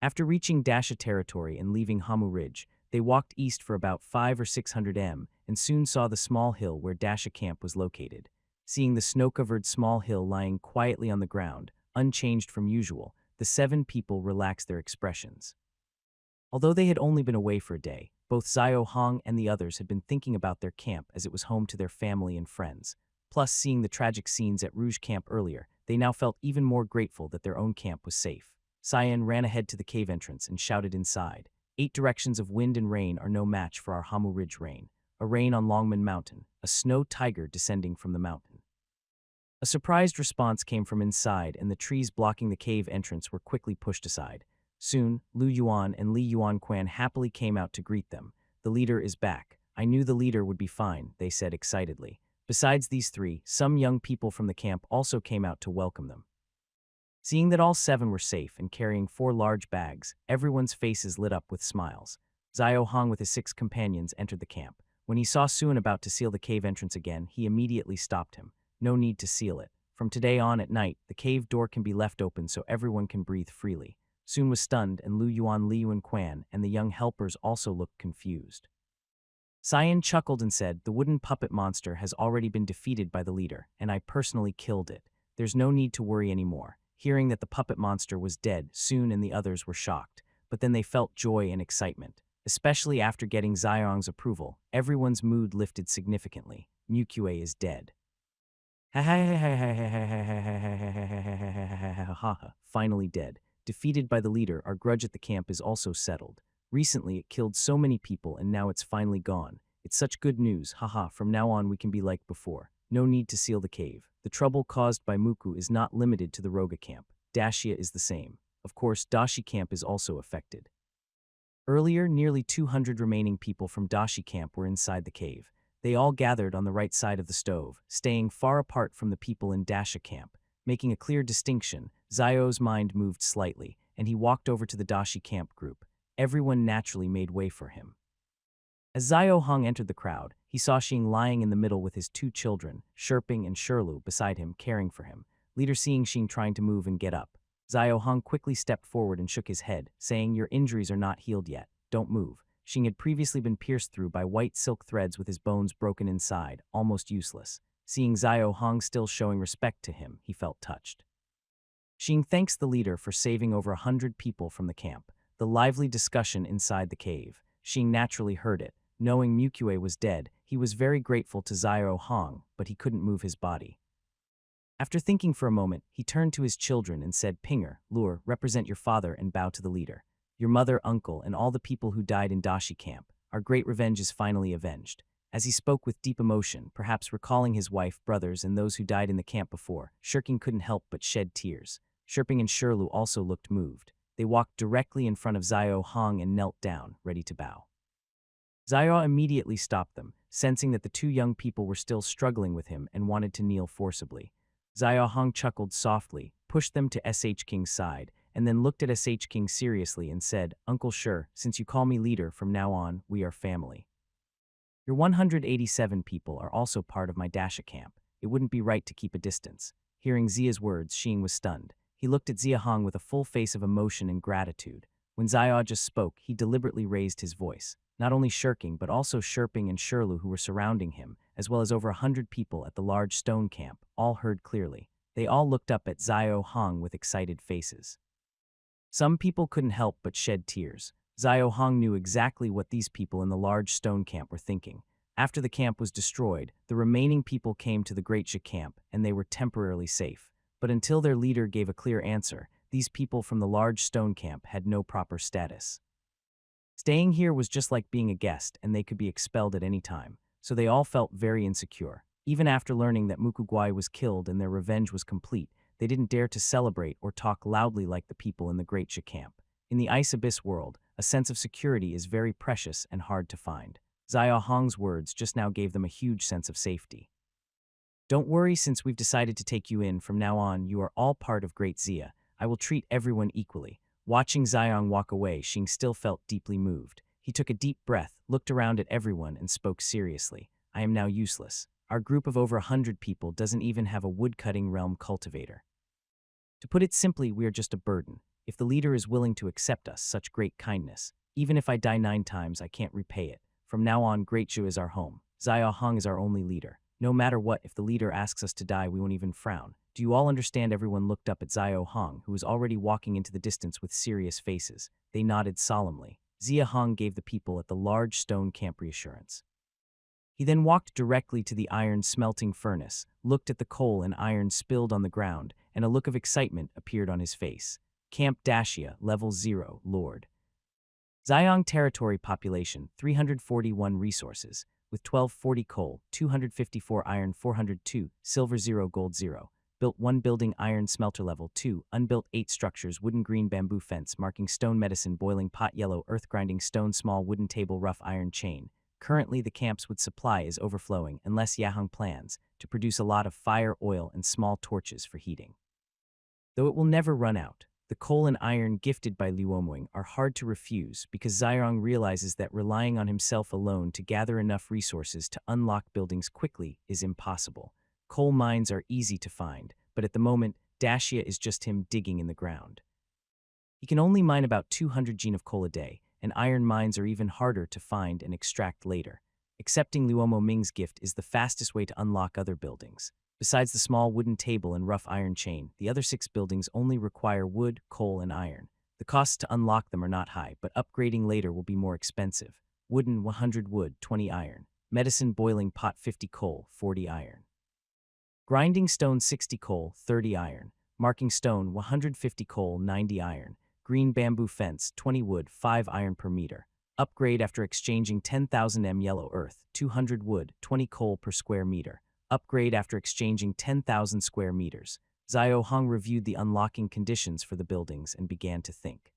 After reaching Dasha territory and leaving Hamu Ridge, they walked east for about 500 or 600 m and soon saw the small hill where Dasha camp was located. Seeing the snow-covered small hill lying quietly on the ground, unchanged from usual, the 7 people relaxed their expressions. Although they had only been away for a day, both Zio Hong and the others had been thinking about their camp as it was home to their family and friends. Plus, seeing the tragic scenes at Rouge camp earlier, they now felt even more grateful that their own camp was safe. Cyan ran ahead to the cave entrance and shouted inside, 8 directions of wind and rain are no match for our Hamu Ridge rain. A rain on Longman Mountain, a snow tiger descending from the mountain. A surprised response came from inside, and the trees blocking the cave entrance were quickly pushed aside. Soon, Lu Yuan and Li Yuan Quan happily came out to greet them. The leader is back. I knew the leader would be fine, they said excitedly. Besides these 3, some young people from the camp also came out to welcome them. Seeing that all 7 were safe and carrying 4 large bags, everyone's faces lit up with smiles. Zio Hong with his 6 companions entered the camp. When he saw Suan about to seal the cave entrance again, he immediately stopped him. No need to seal it. From today on at night, the cave door can be left open so everyone can breathe freely. Soon was stunned, and Lu Yuan, Li Yuan Quan, and the young helpers also looked confused. Cyan chuckled and said, the wooden puppet monster has already been defeated by the leader, and I personally killed it. There's no need to worry anymore. Hearing that the puppet monster was dead, Soon and the others were shocked, but then they felt joy and excitement. Especially after getting Xiong's approval, everyone's mood lifted significantly. Mukue is dead. Finally dead. Defeated by the leader, our grudge at the camp is also settled. Recently it killed so many people and now it's finally gone. It's such good news, haha, from now on we can be like before. No need to seal the cave. The trouble caused by Muku is not limited to the Roga camp. Dashia is the same. Of course, Dashi camp is also affected. Earlier, nearly 200 remaining people from Dashi camp were inside the cave. They all gathered on the right side of the stove, staying far apart from the people in Dasha camp. Making a clear distinction, Zio's mind moved slightly, and he walked over to the Dashi camp group. Everyone naturally made way for him. As Zio Hong entered the crowd, he saw Xing lying in the middle with his 2 children, Sherping and Sherlu, beside him, caring for him. Leader seeing Xing trying to move and get up, Zio Hong quickly stepped forward and shook his head, saying, your injuries are not healed yet. Don't move. Xing had previously been pierced through by white silk threads with his bones broken inside, almost useless. Seeing Zio Hong still showing respect to him, he felt touched. Xing thanks the leader for saving over 100 people from the camp. The lively discussion inside the cave. Xing naturally heard it. Knowing Mukue was dead, he was very grateful to Zio Hong, but he couldn't move his body. After thinking for a moment, he turned to his children and said, Pinger, Lure, represent your father and bow to the leader. Your mother, uncle, and all the people who died in Dashi camp. Our great revenge is finally avenged. As he spoke with deep emotion, perhaps recalling his wife, brothers, and those who died in the camp before, Shirking couldn't help but shed tears. Sherping and Sherlu also looked moved. They walked directly in front of Zio Hong and knelt down, ready to bow. Zio immediately stopped them, sensing that the 2 young people were still struggling with him and wanted to kneel forcibly. Zio Hong chuckled softly, pushed them to SH King's side, and then looked at SH King seriously and said, Uncle Sher, since you call me leader from now on, we are family. Your 187 people are also part of my Dasha camp. It wouldn't be right to keep a distance. Hearing Zia's words, Xing was stunned. He looked at Zia Hong with a full face of emotion and gratitude. When Zio just spoke, he deliberately raised his voice. Not only Shirking, but also Sherping and Sherlu who were surrounding him, as well as over 100 people at the large stone camp, all heard clearly. They all looked up at Zio Hong with excited faces. Some people couldn't help but shed tears. Zio Hong knew exactly what these people in the large stone camp were thinking. After the camp was destroyed, the remaining people came to the Great Xia camp, and they were temporarily safe. But until their leader gave a clear answer, these people from the large stone camp had no proper status. Staying here was just like being a guest, and they could be expelled at any time, so they all felt very insecure. Even after learning that Mukugwai was killed and their revenge was complete, they didn't dare to celebrate or talk loudly like the people in the Great Xia camp. In the Ice Abyss world, a sense of security is very precious and hard to find. Zia Hong's words just now gave them a huge sense of safety. Don't worry, since we've decided to take you in, from now on you are all part of Great Xia. I will treat everyone equally. Watching Xiong walk away, Xing still felt deeply moved. He took a deep breath, looked around at everyone, and spoke seriously. I am now useless. Our group of over 100 people doesn't even have a woodcutting realm cultivator. To put it simply, we are just a burden. If the leader is willing to accept us such great kindness, even if I die 9 times, I can't repay it. From now on, Great Zhu is our home. Xiao Hong is our only leader. No matter what, if the leader asks us to die, we won't even frown. Do you all understand? Everyone looked up at Xiao Hong, who was already walking into the distance with serious faces. They nodded solemnly. Xia Hong gave the people at the large stone camp reassurance. He then walked directly to the iron smelting furnace, looked at the coal and iron spilled on the ground, and a look of excitement appeared on his face. Camp Dacia, Level 0, Lord. Xiong territory population, 341 resources, with 1240 coal, 254 iron, 402, silver 0, gold 0. Built 1 building, iron smelter level 2, unbuilt 8 structures, wooden green bamboo fence, marking stone medicine, boiling pot yellow, earth grinding stone, small wooden table, rough iron chain. Currently, the camp's wood supply is overflowing unless Yahong plans to produce a lot of fire, oil, and small torches for heating. Though it will never run out, the coal and iron gifted by Liu Omwing are hard to refuse because Xiong realizes that relying on himself alone to gather enough resources to unlock buildings quickly is impossible. Coal mines are easy to find, but at the moment, Dacia is just him digging in the ground. He can only mine about 200 gene of coal a day, and iron mines are even harder to find and extract later. Accepting Luomo Ming's gift is the fastest way to unlock other buildings. Besides the small wooden table and rough iron chain, the other 6 buildings only require wood, coal, and iron. The costs to unlock them are not high, but upgrading later will be more expensive. Wooden 100 wood, 20 iron. Medicine boiling pot 50 coal, 40 iron. Grinding stone 60 coal, 30 iron. Marking stone 150 coal, 90 iron. Green bamboo fence, 20 wood, 5 iron per meter. Upgrade after exchanging 10,000 m yellow earth, 200 wood, 20 coal per square meter. Upgrade after exchanging 10,000 square meters. Xiao Hong reviewed the unlocking conditions for the buildings and began to think.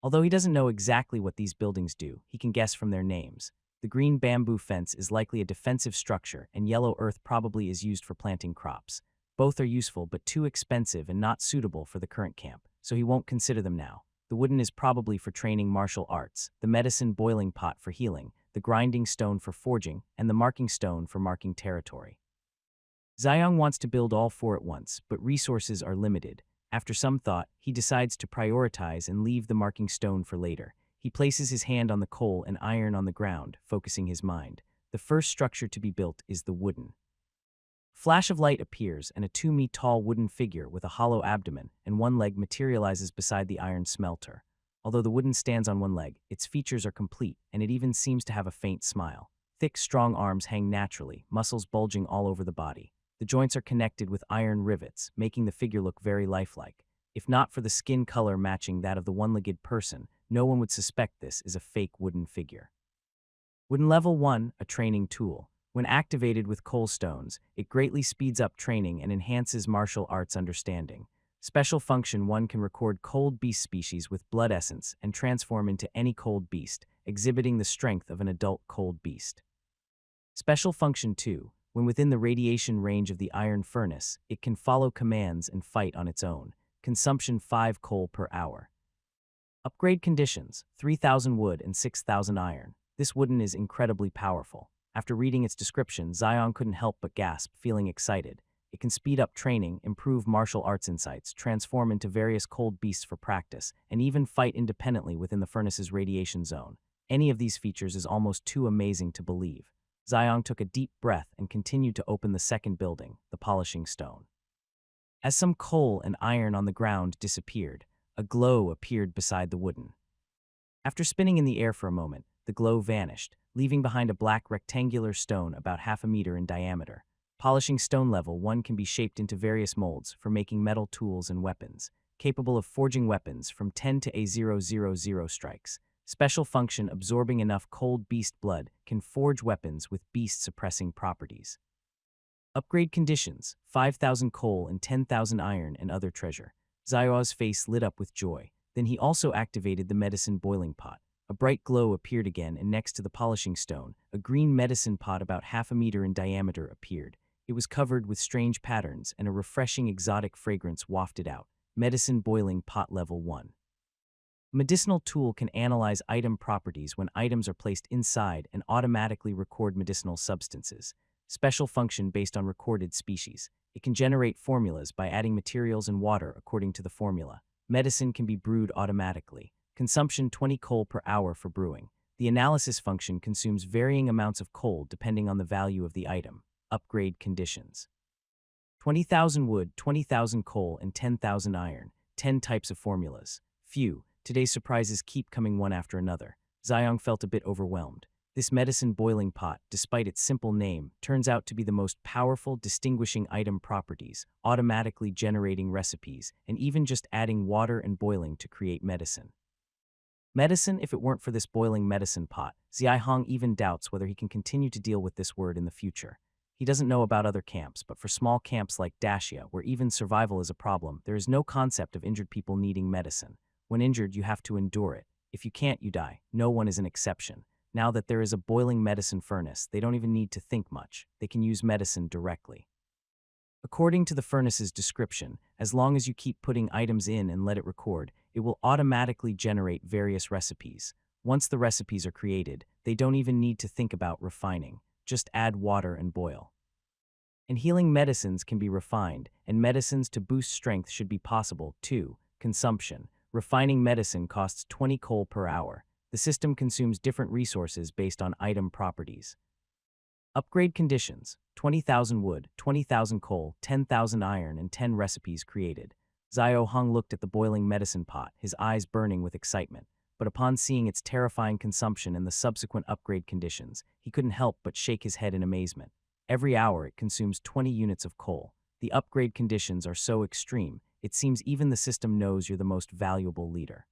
Although he doesn't know exactly what these buildings do, he can guess from their names. The green bamboo fence is likely a defensive structure, and yellow earth probably is used for planting crops. Both are useful but too expensive and not suitable for the current camp, so he won't consider them now. The wooden is probably for training martial arts, the medicine boiling pot for healing, the grinding stone for forging, and the marking stone for marking territory. Xiong wants to build all 4 at once, but resources are limited. After some thought, he decides to prioritize and leave the marking stone for later. He places his hand on the coal and iron on the ground, focusing his mind. The first structure to be built is the wooden. Flash of light appears, and a 2-meter tall wooden figure with a hollow abdomen and 1 leg materializes beside the iron smelter. Although the wooden stands on 1 leg, its features are complete, and it even seems to have a faint smile. Thick, strong arms hang naturally, muscles bulging all over the body. The joints are connected with iron rivets, making the figure look very lifelike. If not for the skin color matching that of the one-legged person, no one would suspect this is a fake wooden figure. Wooden Level 1, a training tool. When activated with coal stones, it greatly speeds up training and enhances martial arts understanding. Special function 1 can record cold beast species with blood essence and transform into any cold beast, exhibiting the strength of an adult cold beast. Special function 2, when within the radiation range of the iron furnace, it can follow commands and fight on its own. Consumption 5 coal per hour. Upgrade conditions, 3,000 wood and 6,000 iron. This wooden is incredibly powerful. After reading its description, Xiong couldn't help but gasp, feeling excited. It can speed up training, improve martial arts insights, transform into various cold beasts for practice, and even fight independently within the furnace's radiation zone. Any of these features is almost too amazing to believe. Xiong took a deep breath and continued to open the second building, the polishing stone. As some coal and iron on the ground disappeared, a glow appeared beside the wooden. After spinning in the air for a moment, the glow vanished, leaving behind a black rectangular stone about 1/2 meter in diameter. Polishing stone level 1 can be shaped into various molds for making metal tools and weapons, capable of forging weapons from 10 to A000 strikes. Special function absorbing enough cold beast blood can forge weapons with beast-suppressing properties. Upgrade conditions, 5,000 coal and 10,000 iron and other treasure. Xiao's face lit up with joy. Then he also activated the medicine boiling pot. A bright glow appeared again, and next to the polishing stone, a green medicine pot about 1/2 meter in diameter appeared. It was covered with strange patterns, and a refreshing exotic fragrance wafted out. Medicine boiling pot level 1. A medicinal tool can analyze item properties when items are placed inside and automatically record medicinal substances. Special function based on recorded species. It can generate formulas by adding materials and water according to the formula. Medicine can be brewed automatically. Consumption 20 coal per hour for brewing. The analysis function consumes varying amounts of coal depending on the value of the item. Upgrade conditions. 20,000 wood, 20,000 coal, and 10,000 iron. 10 types of formulas. Phew, today's surprises keep coming one after another. Xiong felt a bit overwhelmed. This medicine boiling pot, despite its simple name, turns out to be the most powerful distinguishing item properties, automatically generating recipes, and even just adding water and boiling to create medicine. Medicine, if it weren't for this boiling medicine pot, Xiaihong even doubts whether he can continue to deal with this word in the future. He doesn't know about other camps, but for small camps like Dacia, where even survival is a problem, there is no concept of injured people needing medicine. When injured, you have to endure it. If you can't, you die. No one is an exception. Now that there is a boiling medicine furnace, they don't even need to think much. They can use medicine directly. According to the furnace's description, as long as you keep putting items in and let it record, it will automatically generate various recipes. Once the recipes are created, they don't even need to think about refining. Just add water and boil. And healing medicines can be refined, and medicines to boost strength should be possible, too. Consumption. Refining medicine costs 20 coal per hour. The system consumes different resources based on item properties. Upgrade conditions. 20,000 wood, 20,000 coal, 10,000 iron, and 10 recipes created. Xiao Hong looked at the boiling medicine pot, his eyes burning with excitement. But upon seeing its terrifying consumption and the subsequent upgrade conditions, he couldn't help but shake his head in amazement. Every hour it consumes 20 units of coal. The upgrade conditions are so extreme, it seems even the system knows you're the most valuable leader.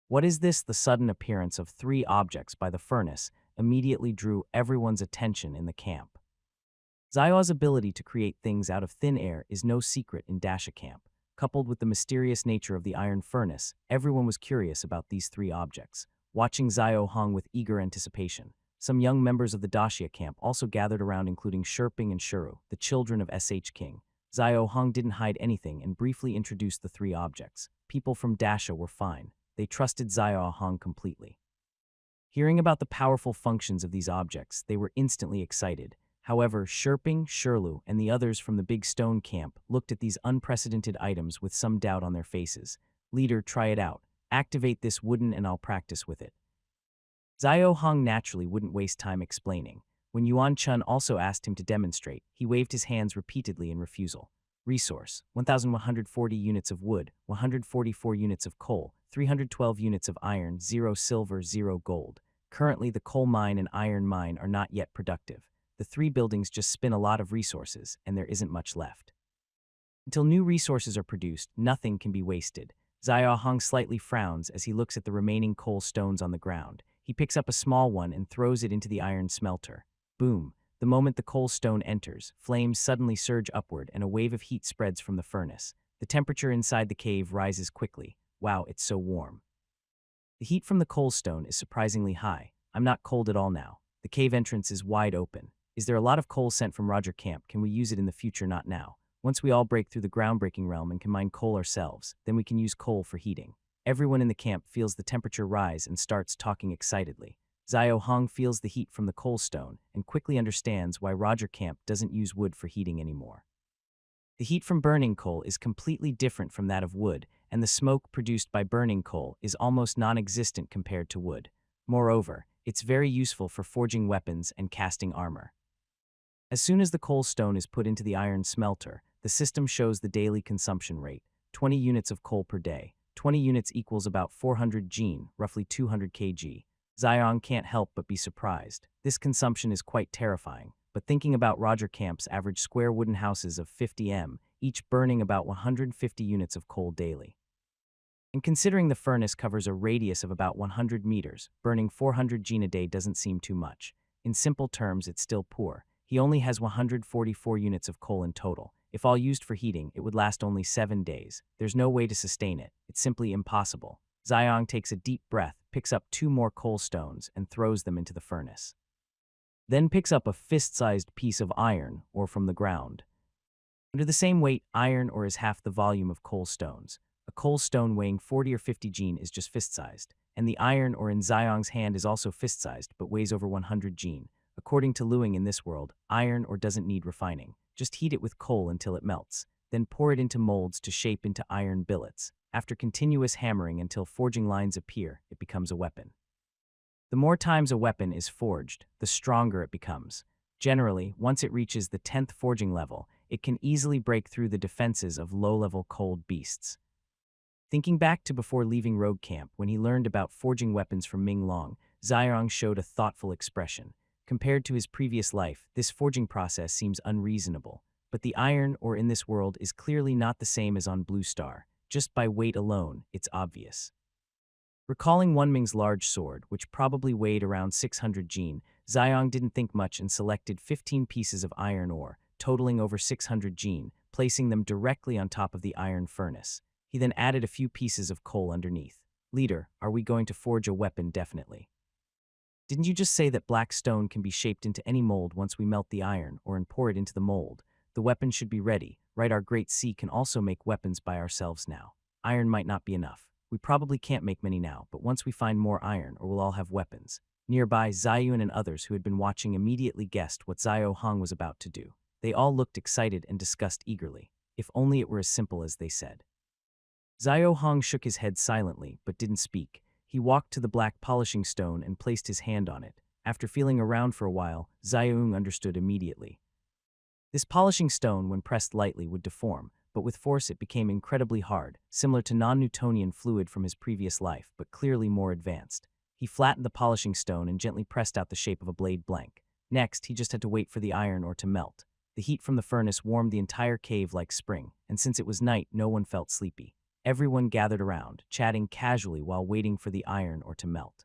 What is this? The sudden appearance of 3 objects by the furnace immediately drew everyone's attention in the camp. Xiao's ability to create things out of thin air is no secret in Dacia camp. Coupled with the mysterious nature of the iron furnace, everyone was curious about these 3 objects, watching Xiao Hong with eager anticipation. Some young members of the Dacia camp also gathered around, including Shirping and Shuru, the children of SH King. Xiao Hong didn't hide anything and briefly introduced the 3 objects. People from Dacia were fine. They trusted Xiao Hong completely. Hearing about the powerful functions of these objects, they were instantly excited. However, Shirping, Shirlu, and the others from the Big Stone camp looked at these unprecedented items with some doubt on their faces. Leader, try it out. Activate this wooden and I'll practice with it. Xiao Hong naturally wouldn't waste time explaining. When Yuan Chun also asked him to demonstrate, he waved his hands repeatedly in refusal. Resource: 1,140 units of wood, 144 units of coal, 312 units of iron, 0 silver, 0 gold. Currently, the coal mine and iron mine are not yet productive. The 3 buildings just spin a lot of resources, and there isn't much left. Until new resources are produced, nothing can be wasted. Xiao Hong slightly frowns as he looks at the remaining coal stones on the ground. He picks up a small one and throws it into the iron smelter. Boom! The moment the coal stone enters, flames suddenly surge upward and a wave of heat spreads from the furnace. The temperature inside the cave rises quickly. Wow, it's so warm. The heat from the coal stone is surprisingly high. I'm not cold at all now. The cave entrance is wide open. Is there a lot of coal sent from Roger Camp? Can we use it in the future? Not now. Once we all break through the groundbreaking realm and can mine coal ourselves, then we can use coal for heating. Everyone in the camp feels the temperature rise and starts talking excitedly. Xiao Hong feels the heat from the coal stone and quickly understands why Roger Camp doesn't use wood for heating anymore. The heat from burning coal is completely different from that of wood, and the smoke produced by burning coal is almost non-existent compared to wood. Moreover, it's very useful for forging weapons and casting armor. As soon as the coal stone is put into the iron smelter, the system shows the daily consumption rate: 20 units of coal per day. 20 units equals about 400 jin, roughly 200 kg. Xiong can't help but be surprised. This consumption is quite terrifying, but thinking about Roger Camp's average square wooden houses of 50 m, each burning about 150 units of coal daily. And considering the furnace covers a radius of about 100 meters, burning 400 jin a day doesn't seem too much. In simple terms, it's still poor. He only has 144 units of coal in total. If all used for heating, it would last only 7 days. There's no way to sustain it. It's simply impossible. Xiong takes a deep breath, picks up 2 more coal stones, and throws them into the furnace. Then picks up a fist-sized piece of iron, or from the ground. Under the same weight, iron ore is half the volume of coal stones. A A coal stone weighing 40 or 50 jin is just fist-sized, and the iron or in Xiong's hand is also fist-sized but weighs over 100 jin. According to Luing in this world, iron or doesn't need refining. Just heat it with coal until it melts, then pour it into molds to shape into iron billets. After continuous hammering until forging lines appear, it becomes a weapon. The more times a weapon is forged, the stronger it becomes. Generally, once it reaches the 10th forging level, it can easily break through the defenses of low-level cold beasts. Thinking back to before leaving Rogue Camp, when he learned about forging weapons from Ming Long, Xiong showed a thoughtful expression. Compared to his previous life, this forging process seems unreasonable. But the iron ore in this world is clearly not the same as on Blue Star. Just by weight alone, it's obvious. Recalling Wunming's large sword, which probably weighed around 600 jin, Xiong didn't think much and selected 15 pieces of iron ore, totaling over 600 jin, placing them directly on top of the iron furnace. He then added a few pieces of coal underneath. Leader, are we going to forge a weapon definitely? Didn't you just say that black stone can be shaped into any mold once we melt the iron or and pour it into the mold? The weapon should be ready, right? Our great sea can also make weapons by ourselves now. Iron might not be enough. We probably can't make many now, but once we find more iron or we'll all have weapons. Nearby, Ziyun and others who had been watching immediately guessed what Xiao Hong was about to do. They all looked excited and discussed eagerly. If only it were as simple as they said. Xiao Hong shook his head silently, but didn't speak. He walked to the black polishing stone and placed his hand on it. After feeling around for a while, Xiaoyun understood immediately. This polishing stone, when pressed lightly, would deform, but with force it became incredibly hard, similar to non-Newtonian fluid from his previous life, but clearly more advanced. He flattened the polishing stone and gently pressed out the shape of a blade blank. Next, he just had to wait for the iron ore to melt. The heat from the furnace warmed the entire cave like spring, and since it was night, no one felt sleepy. Everyone gathered around, chatting casually while waiting for the iron ore to melt.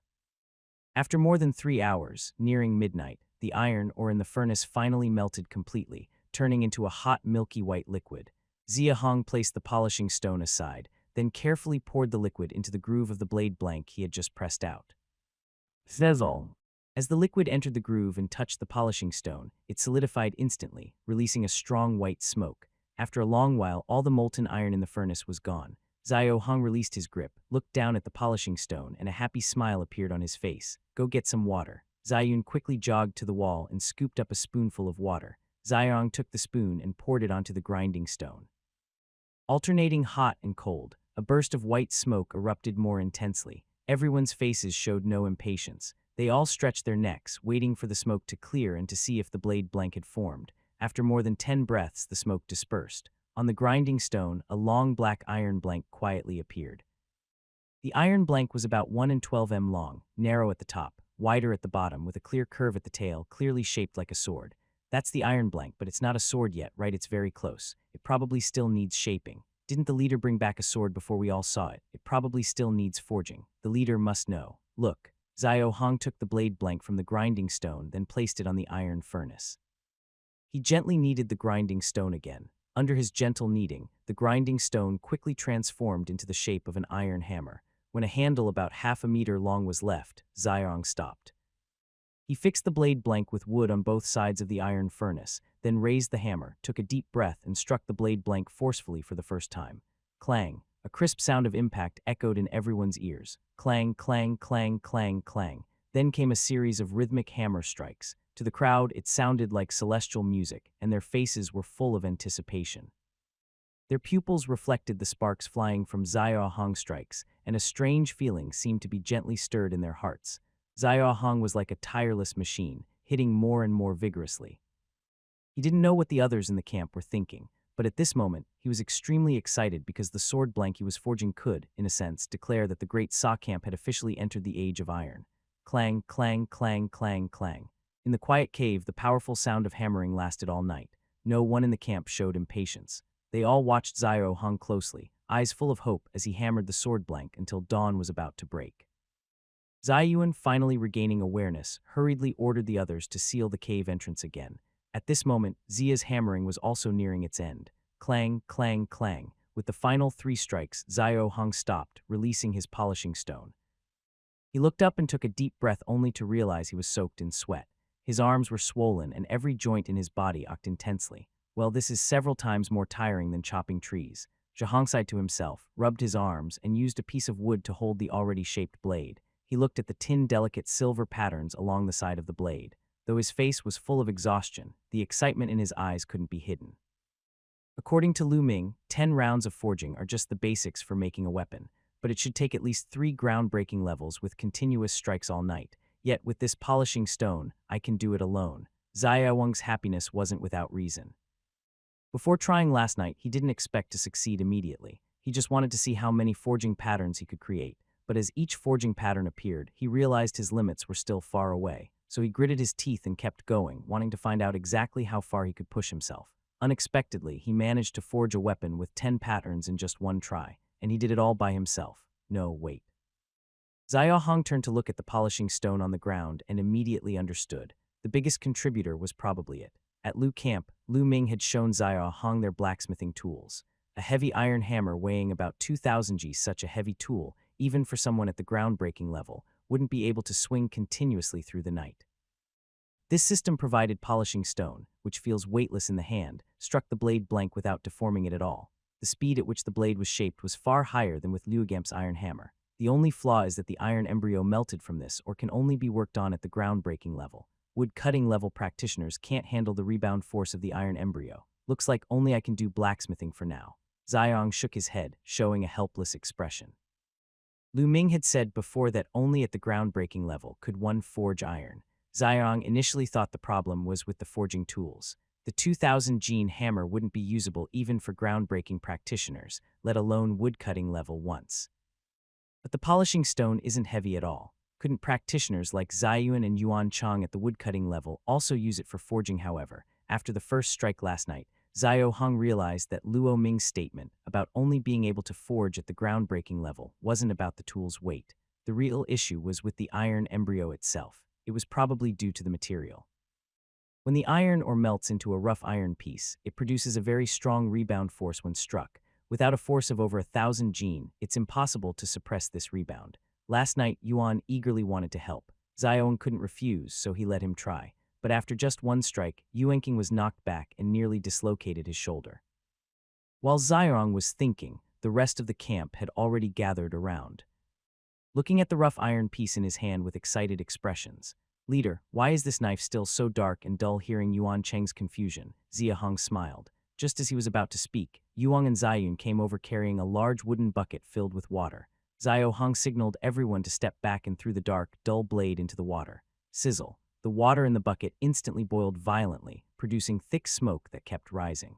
After more than 3 hours, nearing midnight, the iron ore in the furnace finally melted completely, turning into a hot milky white liquid. Zia Hong placed the polishing stone aside, then carefully poured the liquid into the groove of the blade blank he had just pressed out. Fizzle. As the liquid entered the groove and touched the polishing stone, it solidified instantly, releasing a strong white smoke. After a long while, all the molten iron in the furnace was gone. Xiao Hong released his grip, looked down at the polishing stone, and a happy smile appeared on his face. Go get some water. Ziyun quickly jogged to the wall and scooped up a spoonful of water. Xiaong took the spoon and poured it onto the grinding stone. Alternating hot and cold, a burst of white smoke erupted more intensely. Everyone's faces showed no impatience. They all stretched their necks, waiting for the smoke to clear and to see if the blade blank had formed. After more than 10 breaths, the smoke dispersed. On the grinding stone, a long black iron blank quietly appeared. The iron blank was about 1 and 12 m long, narrow at the top, wider at the bottom, with a clear curve at the tail, clearly shaped like a sword. That's the iron blank, but it's not a sword yet, right? It's very close. It probably still needs shaping. Didn't the leader bring back a sword before we all saw it? It probably still needs forging. The leader must know. Look. Xiao Hong took the blade blank from the grinding stone, then placed it on the iron furnace. He gently kneaded the grinding stone again. Under his gentle kneading, the grinding stone quickly transformed into the shape of an iron hammer. When a handle about half a meter long was left, Xiong stopped. He fixed the blade blank with wood on both sides of the iron furnace, then raised the hammer, took a deep breath, and struck the blade blank forcefully for the first time. Clang! A crisp sound of impact echoed in everyone's ears. Clang, clang, clang, clang, clang. Then came a series of rhythmic hammer strikes. To the crowd, it sounded like celestial music, and their faces were full of anticipation. Their pupils reflected the sparks flying from Xiao Hong's strikes, and a strange feeling seemed to be gently stirred in their hearts. Xiao Hong was like a tireless machine, hitting more and more vigorously. He didn't know what the others in the camp were thinking, but at this moment, he was extremely excited because the sword blank he was forging could, in a sense, declare that the great Sa camp had officially entered the age of iron. Clang, clang, clang, clang, clang. In the quiet cave, the powerful sound of hammering lasted all night. No one in the camp showed impatience. They all watched Xiao Hong closely, eyes full of hope as he hammered the sword blank until dawn was about to break. Ziyuan, finally regaining awareness, hurriedly ordered the others to seal the cave entrance again. At this moment, Zia's hammering was also nearing its end. Clang, clang, clang. With the final 3 strikes, Xiao Hong stopped, releasing his polishing stone. He looked up and took a deep breath only to realize he was soaked in sweat. His arms were swollen and every joint in his body ached intensely. Well, this is several times more tiring than chopping trees. Zhang sighed to himself, rubbed his arms, and used a piece of wood to hold the already shaped blade. He looked at the delicate silver patterns along the side of the blade. Though his face was full of exhaustion, the excitement in his eyes couldn't be hidden. According to Lu Ming, 10 rounds of forging are just the basics for making a weapon, but it should take at least 3 groundbreaking levels with continuous strikes all night. Yet with this polishing stone, I can do it alone. Xiaowang's happiness wasn't without reason. Before trying last night, he didn't expect to succeed immediately. He just wanted to see how many forging patterns he could create. But as each forging pattern appeared, he realized his limits were still far away. So he gritted his teeth and kept going, wanting to find out exactly how far he could push himself. Unexpectedly, he managed to forge a weapon with 10 patterns in just one try, and he did it all by himself. No, wait. Xiaohong turned to look at the polishing stone on the ground and immediately understood. The biggest contributor was probably it. At Lu Camp, Lu Ming had shown Xiaohong their blacksmithing tools. A heavy iron hammer weighing about 2,000 G, such a heavy tool, even for someone at the groundbreaking level, wouldn't be able to swing continuously through the night. This system provided polishing stone, which feels weightless in the hand, struck the blade blank without deforming it at all. The speed at which the blade was shaped was far higher than with Liu Gamp's iron hammer. The only flaw is that the iron embryo melted from this or can only be worked on at the groundbreaking level. Wood-cutting level practitioners can't handle the rebound force of the iron embryo. Looks like only I can do blacksmithing for now. Xiaohong shook his head, showing a helpless expression. Lu Ming had said before that only at the groundbreaking level could one forge iron. Xiaohong initially thought the problem was with the forging tools. The 2,000 gene hammer wouldn't be usable even for groundbreaking practitioners, let alone woodcutting level once. But the polishing stone isn't heavy at all. Couldn't practitioners like Ziyuan and Yuan Chang at the woodcutting level also use it for forging? However, after the first strike last night, Xiaohong realized that Luo Ming's statement about only being able to forge at the groundbreaking level wasn't about the tool's weight. The real issue was with the iron embryo itself. It was probably due to the material. When the iron ore melts into a rough iron piece, it produces a very strong rebound force when struck. Without a force of over 1,000 gene, it's impossible to suppress this rebound. Last night, Yuan eagerly wanted to help. Xiaohong couldn't refuse, so he let him try. But after just one strike, Yuanqing was knocked back and nearly dislocated his shoulder. While Xiaohong was thinking, the rest of the camp had already gathered around, looking at the rough iron piece in his hand with excited expressions. "Leader, why is this knife still so dark and dull?" Hearing Yuan Cheng's confusion, Xiaohong smiled. Just as he was about to speak, Yuang and Ziyun came over carrying a large wooden bucket filled with water. Xiaohong signaled everyone to step back and threw the dark, dull blade into the water. Sizzle. The water in the bucket instantly boiled violently, producing thick smoke that kept rising.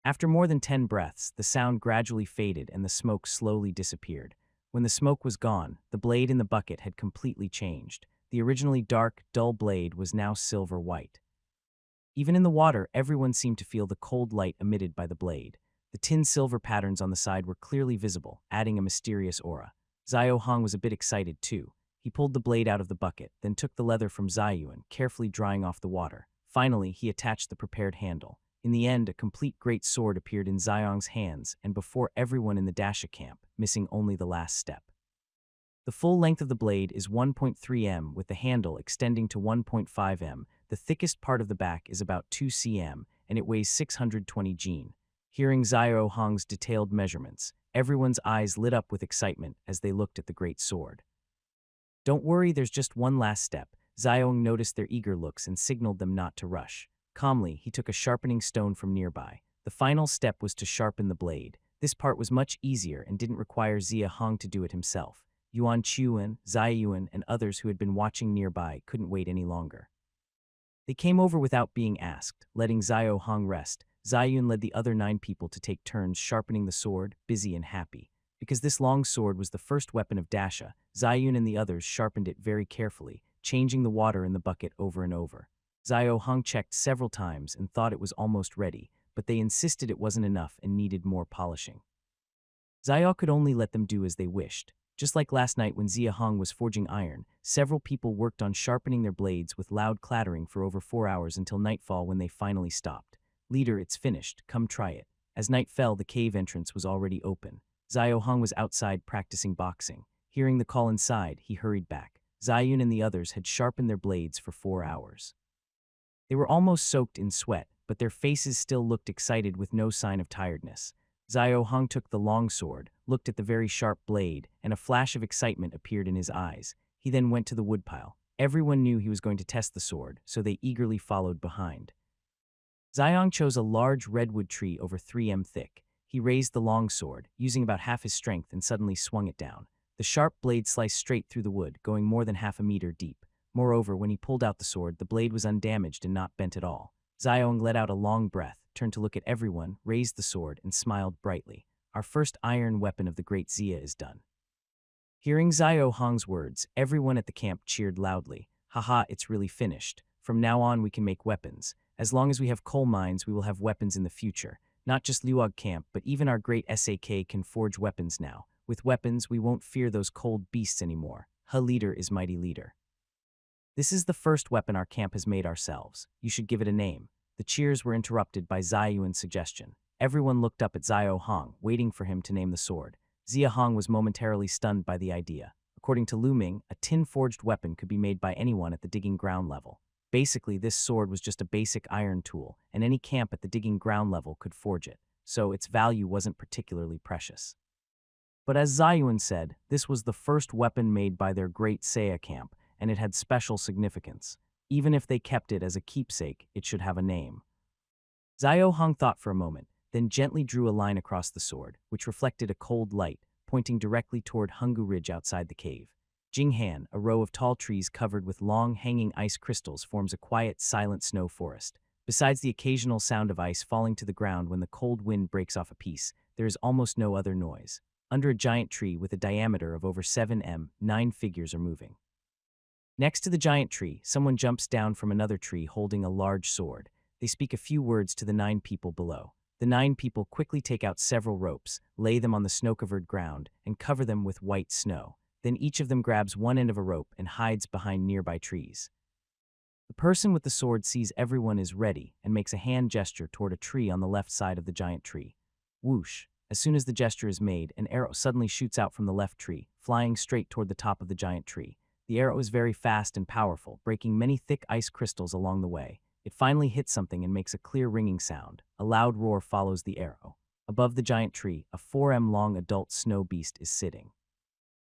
After more than 10 breaths, the sound gradually faded and the smoke slowly disappeared. When the smoke was gone, the blade in the bucket had completely changed. The originally dark, dull blade was now silver white. Even in the water, everyone seemed to feel the cold light emitted by the blade. The tin silver patterns on the side were clearly visible, adding a mysterious aura. Xiaohong was a bit excited too. He pulled the blade out of the bucket, then took the leather from Ziyuan, carefully drying off the water. Finally, he attached the prepared handle. In the end, a complete great sword appeared in Xiaohong's hands and before everyone in the Dasha camp, missing only the last step. The full length of the blade is 1.3 m, with the handle extending to 1.5 m. The thickest part of the back is about 2 cm, and it weighs 620 gene. Hearing Xiaohong's detailed measurements, everyone's eyes lit up with excitement as they looked at the great sword. "Don't worry, there's just one last step." Xiaohong noticed their eager looks and signaled them not to rush. Calmly, he took a sharpening stone from nearby. The final step was to sharpen the blade. This part was much easier and didn't require Xiaohong to do it himself. Yuan Chuan, Ziyuan, and others who had been watching nearby couldn't wait any longer. They came over without being asked, letting Xiaohong rest. Ziyun led the other 9 people to take turns sharpening the sword, busy and happy. Because this long sword was the first weapon of Dasha, Ziyun and the others sharpened it very carefully, changing the water in the bucket over and over. Xiaohong checked several times and thought it was almost ready, but they insisted it wasn't enough and needed more polishing. Xiao could only let them do as they wished. Just like last night when Xiaohong was forging iron, several people worked on sharpening their blades with loud clattering for over 4 hours until nightfall when they finally stopped. "Leader, it's finished. Come try it." As night fell, the cave entrance was already open. Xiaohong was outside practicing boxing. Hearing the call inside, he hurried back. Ziyun and the others had sharpened their blades for 4 hours. They were almost soaked in sweat, but their faces still looked excited with no sign of tiredness. Xiao Hong took the long sword, looked at the very sharp blade, and a flash of excitement appeared in his eyes. He then went to the woodpile. Everyone knew he was going to test the sword, so they eagerly followed behind. Xiong chose a large redwood tree over 3 m thick. He raised the long sword, using about half his strength, and suddenly swung it down. The sharp blade sliced straight through the wood, going more than half a meter deep. Moreover, when he pulled out the sword, the blade was undamaged and not bent at all. Xiong let out a long breath, turned to look at everyone, raised the sword, and smiled brightly. Our first iron weapon of the great Xia is done. Hearing Xiao Hong's words, everyone at the camp cheered loudly. Haha, it's really finished. From now on we can make weapons. As long as we have coal mines, we will have weapons in the future. Not just Luog camp, but even our great SAK can forge weapons now. With weapons, we won't fear those cold beasts anymore. Ha leader is mighty leader. This is the first weapon our camp has made ourselves. You should give it a name. The cheers were interrupted by Ziyuan's suggestion. Everyone looked up at Xiao Hong, waiting for him to name the sword. Xia Hong was momentarily stunned by the idea. According to Lu Ming, a tin-forged weapon could be made by anyone at the digging ground level. Basically, this sword was just a basic iron tool, and any camp at the digging ground level could forge it, so its value wasn't particularly precious. But as Ziyuan said, this was the first weapon made by their great Saya camp, and it had special significance. Even if they kept it as a keepsake, it should have a name. Xiao Hong thought for a moment, then gently drew a line across the sword, which reflected a cold light, pointing directly toward Hungu Ridge outside the cave. Jinghan, a row of tall trees covered with long, hanging ice crystals, forms a quiet, silent snow forest. Besides the occasional sound of ice falling to the ground when the cold wind breaks off a piece, there is almost no other noise. Under a giant tree with a diameter of over 7 m, 9 figures are moving. Next to the giant tree, someone jumps down from another tree holding a large sword. They speak a few words to the 9 people below. The 9 people quickly take out several ropes, lay them on the snow-covered ground, and cover them with white snow. Then each of them grabs one end of a rope and hides behind nearby trees. The person with the sword sees everyone is ready and makes a hand gesture toward a tree on the left side of the giant tree. Whoosh! As soon as the gesture is made, an arrow suddenly shoots out from the left tree, flying straight toward the top of the giant tree. The arrow is very fast and powerful, breaking many thick ice crystals along the way. It finally hits something and makes a clear ringing sound. A loud roar follows the arrow. Above the giant tree, a 4 m long adult snow beast is sitting.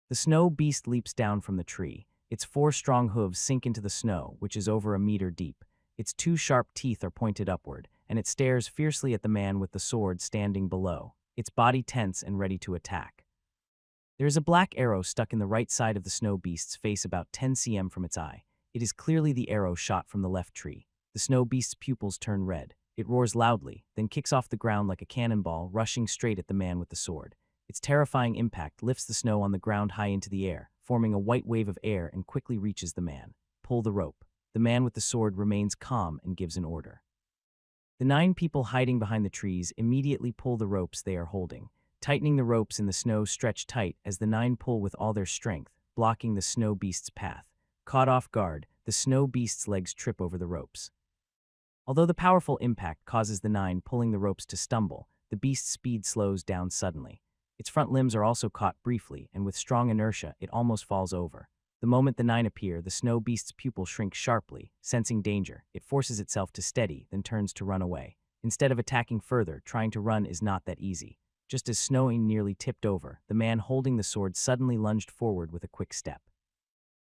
The snow beast leaps down from the tree. Its 4 strong hooves sink into the snow, which is over a meter deep. Its 2 sharp teeth are pointed upward, and it stares fiercely at the man with the sword standing below, its body tense and ready to attack. There is a black arrow stuck in the right side of the snow beast's face about 10 cm from its eye. It is clearly the arrow shot from the left tree. The snow beast's pupils turn red. It roars loudly, then kicks off the ground like a cannonball, rushing straight at the man with the sword. Its terrifying impact lifts the snow on the ground high into the air, forming a white wave of air, and quickly reaches the man. Pull the rope. The man with the sword remains calm and gives an order. The 9 people hiding behind the trees immediately pull the ropes they are holding. Tightening the ropes in the snow stretch tight as the 9 pull with all their strength, blocking the snow beast's path. Caught off guard, the snow beast's legs trip over the ropes. Although the powerful impact causes the 9 pulling the ropes to stumble, the beast's speed slows down suddenly. Its front limbs are also caught briefly, and with strong inertia, it almost falls over. The moment the 9 appear, the snow beast's pupil shrinks sharply. Sensing danger, it forces itself to steady, then turns to run away. Instead of attacking further, trying to run is not that easy. Just as Snowing nearly tipped over, the man holding the sword suddenly lunged forward with a quick step.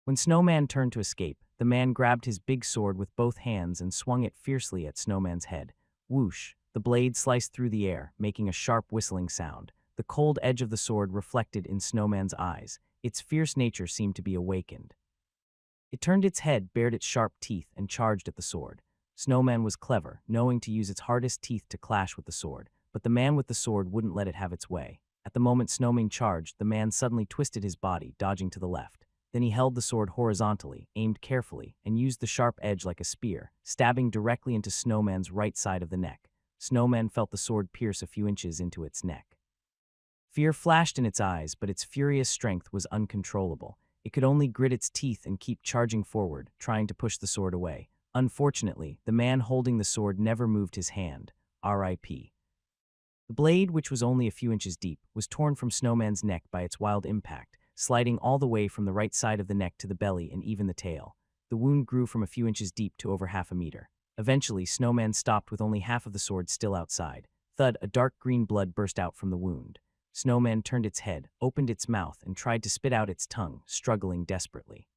When Snowman turned to escape, the man grabbed his big sword with both hands and swung it fiercely at Snowman's head. Whoosh! The blade sliced through the air, making a sharp whistling sound. The cold edge of the sword reflected in Snowman's eyes. Its fierce nature seemed to be awakened. It turned its head, bared its sharp teeth, and charged at the sword. Snowman was clever, knowing to use its hardest teeth to clash with the sword, but the man with the sword wouldn't let it have its way. At the moment Snowman charged, the man suddenly twisted his body, dodging to the left. Then he held the sword horizontally, aimed carefully, and used the sharp edge like a spear, stabbing directly into Snowman's right side of the neck. Snowman felt the sword pierce a few inches into its neck. Fear flashed in its eyes, but its furious strength was uncontrollable. It could only grit its teeth and keep charging forward, trying to push the sword away. Unfortunately, the man holding the sword never moved his hand. R.I.P. The blade, which was only a few inches deep, was torn from Snowman's neck by its wild impact, sliding all the way from the right side of the neck to the belly and even the tail. The wound grew from a few inches deep to over half a meter. Eventually, Snowman stopped with only half of the sword still outside. Thud, a dark green blood burst out from the wound. Snowman turned its head, opened its mouth, and tried to spit out its tongue, struggling desperately.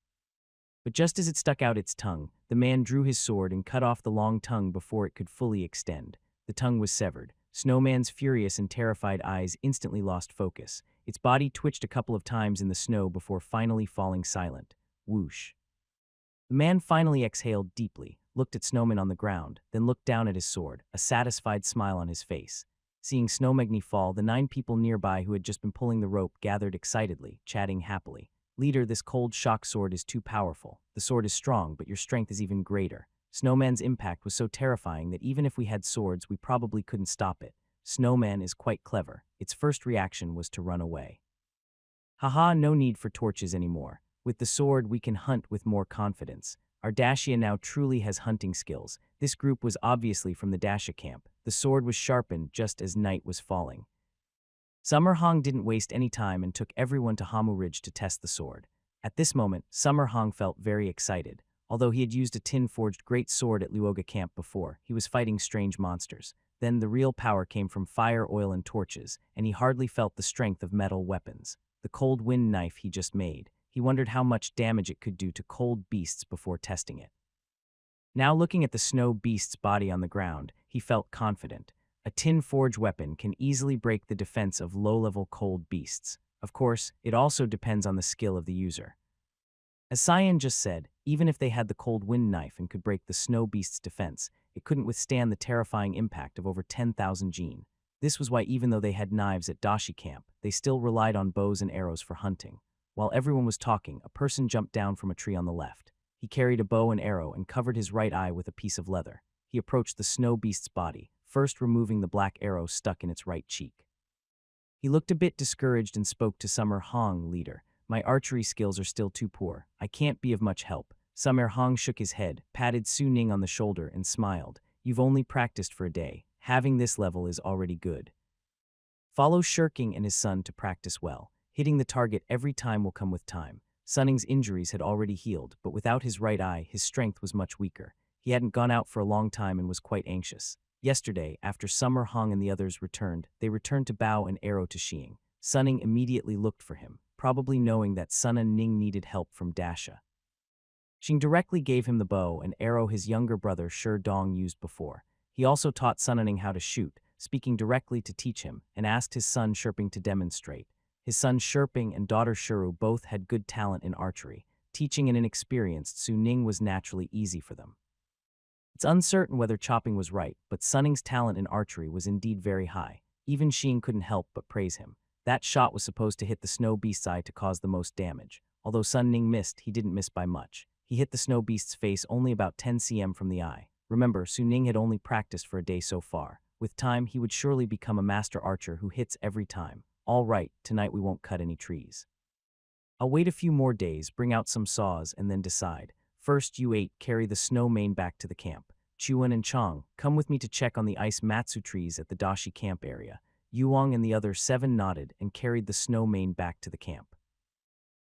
But just as it stuck out its tongue, the man drew his sword and cut off the long tongue before it could fully extend. The tongue was severed. Snowman's furious and terrified eyes instantly lost focus. Its body twitched a couple of times in the snow before finally falling silent. Whoosh. The man finally exhaled deeply, looked at Snowman on the ground, then looked down at his sword, a satisfied smile on his face. Seeing Snowmagny fall, the 9 people nearby who had just been pulling the rope gathered excitedly, chatting happily. Leader, this cold shock sword is too powerful. The sword is strong, but your strength is even greater. Snowman's impact was so terrifying that even if we had swords, we probably couldn't stop it. Snowman is quite clever. Its first reaction was to run away. Haha, no need for torches anymore. With the sword, we can hunt with more confidence. Our Dacia now truly has hunting skills. This group was obviously from the Dacia camp. The sword was sharpened just as night was falling. Summer Hong didn't waste any time and took everyone to Hamu Ridge to test the sword. At this moment, Summer Hong felt very excited. Although he had used a tin-forged great sword at Luoga camp before, he was fighting strange monsters. Then the real power came from fire, oil, and torches, and he hardly felt the strength of metal weapons. The cold wind knife he just made. He wondered how much damage it could do to cold beasts before testing it. Now looking at the snow beast's body on the ground, he felt confident. A tin-forged weapon can easily break the defense of low-level cold beasts. Of course, it also depends on the skill of the user. As Cyan just said, even if they had the cold wind knife and could break the snow beast's defense, it couldn't withstand the terrifying impact of over 10,000 jin. This was why even though they had knives at Dashi camp, they still relied on bows and arrows for hunting. While everyone was talking, a person jumped down from a tree on the left. He carried a bow and arrow and covered his right eye with a piece of leather. He approached the snow beast's body, first removing the black arrow stuck in its right cheek. He looked a bit discouraged and spoke to Summer Hong, leader. My archery skills are still too poor. I can't be of much help. Summer Hong shook his head, patted Su Ning on the shoulder, and smiled. You've only practiced for a day. Having this level is already good. Follow Shirking and his son to practice well. Hitting the target every time will come with time. Sunning's injuries had already healed, but without his right eye, his strength was much weaker. He hadn't gone out for a long time and was quite anxious. Yesterday, after Summer Hong and the others returned, they returned to bow an arrow to Xing. Sunning immediately looked for him, probably knowing that Sun and Ning needed help from Dasha. Xing directly gave him the bow and arrow his younger brother Shi Dong used before. He also taught Sun and Ning how to shoot, speaking directly to teach him, and asked his son Shirping to demonstrate. His son Shirping and daughter Shuru both had good talent in archery. Teaching an inexperienced Su Ning was naturally easy for them. It's uncertain whether chopping was right, but Sunning's talent in archery was indeed very high. Even Xing couldn't help but praise him. That shot was supposed to hit the snow beast's eye to cause the most damage. Although Sun Ning missed, he didn't miss by much. He hit the snow beast's face only about 10 cm from the eye. Remember, Su Ning had only practiced for a day so far. With time, he would surely become a master archer who hits every time. All right, tonight we won't cut any trees. I'll wait a few more days, bring out some saws, and then decide. First, you 8 carry the snow mane back to the camp. Chuan and Chong, come with me to check on the ice matsu trees at the Dashi camp area. Yuang and the other 7 nodded and carried the snow mane back to the camp.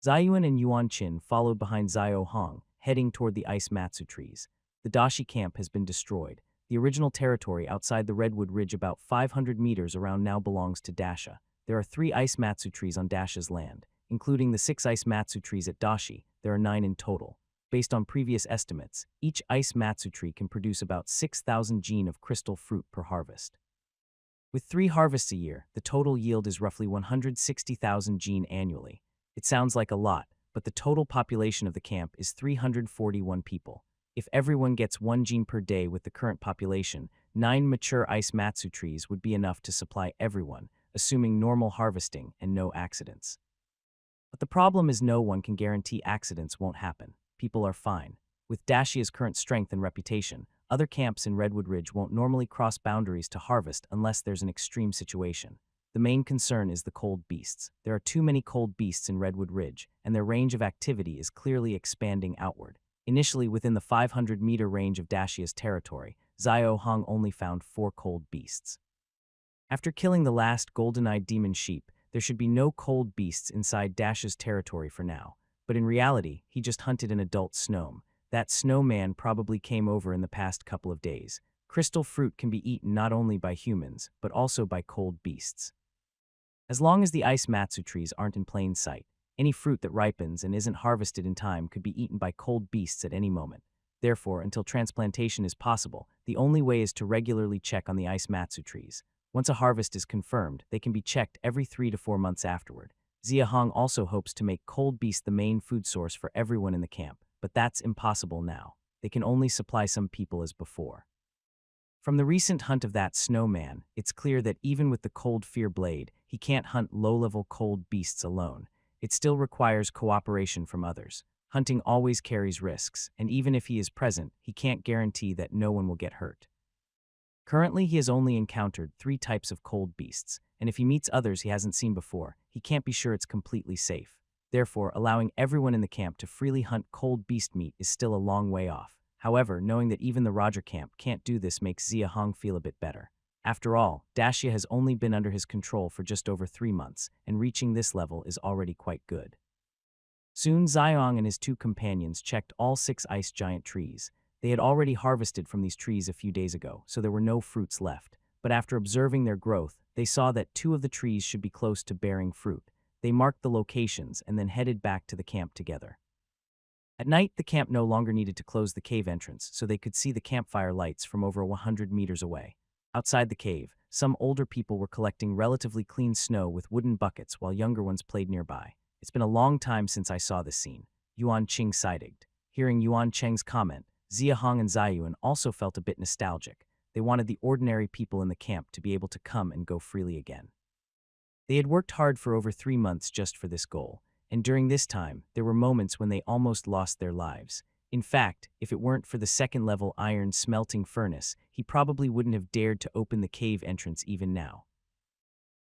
Ziyuan and Yuan Qin followed behind Zio Hong, heading toward the ice matsu trees. The Dashi camp has been destroyed. The original territory outside the Redwood Ridge about 500 meters around now belongs to Dasha. There are 3 ice matsu trees on Dasha's land. Including the 6 ice matsu trees at Dashi, there are 9 in total. Based on previous estimates, each ice matsu tree can produce about 6,000 jin of crystal fruit per harvest. With 3 harvests a year, the total yield is roughly 160,000 jin annually. It sounds like a lot, but the total population of the camp is 341 people. If everyone gets 1 jin per day with the current population, 9 mature ice matsu trees would be enough to supply everyone, assuming normal harvesting and no accidents. But the problem is no one can guarantee accidents won't happen. People are fine. With Dashia's current strength and reputation, other camps in Redwood Ridge won't normally cross boundaries to harvest unless there's an extreme situation. The main concern is the cold beasts. There are too many cold beasts in Redwood Ridge, and their range of activity is clearly expanding outward. Initially within the 500-meter range of Dashia's territory, Zio Hong only found 4 cold beasts. After killing the last golden-eyed demon sheep, there should be no cold beasts inside Dashia's territory for now. But in reality, he just hunted an adult snowman. That snowman probably came over in the past couple of days. Crystal fruit can be eaten not only by humans, but also by cold beasts. As long as the ice matsu trees aren't in plain sight, any fruit that ripens and isn't harvested in time could be eaten by cold beasts at any moment. Therefore, until transplantation is possible, the only way is to regularly check on the ice matsu trees. Once a harvest is confirmed, they can be checked every 3 to 4 months afterward. Zia Hong also hopes to make cold beast the main food source for everyone in the camp, but that's impossible now. They can only supply some people as before. From the recent hunt of that snowman, it's clear that even with the cold fear blade, he can't hunt low-level cold beasts alone. It still requires cooperation from others. Hunting always carries risks, and even if he is present, he can't guarantee that no one will get hurt. Currently, he has only encountered 3 types of cold beasts, and if he meets others he hasn't seen before, he can't be sure it's completely safe. Therefore, allowing everyone in the camp to freely hunt cold beast meat is still a long way off. However, knowing that even the Roger camp can't do this makes Zia Hong feel a bit better. After all, Dacia has only been under his control for just over 3 months, and reaching this level is already quite good. Soon, Xiong and his 2 companions checked all 6 ice giant trees. They had already harvested from these trees a few days ago, so there were no fruits left. But after observing their growth, they saw that 2 of the trees should be close to bearing fruit. They marked the locations and then headed back to the camp together. At night, the camp no longer needed to close the cave entrance, so they could see the campfire lights from over 100 meters away. Outside the cave, some older people were collecting relatively clean snow with wooden buckets while younger ones played nearby. It's been a long time since I saw this scene. Yuan Qing sighed. Hearing Yuan Cheng's comment, Zia Hong and Zayuan also felt a bit nostalgic. They wanted the ordinary people in the camp to be able to come and go freely again. They had worked hard for over 3 months just for this goal, and during this time, there were moments when they almost lost their lives. In fact, if it weren't for the second-level iron smelting furnace, he probably wouldn't have dared to open the cave entrance even now.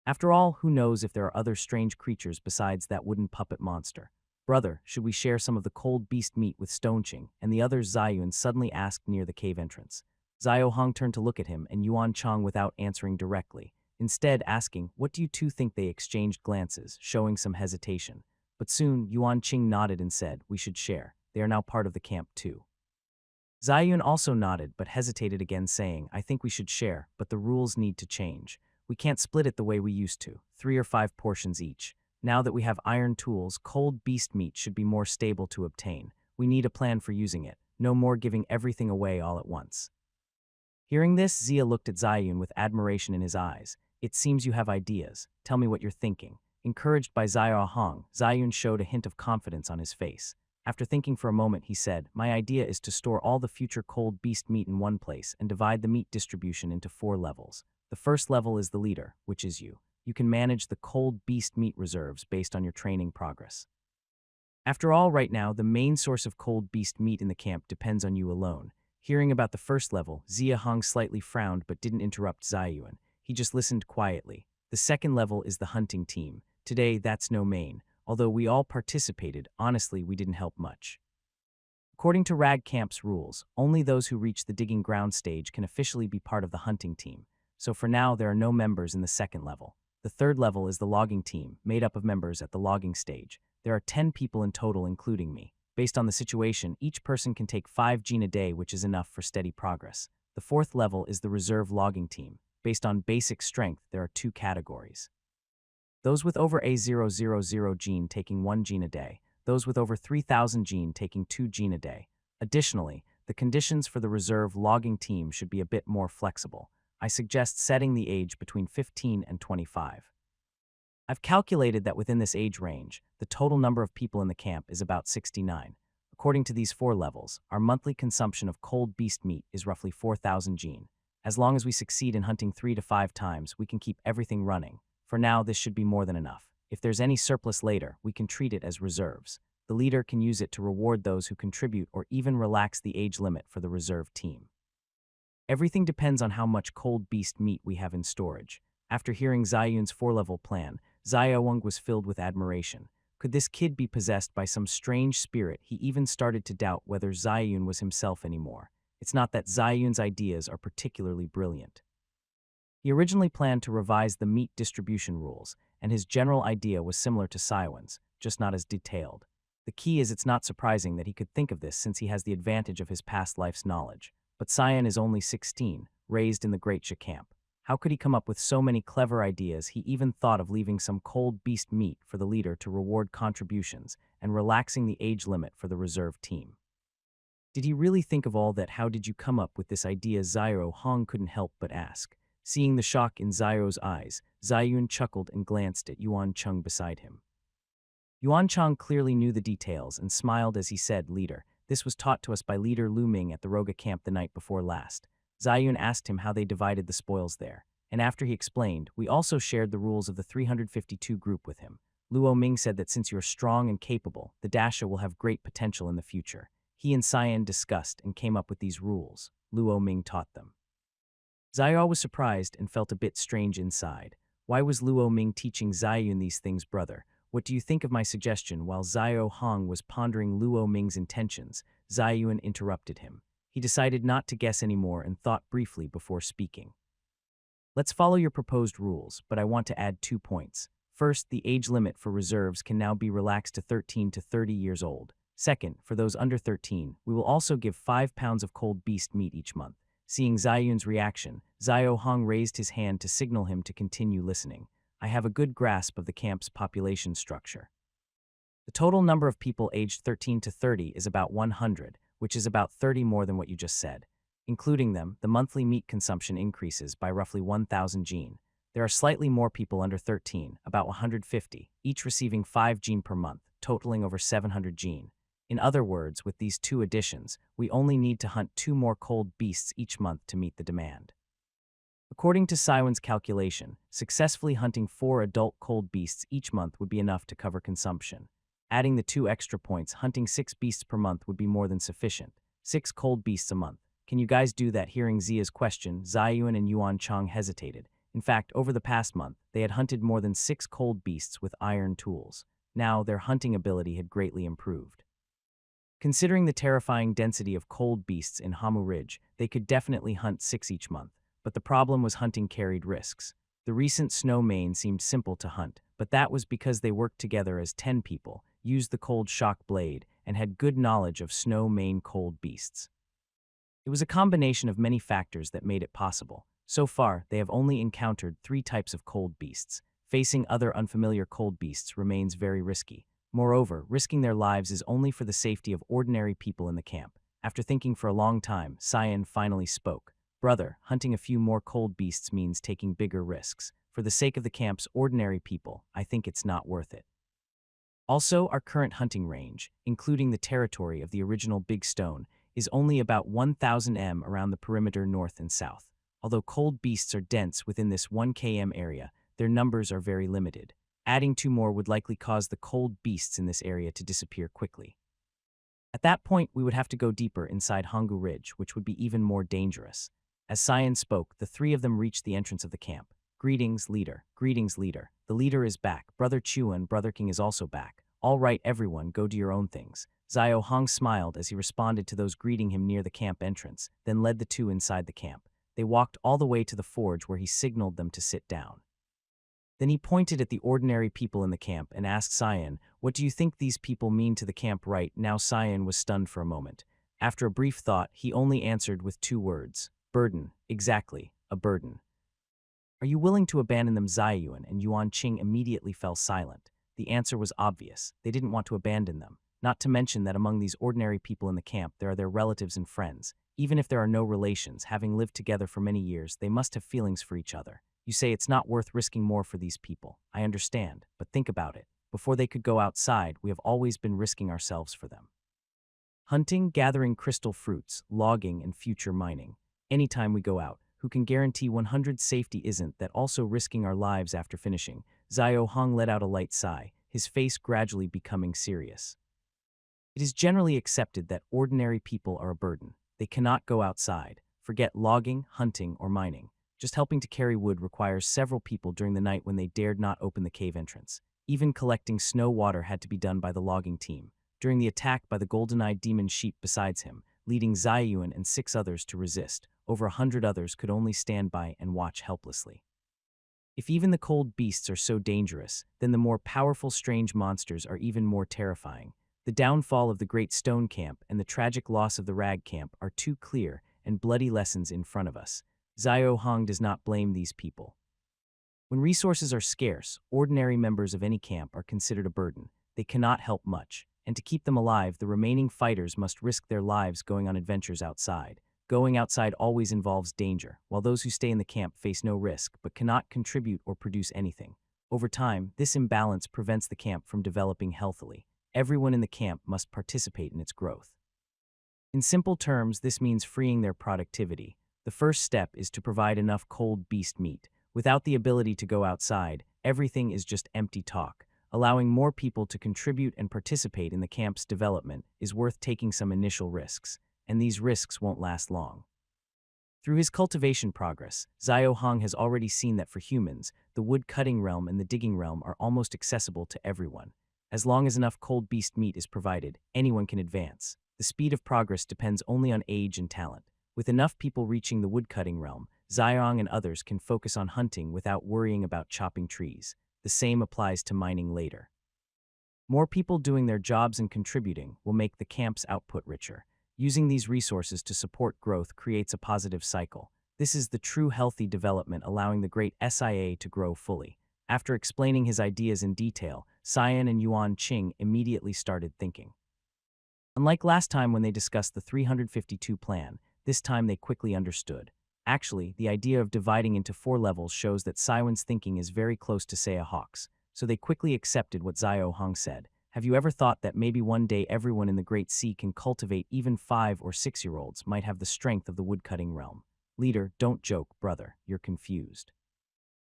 After all, who knows if there are other strange creatures besides that wooden puppet monster? Brother, should we share some of the cold beast meat with Stoneching? And the other Zayuan suddenly asked near the cave entrance. Zio Hong turned to look at him and Yuan Chong without answering directly, instead asking, "What do you two think?" They exchanged glances, showing some hesitation. But soon, Yuan Qing nodded and said, "We should share. They are now part of the camp too." Zayuan also nodded but hesitated again, saying, "I think we should share, but the rules need to change. We can't split it the way we used to, 3 or 5 portions each. Now that we have iron tools, cold beast meat should be more stable to obtain. We need a plan for using it, no more giving everything away all at once." Hearing this, Zia looked at Zayun with admiration in his eyes. "It seems you have ideas. Tell me what you're thinking." Encouraged by Zia Hong, Zayun showed a hint of confidence on his face. After thinking for a moment, he said, "My idea is to store all the future cold beast meat in one place and divide the meat distribution into 4 levels. The first level is the leader, which is you. You can manage the cold beast meat reserves based on your training progress. After all, right now, the main source of cold beast meat in the camp depends on you alone." Hearing about the first level, Zia Hong slightly frowned but didn't interrupt Zayuan. He just listened quietly. The second level is the hunting team. Today, that's no main. Although we all participated, honestly, we didn't help much. According to Rag Camp's rules, only those who reach the digging ground stage can officially be part of the hunting team. So for now, there are no members in the second level. The third level is the logging team, made up of members at the logging stage. There are 10 people in total, including me. Based on the situation, each person can take 5 gene a day, which is enough for steady progress. The fourth level is the reserve logging team. Based on basic strength, there are 2 categories. Those with over A000 gene taking 1 gene a day, those with over 3,000 gene taking 2 gene a day. Additionally, the conditions for the reserve logging team should be a bit more flexible. I suggest setting the age between 15 and 25. I've calculated that within this age range, the total number of people in the camp is about 69. According to these 4 levels, our monthly consumption of cold beast meat is roughly 4,000 gene. As long as we succeed in hunting 3 to 5 times, we can keep everything running. For now, this should be more than enough. If there's any surplus later, we can treat it as reserves. The leader can use it to reward those who contribute or even relax the age limit for the reserve team. Everything depends on how much cold beast meat we have in storage. After hearing Zayun's 4-level plan, Zayawang was filled with admiration. Could this kid be possessed by some strange spirit? He even started to doubt whether Zayun was himself anymore. It's not that Zayun's ideas are particularly brilliant. He originally planned to revise the meat distribution rules, and his general idea was similar to Saiwan's, just not as detailed. The key is it's not surprising that he could think of this since he has the advantage of his past life's knowledge. But Cyan is only 16, raised in the Great Sha camp. How could he come up with so many clever ideas? He even thought of leaving some cold beast meat for the leader to reward contributions and relaxing the age limit for the reserve team. Did he really think of all that? How did you come up with this idea? Xiao Hong couldn't help but ask. Seeing the shock in Xiao's eyes, Ziyun chuckled and glanced at Yuan Cheng beside him. Yuan Cheng clearly knew the details and smiled as he said, "Leader, this was taught to us by Leader Lu Ming at the Roga camp the night before last." Ziyun asked him how they divided the spoils there, and after he explained, we also shared the rules of the 352 group with him. Luo Ming said that since you're strong and capable, the Dasha will have great potential in the future. He and Cyan discussed and came up with these rules. Luo Ming taught them. Xiao was surprised and felt a bit strange inside. Why was Luo Ming teaching Ziyun these things, brother? What do you think of my suggestion? While Xiao Hong was pondering Luo Ming's intentions, Ziyun interrupted him. He decided not to guess anymore and thought briefly before speaking. Let's follow your proposed rules, but I want to add 2 points. First, the age limit for reserves can now be relaxed to 13 to 30 years old. Second, for those under 13, we will also give 5 pounds of cold beast meat each month. Seeing Ziyun's reaction, Xiao Hong raised his hand to signal him to continue listening. I have a good grasp of the camp's population structure. The total number of people aged 13 to 30 is about 100, which is about 30 more than what you just said. Including them, the monthly meat consumption increases by roughly 1,000 gene. There are slightly more people under 13, about 150, each receiving 5 gene per month, totaling over 700 gene. In other words, with these 2 additions, we only need to hunt 2 more cold beasts each month to meet the demand. According to Siwen's calculation, successfully hunting 4 adult cold beasts each month would be enough to cover consumption. Adding the 2 extra points, hunting 6 beasts per month would be more than sufficient. 6 cold beasts a month. Can you guys do that? Hearing Zia's question, Ziyun and Yuan Cheng hesitated. In fact, over the past month, they had hunted more than 6 cold beasts with iron tools. Now, their hunting ability had greatly improved. Considering the terrifying density of cold beasts in Hamu Ridge, they could definitely hunt 6 each month. But the problem was hunting carried risks. The recent snow mane seemed simple to hunt, but that was because they worked together as 10 people, used the cold shock blade, and had good knowledge of snow mane cold beasts. It was a combination of many factors that made it possible. So far, they have only encountered 3 types of cold beasts. Facing other unfamiliar cold beasts remains very risky. Moreover, risking their lives is only for the safety of ordinary people in the camp. After thinking for a long time, Cyan finally spoke. Brother, hunting a few more cold beasts means taking bigger risks. For the sake of the camp's ordinary people, I think it's not worth it. Also, our current hunting range, including the territory of the original Big Stone, is only about 1,000 m around the perimeter north and south. Although cold beasts are dense within this 1 km area, their numbers are very limited. Adding 2 more would likely cause the cold beasts in this area to disappear quickly. At that point, we would have to go deeper inside Honggu Ridge, which would be even more dangerous. As Cyan spoke, the 3 of them reached the entrance of the camp. Greetings, leader. Greetings, leader. The leader is back. Brother Chu and Brother King is also back. All right, everyone, go do your own things. Xiao Hong smiled as he responded to those greeting him near the camp entrance, then led the 2 inside the camp. They walked all the way to the forge where he signaled them to sit down. Then he pointed at the ordinary people in the camp and asked Cyan, "What do you think these people mean to the camp?" Right now Cyan was stunned for a moment. After a brief thought, he only answered with 2 words. Burden. Exactly, a burden. Are you willing to abandon them? Ziyun and Yuan Qing immediately fell silent. The answer was obvious. They didn't want to abandon them. Not to mention that among these ordinary people in the camp, there are their relatives and friends. Even if there are no relations, having lived together for many years, they must have feelings for each other. You say it's not worth risking more for these people. I understand, but think about it. Before they could go outside, we have always been risking ourselves for them. Hunting, gathering crystal fruits, logging, and future mining. Anytime we go out, who can guarantee 100 safety isn't that also risking our lives after finishing? Xiao Hong let out a light sigh, his face gradually becoming serious. It is generally accepted that ordinary people are a burden. They cannot go outside. Forget logging, hunting, or mining. Just helping to carry wood requires several people during the night when they dared not open the cave entrance. Even collecting snow water had to be done by the logging team. During the attack by the golden-eyed demon sheep besides him, leading Ziyun and 6 others to resist, over 100 others could only stand by and watch helplessly. If even the cold beasts are so dangerous, then the more powerful strange monsters are even more terrifying. The downfall of the Great Stone Camp and the tragic loss of the Rag Camp are 2 clear and bloody lessons in front of us. Xiao Hong does not blame these people. When resources are scarce, ordinary members of any camp are considered a burden. They cannot help much, and to keep them alive, the remaining fighters must risk their lives going on adventures outside. Going outside always involves danger, while those who stay in the camp face no risk but cannot contribute or produce anything. Over time, this imbalance prevents the camp from developing healthily. Everyone in the camp must participate in its growth. In simple terms, this means freeing their productivity. The first step is to provide enough cold beast meat. Without the ability to go outside, everything is just empty talk. Allowing more people to contribute and participate in the camp's development is worth taking some initial risks, and these risks won't last long. Through his cultivation progress, Xiao Hong has already seen that for humans, the wood-cutting realm and the digging realm are almost accessible to everyone. As long as enough cold beast meat is provided, anyone can advance. The speed of progress depends only on age and talent. With enough people reaching the woodcutting realm, Xiao and others can focus on hunting without worrying about chopping trees. The same applies to mining later. More people doing their jobs and contributing will make the camp's output richer. Using these resources to support growth creates a positive cycle. This is the true healthy development, allowing the great SIA to grow fully. After explaining his ideas in detail, Cyan and Yuan Qing immediately started thinking. Unlike last time when they discussed the 352 plan, this time they quickly understood. Actually, the idea of dividing into 4 levels shows that Cyan's thinking is very close to Saya Hawk's, so they quickly accepted what Xiao Hong said. Have you ever thought that maybe one day everyone in the Great Sea can cultivate? Even 5 or 6-year-olds might have the strength of the woodcutting realm. Leader, don't joke, brother, you're confused.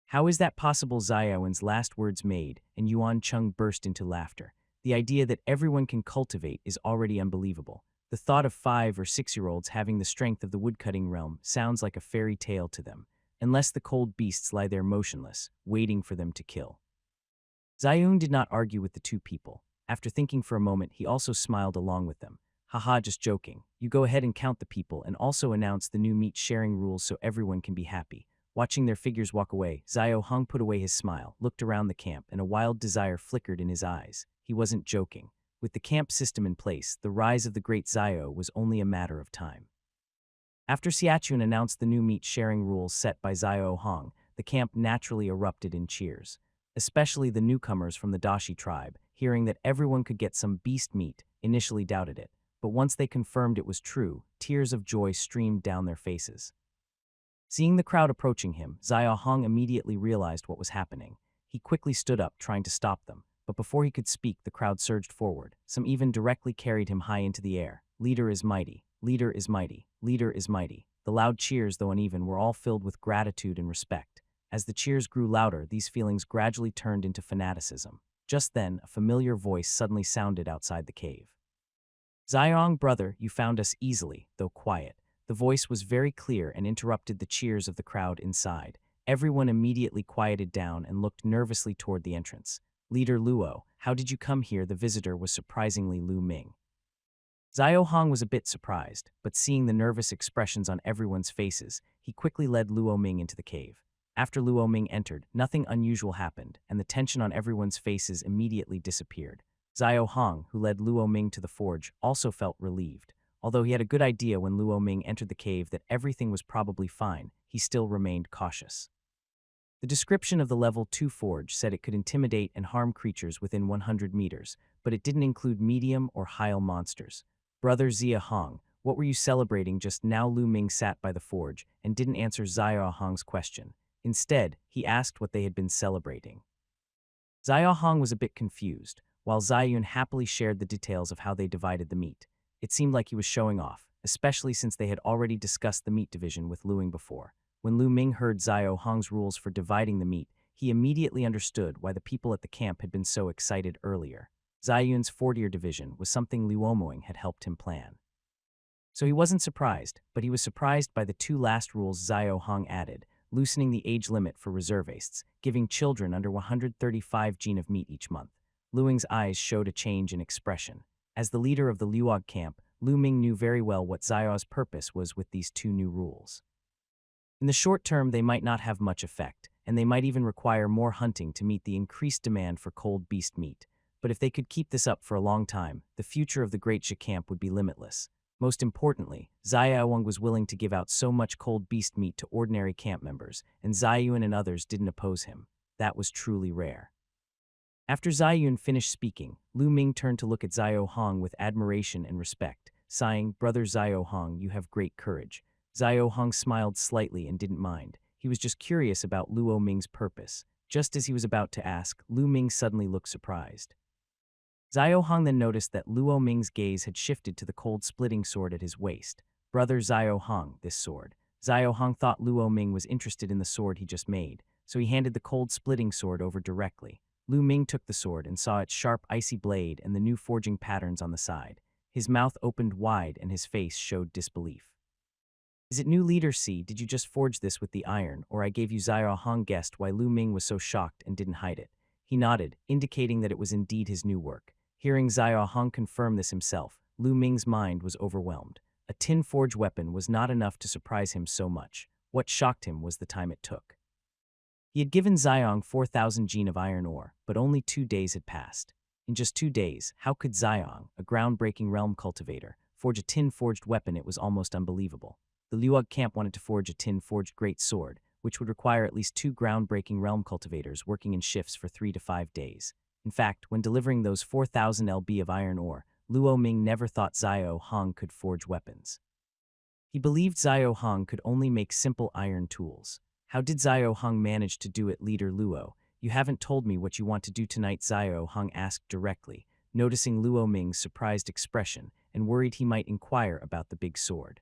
How is that possible? Xiaowen's last words made, and Yuan Chung burst into laughter. The idea that everyone can cultivate is already unbelievable. The thought of 5 or 6-year-olds having the strength of the woodcutting realm sounds like a fairy tale to them, unless the cold beasts lie there motionless, waiting for them to kill. Xiaoyun did not argue with the two people. After thinking for a moment, he also smiled along with them. Haha, just joking. You go ahead and count the people and also announce the new meat sharing rules so everyone can be happy. Watching their figures walk away, Xiao Hong put away his smile, looked around the camp, and a wild desire flickered in his eyes. He wasn't joking. With the camp system in place, the rise of the great Xiao was only a matter of time. After Xiachun announced the new meat sharing rules set by Xiao Hong, the camp naturally erupted in cheers. Especially the newcomers from the Dashi tribe, hearing that everyone could get some beast meat, initially doubted it, but once they confirmed it was true, tears of joy streamed down their faces. Seeing the crowd approaching him, Xiao Hong immediately realized what was happening. He quickly stood up, trying to stop them, but before he could speak, the crowd surged forward. Some even directly carried him high into the air. Leader is mighty. Leader is mighty. Leader is mighty. The loud cheers, though uneven, were all filled with gratitude and respect. As the cheers grew louder, these feelings gradually turned into fanaticism. Just then, a familiar voice suddenly sounded outside the cave. Xiaong, brother, you found us easily, though quiet. The voice was very clear and interrupted the cheers of the crowd inside. Everyone immediately quieted down and looked nervously toward the entrance. Leader Luo, how did you come here? The visitor was surprisingly Lu Ming. Xiao Hong was a bit surprised, but seeing the nervous expressions on everyone's faces, he quickly led Luo Ming into the cave. After Luo Ming entered, nothing unusual happened, and the tension on everyone's faces immediately disappeared. Xiao Hong, who led Luo Ming to the forge, also felt relieved. Although he had a good idea when Luo Ming entered the cave that everything was probably fine, he still remained cautious. The description of the level 2 forge said it could intimidate and harm creatures within 100 meters, but it didn't include medium or high monsters. Brother Zia Hong, what were you celebrating just now? Lu Ming sat by the forge and didn't answer Xiao Hong's question. Instead, he asked what they had been celebrating. Xiao Hong was a bit confused, while Xiayun happily shared the details of how they divided the meat. It seemed like he was showing off, especially since they had already discussed the meat division with Luing before. When Lu Ming heard Xiao Hong's rules for dividing the meat, he immediately understood why the people at the camp had been so excited earlier. Xiayun's 40-year division was something Liu Omoing had helped him plan. So he wasn't surprised, but he was surprised by the 2 last rules Xiao Hong added, loosening the age limit for reservists, giving children under 135 gene of meat each month. Luing's eyes showed a change in expression. As the leader of the Luog camp, Lu Ming knew very well what Xiao's purpose was with these 2 new rules. In the short term, they might not have much effect, and they might even require more hunting to meet the increased demand for cold beast meat. But if they could keep this up for a long time, the future of the Great Sha camp would be limitless. Most importantly, Xiaowang was willing to give out so much cold beast meat to ordinary camp members, and Ziyun and others didn't oppose him. That was truly rare. After Ziyun finished speaking, Lu Ming turned to look at Xiao Hong with admiration and respect, sighing, "Brother Xiao Hong, you have great courage." Xiao Hong smiled slightly and didn't mind. He was just curious about Luo Ming's purpose. Just as he was about to ask, Lu Ming suddenly looked surprised. Xiao Hong then noticed that Luo Ming's gaze had shifted to the cold splitting sword at his waist. "Brother Xiao Hong, this sword." Xiao Hong thought Luo Ming was interested in the sword he just made, so he handed the cold splitting sword over directly. Lu Ming took the sword and saw its sharp, icy blade and the new forging patterns on the side. His mouth opened wide and his face showed disbelief. "Is it new leader C? Did you just forge this with the iron, or I gave you?" Xiao Hong guessed why Lu Ming was so shocked and didn't hide it. He nodded, indicating that it was indeed his new work. Hearing Xiao Hong confirm this himself, Lu Ming's mind was overwhelmed. A tin forge weapon was not enough to surprise him so much. What shocked him was the time it took. He had given Xiong 4,000 gene of iron ore, but only 2 days had passed. In just 2 days, how could Xiong, a groundbreaking realm cultivator, forge a tin-forged weapon? It was almost unbelievable. The Luog camp wanted to forge a tin-forged great sword, which would require at least 2 groundbreaking realm cultivators working in shifts for 3 to 5 days. In fact, when delivering those 4,000 lb of iron ore, Luo Ming never thought Xiao Hong could forge weapons. He believed Xiao Hong could only make simple iron tools. "How did Xiao Hong manage to do it, Leader Luo? You haven't told me what you want to do tonight," Xiao Hong asked directly, noticing Luo Ming's surprised expression and worried he might inquire about the big sword.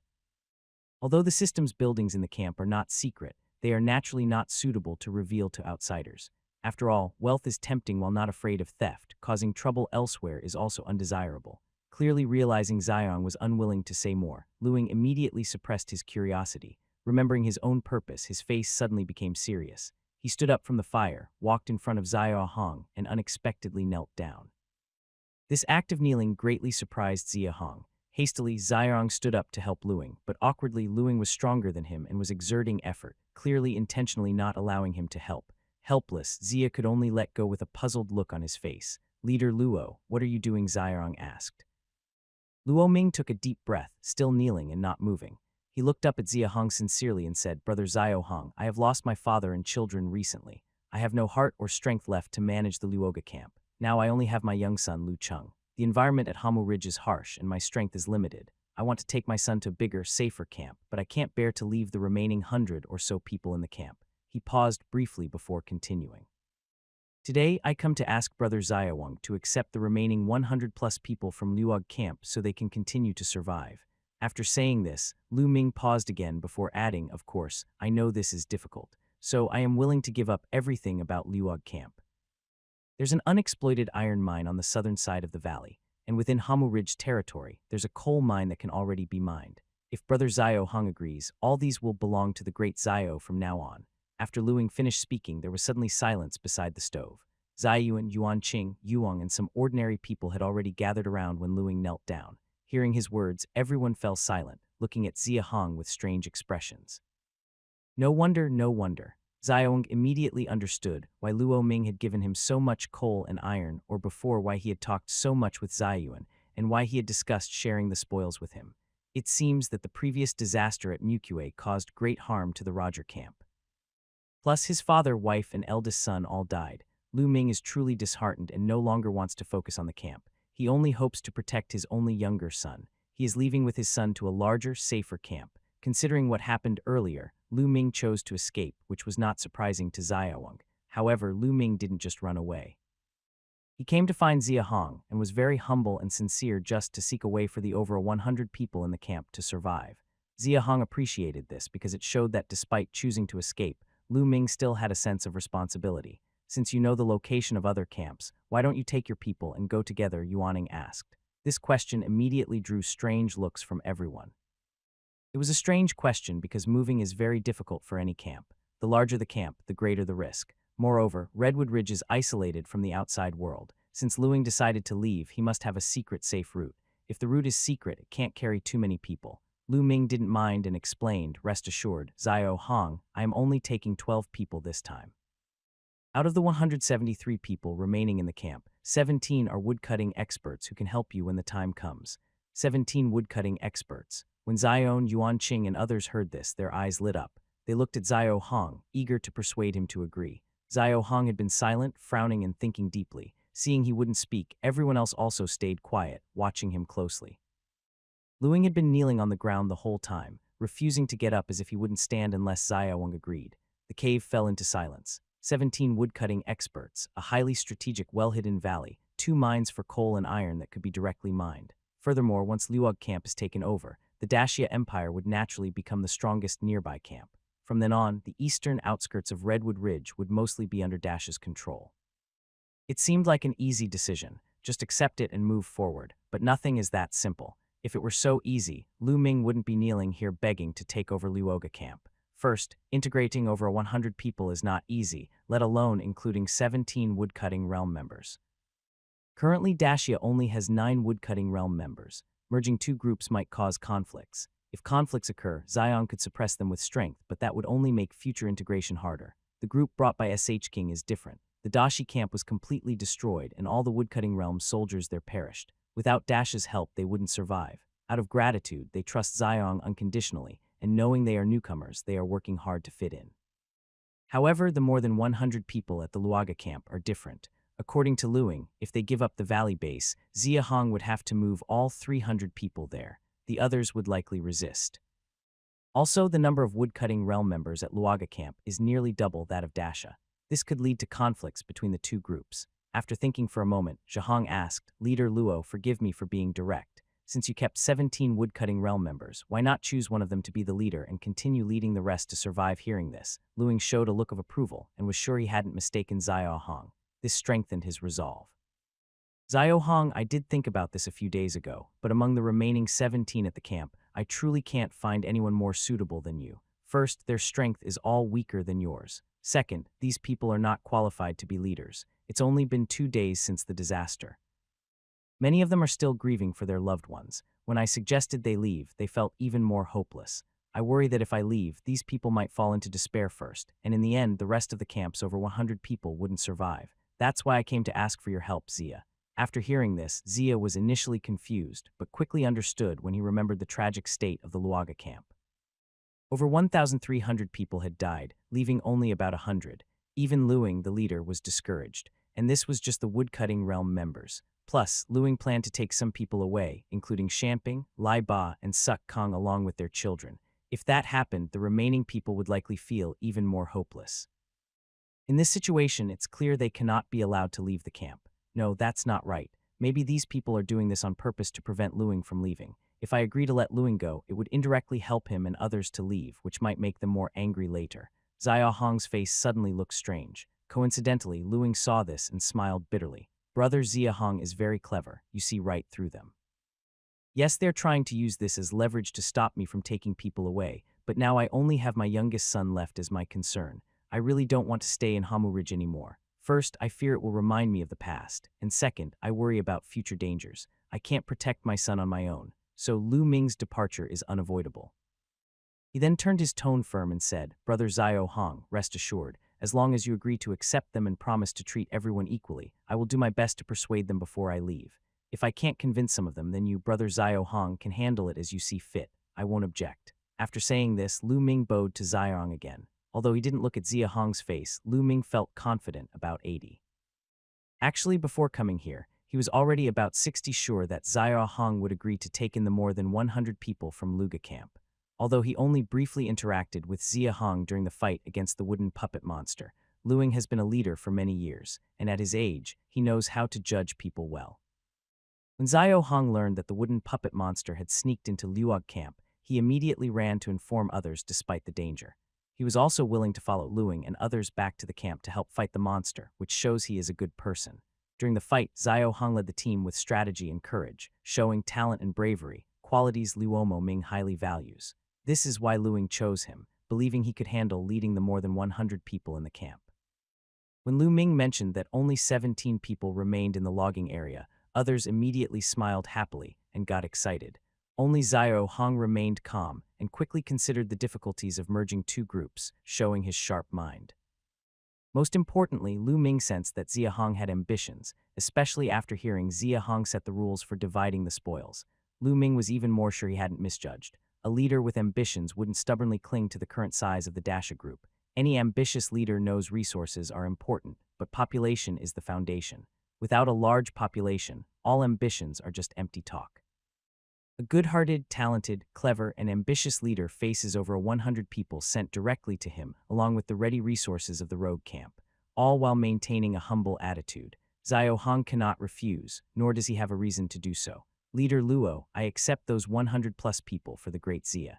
Although the system's buildings in the camp are not secret, they are naturally not suitable to reveal to outsiders. After all, wealth is tempting while not afraid of theft. Causing trouble elsewhere is also undesirable. Clearly realizing Xiong was unwilling to say more, Luing immediately suppressed his curiosity. Remembering his own purpose, his face suddenly became serious. He stood up from the fire, walked in front of Xiao Hong, and unexpectedly knelt down. This act of kneeling greatly surprised Xia Hong. Hastily, Xiong stood up to help Luing, but awkwardly Luing was stronger than him and was exerting effort, clearly intentionally not allowing him to help. Helpless, Xia could only let go with a puzzled look on his face. "Leader Luo, what are you doing?" Xiong asked. Luo Ming took a deep breath, still kneeling and not moving. He looked up at Xia Hong sincerely and said, "Brother Xiao Hong, I have lost my father and children recently. I have no heart or strength left to manage the Luoga camp. Now I only have my young son, Lu Cheng. The environment at Hamu Ridge is harsh and my strength is limited. I want to take my son to a bigger, safer camp, but I can't bear to leave the remaining 100 or so people in the camp." He paused briefly before continuing. "Today, I come to ask Brother Xiaowang to accept the remaining 100+ people from Luog camp so they can continue to survive." After saying this, Lu Ming paused again before adding, "Of course, I know this is difficult, so I am willing to give up everything about Luog camp." There's an unexploited iron mine on the southern side of the valley, and within Hamu Ridge territory, there's a coal mine that can already be mined. If Brother Xiao Hong agrees, all these will belong to the Great Xiao from now on. After Luing finished speaking, there was suddenly silence beside the stove. Ziyuan, Yuanqing, Yuang, and some ordinary people had already gathered around when Luing knelt down. Hearing his words, everyone fell silent, looking at Xia Hong with strange expressions. No wonder, no wonder. Xiaong immediately understood why Luo Ming had given him so much coal and iron, or before why he had talked so much with Ziyuan, and why he had discussed sharing the spoils with him. It seems that the previous disaster at Mukue caused great harm to the Roger camp. Plus, his father, wife, and eldest son all died. Lu Ming is truly disheartened and no longer wants to focus on the camp. He only hopes to protect his only younger son. He is leaving with his son to a larger, safer camp. Considering what happened earlier, Lu Ming chose to escape, which was not surprising to Xiaowang. However, Lu Ming didn't just run away. He came to find Xia Hong and was very humble and sincere just to seek a way for the over 100 people in the camp to survive. Xia Hong appreciated this because it showed that despite choosing to escape, Lu Ming still had a sense of responsibility. "Since you know the location of other camps, why don't you take your people and go together?" Yuaning asked. This question immediately drew strange looks from everyone. It was a strange question because moving is very difficult for any camp. The larger the camp, the greater the risk. Moreover, Redwood Ridge is isolated from the outside world. Since Luing decided to leave, he must have a secret safe route. If the route is secret, it can't carry too many people. Lu Ming didn't mind and explained, "Rest assured, Xiao Hong, I am only taking 12 people this time. Out of the 173 people remaining in the camp, 17 are woodcutting experts who can help you when the time comes." 17 woodcutting experts. When Zion, Yuanqing, and others heard this, their eyes lit up. They looked at Zio Hong, eager to persuade him to agree. Zio Hong had been silent, frowning and thinking deeply. Seeing he wouldn't speak, everyone else also stayed quiet, watching him closely. Luing had been kneeling on the ground the whole time, refusing to get up as if he wouldn't stand unless Xiaowang agreed. The cave fell into silence. 17 woodcutting experts, a highly strategic, well-hidden valley, 2 mines for coal and iron that could be directly mined. Furthermore, once Luog camp is taken over, the Dacia Empire would naturally become the strongest nearby camp. From then on, the eastern outskirts of Redwood Ridge would mostly be under Dacia's control. It seemed like an easy decision, just accept it and move forward, but nothing is that simple. If it were so easy, Lu Ming wouldn't be kneeling here begging to take over Luoga camp. First, integrating over 100 people is not easy, let alone including 17 woodcutting realm members. Currently, Dacia only has 9 woodcutting realm members. Merging 2 groups might cause conflicts. If conflicts occur, Zion could suppress them with strength, but that would only make future integration harder. The group brought by SH King is different. The Dashi camp was completely destroyed, and all the woodcutting realm soldiers there perished. Without Dash's help, they wouldn't survive. Out of gratitude, they trust Zion unconditionally, and knowing they are newcomers, they are working hard to fit in. However, the more than 100 people at the Luaga camp are different. According to Luing, if they give up the valley base, Zia Hong would have to move all 300 people there. The others would likely resist. Also, the number of woodcutting realm members at Luaga camp is nearly double that of Dasha. This could lead to conflicts between the 2 groups. After thinking for a moment, Zhahong asked, "Leader Luo, forgive me for being direct. Since you kept 17 woodcutting realm members, why not choose one of them to be the leader and continue leading the rest to survive?" Hearing this, Luing showed a look of approval and was sure he hadn't mistaken Zio Hong. This strengthened his resolve. Zio Hong, I did think about this a few days ago, but among the remaining 17 at the camp, I truly can't find anyone more suitable than you. First, their strength is all weaker than yours. Second, these people are not qualified to be leaders. It's only been 2 days since the disaster. Many of them are still grieving for their loved ones. When I suggested they leave, they felt even more hopeless. I worry that if I leave, these people might fall into despair first, and in the end, the rest of the camp's over 100 people wouldn't survive. That's why I came to ask for your help, Zia. After hearing this, Zia was initially confused, but quickly understood when he remembered the tragic state of the Luaga camp. Over 1,300 people had died, leaving only about 100. Even Luing, the leader, was discouraged, and this was just the woodcutting realm members. Plus, Luing planned to take some people away, including Shamping, Lai Ba, and Suk Kong along with their children. If that happened, the remaining people would likely feel even more hopeless. In this situation, it's clear they cannot be allowed to leave the camp. No, that's not right. Maybe these people are doing this on purpose to prevent Luing from leaving. If I agree to let Luing go, it would indirectly help him and others to leave, which might make them more angry later. Zia Hong's face suddenly looked strange. Coincidentally, Luing saw this and smiled bitterly. Brother Zia Hong is very clever. You see right through them. Yes, they're trying to use this as leverage to stop me from taking people away, but now I only have my youngest son left as my concern. I really don't want to stay in Hamu Ridge anymore. First, I fear it will remind me of the past, and second, I worry about future dangers. I can't protect my son on my own, so Lu Ming's departure is unavoidable. He then turned his tone firm and said, "Brother Zio Hong, rest assured, as long as you agree to accept them and promise to treat everyone equally, I will do my best to persuade them before I leave. If I can't convince some of them, then you, Brother Zio Hong, can handle it as you see fit. I won't object." After saying this, Lu Ming bowed to Ziong again. Although he didn't look at Zia Hong's face, Lu Ming felt confident about 80. Actually, before coming here, he was already about 60 sure that Zia Hong would agree to take in the more than 100 people from Luga camp. Although he only briefly interacted with Zia Hong during the fight against the wooden puppet monster, Luing has been a leader for many years, and at his age, he knows how to judge people well. When Zio Hong learned that the wooden puppet monster had sneaked into Luog camp, he immediately ran to inform others despite the danger. He was also willing to follow Luing and others back to the camp to help fight the monster, which shows he is a good person. During the fight, Zio Hong led the team with strategy and courage, showing talent and bravery, qualities Luomo Ming highly values. This is why Luing chose him, believing he could handle leading the more than 100 people in the camp. When Lu Ming mentioned that only 17 people remained in the logging area, others immediately smiled happily and got excited. Only Zio Hong remained calm and quickly considered the difficulties of merging 2 groups, showing his sharp mind. Most importantly, Lu Ming sensed that Zia Hong had ambitions, especially after hearing Zia Hong set the rules for dividing the spoils. Lu Ming was even more sure he hadn't misjudged. A leader with ambitions wouldn't stubbornly cling to the current size of the Dasha group. Any ambitious leader knows resources are important, but population is the foundation. Without a large population, all ambitions are just empty talk. A good-hearted, talented, clever, and ambitious leader faces over 100 people sent directly to him, along with the ready resources of the rogue camp, all while maintaining a humble attitude. Xiao Hong cannot refuse, nor does he have a reason to do so. Leader Luo, I accept those 100-plus people for the Great Xia.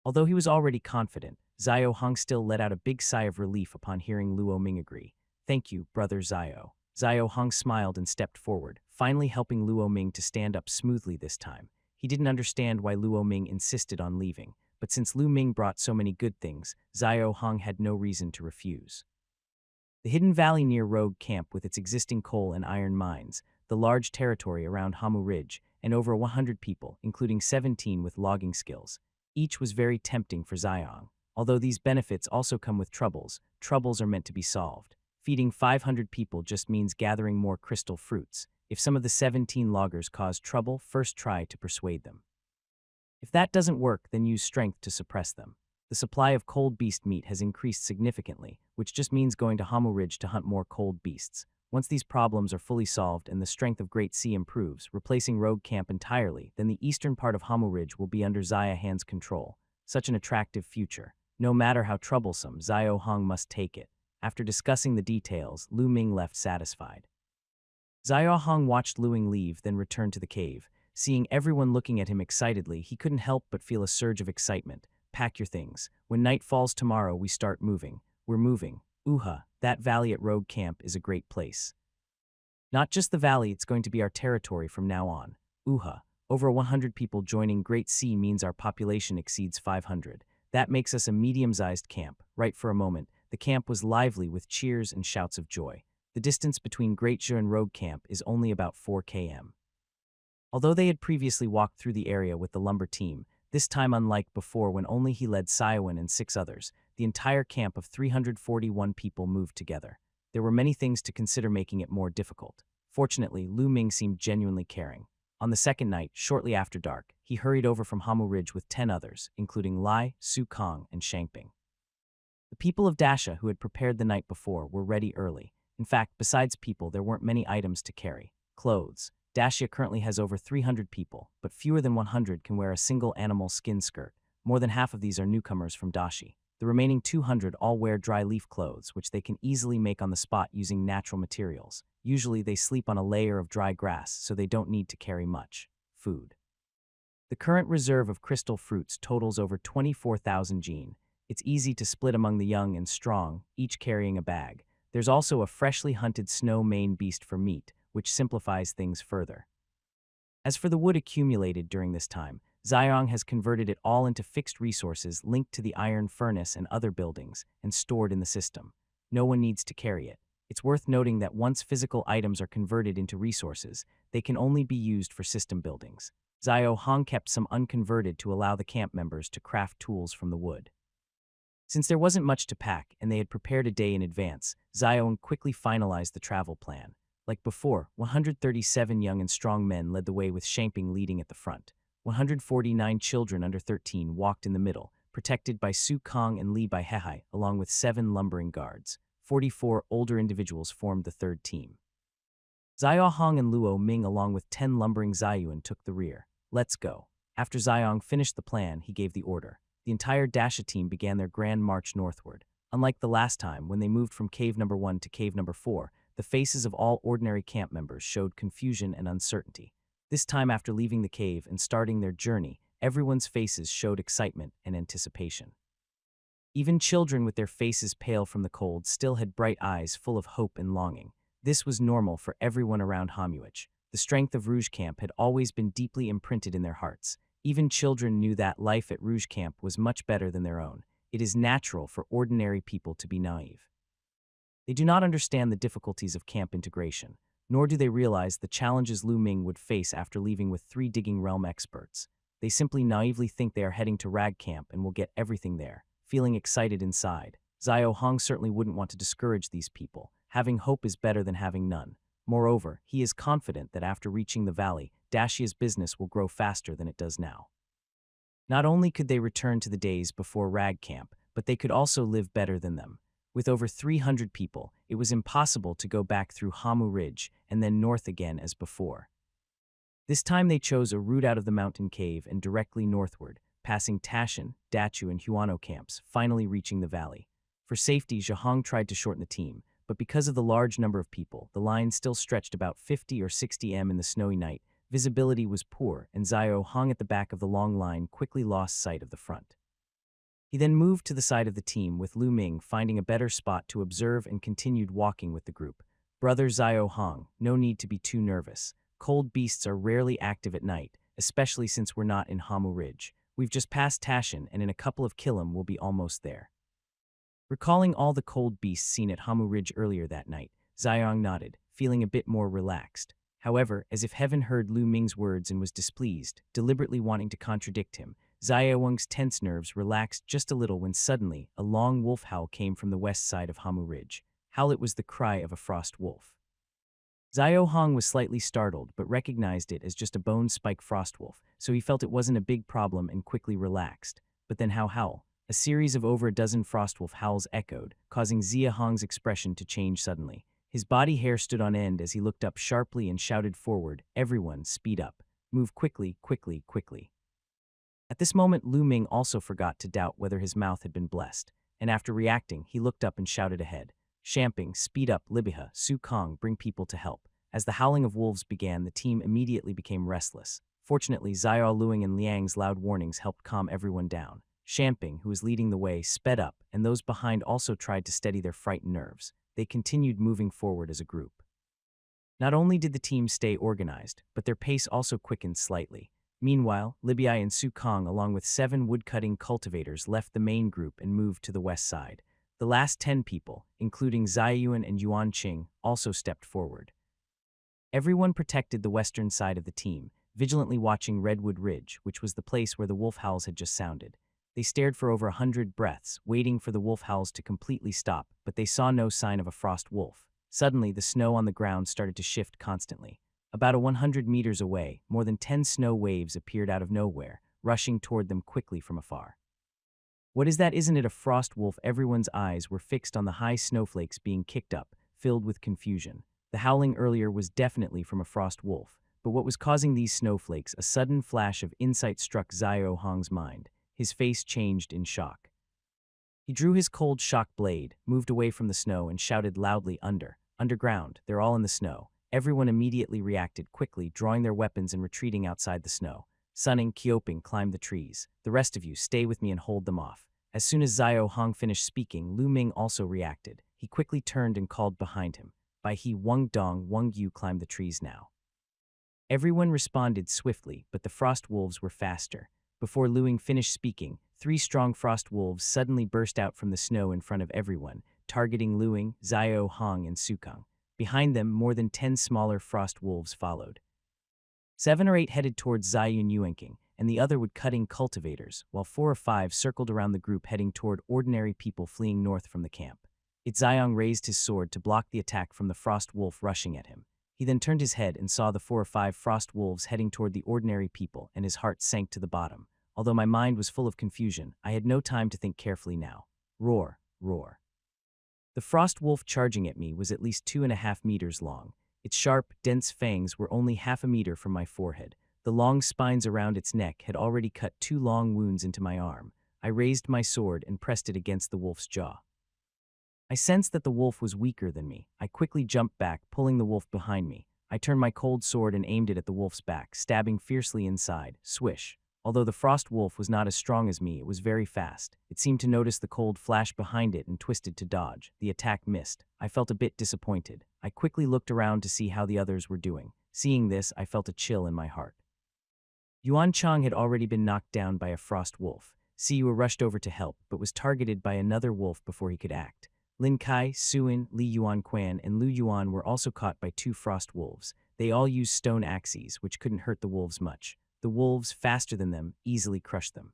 Although he was already confident, Xiao Hong still let out a big sigh of relief upon hearing Luo Ming agree. Thank you, brother Xiao. Xiao Hong smiled and stepped forward, finally helping Luo Ming to stand up smoothly this time. He didn't understand why Luo Ming insisted on leaving, but since Lu Ming brought so many good things, Xiao Hong had no reason to refuse. The hidden valley near Rogue Camp with its existing coal and iron mines, the large territory around Hamu Ridge, and over 100 people, including 17 with logging skills. Each was very tempting for Xiang. Although these benefits also come with troubles, troubles are meant to be solved. Feeding 500 people just means gathering more crystal fruits. If some of the 17 loggers cause trouble, first try to persuade them. If that doesn't work, then use strength to suppress them. The supply of cold beast meat has increased significantly, which just means going to Hamu Ridge to hunt more cold beasts. Once these problems are fully solved and the strength of Great Sea improves, replacing Rogue Camp entirely, then the eastern part of Hamu Ridge will be under Xia Han's control. Such an attractive future. No matter how troublesome, Xiao Hong must take it. After discussing the details, Lu Ming left satisfied. Xiao Hong watched Lu Ming leave, then returned to the cave. Seeing everyone looking at him excitedly, he couldn't help but feel a surge of excitement. Pack your things. When night falls tomorrow, we start moving. We're moving. That valley at Rogue Camp is a great place. Not just the valley, it's going to be our territory from now on. Over 100 people joining Great Sea means our population exceeds 500. That makes us a medium-sized camp. Right for a moment, the camp was lively with cheers and shouts of joy. The distance between Great Zhe and Rogue Camp is only about 4 km. Although they had previously walked through the area with the lumber team, this time unlike before when only he led Xiaowen and 6 others, the entire camp of 341 people moved together. There were many things to consider making it more difficult. Fortunately, Lu Ming seemed genuinely caring. On the second night, shortly after dark, he hurried over from Hamu Ridge with 10 others, including Lai, Su Kong, and Shangping. The people of Dasha who had prepared the night before were ready early. In fact, besides people, there weren't many items to carry. Clothes. Dasha currently has over 300 people, but fewer than 100 can wear a single animal skin skirt. More than half of these are newcomers from Dashi. The remaining 200 all wear dry leaf clothes, which they can easily make on the spot using natural materials. Usually they sleep on a layer of dry grass, so they don't need to carry much. Food. The current reserve of crystal fruits totals over 24,000 gene. It's easy to split among the young and strong, each carrying a bag. There's also a freshly hunted snow mane beast for meat, which simplifies things further. As for the wood accumulated during this time, Xiang has converted it all into fixed resources linked to the iron furnace and other buildings, and stored in the system. No one needs to carry it. It's worth noting that once physical items are converted into resources, they can only be used for system buildings. Xiao Hong kept some unconverted to allow the camp members to craft tools from the wood. Since there wasn't much to pack and they had prepared a day in advance, Xiao quickly finalized the travel plan. Like before, 137 young and strong men led the way with Shangping leading at the front. 149 children under 13 walked in the middle, protected by Su Kong and Li by Hehai, along with 7 lumbering guards. 44 older individuals formed the third team. Xiao Hong and Luo Ming along with 10 lumbering Ziyuan took the rear. Let's go. After Xiang finished the plan, he gave the order. The entire Dasha team began their grand march northward. Unlike the last time, when they moved from cave number 1 to cave number 4, the faces of all ordinary camp members showed confusion and uncertainty. This time, after leaving the cave and starting their journey, everyone's faces showed excitement and anticipation. Even children with their faces pale from the cold still had bright eyes full of hope and longing. This was normal for everyone around Hamuich. The strength of Rouge Camp had always been deeply imprinted in their hearts. Even children knew that life at Rouge Camp was much better than their own. It is natural for ordinary people to be naive. They do not understand the difficulties of camp integration, nor do they realize the challenges Lu Ming would face after leaving with 3 digging realm experts. They simply naively think they are heading to Rag Camp and will get everything there, feeling excited inside. Xiao Hong certainly wouldn't want to discourage these people. Having hope is better than having none. Moreover, he is confident that after reaching the valley, Dashia's business will grow faster than it does now. Not only could they return to the days before Rag Camp, but they could also live better than them. With over 300 people, it was impossible to go back through Hamu Ridge and then north again as before. This time they chose a route out of the mountain cave and directly northward, passing Tashin, Dachu, and Huano camps, finally reaching the valley. For safety, Zhahong tried to shorten the team, but because of the large number of people, the line still stretched about 50 or 60 m in the snowy night. Visibility was poor, and Zhao Hong at the back of the long line quickly lost sight of the front. He then moved to the side of the team, with Lu Ming finding a better spot to observe and continued walking with the group. Brother Zhao Hong, no need to be too nervous. Cold beasts are rarely active at night, especially since we're not in Hamu Ridge. We've just passed Tashin, and in a couple of kilim we'll be almost there. Recalling all the cold beasts seen at Hamu Ridge earlier that night, Zhao nodded, feeling a bit more relaxed. However, as if heaven heard Lu Ming's words and was displeased, deliberately wanting to contradict him, Zhao tense nerves relaxed just a little when suddenly a long wolf howl came from the west side of Hamu Ridge. Howl, it was the cry of a frost wolf. Zhao Hong was slightly startled but recognized it as just a bone-spike frost wolf, so he felt it wasn't a big problem and quickly relaxed. But then howl. A series of over a dozen frostwolf howls echoed, causing Zia Hong's expression to change suddenly. His body hair stood on end as he looked up sharply and shouted forward, "Everyone, speed up. Move quickly, quickly, quickly." At this moment, Lu Ming also forgot to doubt whether his mouth had been blessed, and after reacting, he looked up and shouted ahead, "Shamping, speed up, Libiha, Su Kong, bring people to help." As the howling of wolves began, the team immediately became restless. Fortunately, Xiao Luing and Liang's loud warnings helped calm everyone down. Shamping, who was leading the way, sped up, and those behind also tried to steady their frightened nerves. They continued moving forward as a group. Not only did the team stay organized, but their pace also quickened slightly. Meanwhile, Libya and Su Kong, along with 7 woodcutting cultivators, left the main group and moved to the west side. The last 10 people, including Ziyuan and Yuan Qing, also stepped forward. Everyone protected the western side of the team, vigilantly watching Redwood Ridge, which was the place where the wolf howls had just sounded. They stared for over 100 breaths, waiting for the wolf howls to completely stop, but they saw no sign of a frost wolf. Suddenly, the snow on the ground started to shift constantly. About 100 meters away, more than 10 snow waves appeared out of nowhere, rushing toward them quickly from afar. "What is that? Isn't it a frost wolf?" Everyone's eyes were fixed on the high snowflakes being kicked up, filled with confusion. The howling earlier was definitely from a frost wolf, but what was causing these snowflakes? A sudden flash of insight struck Zhao Hong's mind. His face changed in shock. He drew his cold shock blade, moved away from the snow, and shouted loudly, Underground, they're all in the snow." Everyone immediately reacted quickly, drawing their weapons and retreating outside the snow. Sunning, Qioping climbed the trees. "The rest of you, stay with me and hold them off." As soon as Zhao Hong finished speaking, Lu Ming also reacted. He quickly turned and called behind him, "Bai He, Wang Dong, Wang Yu, climb the trees now." Everyone responded swiftly, but the frost wolves were faster. Before Lu Ming finished speaking, 3 strong frost wolves suddenly burst out from the snow in front of everyone, targeting Lu Ming, Zhao Hong, and Sukong. Behind them, more than 10 smaller frost wolves followed. 7 or 8 headed towards Ziyun Yuanqing, and the other wood-cutting cultivators, while 4 or 5 circled around the group heading toward ordinary people fleeing north from the camp. Ziyang raised his sword to block the attack from the frost wolf rushing at him. He then turned his head and saw the 4 or 5 frost wolves heading toward the ordinary people, and his heart sank to the bottom. Although my mind was full of confusion, I had no time to think carefully now. Roar, roar. The frost wolf charging at me was at least 2.5 meters long. Its sharp, dense fangs were only half a meter from my forehead. The long spines around its neck had already cut 2 long wounds into my arm. I raised my sword and pressed it against the wolf's jaw. I sensed that the wolf was weaker than me. I quickly jumped back, pulling the wolf behind me. I turned my cold sword and aimed it at the wolf's back, stabbing fiercely inside. Swish. Although the frost wolf was not as strong as me, it was very fast. It seemed to notice the cold flash behind it and twisted to dodge. The attack missed. I felt a bit disappointed. I quickly looked around to see how the others were doing. Seeing this, I felt a chill in my heart. Yuan Chang had already been knocked down by a frost wolf. Siyu rushed over to help, but was targeted by another wolf before he could act. Lin Kai, Suin, Li Yuanquan, and Lu Yuan were also caught by 2 frost wolves. They all used stone axes, which couldn't hurt the wolves much. The wolves, faster than them, easily crushed them.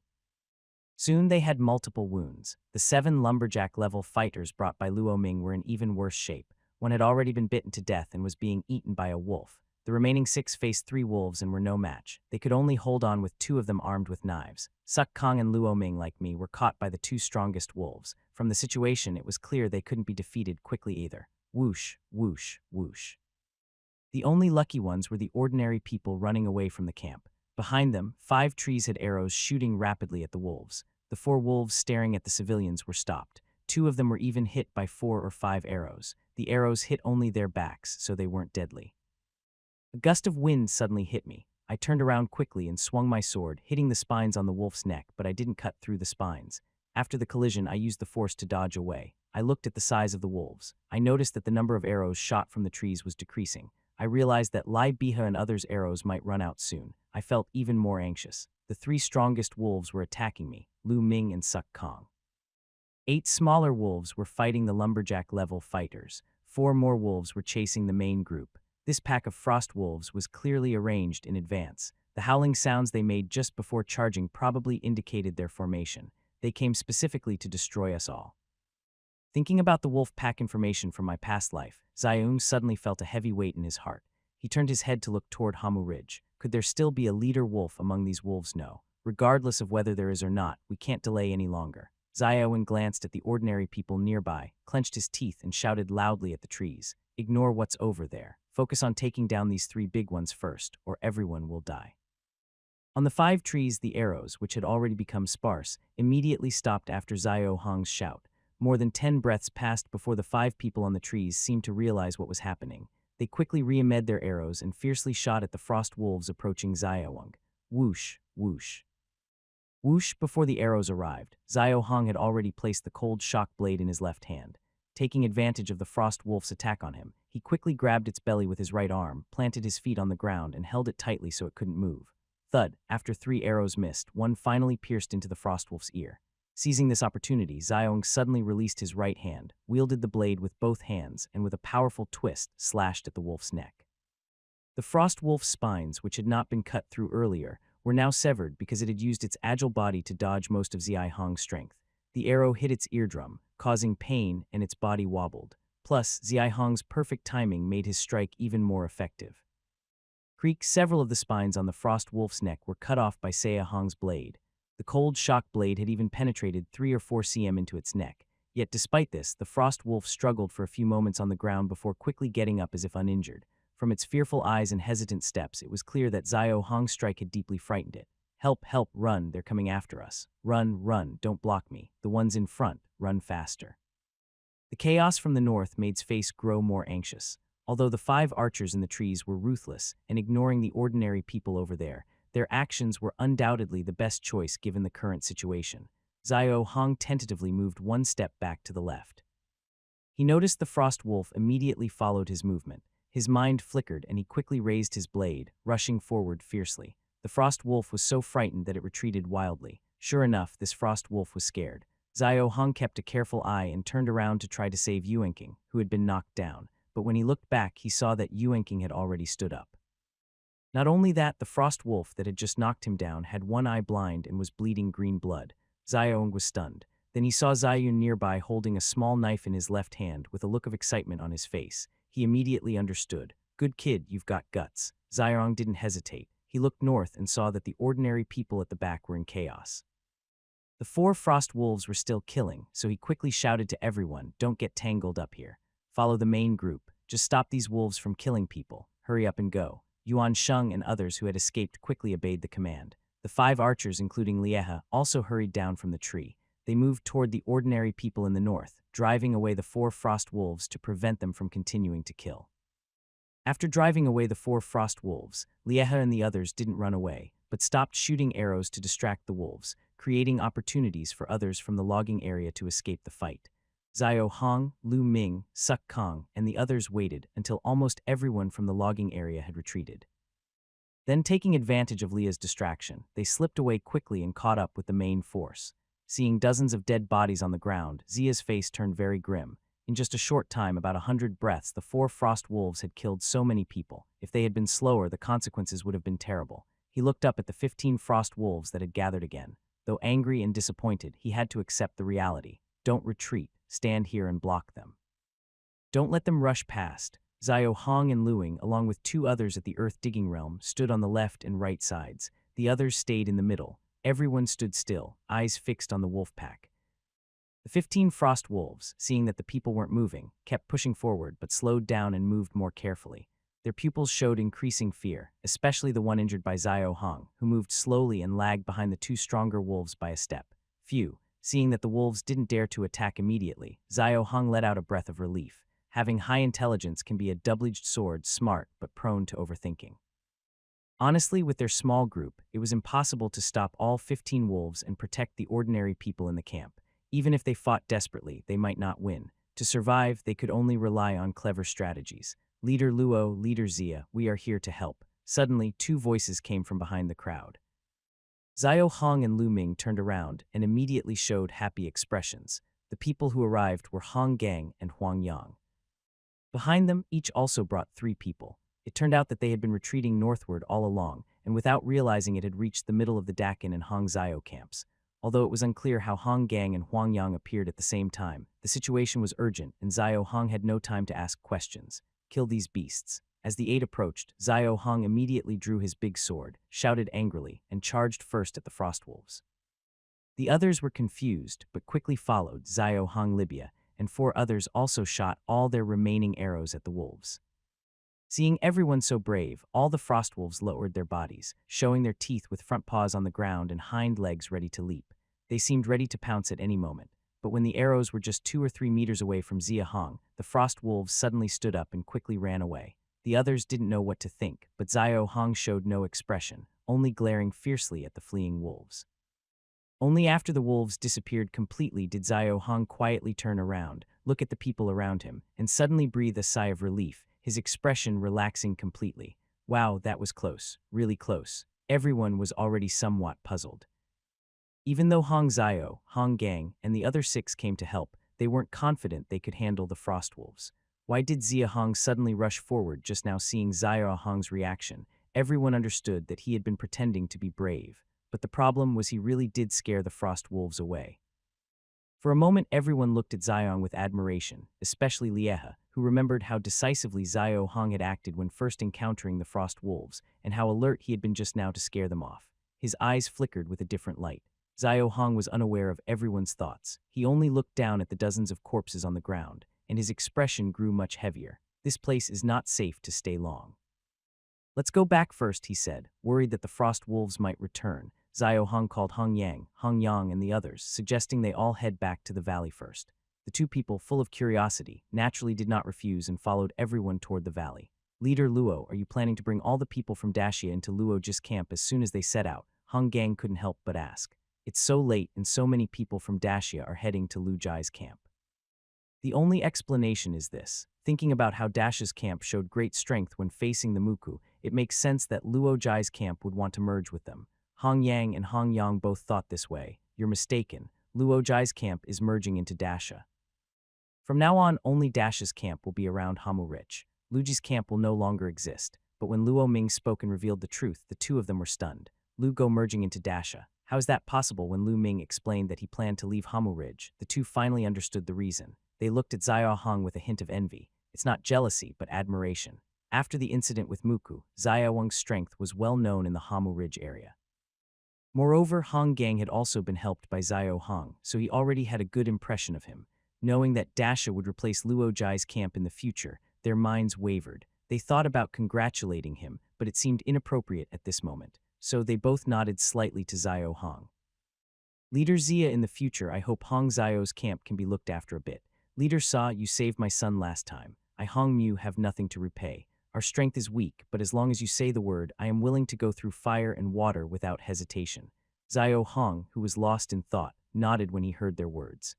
Soon they had multiple wounds. The 7 lumberjack-level fighters brought by Luo Ming were in even worse shape. One had already been bitten to death and was being eaten by a wolf. The remaining 6 faced 3 wolves and were no match. They could only hold on with 2 of them armed with knives. Suk Kong and Luo Ming, like me, were caught by the 2 strongest wolves. From the situation, it was clear they couldn't be defeated quickly either. Whoosh, whoosh, whoosh. The only lucky ones were the ordinary people running away from the camp. Behind them, 5 trees had arrows shooting rapidly at the wolves. The 4 wolves staring at the civilians were stopped. 2 of them were even hit by 4 or 5 arrows. The arrows hit only their backs, so they weren't deadly. A gust of wind suddenly hit me. I turned around quickly and swung my sword, hitting the spines on the wolf's neck, but I didn't cut through the spines. After the collision, I used the force to dodge away. I looked at the size of the wolves. I noticed that the number of arrows shot from the trees was decreasing. I realized that Lai Biha and others' arrows might run out soon. I felt even more anxious. The 3 strongest wolves were attacking me, Lu Ming and Suk Kong. 8 smaller wolves were fighting the lumberjack-level fighters. 4 more wolves were chasing the main group. This pack of frost wolves was clearly arranged in advance. The howling sounds they made just before charging probably indicated their formation. They came specifically to destroy us all. Thinking about the wolf pack information from my past life, Xiaoyong suddenly felt a heavy weight in his heart. He turned his head to look toward Hamu Ridge. Could there still be a leader wolf among these wolves? No. Regardless of whether there is or not, we can't delay any longer. Xiaoyong glanced at the ordinary people nearby, clenched his teeth, and shouted loudly at the trees. Ignore what's over there. Focus on taking down these 3 big ones first, or everyone will die. On the 5 trees, the arrows, which had already become sparse, immediately stopped after Xiaoyong's shout. More than 10 breaths passed before the 5 people on the trees seemed to realize what was happening. They quickly re-aimed their arrows and fiercely shot at the frost wolves approaching Xiaoyong. Whoosh, whoosh. Whoosh. Before the arrows arrived, Xiaoyong had already placed the cold shock blade in his left hand. Taking advantage of the frost wolf's attack on him, he quickly grabbed its belly with his right arm, planted his feet on the ground, and held it tightly so it couldn't move. Thud. After 3 arrows missed, one finally pierced into the frost wolf's ear. Seizing this opportunity, Xiaoyong suddenly released his right hand, wielded the blade with both hands, and with a powerful twist, slashed at the wolf's neck. The frost wolf's spines, which had not been cut through earlier, were now severed because it had used its agile body to dodge most of Xiaoyong's strength. The arrow hit its eardrum, causing pain, and its body wobbled. Plus, Xiaoyong's perfect timing made his strike even more effective. Creak. Several of the spines on the frost wolf's neck were cut off by Xiaoyong's blade. The cold shock blade had even penetrated 3 or 4 cm into its neck. Yet despite this, the frost wolf struggled for a few moments on the ground before quickly getting up as if uninjured. From its fearful eyes and hesitant steps, it was clear that Xiaoyong's strike had deeply frightened it. Help, help, run, they're coming after us. Run, run, don't block me. The ones in front, run faster. The chaos from the north made his face grow more anxious. Although the 5 archers in the trees were ruthless and ignoring the ordinary people over there, their actions were undoubtedly the best choice given the current situation. Xiaoyong tentatively moved 1 step back to the left. He noticed the frost wolf immediately followed his movement. His mind flickered and he quickly raised his blade, rushing forward fiercely. The frost wolf was so frightened that it retreated wildly. Sure enough, this frost wolf was scared. Xiaoyong kept a careful eye and turned around to try to save Yuanqing, who had been knocked down. But when he looked back, he saw that Yuanqing had already stood up. Not only that, the frost wolf that had just knocked him down had 1 eye blind and was bleeding green blood. Xiaoyong was stunned. Then he saw Xiaoyong nearby holding a small knife in his left hand with a look of excitement on his face. He immediately understood. Good kid, you've got guts. Xiaoyong didn't hesitate. He looked north and saw that the ordinary people at the back were in chaos. The 4 frost wolves were still killing, so he quickly shouted to everyone, don't get tangled up here. Follow the main group. Just stop these wolves from killing people. Hurry up and go. Yuan Sheng and others who had escaped quickly obeyed the command. The 5 archers, including Lieha, also hurried down from the tree. They moved toward the ordinary people in the north, driving away the 4 frost wolves to prevent them from continuing to kill. After driving away the 4 frost wolves, Lieha and the others didn't run away, but stopped shooting arrows to distract the wolves, creating opportunities for others from the logging area to escape the fight. Xiaoyong, Lu Ming, Suk Kong, and the others waited until almost everyone from the logging area had retreated. Then, taking advantage of Leah's distraction, they slipped away quickly and caught up with the main force. Seeing dozens of dead bodies on the ground, Zia's face turned very grim. In just a short time, about 100 breaths, the 4 frost wolves had killed so many people. If they had been slower, the consequences would have been terrible. He looked up at the 15 frost wolves that had gathered again. Though angry and disappointed, he had to accept the reality. Don't retreat. Stand here and block them. Don't let them rush past. Zio Hong and Luing, along with two others at the earth digging realm, stood on the left and right sides. The others stayed in the middle. Everyone stood still, eyes fixed on the wolf pack. The 15 frost wolves, seeing that the people weren't moving, kept pushing forward but slowed down and moved more carefully. Their pupils showed increasing fear, especially the one injured by Zio Hong, who moved slowly and lagged behind the two stronger wolves by a step. Phew, seeing that the wolves didn't dare to attack immediately, Zio Hong let out a breath of relief. Having high intelligence can be a double-edged sword, smart but prone to overthinking. Honestly, with their small group, it was impossible to stop all 15 wolves and protect the ordinary people in the camp. Even if they fought desperately, they might not win. To survive, they could only rely on clever strategies. Leader Luo, Leader Zia, we are here to help. Suddenly, two voices came from behind the crowd. Zio Hong and Lu Ming turned around and immediately showed happy expressions. The people who arrived were Hong Gang and Huang Yang. Behind them, each also brought 3 people. It turned out that they had been retreating northward all along, and without realizing it had reached the middle of the Dakin and Hong Zio camps. Although it was unclear how Hong Gang and Huang Yang appeared at the same time, the situation was urgent, and Zio Hong had no time to ask questions. Kill these beasts. As the 8 approached, Zio Hong immediately drew his big sword, shouted angrily, and charged first at the Frostwolves. The others were confused, but quickly followed Zio Hong Libya, and 4 others also shot all their remaining arrows at the wolves. Seeing everyone so brave, all the Frostwolves lowered their bodies, showing their teeth with front paws on the ground and hind legs ready to leap. They seemed ready to pounce at any moment, but when the arrows were just 2 or 3 meters away from Zia Hong, the Frostwolves suddenly stood up and quickly ran away. The others didn't know what to think, but Zio Hong showed no expression, only glaring fiercely at the fleeing wolves. Only after the wolves disappeared completely did Zio Hong quietly turn around, look at the people around him, and suddenly breathe a sigh of relief, his expression relaxing completely. Wow, that was close, really close. Everyone was already somewhat puzzled. Even though Hong Zio, Hong Gang, and the other 6 came to help, they weren't confident they could handle the Frostwolves. Why did Zia Hong suddenly rush forward just now seeing Zio Hong's reaction? Everyone understood that he had been pretending to be brave, but the problem was he really did scare the Frostwolves away. For a moment, everyone looked at Zion with admiration, especially Lieha, who remembered how decisively Zio Hong had acted when first encountering the Frost Wolves, and how alert he had been just now to scare them off. His eyes flickered with a different light. Zio Hong was unaware of everyone's thoughts. He only looked down at the dozens of corpses on the ground, and his expression grew much heavier. This place is not safe to stay long. Let's go back first, he said, worried that the Frost Wolves might return. Zio Hong called Hong Yang, Hong Yang, and the others, suggesting they all head back to the valley first. The 2 people, full of curiosity, naturally did not refuse and followed everyone toward the valley. Leader Luo, are you planning to bring all the people from Dacia into Luoji's camp as soon as they set out? Hong Gang couldn't help but ask. It's so late and so many people from Dacia are heading to Lu Jai's camp. The only explanation is this. Thinking about how Dacia's camp showed great strength when facing the Muku, it makes sense that Luo Jai's camp would want to merge with them. Hong Yang and Hong Yang both thought this way. You're mistaken. Luo Jai's camp is merging into Dacia. From now on, only Dacia's camp will be around Hamu Rich. Luji's camp will no longer exist. But when Luo Ming spoke and revealed the truth, the 2 of them were stunned. Lu Go merging into Dacia. How is that possible? When Lu Ming explained that he planned to leave Hamu Ridge, the 2 finally understood the reason. They looked at Zio Hong with a hint of envy. It's not jealousy, but admiration. After the incident with Muku, Zio Hong's strength was well known in the Hamu Ridge area. Moreover, Hong Gang had also been helped by Zio Hong, so he already had a good impression of him. Knowing that Dacia would replace Luo Jai's camp in the future, their minds wavered. They thought about congratulating him, but it seemed inappropriate at this moment, so they both nodded slightly to Zio Hong. Leader Zia, in the future, I hope Hong Zio's camp can be looked after a bit. Leader Sa, you saved my son last time. I Hong Mu have nothing to repay. Our strength is weak, but as long as you say the word, I am willing to go through fire and water without hesitation. Zio Hong, who was lost in thought, nodded when he heard their words.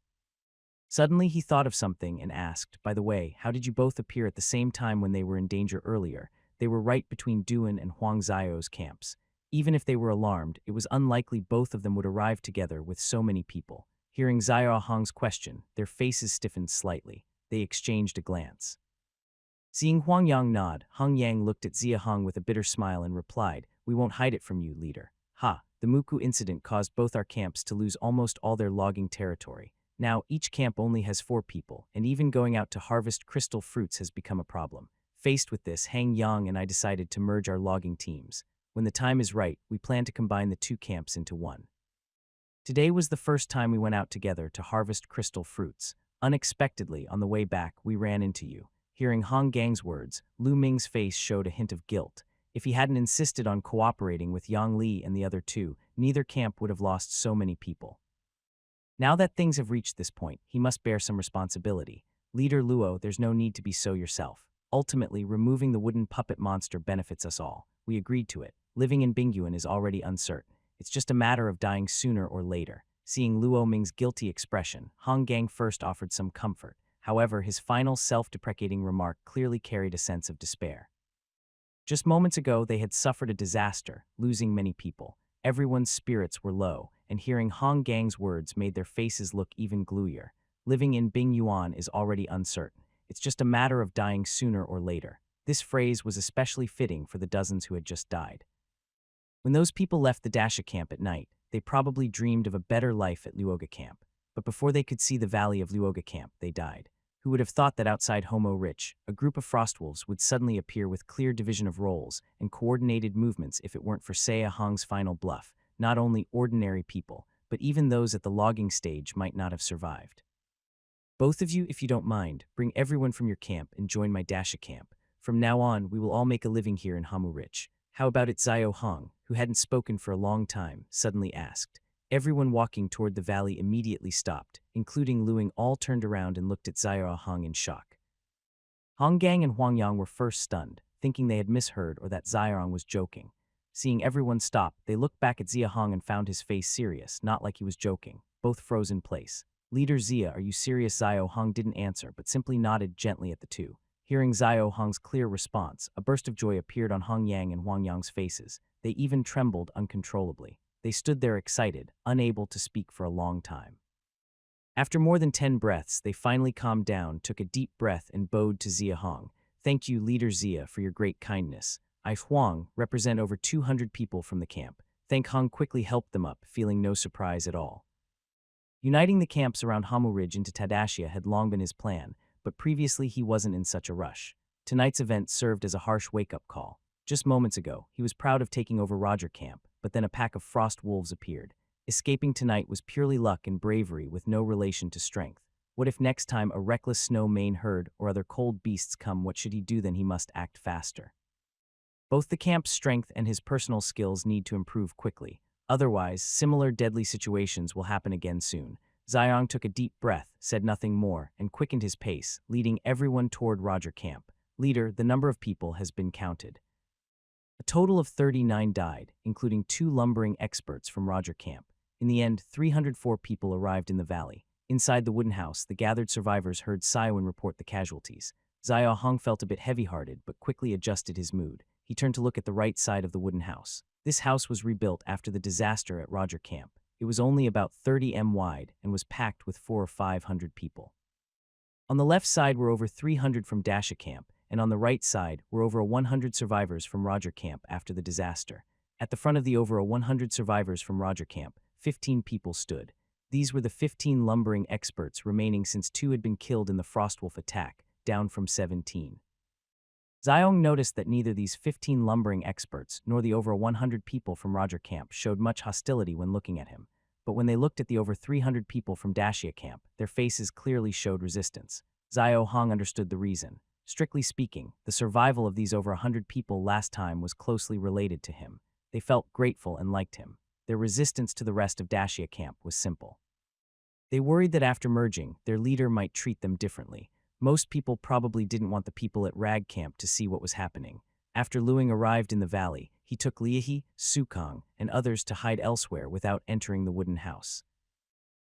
Suddenly he thought of something and asked, by the way, how did you both appear at the same time when they were in danger earlier? They were right between Duan and Huang Zio's camps. Even if they were alarmed, it was unlikely both of them would arrive together with so many people. Hearing Zio Hong's question, their faces stiffened slightly. They exchanged a glance. Seeing Huang Yang nod, Hong Yang looked at Zia Hong with a bitter smile and replied, we won't hide it from you, leader. Ha, the Muku incident caused both our camps to lose almost all their logging territory. Now, each camp only has 4 people, and even going out to harvest crystal fruits has become a problem. Faced with this, Hang Yang and I decided to merge our logging teams. When the time is right, we plan to combine the two camps into one. Today was the first time we went out together to harvest crystal fruits. Unexpectedly, on the way back, we ran into you. Hearing Hong Gang's words, Lu Ming's face showed a hint of guilt. If he hadn't insisted on cooperating with Yang Li and the other two, neither camp would have lost so many people. Now that things have reached this point, he must bear some responsibility. Leader Luo, there's no need to be so yourself. Ultimately, removing the wooden puppet monster benefits us all. We agreed to it. Living in Bingyuan is already uncertain. It's just a matter of dying sooner or later. Seeing Luo Ming's guilty expression, Hong Gang first offered some comfort. However, his final self-deprecating remark clearly carried a sense of despair. Just moments ago, they had suffered a disaster, losing many people. Everyone's spirits were low, and hearing Hong Gang's words made their faces look even gloomier. Living in Bingyuan is already uncertain. It's just a matter of dying sooner or later. This phrase was especially fitting for the dozens who had just died. When those people left the Dasha camp at night, they probably dreamed of a better life at Luoga camp. But before they could see the valley of Luoga camp, they died. Who would have thought that outside Homo Rich, a group of frostwolves would suddenly appear with clear division of roles and coordinated movements if it weren't for Saya Hong's final bluff? Not only ordinary people, but even those at the logging stage might not have survived. Both of you, if you don't mind, bring everyone from your camp and join my Dasha camp. From now on, we will all make a living here in Homo Rich. How about it? Zio Hong, who hadn't spoken for a long time, suddenly asked. Everyone walking toward the valley immediately stopped, including Luing. All turned around and looked at Zio Hong in shock. Hong Gang and Huang Yang were first stunned, thinking they had misheard or that Zio Hong was joking. Seeing everyone stop, they looked back at Zia Hong and found his face serious, not like he was joking. Both froze in place. Leader Zia, are you serious? Zio Hong didn't answer, but simply nodded gently at the two. Hearing Zio Hong's clear response, a burst of joy appeared on Hong Yang and Huang Yang's faces. They even trembled uncontrollably. They stood there excited, unable to speak for a long time. After more than 10 breaths, they finally calmed down, took a deep breath, and bowed to Zia Hong. Thank you, Leader Zia, for your great kindness. I, Huang, represent over 200 people from the camp. Thank Hong quickly helped them up, feeling no surprise at all. Uniting the camps around Homo Ridge into Tadashia had long been his plan, but previously he wasn't in such a rush. Tonight's event served as a harsh wake-up call. Just moments ago, he was proud of taking over Roger Camp, but then a pack of frost wolves appeared. Escaping tonight was purely luck and bravery with no relation to strength. What if next time a reckless snow mane herd or other cold beasts come? What should he do then? He must act faster. Both the camp's strength and his personal skills need to improve quickly. Otherwise, similar deadly situations will happen again soon. Ziyong took a deep breath, said nothing more, and quickened his pace, leading everyone toward Roger Camp. Leader, the number of people has been counted. A total of 39 died, including 2 lumbering experts from Roger Camp. In the end, 304 people arrived in the valley. Inside the wooden house, the gathered survivors heard Siowen report the casualties. Zio Hong felt a bit heavy-hearted, but quickly adjusted his mood. He turned to look at the right side of the wooden house. This house was rebuilt after the disaster at Roger Camp. It was only about 30 m wide and was packed with 400 or 500 people. On the left side were over 300 from Dasha Camp, and on the right side were over 100 survivors from Roger Camp after the disaster. At the front of the over 100 survivors from Roger Camp, 15 people stood. These were the 15 lumbering experts remaining since 2 had been killed in the Frostwolf attack, down from 17. Xiong noticed that neither these 15 lumbering experts nor the over 100 people from Roger Camp showed much hostility when looking at him, but when they looked at the over 300 people from Dashia Camp, their faces clearly showed resistance. Zio Hong understood the reason. Strictly speaking, the survival of these over 100 people last time was closely related to him. They felt grateful and liked him. Their resistance to the rest of Dashia Camp was simple. They worried that after merging, their leader might treat them differently. Most people probably didn't want the people at Rag Camp to see what was happening. After Luing arrived in the valley, he took Liehi, Sukong, and others to hide elsewhere without entering the wooden house.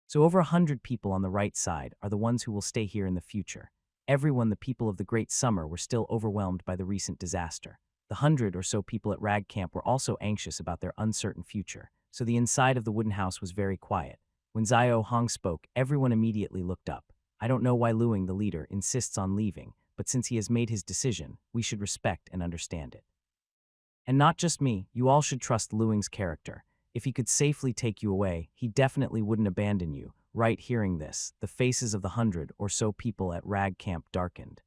So over 100 people on the right side are the ones who will stay here in the future. Everyone, the people of the Great Summer, were still overwhelmed by the recent disaster. The 100 or so people at Rag Camp were also anxious about their uncertain future, so the inside of the wooden house was very quiet. When Zio Hong spoke, everyone immediately looked up. I don't know why Luing, the leader, insists on leaving, but since he has made his decision, we should respect and understand it. And not just me, you all should trust Luing's character. If he could safely take you away, he definitely wouldn't abandon you. Right, hearing this, the faces of the 100 or so people at Rag Camp darkened.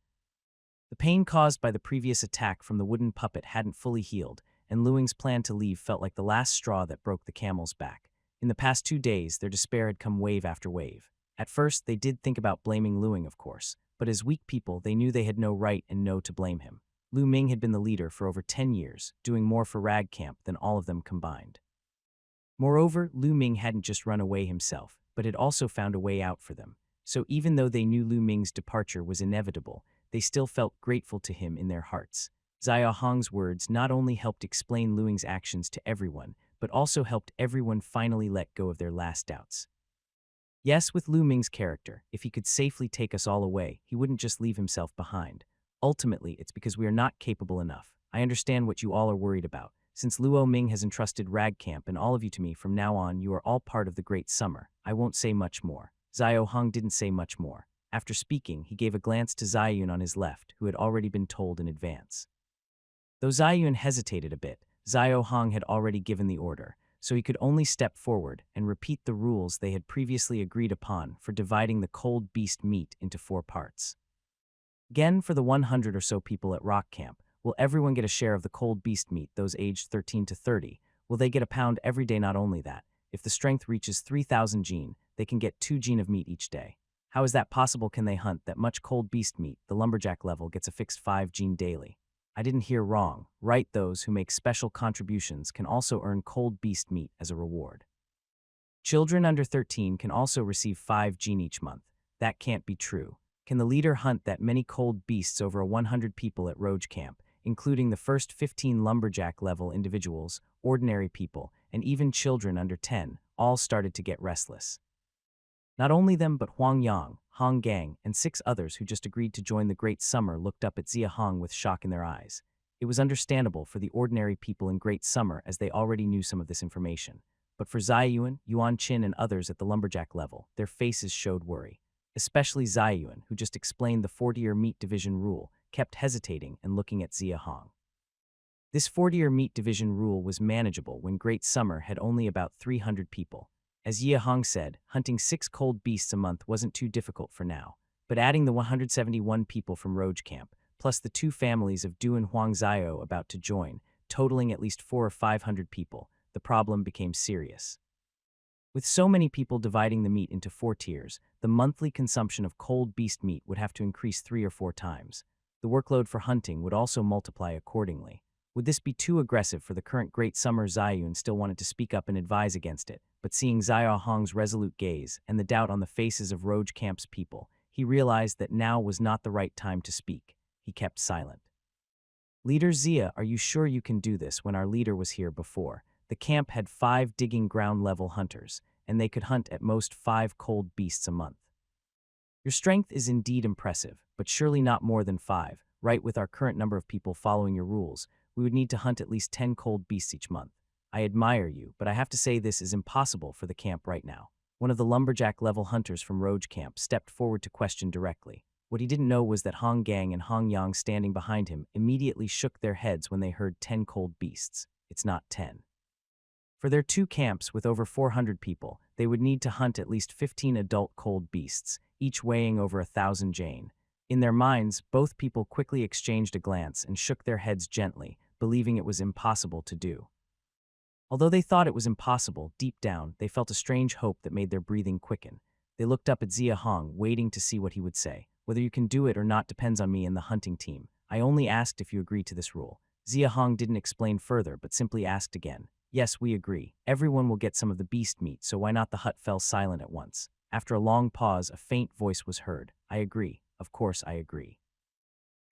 The pain caused by the previous attack from the wooden puppet hadn't fully healed, and Luing's plan to leave felt like the last straw that broke the camel's back. In the past 2 days, their despair had come wave after wave. At first, they did think about blaming Luing, of course, but as weak people, they knew they had no right and no to blame him. Lu Ming had been the leader for over 10 years, doing more for Rag Camp than all of them combined. Moreover, Lu Ming hadn't just run away himself, but had also found a way out for them. So even though they knew Lu Ming's departure was inevitable, they still felt grateful to him in their hearts. Xiao Hong's words not only helped explain Luing's actions to everyone, but also helped everyone finally let go of their last doubts. Yes, with Lu Ming's character, if he could safely take us all away, he wouldn't just leave himself behind. Ultimately, it's because we are not capable enough. I understand what you all are worried about. Since Luo Ming has entrusted Rag Camp and all of you to me from now on, you are all part of the Great Summer. I won't say much more. Xiao Hong didn't say much more. After speaking, he gave a glance to Ziyun on his left, who had already been told in advance. Though Ziyun hesitated a bit, Xiao Hong had already given the order, so he could only step forward and repeat the rules they had previously agreed upon for dividing the cold beast meat into 4 parts. Again, for the 100 or so people at Rock Camp, will everyone get a share of the cold beast meat, those aged 13 to 30? Will they get a pound every day? Not only that, if the strength reaches 3,000 gene, they can get 2 gene of meat each day. How is that possible? Can they hunt that much cold beast meat? The lumberjack level gets a fixed 5 gene daily. I didn't hear wrong, right? Those who make special contributions can also earn cold beast meat as a reward. Children under 13 can also receive 5 gene each month. That can't be true. Can the leader hunt that many cold beasts over 100 people at Roge Camp, including the first 15 lumberjack level individuals, ordinary people, and even children under 10, all started to get restless. Not only them but Huang Yang, Hong Gang, and 6 others who just agreed to join the Great Summer looked up at Zia Hong with shock in their eyes. It was understandable for the ordinary people in Great Summer as they already knew some of this information. But for Ziyuan, Yuan Qin, and others at the lumberjack level, their faces showed worry. Especially Ziyuan, who just explained the 40-year meat division rule, kept hesitating and looking at Zia Hong. This 40-year meat division rule was manageable when Great Summer had only about 300 people. As Ye Hong said, hunting 6 cold beasts a month wasn't too difficult for now, but adding the 171 people from Roge Camp, plus the 2 families of Du and Huang Zio about to join, totaling at least 400 or 500 people, the problem became serious. With so many people dividing the meat into 4 tiers, the monthly consumption of cold beast meat would have to increase 3 or 4 times. The workload for hunting would also multiply accordingly. Would this be too aggressive for the current Great Summer? Ziyun still wanted to speak up and advise against it, but seeing Xiao Hong's resolute gaze and the doubt on the faces of Roge Camp's people, he realized that now was not the right time to speak. He kept silent. Leader Zia, are you sure you can do this? When our leader was here before, the camp had 5 digging ground-level hunters, and they could hunt at most 5 cold beasts a month. Your strength is indeed impressive, but surely not more than 5, right? With our current number of people following your rules, we would need to hunt at least 10 cold beasts each month. I admire you, but I have to say this is impossible for the camp right now. One of the lumberjack-level hunters from Roge Camp stepped forward to question directly. What he didn't know was that Hong Gang and Hong Yang standing behind him immediately shook their heads when they heard 10 cold beasts. It's not 10. For their 2 camps with over 400 people, they would need to hunt at least 15 adult cold beasts, each weighing over 1,000 jane. In their minds, both people quickly exchanged a glance and shook their heads gently, believing it was impossible to do. Although they thought it was impossible, deep down, they felt a strange hope that made their breathing quicken. They looked up at Zia Hong, waiting to see what he would say. Whether you can do it or not depends on me and the hunting team. I only asked if you agree to this rule. Zia Hong didn't explain further, but simply asked again. Yes, we agree. Everyone will get some of the beast meat, so why not? The hut fell silent at once. After a long pause, a faint voice was heard. I agree. Of course I agree.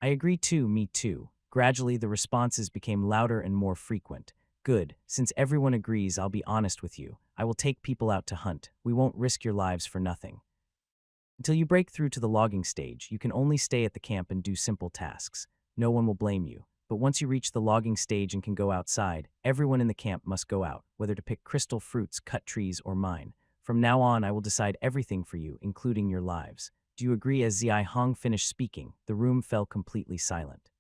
I agree too, me too. Gradually, the responses became louder and more frequent. Good. Since everyone agrees, I'll be honest with you. I will take people out to hunt. We won't risk your lives for nothing. Until you break through to the logging stage, you can only stay at the camp and do simple tasks. No one will blame you. But once you reach the logging stage and can go outside, everyone in the camp must go out, whether to pick crystal fruits, cut trees, or mine. From now on, I will decide everything for you, including your lives. Do you agree? As Zia Hong finished speaking, the room fell completely silent.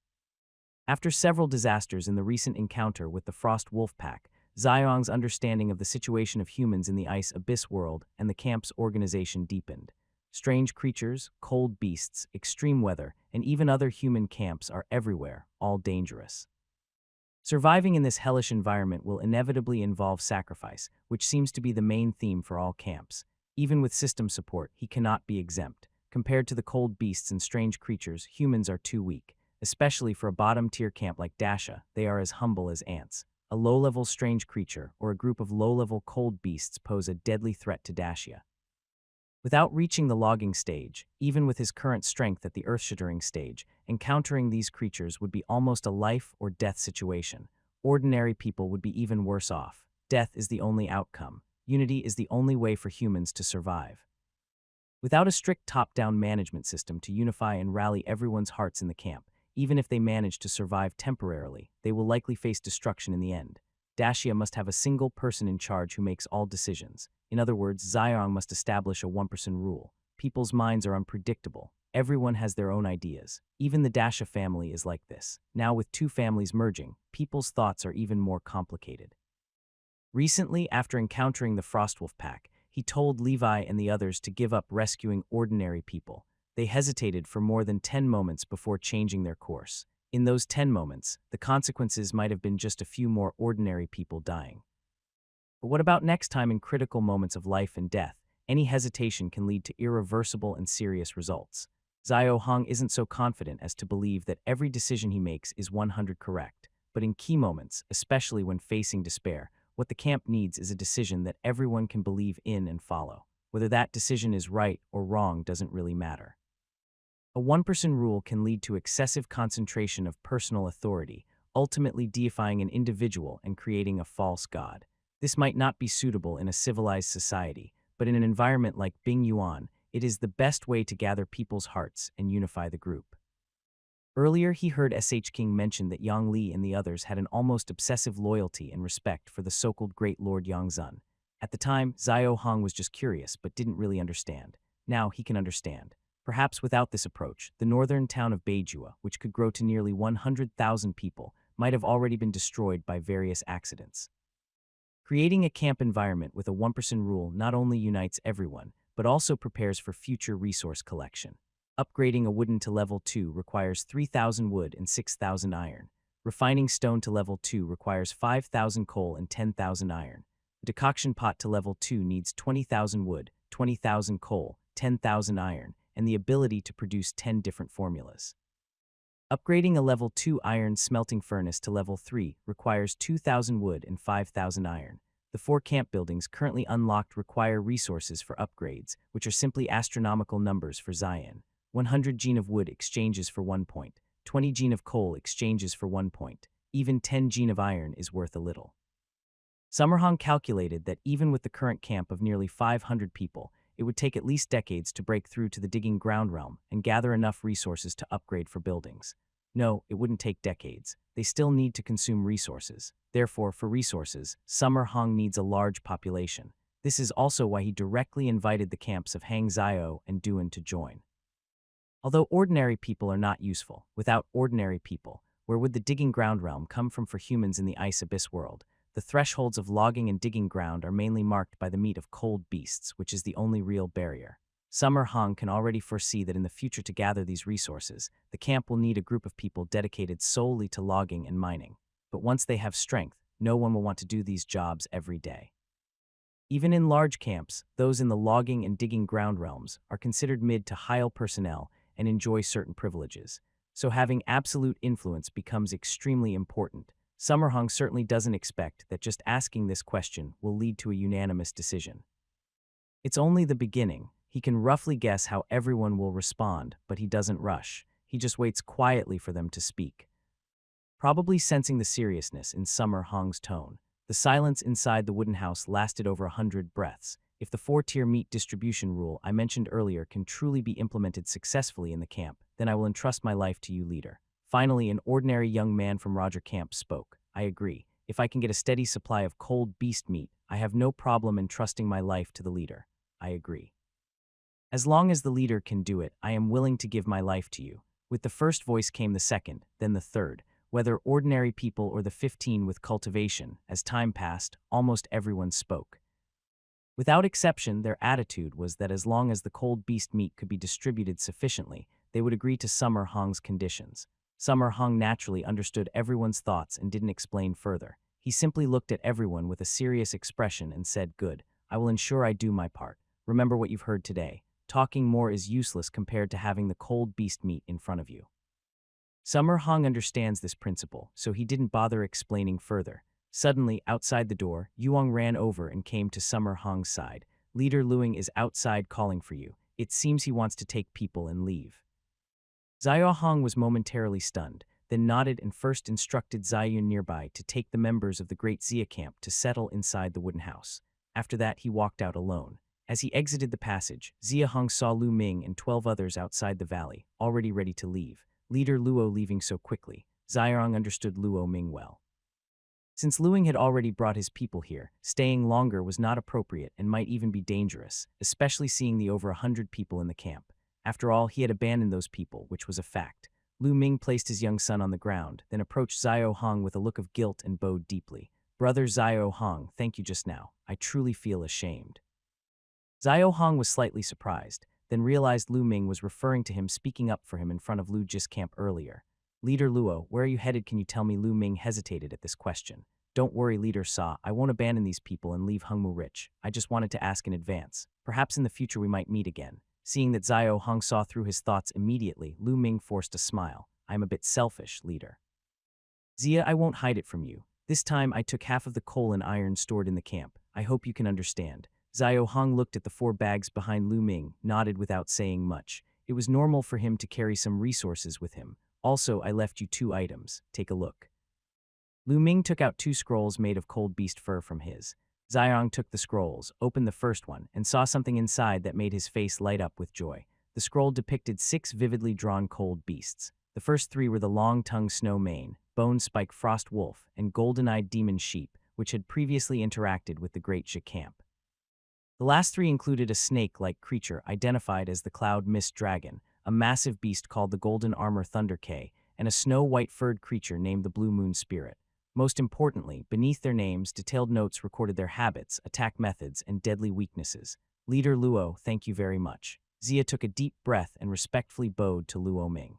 After several disasters in the recent encounter with the Frost Wolf Pack, Xiaong's understanding of the situation of humans in the Ice Abyss world and the camp's organization deepened. Strange creatures, cold beasts, extreme weather, and even other human camps are everywhere, all dangerous. Surviving in this hellish environment will inevitably involve sacrifice, which seems to be the main theme for all camps. Even with system support, he cannot be exempt. Compared to the cold beasts and strange creatures, humans are too weak. Especially for a bottom-tier camp like Dasha, they are as humble as ants. A low-level strange creature or a group of low-level cold beasts pose a deadly threat to Dasha. Without reaching the logging stage, even with his current strength at the earth-shattering stage, encountering these creatures would be almost a life or death situation. Ordinary people would be even worse off. Death is the only outcome. Unity is the only way for humans to survive. Without a strict top-down management system to unify and rally everyone's hearts in the camp, even if they manage to survive temporarily, they will likely face destruction in the end. Dasha must have a single person in charge who makes all decisions. In other words, Xiong must establish a one-person rule. People's minds are unpredictable. Everyone has their own ideas. Even the Dasha family is like this. Now with two families merging, people's thoughts are even more complicated. Recently, after encountering the Frostwolf pack, he told Levi and the others to give up rescuing ordinary people. They hesitated for more than 10 moments before changing their course. In those 10 moments, the consequences might have been just a few more ordinary people dying. But what about next time in critical moments of life and death? Any hesitation can lead to irreversible and serious results. Xiao Hong isn't so confident as to believe that every decision he makes is 100% correct. But in key moments, especially when facing despair, what the camp needs is a decision that everyone can believe in and follow. Whether that decision is right or wrong doesn't really matter. A one-person rule can lead to excessive concentration of personal authority, ultimately deifying an individual and creating a false god. This might not be suitable in a civilized society, but in an environment like Bing Yuan, it is the best way to gather people's hearts and unify the group. Earlier, he heard SH King mention that Yang Li and the others had an almost obsessive loyalty and respect for the so-called Great Lord Yang Zun. At the time, Xiao Hong was just curious but didn't really understand. Now he can understand. Perhaps without this approach, the northern town of Beijua, which could grow to nearly 100,000 people, might have already been destroyed by various accidents. Creating a camp environment with a one-person rule not only unites everyone, but also prepares for future resource collection. Upgrading a wooden to level 2 requires 3,000 wood and 6,000 iron. Refining stone to level 2 requires 5,000 coal and 10,000 iron. A decoction pot to level 2 needs 20,000 wood, 20,000 coal, 10,000 iron, and the ability to produce 10 different formulas. Upgrading a level 2 iron smelting furnace to level 3 requires 2,000 wood and 5,000 iron. The 4 camp buildings currently unlocked require resources for upgrades, which are simply astronomical numbers for Zion. 100 gene of wood exchanges for 1 point, 20 gene of coal exchanges for 1 point, even 10 gene of iron is worth a little. Summerhong calculated that even with the current camp of nearly 500 people, it would take at least decades to break through to the digging ground realm and gather enough resources to upgrade for buildings. No, it wouldn't take decades. They still need to consume resources. Therefore, for resources, Summerhong needs a large population. This is also why he directly invited the camps of Hang Zio and Duan to join. Although ordinary people are not useful, without ordinary people, where would the digging ground realm come from for humans in the ice abyss world? The thresholds of logging and digging ground are mainly marked by the meat of cold beasts, which is the only real barrier. Summer Hong can already foresee that in the future to gather these resources, the camp will need a group of people dedicated solely to logging and mining. But once they have strength, no one will want to do these jobs every day. Even in large camps, those in the logging and digging ground realms are considered mid to high personnel and enjoy certain privileges. So having absolute influence becomes extremely important. Summerhong certainly doesn't expect that just asking this question will lead to a unanimous decision. It's only the beginning. He can roughly guess how everyone will respond, but he doesn't rush. He just waits quietly for them to speak. Probably sensing the seriousness in Summerhong's tone, the silence inside the wooden house lasted over 100 breaths. If the 4-tier meat distribution rule I mentioned earlier can truly be implemented successfully in the camp, then I will entrust my life to you, leader. Finally, an ordinary young man from Roger Camp spoke. I agree. If I can get a steady supply of cold beast meat, I have no problem entrusting my life to the leader. I agree. As long as the leader can do it, I am willing to give my life to you. With the first voice came the second, then the third. Whether ordinary people or the 15 with cultivation, as time passed, almost everyone spoke. Without exception, their attitude was that as long as the cold beast meat could be distributed sufficiently, they would agree to Summer Hong's conditions. Summer Hong naturally understood everyone's thoughts and didn't explain further. He simply looked at everyone with a serious expression and said, "Good, I will ensure I do my part. Remember what you've heard today. Talking more is useless compared to having the cold beast meat in front of you." Summer Hong understands this principle, so he didn't bother explaining further. Suddenly, outside the door, Yuang ran over and came to Summer Hong's side. "Leader Luing is outside calling for you. It seems he wants to take people and leave." Xiao Hong was momentarily stunned, then nodded and first instructed Ziyun nearby to take the members of the Great Xia camp to settle inside the wooden house. After that, he walked out alone. As he exited the passage, Xia Hong saw Lu Ming and 12 others outside the valley, already ready to leave. Leader Luo leaving so quickly. Xiaorong understood Luo Ming well. Since Luing had already brought his people here, staying longer was not appropriate and might even be dangerous, especially seeing the over 100 people in the camp. After all, he had abandoned those people, which was a fact. Lu Ming placed his young son on the ground, then approached Xiao Hong with a look of guilt and bowed deeply. "Brother Xiao Hong, thank you just now. I truly feel ashamed." Xiao Hong was slightly surprised, then realized Lu Ming was referring to him speaking up for him in front of Lu Ji's camp earlier. "Leader Luo, where are you headed? Can you tell me?" Lu Ming hesitated at this question. "Don't worry, Leader Sa, I won't abandon these people and leave Hengmu rich. I just wanted to ask in advance. Perhaps in the future we might meet again." Seeing that Xiao Hong saw through his thoughts immediately, Lu Ming forced a smile. "I'm a bit selfish, Leader Xia, I won't hide it from you. This time I took half of the coal and iron stored in the camp. I hope you can understand." Xiao Hong looked at the 4 bags behind Lu Ming, nodded without saying much. It was normal for him to carry some resources with him. "Also, I left you 2 items. Take a look." Lu Ming took out 2 scrolls made of cold beast fur from his. Xiang took the scrolls, opened the first one, and saw something inside that made his face light up with joy. The scroll depicted 6 vividly drawn cold beasts. The first 3 were the long-tongued snow mane, bone-spike frost wolf, and golden-eyed demon sheep, which had previously interacted with the Great Xia camp. The last 3 included a snake-like creature identified as the Cloud Mist Dragon, a massive beast called the Golden Armor Thunder K, and a snow-white furred creature named the Blue Moon Spirit. Most importantly, beneath their names, detailed notes recorded their habits, attack methods, and deadly weaknesses. "Leader Luo, thank you very much." Xia took a deep breath and respectfully bowed to Luo Ming.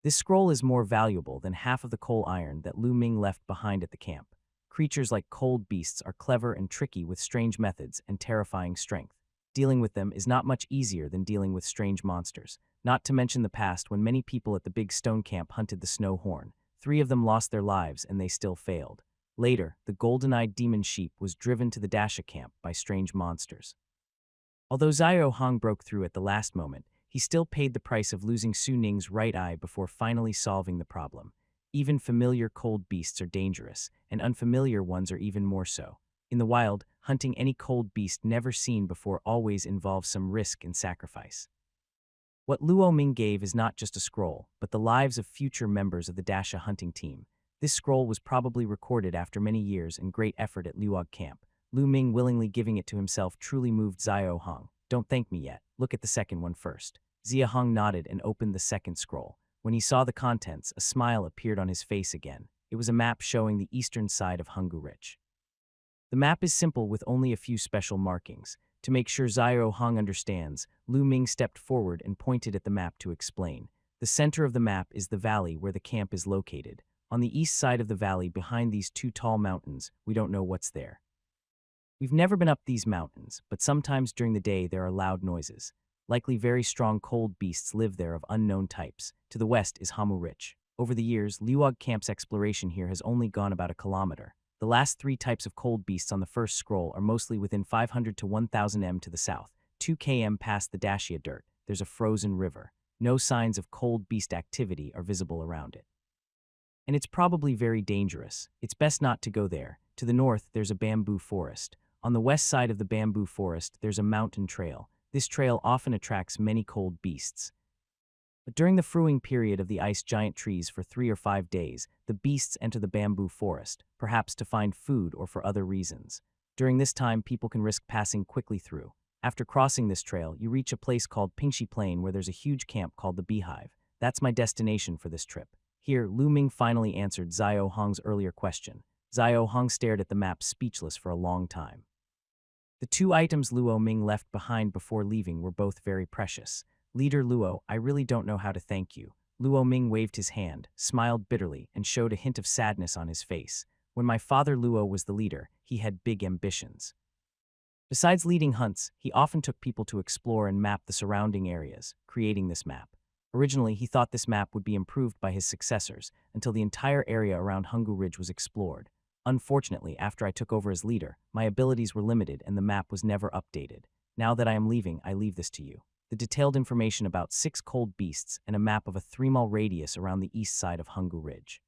This scroll is more valuable than half of the coal iron that Lu Ming left behind at the camp. Creatures like cold beasts are clever and tricky with strange methods and terrifying strength. Dealing with them is not much easier than dealing with strange monsters, not to mention the past when many people at the big stone camp hunted the snow horn. 3 of them lost their lives and they still failed. Later, the golden-eyed demon sheep was driven to the Dasha camp by strange monsters. Although Xiao Hong broke through at the last moment, he still paid the price of losing Su Ning's right eye before finally solving the problem. Even familiar cold beasts are dangerous, and unfamiliar ones are even more so. In the wild, hunting any cold beast never seen before always involves some risk and sacrifice. What Luo Ming gave is not just a scroll, but the lives of future members of the Dasha hunting team. This scroll was probably recorded after many years and great effort at Luog camp. Lu Ming willingly giving it to himself truly moved Xiao Hong. "Don't thank me yet. Look at the second one first." Xia Hong nodded and opened the second scroll. When he saw the contents, a smile appeared on his face again. It was a map showing the eastern side of Henggu Rich. The map is simple with only a few special markings. To make sure Xiao Hong understands, Lu Ming stepped forward and pointed at the map to explain. The center of the map is the valley where the camp is located. On the east side of the valley behind these 2 tall mountains, we don't know what's there. We've never been up these mountains, but sometimes during the day there are loud noises. Likely very strong cold beasts live there of unknown types. To the west is Henggu Rich. Over the years, Luog camp's exploration here has only gone about a kilometer. The last 3 types of cold beasts on the first scroll are mostly within 500 to 1000 m to the south. 2 km past the Dashia dirt, there's a frozen river. No signs of cold beast activity are visible around it. And it's probably very dangerous. It's best not to go there. To the north, there's a bamboo forest. On the west side of the bamboo forest, there's a mountain trail. This trail often attracts many cold beasts. But during the fruiting period of the ice giant trees for 3 or 5 days, the beasts enter the bamboo forest, perhaps to find food or for other reasons. During this time, people can risk passing quickly through. After crossing this trail, you reach a place called Pingxi Plain where there's a huge camp called the Beehive. That's my destination for this trip. Here, Lu Ming finally answered Xiao Hong's earlier question. Xiao Hong stared at the map speechless for a long time. The two items Luo Ming left behind before leaving were both very precious. Leader Luo, I really don't know how to thank you. Luo Ming waved his hand, smiled bitterly, and showed a hint of sadness on his face. When my father Luo was the leader, he had big ambitions. Besides leading hunts, he often took people to explore and map the surrounding areas, creating this map. Originally, he thought this map would be improved by his successors until the entire area around Hungu Ridge was explored. Unfortunately, after I took over as leader, my abilities were limited and the map was never updated. Now that I am leaving, I leave this to you. The detailed information about 6 cold beasts and a map of a 3-mile radius around the east side of Hungu Ridge.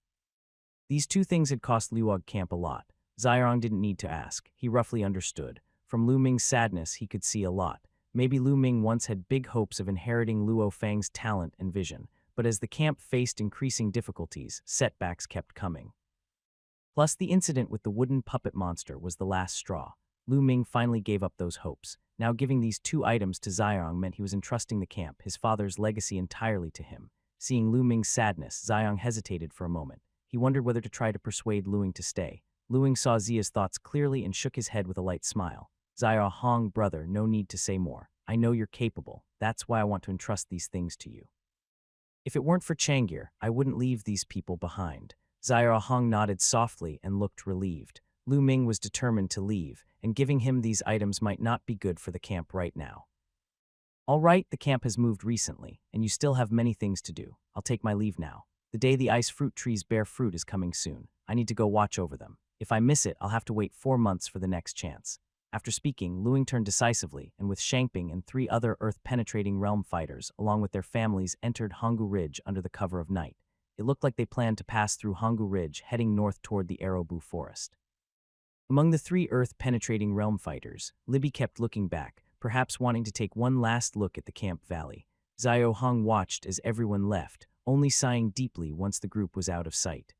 These two things had cost Luog Camp a lot. Xiarong didn't need to ask. He roughly understood. From Lu Ming's sadness, he could see a lot. Maybe Lu Ming once had big hopes of inheriting Luo Fang's talent and vision, but as the camp faced increasing difficulties, setbacks kept coming. Plus, the incident with the wooden puppet monster was the last straw. Lu Ming finally gave up those hopes. Now giving these 2 items to Xiarong meant he was entrusting the camp, his father's legacy, entirely to him. Seeing Lu Ming's sadness, Xiarong hesitated for a moment. He wondered whether to try to persuade Luing to stay. Luing saw Zia's thoughts clearly and shook his head with a light smile. Xiarong, brother, no need to say more. I know you're capable. That's why I want to entrust these things to you. If it weren't for Changgir, I wouldn't leave these people behind. Xiarong nodded softly and looked relieved. Lu Ming was determined to leave, and giving him these items might not be good for the camp right now. All right, the camp has moved recently, and you still have many things to do. I'll take my leave now. The day the ice fruit trees bear fruit is coming soon. I need to go watch over them. If I miss it, I'll have to wait 4 months for the next chance. After speaking, Luing turned decisively, and with Shangping and 3 other earth-penetrating realm fighters, along with their families, entered Hungu Ridge under the cover of night. It looked like they planned to pass through Hungu Ridge, heading north toward the Arobu Forest. Among the 3 earth-penetrating realm fighters, Libby kept looking back, perhaps wanting to take one last look at the camp valley. Xiaohong watched as everyone left, only sighing deeply once the group was out of sight.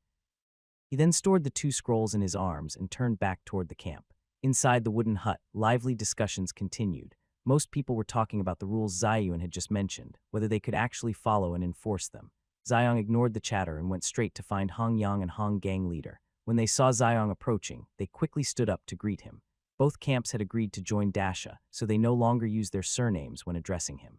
He then stored the 2 scrolls in his arms and turned back toward the camp. Inside the wooden hut, lively discussions continued. Most people were talking about the rules Ziyun had just mentioned, whether they could actually follow and enforce them. Xiong ignored the chatter and went straight to find Hong Yang and Hong Gang leader. When they saw Xiong approaching, they quickly stood up to greet him. Both camps had agreed to join Dasha, so they no longer used their surnames when addressing him.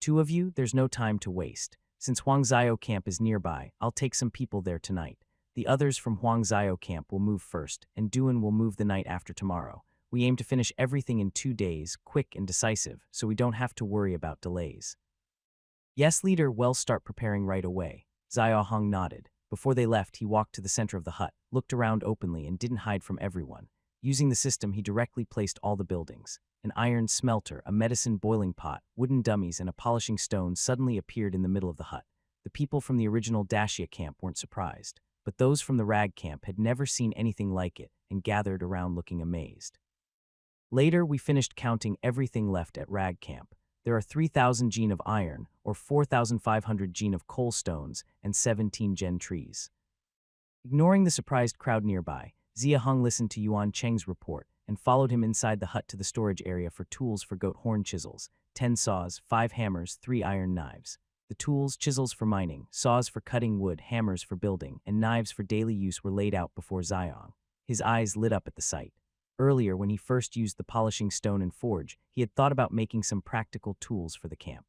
2 of you, there's no time to waste. Since Huang Zio camp is nearby, I'll take some people there tonight. The others from Huang Zio camp will move first, and Duan will move the night after tomorrow. We aim to finish everything in 2 days, quick and decisive, so we don't have to worry about delays. Yes, leader, well, start preparing right away. Xiaohong nodded. Before they left, he walked to the center of the hut, looked around openly, and didn't hide from everyone. Using the system, he directly placed all the buildings. An iron smelter, a medicine boiling pot, wooden dummies, and a polishing stone suddenly appeared in the middle of the hut. The people from the original Dashia camp weren't surprised, but those from the Rag camp had never seen anything like it and gathered around looking amazed. Later, we finished counting everything left at Rag camp. There are 3,000 gene of iron, or 4,500 gene of coal stones, and 17 gen trees. Ignoring the surprised crowd nearby, Zia Hung listened to Yuan Cheng's report and followed him inside the hut to the storage area for tools for goat horn chisels, 10 saws, 5 hammers, 3 iron knives. The tools, chisels for mining, saws for cutting wood, hammers for building, and knives for daily use were laid out before Xiong. His eyes lit up at the sight. Earlier, when he first used the polishing stone and forge, he had thought about making some practical tools for the camp.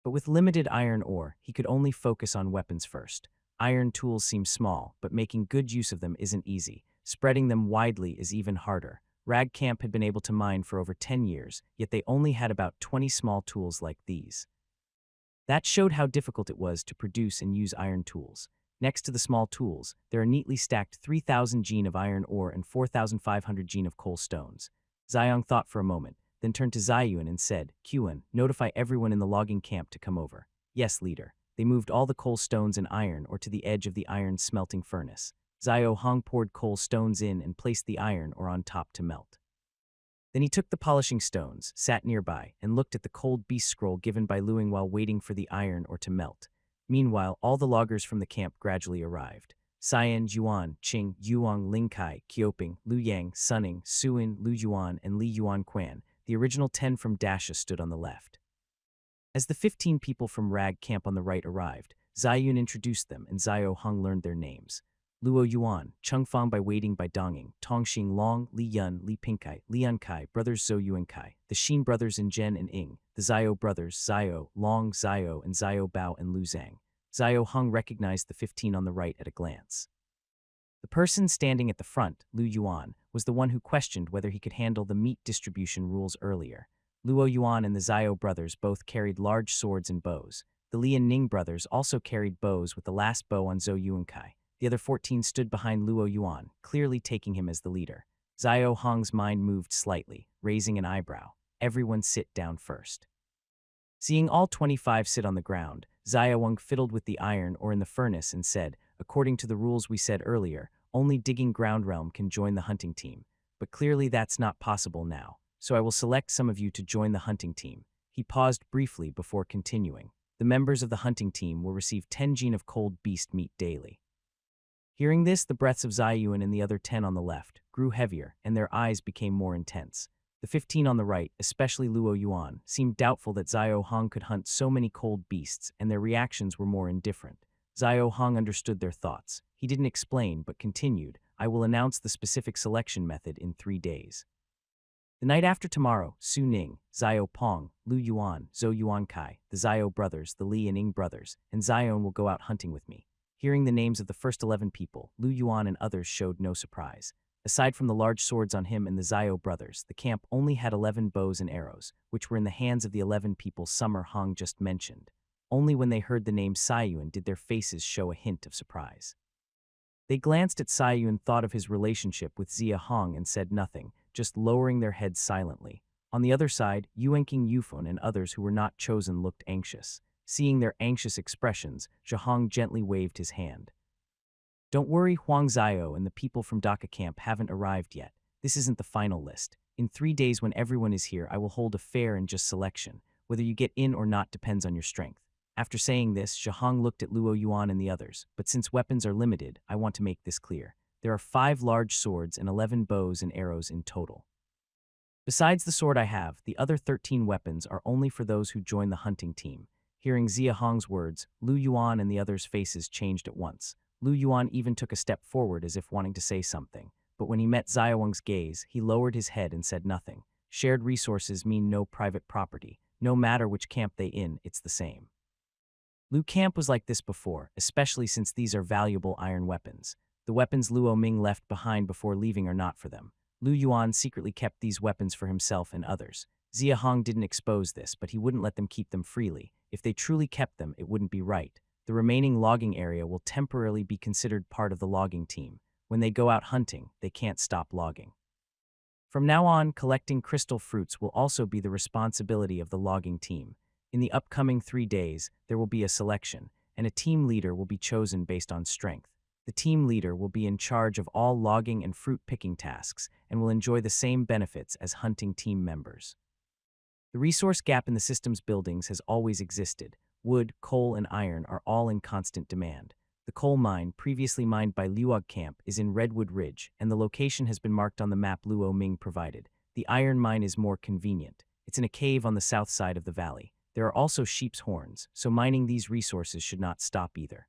But with limited iron ore, he could only focus on weapons first. Iron tools seem small, but making good use of them isn't easy. Spreading them widely is even harder. Rag Camp had been able to mine for over 10 years, yet they only had about 20 small tools like these. That showed how difficult it was to produce and use iron tools. Next to the small tools, there are neatly stacked 3,000 gene of iron ore and 4,500 gene of coal stones. Xiong thought for a moment, then turned to Ziyun and said, Qun, notify everyone in the logging camp to come over. Yes, leader. They moved all the coal stones and iron ore to the edge of the iron smelting furnace. Zio Hong poured coal stones in and placed the iron ore on top to melt. Then he took the polishing stones, sat nearby, and looked at the cold beast scroll given by Luing while waiting for the iron ore to melt. Meanwhile, all the loggers from the camp gradually arrived. Cyan, Yuan, Qing, Yuang, Lingkai, Qioping, Lu Yang, Sunning, Suin, Lu Yuan, and Li Yuan Quan, the original 10 from Dasha, stood on the left. As the 15 people from Rag camp on the right arrived, Ziyun introduced them and Zio Hung learned their names. Luo Yuan, Chengfang by Waiting by Donging, Tongxing Long, Li Yun, Li Pingkai, Lian Kai, brothers Zhou Yuan Kai, the Xin brothers in Zhen and Ing, the Zhao brothers Zhao, Long, Zhao, and Zhao Bao and Lu Zhang. Zhao Heng recognized the 15 on the right at a glance. The person standing at the front, Lu Yuan, was the one who questioned whether he could handle the meat distribution rules earlier. Luo Yuan and the Zhao brothers both carried large swords and bows. The Li and Ning brothers also carried bows with the last bow on Zhou Yuan Kai. The other 14 stood behind Luo Yuan, clearly taking him as the leader. Zhao Heng's mind moved slightly, raising an eyebrow. Everyone sit down first. Seeing all 25 sit on the ground, Zhao Heng fiddled with the iron or in the furnace and said, according to the rules we said earlier, only Digging Ground Realm can join the hunting team. But clearly that's not possible now, so I will select some of you to join the hunting team. He paused briefly before continuing. The members of the hunting team will receive 10 jin of cold beast meat daily. Hearing this, the breaths of Zayuan and the other 10 on the left grew heavier, and their eyes became more intense. The 15 on the right, especially Luo Yuan, seemed doubtful that Zhao Heng could hunt so many cold beasts, and their reactions were more indifferent. Zhao Heng understood their thoughts. He didn't explain, but continued, I will announce the specific selection method in 3 days. The night after tomorrow, Su Ning, Zhao Pong, Lu Yuan, Zhou Yuan Kai, the Zhao brothers, the Li and Ing brothers, and Zion will go out hunting with me. Hearing the names of the first 11 people, Lu Yuan and others showed no surprise. Aside from the large swords on him and the Zhao brothers, the camp only had 11 bows and arrows, which were in the hands of the 11 people Summer Hong just mentioned. Only when they heard the name Saiyuan did their faces show a hint of surprise. They glanced at Saiyuan, thought of his relationship with Zia Hong and said nothing, just lowering their heads silently. On the other side, Yuanqing Yufun and others who were not chosen looked anxious. Seeing their anxious expressions, Zhahong gently waved his hand. Don't worry, Huang Zhao and the people from Dhaka camp haven't arrived yet. This isn't the final list. In 3 days when everyone is here, I will hold a fair and just selection. Whether you get in or not depends on your strength. After saying this, Zhahong looked at Luo Yuan and the others, but since weapons are limited, I want to make this clear. There are 5 large swords and 11 bows and arrows in total. Besides the sword I have, the other 13 weapons are only for those who join the hunting team. Hearing Zia Hong's words, Lu Yuan and the others' faces changed at once. Lu Yuan even took a step forward as if wanting to say something, but when he met Ziyaweng's gaze, he lowered his head and said nothing. Shared resources mean no private property. No matter which camp they in, it's the same. Lu camp was like this before, especially since these are valuable iron weapons. The weapons Luo Ming left behind before leaving are not for them. Lu Yuan secretly kept these weapons for himself and others. Zia Hong didn't expose this, but he wouldn't let them keep them freely. If they truly kept them, it wouldn't be right. The remaining logging area will temporarily be considered part of the logging team. When they go out hunting, they can't stop logging. From now on, collecting crystal fruits will also be the responsibility of the logging team. In the upcoming 3 days, there will be a selection, and a team leader will be chosen based on strength. The team leader will be in charge of all logging and fruit picking tasks and will enjoy the same benefits as hunting team members. The resource gap in the system's buildings has always existed. Wood, coal, and iron are all in constant demand. The coal mine, previously mined by Luog Camp, is in Redwood Ridge, and the location has been marked on the map Luo Ming provided. The iron mine is more convenient. It's in a cave on the south side of the valley. There are also sheep's horns, so mining these resources should not stop either.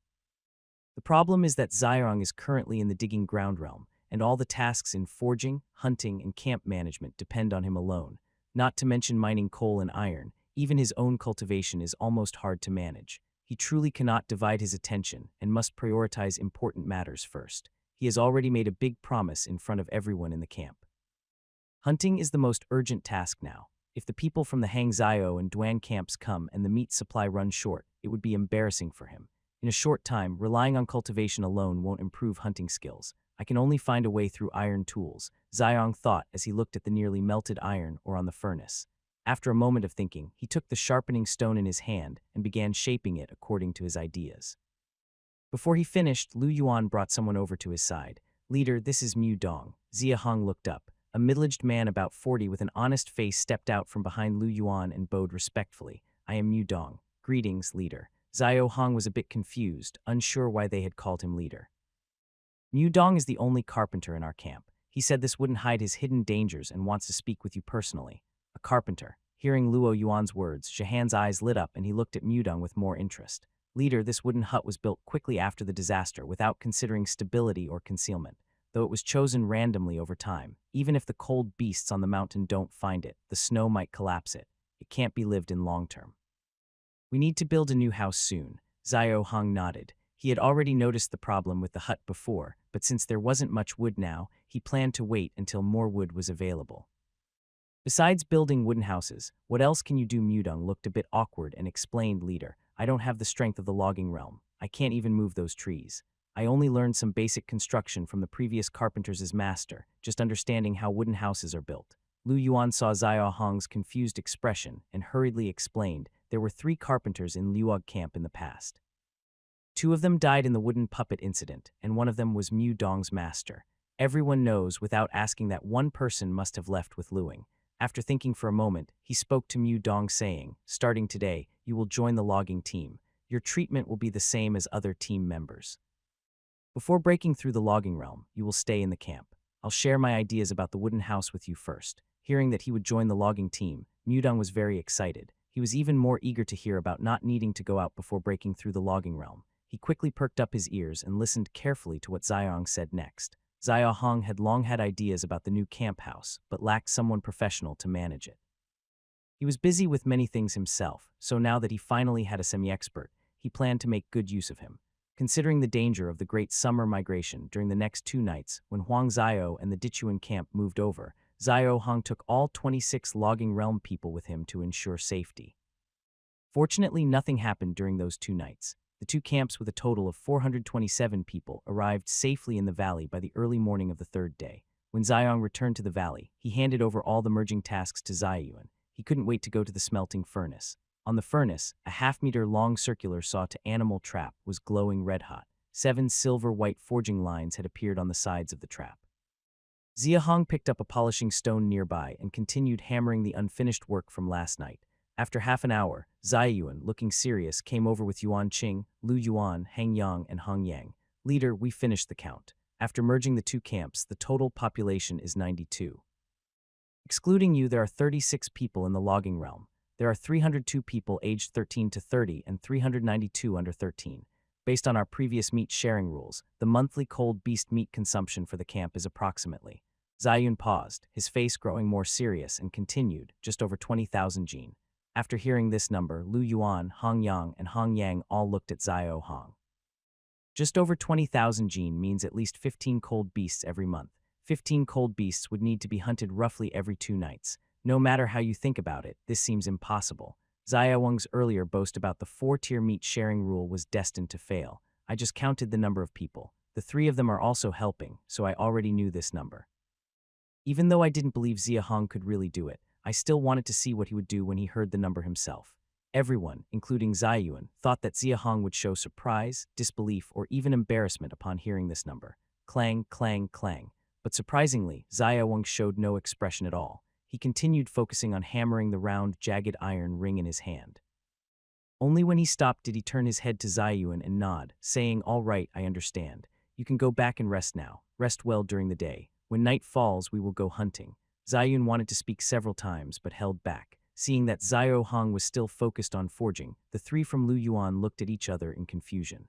The problem is that Zyrong is currently in the digging ground realm, and all the tasks in forging, hunting, and camp management depend on him alone. Not to mention mining coal and iron, even his own cultivation is almost hard to manage. He truly cannot divide his attention and must prioritize important matters first. He has already made a big promise in front of everyone in the camp. Hunting is the most urgent task now. If the people from the Hangzhou and Duan camps come and the meat supply runs short, it would be embarrassing for him. In a short time, relying on cultivation alone won't improve hunting skills. I can only find a way through iron tools, Ziyong thought as he looked at the nearly melted iron or on the furnace. After a moment of thinking, he took the sharpening stone in his hand and began shaping it according to his ideas. Before he finished, Lu Yuan brought someone over to his side. Leader, this is Mu Dong. Zia Hong looked up. A middle-aged man about 40 with an honest face stepped out from behind Lu Yuan and bowed respectfully. I am Mu Dong. Greetings, leader. Zio Hong was a bit confused, unsure why they had called him leader. Mu Dong is the only carpenter in our camp. He said this wouldn't hide his hidden dangers and wants to speak with you personally. A carpenter. Hearing Luo Yuan's words, Shahan's eyes lit up and he looked at Mu Dong with more interest. Leader, this wooden hut was built quickly after the disaster without considering stability or concealment, though it was chosen randomly over time. Even if the cold beasts on the mountain don't find it, the snow might collapse it. It can't be lived in long term. We need to build a new house soon. Xiao Hong nodded. He had already noticed the problem with the hut before, but since there wasn't much wood now, he planned to wait until more wood was available. Besides building wooden houses, what else can you do? Mudong looked a bit awkward and explained, Leader, I don't have the strength of the logging realm. I can't even move those trees. I only learned some basic construction from the previous carpenter's master, just understanding how wooden houses are built. Lu Yuan saw Xiao Hong's confused expression and hurriedly explained there were 3 carpenters in Luog camp in the past. 2 of them died in the wooden puppet incident, and one of them was Mu Dong's master. Everyone knows without asking that one person must have left with Luing. After thinking for a moment, he spoke to Mu Dong saying, starting today, you will join the logging team. Your treatment will be the same as other team members. Before breaking through the logging realm, you will stay in the camp. I'll share my ideas about the wooden house with you first. Hearing that he would join the logging team, Mu Dong was very excited. He was even more eager to hear about not needing to go out before breaking through the logging realm. He quickly perked up his ears and listened carefully to what Xiao said next. Xiao Hong had long had ideas about the new camp house, but lacked someone professional to manage it. He was busy with many things himself, so now that he finally had a semi-expert, he planned to make good use of him. Considering the danger of the great summer migration during the next 2 nights, when Huang Xiao and the Dichuan camp moved over, Xiao Hong took all 26 logging realm people with him to ensure safety. Fortunately, nothing happened during those 2 nights. The 2 camps with a total of 427 people arrived safely in the valley by the early morning of the 3rd day. When Xiong returned to the valley, he handed over all the merging tasks to Ziyuan. He couldn't wait to go to the smelting furnace. On the furnace, a half-meter-long circular saw-to-animal trap was glowing red-hot. 7 silver-white forging lines had appeared on the sides of the trap. Ziahong picked up a polishing stone nearby and continued hammering the unfinished work from last night. After half an hour, Ziyuan, looking serious, came over with Yuan Qing, Lu Yuan, Hang Yang, and Hong Yang. Leader, we finished the count. After merging the 2 camps, the total population is 92. Excluding you, there are 36 people in the logging realm. There are 302 people aged 13 to 30 and 392 under 13. Based on our previous meat sharing rules, the monthly cold beast meat consumption for the camp is approximately. Ziyun paused, his face growing more serious, and continued, just over 20,000 jin. After hearing this number, Lu Yuan, Hong Yang, and Hong Yang all looked at Xiao Hong. Just over 20,000 jin means at least 15 cold beasts every month. 15 cold beasts would need to be hunted roughly every 2 nights. No matter how you think about it, this seems impossible. Xiaowang's earlier boast about the 4-tier meat sharing rule was destined to fail. I just counted the number of people. The 3 of them are also helping, so I already knew this number. Even though I didn't believe Zia Hong could really do it, I still wanted to see what he would do when he heard the number himself. Everyone, including Ziyuan, thought that Zia Hong would show surprise, disbelief, or even embarrassment upon hearing this number. Clang, clang, clang. But surprisingly, Xiaowang showed no expression at all. He continued focusing on hammering the round, jagged iron ring in his hand. Only when he stopped did he turn his head to Ziyuan and nod, saying, "All right, I understand. You can go back and rest now. Rest well during the day. When night falls, we will go hunting." Ziyun wanted to speak several times, but held back. Seeing that Xiao Hong was still focused on forging, the 3 from Lu Yuan looked at each other in confusion.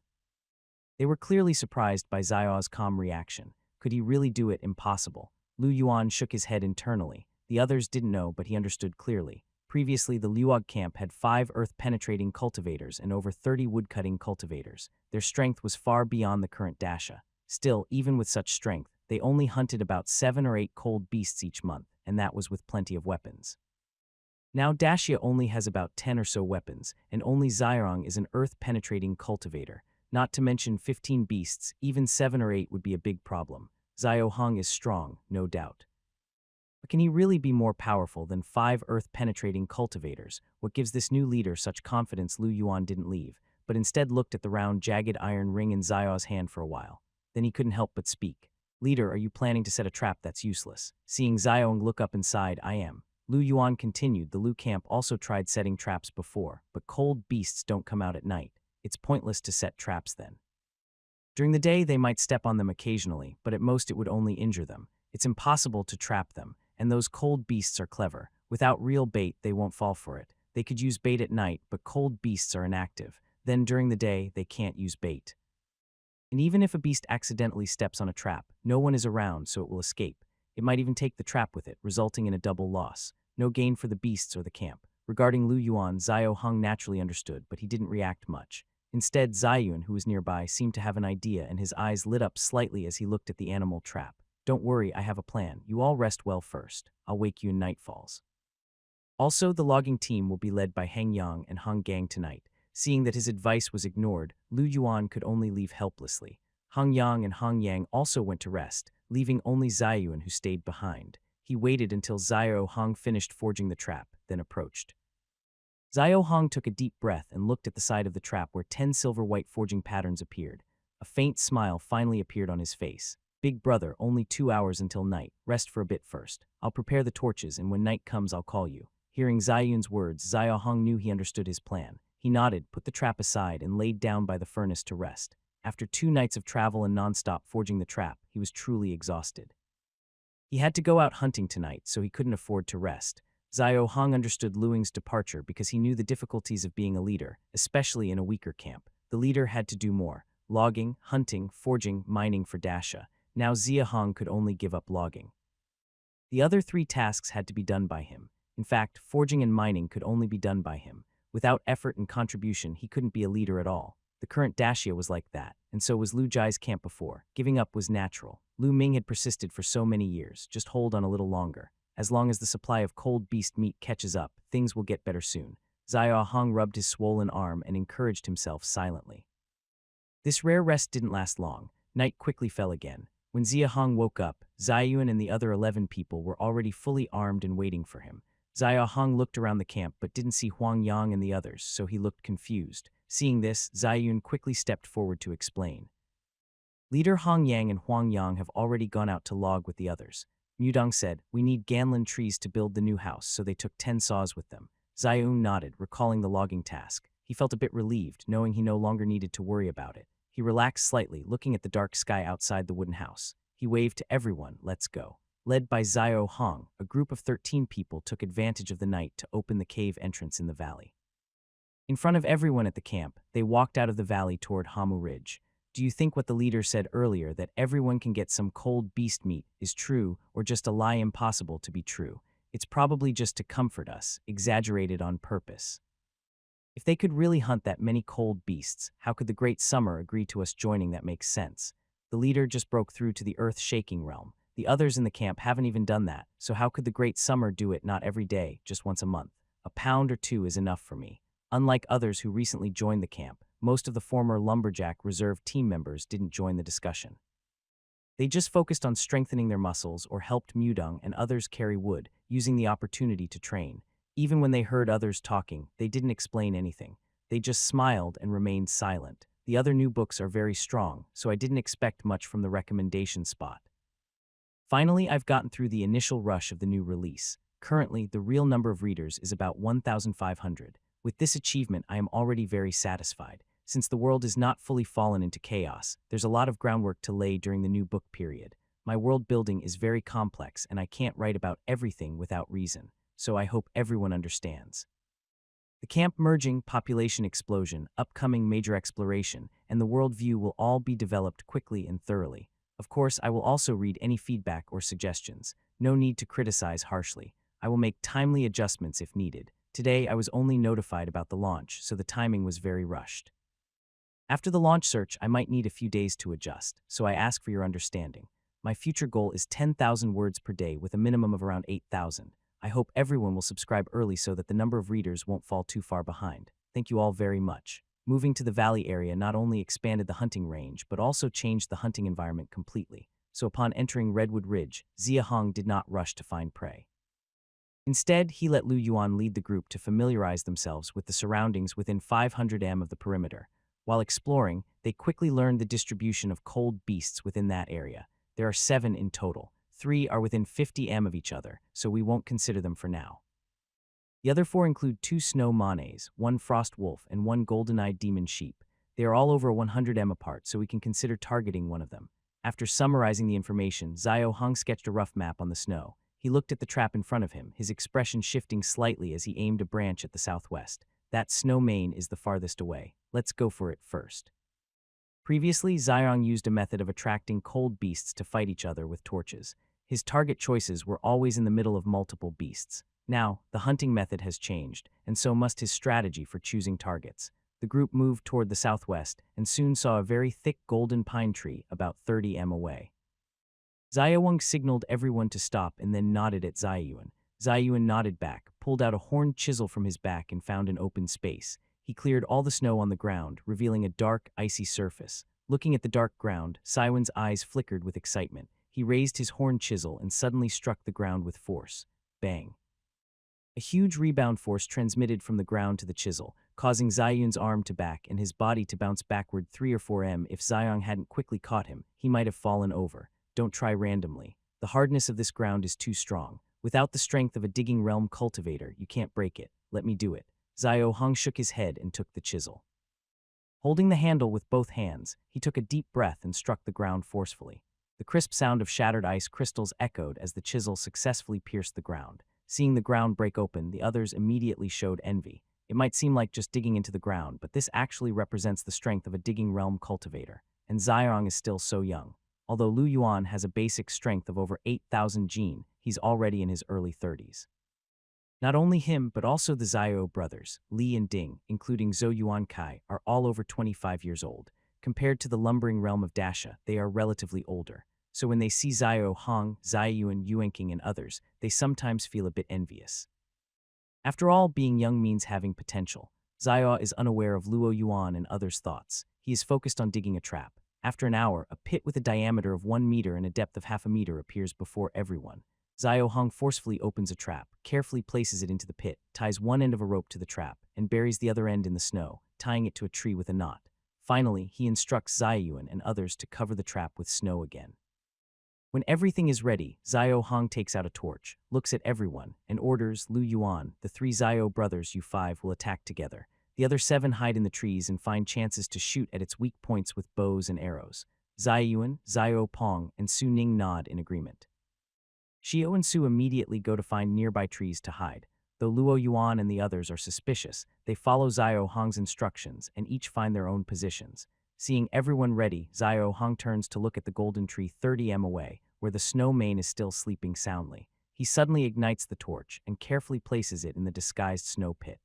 They were clearly surprised by Xiao's calm reaction. Could he really do it? Impossible. Lu Yuan shook his head internally. The others didn't know, but he understood clearly. Previously, the Luog camp had 5 earth-penetrating cultivators and over 30 wood-cutting cultivators. Their strength was far beyond the current Dasha. Still, even with such strength, they only hunted about 7 or 8 cold beasts each month, and that was with plenty of weapons. Now Dacia only has about 10 or so weapons, and only Zyrong is an earth-penetrating cultivator. Not to mention 15 beasts, even 7 or 8 would be a big problem. Xiao Hong is strong, no doubt. But can he really be more powerful than 5 earth-penetrating cultivators? What gives this new leader such confidence? Lu Yuan didn't leave, but instead looked at the round, jagged iron ring in Xiao's hand for a while. Then he couldn't help but speak. "Leader, are you planning to set a trap? That's useless." Seeing Xiaong look up and sighed, "I am." Lu Yuan continued, "The Lu camp also tried setting traps before, but cold beasts don't come out at night. It's pointless to set traps then. During the day, they might step on them occasionally, but at most it would only injure them. It's impossible to trap them, and those cold beasts are clever. Without real bait, they won't fall for it. They could use bait at night, but cold beasts are inactive. Then during the day, they can't use bait. And even if a beast accidentally steps on a trap, no one is around, so it will escape. It might even take the trap with it, resulting in a double loss. No gain for the beasts or the camp. Regarding Lu Yuan, Xiao Hong naturally understood, but he didn't react much. Instead, Ziyun, who was nearby, seemed to have an idea, and his eyes lit up slightly as he looked at the animal trap. Don't worry, I have a plan. You all rest well first. I'll wake you in night falls. Also, the logging team will be led by Heng Yang and Hong Gang tonight. Seeing that his advice was ignored, Lu Yuan could only leave helplessly. Hong Yang and Hong Yang also went to rest, leaving only Ziyun who stayed behind. He waited until Xiao Hong finished forging the trap, then approached. Xiao Hong took a deep breath and looked at the side of the trap where 10 silver-white forging patterns appeared. A faint smile finally appeared on his face. Big brother, only 2 hours until night. Rest for a bit first. I'll prepare the torches, and when night comes, I'll call you. Hearing Ziyun's words, Xiao Hong knew he understood his plan. He nodded, put the trap aside, and laid down by the furnace to rest. After 2 nights of travel and non-stop forging the trap, he was truly exhausted. He had to go out hunting tonight, so he couldn't afford to rest. Xiao Hong understood Luing's departure because he knew the difficulties of being a leader, especially in a weaker camp. The leader had to do more: logging, hunting, forging, mining for Dasha. Now Zia Hong could only give up logging. The other 3 tasks had to be done by him. In fact, forging and mining could only be done by him. Without effort and contribution, he couldn't be a leader at all. The current Dacia was like that, and so was Lu Jai's camp before. Giving up was natural. Lu Ming had persisted for so many years. Just hold on a little longer. As long as the supply of cold beast meat catches up, things will get better soon. Xiao Hong rubbed his swollen arm and encouraged himself silently. This rare rest didn't last long. Night quickly fell again. When Zia Hong woke up, Ziyun and the other 11 people were already fully armed and waiting for him. Xiao Hong looked around the camp but didn't see Huang Yang and the others, so he looked confused. Seeing this, Ziyun quickly stepped forward to explain. Leader Hong Yang and Huang Yang have already gone out to log with the others. Mudong said, we need ganlin trees to build the new house, so they took 10 saws with them. Ziyun nodded, recalling the logging task. He felt a bit relieved, knowing he no longer needed to worry about it. He relaxed slightly, looking at the dark sky outside the wooden house. He waved to everyone, let's go. Led by Xiao Hong, a group of 13 people took advantage of the night to open the cave entrance in the valley. In front of everyone at the camp, they walked out of the valley toward Hamu Ridge. Do you think what the leader said earlier, that everyone can get some cold beast meat, is true, or just a lie impossible to be true? It's probably just to comfort us, exaggerated on purpose. If they could really hunt that many cold beasts, how could the Great Summer agree to us joining? That makes sense. The leader just broke through to the earth-shaking realm. The others in the camp haven't even done that, so how could the Great Summer do it not every day, just once a month? A pound or 2 is enough for me. Unlike others who recently joined the camp, most of the former Lumberjack Reserve team members didn't join the discussion. They just focused on strengthening their muscles or helped Mudong and others carry wood, using the opportunity to train. Even when they heard others talking, they didn't explain anything. They just smiled and remained silent. The other new books are very strong, so I didn't expect much from the recommendation spot. Finally, I've gotten through the initial rush of the new release. Currently, the real number of readers is about 1,500. With this achievement, I am already very satisfied. Since the world is not fully fallen into chaos, there's a lot of groundwork to lay during the new book period. My world building is very complex, and I can't write about everything without reason, so I hope everyone understands. The camp merging, population explosion, upcoming major exploration, and the worldview will all be developed quickly and thoroughly. Of course, I will also read any feedback or suggestions. No need to criticize harshly. I will make timely adjustments if needed. Today, I was only notified about the launch, so the timing was very rushed. After the launch search, I might need a few days to adjust, so I ask for your understanding. My future goal is 10,000 words per day with a minimum of around 8,000. I hope everyone will subscribe early so that the number of readers won't fall too far behind. Thank you all very much. Moving to the valley area not only expanded the hunting range, but also changed the hunting environment completely. So upon entering Redwood Ridge, Zia Hong did not rush to find prey. Instead, he let Lu Yuan lead the group to familiarize themselves with the surroundings within 500 m of the perimeter. While exploring, they quickly learned the distribution of cold beasts within that area. There are 7 in total. 3 are within 50 m of each other, so we won't consider them for now. The other 4 include 2 snow manes, 1 frost wolf, and 1 golden-eyed demon sheep. They are all over 100 m apart, so we can consider targeting one of them. After summarizing the information, Xiao Hong sketched a rough map on the snow. He looked at the trap in front of him, his expression shifting slightly as he aimed a branch at the southwest. That snow mane is the farthest away. Let's go for it first. Previously, Xiong used a method of attracting cold beasts to fight each other with torches. His target choices were always in the middle of multiple beasts. Now, the hunting method has changed, and so must his strategy for choosing targets. The group moved toward the southwest and soon saw a very thick golden pine tree about 30 m away. Xiaowang signaled everyone to stop and then nodded at Xiayuan. Xiayuan nodded back, pulled out a horned chisel from his back and found an open space. He cleared all the snow on the ground, revealing a dark, icy surface. Looking at the dark ground, Xiaowan's eyes flickered with excitement. He raised his horned chisel and suddenly struck the ground with force. Bang! A huge rebound force transmitted from the ground to the chisel, causing Xiaoyun's arm to back and his body to bounce backward 3 or 4 m. If Xiong hadn't quickly caught him, he might have fallen over. Don't try randomly. The hardness of this ground is too strong. Without the strength of a digging realm cultivator, you can't break it. Let me do it. Xiao Hong shook his head and took the chisel. Holding the handle with both hands, he took a deep breath and struck the ground forcefully. The crisp sound of shattered ice crystals echoed as the chisel successfully pierced the ground. Seeing the ground break open, the others immediately showed envy. It might seem like just digging into the ground, but this actually represents the strength of a digging realm cultivator. And Xiong is still so young. Although Lu Yuan has a basic strength of over 8,000 jin, he's already in his early 30s. Not only him, but also the Xiao brothers, Li and Ding, including Zhou Yuan Kai, are all over 25 years old. Compared to the lumbering realm of Dasha, they are relatively older. So when they see Xiao Hong, Xiayuan, Yuanqing, and others, they sometimes feel a bit envious. After all, being young means having potential. Xiao is unaware of Luo Yuan and others' thoughts. He is focused on digging a trap. After an hour, a pit with a diameter of 1 meter and a depth of half a meter appears before everyone. Xiao Hong forcefully opens a trap, carefully places it into the pit, ties one end of a rope to the trap, and buries the other end in the snow, tying it to a tree with a knot. Finally, he instructs Xiayuan and others to cover the trap with snow again. When everything is ready, Xiao Hong takes out a torch, looks at everyone, and orders Lu Yuan, the 3 Xiao brothers U5 will attack together. The other 7 hide in the trees and find chances to shoot at its weak points with bows and arrows. Xiayuan, Xiao Pong, and Su Ning nod in agreement. Xiao and Su immediately go to find nearby trees to hide. Though Luo Yuan and the others are suspicious, they follow Xiao Hong's instructions and each find their own positions. Seeing everyone ready, Xiao Hong turns to look at the golden tree 30 m away, where the snow mane is still sleeping soundly. He suddenly ignites the torch and carefully places it in the disguised snow pit.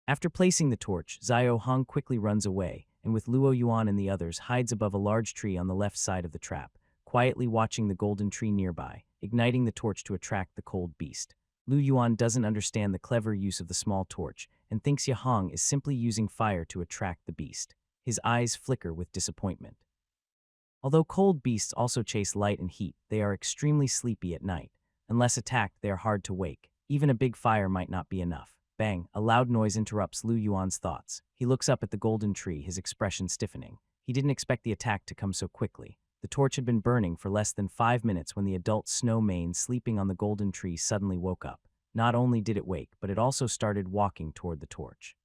After placing the torch, Xiao Hong quickly runs away, and with Luo Yuan and the others hides above a large tree on the left side of the trap, quietly watching the golden tree nearby, igniting the torch to attract the cold beast. Lu Yuan doesn't understand the clever use of the small torch and thinks Yahong is simply using fire to attract the beast. His eyes flicker with disappointment. Although cold beasts also chase light and heat, they are extremely sleepy at night. Unless attacked, they are hard to wake. Even a big fire might not be enough. Bang, a loud noise interrupts Lu Yuan's thoughts. He looks up at the golden tree, his expression stiffening. He didn't expect the attack to come so quickly. The torch had been burning for less than 5 minutes when the adult snow mane sleeping on the golden tree suddenly woke up. Not only did it wake, but it also started walking toward the torch.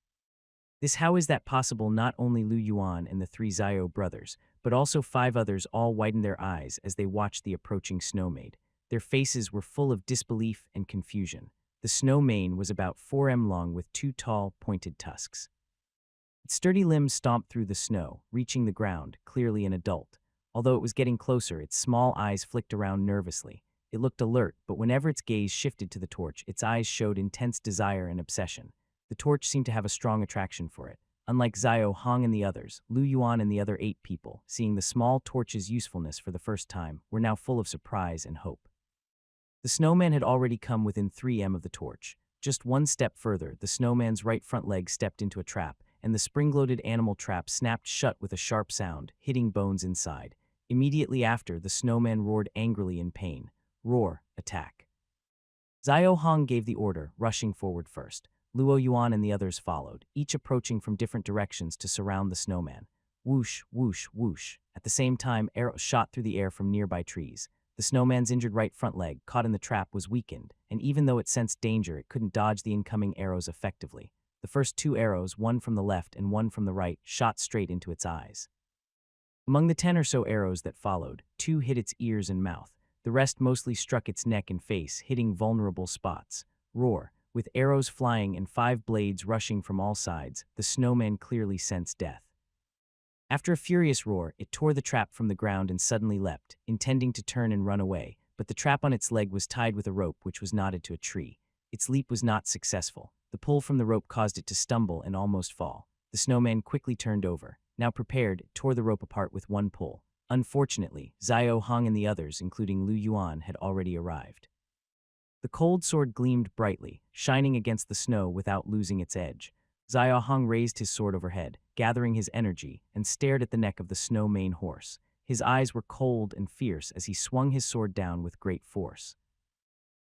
How is that possible? Not only Lu Yuan and the 3 Xiao brothers, but also 5 others all widened their eyes as they watched the approaching snow maid. Their faces were full of disbelief and confusion. The snow mane was about 4 m long with 2 tall, pointed tusks. Its sturdy limbs stomped through the snow, reaching the ground, clearly an adult. Although it was getting closer, its small eyes flicked around nervously. It looked alert, but whenever its gaze shifted to the torch, its eyes showed intense desire and obsession. The torch seemed to have a strong attraction for it. Unlike Xiao Hong and the others, Lu Yuan and the other 8 people, seeing the small torch's usefulness for the first time, were now full of surprise and hope. The snowman had already come within 3 m of the torch. Just one step further, the snowman's right front leg stepped into a trap, and the spring-loaded animal trap snapped shut with a sharp sound, hitting bones inside. Immediately after, the snowman roared angrily in pain. Roar, attack. Xiao Hong gave the order, rushing forward first. Luo Yuan and the others followed, each approaching from different directions to surround the snowman. Whoosh, whoosh, whoosh. At the same time, arrows shot through the air from nearby trees. The snowman's injured right front leg, caught in the trap, was weakened, and even though it sensed danger, it couldn't dodge the incoming arrows effectively. The first 2 arrows, one from the left and one from the right, shot straight into its eyes. Among the 10 or so arrows that followed, 2 hit its ears and mouth. The rest mostly struck its neck and face, hitting vulnerable spots. Roar. With arrows flying and 5 blades rushing from all sides, the snowman clearly sensed death. After a furious roar, it tore the trap from the ground and suddenly leapt, intending to turn and run away, but the trap on its leg was tied with a rope which was knotted to a tree. Its leap was not successful. The pull from the rope caused it to stumble and almost fall. The snowman quickly turned over. Now prepared, it tore the rope apart with one pull. Unfortunately, Xiao Hong and the others, including Lu Yuan, had already arrived. The cold sword gleamed brightly, shining against the snow without losing its edge. Xiao Hong raised his sword overhead, gathering his energy, and stared at the neck of the snow mane horse. His eyes were cold and fierce as he swung his sword down with great force.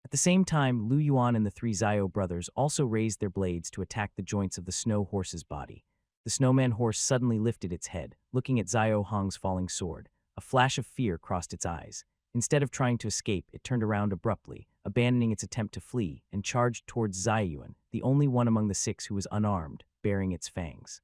At the same time, Lu Yuan and the 3 Xiao brothers also raised their blades to attack the joints of the snow horse's body. The snowman horse suddenly lifted its head, looking at Xiao Hong's falling sword. A flash of fear crossed its eyes. Instead of trying to escape, it turned around abruptly, abandoning its attempt to flee, and charged towards Ziyuan, the only one among the 6 who was unarmed, baring its fangs.